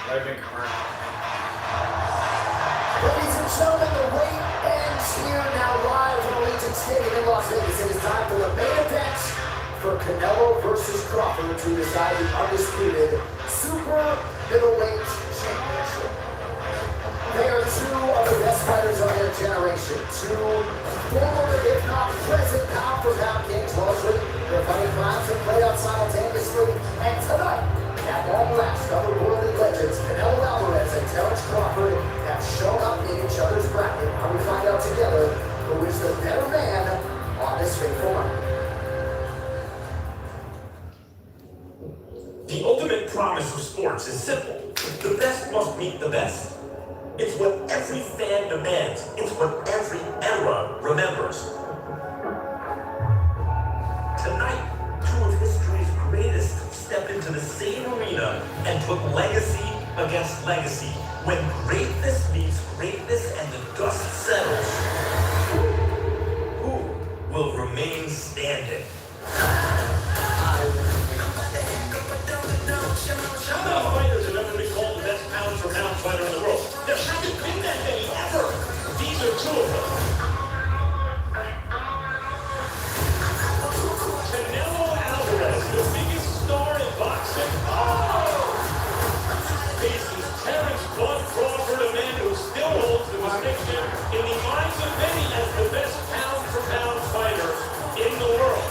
They've been confirmed. Ladies and gentlemen, the wait ends here now live from Allegiant Stadium in Las Vegas. It is time for the main event for Canelo versus Crawford to decide the undisputed super middleweight championship. They are two of the best fighters of their generation. Two former, if not present, pound-for-pound kings. Mostly, their fighting crowns have played out simultaneously. And tonight, at long last, otherworldly legends Canelo Alvarez and Terrence Crawford have shown up in each other's bracket. Now we find out together who is the better man on this fateful night. The ultimate promise of sports is simple. The best must meet the best. It's what every fan demands. It's what every era remembers. Tonight, two of history's greatest step into the same arena and put legacy against legacy. When greatness meets greatness and the dust settles, who will remain standing? How many fighters have ever been called the best pound-for-pound fighter in the world? There haven't been that many ever. These are two of them. Canelo Alvarez, the biggest star in boxing. Faces Terrence Bud Crawford, a man who still holds the distinction in the minds of many as the best pound-for-pound fighter in the world.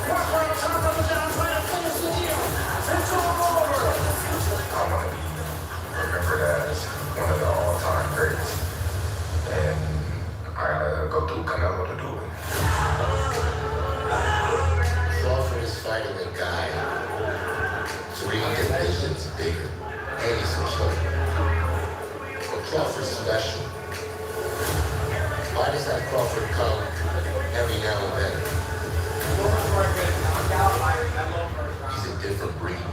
I'm going to be remembered as one of the all-time greats. And I gotta go through Canelo to do it. Crawford is fighting a guy 300 digits bigger. And he's a killer. But Crawford's special. Fighters like Crawford come every now and then. He's a different breed.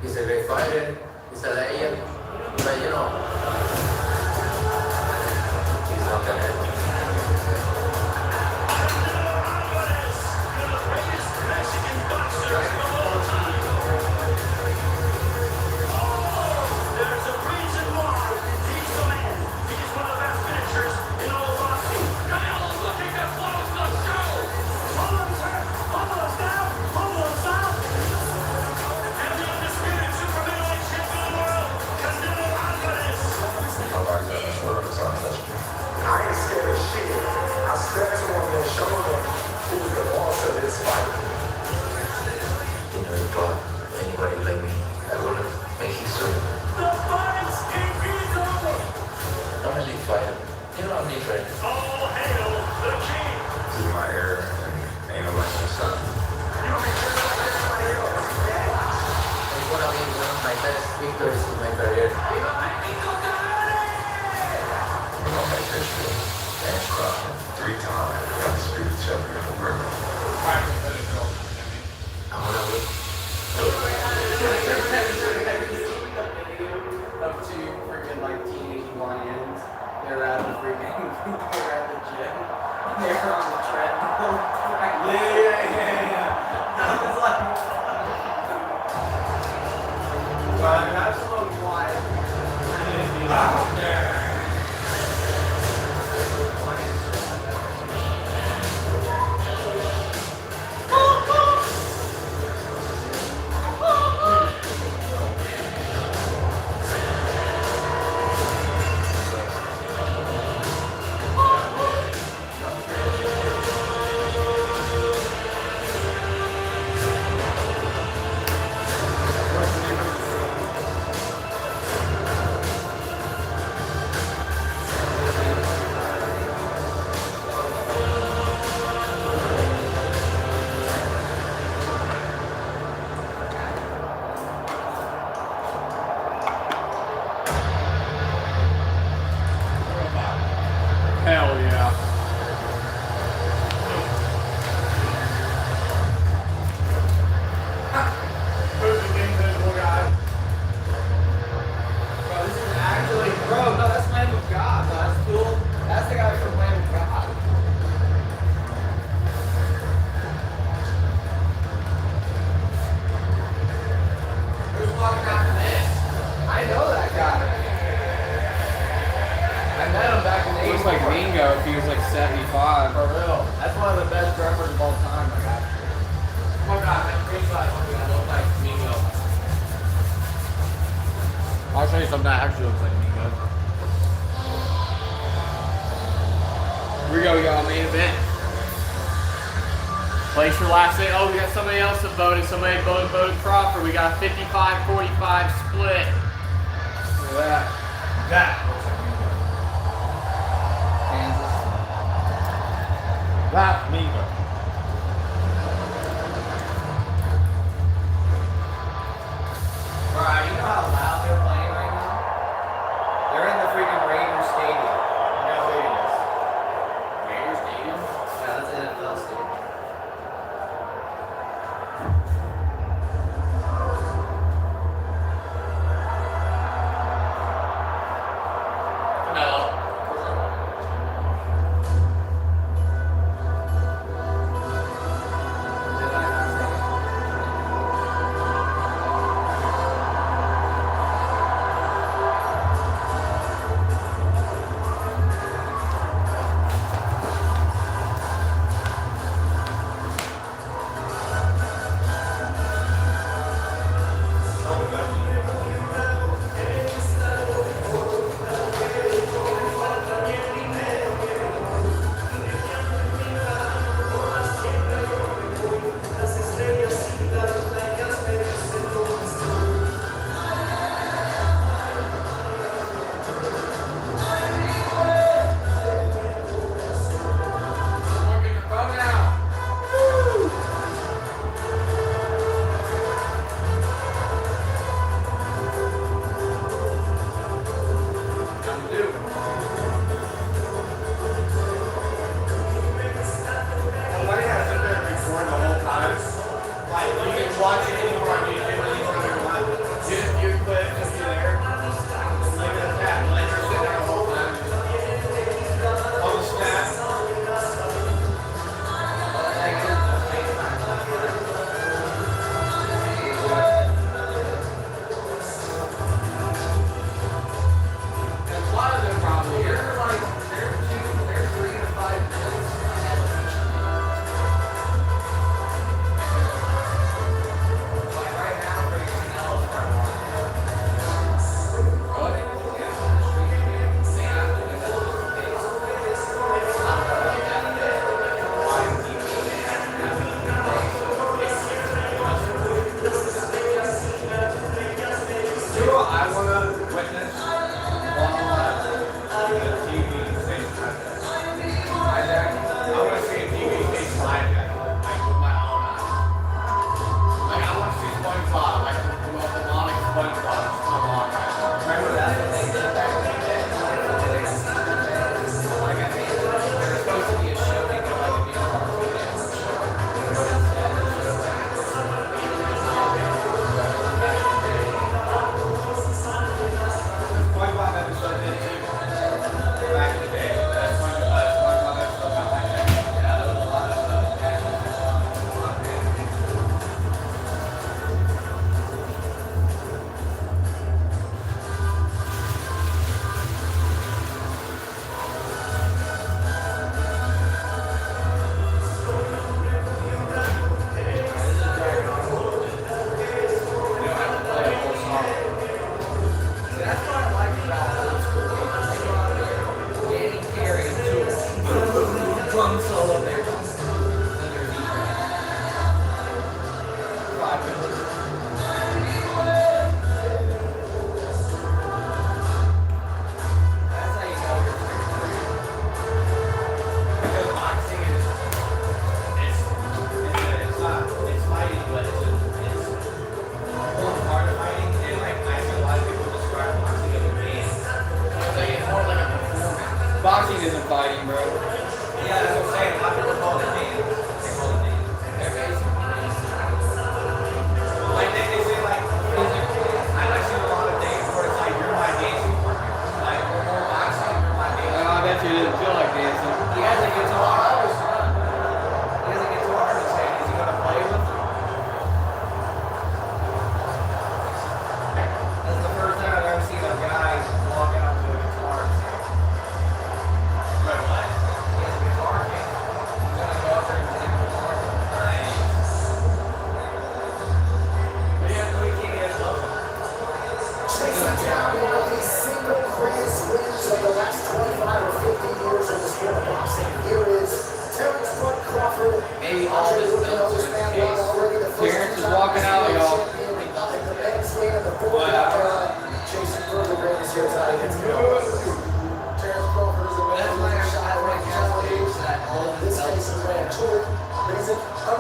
He's a great fighter. He's a legend. But you know, he's not gonna end. Hell yeah. Who's the invisible guy? Bro, this is actually, bro, no, that's Lamb of God. No, that's cool. That's the guy from Lamb of God. Who's walking after this? I know that guy. I met him back in the 80s. Looks like Mingo if he was like 75. For real. That's one of the best drummers of all time, like actually. Oh my god, that face like I look like Mingo. I'll show you something that actually looks like Mingo. Here we go, we got our main event. Place your last thing. Oh, we got somebody else that voted. Somebody voted Crawford. We got a 55-45 split. Look at that. That. That's Mingo. Alright, you know how loud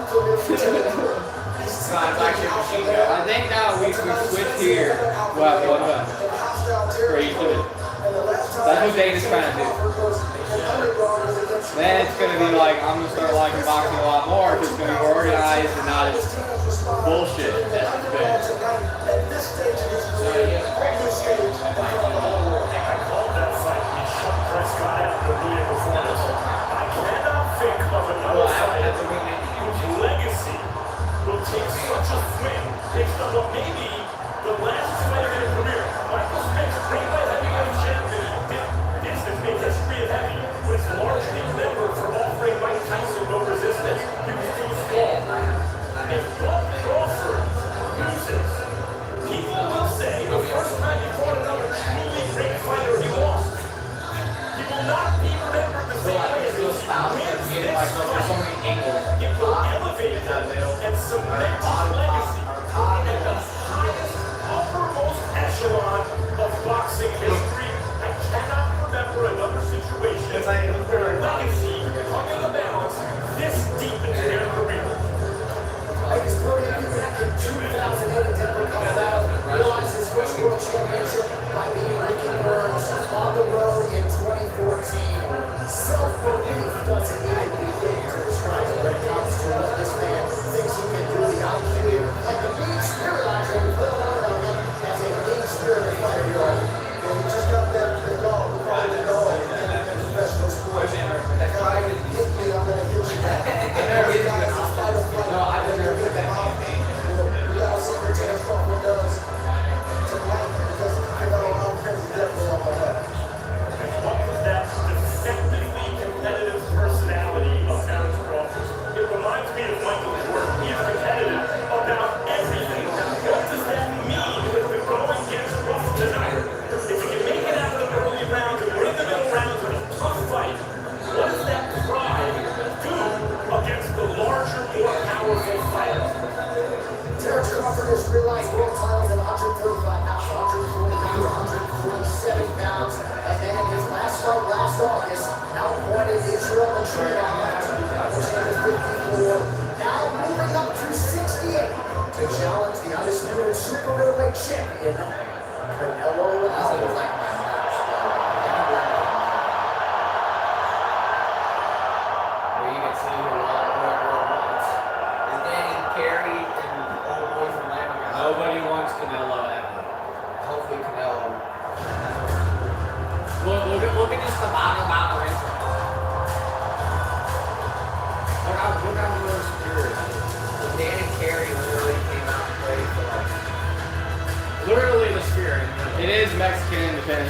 I think now we switch here. We'll have one button for each of it. That's what Dana's trying to do. Then it's going to be like, I'm going to start liking boxing a lot more because it's going to be organized and not as bullshit as it's been. Legacy will take such a swing based on what maybe the last fighter in a career. Michael Smith's great heavyweight champion distance made history of heavy was largely remembered for offering Mike Tyson no resistance. He was too small. If Bob Crawford loses, people will say the first time he fought another truly great fighter he lost. He will not be remembered the same way as he wins this fight. It will elevate him and cement his legacy at the highest, uppermost echelon of boxing history. I cannot remember another situation where legacy hung in the balance this deep into their career. I was brilliant back in 2008 in Denver, Colorado. Realized his first world championship by beating Ricky Burns on the road in 2014. Self-belief doesn't even begin to describe it when it comes to what this man thinks he can do. The IQ, like the mean spirit I can put on him as a mean spirit fighter. And he just got that to go, probably go in professional sports. That guy hit me, I'm going to hit you back. No, I didn't hear that. We got a secret chance Crawford does tonight because I got a lot of crazy definitely on my head. What was that deceptively competitive personality of Alex Crawford? It reminds me of Michael Jordan. He is competitive about everything. What does that mean if the going gets rough tonight? If you can make it out of the early rounds and win the middle rounds with a tough fight, what does that pride do against the larger, more powerful fighter? Terrence Crawford has realized world titles at 135 pounds, 147 pounds, and then in his last fight last August, outpointed Israel and Trinidad which is 54, now moving up to 68 to challenge the undisputed super middleweight champion, Canelo Alvarez. Nobody wants Canelo ever. Hopefully Canelo. Look at just the bottom entry. Look how real secure. Danny Carey literally came out and played for like literally the spirit. It is Mexican Independence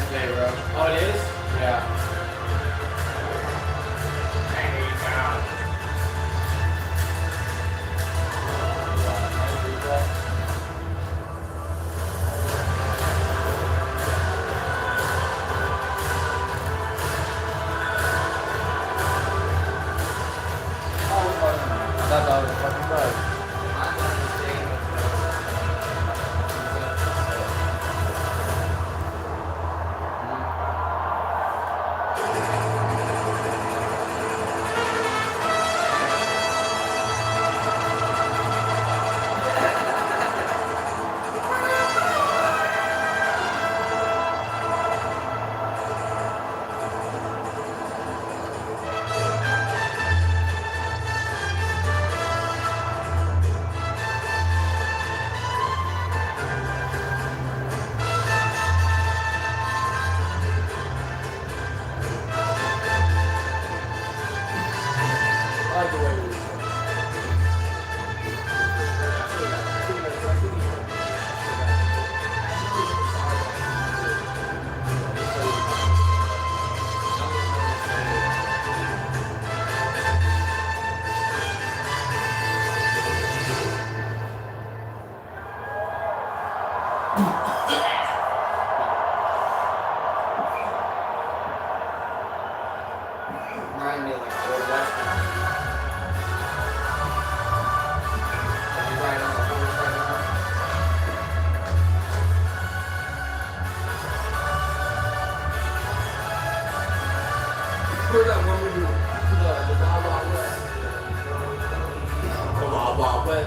Look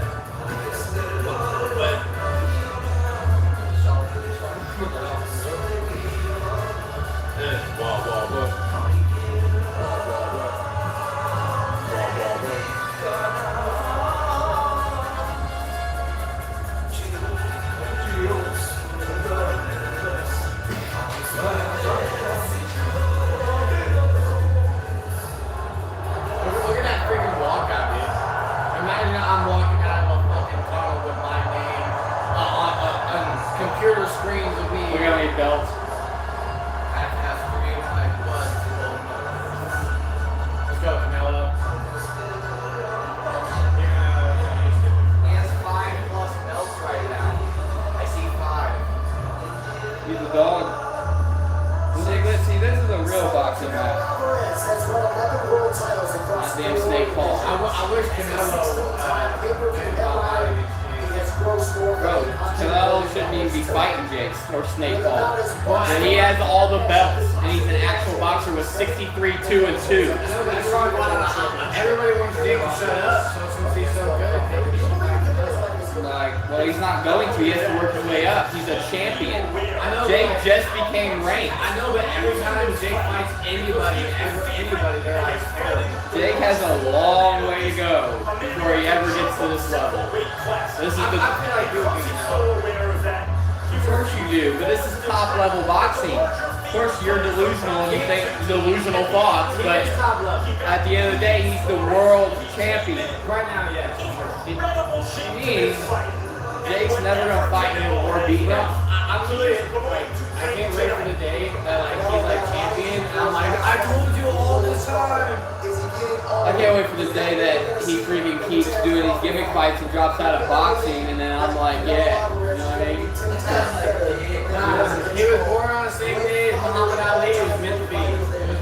at that freaking walkout, dude. Imagine I'm walking out of a fucking tunnel with my name on computer screens of me. We're gonna need belts. Let's go, Canelo. He has 5+ belts right now. I see 5. He's a dog. See, this is a real boxing match. Not damn snake ball. I wish Canelo Bro, Canelo shouldn't even be fighting Jake or Snake Ball. And he has all the belts, and he's an actual boxer with 63, 2, and 2. Everybody wants Jake to shut up, so since he's so good. Like, well, he's not going to. He has to work his way up. He's a champion. Jake just became ranked. I know, but every time Jake fights anybody, they're like, Jake has a long way to go before he ever gets to this level. This is the. I feel like you would be Of course you do, but this is top level boxing. Of course you're delusional and you think delusional thoughts, but at the end of the day, he's the world champion. Right now, yes. It means Jake's never gonna fight him or beat him. I'm really like, I can't wait for the day that like he's like champion. And I'm like, I told you all this time. I can't wait for the day that he freaking keeps doing these gimmick fights and drops out of boxing, and then I'm like, yeah, you know what I mean? He was born on the same day as Muhammad Ali was meant to be.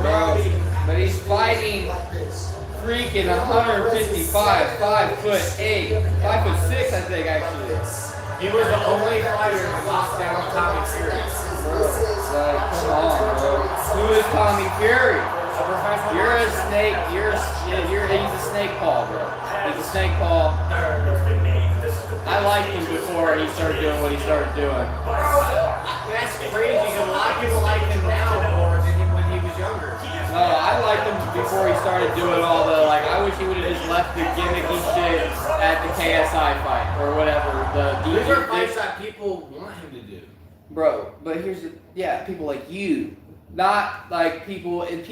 Bro, but he's fighting freaking 155, 5'8", 5'6", I think actually. He was the only fighter to lock down Tommy Fury. Like, come on, bro. Who is Tommy Fury? You're a snake. He's a snake paw, bro. He's a snake paw. I liked him before he started doing what he started doing. That's crazy because a lot of people like him now more than him when he was younger. No, I liked him before he started doing all the, like, I wish he would have just left the gimmicky shit at the KSI fight or whatever. These are fights that people want him to do. Bro, but here's the, people like you. Not like people in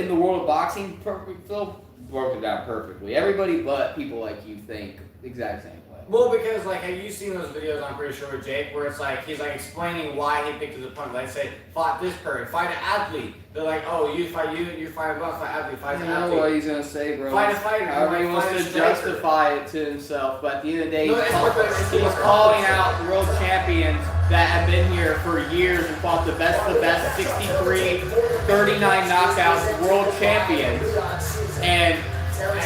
the world of boxing. Phil broke it down perfectly. Everybody but people like you think the exact same way. Well, because like, have you seen those videos? I'm pretty sure with Jake, where it's like he's like explaining why he picked his opponent. Like, say, fought this person, fight an athlete. They're like, oh, you fight fight an athlete, fight an athlete. I know what he's gonna say, bro. Fight a fighter. However he wants to justify it to himself, but at the end of the day, No, he's calling out the world champions that have been here for years and fought the best of the best, 63, 39 knockouts, world champions, and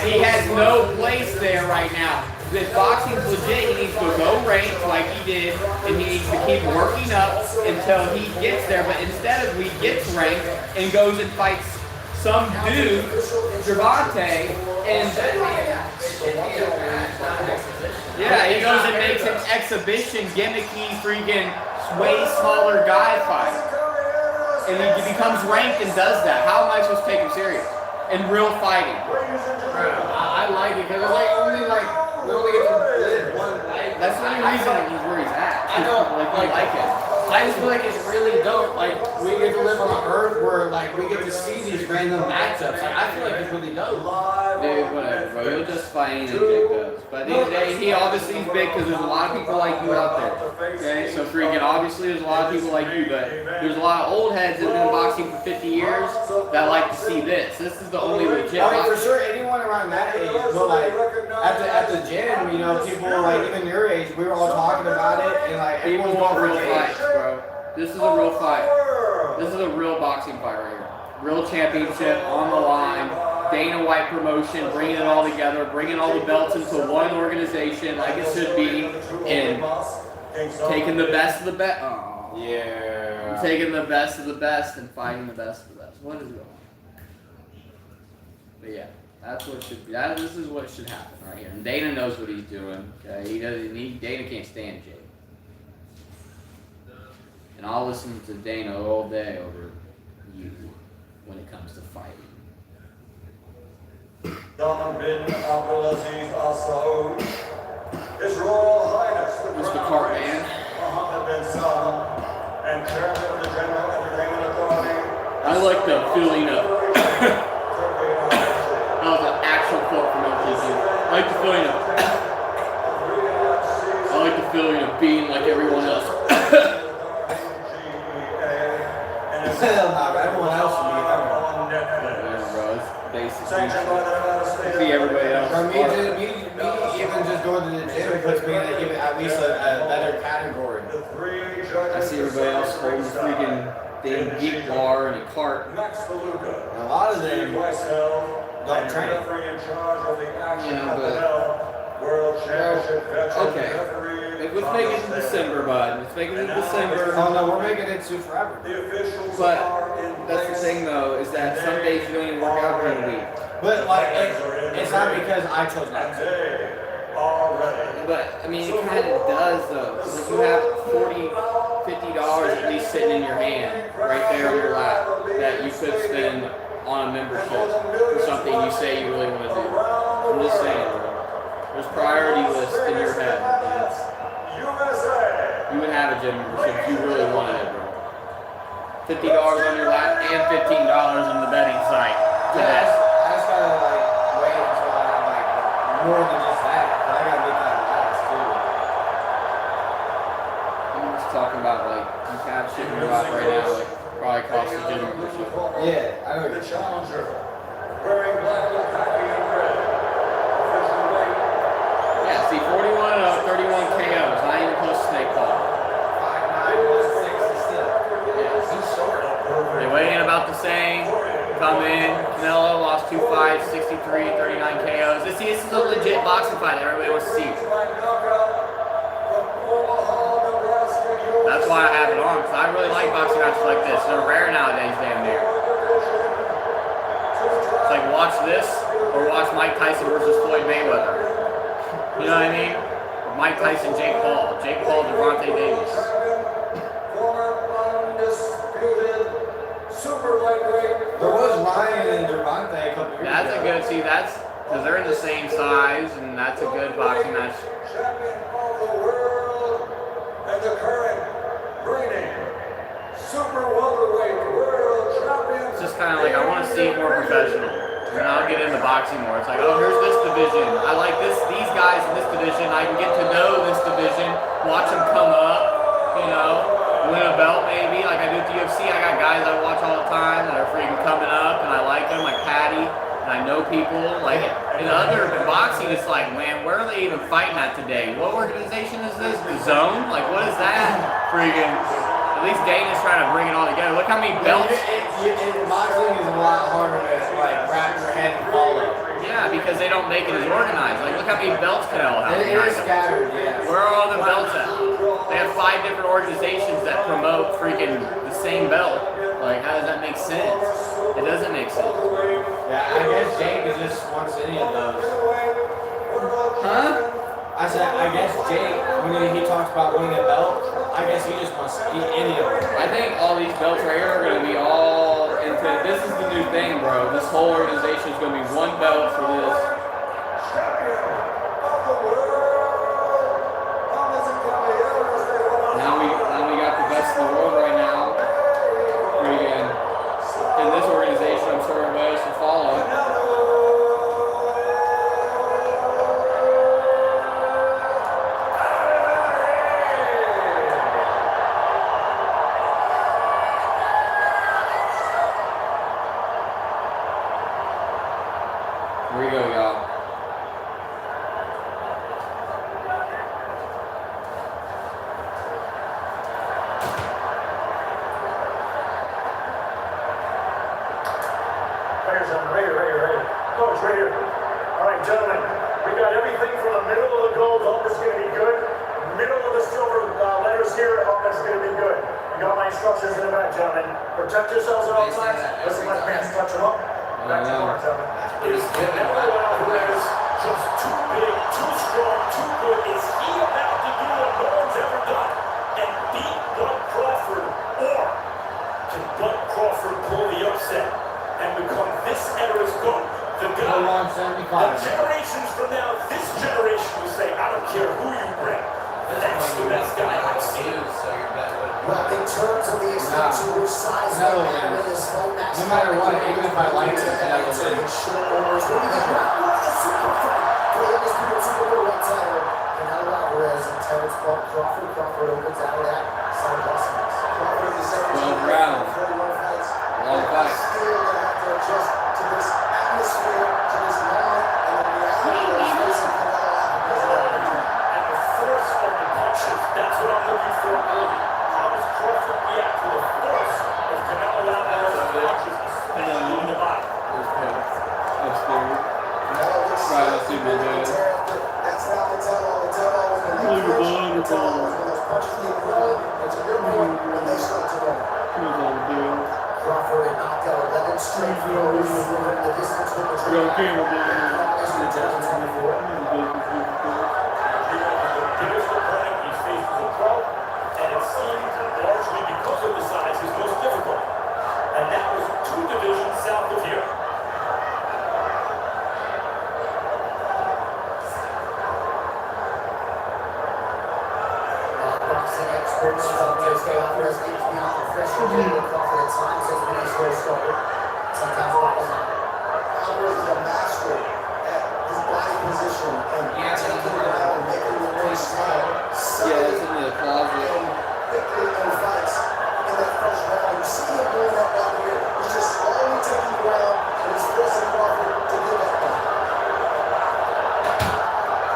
he has no place there right now. If boxing's legit, he needs to go ranked like he did, and he needs to keep working up until he gets there. But instead of he gets ranked and goes and fights some dude, Gervonta, and yeah, he goes and makes an exhibition gimmicky freaking way smaller guy fight, and he becomes ranked and does that. How am I supposed to take him serious? In real fighting. I like it because it's like only like we only get to live one life. That's the only reason he's where he's at. I know, like I like it. I just feel like it's really dope. Like we get to live on an earth where like we get to see these random matchups. Like I feel like it's really dope. Dude, whatever, bro. He'll just fight anything Jake does. But at the end of the day, he obviously is big because there's a lot of people like you out there. Okay, so freaking obviously there's a lot of people like you, but there's a lot of old heads that have been boxing for 50 years that like to see this. This is the only legit. I mean, for sure, anyone around that age, but like at the gym, you know, people like even your age, we were all talking about it, and like everyone's going for real fights, bro. This is a real fight. This is a real boxing fight right here. Real championship on the line. Dana White promotion, bringing it all together, bringing all the belts into one organization like it should be, and taking the best of the best. Oh, yeah. Taking the best of the best and fighting the best of the best. What is going on? But yeah. That's what should be. This is what should happen right here. And Dana knows what he's doing. Okay, he doesn't. Dana can't stand Jake. And I'll listen to Dana all day over you when it comes to fighting. His Royal Highness, Mr. Cartman. Mohammed bin Salman, and Chairman of the General Entertainment Authority. I like the feeling of. That was an actual quote from LTG. I like the feeling of. I like the feeling of being like everyone else. Everyone else would be Basically, see everybody else. For me, even just going to the gym puts me in even at least a better category. I see everybody else holding freaking damn geek bar in a cart. A lot of them don't train. Yeah, but okay. Let's make it in December, bud. Let's make it in December. Oh no, we're making it to forever. But that's the thing, though, is that some days you don't even work out during the week. But like, it's not because I chose not to. But I mean, it kind of does, though. Like you have $50 at least sitting in your hand, right there on your lap, that you could spend on a membership for something you say you really want to do. I'm just saying, bro. There's priority lists in your head. You would have a gym membership if you really wanted it, bro. $50 on your lap and $15 in the betting site today. I just gotta like wait until I have like more than just that. But I gotta make that last too. I'm just talking about like you have shit in your lap right now, like probably cost the gym membership. Yeah, I know the challenger. Wearing black with khaki and red. Yeah, see, 41-0, 31 KOs, not even close to snake ball. 5'9", 160 still. They weigh in about the same. Come in. Canelo lost 2 fights, 63, 39 KOs. This is a legit boxing fight that everybody wants to see. That's why I have it on, because I really like boxing matches like this. They're rare nowadays, damn near. It's like watch this or watch Mike Tyson versus Floyd Mayweather. You know what I mean? Or Mike Tyson, Jake Paul, Devontae Davis. There was Ryan and Devontae a couple years That's ago. a good, see, that's, because they're in the same size, and that's a good boxing match. Champion of the world and the current reigning super welterweight world champion. It's just kind of like, I want to see it more professional. And then I'll get into boxing more. It's like, oh, here's this division. I like these guys in this division. I can get to know this division, watch them come up, you know, win a belt maybe. Like I do at the UFC, I got guys I watch all the time that are freaking coming up, and I like them, like Patty, and I know people. Like in boxing, it's like, man, where are they even fighting at today? What organization is this? The Zone? Like, what is that? Freaking. At least Dana's trying to bring it all together. Look how many belts. Boxing is a lot harder to like wrap your head and follow. Yeah, because they don't make it as organized. Like, look how many belts Canelo has. It is scattered, yeah. Where are all the belts at? They have 5 different organizations that promote freaking the same belt. Like, how does that make sense? It doesn't make sense. Yeah, I guess Jake is just wants any of those. Huh? I said, I guess Jake, when he talks about winning a belt, I guess he just wants to eat any of them. I think all these belts right here are going to be all into. This is the new thing, bro. This whole organization is going to be one belt for this. Now we got the best in the world right now. Freaking in this organization, I'm sure everybody else will follow. Here we go, y'all. in terms of the extent to which size they have in this fight, Max. No matter what, even if I like it, I will in short orders. Maybe they not want a super fight for the undisputed super middleweight title. And now Alvarez and Terrence Crawford. Crawford opens out of that. Crawford is the second 12 rounds. 41 fights. Long fight. Still gonna have to adjust to this atmosphere, to this moment, and the reality of facing Canelo Alvarez. And the force of the punches, that's what I'm looking for early. How does Crawford react to the force of Canelo Alvarez's punches, especially in the body? That's scary. Right, let's see what they do. That's not the tell-all. The tell-all was when they clinch. The tell-all was when those punches get thrown. And to your point, when they start to run. Crawford had knocked out 11 straight throws from the distance with the trigger. As we tell him before. Biggest opponent he's faced as a pro, and it seemed largely because of the size his most difficult. And that was 2 divisions south of here. Boxing experts Alvarez keeps me on professional level. Crawford at times has been a slow starter. Sometimes bottom line. Alvarez is a master at his body position and taking it out and making the ring smile. Yeah, it's in the closet. Quickly in fights in that first round. You see him doing that right here. He's just slowly taking ground and he's forcing Crawford to give that one.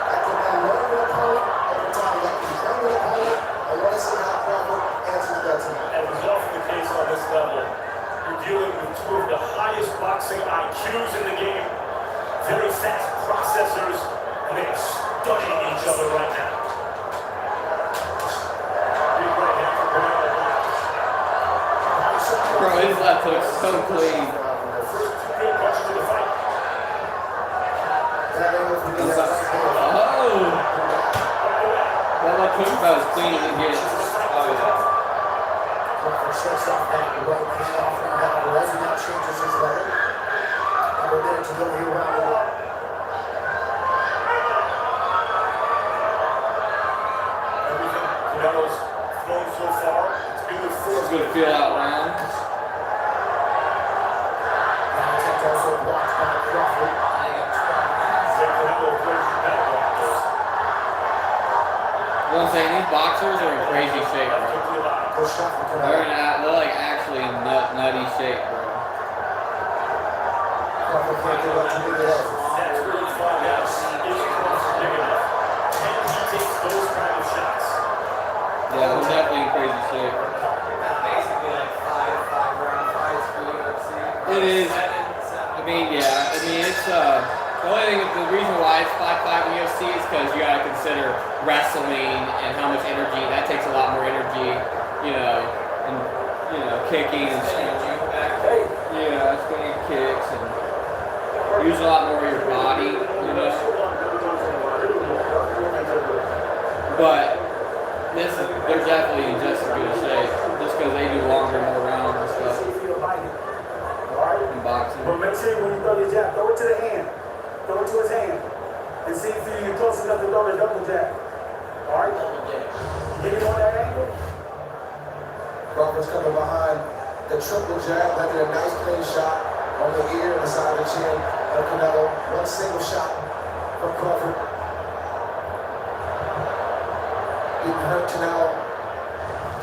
That can be learn an opponent over time. That can train an opponent. I want to see how Crawford answers that tonight. And was often the case on this level. You're dealing with 2 of the highest boxing IQs in the game. Very fast processors, and they are studying each other right now. Big right hand for Canelo. Bro, his left hook's so clean. First 2 good punches of the fight. Oh! That left hook about as clean as it gets. Oh, yeah. Crawford shuts off that right hand off from Alvarez and now changes his leg. Another minute to go here, round 1. Everything Canelo's thrown so far, it's been with force. It's good feel out round. Now attempt also blocked by Crawford. Canelo plays the back blockers. You know what I'm saying? These boxers are in crazy shape, bro. Good shot from Canelo. They're like actually in nutty shape, bro. Crawford can't get up to move it over. That's where you find out is Crawford big enough. Can he take those kind of shots? Yeah, they're definitely in crazy shape. Basically like 5 round fights for UFC. It is. I mean, yeah. I mean, it's the only thing. The reason why it's 5-5 in UFC is because you gotta consider wrestling and how much energy. That takes a lot more energy, you know, and kicking and spinning kicks and use a lot more of your body, you know. But they're definitely in just as good a shape, just because they do longer, more rounds and stuff. In boxing. But make sure when you throw your jab, throw it to the hand. Throw it to his hand. And see if you get close enough to throw the double jab. Alright? Get it on that angle. Crawford's coming behind the triple jab, landing a nice clean shot on the ear and the side of the chin of Canelo. One single shot from Crawford. Didn't hurt Canelo.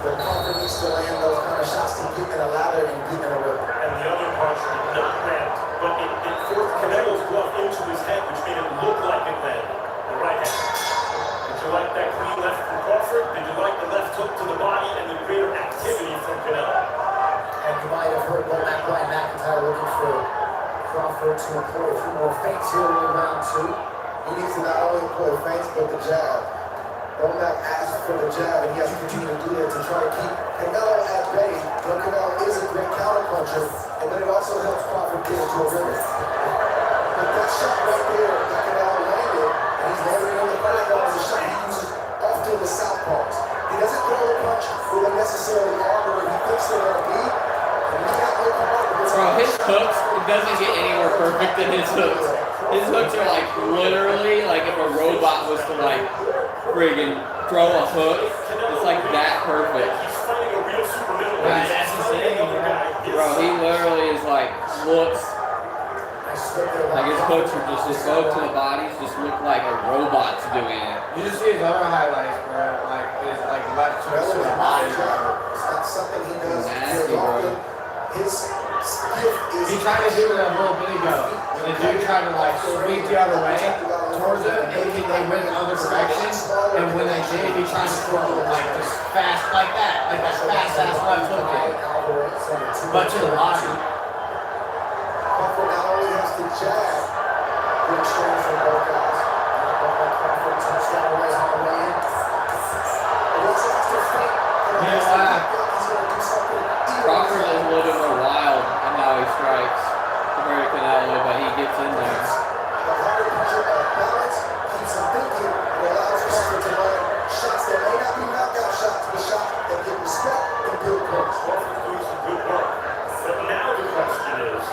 But Crawford needs to land those kind of shots to get in a ladder and get in a rhythm. And the other punch did not land, but it forced Canelo's glove into his head, which made it look like it landed. The right hand. Did you like that clean left from Crawford? Did you like the left hook to the body and the greater activity from Canelo? And you might have heard that Brian McIntyre looking for Crawford to employ a few more feints here in round 2. He needs to not only employ feints, but the jab. Womack asked for the jab, and he has to continue to do that to try to keep Canelo at bay. But Canelo is a great counterpuncher, and then it also helps Crawford get into a rhythm. But that shot right there that Canelo landed, and he's landing on the fight, that was a shot he uses often with southpaws. He doesn't throw the punch with unnecessarily armor, and he thinks they're going to be. Bro, his hooks, it doesn't get any more perfect than his hooks. His hooks are like literally like if a robot was to like friggin' throw a hook, it's like that perfect. He's fighting a real Bro, he literally is like, looks like his hooks are just his low to the bodies just look like a robot's doing it. You just see his other highlights, bro. Like his left to his body, bro. It's not something he does Nasty, very often. bro. His gift is. He tried to do it a little bit ago. When the dude tried to like sweep the other way towards him, and they went the other direction. And when they did, he tried to throw it like just fast, like that fast ass left hook kick. But to the body. Crawford not only has to jab, good exchange from both guys. Crawford touchdown away on the way in. He also has to fight. He's going to do something. Crawford is a little bit more wild in how he strikes compared to Canelo, but he gets in there. The harder picture of balance keeps him thinking and allows Crawford to learn shots that may not be knockout shots, but shots that get respect and build points. Crawford's doing some good work. But now the question is,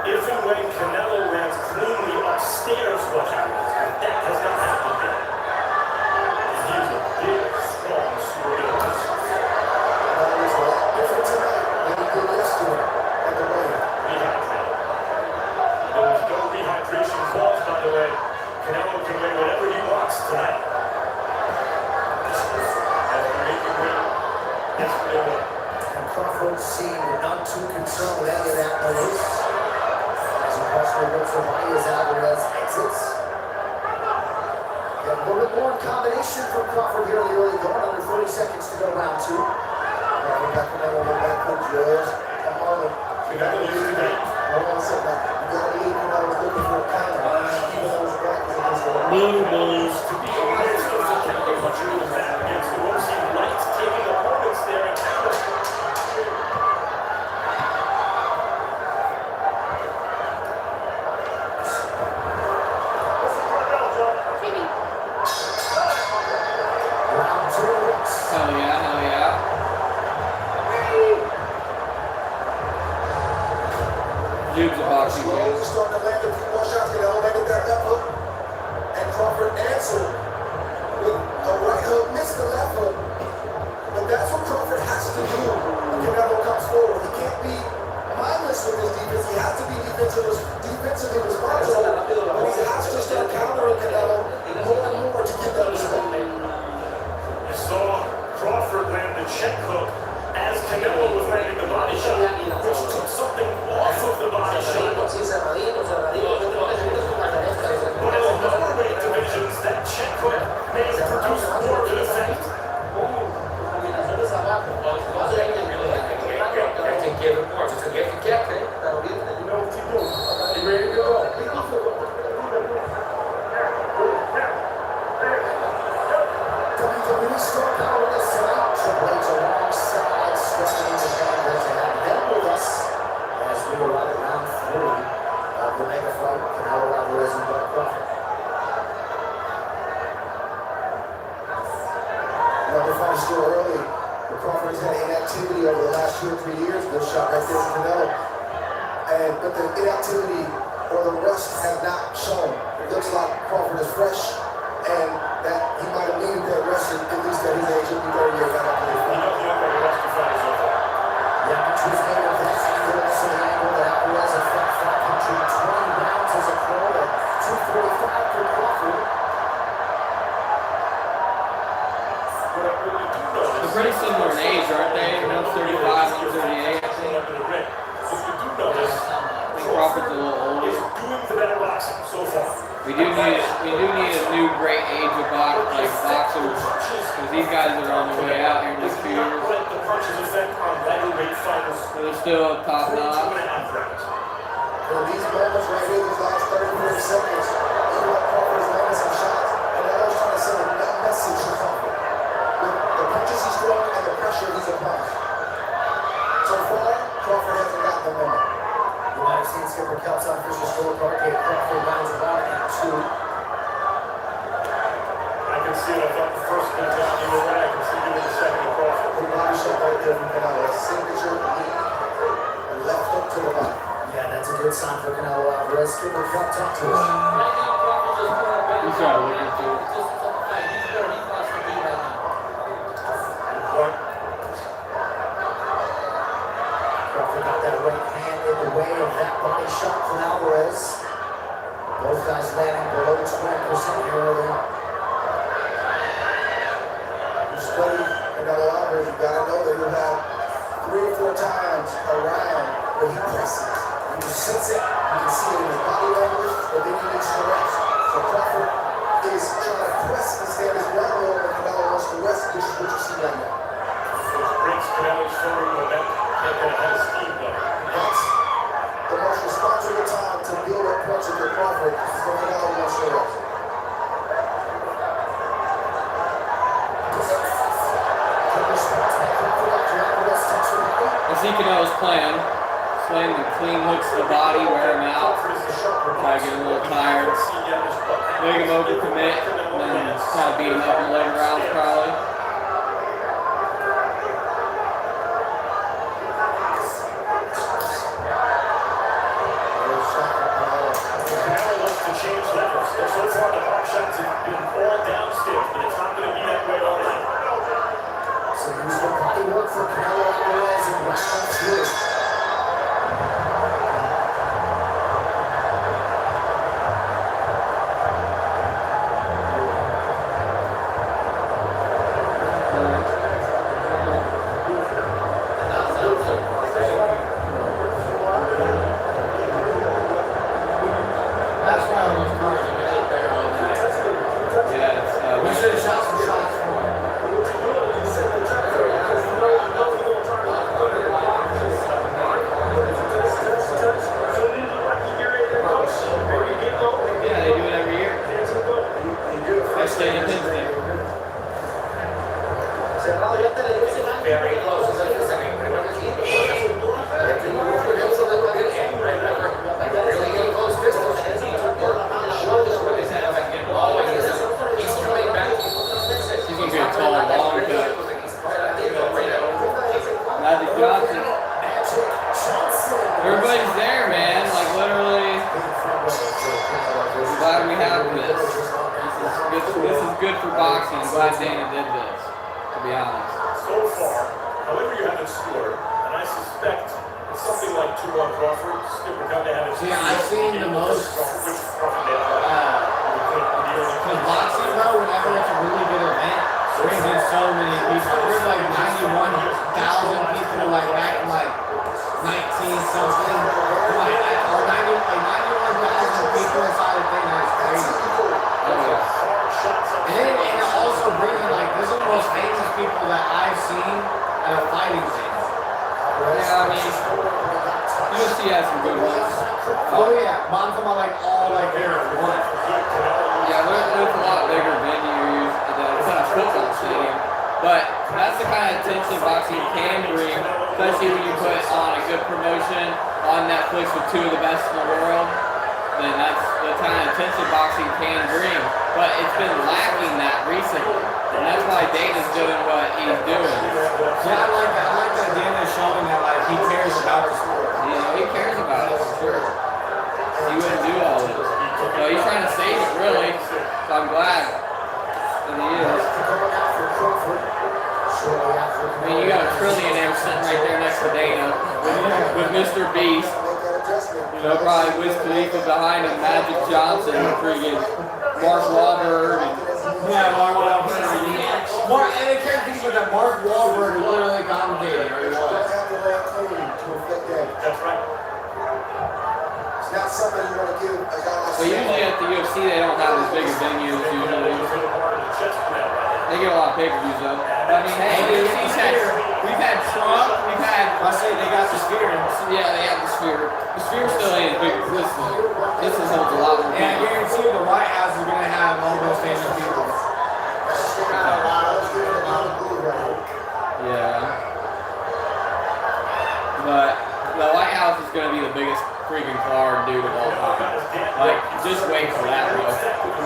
if and when Canelo lands cleanly upstairs, what happens? And that has not happened yet. And he's a big, strong, sporty horse. That is a lot different tonight than he did yesterday at the weigh-in. Rehydrated. There was no rehydration clause, by the way. Canelo can weigh whatever he wants tonight. After making weight yesterday morning. And Crawford seemed not too concerned with any of that noise. As he partially looks away as Alvarez exits. Got a little bit more in combination from Crawford here in the early going. Under 30 seconds to go round two. Crawford back to Canelo, back to George. Come on. You got to lose today. Hold on a second. You got to leave Canelo looking for a counter. Even though his back is against the wall. Blue Bulls to be honest, those are counter punchers that against the UFC lights, taking opponents there and counter. Round two. Hell yeah, hell yeah. Dude's a boxing Slowly kid. starting to land a few more shots. Canelo landed that left hook. And Crawford answered with a right hook, missed the left hook. But that's what Crawford has to do when Canelo comes forward. He can't be mindless with his defense. He has to be defensively responsible. But he has to start countering Canelo more and more to get that respect. You saw Crawford land the check hook as Canelo was landing the body shot, which took something off of the body shot. But in the lower weight divisions, that check hook may produce more of an effect. WWE star power this tonight. Triple H alongside Stephanie McMahon to have them with us as we arrive at round three of the mega fight. Canelo Alvarez and Bud Crawford. Another fight still early. But Crawford has had inactivity over the last 2 or 3 years. Good shot right there from Canelo. But the inactivity or the rust has not shown. It looks like Crawford is fresh and that he might have needed that rest at least at his age. He'll be 30 years out after this fight. Yeah, Tuesday with that angle, so the angle that Alvarez has fought 520 rounds as a pro at 245 for Crawford. They're pretty similar in age, aren't they? One's 35, one's 38, I think. Crawford's a little older. We do need a new great age of boxers, because these guys are on their way out here in next few years. They're still top notch. For these moments right here, these last 30, 40 seconds, even though Crawford's landing some shots, and Canelo's trying to send a message to Crawford. With the punches he's throwing and the pressure he's applying. So far, Crawford hasn't got the moment. You might have seen Skipper Kelp's unofficial scorecard. Gave Crawford rounds of one and two. I can see it. I thought the first one down the other way. I can see it in the second to Crawford. Good body shot right there from Canelo. Signature knee and left hook to the body. Yeah, that's a good sign for Canelo Alvarez. Skipper Kelp talked to us. He's got to look into it. study Canelo Alvarez, you gotta know that he'll have 3 or 4 times around where he presses. You can sense it, you can see it in his body language, but then he needs to rest. So Crawford is trying to press and stand his ground on when Canelo wants to rest, which is what you see right now. Which brings Canelo's story to event that has steam going. That's the most responsible time to build up pressure to Crawford when Canelo wants to rest. I see Canelo's plan. Slam the clean hooks to the body, wear him out. Try to get a little tired. Make him overcommit, and then kind of beat him up in the later rounds probably. Canelo wants to change levels. So far, the hard shots have been all downstairs, but it's not going to be that way all night. So here's the body work for Canelo Alvarez in round 2. Everybody's there, man. Like literally, I'm glad we have this. This is good for boxing. I'm glad Dana did this, to be honest. So far, however you haven't scored, and I suspect it's something like 2-1 Crawford, Skipper come down and See, I've seen the most because boxing, bro, whenever it's a really good event, brings in so many people. There's like 91,000 people like back in like 19-something. Like, or 91,000 people inside the thing. That's crazy. And it also brings in like, this is the most famous people that I've seen at a fighting thing. Yeah, I mean, UFC has some good ones. Oh yeah, but I'm talking about like all like there one. Yeah, there's a lot bigger venues than it's not a football stadium. But that's the kind of attention boxing can bring, especially when you put on a good promotion on Netflix with 2 of the best in the world. Then that's the kind of attention boxing can bring. But it's been lacking that recently. And that's why Dana's doing what he's doing. Yeah, I like that Dana's showing that like he cares about the sport. You know, he cares about it for sure. He wouldn't do all this. So he's trying to save it really. So I'm glad that he is. I mean, you got a trillionaire sitting right there next to Dana with Mr. Beast. You know, probably Wiz Khalifa behind him, Magic Johnson, freaking Mark Wahlberg. Yeah, Mark Wahlberg. And the crazy thing was that Mark Wahlberg literally commentated. That's right. It's not something you want to give a guy. But usually at the UFC, they don't have as big a venues usually. They get a lot of pay-per-views though. I mean, hey, dude, we've had Trump, we've had. I say they got the Sphere. Yeah, they have the Sphere. The Sphere still ain't as big as this one. This one holds a lot more people. And I guarantee you the White House is gonna have all those famous people. Yeah. But the White House is gonna be the biggest freaking card dude of all time. Like, just wait for that, bro.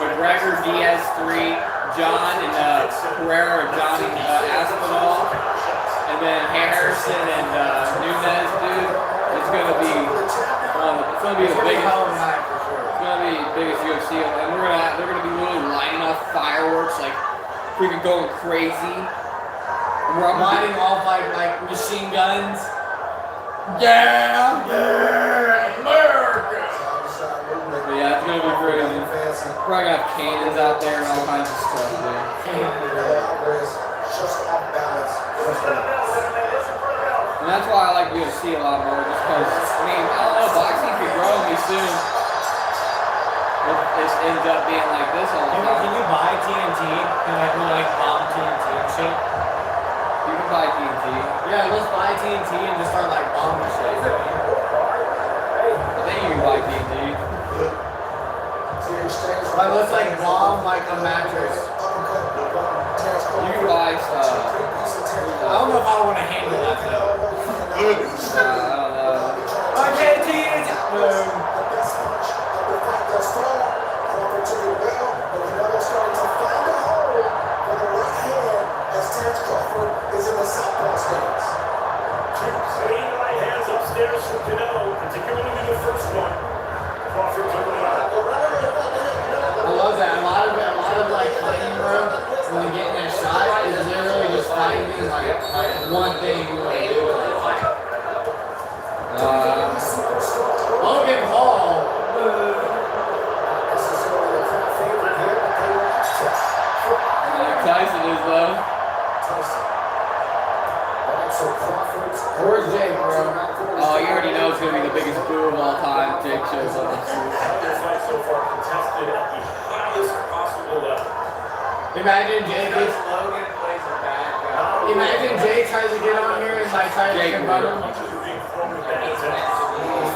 McGregor, Diaz 3, John and Pereira, Johnny Aspinall, and then Harrison and Nunes, dude. It's gonna be the biggest. It's gonna be the biggest UFC, and they're gonna be literally lighting off fireworks, like freaking going crazy. Lighting off like machine guns. Yeah, America. But yeah, it's gonna be crazy. We're gonna have cannons out there and all kinds of stuff, dude. to see a lot more just because, I mean, I don't know, boxing could grow on me soon. If this ends up being like this all the time. Can you buy TNT? Can like bomb TNT and shit? You can buy TNT. Yeah, let's buy TNT and just start like bombing shit. I think you can buy TNT. Like let's like bomb like a mattress. You can buy stuff. I don't know if I want to handle that though. I don't know. Okay, TNT. Clean right hands upstairs from Canelo, particularly the first one. Crawford took it out. I love that. A lot of like fighting, bro. When you get in a shot, is literally just fighting like one thing you want to do. Logan Paul. Tyson is though. Where's Jake, bro? Oh, you already know it's gonna be the biggest boo of all time. Jake shows up. This fight so far contested at the highest possible level. Imagine Jake gets Logan plays a bad guy. Imagine Jake tries to get on here and like tries to confront him. He's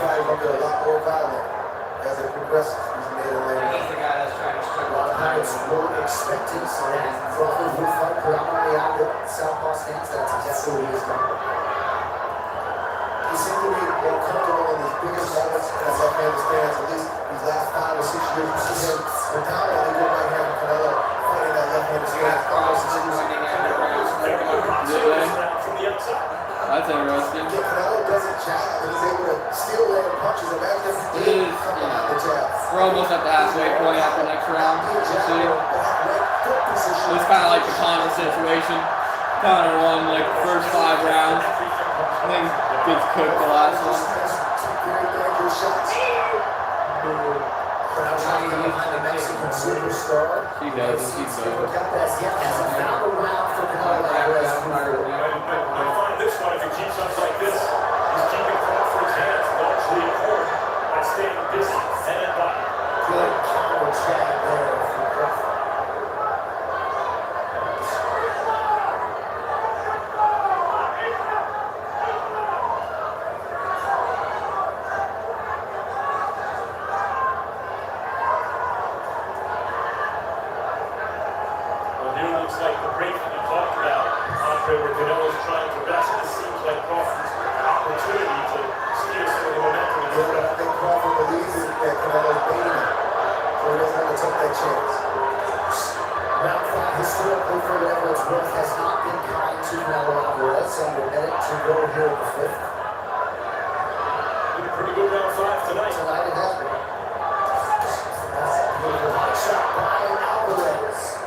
fighting going to be a lot more violent as it progresses. He's made a lane. He's the guy that's trying to struggle. A lot of times we're expecting Crawford will fight predominantly out of southpaw stance. That's exactly what he has done. He seemed to be more comfortable in his biggest moments as left-handed stance. At least these last 5 or 6 years, we've seen him predominantly go right-hand with Canelo fighting that left-handed stance. That's interesting. Canelo doesn't jab, and he's able to still land punches. Imagine if he did come behind the jab. We're almost at the halfway point after next round. We'll see. It's kind of like the Conor situation. Conor won like the first 5 rounds. Then gets cooked the last one. He does. He does. I find this one, if he keeps up like this, he's keeping Crawford's hands largely at home by staying distant head and body. Good counter jab there from Crawford. Well, here looks like the break that you talked about, Andre, where Canelo's trying to rest. This seems like Crawford's opportunity to steal some of the momentum. I think Crawford believes that Canelo's baiting him, so he doesn't want to take that chance. Round 5 historically for whatever it's worth has not been kind to Canelo Alvarez, so we're headed to go here at the 5th. Been a pretty good round 5 tonight. Tonight it has been. That's a beautiful hot shot by Alvarez.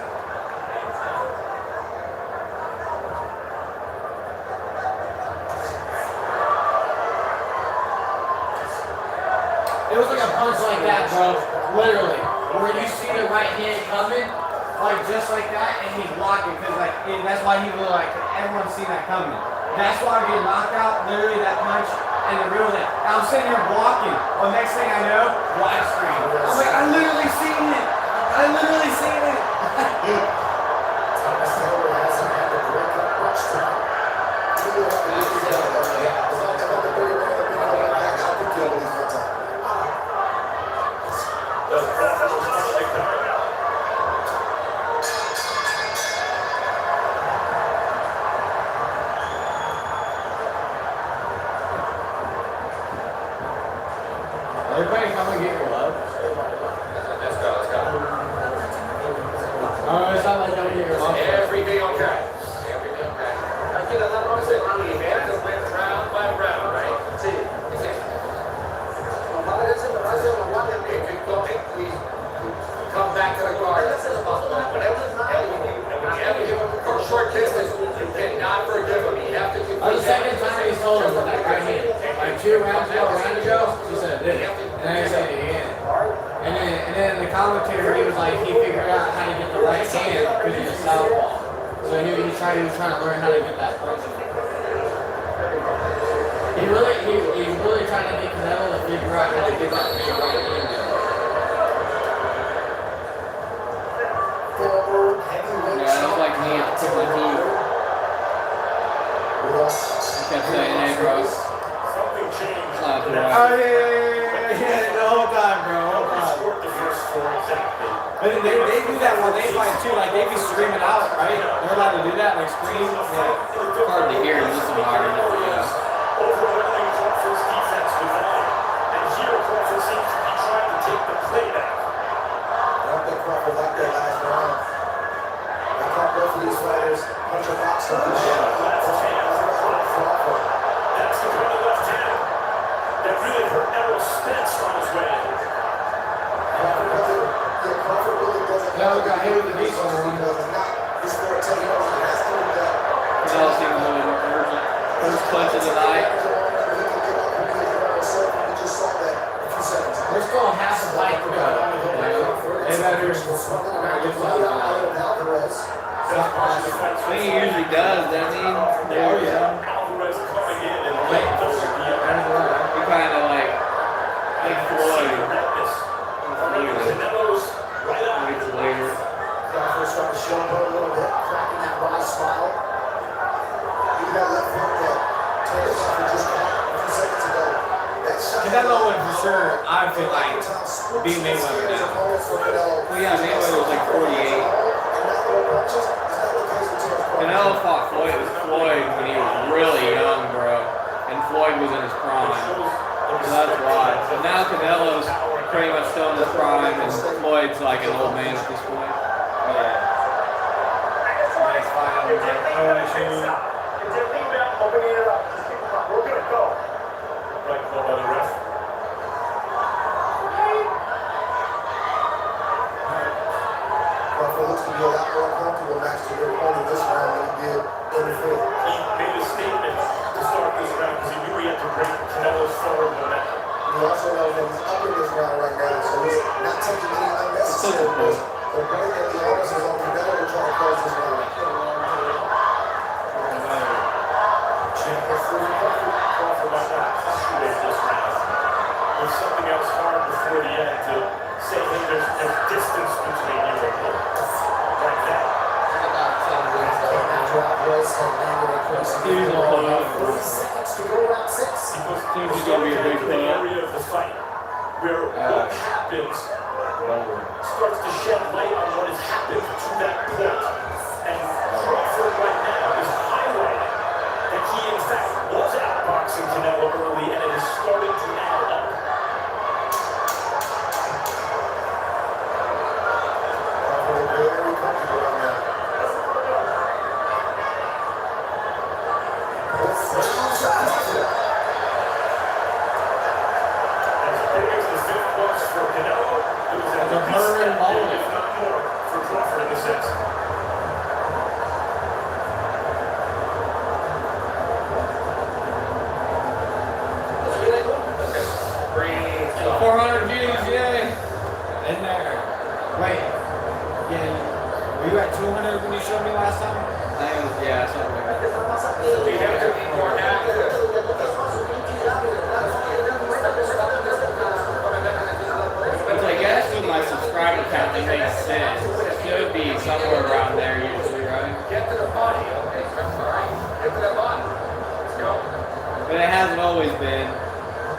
It was like a punch like that, bro. Literally. Where you see the right hand coming, like just like that, and he's blocking, because like, and that's why he was like, everyone's seen that coming. That's why I get knocked out, literally that punch, and the real thing. I'm sitting here blocking. Well, next thing I know, live stream. I'm like, I literally seen it. I literally seen it. Thomas Taylor hasn't had to break up much time. Everybody come and get your love. Let's go, let's go. Oh, it's not like don't get your love. Everything okay. Everything okay. I think that's what I'm saying. We have to win round by round, right? Sí. If you go, we come back to the guard. And when you ever give him a short distance, you cannot forgive him. You have to keep The second time he told him with that right hand, like 2 rounds ago, he said this, and then he said it again. And then the commentator, he was like, he figured out how to get the right hand because he's a southpaw. So he was trying to learn how to get that punch. he's really trying to get Canelo to figure out how to get that big right hand. Yeah, that's like me at Triple G. He kept saying, hey, bro. Something changed. Slap it Oh, right. yeah, the whole time, bro. Scored the first four exactly. But they do that when they fight too, like they be screaming out, right? They're allowed to do that, like scream. Yeah. Hard to hear in this environment, yeah. Overwhelming Crawford's defense with that. And here Crawford seems to be trying to take the play back. I don't think Crawford liked that last round. I caught both of these fighters punch a box on the shot. That's the kind of left hand that really hurt Errol Spence on his way. Crawford really doesn't No, got hit with the beast on the one. He's 14 years old. He has to do that. Canelo seemed a little more urgent. First punch of the night. We're still on half a bite to go. They better I think he usually does, doesn't he? There we go. Alvarez coming in and He kind of like Floyd. Canelo's right on. Weeks later. Crawford starting to show him a little bit, cracking that wide smile. Even that left hook that Taylor Crawford just caught a few seconds ago. That shot. Canelo would for sure, I feel like, beat Mayweather now. Well, yeah, Mayweather was like 48. Canelo fought Floyd. It was Floyd when he was really young, bro. And Floyd was in his prime. So that's why. But now Canelo's pretty much still in his prime, and Floyd's like an old man at this point. Yeah. Nice fight on the Right call by the ref. Crawford looks to be a lot more comfortable next to your point in this round than he did in the field. He made a statement to start this round because he knew he had to break Canelo's forward momentum. He also knows that he's up in this round right now, so he's not taking any unnecessary risks. The point that the onus is on Canelo to try to close this round. Crawford might not punctuate this round. There's something else hard before the end to say, hey, there's distance between you and him. Like that. He's gonna pull out. 40 seconds to go round 6. He's gonna be a big The player. area of the fight where what happens starts to shed light on what has happened to that point. And Crawford right now is highlighting that he in fact was outboxing Canelo early and it is starting to add up. Very comfortable right now. As big as the fifth was for Canelo, it was at least if not more for Crawford in the sixth. So 400 views, yay! In there. Wait. Yeah. Were you at 200 when you showed me last time? I think it was, yeah, something like that. We have to be more active. Which I guess with my subscriber count, it makes sense. It should be somewhere around there usually, right? Get to the body, okay? Get to the body. Let's go. But it hasn't always been.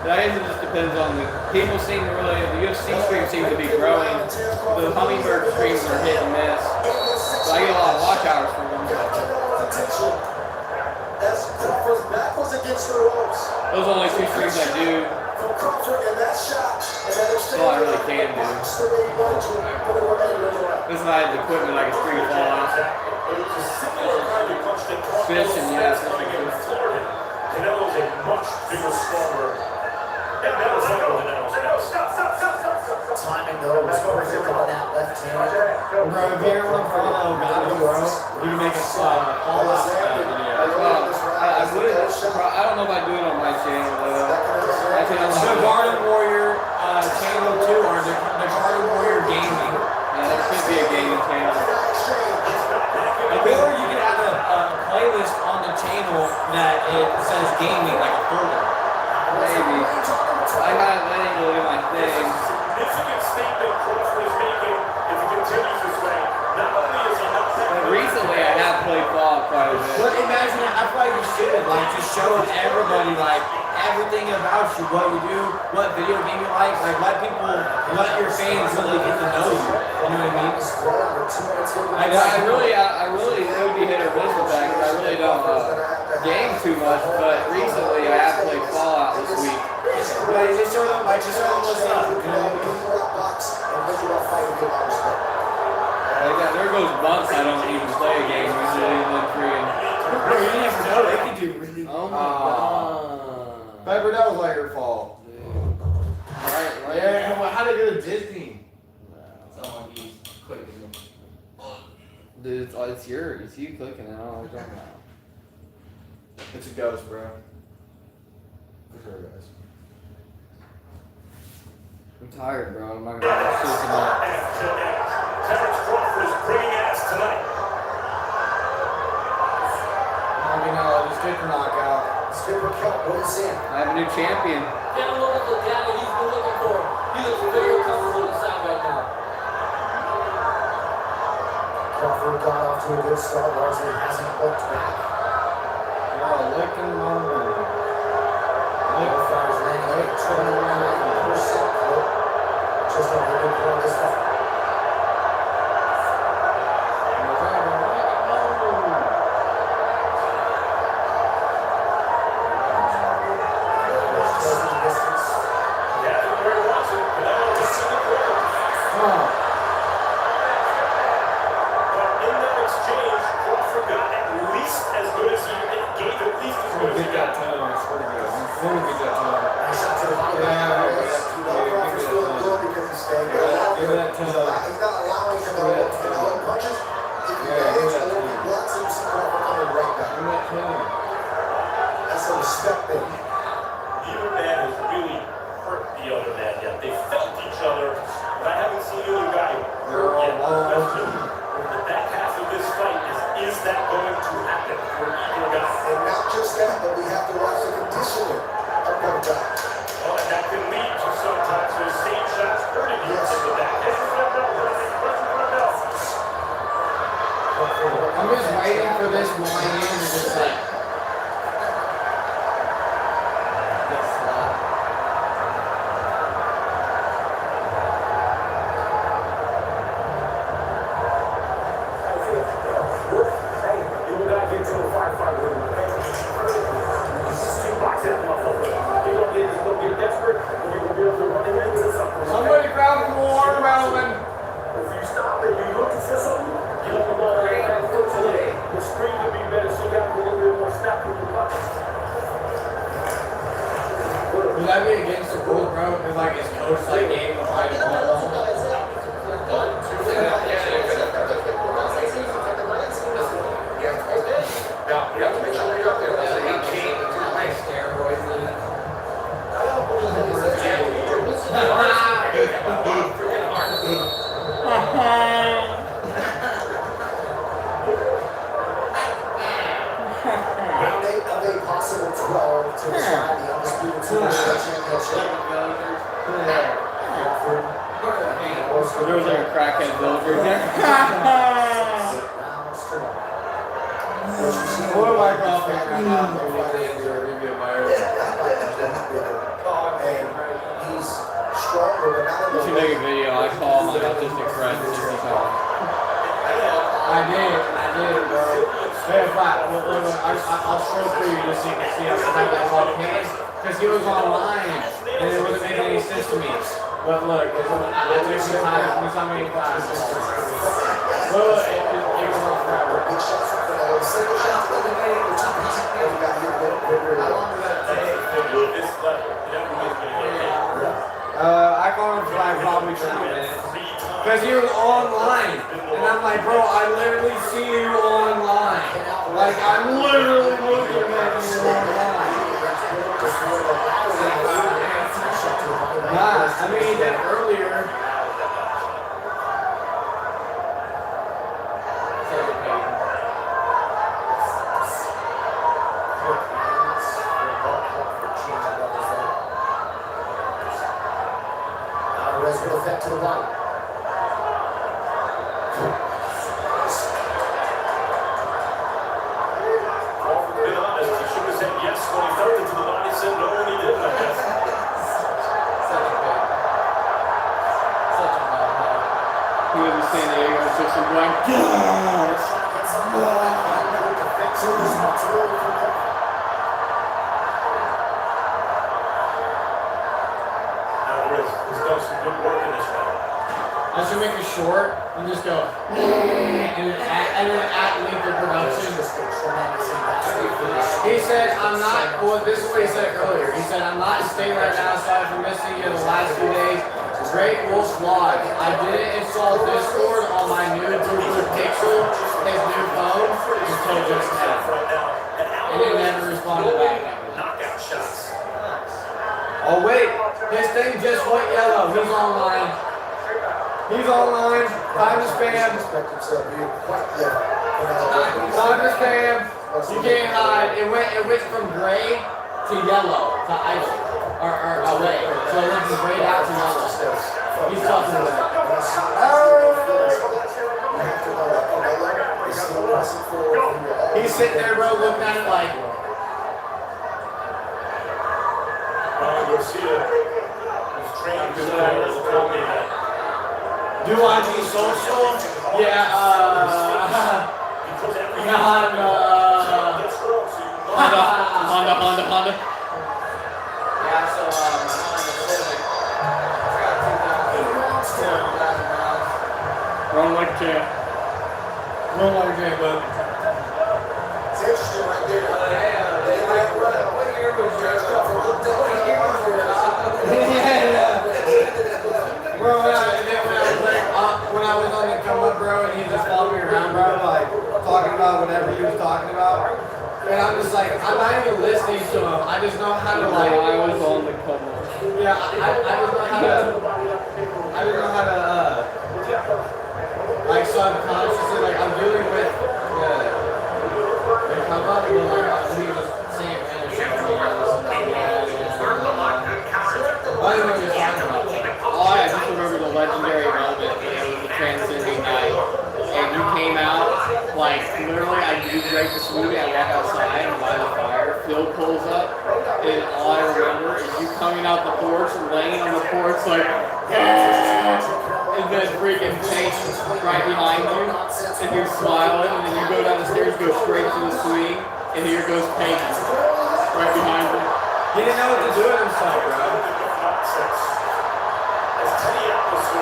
But I guess it just depends on the people seem to really, the UFC stream seems to be growing. The Hummingbird streams are hit and miss. So I get a lot of watch hours from them. As Crawford's back was against the ropes. Those are only 2 streams I do. From Crawford and that shot. And that That's all I really can do. This is not the equipment I can stream fall out. It was a similar kind of punch that Fish and yes. coming in Florida. Canelo's a much bigger, stronger. And that was Timing though was perfect on that left hand. Bro, if you ever want Canelo, got him, bro. You can make a all out video. Well, I would. I don't know if I do it on my channel though. My channel. The Garden Warrior channel 2 or the Garden Warrior Gaming. Yeah, that should be a gaming channel. playlist on the channel that it says gaming, like a folder. Maybe. That ain't really my thing. Significant statement Crawford is making if he continues this way. Not only is he not But recently I have played Fallout quite a bit. But imagine that, I feel like you should, like, just show everybody, like, everything about you, what you do, what video game you like let people, let your fans really get to know you. You know what I mean? I really, it would be hit or miss with that because I really don't game too much. But recently I have played Fallout this week. But just show them, like, just show them what's up. You know what I mean? There goes months I don't even play a game usually, and then freaking. Bro, you never know. They can do really. Oh my god. Pepper, that was like your fault. Right. Yeah, well, how did it go to Disney? Dude, it's you clicking it. I don't know what you're talking about. It's a ghost, bro. For sure, guys. I'm tired, bro. I'm not gonna go sleep tonight. Terrence Crawford is bringing ass tonight. Just get the knockout. Skipper Cup, what is in? I have a new champion. Get a look at the guy that he's been looking for. He looks very comfortable inside right now. Crawford got off to a good start, largely hasn't looked back. Licking moment. Fires landing at 29% clip. Just on the good point of this fight. That's a respect thing. Neither man has really hurt the other man yet. They felt each other, but I haven't seen either guy hurt yet. The question in the back half of this fight is that going to happen for either guy? And not just that, but we have to watch the conditioning of both guys. Oh, and that can lead to sometimes those same shots hurting you in the back half. I'm just waiting for this line to just like. Somebody grab some water, Melvin. If you stop and you're looking for something, you don't know what the screen could be better, so you got a little bit more snap in your pocket. Would that be against the rules, bro? Because like it's coach like game of fighting There was like a crackhead villager in there. What am I calling He's stronger than You should make a video. I call my autistic friend 60 times. I did, bro. Hey, I'll scroll through you just so you can see how that all came. Because he was online, and it wasn't making any sense to me. But look, it took some time. It's not many times. Look, it was on forever. How long did that take? I called him for like probably 20 minutes. Because he was online. And I'm like, bro, I literally see you online. Like, I'm literally looking at you online. Nah, I mean, he did it earlier. He's done some good work in this round. I should make it short and just go and then at length of production. He said, I'm not, well, this is what he said earlier. He said, I'm not in state right now, sorry for missing you the last few days. Great Wolf Vlog. I didn't install Discord on my new Google Pixel, his new phone, until just now. And he never responded back. Knockout shots. Oh wait, his thing just went yellow. He's online. He's online. Time to spam. Time to spam. You can't hide. It went from gray to yellow to idle. Or away. So it went from gray out to yellow. He's talking with it. He's sitting there, bro, looking at it like. Do I do social? Yeah, Honda. Yeah, so, run like a champ. Run like a champ, bud. It's interesting right there. What year was your Bro, when I was on the come up, bro, and he just followed me around, bro, like, talking about whatever he was talking about. And I'm just like, I'm not even listening to him. I just know how to, like, I was on the come up. Yeah, I just know how to, like, subconsciously, like, I'm dealing with the come up, but, like, he was saying random shit to me. I don't know what you're talking about. Oh, I just remember the legendary moment when it was the transcending night, and you came out, like, literally, you drank the smoothie, I walk outside, and by the fire, Phil pulls up, and all I remember is you coming out the porch, and laying on the porch, like, and then freaking Peyton right behind you, and you're smiling, and then you go down the stairs, go straight to the swing, and here goes Peyton, right behind you. He didn't know what to do with himself, bro. I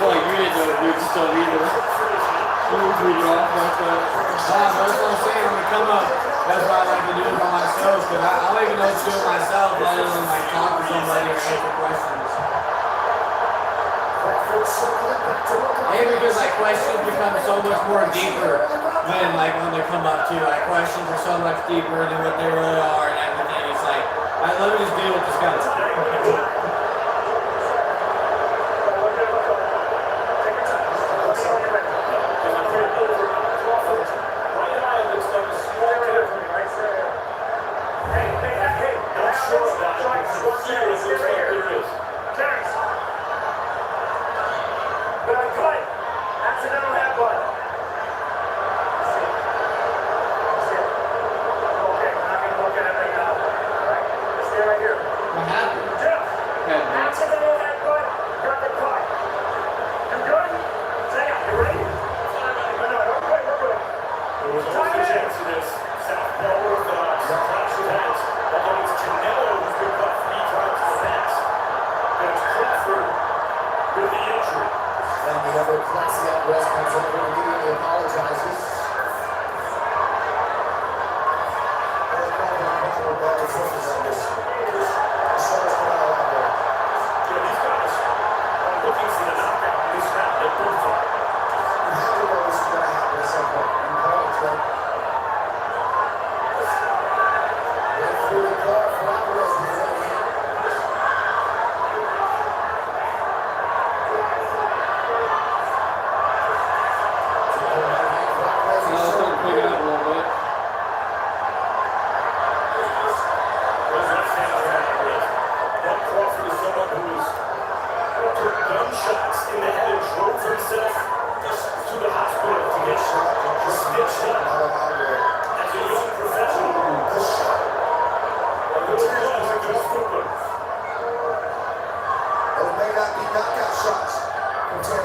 feel like you didn't know dude still either. You were tweeting off like that. That's what I'm saying. When we come up, that's why I like to do it by myself. Because I don't even know what to do with myself other than like talk to somebody or answer questions. And because like questions become so much more deeper when they come up to like questions are so much deeper than what they really are and everything. It's like, all right, let me just deal with this guy.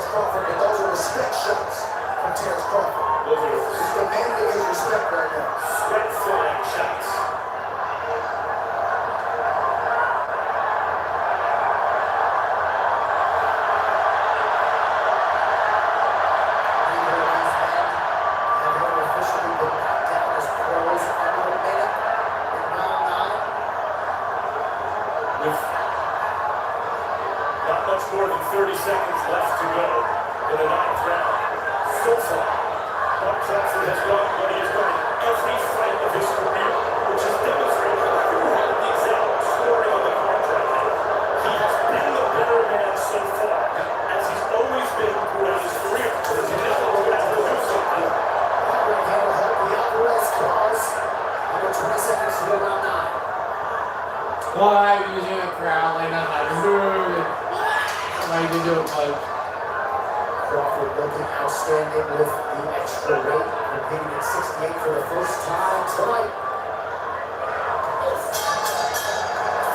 Crawford, but those are respect shots from Terrence Crawford. He's demanding his respect do it, Lopes. Crawford looking outstanding with the extra weight, competing at 68 for the first time tonight.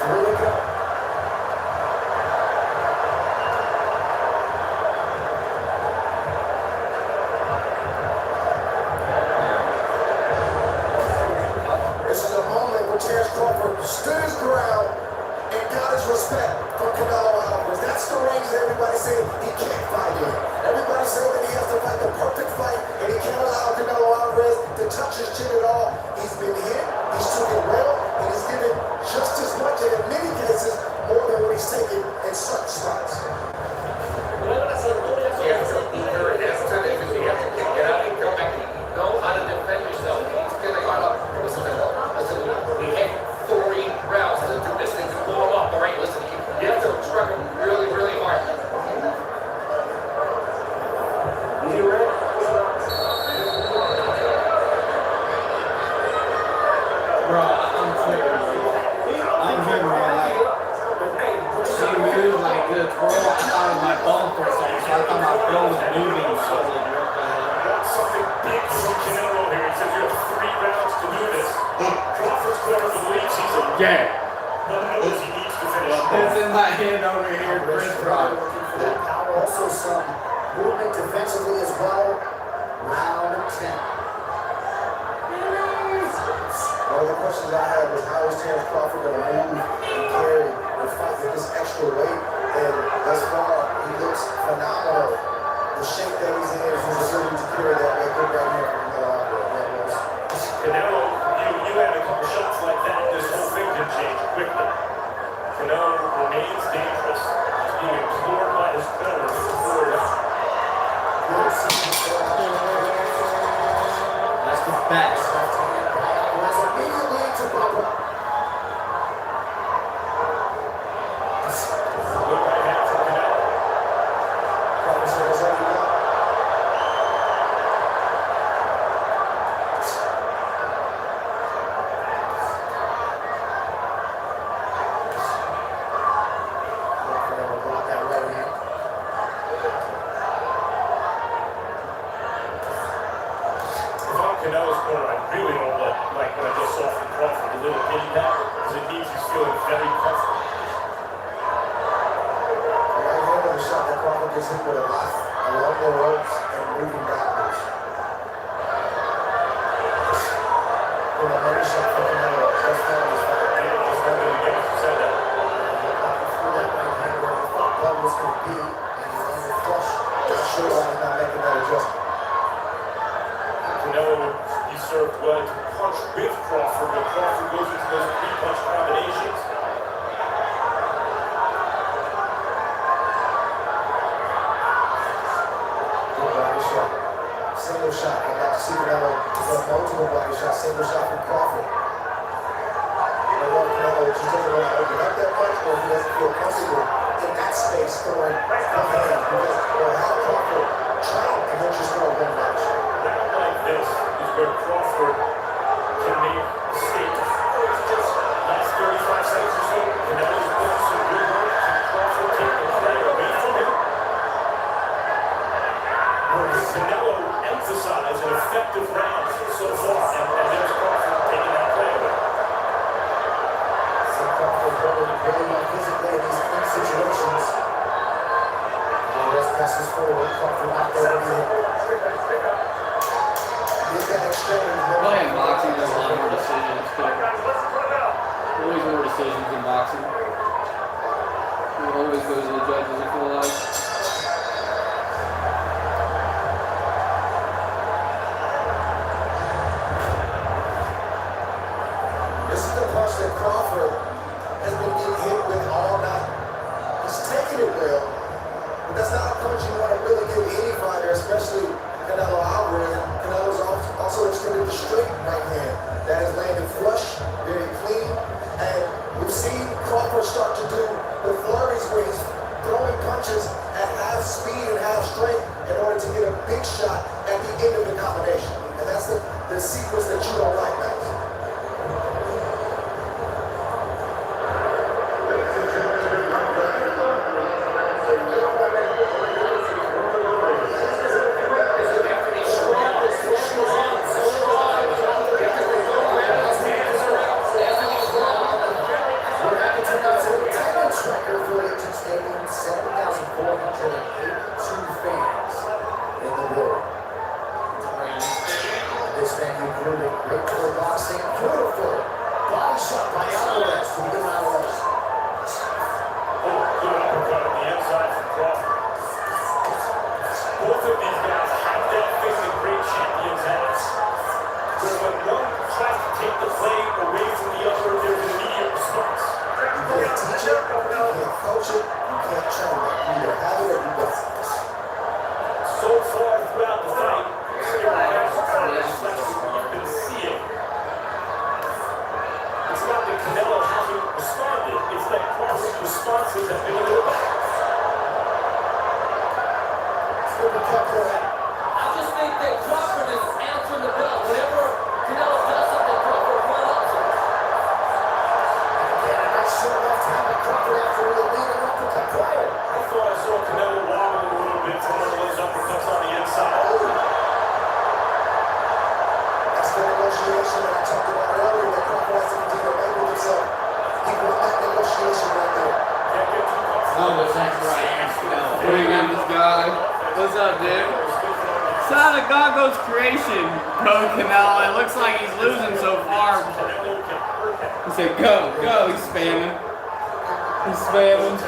3 to go. This is a moment where Terrence Crawford stood his ground and got his respect from Canelo Alvarez. That's the range that everybody said he can't fight in. Everybody said that he has to fight the perfect fight, and he can't allow Canelo Alvarez to touch his chin at all. He's been hit, he's took it well, and he's given just as much, and in many cases, more than what he's taken in certain spots. Something big from Canelo here. He says you have 3 rounds to do this. Crawford's corner believes he's a but knows he needs to finish. It's in my hand over here, Chris Rock. Power, also some movement defensively as well. Round 10. One of the questions I had was how is Terrence Crawford going to move and carry the fight with this extra weight? And thus far, he looks phenomenal. The shape that he's in, his ability to carry that weight, good right here from Canelo, you had a couple shots like that, this whole thing can change quickly. Canelo remains dangerous. He's being implored by his corner to pull it out. That's the best. Immediately to Bubba. Canelo's corner, I really don't like what I just saw from Crawford, a little pity pat, because it means he's feeling very comfortable. Right here, the shot that Crawford gets hit with a lot along the ropes and moving backwards. Another shot for Canelo. That's not his fight. Just wanted to get you said that. Through that right hand where he thought Bud was going to be, and he landed flush. Not sure why he's not making that adjustment. Canelo, he served well to punch with Crawford, but Crawford goes into those 3-punch combinations. Good body shot. Single shot. I'd like to see Canelo get multiple body shots. Single shot from Crawford. I love Canelo. She doesn't want to open up that much, or he doesn't feel comfortable in that space throwing one hand. Because they'll have Crawford train and then just throw one body shot. Like this is where Crawford can make a statement. Last 35 seconds or so, Canelo's putting some good work. Can Crawford take the play away from him? Canelo emphasized an effective round so far, and there's Crawford taking that play away. So Crawford really not physically in these quick situations. West passes forward. Crawford out there. Playing boxing, there's a lot more decisions too. Always more decisions in boxing. It always goes to the judges, I feel like. This is the punch that Crawford has been getting hit with all night. He's taking it well, but that's not a punch you want to really give any fighter, especially Canelo Alvarez. Canelo's also extended the straight right hand. That is landed flush, very clean. And we've seen Crawford start to do the flurries where he's throwing punches at half speed and half strength in order to get a big shot at the end of the combination. And that's the sequence that you don't like, Max. this venue grooving. Great tour boxing. Beautiful. Body shot by Alvarez. What do you think, Alvarez? Oh, good uppercut on the inside from Crawford. Both of these guys have that thing that great champions have. Where when one tries to take the play away from the other, there's an immediate response. You can't teach it, you can't coach it, you can't train it. You either have it or you don't. So far throughout the fight, you can see it. It's not that Canelo hasn't responded, it's that Crawford's responses have been a little bit. I just think that Crawford is answering the bell. Whenever Canelo does something, Crawford run up to it. Again, a nice short left hand by Crawford after the lead and uppercut prior. I thought I saw Canelo wobble a little bit from one of those uppercuts on the inside. That's the negotiation that I talked about earlier that Crawford has to continue to make with himself. He won that negotiation right there. No, but that's right. Bring in this guy. What's up, dude? Shout out to Gago's creation. Go, Canelo. It looks like he's losing so far. He said, go, go. He's spamming. He's spamming.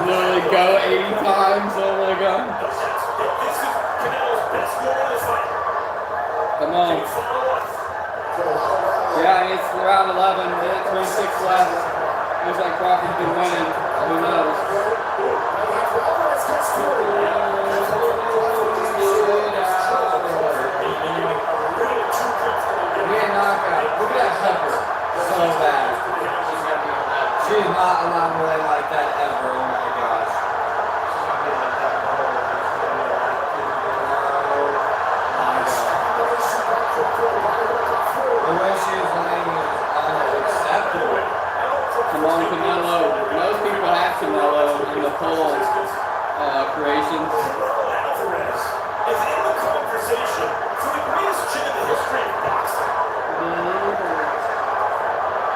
Literally go 80 times. Oh my god. Come on. Yeah, it's round 11. 26 left. Looks like Crawford's been winning. Who knows? Look at that pepper. So bad. She's not allowed to play like that ever. Oh my gosh. The way she is laying is unacceptable. Come on, Canelo. Most people have Canelo in the poll creations. Alvarez is in the conversation for the greatest chin in the history of boxing.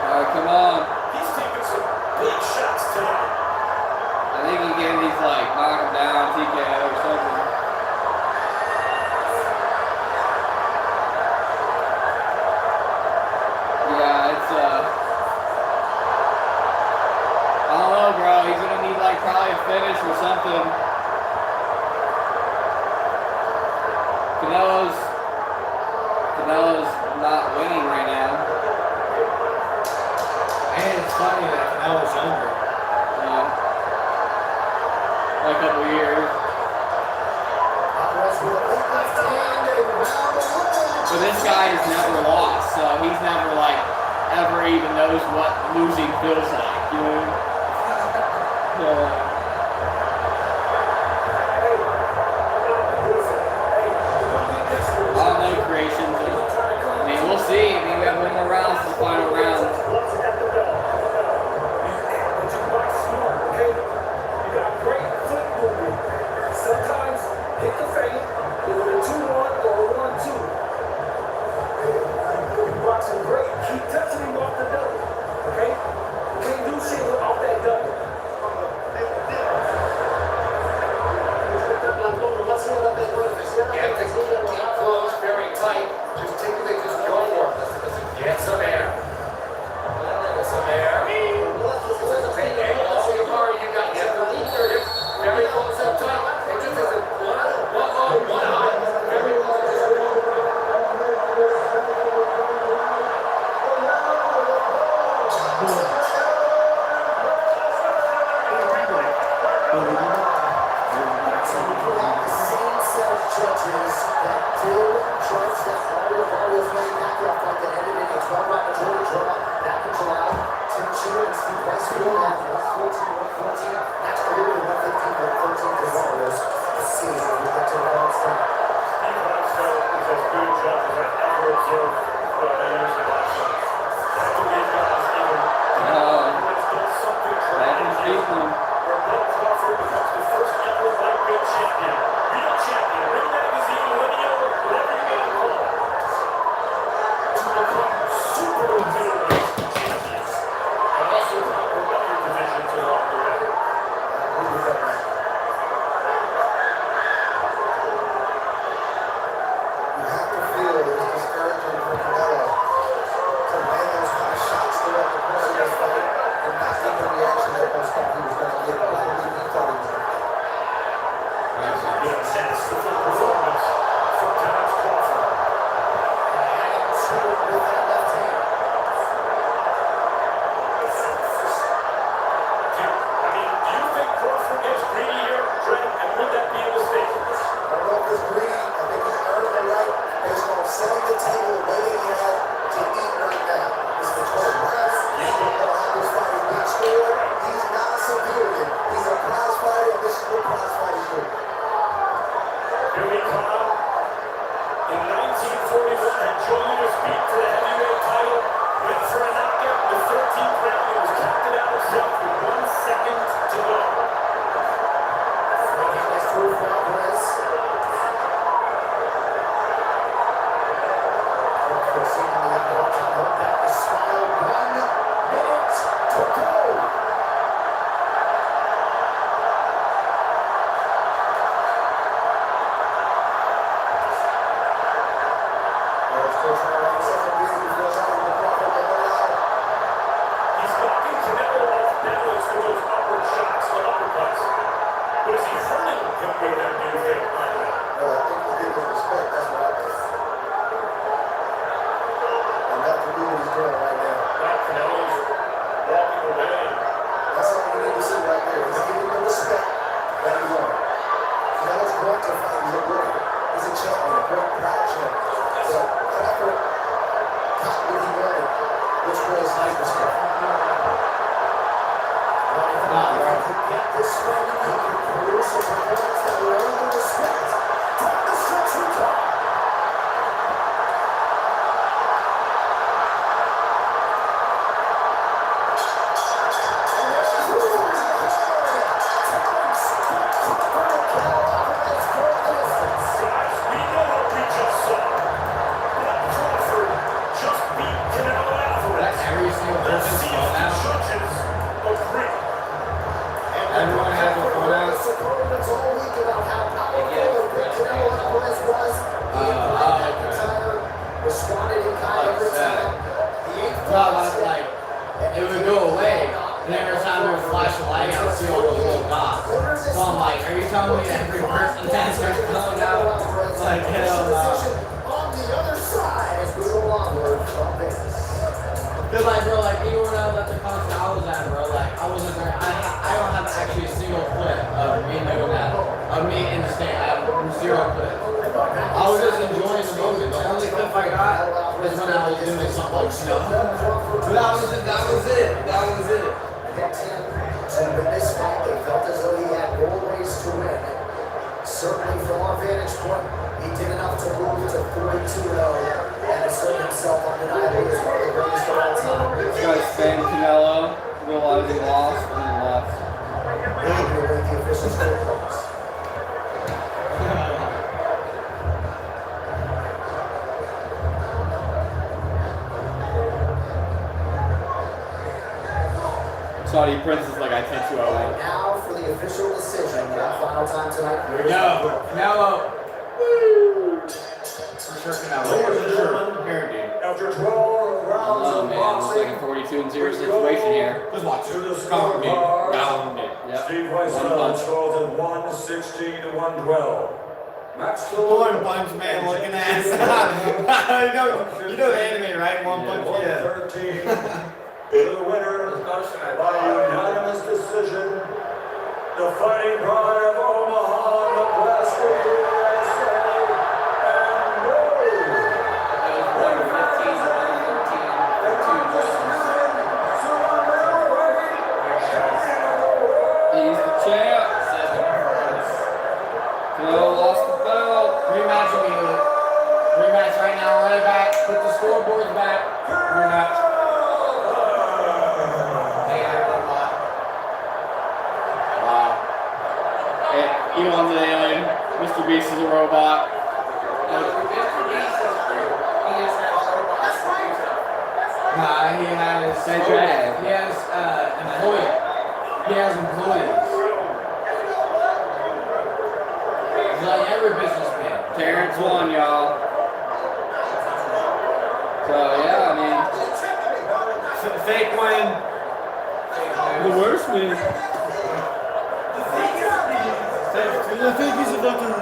Alright, come on. He's taking some big shots tonight. I think he gave these like knock him down, TKO or something. Yeah, it's I don't know, bro. He's gonna need like probably a finish or something. Canelo's not winning right now. And it's funny that Canelo's younger. Yeah. Like a couple years. But this guy has never lost, so he's never like ever even knows what losing feels like, you know? I don't know, creations. I mean, we'll see. I mean, we have one more round for the final round. Sometimes hit the fade, either a 2-1 or a 1-2. You're boxing great. Keep touching him off the double. Okay? You can't do shit off that double. Keep close, very tight. Just take it, just go for it. Get some air. Get some air. All your power you got. You have to lean your hips very close up tight. And just as a one high. Very close. Same set of judges that did judge that always made that fight that ended in a 12-round majority draw back in July. Tim Sheehan and Steve Weisfield at 114, 114. That's clear to 115, 113 for Warriors. Let's see if we get to the next time. Steve Weisfield is as good a judge as I've ever observed throughout my years of boxing. That's what these guys do. Let's get something tremendous. Where Bob Crawford becomes the first ever lightweight champion. Real champion, Ring Magazine, Millennial, whatever you may call it. To become super middleweight champions. And also conquer other divisions along the way. You have to feel Silva and joining his feet to the heavyweight title. Went for a knockout in the 13th round. He was counted out himself with 1 second to go. He's knocking Canelo off balance with those upward shots to uppercuts. But is he hurting him with them, do you think, right now? Well, I think he's getting respect. That's what I think. And that could be what he's doing right now. Right, Canelo's walking away. That's all we need to see right there. He's giving the respect that he wants. Canelo's going to fight. He's a warrior. He's a champion, a great, proud champion. So Crawford got what he wanted, which was his respect. Get this fight, he can produce a performance that will earn the respect. Down the stretch we go. Guys, we know what we just saw. But Crawford just beat Canelo Alvarez. That's every single Let's person's see phone if the now. judges agree. Everyone has a phone out. Superlatives all week about how powerful and great Canelo Alvarez was. Responded in kind every time. The eighth Like, it would go away, and every time there was a flash of light, I would see all those little dots. So I'm like, are you telling me that every person has their phone out? Like, hell no. On the other side as we go onward from this. Cause like, bro, like even when I was at the concert I was at, bro, like I wasn't there. I don't have actually a single clip of me doing that, of me in the stand. I have 0 clips. I was just enjoying the moment. The only clip I got was when I was doing something like snow. But that was it. That was it. That was it. To win this fight, they felt as though he had more ways to win. Certainly from our vantage point, he did enough to move to 42-0 and assert himself undeniably as one of the greatest of all time. This guy's fan Canelo, realizing he lost, and then left. Maybe with the official scorecards. Saudi Prince is like, I tattoo I like. Now for the official decision, that final time tonight. Here we go. Canelo. Woo! For sure Canelo. Ladies and For gentlemen, sure. Guaranteed. after 12 rounds Oh of man, looks like a boxing, 42-0 situation here. Just watch to it. the Count me. scorecards, Count it. Yep. Steve One Weissfeld punch. scores at 116 to 112. Max One punch man looking ass. you know the anime, right? One punch. Yeah. 113. To the winner by unanimous decision, the Fighting Pride of Omaha, Nebraska, USA, and He's the champ. Canelo lost the belt. Rematch immediately. Rematch right now. Run it back. Put the scoreboards back. Rematch. Wow. Hey, Elon's an alien. Mr. Beast is a robot. Nah, he has. He has employees. He has employees. He's like every businessman. Terrence won, y'all. So yeah, I mean, Fake win. the worst win. I think he's a fucking.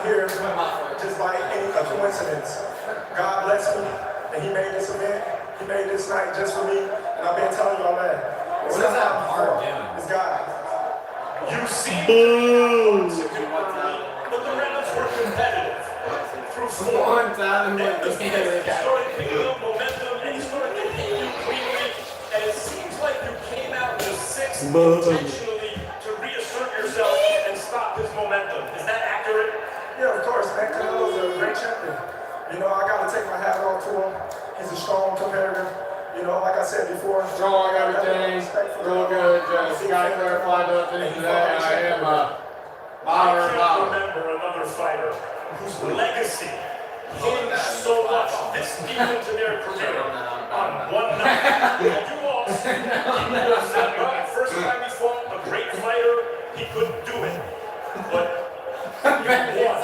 here just by any coincidence. God bless me, and He made this event. He made this night just for me, and I've been telling y'all that. What is that hard doing? It's God. You seem to be but the rounds were competitive. Through four, and the fifth started picking up momentum, and he started to hit you cleanly, and it seems like you came out in the sixth intentionally to reassert yourself and stop this momentum. Is that accurate? Yeah, of course. That Canelo's a great champion. You know, I got to take my hat off to him. He's a strong competitor. You know, like I said before, Strong everything, real good. Just got to clarify the finish today. I am I can't remember another fighter whose legacy hinged so much this deep into their career on one night. You lost. He was first time he fought a great fighter, he couldn't do it. But you won.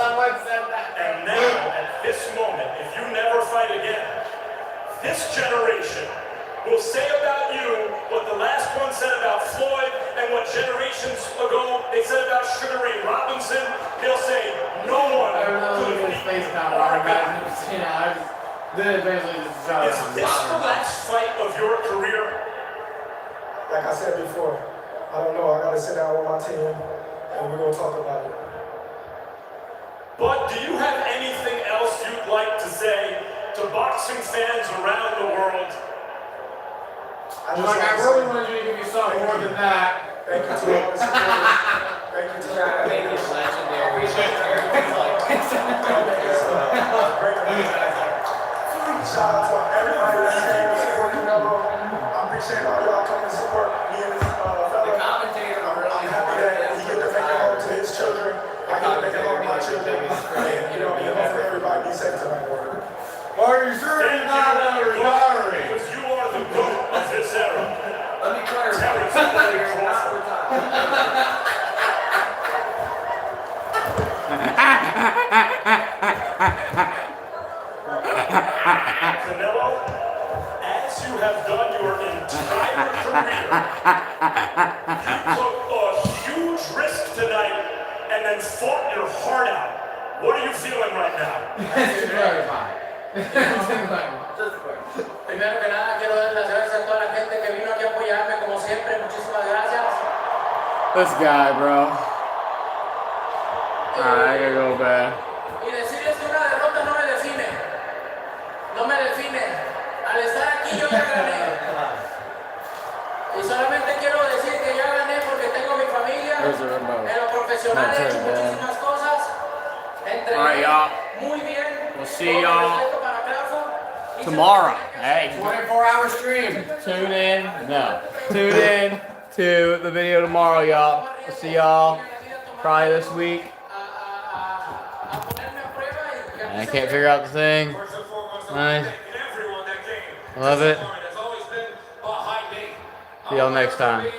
And now, at this moment, if you never fight again, this generation will say about you what the last one said about Floyd and what generations ago they said about Sugar Ray Robinson. They'll say no one could have beaten our guy. Is this the last fight of your career? Like I said before, I don't know. I got to sit down with my team, and we're going to talk about it. But do you have anything else you'd like to say to boxing fans around the world? I really wanted you to give me something more than that. Thank you to all the supporters. Thank you to all the legendary. Shout out to everybody that's here to support Canelo. I appreciate all y'all coming to support me and this fella. The commentator, I'm happy that he get to make it home to his children. I get to make it home to my children. And, you know, and hopefully everybody be safe tonight. Are you sure you're not retiring? Because you are the GOAT of this era. Let me clarify. Canelo, as you have done your entire career, you took a huge risk tonight and then fought your heart out. What are you feeling right now? Primero que nada quiero dar las gracias a toda la gente que vino aquí a apoyarme como siempre. Muchísimas gracias. This guy, bro. Alright, I gotta go back. Y decirles que una derrota no me define. No me define. Al estar aquí yo ya gané. Y solamente quiero decir que ya gané porque tengo mi familia. En lo profesional he hecho muchísimas cosas. Entrené muy bien. We'll see y'all tomorrow. Hey, 24-hour stream. Tune in. No. Tune in to the video tomorrow, y'all. We'll see y'all probably this week. And I can't figure out the thing. Nice. Love it. See y'all next time.